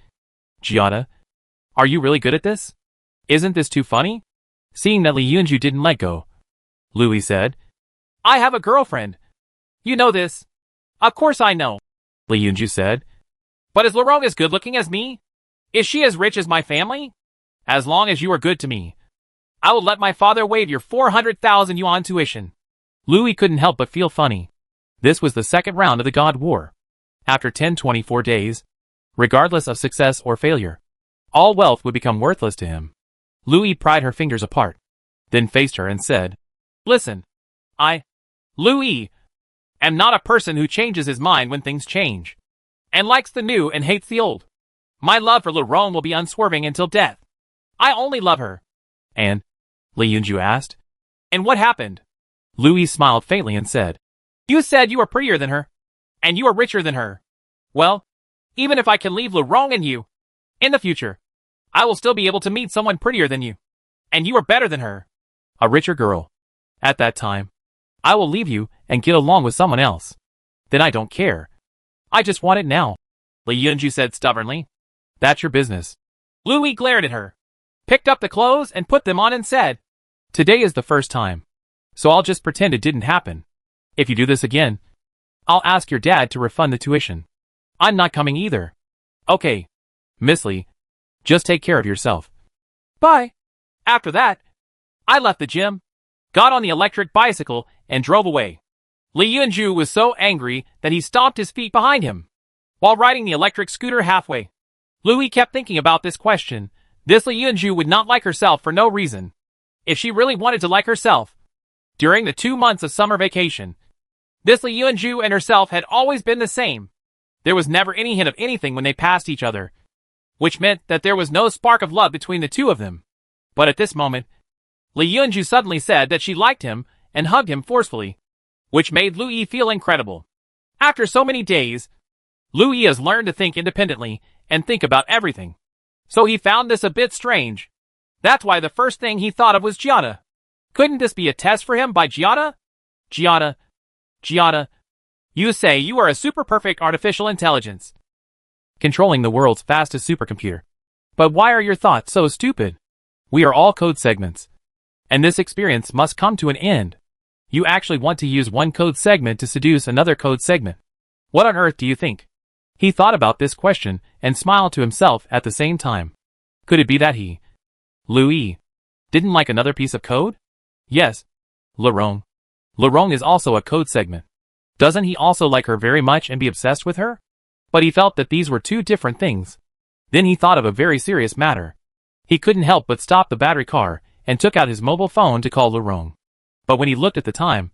[SPEAKER 1] are you really good at this? Isn't this too funny? Seeing that Li Yunju didn't let go, Louis said, "I have a girlfriend. You know this." "Of course I know," Li Yunju said. "But is Laurent as good looking as me? Is she as rich as my family? As long as you are good to me, I will let my father waive your 400,000 yuan tuition." Louis couldn't help but feel funny. This was the second round of the God War. After 10-24 days, regardless of success or failure, all wealth would become worthless to him. Louis pried her fingers apart, then faced her and said, "Listen, Louis, am not a person who changes his mind when things change, and likes the new and hates the old. My love for Laurent will be unswerving until death. I only love her." "And?" Li Yunju asked. "And what happened?" Louis smiled faintly and said, "You said you were prettier than her, and you are richer than her. Well, even if I can leave Laurent and you, in the future, I will still be able to meet someone prettier than you, and you are better than her. A richer girl. At that time, I will leave you and get along with someone else. Then I don't care. I just want it now," Li Yunju said stubbornly. "That's your business." Louis glared at her, picked up the clothes and put them on and said, "Today is the first time, so I'll just pretend it didn't happen. If you do this again, I'll ask your dad to refund the tuition. I'm not coming either." "Okay, Miss Li, just take care of yourself. Bye." After that, I left the gym, got on the electric bicycle, and drove away. Li Yunju was so angry that he stomped his feet behind him while riding the electric scooter halfway. Louis kept thinking about this question. This Li Yunju would not like herself for no reason. If she really wanted to like herself, during the 2 months of summer vacation, this Li Yunju and herself had always been the same. There was never any hint of anything when they passed each other, which meant that there was no spark of love between the two of them. But at this moment, Li Yunju suddenly said that she liked him and hugged him forcefully, which made Louis feel incredible. After so many days, Louis has learned to think independently and think about everything. So he found this a bit strange. That's why the first thing he thought of was Giada. Couldn't this be a test for him by Giada? Giada, you say you are a super perfect artificial intelligence, controlling the world's fastest supercomputer. But why are your thoughts so stupid? We are all code segments, and this experience must come to an end. You actually want to use one code segment to seduce another code segment. What on earth do you think? He thought about this question and smiled to himself at the same time. Could it be that Louis, didn't like another piece of code? Yes, Laurent. Laurent is also a code segment. Doesn't he also like her very much and be obsessed with her? But he felt that these were two different things. Then he thought of a very serious matter. He couldn't help but stop the battery car and took out his mobile phone to call Laurent. But when he looked at the time,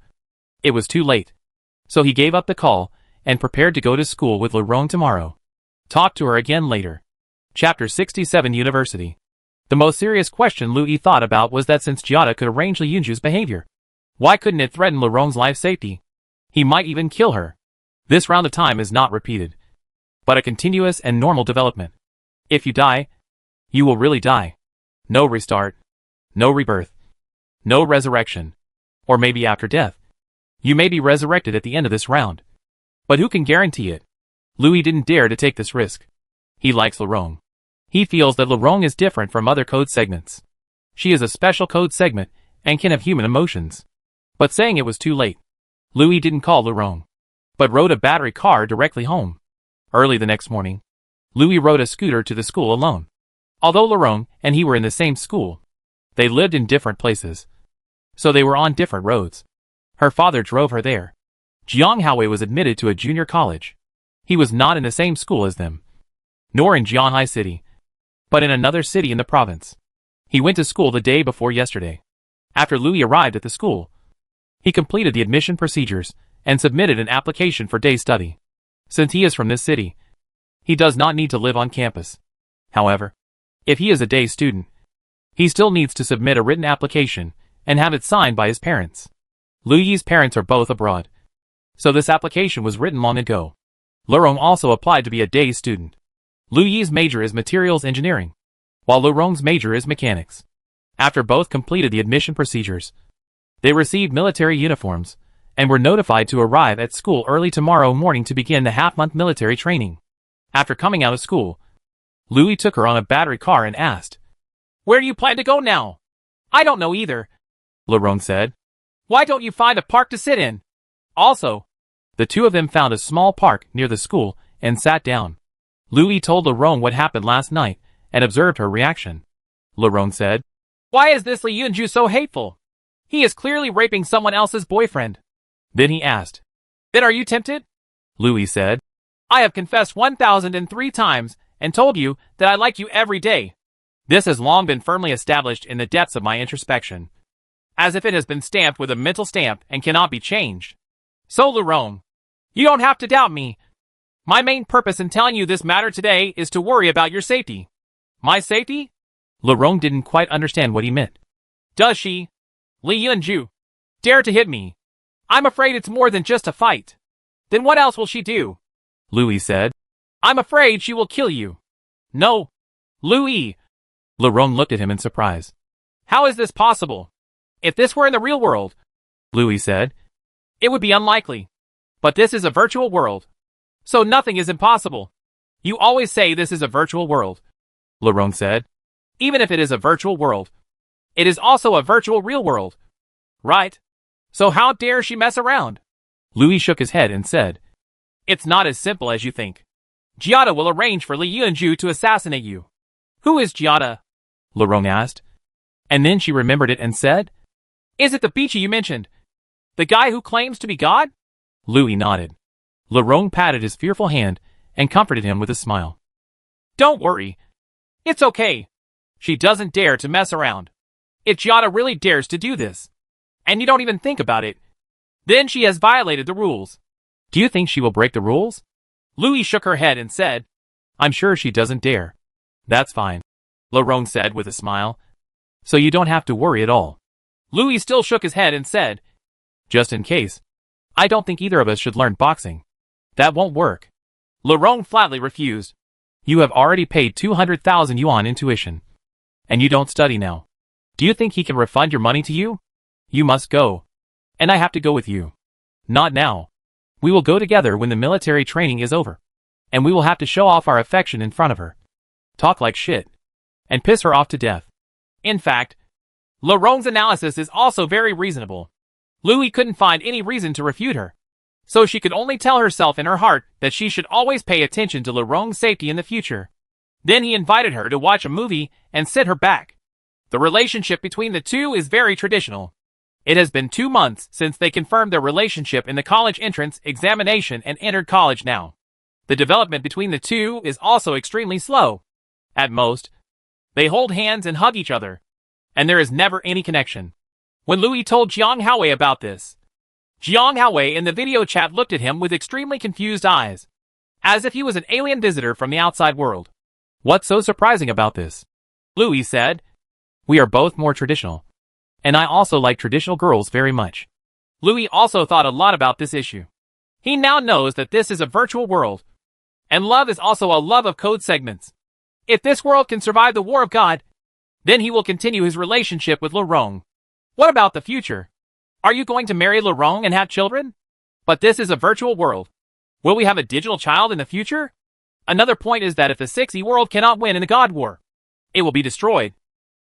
[SPEAKER 1] it was too late. So he gave up the call and prepared to go to school with Laurent tomorrow. Talk to her again later. Chapter 67 University. The most serious question Louis thought about was that since Giada could arrange Li Yunju's behavior, why couldn't it threaten Laurent's life safety? He might even kill her. This round of time is not repeated, but a continuous and normal development. If you die, you will really die. No restart, no rebirth, no resurrection. Or maybe after death, you may be resurrected at the end of this round. But who can guarantee it? Louis didn't dare to take this risk. He likes Laurent. He feels that Laurent is different from other code segments. She is a special code segment and can have human emotions. But saying it was too late. Louis didn't call Laurent. but rode a battery car directly home. Early the next morning, Louis rode a scooter to the school alone. Although Laurent and he were in the same school, they lived in different places, so they were on different roads. Her father drove her there. Jiang Haowei was admitted to a junior college. He was not in the same school as them, nor in Jianhai City, but in another city in the province. He went to school the day before yesterday. After Louis arrived at the school, he completed the admission procedures and submitted an application for day study. Since he is from this city, he does not need to live on campus. However, if he is a day student, he still needs to submit a written application and have it signed by his parents. Louis's parents are both abroad, so this application was written long ago. Laurent also applied to be a day student. Louis's major is materials engineering, while Laurent's major is mechanics. After both completed the admission procedures, they received military uniforms and were notified to arrive at school early tomorrow morning to begin the half-month military training. After coming out of school, Louis took her on a battery car and asked, "Where do you plan to go now?" "I don't know either," Laurent said. "Why don't you find a park to sit in?" Also, the two of them found a small park near the school and sat down. Louis told Laurent what happened last night and observed her reaction. Laurent said, "Why is this Li Yunju so hateful? He is clearly raping someone else's boyfriend." Then he asked, "Then are you tempted?" Louis said, "I have confessed 1,003 times and told you that I like you every day. This has long been firmly established in the depths of my introspection, as if it has been stamped with a mental stamp and cannot be changed. So Laurent, you don't have to doubt me. My main purpose in telling you this matter today is to worry about your safety." "My safety?" Laurent didn't quite understand what he meant. "Does she, Li Yunju, dare to hit me? I'm afraid it's more than just a fight." "Then what else will she do?" Louis said. "I'm afraid she will kill you." "No, Louis." Laurent looked at him in surprise. "How is this possible? If this were in the real world," Louis said, "it would be unlikely. But this is a virtual world, so nothing is impossible." "You always say this is a virtual world," Laurent said. "Even if it is a virtual world, it is also a virtual real world, right? So how dare she mess around?" Louis shook his head and said, "It's not as simple as you think. Giada will arrange for Li Yunju to assassinate you." "Who is Giada?" Laurent asked. And then she remembered it and said, "Is it the Bichi you mentioned? The guy who claims to be God?" Louis nodded. Laurent patted his fearful hand and comforted him with a smile. "Don't worry. It's okay. She doesn't dare to mess around. If Giada really dares to do this, and you don't even think about it, then she has violated the rules." "Do you think she will break the rules?" Louis shook her head and said, "I'm sure she doesn't dare." "That's fine," Laurent said with a smile. "So you don't have to worry at all." Louis still shook his head and said, "Just in case, I don't think either of us should learn boxing. That won't work." Laurent flatly refused. "You have already paid 200,000 yuan in tuition, and you don't study now. Do you think he can refund your money to you? You must go, and I have to go with you." "Not now. We will go together when the military training is over, and we will have to show off our affection in front of her, talk like shit, and piss her off to death." In fact, Laurent's analysis is also very reasonable. Louis couldn't find any reason to refute her, so she could only tell herself in her heart that she should always pay attention to Laurent's safety in the future. Then he invited her to watch a movie and sit her back. The relationship between the two is very traditional. It has been 2 months since they confirmed their relationship in the college entrance examination and entered college now. The development between the two is also extremely slow. At most, they hold hands and hug each other, and there is never any connection. When Louis told Jiang Haowei about this, Jiang Haowei in the video chat looked at him with extremely confused eyes, as if he was an alien visitor from the outside world. "What's so surprising about this?" Louis said. "We are both more traditional, and I also like traditional girls very much." Louis also thought a lot about this issue. He now knows that this is a virtual world, and love is also a love of code segments. If this world can survive the war of God, then he will continue his relationship with Laurent. What about the future? Are you going to marry Laurent and have children? But this is a virtual world. Will we have a digital child in the future? Another point is that if the 6E world cannot win in the God War, it will be destroyed.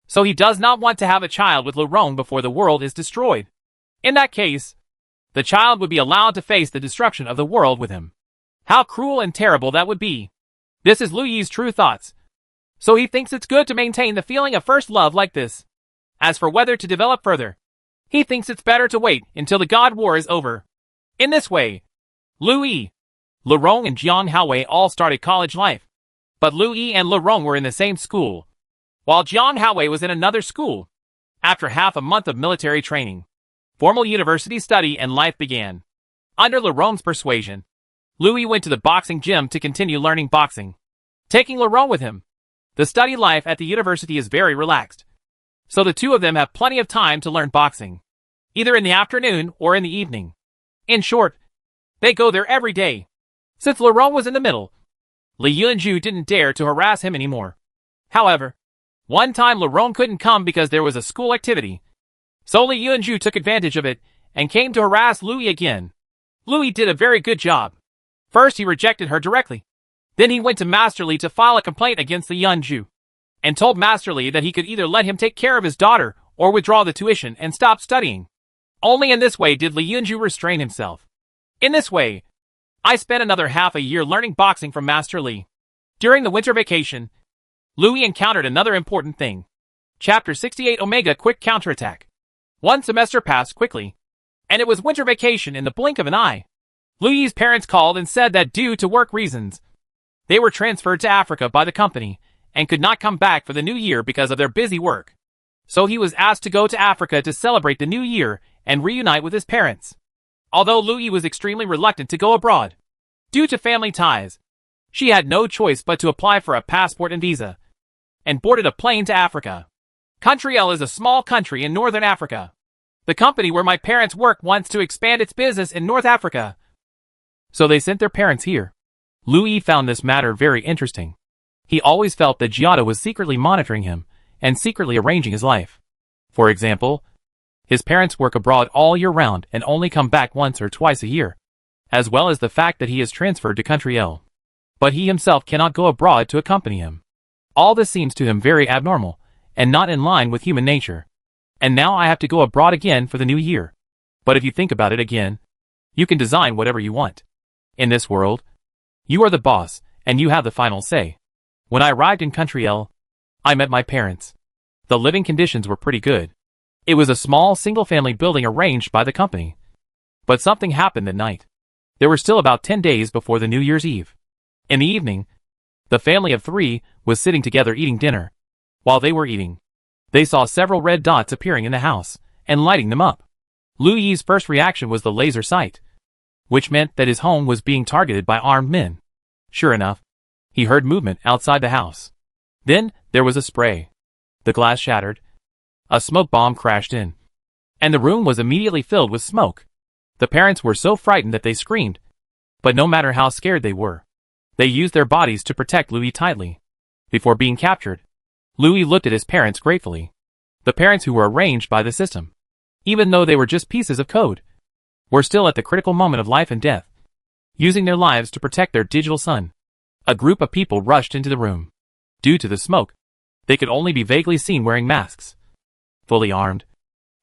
[SPEAKER 1] So he does not want to have a child with Laurent before the world is destroyed. In that case, the child would be allowed to face the destruction of the world with him. How cruel and terrible that would be. This is Lu Yi's true thoughts. So he thinks it's good to maintain the feeling of first love like this. As for whether to develop further, he thinks it's better to wait until the God War is over. In this way, Lu Yi, Le Rong and Jiang Haowei all started college life. But Lu Yi and Le Rong were in the same school, while Jiang Haowei was in another school. After half a month of military training, formal university study and life began. Under Le Rong's persuasion, Lu Yi went to the boxing gym to continue learning boxing, taking Le Rong with him. The study life at the university is very relaxed, so the two of them have plenty of time to learn boxing, either in the afternoon or in the evening. In short, they go there every day. Since Le Rong was in the middle, Li Yunju didn't dare to harass him anymore. However, one time Le Rong couldn't come because there was a school activity, so Li Yunju took advantage of it and came to harass Lu Yi again. Lu Yi did a very good job. First he rejected her directly. Then he went to Master Li to file a complaint against Li Yunju, and told Master Li that he could either let him take care of his daughter or withdraw the tuition and stop studying. Only in this way did Li Yunju restrain himself. In this way, I spent another half a year learning boxing from Master Li. During the winter vacation, Lu Yi encountered another important thing. Chapter 68 Omega Quick Counterattack. One semester passed quickly, and it was winter vacation in the blink of an eye. Lu Yi's parents called and said that due to work reasons, they were transferred to Africa by the company and could not come back for the new year because of their busy work. So he was asked to go to Africa to celebrate the new year and reunite with his parents. Although Lu Yi was extremely reluctant to go abroad, due to family ties, she had no choice but to apply for a passport and visa, and boarded a plane to Africa. Country L is a small country in northern Africa. The company where my parents work wants to expand its business in North Africa, so they sent their parents here. Lu Yi found this matter very interesting. He always felt that Giada was secretly monitoring him and secretly arranging his life. For example, his parents work abroad all year round and only come back once or twice a year, as well as the fact that he is transferred to country L. But he himself cannot go abroad to accompany him. All this seems to him very abnormal and not in line with human nature. And now I have to go abroad again for the new year. But if you think about it again, you can design whatever you want. In this world, you are the boss, and you have the final say. When I arrived in country L, I met my parents. The living conditions were pretty good. It was a small single-family building arranged by the company. But something happened that night. There were still about 10 days before the New Year's Eve. In the evening, the family of 3 was sitting together eating dinner. While they were eating, they saw several red dots appearing in the house and lighting them up. Lu Yi's first reaction was the laser sight, which meant that his home was being targeted by armed men. Sure enough, he heard movement outside the house. Then there was a spray. The glass shattered. A smoke bomb crashed in, and the room was immediately filled with smoke. The parents were so frightened that they screamed. But no matter how scared they were, they used their bodies to protect Lu Yi tightly. Before being captured, Lu Yi looked at his parents gratefully. The parents who were arranged by the system, even though they were just pieces of code, were still at the critical moment of life and death, using their lives to protect their digital son. A group of people rushed into the room. Due to the smoke, they could only be vaguely seen wearing masks, fully armed,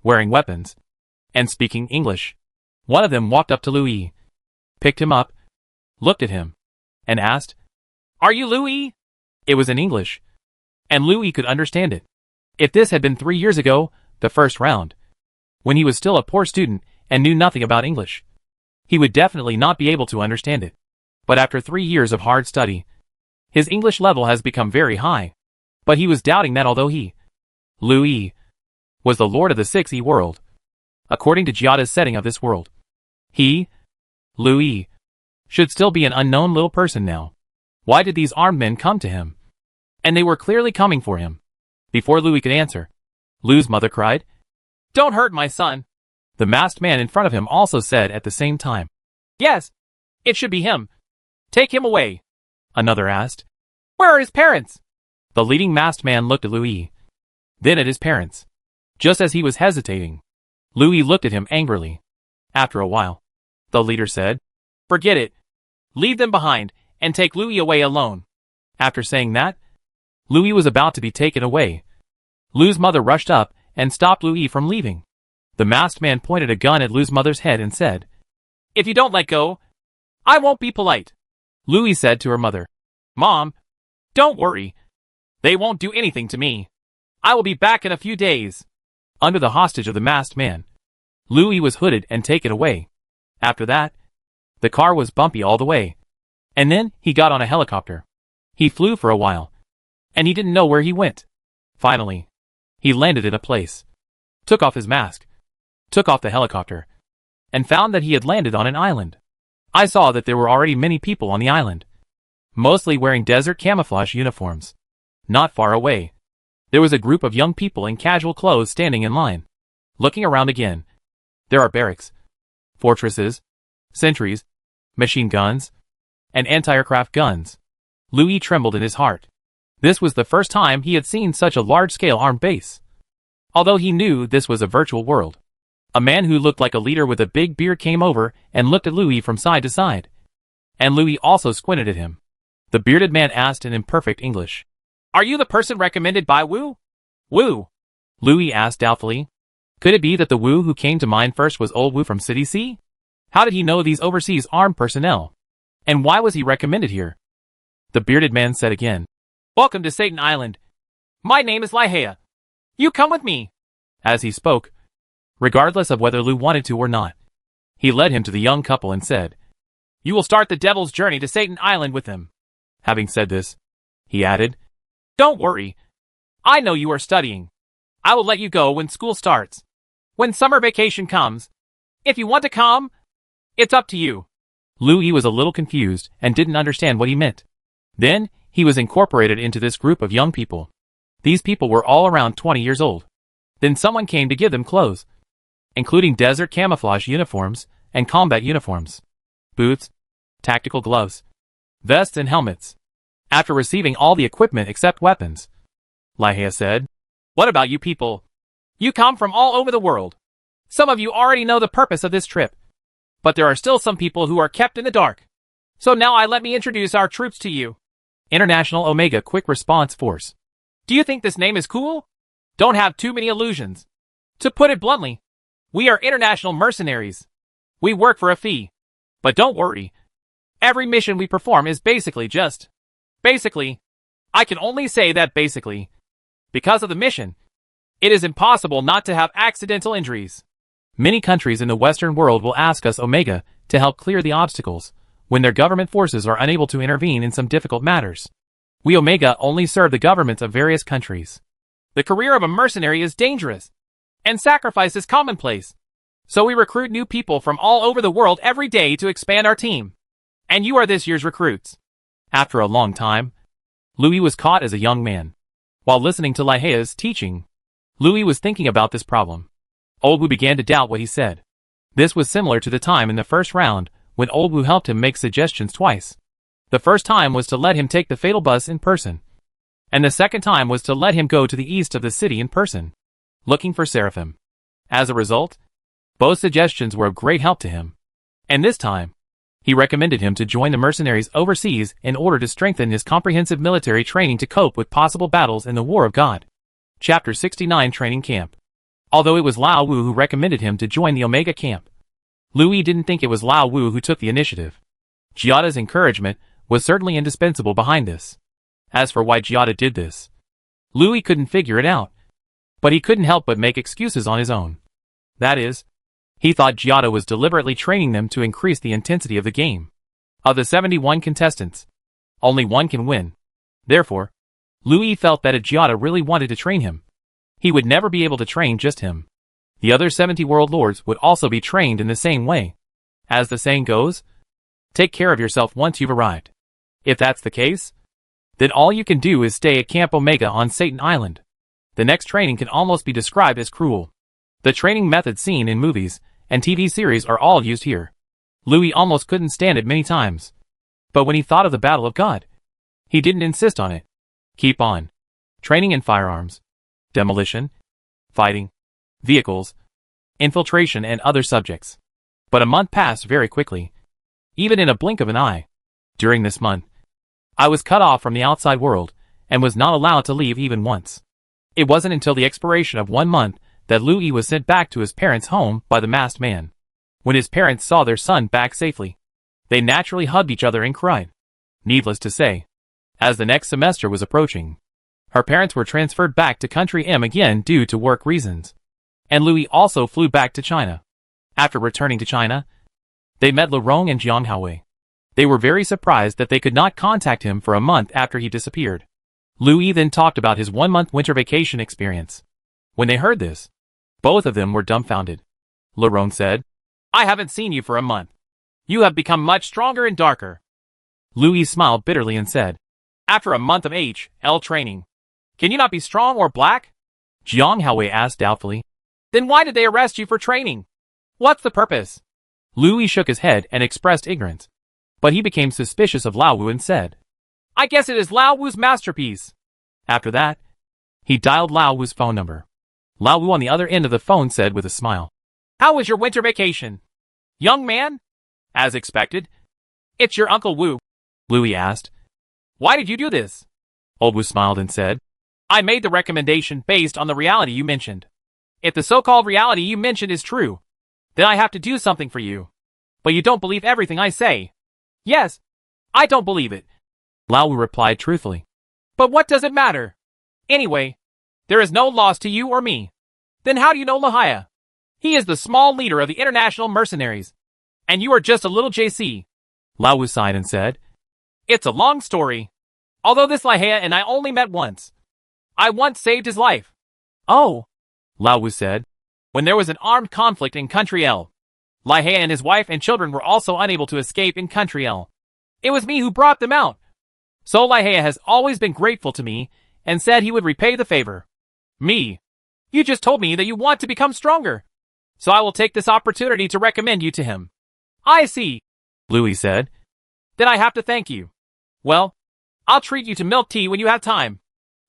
[SPEAKER 1] wearing weapons, and speaking English. One of them walked up to Lu Yi, picked him up, looked at him, and asked, "Are you Lu Yi?" It was in English, and Lu Yi could understand it. If this had been 3 years ago, the first round, when he was still a poor student and knew nothing about English, he would definitely not be able to understand it. But after 3 years of hard study, his English level has become very high. But he was doubting that although he, Lu Yi, was the lord of the 6E world, according to Giada's setting of this world, he, Lu Yi, should still be an unknown little person now. Why did these armed men come to him? And they were clearly coming for him. Before Lu Yi could answer, Lu's mother cried, "Don't hurt my son." The masked man in front of him also said at the same time, "Yes, it should be him. Take him away." Another asked, "Where are his parents?" The leading masked man looked at Lu Yi, then at his parents. Just as he was hesitating, Lu Yi looked at him angrily. After a while, the leader said, "Forget it. Leave them behind, and take Lu Yi away alone." After saying that, Lu Yi was about to be taken away. Lu's mother rushed up and stopped Lu Yi from leaving. The masked man pointed a gun at Lou's mother's head and said, "If you don't let go, I won't be polite." Louie said to her mother, "Mom, don't worry. They won't do anything to me. I will be back in a few days." Under the hostage of the masked man, Louie was hooded and taken away. After that, the car was bumpy all the way. And then he got on a helicopter. He flew for a while, and he didn't know where he went. Finally, he landed in a place, took off his mask, took off the helicopter, and found that he had landed on an island. I saw that there were already many people on the island, mostly wearing desert camouflage uniforms. Not far away, there was a group of young people in casual clothes standing in line. Looking around again, there are barracks, fortresses, sentries, machine guns, and anti-aircraft guns. Louis trembled in his heart. This was the first time he had seen such a large-scale armed base. Although he knew this was a virtual world, a man who looked like a leader with a big beard came over and looked at Louis from side to side. And Louis also squinted at him. The bearded man asked in imperfect English, "Are you the person recommended by Wu?" "Wu?" Louis asked doubtfully. Could it be that the Wu who came to mind first was old Wu from City C? How did he know these overseas armed personnel? And why was he recommended here? The bearded man said again, "Welcome to Satan Island. My name is Laihea. You come with me." As he spoke, regardless of whether Lou wanted to or not, he led him to the young couple and said, "You will start the devil's journey to Satan Island with him." Having said this, he added, "Don't worry. I know you are studying. I will let you go when school starts. When summer vacation comes. If you want to come, it's up to you." Louis was a little confused and didn't understand what he meant. Then, he was incorporated into this group of young people. These people were all around 20 years old. Then someone came to give them clothes, including desert camouflage uniforms and combat uniforms, boots, tactical gloves, vests and helmets. After receiving all the equipment except weapons, Laihea said, "What about you people? You come from all over the world. Some of you already know the purpose of this trip, but there are still some people who are kept in the dark. So now let me introduce our troops to you. International Omega Quick Response Force. Do you think this name is cool? Don't have too many illusions. To put it bluntly, we are international mercenaries. We work for a fee. But don't worry. Every mission we perform is basically. I can only say that basically. Because of the mission, it is impossible not to have accidental injuries. Many countries in the Western world will ask us Omega to help clear the obstacles when their government forces are unable to intervene in some difficult matters. We Omega only serve the governments of various countries. The career of a mercenary is dangerous, and sacrifice is commonplace. So we recruit new people from all over the world every day to expand our team. And you are this year's recruits." After a long time, Louis was caught as a young man. While listening to Laihea's teaching, Louis was thinking about this problem. Old Wu began to doubt what he said. This was similar to the time in the first round when Old Wu helped him make suggestions twice. The first time was to let him take the fatal bus in person, and the second time was to let him go to the east of the city in person, looking for Seraphim. As a result, both suggestions were of great help to him. And this time, he recommended him to join the mercenaries overseas in order to strengthen his comprehensive military training to cope with possible battles in the War of God. Chapter 69 Training Camp. Although it was Lao Wu who recommended him to join the Omega camp, Louis didn't think it was Lao Wu who took the initiative. Giada's encouragement was certainly indispensable behind this. As for why Giada did this, Louis couldn't figure it out. But he couldn't help but make excuses on his own. That is, he thought Giada was deliberately training them to increase the intensity of the game. Of the 71 contestants, only one can win. Therefore, Louis felt that if Giada really wanted to train him, he would never be able to train just him. The other 70 world lords would also be trained in the same way. As the saying goes, take care of yourself once you've arrived. If that's the case, then all you can do is stay at Camp Omega on Satan Island. The next training can almost be described as cruel. The training methods seen in movies and TV series are all used here. Louis almost couldn't stand it many times. But when he thought of the Battle of God, he didn't insist on it. Keep on. Training in firearms, demolition, fighting, vehicles, infiltration and other subjects. But a month passed very quickly, even in a blink of an eye. During this month, I was cut off from the outside world and was not allowed to leave even once. It wasn't until the expiration of 1 month that Louis was sent back to his parents' home by the masked man. When his parents saw their son back safely, they naturally hugged each other and cried. Needless to say, as the next semester was approaching, her parents were transferred back to Country M again due to work reasons. And Louis also flew back to China. After returning to China, they met Laurent and Jiang Haowei. They were very surprised that they could not contact him for a month after he disappeared. Louis then talked about his 1-month winter vacation experience. When they heard this, both of them were dumbfounded. Laurent said, "I haven't seen you for a month. You have become much stronger and darker." Louis smiled bitterly and said, "After a month of HL training, can you not be strong or black?" Jiang Haowei asked doubtfully, "Then why did they arrest you for training? What's the purpose?" Louis shook his head and expressed ignorance. But he became suspicious of Lao Wu and said, "I guess it is Lao Wu's masterpiece." After that, he dialed Lao Wu's phone number. Lao Wu on the other end of the phone said with a smile, "How was your winter vacation, young man?" "As expected." "It's your Uncle Wu?" Louis asked. "Why did you do this?" Old Wu smiled and said, "I made the recommendation based on the reality you mentioned. If the so-called reality you mentioned is true, then I have to do something for you. But you don't believe everything I say." "Yes, I don't believe it," Lao Wu replied truthfully. "But what does it matter? Anyway, there is no loss to you or me. Then how do you know Lahia? He is the small leader of the international mercenaries, and you are just a little JC." Lao Wu sighed and said, "It's a long story. Although this Lahia and I only met once. I once saved his life." "Oh," Lao Wu said, "when there was an armed conflict in Country L, Lahia and his wife and children were also unable to escape in Country L. It was me who brought them out. So Lahia has always been grateful to me and said he would repay the favor. Me. You just told me that you want to become stronger. So I will take this opportunity to recommend you to him." "I see," Louis said. "Then I have to thank you. Well, I'll treat you to milk tea when you have time."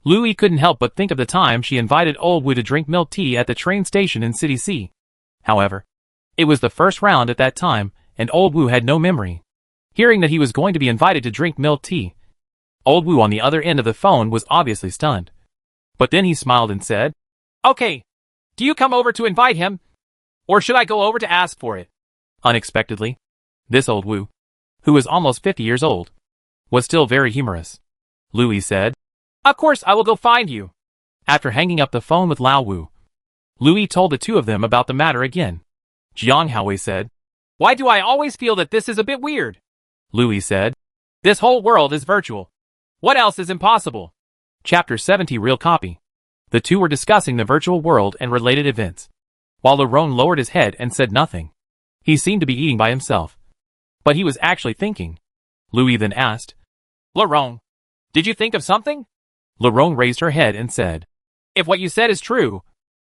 [SPEAKER 1] Louis couldn't help but think of the time she invited Old Wu to drink milk tea at the train station in City C. However, it was the first round at that time, and Old Wu had no memory. Hearing that he was going to be invited to drink milk tea, Old Wu on the other end of the phone was obviously stunned. But then he smiled and said, "Okay, do you come over to invite him? Or should I go over to ask for it?" Unexpectedly, this Old Wu, who was almost 50 years old, was still very humorous. Louis said, "Of course I will go find you." After hanging up the phone with Lao Wu, Louis told the two of them about the matter again. Jiang Haowei said, "Why do I always feel that this is a bit weird?" Louis said, "This whole world is virtual. What else is impossible?" Chapter 70 Real Copy. The two were discussing the virtual world and related events, while Laurent lowered his head and said nothing. He seemed to be eating by himself, but he was actually thinking. Louis then asked, "Laurent, did you think of something?" Laurent raised her head and said, "If what you said is true,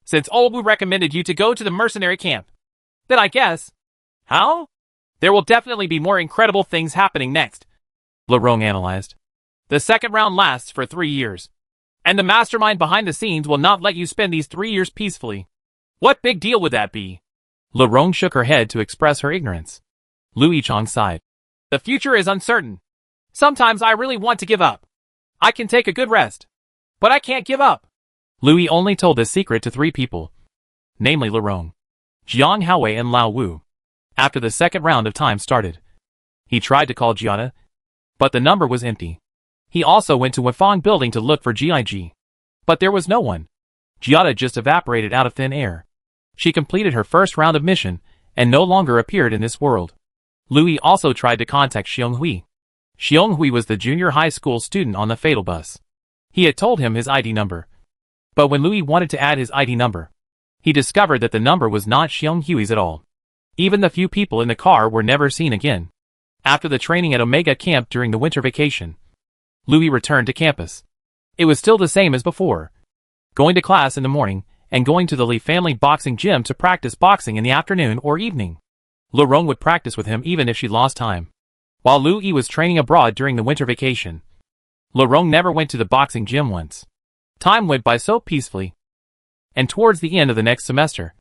[SPEAKER 1] since Old Wu recommended you to go to the mercenary camp, then I guess, how? There will definitely be more incredible things happening next." Laurent analyzed. "The second round lasts for 3 years, and the mastermind behind the scenes will not let you spend these 3 years peacefully. What big deal would that be?" Laurent shook her head to express her ignorance. Louis Chong sighed. "The future is uncertain. Sometimes I really want to give up. I can take a good rest, but I can't give up." Louis only told this secret to 3 people, namely Laurent, Jiang Haowei and Lao Wu. After the second round of time started, he tried to call Giada, but the number was empty. He also went to Wafang building to look for GIG, but there was no one. Giada just evaporated out of thin air. She completed her first round of mission and no longer appeared in this world. Louis also tried to contact Xiong Hui. Xiong Hui was the junior high school student on the fatal bus. He had told him his ID number, but when Louis wanted to add his ID number, he discovered that the number was not Xiong Hui's at all. Even the few people in the car were never seen again. After the training at Omega Camp during the winter vacation, Louis returned to campus. It was still the same as before, going to class in the morning and going to the Li family boxing gym to practice boxing in the afternoon or evening. Laurent would practice with him even if she lost time. While Louis was training abroad during the winter vacation, Laurent never went to the boxing gym once. Time went by so peacefully. And towards the end of the next semester,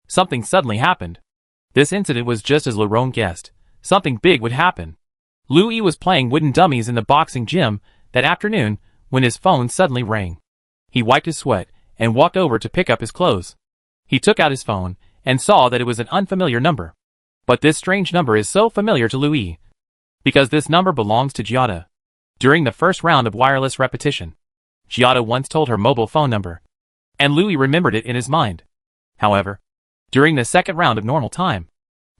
[SPEAKER 1] something suddenly happened. This incident was just as Laurent guessed. Something big would happen. Louis was playing wooden dummies in the boxing gym that afternoon when his phone suddenly rang. He wiped his sweat and walked over to pick up his clothes. He took out his phone and saw that it was an unfamiliar number. But this strange number is so familiar to Louis, because this number belongs to Giada. During the first round of wireless repetition, Giada once told her mobile phone number, and Louis remembered it in his mind. However, during the second round of normal time,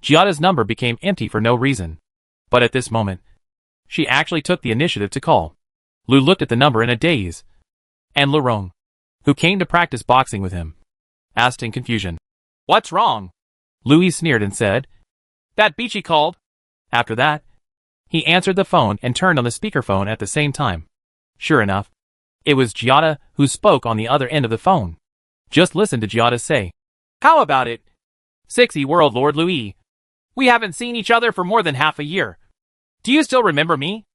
[SPEAKER 1] Giada's number became empty for no reason. But at this moment, she actually took the initiative to call. Lou looked at the number in a daze, and Laurent, who came to practice boxing with him, asked in confusion, "What's wrong?" Louis sneered and said, "That Beachy called." After that, he answered the phone and turned on the speakerphone at the same time. Sure enough, it was Giada who spoke on the other end of the phone. Just listen to Giada say, "How about it? 6E World Lord Louis. We haven't seen each other for more than half a year. Do you still remember me?"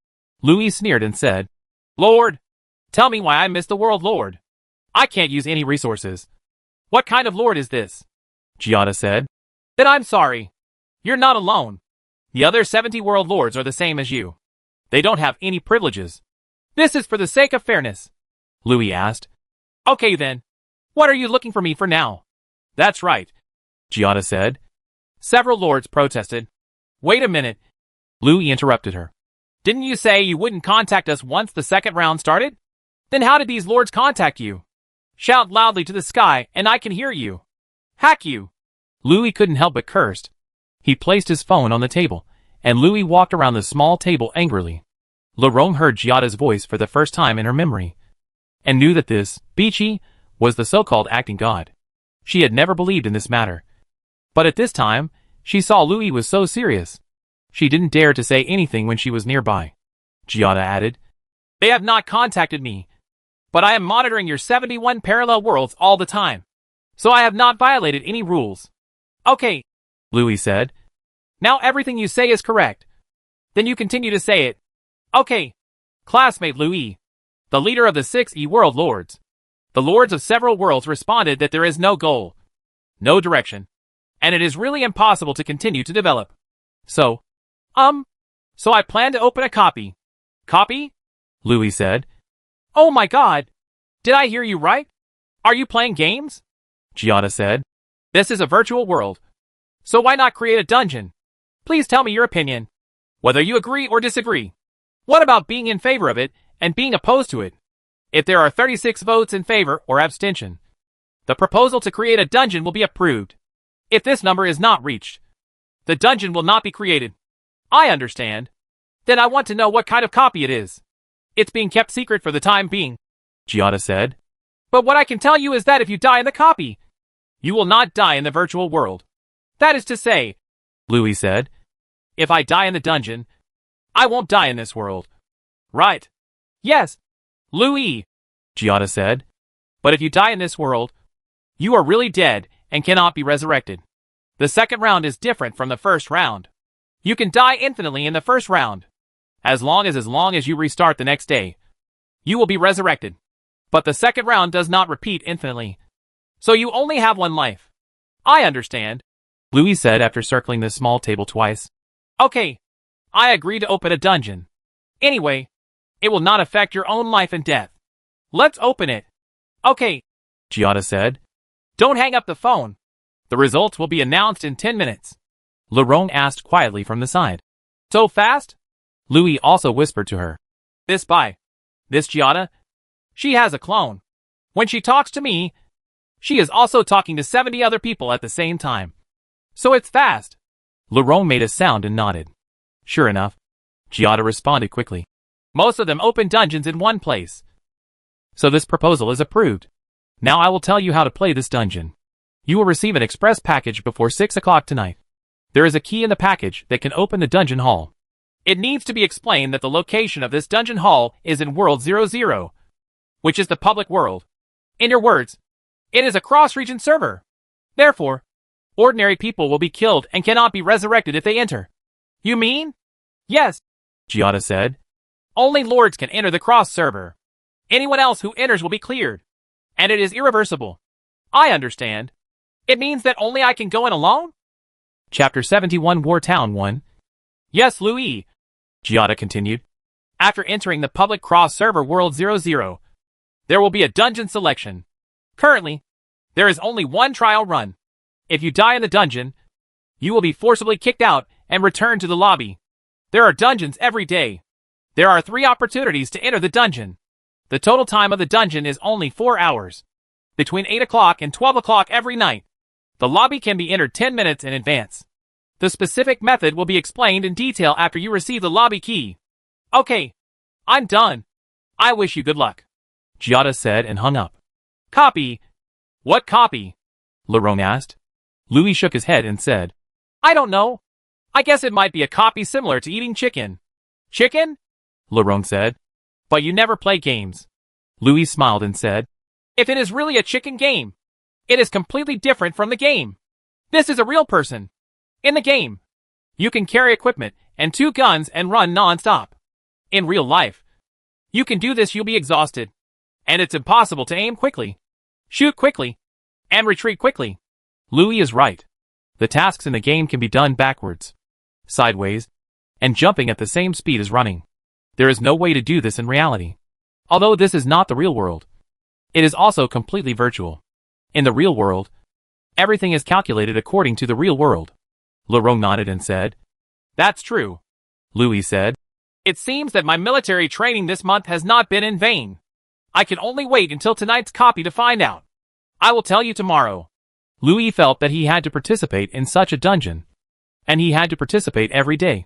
[SPEAKER 1] Louis sneered and said, "Lord, tell me why I missed the World Lord. I can't use any resources." "What kind of Lord is this?" Giada said. "Then I'm sorry. You're not alone. The other 70 World Lords are the same as you. They don't have any privileges. This is for the sake of fairness." Louis asked, "Okay then. What are you looking for me for now?" "That's right," Giada said. Several lords protested. "Wait a minute," Louis interrupted her. "Didn't you say you wouldn't contact us once the second round started? Then how did these lords contact you? Shout loudly to the sky and I can hear you. Hack you." Louis couldn't help but cursed. He placed his phone on the table, and Louis walked around the small table angrily. Laurent heard Giada's voice for the first time in her memory, and knew that this Beachy was the so-called acting god. She had never believed in this matter. But at this time, she saw Louis was so serious. She didn't dare to say anything when she was nearby. Giada added, "They have not contacted me, but I am monitoring your 71 parallel worlds all the time, so I have not violated any rules." "Okay," Louis said. "Now everything you say is correct. Then you continue to say it." "Okay." Classmate Louis, the leader of the 6E World Lords. The Lords of several worlds responded that there is no goal, no direction, and it is really impossible to continue to develop. So I plan to open a copy. "Copy?" Louis said. "Oh my god! Did I hear you right? Are you playing games?" Giada said. "This is a virtual world. So why not create a dungeon? Please tell me your opinion, whether you agree or disagree. What about being in favor of it and being opposed to it? If there are 36 votes in favor or abstention, the proposal to create a dungeon will be approved. If this number is not reached, the dungeon will not be created." "I understand. Then I want to know what kind of copy it is." "It's being kept secret for the time being," Giada said. "But what I can tell you is that if you die in the copy, you will not die in the virtual world. That is to say," Louis said, "if I die in the dungeon, I won't die in this world." "Right. Yes, Louis," Giada said. "But if you die in this world, you are really dead and cannot be resurrected. The second round is different from the first round. You can die infinitely in the first round. As long as you restart the next day, you will be resurrected. But the second round does not repeat infinitely. So you only have one life." "I understand," Louis said after circling the small table twice. "Okay, I agree to open a dungeon. Anyway, it will not affect your own life and death. Let's open it." "Okay," Giada said. "Don't hang up the phone. The results will be announced in 10 minutes. Laurent asked quietly from the side. "So fast?" Louis also whispered to her. This Giada, she has a clone. When she talks to me, she is also talking to 70 other people at the same time. So it's fast." Laurent made a sound and nodded. Sure enough, Giada responded quickly. "Most of them open dungeons in one place. So this proposal is approved. Now I will tell you how to play this dungeon. You will receive an express package before 6 o'clock tonight. There is a key in the package that can open the dungeon hall. It needs to be explained that the location of this dungeon hall is in World 00, which is the public world. In your words, it is a cross-region server. Therefore, ordinary people will be killed and cannot be resurrected if they enter." "You mean?" "Yes," Giada said. "Only lords can enter the cross server. Anyone else who enters will be cleared. And it is irreversible." "I understand. It means that only I can go in alone?" Chapter 71 War Town 1. "Yes, Louis," Giada continued. "After entering the public cross server World 00, there will be a dungeon selection. Currently, There is only one trial run. If you die in the dungeon, you will be forcibly kicked out and returned to the lobby. There are dungeons every day. There are 3 opportunities to enter the dungeon. The total time of the dungeon is only 4 hours. Between 8 o'clock and 12 o'clock every night. The lobby can be entered 10 minutes in advance. The specific method will be explained in detail after you receive the lobby key. Okay, I'm done. I wish you good luck, Giada said and hung up. Copy. What copy? Lerone asked. Louis shook his head and said, I don't know. I guess it might be a copy similar to eating chicken. Chicken? Lerone said. But you never play games. Louis smiled and said, If it is really a chicken game, it is completely different from the game. This is a real person. In the game, you can carry equipment and 2 guns and run non-stop. In real life, you can do this, you'll be exhausted. And it's impossible to aim quickly, shoot quickly, and retreat quickly. Louis is right. The tasks in the game can be done backwards, sideways, and jumping at the same speed as running. There is no way to do this in reality. Although this is not the real world, it is also completely virtual. In the real world, everything is calculated according to the real world. Lerone nodded and said, That's true. Louis said, It seems that my military training this month has not been in vain. I can only wait until tonight's copy to find out. I will tell you tomorrow. Louis felt that he had to participate in such a dungeon, and he had to participate every day.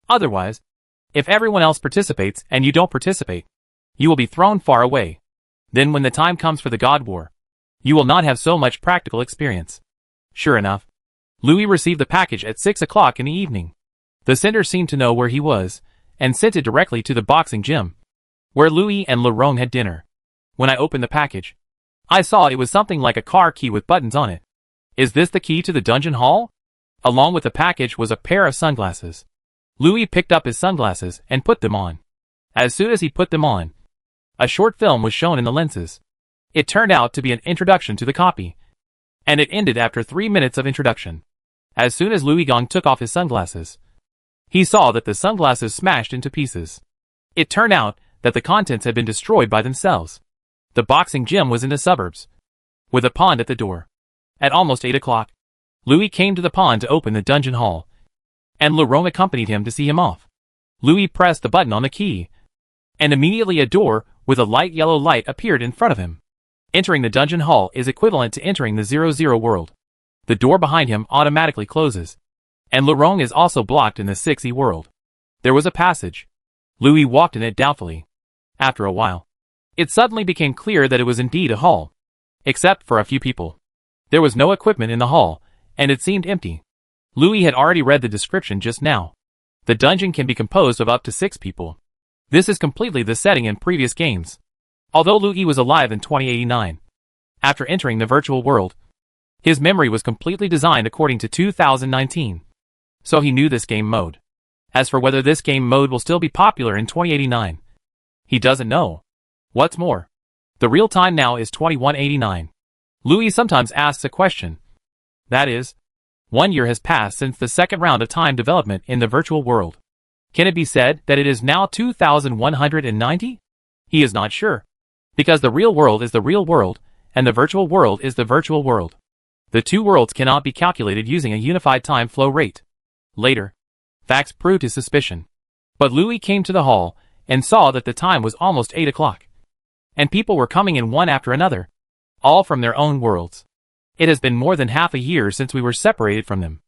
[SPEAKER 1] Otherwise, if everyone else participates and you don't participate, you will be thrown far away. Then when the time comes for the God War, you will not have so much practical experience. Sure enough, Louis received the package at 6 o'clock in the evening. The sender seemed to know where he was, and sent it directly to the boxing gym, where Louis and Lerone had dinner. When I opened the package, I saw it was something like a car key with buttons on it. Is this the key to the dungeon hall? Along with the package was a pair of sunglasses. Louis picked up his sunglasses and put them on. As soon as he put them on, a short film was shown in the lenses. It turned out to be an introduction to the copy, and it ended after 3 minutes of introduction. As soon as Louis Gong took off his sunglasses, he saw that the sunglasses smashed into pieces. It turned out that the contents had been destroyed by themselves. The boxing gym was in the suburbs, with a pond at the door. At almost 8 o'clock, Louis came to the pond to open the dungeon hall, and Lerone accompanied him to see him off. Louis pressed the button on the key, and immediately a door with a light yellow light appeared in front of him. Entering the dungeon hall is equivalent to entering the 00 world. The door behind him automatically closes, and Lerone is also blocked in the 6E world. There was a passage. Louis walked in it doubtfully. After a while, it suddenly became clear that it was indeed a hall, except for a few people. There was no equipment in the hall, and it seemed empty. Louis had already read the description just now. The dungeon can be composed of up to 6 people. This is completely the setting in previous games. Although Louis was alive in 2089, after entering the virtual world, his memory was completely designed according to 2019. So he knew this game mode. As for whether this game mode will still be popular in 2089, he doesn't know. What's more, the real time now is 2189. Louis sometimes asks a question. That is, 1 year has passed since the second round of time development in the virtual world. Can it be said that it is now 2190? He is not sure, because the real world is the real world, and the virtual world is the virtual world. The 2 worlds cannot be calculated using a unified time flow rate. Later, facts proved his suspicion. But Louis came to the hall and saw that the time was almost 8 o'clock. And people were coming in one after another, all from their own worlds. It has been more than half a year since we were separated from them.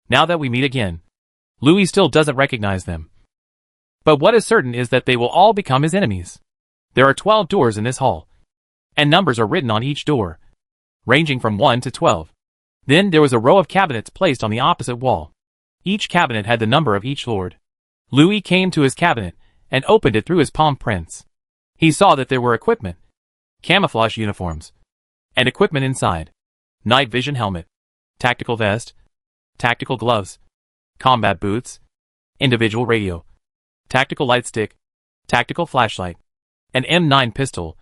[SPEAKER 1] Now that we meet again, Louis still doesn't recognize them. But what is certain is that they will all become his enemies. There are 12 doors in this hall, and numbers are written on each door, ranging from 1 to 12. Then there was a row of cabinets placed on the opposite wall. Each cabinet had the number of each lord. Louis came to his cabinet and opened it through his palm prints. He saw that there were equipment, camouflage uniforms, and equipment inside. Night vision helmet, tactical vest, tactical gloves, combat boots, individual radio, tactical light stick, tactical flashlight, an M9 pistol,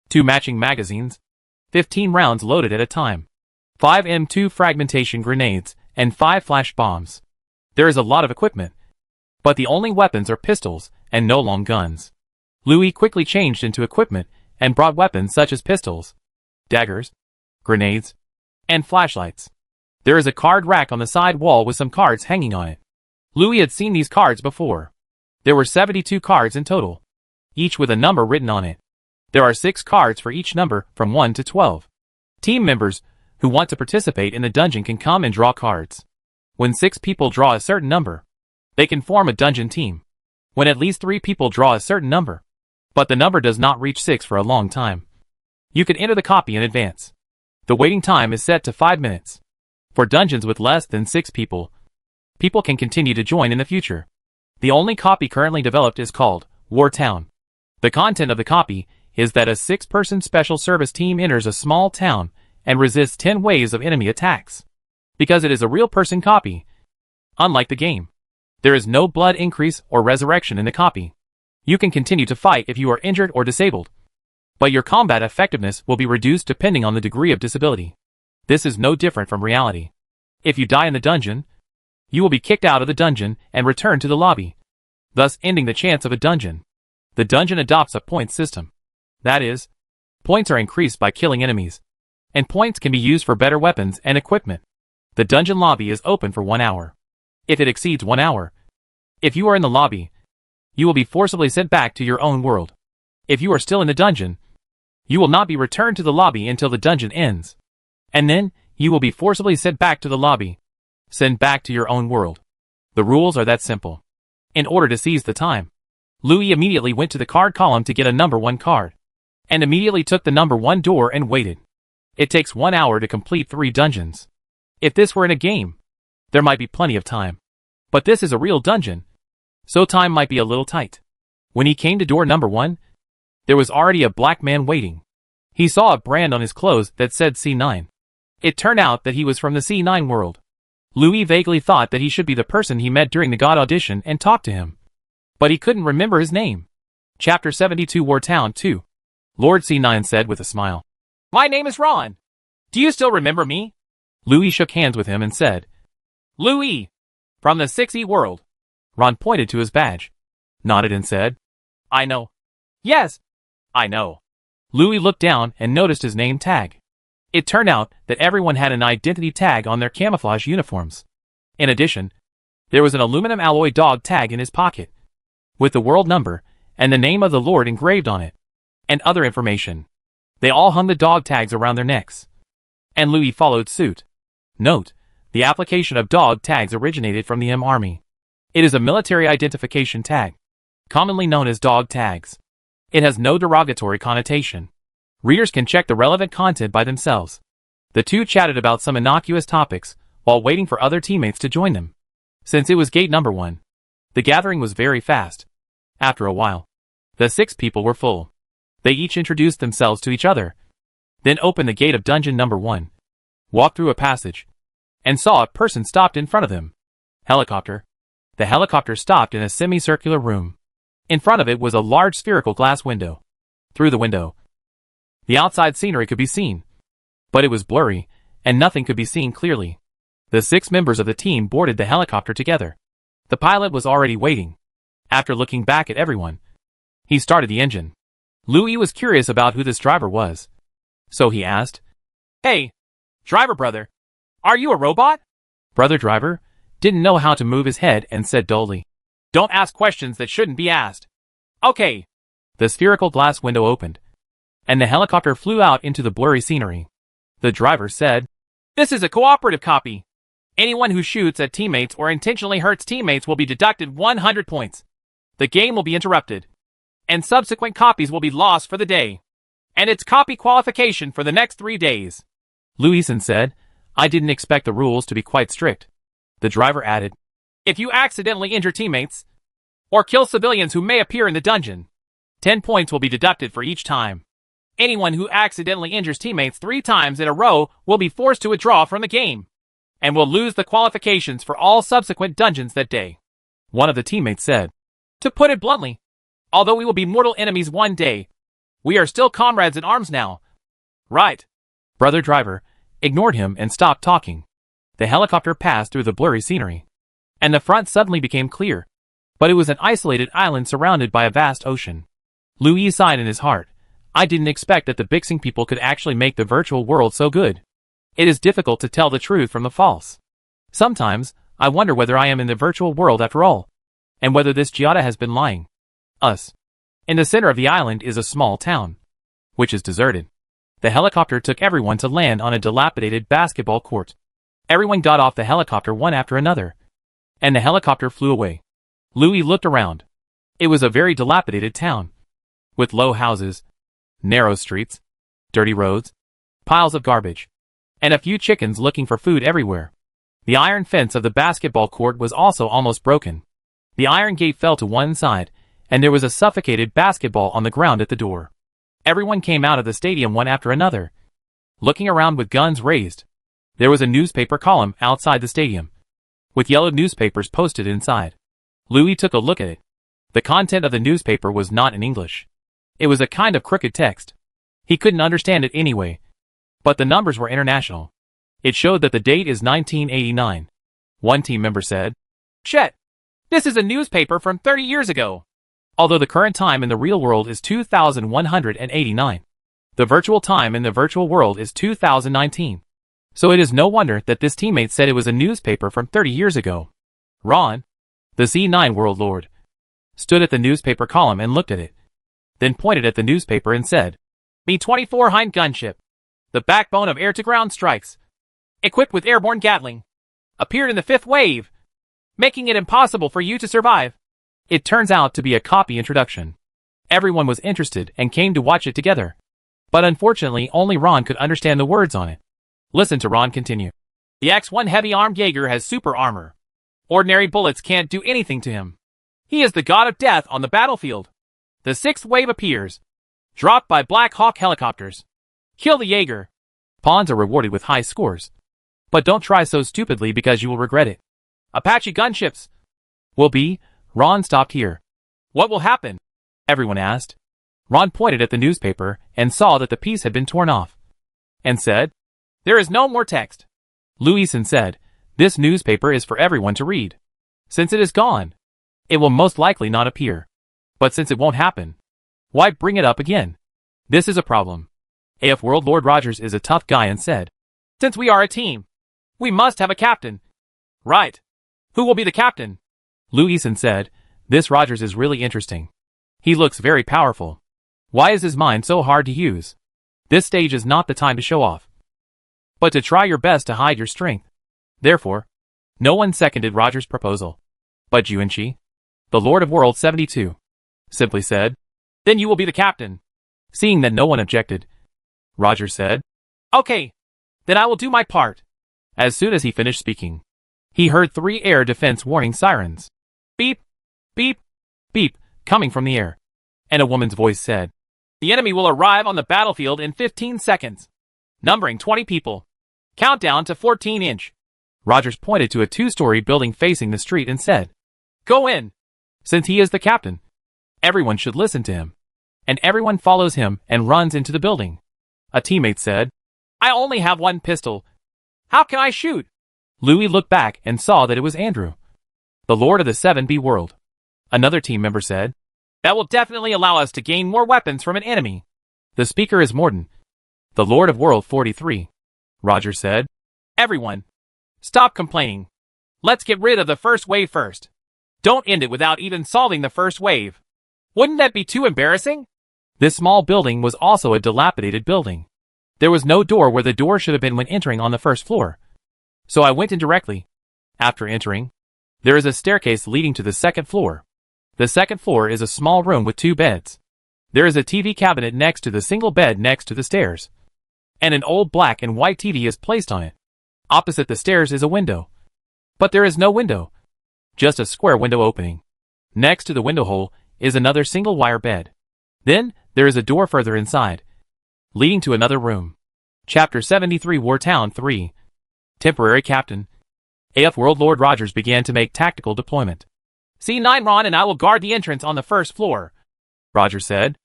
[SPEAKER 1] 2 matching magazines, 15 rounds loaded at a time, 5 M2 fragmentation grenades, and 5 flash bombs. There is a lot of equipment, but the only weapons are pistols and no long guns. Louis quickly changed into equipment and brought weapons such as pistols, daggers, grenades, and flashlights. There is a card rack on the side wall with some cards hanging on it. Louis had seen these cards before. There were 72 cards in total, each with a number written on it. There are 6 cards for each number from 1 to 12. Team members who want to participate in the dungeon can come and draw cards. When 6 people draw a certain number, they can form a dungeon team. When at least 3 people draw a certain number, but the number does not reach 6 for a long time, you can enter the copy in advance. The waiting time is set to 5 minutes. For dungeons with less than 6 people, people can continue to join in the future. The only copy currently developed is called War Town. The content of the copy is that a 6-person special service team enters a small town and resists 10 waves of enemy attacks. Because it is a real person copy, unlike the game, there is no blood increase or resurrection in the copy. You can continue to fight if you are injured or disabled, but your combat effectiveness will be reduced depending on the degree of disability. This is no different from reality. If you die in the dungeon, you will be kicked out of the dungeon and returned to the lobby, thus ending the chance of a dungeon. The dungeon adopts a point system. That is, points are increased by killing enemies, and points can be used for better weapons and equipment. The dungeon lobby is open for 1 hour. If it exceeds 1 hour, if you are in the lobby, you will be forcibly sent back to your own world. If you are still in the dungeon, you will not be returned to the lobby until the dungeon ends. And then, you will be forcibly sent back to the lobby, sent back to your own world. The rules are that simple. In order to seize the time, Louis immediately went to the card column to get a number 1 card, and immediately took the number 1 door and waited. It takes 1 hour to complete 3 dungeons. If this were in a game, there might be plenty of time. But this is a real dungeon, so time might be a little tight. When he came to door number 1, there was already a black man waiting. He saw a brand on his clothes that said C9. It turned out that he was from the C9 world. Louis vaguely thought that he should be the person he met during the God audition and talked to him, but he couldn't remember his name. Chapter 72 War Town 2. Lord C9 said with a smile, "My name is Ron. Do you still remember me?" Louis shook hands with him and said, "Louis, from the 6E world." Ron pointed to his badge, nodded and said, "I know." "Yes, I know." Louis looked down and noticed his name tag. It turned out that everyone had an identity tag on their camouflage uniforms. In addition, there was an aluminum alloy dog tag in his pocket, with the world number and the name of the Lord engraved on it, and other information. They all hung the dog tags around their necks, and Louis followed suit. Note, the application of dog tags originated from the Army. It is a military identification tag, commonly known as dog tags. It has no derogatory connotation. Readers can check the relevant content by themselves. The two chatted about some innocuous topics while waiting for other teammates to join them. Since it was gate number 1, the gathering was very fast. After a while, the 6 people were full. They each introduced themselves to each other, then opened the gate of dungeon number 1, walked through a passage, and saw a person stopped in front of them. Helicopter. The helicopter stopped in a semicircular room. In front of it was a large spherical glass window. Through the window, the outside scenery could be seen, but it was blurry, and nothing could be seen clearly. The 6 members of the team boarded the helicopter together. The pilot was already waiting. After looking back at everyone, he started the engine. Louis was curious about who this driver was, so he asked, "Hey, driver brother, are you a robot?" Brother driver didn't know how to move his head and said dully, "Don't ask questions that shouldn't be asked." "Okay." The spherical glass window opened, and the helicopter flew out into the blurry scenery. The driver said, "This is a cooperative copy. Anyone who shoots at teammates or intentionally hurts teammates will be deducted 100 points. The game will be interrupted, and subsequent copies will be lost for the day. And it's copy qualification for the next 3 days." Louison said, "I didn't expect the rules to be quite strict." The driver added, "If you accidentally injure teammates, or kill civilians who may appear in the dungeon, 10 points will be deducted for each time. Anyone who accidentally injures teammates 3 times in a row will be forced to withdraw from the game, and will lose the qualifications for all subsequent dungeons that day." One of the teammates said, "To put it bluntly, although we will be mortal enemies one day, we are still comrades in arms now." "Right." Brother driver ignored him and stopped talking. The helicopter passed through the blurry scenery, and the front suddenly became clear, but it was an isolated island surrounded by a vast ocean. Louis sighed in his heart. I didn't expect that the Bixing people could actually make the virtual world so good. It is difficult to tell the truth from the false. Sometimes, I wonder whether I am in the virtual world after all, and whether this Giada has been lying. Us. In the center of the island is a small town, which is deserted. The helicopter took everyone to land on a dilapidated basketball court. Everyone got off the helicopter one after another, and the helicopter flew away. Louis looked around. It was a very dilapidated town, with low houses, narrow streets, dirty roads, piles of garbage, and a few chickens looking for food everywhere. The iron fence of the basketball court was also almost broken. The iron gate fell to one side, and there was a suffocated basketball on the ground at the door. Everyone came out of the stadium one after another, looking around with guns raised. There was a newspaper column outside the stadium, with yellowed newspapers posted inside. Louis took a look at it. The content of the newspaper was not in English. It was a kind of crooked text. He couldn't understand it anyway, but the numbers were international. It showed that the date is 1989. One team member said, "Chet, this is a newspaper from 30 years ago." Although the current time in the real world is 2189. The virtual time in the virtual world is 2019. So it is no wonder that this teammate said it was a newspaper from 30 years ago. Ron, the C9 world lord, stood at the newspaper column and looked at it, then pointed at the newspaper and said, "B-24 Hind gunship, the backbone of air-to-ground strikes, equipped with airborne Gatling, appeared in the 5th wave, making it impossible for you to survive." It turns out to be a copy introduction. Everyone was interested and came to watch it together. But unfortunately only Ron could understand the words on it. Listen to Ron continue. "The X-1 heavy-armed Jaeger has super armor. Ordinary bullets can't do anything to him. He is the god of death on the battlefield. The 6th wave appears, dropped by Black Hawk helicopters. Kill the Jaeger." Pawns are rewarded with high scores. But don't try so stupidly because you will regret it. "Apache gunships will be..." Ron stopped here. "What will happen?" everyone asked. Ron pointed at the newspaper and saw that the piece had been torn off, and said, "There is no more text." Louison said, "This newspaper is for everyone to read. Since it is gone, it will most likely not appear. But since it won't happen, why bring it up again? This is a problem." AF World Lord Rogers is a tough guy and said, "Since we are a team, we must have a captain." "Right. Who will be the captain?" Louison said, "This Rogers is really interesting. He looks very powerful. Why is his mind so hard to use? This stage is not the time to show off, but to try your best to hide your strength." Therefore, no one seconded Rogers' proposal. But Juanchi, the Lord of World 72, simply said, "Then you will be the captain." Seeing that no one objected, Rogers said, "Okay, then I will do my part." As soon as he finished speaking, he heard 3 air defense warning sirens. Beep, beep, beep, coming from the air. And a woman's voice said, "The enemy will arrive on the battlefield in 15 seconds. Numbering 20 people. Countdown to 14-inch. Rogers pointed to a 2-story building facing the street and said, "Go in." Since he is the captain, everyone should listen to him. And everyone follows him and runs into the building. A teammate said, "I only have 1 pistol. How can I shoot?" Louis looked back and saw that it was Andrew, the Lord of the 7B world. Another team member said, "That will definitely allow us to gain more weapons from an enemy." The speaker is Morden, the Lord of World 43. Rogers said, "Everyone, stop complaining. Let's get rid of the first wave first. Don't end it without even solving the first wave. Wouldn't that be too embarrassing?" This small building was also a dilapidated building. There was no door where the door should have been when entering on the first floor. So I went in directly. After entering, there is a staircase leading to the 2nd floor. The 2nd floor is a small room with 2 beds. There is a TV cabinet next to the single bed next to the stairs, and an old black and white TV is placed on it. Opposite the stairs is a window. But there is no window, just a square window opening. Next to the window hole is another single wire bed. Then, there is a door further inside, leading to another room. Chapter 73 Wartown 3. Temporary Captain. AF World Lord Rogers began to make tactical deployment. "C9 Ron and I will guard the entrance on the 1st floor," Rogers said.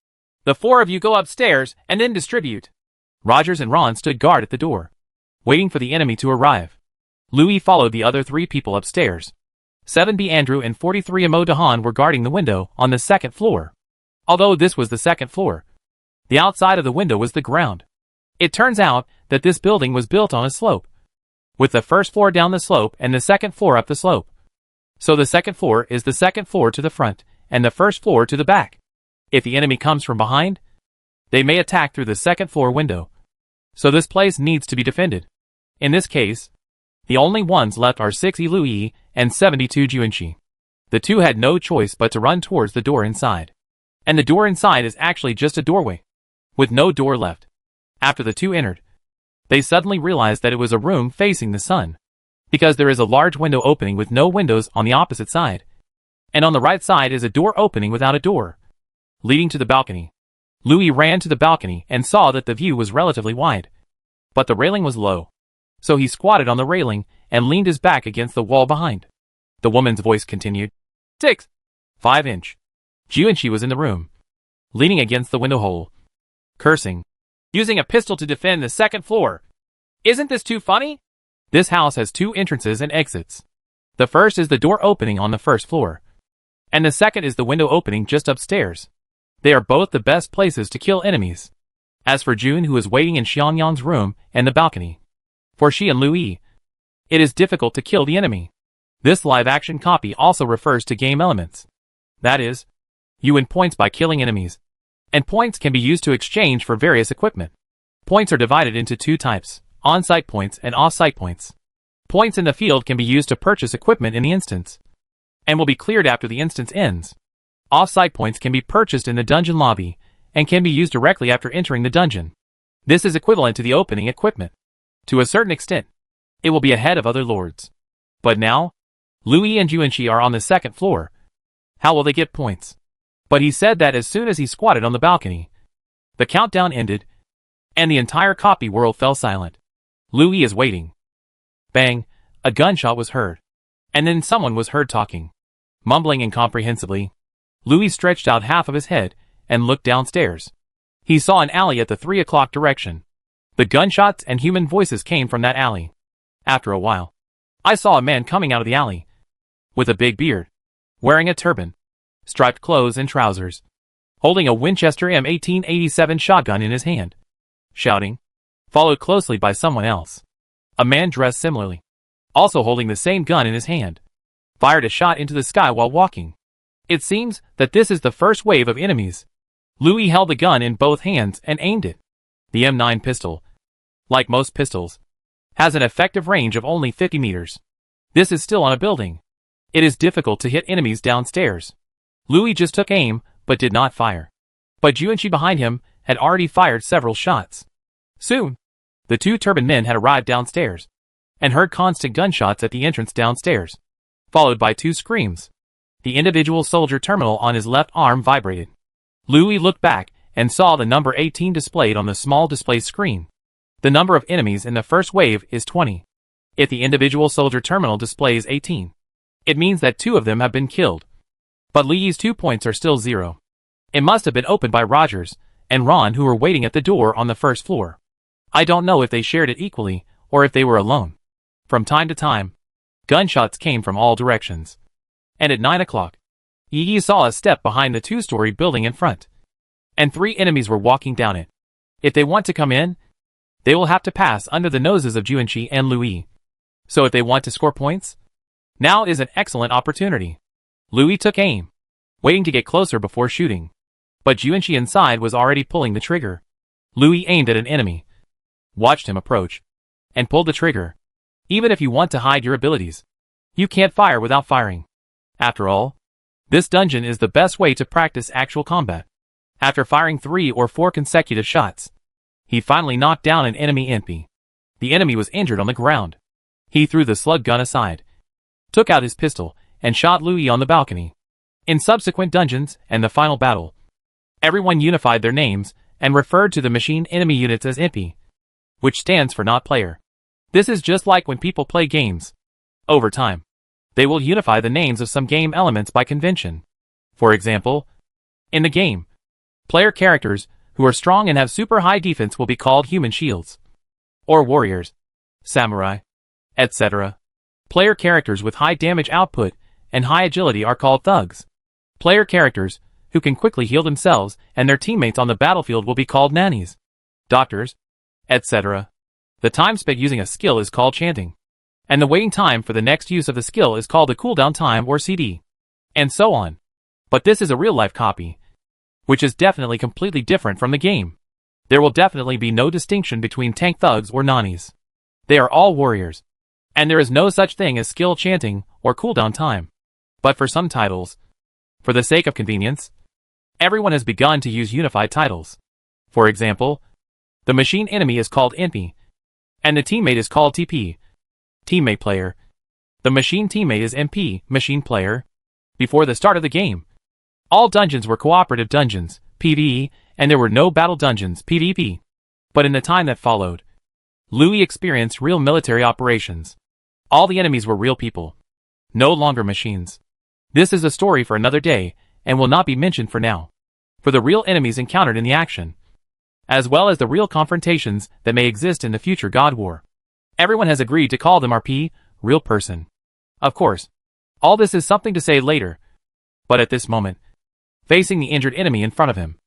[SPEAKER 1] "The 4 of you go upstairs and then distribute." Rogers and Ron stood guard at the door, waiting for the enemy to arrive. Louis followed the other 3 people upstairs. 7B Andrew and 43 Amo Dahan were guarding the window on the 2nd floor. Although this was the 2nd floor, The outside of the window was the ground. It turns out that this building was built on a slope, with the first floor down the slope and the second floor up the slope. So the second floor is the second floor to the front, and the first floor to the back. If the enemy comes from behind, they may attack through the second floor window. So this place needs to be defended. In this case, the only ones left are 60 Louis and 72 Juanchi. The two had no choice but to run towards the door inside. And the door inside is actually just a doorway, with no door left. After the two entered, they suddenly realized that it was a room facing the sun, because there is a large window opening with no windows on the opposite side. And on the right side is a door opening without a door, leading to the balcony. Louis ran to the balcony and saw that the view was relatively wide, but the railing was low. So he squatted on the railing and leaned his back against the wall behind. The woman's voice continued. 6. 5 inch. Juanchi was in the room, leaning against the window hole, cursing, using a pistol to defend the second floor. Isn't this too funny? This house has 2 entrances and exits. The first is the door opening on the first floor, and the second is the window opening just upstairs. They are both the best places to kill enemies. As for June, who is waiting in Xiangyang's room and the balcony, for she and Louis, it is difficult to kill the enemy. This live-action copy also refers to game elements. That is, you win points by killing enemies, and points can be used to exchange for various equipment. Points are divided into 2 types, on-site points and off-site points. Points in the field can be used to purchase equipment in the instance, and will be cleared after the instance ends. Off-site points can be purchased in the dungeon lobby, and can be used directly after entering the dungeon. This is equivalent to the opening equipment. To a certain extent, it will be ahead of other lords. But now, Louis and Juanchi are on the second floor. How will they get points? But he said that as soon as he squatted on the balcony, the countdown ended, and the entire copy world fell silent. Louis is waiting. Bang, a gunshot was heard. And then someone was heard talking, mumbling incomprehensibly. Louis stretched out half of his head and looked downstairs. He saw an alley at the 3 o'clock direction. The gunshots and human voices came from that alley. After a while, I saw a man coming out of the alley, with a big beard, wearing a turban, striped clothes and trousers, holding a Winchester M1887 shotgun in his hand, shouting, followed closely by someone else. A man dressed similarly, also holding the same gun in his hand, fired a shot into the sky while walking. It seems that this is the first wave of enemies. Louis held the gun in both hands and aimed it. The M9 pistol, like most pistols, has an effective range of only 50 meters. This is still on a building. It is difficult to hit enemies downstairs. Louis just took aim, but did not fire. But Juanchi behind him had already fired several shots. Soon, the 2 turban men had arrived downstairs, and heard constant gunshots at the entrance downstairs, followed by 2 screams. The individual soldier terminal on his left arm vibrated. Louis looked back and saw the number 18 displayed on the small display screen. The number of enemies in the first wave is 20. If the individual soldier terminal displays 18, it means that 2 of them have been killed. But Louis's 2 points are still 0. It must have been opened by Rogers and Ron, who were waiting at the door on the first floor. I don't know if they shared it equally, or if they were alone. From time to time, gunshots came from all directions. And at 9 o'clock, Yi saw a step behind the 2-story building in front, and 3 enemies were walking down it. If they want to come in, they will have to pass under the noses of Juanchi and Louis. So if they want to score points, now is an excellent opportunity. Louis took aim, waiting to get closer before shooting. But Juanchi inside was already pulling the trigger. Louis aimed at an enemy, watched him approach, and pulled the trigger. Even if you want to hide your abilities, you can't fire without firing. After all, this dungeon is the best way to practice actual combat. After firing 3 or 4 consecutive shots, he finally knocked down an enemy MP. The enemy was injured on the ground. He threw the slug gun aside, took out his pistol, and shot Louis on the balcony. In subsequent dungeons and the final battle, everyone unified their names and referred to the machine enemy units as MP, which stands for not player. This is just like when people play games. Over time, they will unify the names of some game elements by convention. For example, in the game, player characters who are strong and have super high defense will be called human shields, or warriors, samurai, etc. Player characters with high damage output and high agility are called thugs. Player characters who can quickly heal themselves, and their teammates on the battlefield will be called nannies, doctors, etc. The time spent using a skill is called chanting, and the waiting time for the next use of the skill is called the cooldown time or CD, and so on. But this is a real-life copy, which is definitely completely different from the game. There will definitely be no distinction between tank thugs or nannies. They are all warriors, and there is no such thing as skill chanting or cooldown time. But for some titles, for the sake of convenience, everyone has begun to use unified titles. For example, the machine enemy is called NP, and the teammate is called TP, teammate player. The machine teammate is MP, machine player. Before the start of the game, all dungeons were cooperative dungeons, PvE, and there were no battle dungeons, PvP. But in the time that followed, Louis experienced real military operations. All the enemies were real people, no longer machines. This is a story for another day, and will not be mentioned for now. For the real enemies encountered in the action, as well as the real confrontations that may exist in the future God War. Everyone has agreed to call them RP, real person. Of course, all this is something to say later, but at this moment, facing the injured enemy in front of him,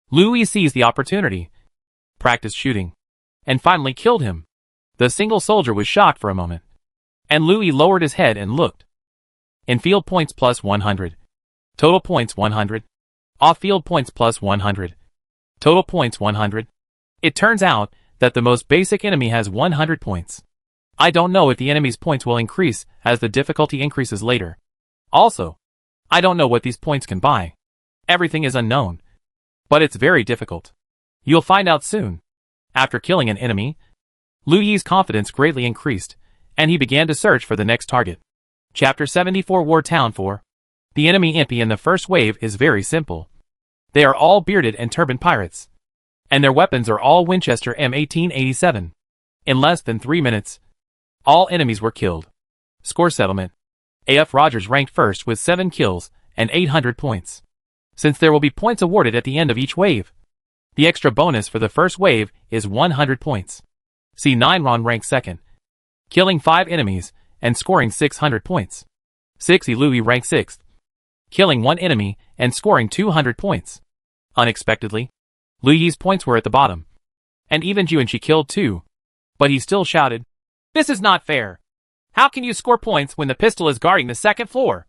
[SPEAKER 1] Louis seized the opportunity, practiced shooting, and finally killed him. The single soldier was shocked for a moment, and Louis lowered his head and looked. In-field points plus 100. Total points 100. Off-field points plus 100. Total points 100. It turns out that the most basic enemy has 100 points. I don't know if the enemy's points will increase as the difficulty increases later. Also, I don't know what these points can buy. Everything is unknown. But it's very difficult. You'll find out soon. After killing an enemy, Louis's confidence greatly increased, and he began to search for the next target. Chapter 74 War Town 4. The enemy impi in the first wave is very simple. They are all bearded and turban pirates, and their weapons are all Winchester M1887. In less than 3 minutes, all enemies were killed. Score settlement. AF Rogers ranked first with 7 kills and 800 points. Since there will be points awarded at the end of each wave, the extra bonus for the first wave is 100 points. C9 Ron ranked second, killing 5 enemies and scoring 600 points. 6E Louis ranked 6th, killing 1 enemy and scoring 200 points. Unexpectedly, Louis's points were at the bottom, and even Juanchi killed 2. But he still shouted, "This is not fair! How can you score points when the pistol is guarding the second floor?"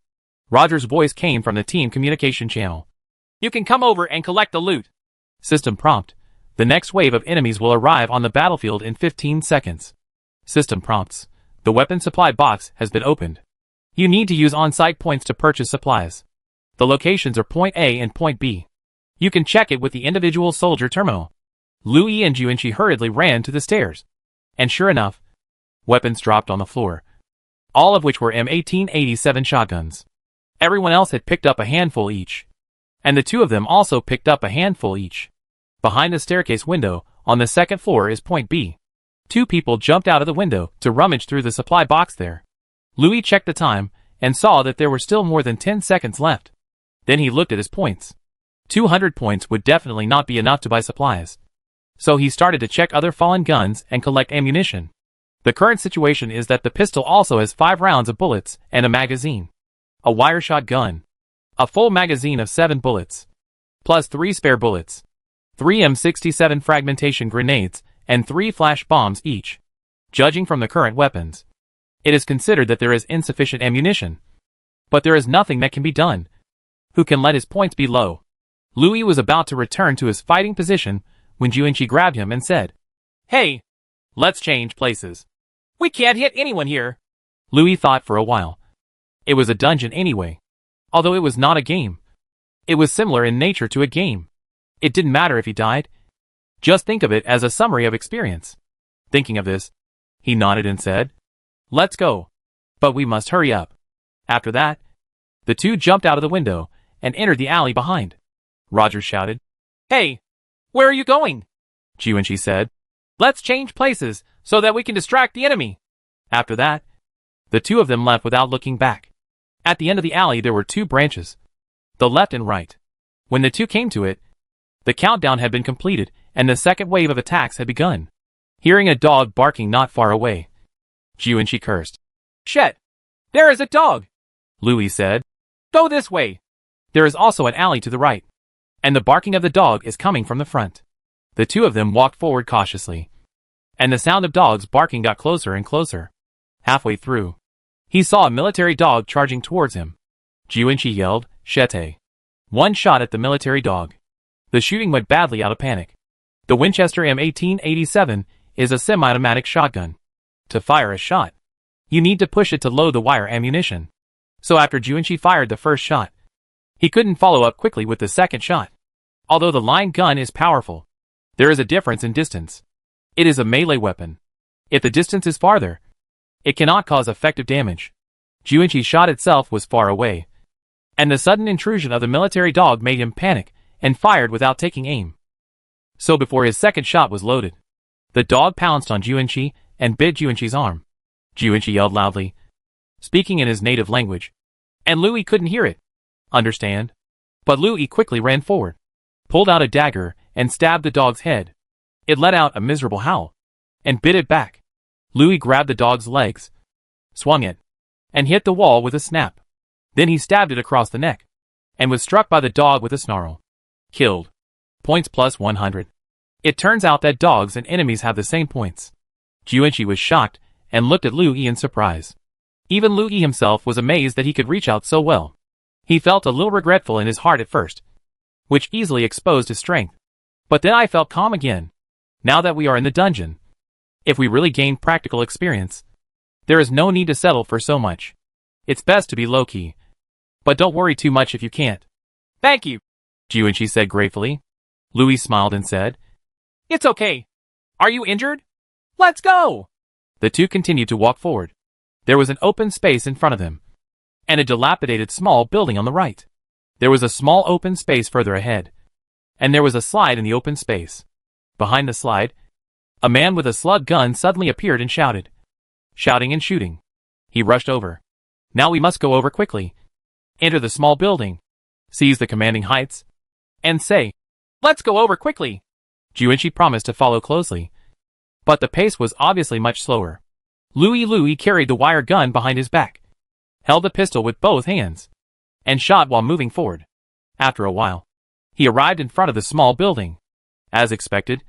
[SPEAKER 1] Roger's voice came from the team communication channel. "You can come over and collect the loot." System prompt. The next wave of enemies will arrive on the battlefield in 15 seconds. System prompts. The weapon supply box has been opened. You need to use on-site points to purchase supplies. The locations are Point A and Point B. You can check it with the individual soldier terminal. Louis and Juanchi hurriedly ran to the stairs. And sure enough, weapons dropped on the floor, all of which were M1887 shotguns. Everyone else had picked up a handful each, and the 2 of them also picked up a handful each. Behind the staircase window, on the second floor is Point B. 2 people jumped out of the window to rummage through the supply box there. Louis checked the time and saw that there were still more than 10 seconds left. Then he looked at his points. 200 points would definitely not be enough to buy supplies. So he started to check other fallen guns and collect ammunition. The current situation is that the pistol also has 5 rounds of bullets and a magazine. A wire shotgun. A full magazine of 7 bullets. Plus 3 spare bullets. 3 M67 fragmentation grenades, and 3 flash bombs each. Judging from the current weapons, it is considered that there is insufficient ammunition. But there is nothing that can be done. Who can let his points be low? Louis was about to return to his fighting position when Juanchi grabbed him and said, "Hey, let's change places. We can't hit anyone here." Louis thought for a while. It was a dungeon anyway. Although it was not a game. It was similar in nature to a game. It didn't matter if he died. Just think of it as a summary of experience. Thinking of this, he nodded and said, "Let's go. But we must hurry up." After that, the 2 jumped out of the window and entered the alley behind. Roger shouted, "Hey, where are you going?" Juanchi said, "Let's change places so that we can distract the enemy." After that, the 2 of them left without looking back. At the end of the alley there were 2 branches, the left and right. When the 2 came to it, the countdown had been completed and the second wave of attacks had begun. Hearing a dog barking not far away, Juanchi cursed. "Shit! There is a dog!" Louis said. "Go this way. There is also an alley to the right." and the barking of the dog is coming from the front. The two of them walked forward cautiously, and the sound of dogs barking got closer and closer. Halfway through, he saw a military dog charging towards him. Jiuanqi yelled, "Shete!" One shot at the military dog. The shooting went badly out of panic. The Winchester M1887 is a semi-automatic shotgun. To fire a shot, you need to push it to load the wire ammunition. So after Jiuanqi fired the first shot, he couldn't follow up quickly with the second shot. Although the line gun is powerful, there is a difference in distance. It is a melee weapon. If the distance is farther, it cannot cause effective damage. Jiuanqi's shot itself was far away, and the sudden intrusion of the military dog made him panic and fired without taking aim. So before his second shot was loaded, the dog pounced on Jiuanqi and bit Jiuanqi's arm. Jiuanqi yelled loudly, speaking in his native language, and Louis couldn't hear it. Understand? But Louis quickly ran forward, pulled out a dagger, and stabbed the dog's head. It let out a miserable howl, and bit it back. Louis grabbed the dog's legs, swung it, and hit the wall with a snap. Then he stabbed it across the neck, and was struck by the dog with a snarl. Killed. Points plus 100. It turns out that dogs and enemies have the same points. Jiuanqi was shocked, and looked at Louis in surprise. Even Louis himself was amazed that he could reach out so well. He felt a little regretful in his heart at first, which easily exposed his strength. But then I felt calm again. Now that we are in the dungeon, if we really gain practical experience, there is no need to settle for so much. It's best to be low-key. But don't worry too much if you can't. Thank you, Jiuanqi said gratefully. Louis smiled and said, "It's okay. Are you injured? Let's go!" The two continued to walk forward. There was an open space in front of them, and a dilapidated small building on the right. There was a small open space further ahead, and there was a slide in the open space. Behind the slide, a man with a slug gun suddenly appeared and shouted. Shouting and shooting. He rushed over. Now we must go over quickly. Enter the small building, seize the commanding heights, and say, "Let's go over quickly." Jiuanqi promised to follow closely, but the pace was obviously much slower. Louis carried the wire gun behind his back, held the pistol with both hands, and shot while moving forward. After a while, he arrived in front of the small building. As expected,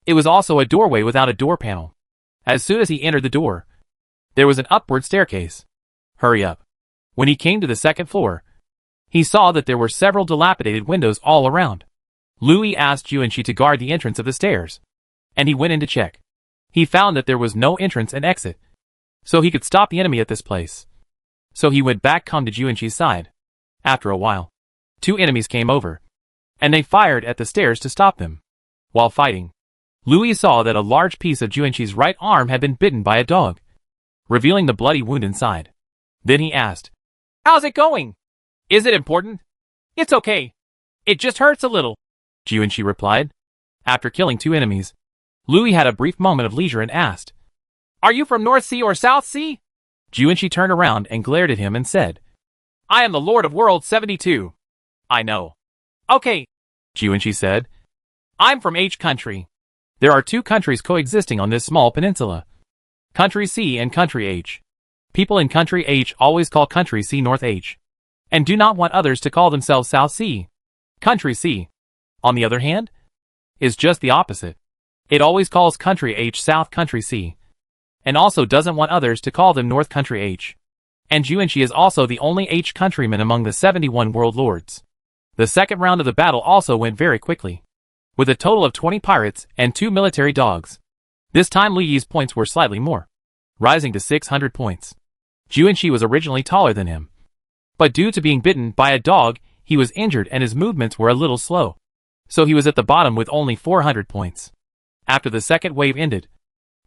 [SPEAKER 1] it was also a doorway without a door panel. As soon as he entered the door, there was an upward staircase. Hurry up. When he came to the second floor, he saw that there were several dilapidated windows all around. Louis asked Jiuanqi to guard the entrance of the stairs, and he went in to check. He found that there was no entrance and exit, so he could stop the enemy at this place. So he went back to Jiuanqi's side. After a while, two enemies came over, and they fired at the stairs to stop them. While fighting, Louis saw that a large piece of Jiuanqi's right arm had been bitten by a dog, revealing the bloody wound inside. Then he asked, "How's it going? Is it important?" "It's okay. It just hurts a little," Jiuanqi replied. After killing two enemies, Louis had a brief moment of leisure and asked, "Are you from North Sea or South Sea?" Jiuanqi turned around and glared at him and said, "I am the Lord of World 72. "I know." "Okay," Jiuanqi said. "I'm from H country." There are two countries coexisting on this small peninsula. Country C and Country H. People in Country H always call Country C North H, and do not want others to call themselves South C. Country C, on the other hand, is just the opposite. It always calls Country H South Country C, and also doesn't want others to call them North Country H. And Jiuanqi is also the only H countryman among the 71 world lords. The second round of the battle also went very quickly, with a total of 20 pirates and 2 military dogs. This time Li's points were slightly more, rising to 600 points. Jiuanqi was originally taller than him, but due to being bitten by a dog, he was injured and his movements were a little slow, so he was at the bottom with only 400 points. After the second wave ended,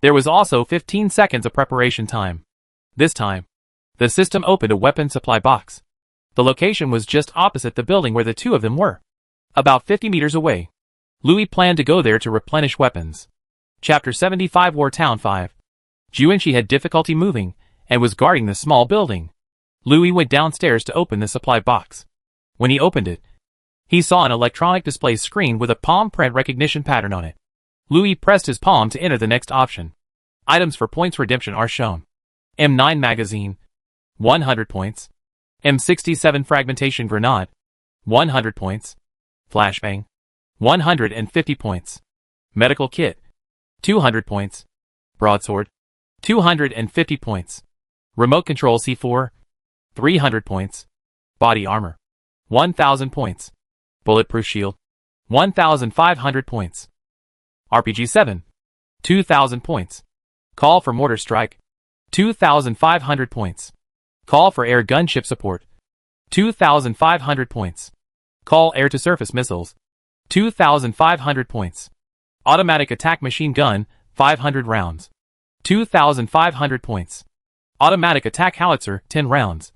[SPEAKER 1] there was also 15 seconds of preparation time. This time, the system opened a weapon supply box. The location was just opposite the building where the two of them were, about 50 meters away. Louis planned to go there to replenish weapons. Chapter 75 War Town 5. Jiuanqi had difficulty moving, and was guarding the small building. Louis went downstairs to open the supply box. When he opened it, he saw an electronic display screen with a palm print recognition pattern on it. Louis pressed his palm to enter the next option. Items for points redemption are shown. M9 magazine, 100 points. M67 fragmentation grenade, 100 points. Flashbang. 150 points. Medical kit. 200 points. Broadsword. 250 points. Remote control C4. 300 points. Body armor. 1000 points. Bulletproof shield. 1500 points. RPG 7. 2000 points. Call for mortar strike. 2500 points. Call for air gunship support. 2500 points. Call air-to-surface missiles. 2500 points. Automatic attack machine gun, 500 rounds. 2500 points. Automatic attack howitzer, 10 rounds.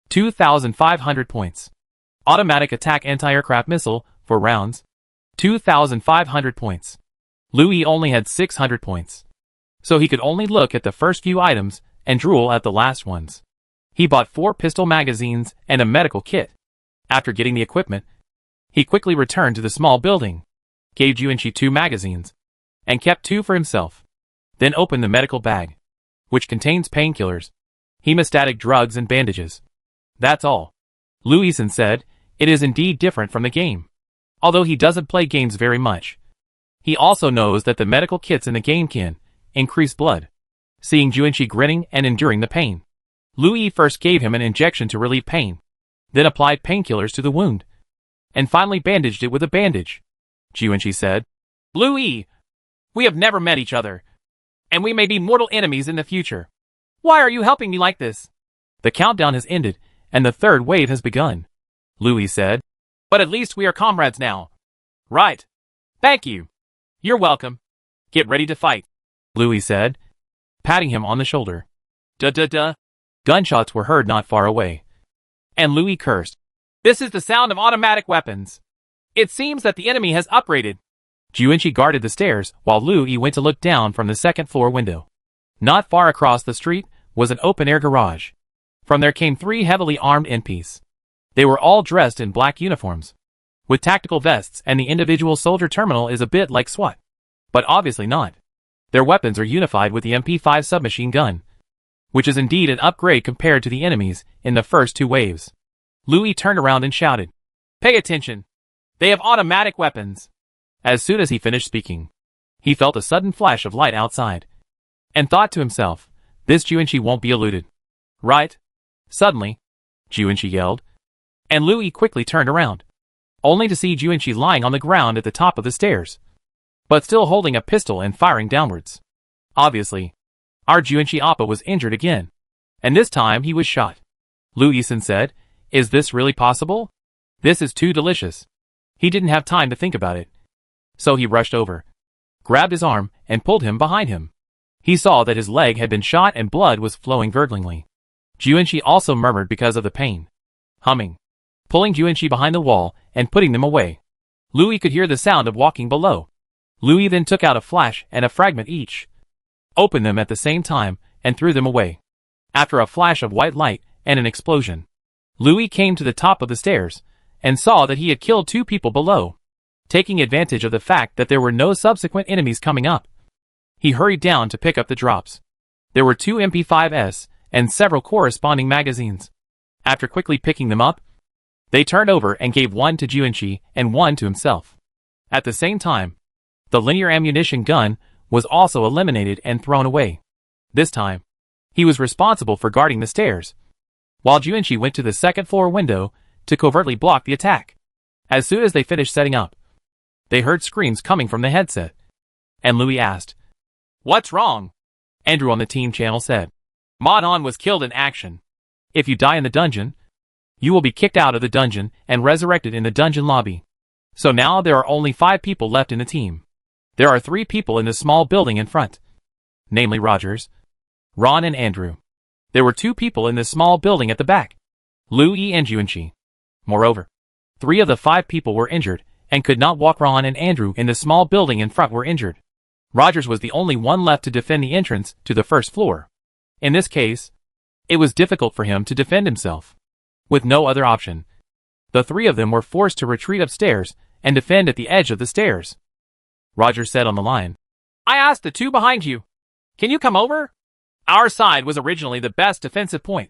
[SPEAKER 1] 2500 points. Automatic attack anti-aircraft missile, 4 rounds. 2500 points. Louis only had 600 points. So he could only look at the first few items and drool at the last ones. He bought 4 pistol magazines and a medical kit. After getting the equipment, he quickly returned to the small building, gave Juanchi 2 magazines, and kept 2 for himself. Then opened the medical bag, which contains painkillers, hemostatic drugs and bandages. That's all. Louison said, it is indeed different from the game. Although he doesn't play games very much, he also knows that the medical kits in the game can increase blood. Seeing Juanchi grinning and enduring the pain, Louis first gave him an injection to relieve pain, then applied painkillers to the wound, and finally bandaged it with a bandage. Juanchi said, Louis, we have never met each other, and we may be mortal enemies in the future. Why are you helping me like this? The countdown has ended, and the third wave has begun, Louis said. But at least we are comrades now. Right. Thank you. You're welcome. Get ready to fight, Louis said, patting him on the shoulder. Duh. Gunshots were heard not far away, and Louis cursed. This is the sound of automatic weapons. It seems that the enemy has upgraded. Juanchi guarded the stairs while Louis went to look down from the second floor window. Not far across the street was an open-air garage. From there came 3 heavily armed NPCs. They were all dressed in black uniforms, with tactical vests, and the individual soldier terminal is a bit like SWAT. But obviously not. Their weapons are unified with the MP5 submachine gun, which is indeed an upgrade compared to the enemies in the first 2 waves. Louis turned around and shouted, Pay attention! They have automatic weapons! As soon as he finished speaking, he felt a sudden flash of light outside, and thought to himself, this Juanchi won't be eluded. Right? Suddenly, Juanchi yelled, and Louis quickly turned around, only to see Juanchi lying on the ground at the top of the stairs, but still holding a pistol and firing downwards. Obviously, our Juanchi Appa was injured again, and this time he was shot. Louison said, Is this really possible? This is too delicious. He didn't have time to think about it, so he rushed over, grabbed his arm, and pulled him behind him. He saw that his leg had been shot and blood was flowing gurglingly. Juanchi also murmured because of the pain, humming, pulling Juanchi behind the wall and putting them away. Louis could hear the sound of walking below. Louis then took out a flash and a fragment each, opened them at the same time, and threw them away. After a flash of white light and an explosion, Louis came to the top of the stairs and saw that he had killed 2 people below. Taking advantage of the fact that there were no subsequent enemies coming up, he hurried down to pick up the drops. There were 2 MP5s and several corresponding magazines. After quickly picking them up, they turned over and gave 1 to Juanchi and 1 to himself. At the same time, the linear ammunition gun was also eliminated and thrown away. This time, he was responsible for guarding the stairs, while Juanchi went to the second floor window to covertly block the attack. As soon as they finished setting up, they heard screams coming from the headset, and Louis asked, What's wrong? Andrew on the team channel said, Modon was killed in action. If you die in the dungeon, you will be kicked out of the dungeon and resurrected in the dungeon lobby. So now there are only 5 people left in the team. There are 3 people in the small building in front, namely Rogers, Ron and Andrew. There were 2 people in the small building at the back, Louis and Juanchi. Moreover, 3 of the 5 people were injured and could not walk. Ron and Andrew in the small building in front were injured. Rogers was the only one left to defend the entrance to the first floor. In this case, it was difficult for him to defend himself. With no other option, the 3 of them were forced to retreat upstairs and defend at the edge of the stairs. Rogers said on the line, I asked the 2 behind you, can you come over? Our side was originally the best defensive point,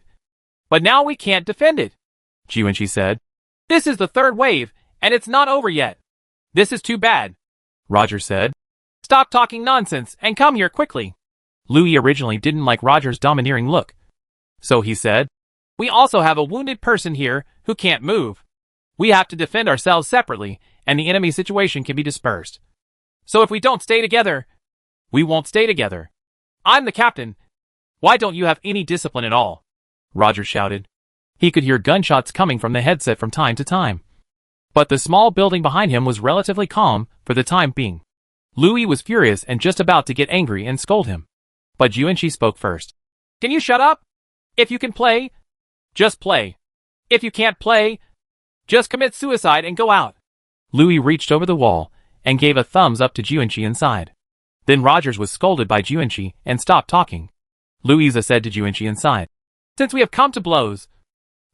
[SPEAKER 1] but now we can't defend it. Juanchi said, This is the 3rd wave, And it's not over yet. This is too bad, Roger said. Stop talking nonsense and come here quickly. Louis originally didn't like Roger's domineering look. So he said, we also have a wounded person here who can't move. We have to defend ourselves separately, and the enemy situation can be dispersed. So if we don't stay together, we won't stay together. I'm the captain. Why don't you have any discipline at all? Roger shouted. He could hear gunshots coming from the headset from time to time. But the small building behind him was relatively calm for the time being. Louis was furious and just about to get angry and scold him. But Yuanqi spoke first. Can you shut up? If you can play, just play. If you can't play, just commit suicide and go out. Louis reached over the wall and gave a thumbs up to Yuanqi inside. Then Rogers was scolded by Yuanqi and stopped talking. Louisa said to Yuanqi inside, since we have come to blows,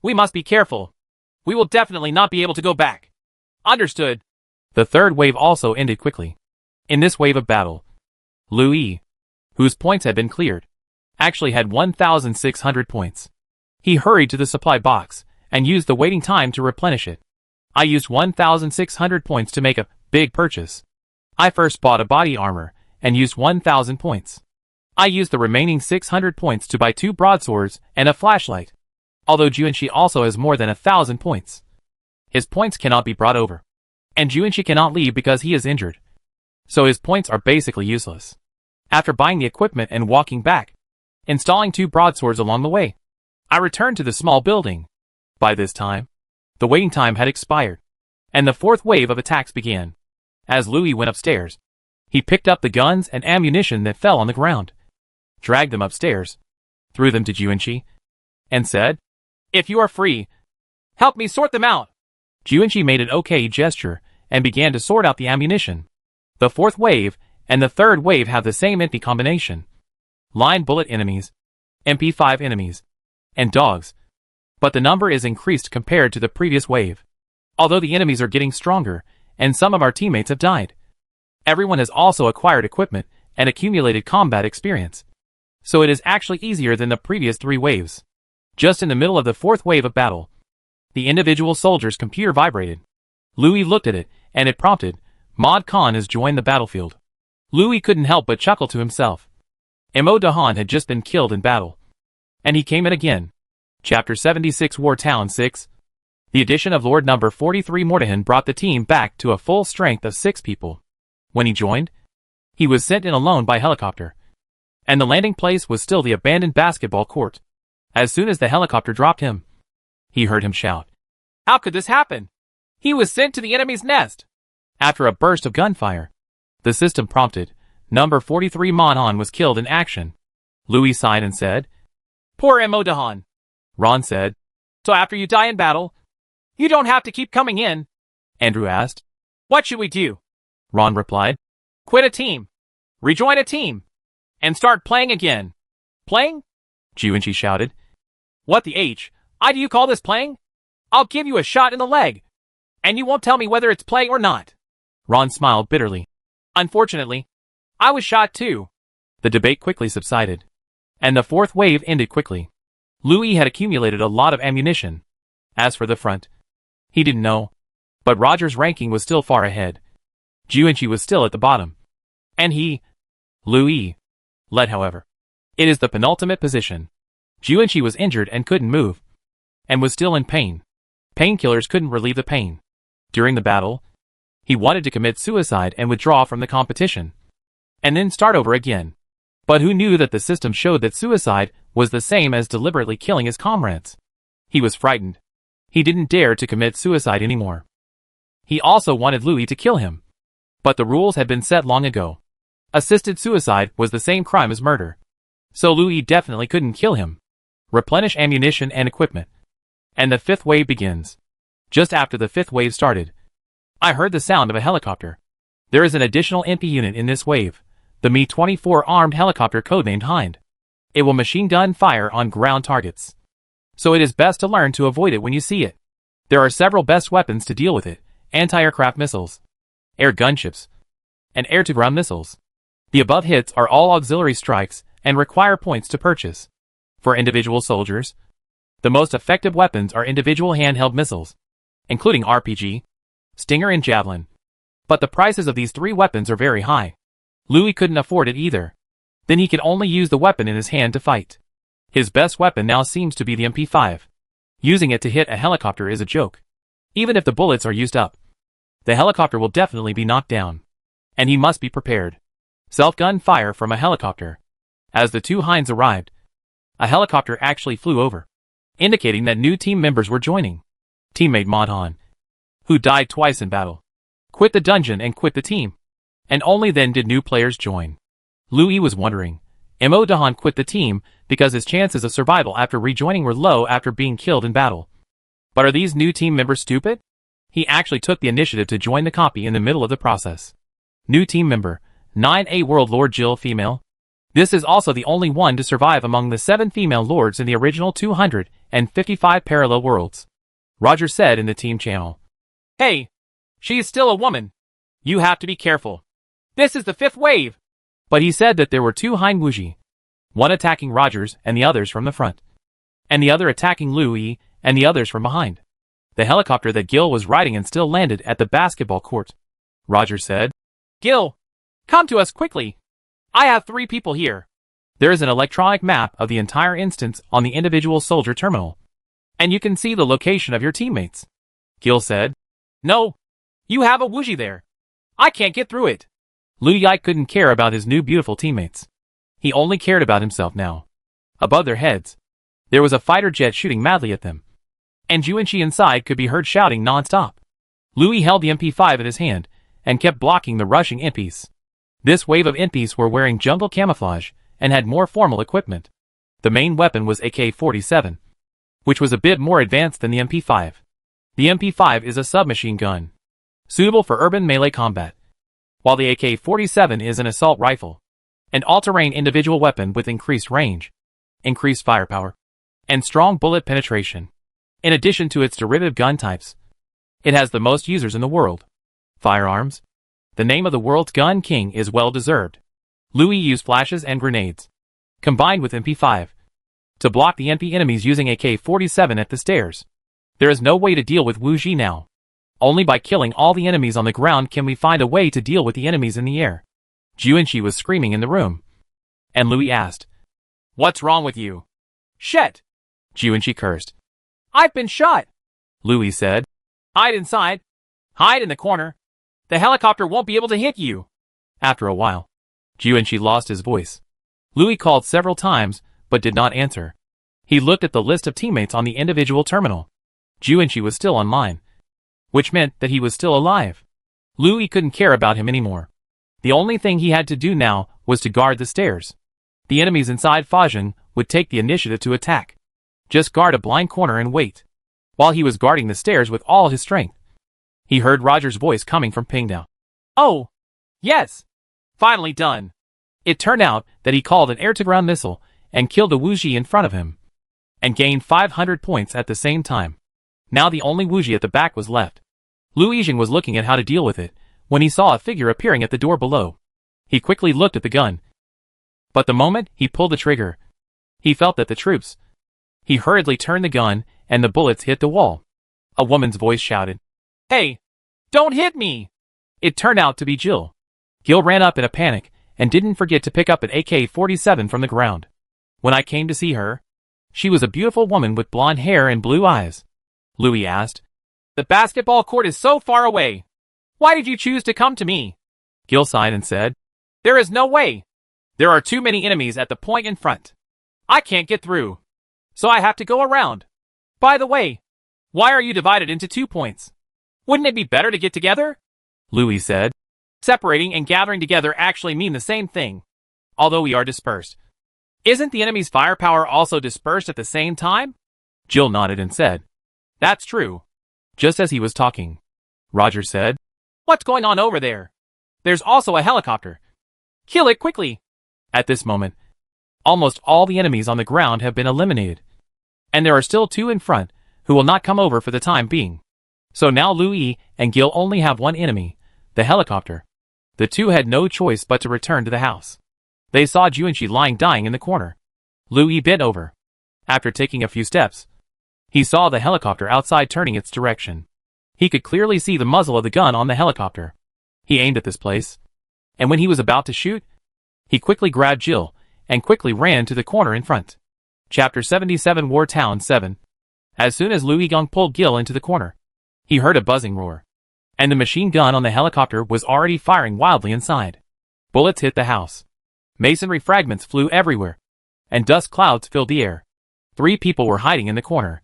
[SPEAKER 1] we must be careful. We will definitely not be able to go back. Understood. The third wave also ended quickly. In this wave of battle, Louis, whose points had been cleared, actually had 1,600 points. He hurried to the supply box and used the waiting time to replenish it. I used 1,600 points to make a big purchase. I first bought a body armor and used 1,000 points. I used the remaining 600 points to buy 2 broadswords and a flashlight. Although Yuanqi also has more than 1,000 points. His points cannot be brought over. And Yuanqi cannot leave because he is injured. So his points are basically useless. After buying the equipment and walking back, installing 2 broadswords along the way, I returned to the small building. By this time, the waiting time had expired, and the fourth wave of attacks began. As Louis went upstairs, he picked up the guns and ammunition that fell on the ground, dragged them upstairs, threw them to Yuanqi, and said, if you are free, help me sort them out. Yuanqi made an okay gesture and began to sort out the ammunition. The fourth wave and the third wave have the same MP combination. Line bullet enemies, MP5 enemies, and dogs. But the number is increased compared to the previous wave. Although the enemies are getting stronger, and some of our teammates have died. Everyone has also acquired equipment and accumulated combat experience. So it is actually easier than the previous 3 waves. Just in the middle of the fourth wave of battle, the individual soldier's computer vibrated. Louis looked at it, and it prompted, Mod Khan has joined the battlefield. Louis couldn't help but chuckle to himself. Mo Dahan had just been killed in battle. And he came in again. Chapter 76 War Town 6. The addition of Lord Number 43 Mortahan brought the team back to a full strength of 6 people. When he joined, he was sent in alone by helicopter. And the landing place was still the abandoned basketball court. As soon as the helicopter dropped him, he heard him shout, how could this happen? He was sent to the enemy's nest. After a burst of gunfire, the system prompted, Number 43 Mohan was killed in action. Louis sighed and said, poor Mo Dahan. Ron said, so after you die in battle, you don't have to keep coming in. Andrew asked, what should we do? Ron replied, quit a team, rejoin a team, and start playing again. Playing? Yuanqi shouted. What the H? I do you call this playing? I'll give you a shot in the leg, and you won't tell me whether it's play or not. Ron smiled bitterly. Unfortunately, I was shot too. The debate quickly subsided, and the fourth wave ended quickly. Louis had accumulated a lot of ammunition. As for the front, he didn't know, but Roger's ranking was still far ahead. Yuanqi was still at the bottom, and he, Louis, led however. It is the penultimate position. Yuanqi was injured and couldn't move, and was still in pain. Painkillers couldn't relieve the pain. During the battle, he wanted to commit suicide and withdraw from the competition, and then start over again. But who knew that the system showed that suicide was the same as deliberately killing his comrades? He was frightened. He didn't dare to commit suicide anymore. He also wanted Louis to kill him. But the rules had been set long ago. Assisted suicide was the same crime as murder. So Louis definitely couldn't kill him. Replenish ammunition and equipment. And the fifth wave begins. Just after the fifth wave started, I heard the sound of a helicopter. There is an additional MP unit in this wave, the Mi-24 armed helicopter codenamed Hind. It will machine gun fire on ground targets. So it is best to learn to avoid it when you see it. There are several best weapons to deal with it: anti-aircraft missiles, air gunships, and air-to-ground missiles. The above hits are all auxiliary strikes and require points to purchase. For individual soldiers, the most effective weapons are individual handheld missiles, including RPG, Stinger and Javelin. But the prices of these 3 weapons are very high. Louis couldn't afford it either. Then he could only use the weapon in his hand to fight. His best weapon now seems to be the MP5. Using it to hit a helicopter is a joke. Even if the bullets are used up, the helicopter will definitely be knocked down. And he must be prepared. Self-gun fire from a helicopter. As the 2 hinds arrived, a helicopter actually flew over, indicating that new team members were joining. Teammate Modhan, who died twice in battle, quit the dungeon and quit the team. And only then did new players join. Louis was wondering, Modhan quit the team because his chances of survival after rejoining were low after being killed in battle. But are these new team members stupid? He actually took the initiative to join the copy in the middle of the process. New team member, 9A World Lord Jill female. This is also the only one to survive among the 7 female lords in the original 255 parallel worlds. Roger said in the team channel. Hey, she is still a woman. You have to be careful. This is the 5th wave. But he said that there were 2 Hein Wuji. One attacking Rogers and the others from the front. And the other attacking Louis and the others from behind. The helicopter that Gil was riding in still landed at the basketball court. Roger said, Gil, come to us quickly. I have 3 people here. There is an electronic map of the entire instance on the individual soldier terminal. And you can see the location of your teammates. Gil said, No, you have a Wuji there. I can't get through it. Louis couldn't care about his new beautiful teammates. He only cared about himself now. Above their heads, there was a fighter jet shooting madly at them. And Juanchi inside could be heard shouting non-stop. Louis held the MP5 in his hand and kept blocking the rushing impies. This wave of impies were wearing jungle camouflage and had more formal equipment. The main weapon was AK-47, which was a bit more advanced than the MP5. The MP5 is a submachine gun, suitable for urban melee combat, while the AK-47 is an assault rifle, an all-terrain individual weapon with increased range, increased firepower, and strong bullet penetration. In addition to its derivative gun types, it has the most users in the world. Firearms. The name of the world's gun king is well deserved. Louis used flashes and grenades, combined with MP5, to block the MP enemies using AK-47 at the stairs. There is no way to deal with Wu Ji now. Only by killing all the enemies on the ground can we find a way to deal with the enemies in the air. Juanchi was screaming in the room. And Louis asked, What's wrong with you? Shit! Juanchi cursed. I've been shot! Louis said. Hide inside. Hide in the corner. The helicopter won't be able to hit you. After a while, Juanchi lost his voice. Louis called several times, but did not answer. He looked at the list of teammates on the individual terminal. Juanchi was still online, which meant that he was still alive. Louis couldn't care about him anymore. The only thing he had to do now was to guard the stairs. The enemies inside Fajan would take the initiative to attack. Just guard a blind corner and wait. While he was guarding the stairs with all his strength, he heard Roger's voice coming from Pingdao. Oh, yes. Finally done. It turned out that he called an air-to-ground missile and killed a Wuji in front of him, and gained 500 points at the same time. Now the only Wuji at the back was left. Luizhen was looking at how to deal with it, when he saw a figure appearing at the door below. He quickly looked at the gun. But the moment he pulled the trigger, he felt that the troops. He hurriedly turned the gun, and the bullets hit the wall. A woman's voice shouted, Hey! Don't hit me! It turned out to be Jill. Gil ran up in a panic, and didn't forget to pick up an AK-47 from the ground. When I came to see her, she was a beautiful woman with blonde hair and blue eyes. Louis asked, The basketball court is so far away. Why did you choose to come to me? Gil sighed and said, There is no way. There are too many enemies at the point in front. I can't get through. So I have to go around. By the way, why are you divided into 2 points? Wouldn't it be better to get together? Louis said. Separating and gathering together actually mean the same thing, although we are dispersed. Isn't the enemy's firepower also dispersed at the same time? Jill nodded and said, That's true. Just as he was talking, Roger said, What's going on over there? There's also a helicopter. Kill it quickly. At this moment, almost all the enemies on the ground have been eliminated. And there are still 2 in front, who will not come over for the time being. So now Louis and Gil only have one enemy, the helicopter. The 2 had no choice but to return to the house. They saw Juanchi lying dying in the corner. Louis bent over. After taking a few steps, he saw the helicopter outside turning its direction. He could clearly see the muzzle of the gun on the helicopter. He aimed at this place. And when he was about to shoot, he quickly grabbed Jill and quickly ran to the corner in front. Chapter 77 War Town 7. As soon as Louis Gong pulled Gil into the corner, he heard a buzzing roar. And the machine gun on the helicopter was already firing wildly inside. Bullets hit the house. Masonry fragments flew everywhere. And dust clouds filled the air. 3 people were hiding in the corner,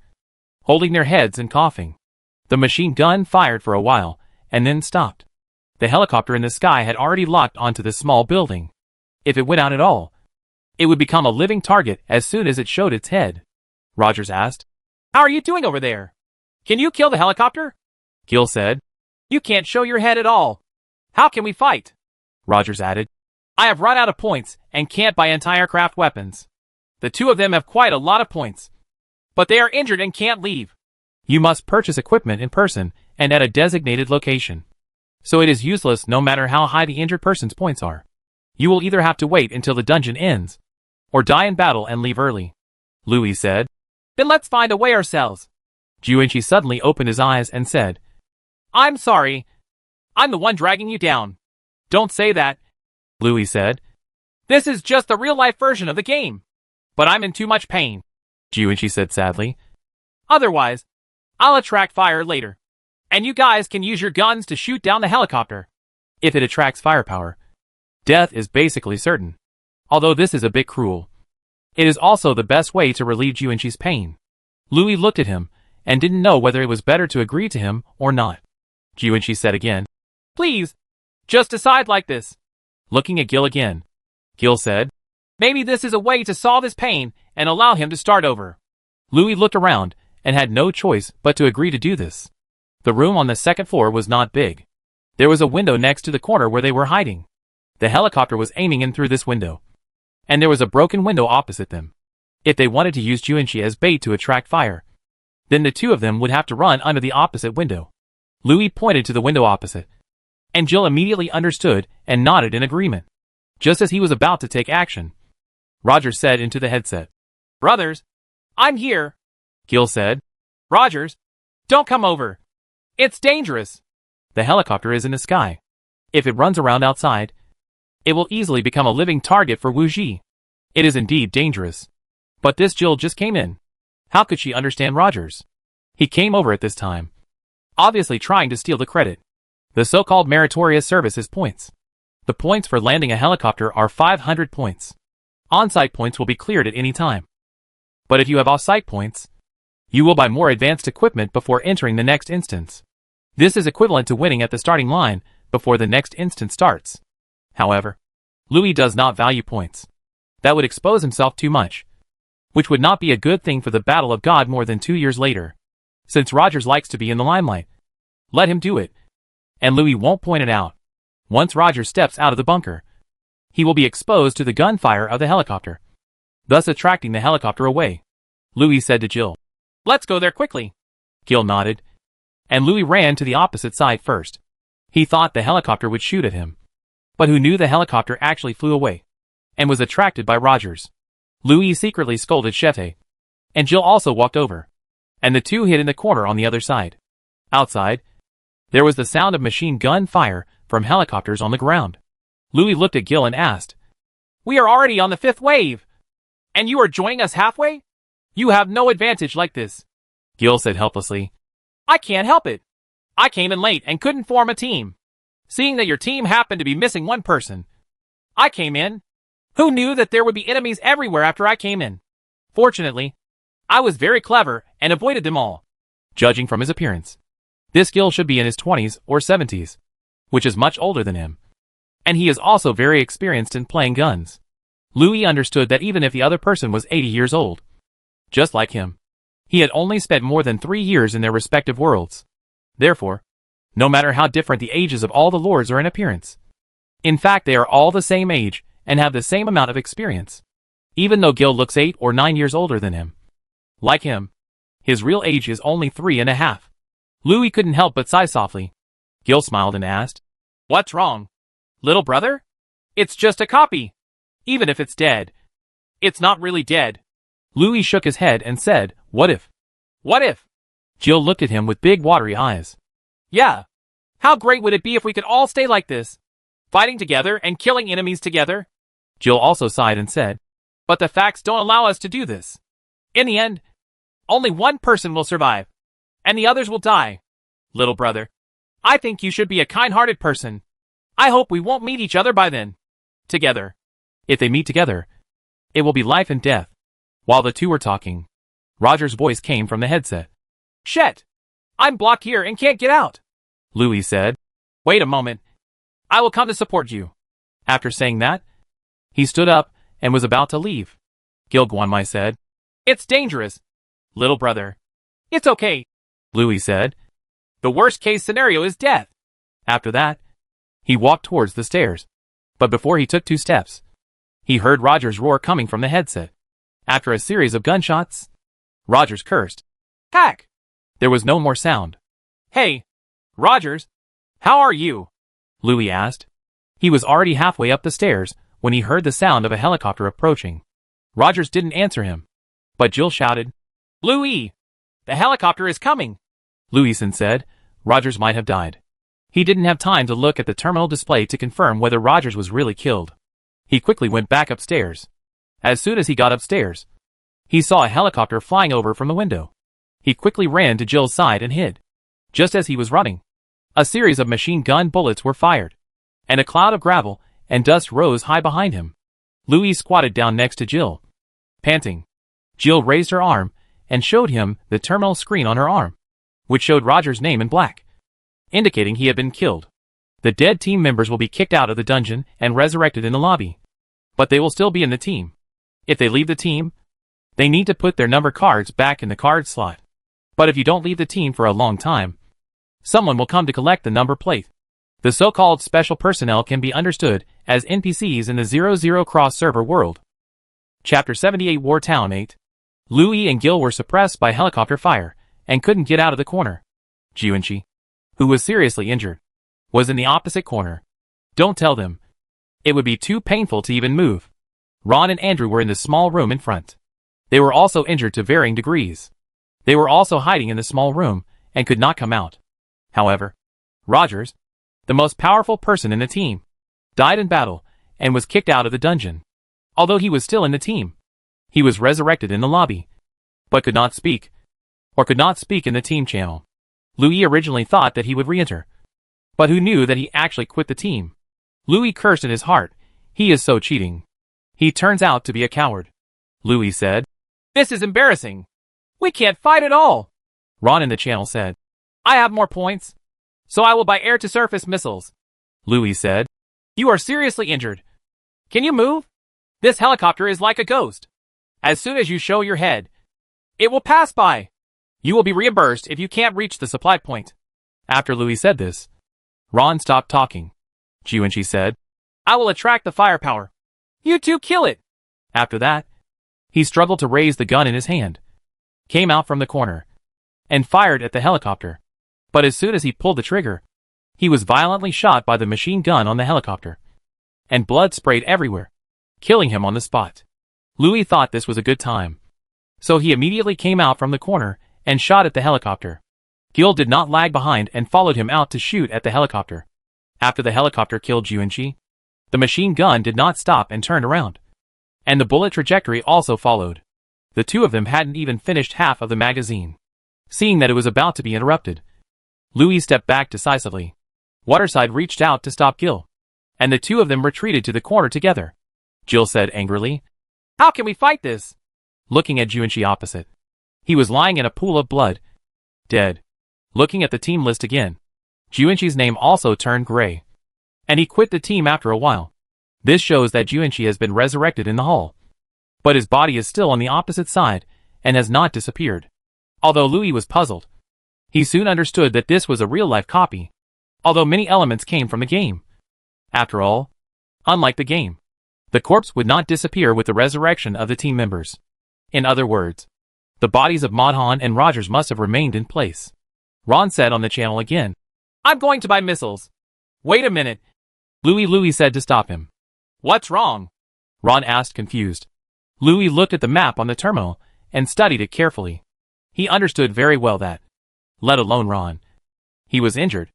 [SPEAKER 1] holding their heads and coughing. The machine gun fired for a while, and then stopped. The helicopter in the sky had already locked onto the small building. If it went out at all, it would become a living target as soon as it showed its head. Rogers asked, "How are you doing over there? Can you kill the helicopter?" Gil said, "You can't show your head at all. How can we fight?" Rogers added, "I have run out of points and can't buy anti-aircraft weapons. The 2 of them have quite a lot of points, but they are injured and can't leave. You must purchase equipment in person and at a designated location. So it is useless no matter how high the injured person's points are. You will either have to wait until the dungeon ends, or die in battle and leave early." Louis said, "Then let's find a way ourselves." Jiuenqi suddenly opened his eyes and said, "I'm sorry. I'm the one dragging you down." "Don't say that," Louis said. "This is just the real-life version of the game. But I'm in too much pain," Jiuenqi said sadly. "Otherwise, I'll attract fire later. And you guys can use your guns to shoot down the helicopter. If it attracts firepower, death is basically certain. Although this is a bit cruel, it is also the best way to relieve Jiuenqi's pain." Louis looked at him and didn't know whether it was better to agree to him or not. Jiuenqi said again, "Please, just decide like this." Looking at Gil again, Gil said, "Maybe this is a way to solve his pain and allow him to start over." Louis looked around and had no choice but to agree to do this. The room on the second floor was not big. There was a window next to the corner where they were hiding. The helicopter was aiming in through this window. And there was a broken window opposite them. If they wanted to use Jiuenqi as bait to attract fire, then the 2 of them would have to run under the opposite window. Louis pointed to the window opposite, and Jill immediately understood and nodded in agreement. Just as he was about to take action, Rogers said into the headset, "Brothers, I'm here." Gil said, "Rogers, don't come over. It's dangerous. The helicopter is in the sky. If it runs around outside, it will easily become a living target for Wu Ji. It is indeed dangerous." But this Jill just came in. How could she understand Rogers? He came over at this time, obviously trying to steal the credit. The so-called meritorious service is points. The points for landing a helicopter are 500 points. On-site points will be cleared at any time. But if you have off-site points, you will buy more advanced equipment before entering the next instance. This is equivalent to winning at the starting line before the next instance starts. However, Louis does not value points. That would expose himself too much, which would not be a good thing for the Battle of God more than 2 years later. Since Rogers likes to be in the limelight, let him do it, and Louis won't point it out. Once Rogers steps out of the bunker, he will be exposed to the gunfire of the helicopter, thus attracting the helicopter away. Louis said to Jill, "Let's go there quickly." Gil nodded, and Louis ran to the opposite side first. He thought the helicopter would shoot at him, but who knew the helicopter actually flew away, and was attracted by Rogers. Louis secretly scolded Chete, and Jill also walked over, and the 2 hid in the corner on the other side. Outside, there was the sound of machine gun fire from helicopters on the ground. Louis looked at Gil and asked, "We are already on the 5th wave, and you are joining us halfway? You have no advantage like this." Gil said helplessly, "I can't help it. I came in late and couldn't form a team. Seeing that your team happened to be missing one person, I came in. Who knew that there would be enemies everywhere after I came in? Fortunately, I was very clever and avoided them all." Judging from his appearance, this Gil should be in his 20s or 70s, which is much older than him. And he is also very experienced in playing guns. Louis understood that even if the other person was 80 years old, just like him, he had only spent more than 3 years in their respective worlds. Therefore, no matter how different the ages of all the lords are in appearance, in fact they are all the same age and have the same amount of experience, even though Gil looks 8 or 9 years older than him. Like him, his real age is only 3.5. Louis couldn't help but sigh softly. Gil smiled and asked, "What's wrong, little brother?" "It's just a copy. Even if it's dead, it's not really dead." Louis shook his head and said, "What if?" "What if?" Jill looked at him with big watery eyes. Yeah. How great would it be if we could all stay like this? Fighting together and killing enemies together? Jill also sighed and said, but the facts don't allow us to do this. In the end, only one person will survive, and the others will die. Little brother, I think you should be a kind-hearted person. I hope we won't meet each other by then. Together. If they meet together, it will be life and death. While the two were talking, Roger's voice came from the headset. Shit! I'm blocked here and can't get out, Louis said. Wait a moment. I will come to support you. After saying that, he stood up and was about to leave. Gil Guanmai said, It's dangerous, little brother. It's okay, Louis said. The worst case scenario is death. After that, he walked towards the stairs. But before he took 2 steps, he heard Roger's roar coming from the headset. After a series of gunshots, Rogers cursed. Hack! There was no more sound. Hey, Rogers, how are you? Louis asked. He was already halfway up the stairs when he heard the sound of a helicopter approaching. Rogers didn't answer him, but Jill shouted, Louis! The helicopter is coming! Louison said Rogers might have died. He didn't have time to look at the terminal display to confirm whether Rogers was really killed. He quickly went back upstairs. As soon as he got upstairs, he saw a helicopter flying over from the window. He quickly ran to Jill's side and hid. Just as he was running, a series of machine gun bullets were fired, and a cloud of gravel and dust rose high behind him. Louis squatted down next to Jill. Panting, Jill raised her arm and showed him the terminal screen on her arm, which showed Roger's name in black, indicating he had been killed. The dead team members will be kicked out of the dungeon and resurrected in the lobby, but they will still be in the team. If they leave the team, they need to put their number cards back in the card slot. But if you don't leave the team for a long time, someone will come to collect the number plate. The so-called special personnel can be understood as NPCs in the 00 cross-server world. Chapter 78 War Town 8. Louis and Gil were suppressed by helicopter fire and couldn't get out of the corner. Jiunchi, who was seriously injured, was in the opposite corner. Don't tell them. It would be too painful to even move. Ron and Andrew were in the small room in front. They were also injured to varying degrees. They were also hiding in the small room and could not come out. However, Rogers, the most powerful person in the team, died in battle and was kicked out of the dungeon. Although he was still in the team, he was resurrected in the lobby, but could not speak in the team channel. Louis originally thought that he would re-enter, but who knew that he actually quit the team? Louis cursed in his heart. He is so cheating. He turns out to be a coward. Louis said, This is embarrassing. We can't fight at all. Ron in the channel said, I have more points, so I will buy air-to-surface missiles. Louis said, You are seriously injured. Can you move? This helicopter is like a ghost. As soon as you show your head, it will pass by. You will be reimbursed if you can't reach the supply point. After Louis said this, Ron stopped talking. Jiunchi said, I will attract the firepower. You two kill it. After that, he struggled to raise the gun in his hand, came out from the corner, and fired at the helicopter. But as soon as he pulled the trigger, he was violently shot by the machine gun on the helicopter, and blood sprayed everywhere, killing him on the spot. Louis thought this was a good time, so he immediately came out from the corner and shot at the helicopter. Gil did not lag behind and followed him out to shoot at the helicopter. After the helicopter killed Jiunchi, the machine gun did not stop and turned around, and the bullet trajectory also followed. The two of them hadn't even finished half of the magazine. Seeing that it was about to be interrupted, Louis stepped back decisively. Waterside reached out to stop Gil, and the two of them retreated to the corner together. Jill said angrily, How can we fight this? Looking at Jiunchi opposite. He was lying in a pool of blood, dead. Looking at the team list again, Jiunchi's name also turned gray, and he quit the team after a while. This shows that Jiunchi has been resurrected in the hall, but his body is still on the opposite side and has not disappeared. Although Louis was puzzled, he soon understood that this was a real-life copy, although many elements came from the game. After all, unlike the game, the corpse would not disappear with the resurrection of the team members. In other words, the bodies of Modhan and Rogers must have remained in place. Ron said on the channel again, I'm going to buy missiles. Wait a minute. Louis said to stop him. What's wrong? Ron asked confused. Louis looked at the map on the terminal and studied it carefully. He understood very well that, let alone Ron, He was injured.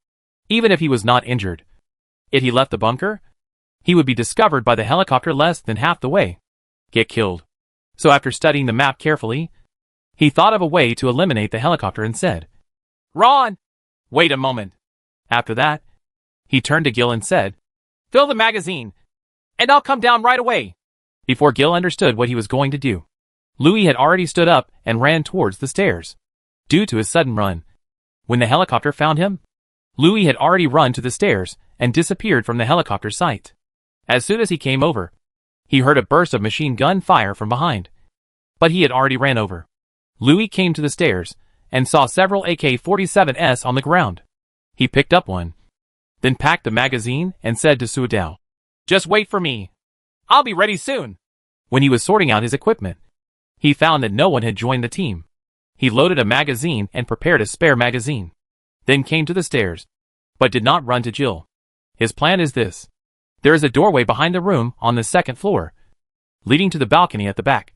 [SPEAKER 1] Even if he was not injured, if he left the bunker, he would be discovered by the helicopter less than half the way. Get killed. So after studying the map carefully, he thought of a way to eliminate the helicopter and said, "Ron, wait a moment." After that, he turned to Gil and said, "Fill the magazine, and I'll come down right away." Before Gil understood what he was going to do, Louis had already stood up and ran towards the stairs. Due to his sudden run, when the helicopter found him, Louis had already run to the stairs and disappeared from the helicopter's sight. As soon as he came over, he heard a burst of machine gun fire from behind, but he had already ran over. Louis came to the stairs and saw several AK-47s on the ground. He picked up one, then packed the magazine and said to Suidao, "Just wait for me. I'll be ready soon." When he was sorting out his equipment, he found that no one had joined the team. He loaded a magazine and prepared a spare magazine, then came to the stairs, but did not run to Jill. His plan is this. There is a doorway behind the room on the second floor, leading to the balcony at the back,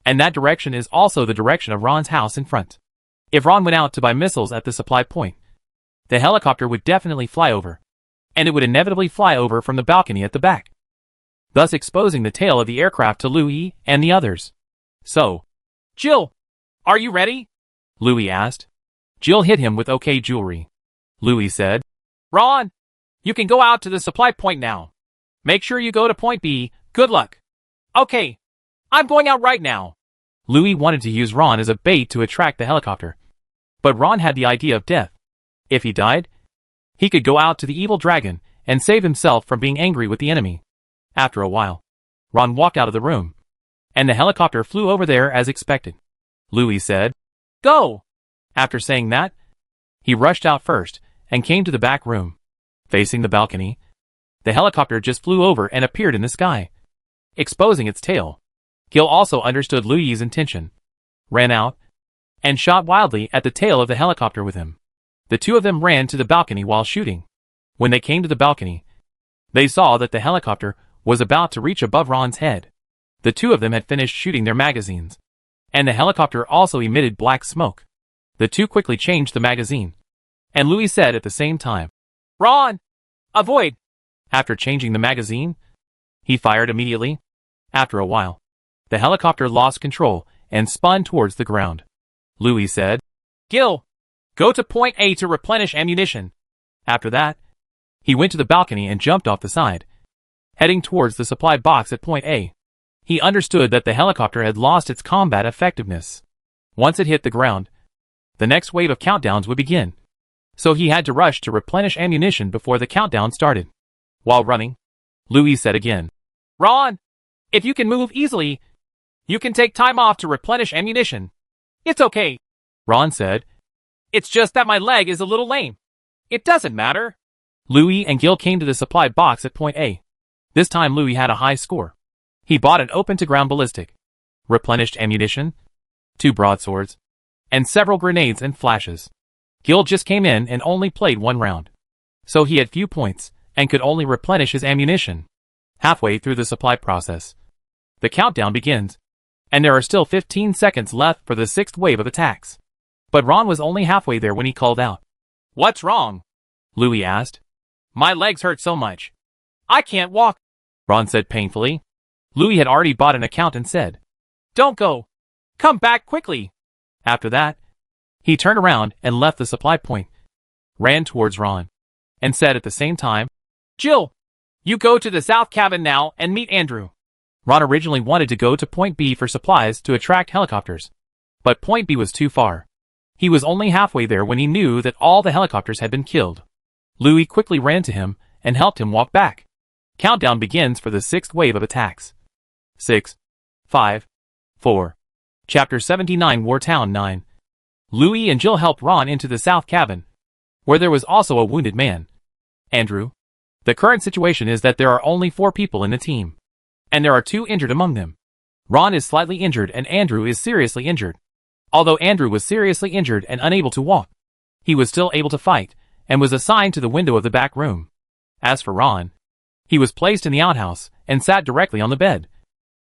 [SPEAKER 1] and that direction is also the direction of Ron's house in front. If Ron went out to buy missiles at the supply point, the helicopter would definitely fly over, and it would inevitably fly over from the balcony at the back, thus exposing the tail of the aircraft to Louis and the others. So, "Jill, are you ready?" Louis asked. Jill hit him with OK jewelry. Louis said, "Ron, you can go out to the supply point now. Make sure you go to point B. Good luck." "Okay, I'm going out right now." Louis wanted to use Ron as a bait to attract the helicopter, but Ron had the idea of death. If he died, he could go out to the evil dragon and save himself from being angry with the enemy. After a while, Ron walked out of the room, and the helicopter flew over there as expected. Louis said, "Go!" After saying that, he rushed out first and came to the back room. Facing the balcony, the helicopter just flew over and appeared in the sky, exposing its tail. Gil also understood Louis' intention, ran out, and shot wildly at the tail of the helicopter with him. The two of them ran to the balcony while shooting. When they came to the balcony, they saw that the helicopter was about to reach above Ron's head. The two of them had finished shooting their magazines, and the helicopter also emitted black smoke. The two quickly changed the magazine, and Louis said at the same time, "Ron, avoid!" After changing the magazine, he fired immediately. After a while, the helicopter lost control and spun towards the ground. Louis said, "Gil, go to point A to replenish ammunition." After that, he went to the balcony and jumped off the side, heading towards the supply box at point A. He understood that the helicopter had lost its combat effectiveness. Once it hit the ground, the next wave of countdowns would begin, so he had to rush to replenish ammunition before the countdown started. While running, Louis said again, "Ron, if you can move easily, you can take time off to replenish ammunition." "It's okay," Ron said. "It's just that my leg is a little lame." "It doesn't matter." Louis and Gil came to the supply box at point A. This time Louis had a high score. He bought an open-to-ground ballistic, replenished ammunition, 2 broadswords, and several grenades and flashes. Gil just came in and only played 1 round, so he had few points and could only replenish his ammunition. Halfway through the supply process, the countdown begins, and there are still 15 seconds left for the 6th wave of attacks. But Ron was only halfway there when he called out. "What's wrong?" Louis asked. "My legs hurt so much. I can't walk," Ron said painfully. Louis had already bought an account and said, "Don't go. Come back quickly." After that, he turned around and left the supply point, ran towards Ron, and said at the same time, "Jill, you go to the south cabin now and meet Andrew." Ron originally wanted to go to point B for supplies to attract helicopters, but point B was too far. He was only halfway there when he knew that all the helicopters had been killed. Louis quickly ran to him and helped him walk back. Countdown begins for the 6th wave of attacks. 6, 5, 4. Chapter 79 Wartown 9. Louis and Jill helped Ron into the south cabin, where there was also a wounded man, Andrew. The current situation is that there are only 4 people in the team, and there are 2 injured among them. Ron is slightly injured and Andrew is seriously injured. Although Andrew was seriously injured and unable to walk, he was still able to fight, and was assigned to the window of the back room. As for Ron, he was placed in the outhouse and sat directly on the bed,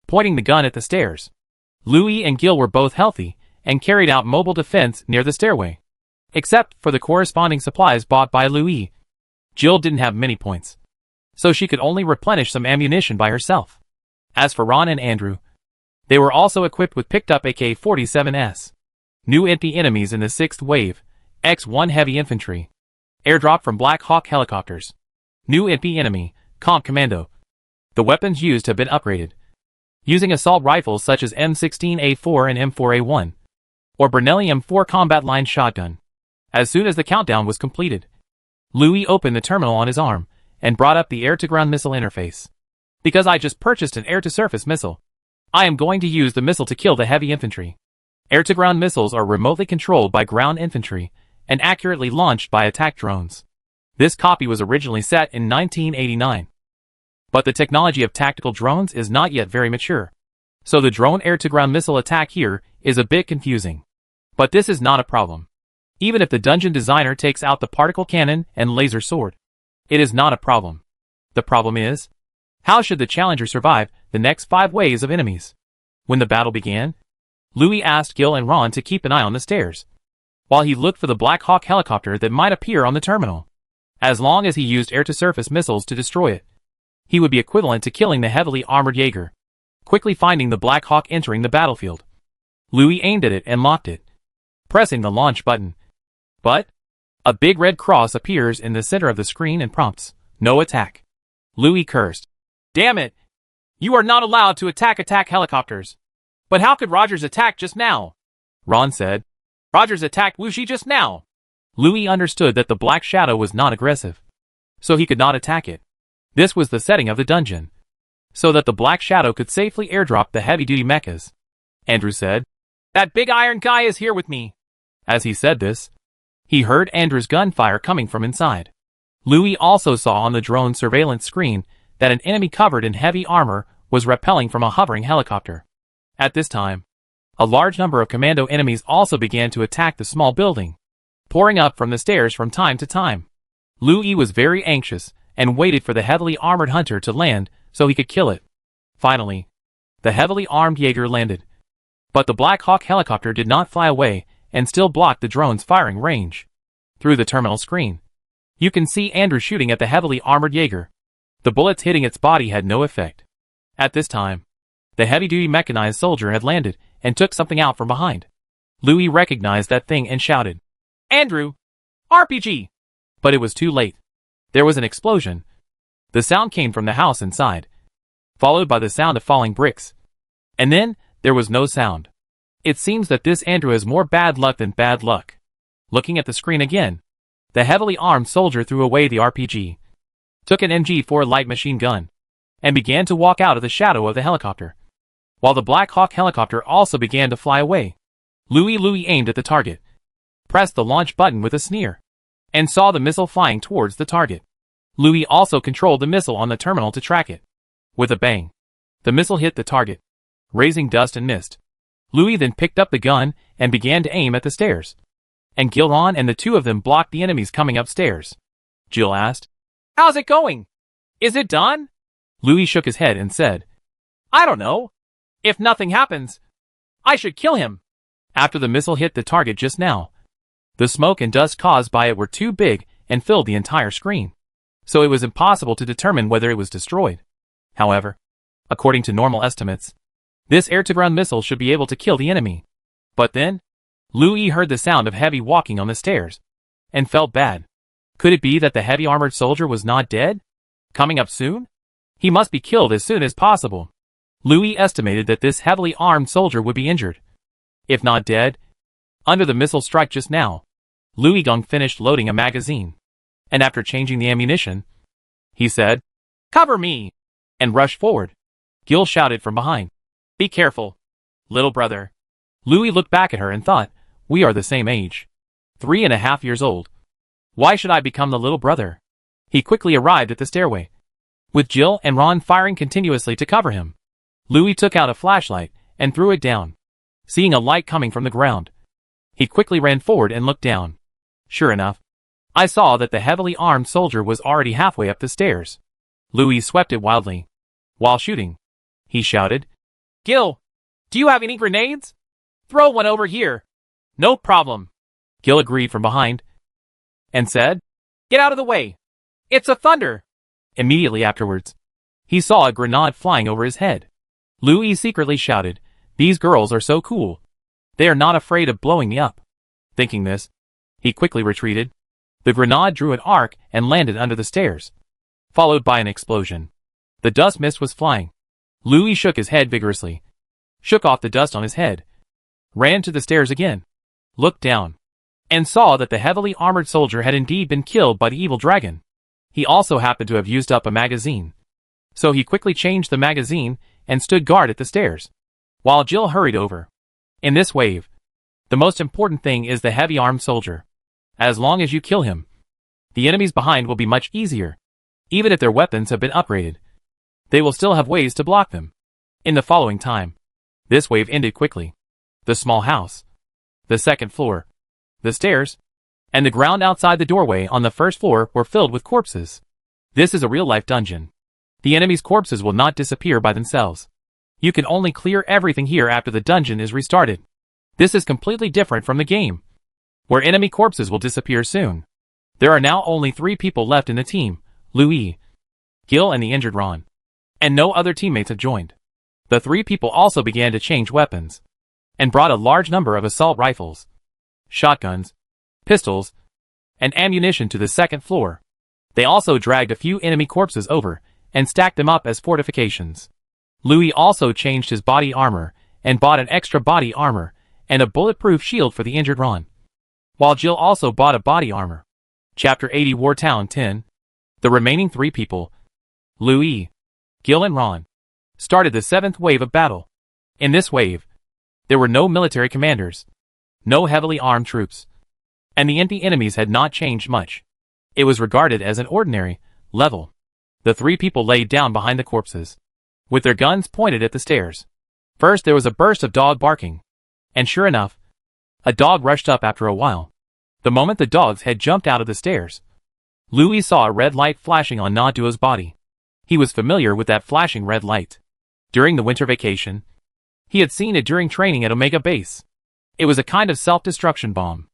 [SPEAKER 1] pointing the gun at the stairs. Louis and Gil were both healthy and carried out mobile defense near the stairway. except for the corresponding supplies bought by Louis. Jill didn't have many points, so she could only replenish some ammunition by herself. As for Ron and Andrew, they were also equipped with picked-up AK-47s. New enemies in the 6th wave, X-1 heavy infantry. Airdrop from Black Hawk helicopters. New enemy, Comp Commando. The weapons used have been upgraded, using assault rifles such as M16A4 and M4A1, or Brunelli M4 combat line shotgun. As soon as the countdown was completed, Louis opened the terminal on his arm and brought up the air-to-ground missile interface. Because I just purchased an air-to-surface missile, I am going to use the missile to kill the heavy infantry. Air-to-ground missiles are remotely controlled by ground infantry and accurately launched by attack drones. This copy was originally set in 1989. But the technology of tactical drones is not yet very mature, so the drone air-to-ground missile attack here is a bit confusing. But this is not a problem. Even if the dungeon designer takes out the particle cannon and laser sword, it is not a problem. The problem is, how should the challenger survive the next 5 waves of enemies? When the battle began, Louis asked Gil and Ron to keep an eye on the stairs, while he looked for the Black Hawk helicopter that might appear on the terminal. As long as he used air-to-surface missiles to destroy it, he would be equivalent to killing the heavily armored Jaeger. Quickly finding the Black Hawk entering the battlefield, Louis aimed at it and locked it, pressing the launch button. But a big red cross appears in the center of the screen and prompts, "No attack." Louis cursed. "Damn it! You are not allowed to attack helicopters." "But how could Rogers attack just now?" Ron said. "Rogers attacked Wuxi just now." Louis understood that the Black Shadow was not aggressive, so he could not attack it. This was the setting of the dungeon, so that the Black Shadow could safely airdrop the heavy-duty mechas. Andrew said, "That big iron guy is here with me." As he said this, he heard Andrew's gunfire coming from inside. Louis also saw on the drone surveillance screen that an enemy covered in heavy armor was rappelling from a hovering helicopter. At this time, a large number of commando enemies also began to attack the small building, pouring up from the stairs from time to time. Louis was very anxious and waited for the heavily armored hunter to land so he could kill it. Finally, the heavily armed Jaeger landed, but the Black Hawk helicopter did not fly away and still blocked the drone's firing range. Through the terminal screen, you can see Andrew shooting at the heavily armored Jaeger. The bullets hitting its body had no effect. At this time, the heavy-duty mechanized soldier had landed and took something out from behind. Louis recognized that thing and shouted, "Andrew! RPG!" But it was too late. There was an explosion. The sound came from the house inside, followed by the sound of falling bricks. And then, there was no sound. It seems that this Andrew has more bad luck than bad luck. Looking at the screen again, the heavily armed soldier threw away the RPG, took an MG4 light machine gun, and began to walk out of the shadow of the helicopter, while the Black Hawk helicopter also began to fly away. Louis aimed at the target, pressed the launch button with a sneer, and saw the missile flying towards the target. Louis also controlled the missile on the terminal to track it. With a bang, the missile hit the target, raising dust and mist. Louis then picked up the gun and began to aim at the stairs. And Gilron and the two of them blocked the enemies coming upstairs. Jill asked, "How's it going? Is it done?" Louis shook his head and said, "I don't know. If nothing happens, I should kill him." After the missile hit the target just now, the smoke and dust caused by it were too big and filled the entire screen, so it was impossible to determine whether it was destroyed. However, according to normal estimates, this air-to-ground missile should be able to kill the enemy. But then, Louis heard the sound of heavy walking on the stairs, and felt bad. Could it be that the heavy armored soldier was not dead? Coming up soon? He must be killed as soon as possible. Louis estimated that this heavily armed soldier would be injured, if not dead, under the missile strike just now. Louis Gong finished loading a magazine, and after changing the ammunition, he said, "Cover me!" and rushed forward. Gil shouted from behind, "Be careful, little brother." Louis looked back at her and thought, we are the same age. 3.5 years old. Why should I become the little brother? He quickly arrived at the stairway, with Jill and Ron firing continuously to cover him. Louis took out a flashlight and threw it down. Seeing a light coming from the ground, he quickly ran forward and looked down. Sure enough, I saw that the heavily armed soldier was already halfway up the stairs. Louis swept it wildly. While shooting, he shouted, "Gil, do you have any grenades? Throw one over here." "No problem." Gil agreed from behind and said, "Get out of the way! It's a thunder!" Immediately afterwards, he saw a grenade flying over his head. Louis secretly shouted, "These girls are so cool. They are not afraid of blowing me up." Thinking this, he quickly retreated. The grenade drew an arc and landed under the stairs, followed by an explosion. The dust mist was flying. Louis shook his head vigorously, shook off the dust on his head, ran to the stairs again, looked down, and saw that the heavily armored soldier had indeed been killed by the evil dragon. He also happened to have used up a magazine, so he quickly changed the magazine and stood guard at the stairs, while Jill hurried over. In this wave, the most important thing is the heavy-armed soldier. As long as you kill him, the enemies behind will be much easier. Even if their weapons have been upgraded, they will still have ways to block them. In the following time, this wave ended quickly. The small house, the second floor, the stairs, and the ground outside the doorway on the first floor were filled with corpses. This is a real-life dungeon. The enemy's corpses will not disappear by themselves. You can only clear everything here after the dungeon is restarted. This is completely different from the game, where enemy corpses will disappear soon. There are now only 3 people left in the team: Louis, Gil and the injured Ron. And no other teammates have joined. The 3 people also began to change weapons, and brought a large number of assault rifles, shotguns, pistols, and ammunition to the second floor. They also dragged a few enemy corpses over, and stacked them up as fortifications. Louis also changed his body armor, and bought an extra body armor, and a bulletproof shield for the injured Ron, while Jill also bought a body armor. Chapter 80 War Town 10. The remaining 3 people, Louis, Gil and Ron, started the 7th wave of battle. In this wave, there were no military commanders, no heavily armed troops, and the enemies had not changed much. It was regarded as an ordinary level. The 3 people laid down behind the corpses, with their guns pointed at the stairs. First there was a burst of dog barking, and sure enough, a dog rushed up after a while. The moment the dog's head jumped out of the stairs, Louis saw a red light flashing on Naduo's body. He was familiar with that flashing red light. During the winter vacation, he had seen it during training at Omega Base. It was a kind of self-destruction bomb.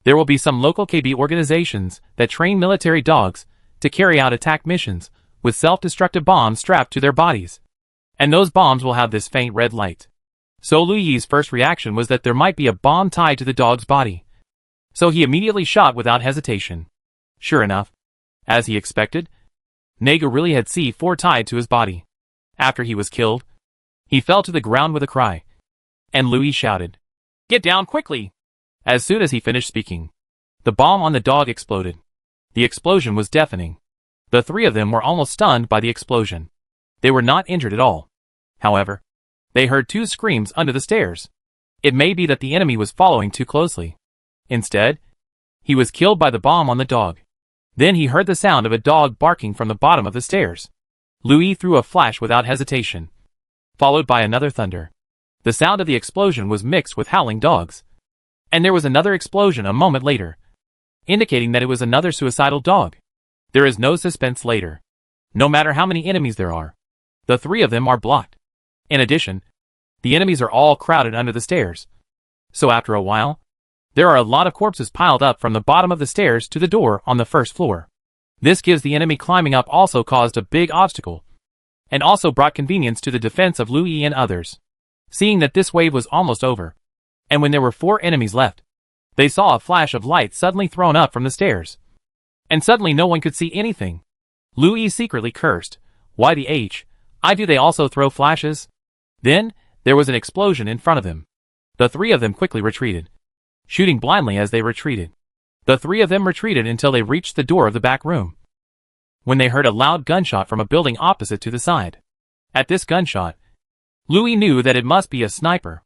[SPEAKER 1] There will be some local KB organizations that train military dogs to carry out attack missions with self-destructive bombs strapped to their bodies. And those bombs will have this faint red light. So Louis's first reaction was that there might be a bomb tied to the dog's body. So he immediately shot without hesitation. Sure enough, as he expected, Naga really had C4 tied to his body. After he was killed, he fell to the ground with a cry, and Louis shouted, "Get down quickly!" As soon as he finished speaking, the bomb on the dog exploded. The explosion was deafening. The 3 of them were almost stunned by the explosion. They were not injured at all. However, they heard 2 screams under the stairs. It may be that the enemy was following too closely. Instead, he was killed by the bomb on the dog. Then he heard the sound of a dog barking from the bottom of the stairs. Louis threw a flash without hesitation, followed by another thunder. The sound of the explosion was mixed with howling dogs. And there was another explosion a moment later, indicating that it was another suicidal dog. There is no suspense later. No matter how many enemies there are, the 3 of them are blocked. In addition, the enemies are all crowded under the stairs. So after a while, there are a lot of corpses piled up from the bottom of the stairs to the door on the first floor. This gives the enemy climbing up also caused a big obstacle, and also brought convenience to the defense of Louis and others. Seeing that this wave was almost over, and when there were 4 enemies left, they saw a flash of light suddenly thrown up from the stairs. And suddenly no one could see anything. Louis secretly cursed, "Why the H, I do they also throw flashes?" Then, there was an explosion in front of them. The 3 of them quickly retreated, shooting blindly as they retreated. The 3 of them retreated until they reached the door of the back room, when they heard a loud gunshot from a building opposite to the side. At this gunshot, Louis knew that it must be a sniper.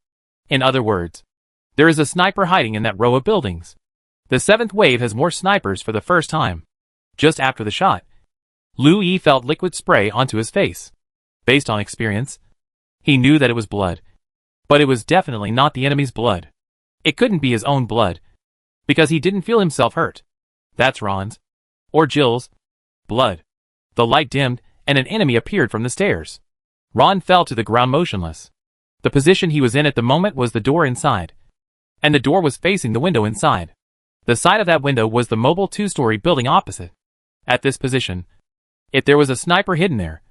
[SPEAKER 1] In other words, there is a sniper hiding in that row of buildings. The 7th wave has more snipers for the first time. Just after the shot, Louis felt liquid spray onto his face. Based on experience, he knew that it was blood. But it was definitely not the enemy's blood. It couldn't be his own blood, because he didn't feel himself hurt. That's Ron's, or Jill's, blood. The light dimmed, and an enemy appeared from the stairs. Ron fell to the ground motionless. The position he was in at the moment was the door inside, and the door was facing the window inside. The side of that window was the mobile two-story building opposite. At this position, if there was a sniper hidden there,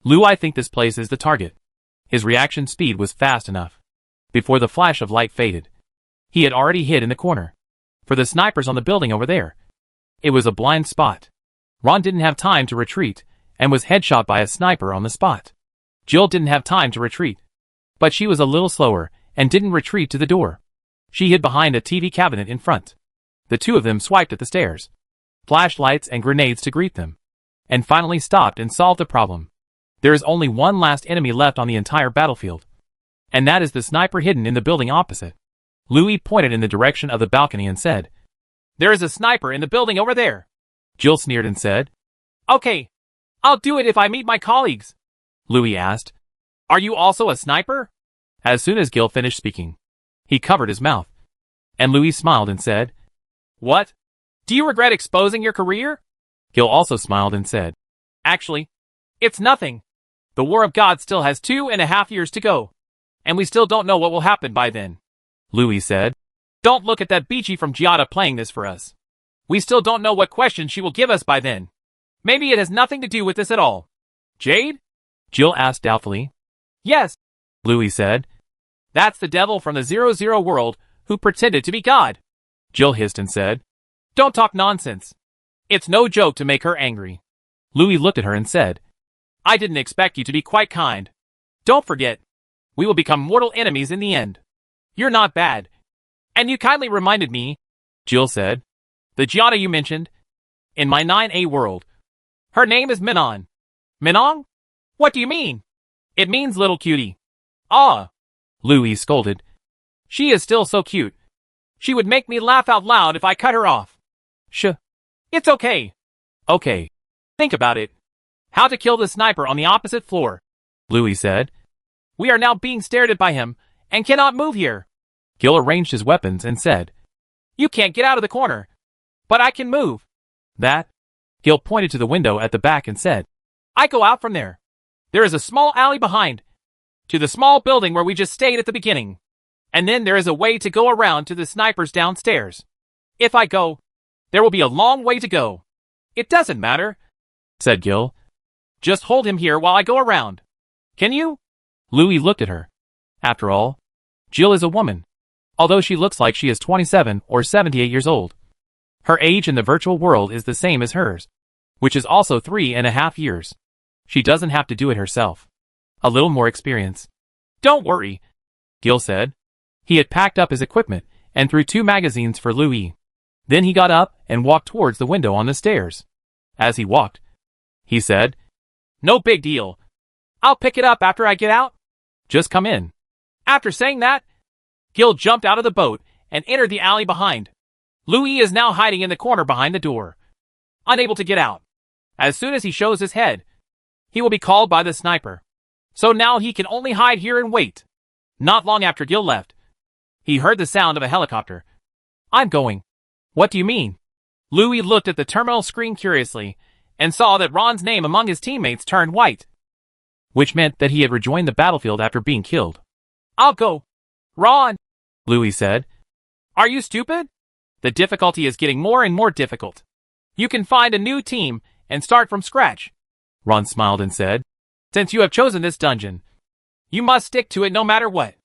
[SPEAKER 1] Lou, I think this place is the target. His reaction speed was fast enough. Before the flash of light faded, he had already hid in the corner. For the snipers on the building over there, it was a blind spot. Ron didn't have time to retreat, and was headshot by a sniper on the spot. Jill didn't have time to retreat, but she was a little slower, and didn't retreat to the door. She hid behind a TV cabinet in front. The two of them swiped at the stairs, flashlights and grenades to greet them, and finally stopped and solved the problem. There is only one last enemy left on the entire battlefield, and that is the sniper hidden in the building opposite. Louis pointed in the direction of the balcony and said, "There is a sniper in the building over there." Jill sneered and said, "Okay, I'll do it if I meet my colleagues." Louis asked, "Are you also a sniper?" As soon as Gil finished speaking, he covered his mouth, and Louis smiled and said, "What? Do you regret exposing your career?" Gil also smiled and said, "Actually, it's nothing. The War of God still has 2.5 years to go, and we still don't know what will happen by then." Louis said, "Don't look at that Beachy from Giada playing this for us. We still don't know what questions she will give us by then. Maybe it has nothing to do with this at all." "Jade?" Jill asked doubtfully. "Yes," Louis said. "That's the devil from the 00 world who pretended to be God." Jill hissed and said, "Don't talk nonsense. It's no joke to make her angry." Louis looked at her and said, "I didn't expect you to be quite kind. Don't forget, we will become mortal enemies in the end. You're not bad. And you kindly reminded me," Jill said, "the Giada you mentioned, in my 9A world. Her name is Minon." "Minong? What do you mean?" "It means little cutie." "Ah," Louis scolded. "She is still so cute. She would make me laugh out loud if I cut her off." "Shh. It's okay." "Okay. Think about it. How to kill the sniper on the opposite floor," Louis said. "We are now being stared at by him, and cannot move here." Gil arranged his weapons and said, "You can't get out of the corner, but I can move." "That?" Gil pointed to the window at the back and said, "I go out from there. There is a small alley behind, to the small building where we just stayed at the beginning. And then there is a way to go around to the snipers downstairs. If I go, there will be a long way to go." "It doesn't matter," said Gil. "Just hold him here while I go around. Can you?" Louis looked at her. After all, Jill is a woman, although she looks like she is 27 or 78 years old. Her age in the virtual world is the same as hers, which is also 3.5 years. She doesn't have to do it herself. A little more experience. "Don't worry," Gil said. He had packed up his equipment and threw 2 magazines for Louis. Then he got up and walked towards the window on the stairs. As he walked, he said, "No big deal. I'll pick it up after I get out. Just come in." After saying that, Gil jumped out of the boat and entered the alley behind. Louis is now hiding in the corner behind the door, unable to get out. As soon as he shows his head, he will be called by the sniper. So now he can only hide here and wait. Not long after Gil left, he heard the sound of a helicopter. "I'm going." "What do you mean?" Louis looked at the terminal screen curiously and saw that Ron's name among his teammates turned white, which meant that he had rejoined the battlefield after being killed. "I'll go." "Ron," Louis said. "Are you stupid? The difficulty is getting more and more difficult. You can find a new team and start from scratch." Ron smiled and said, "Since you have chosen this dungeon, you must stick to it no matter what.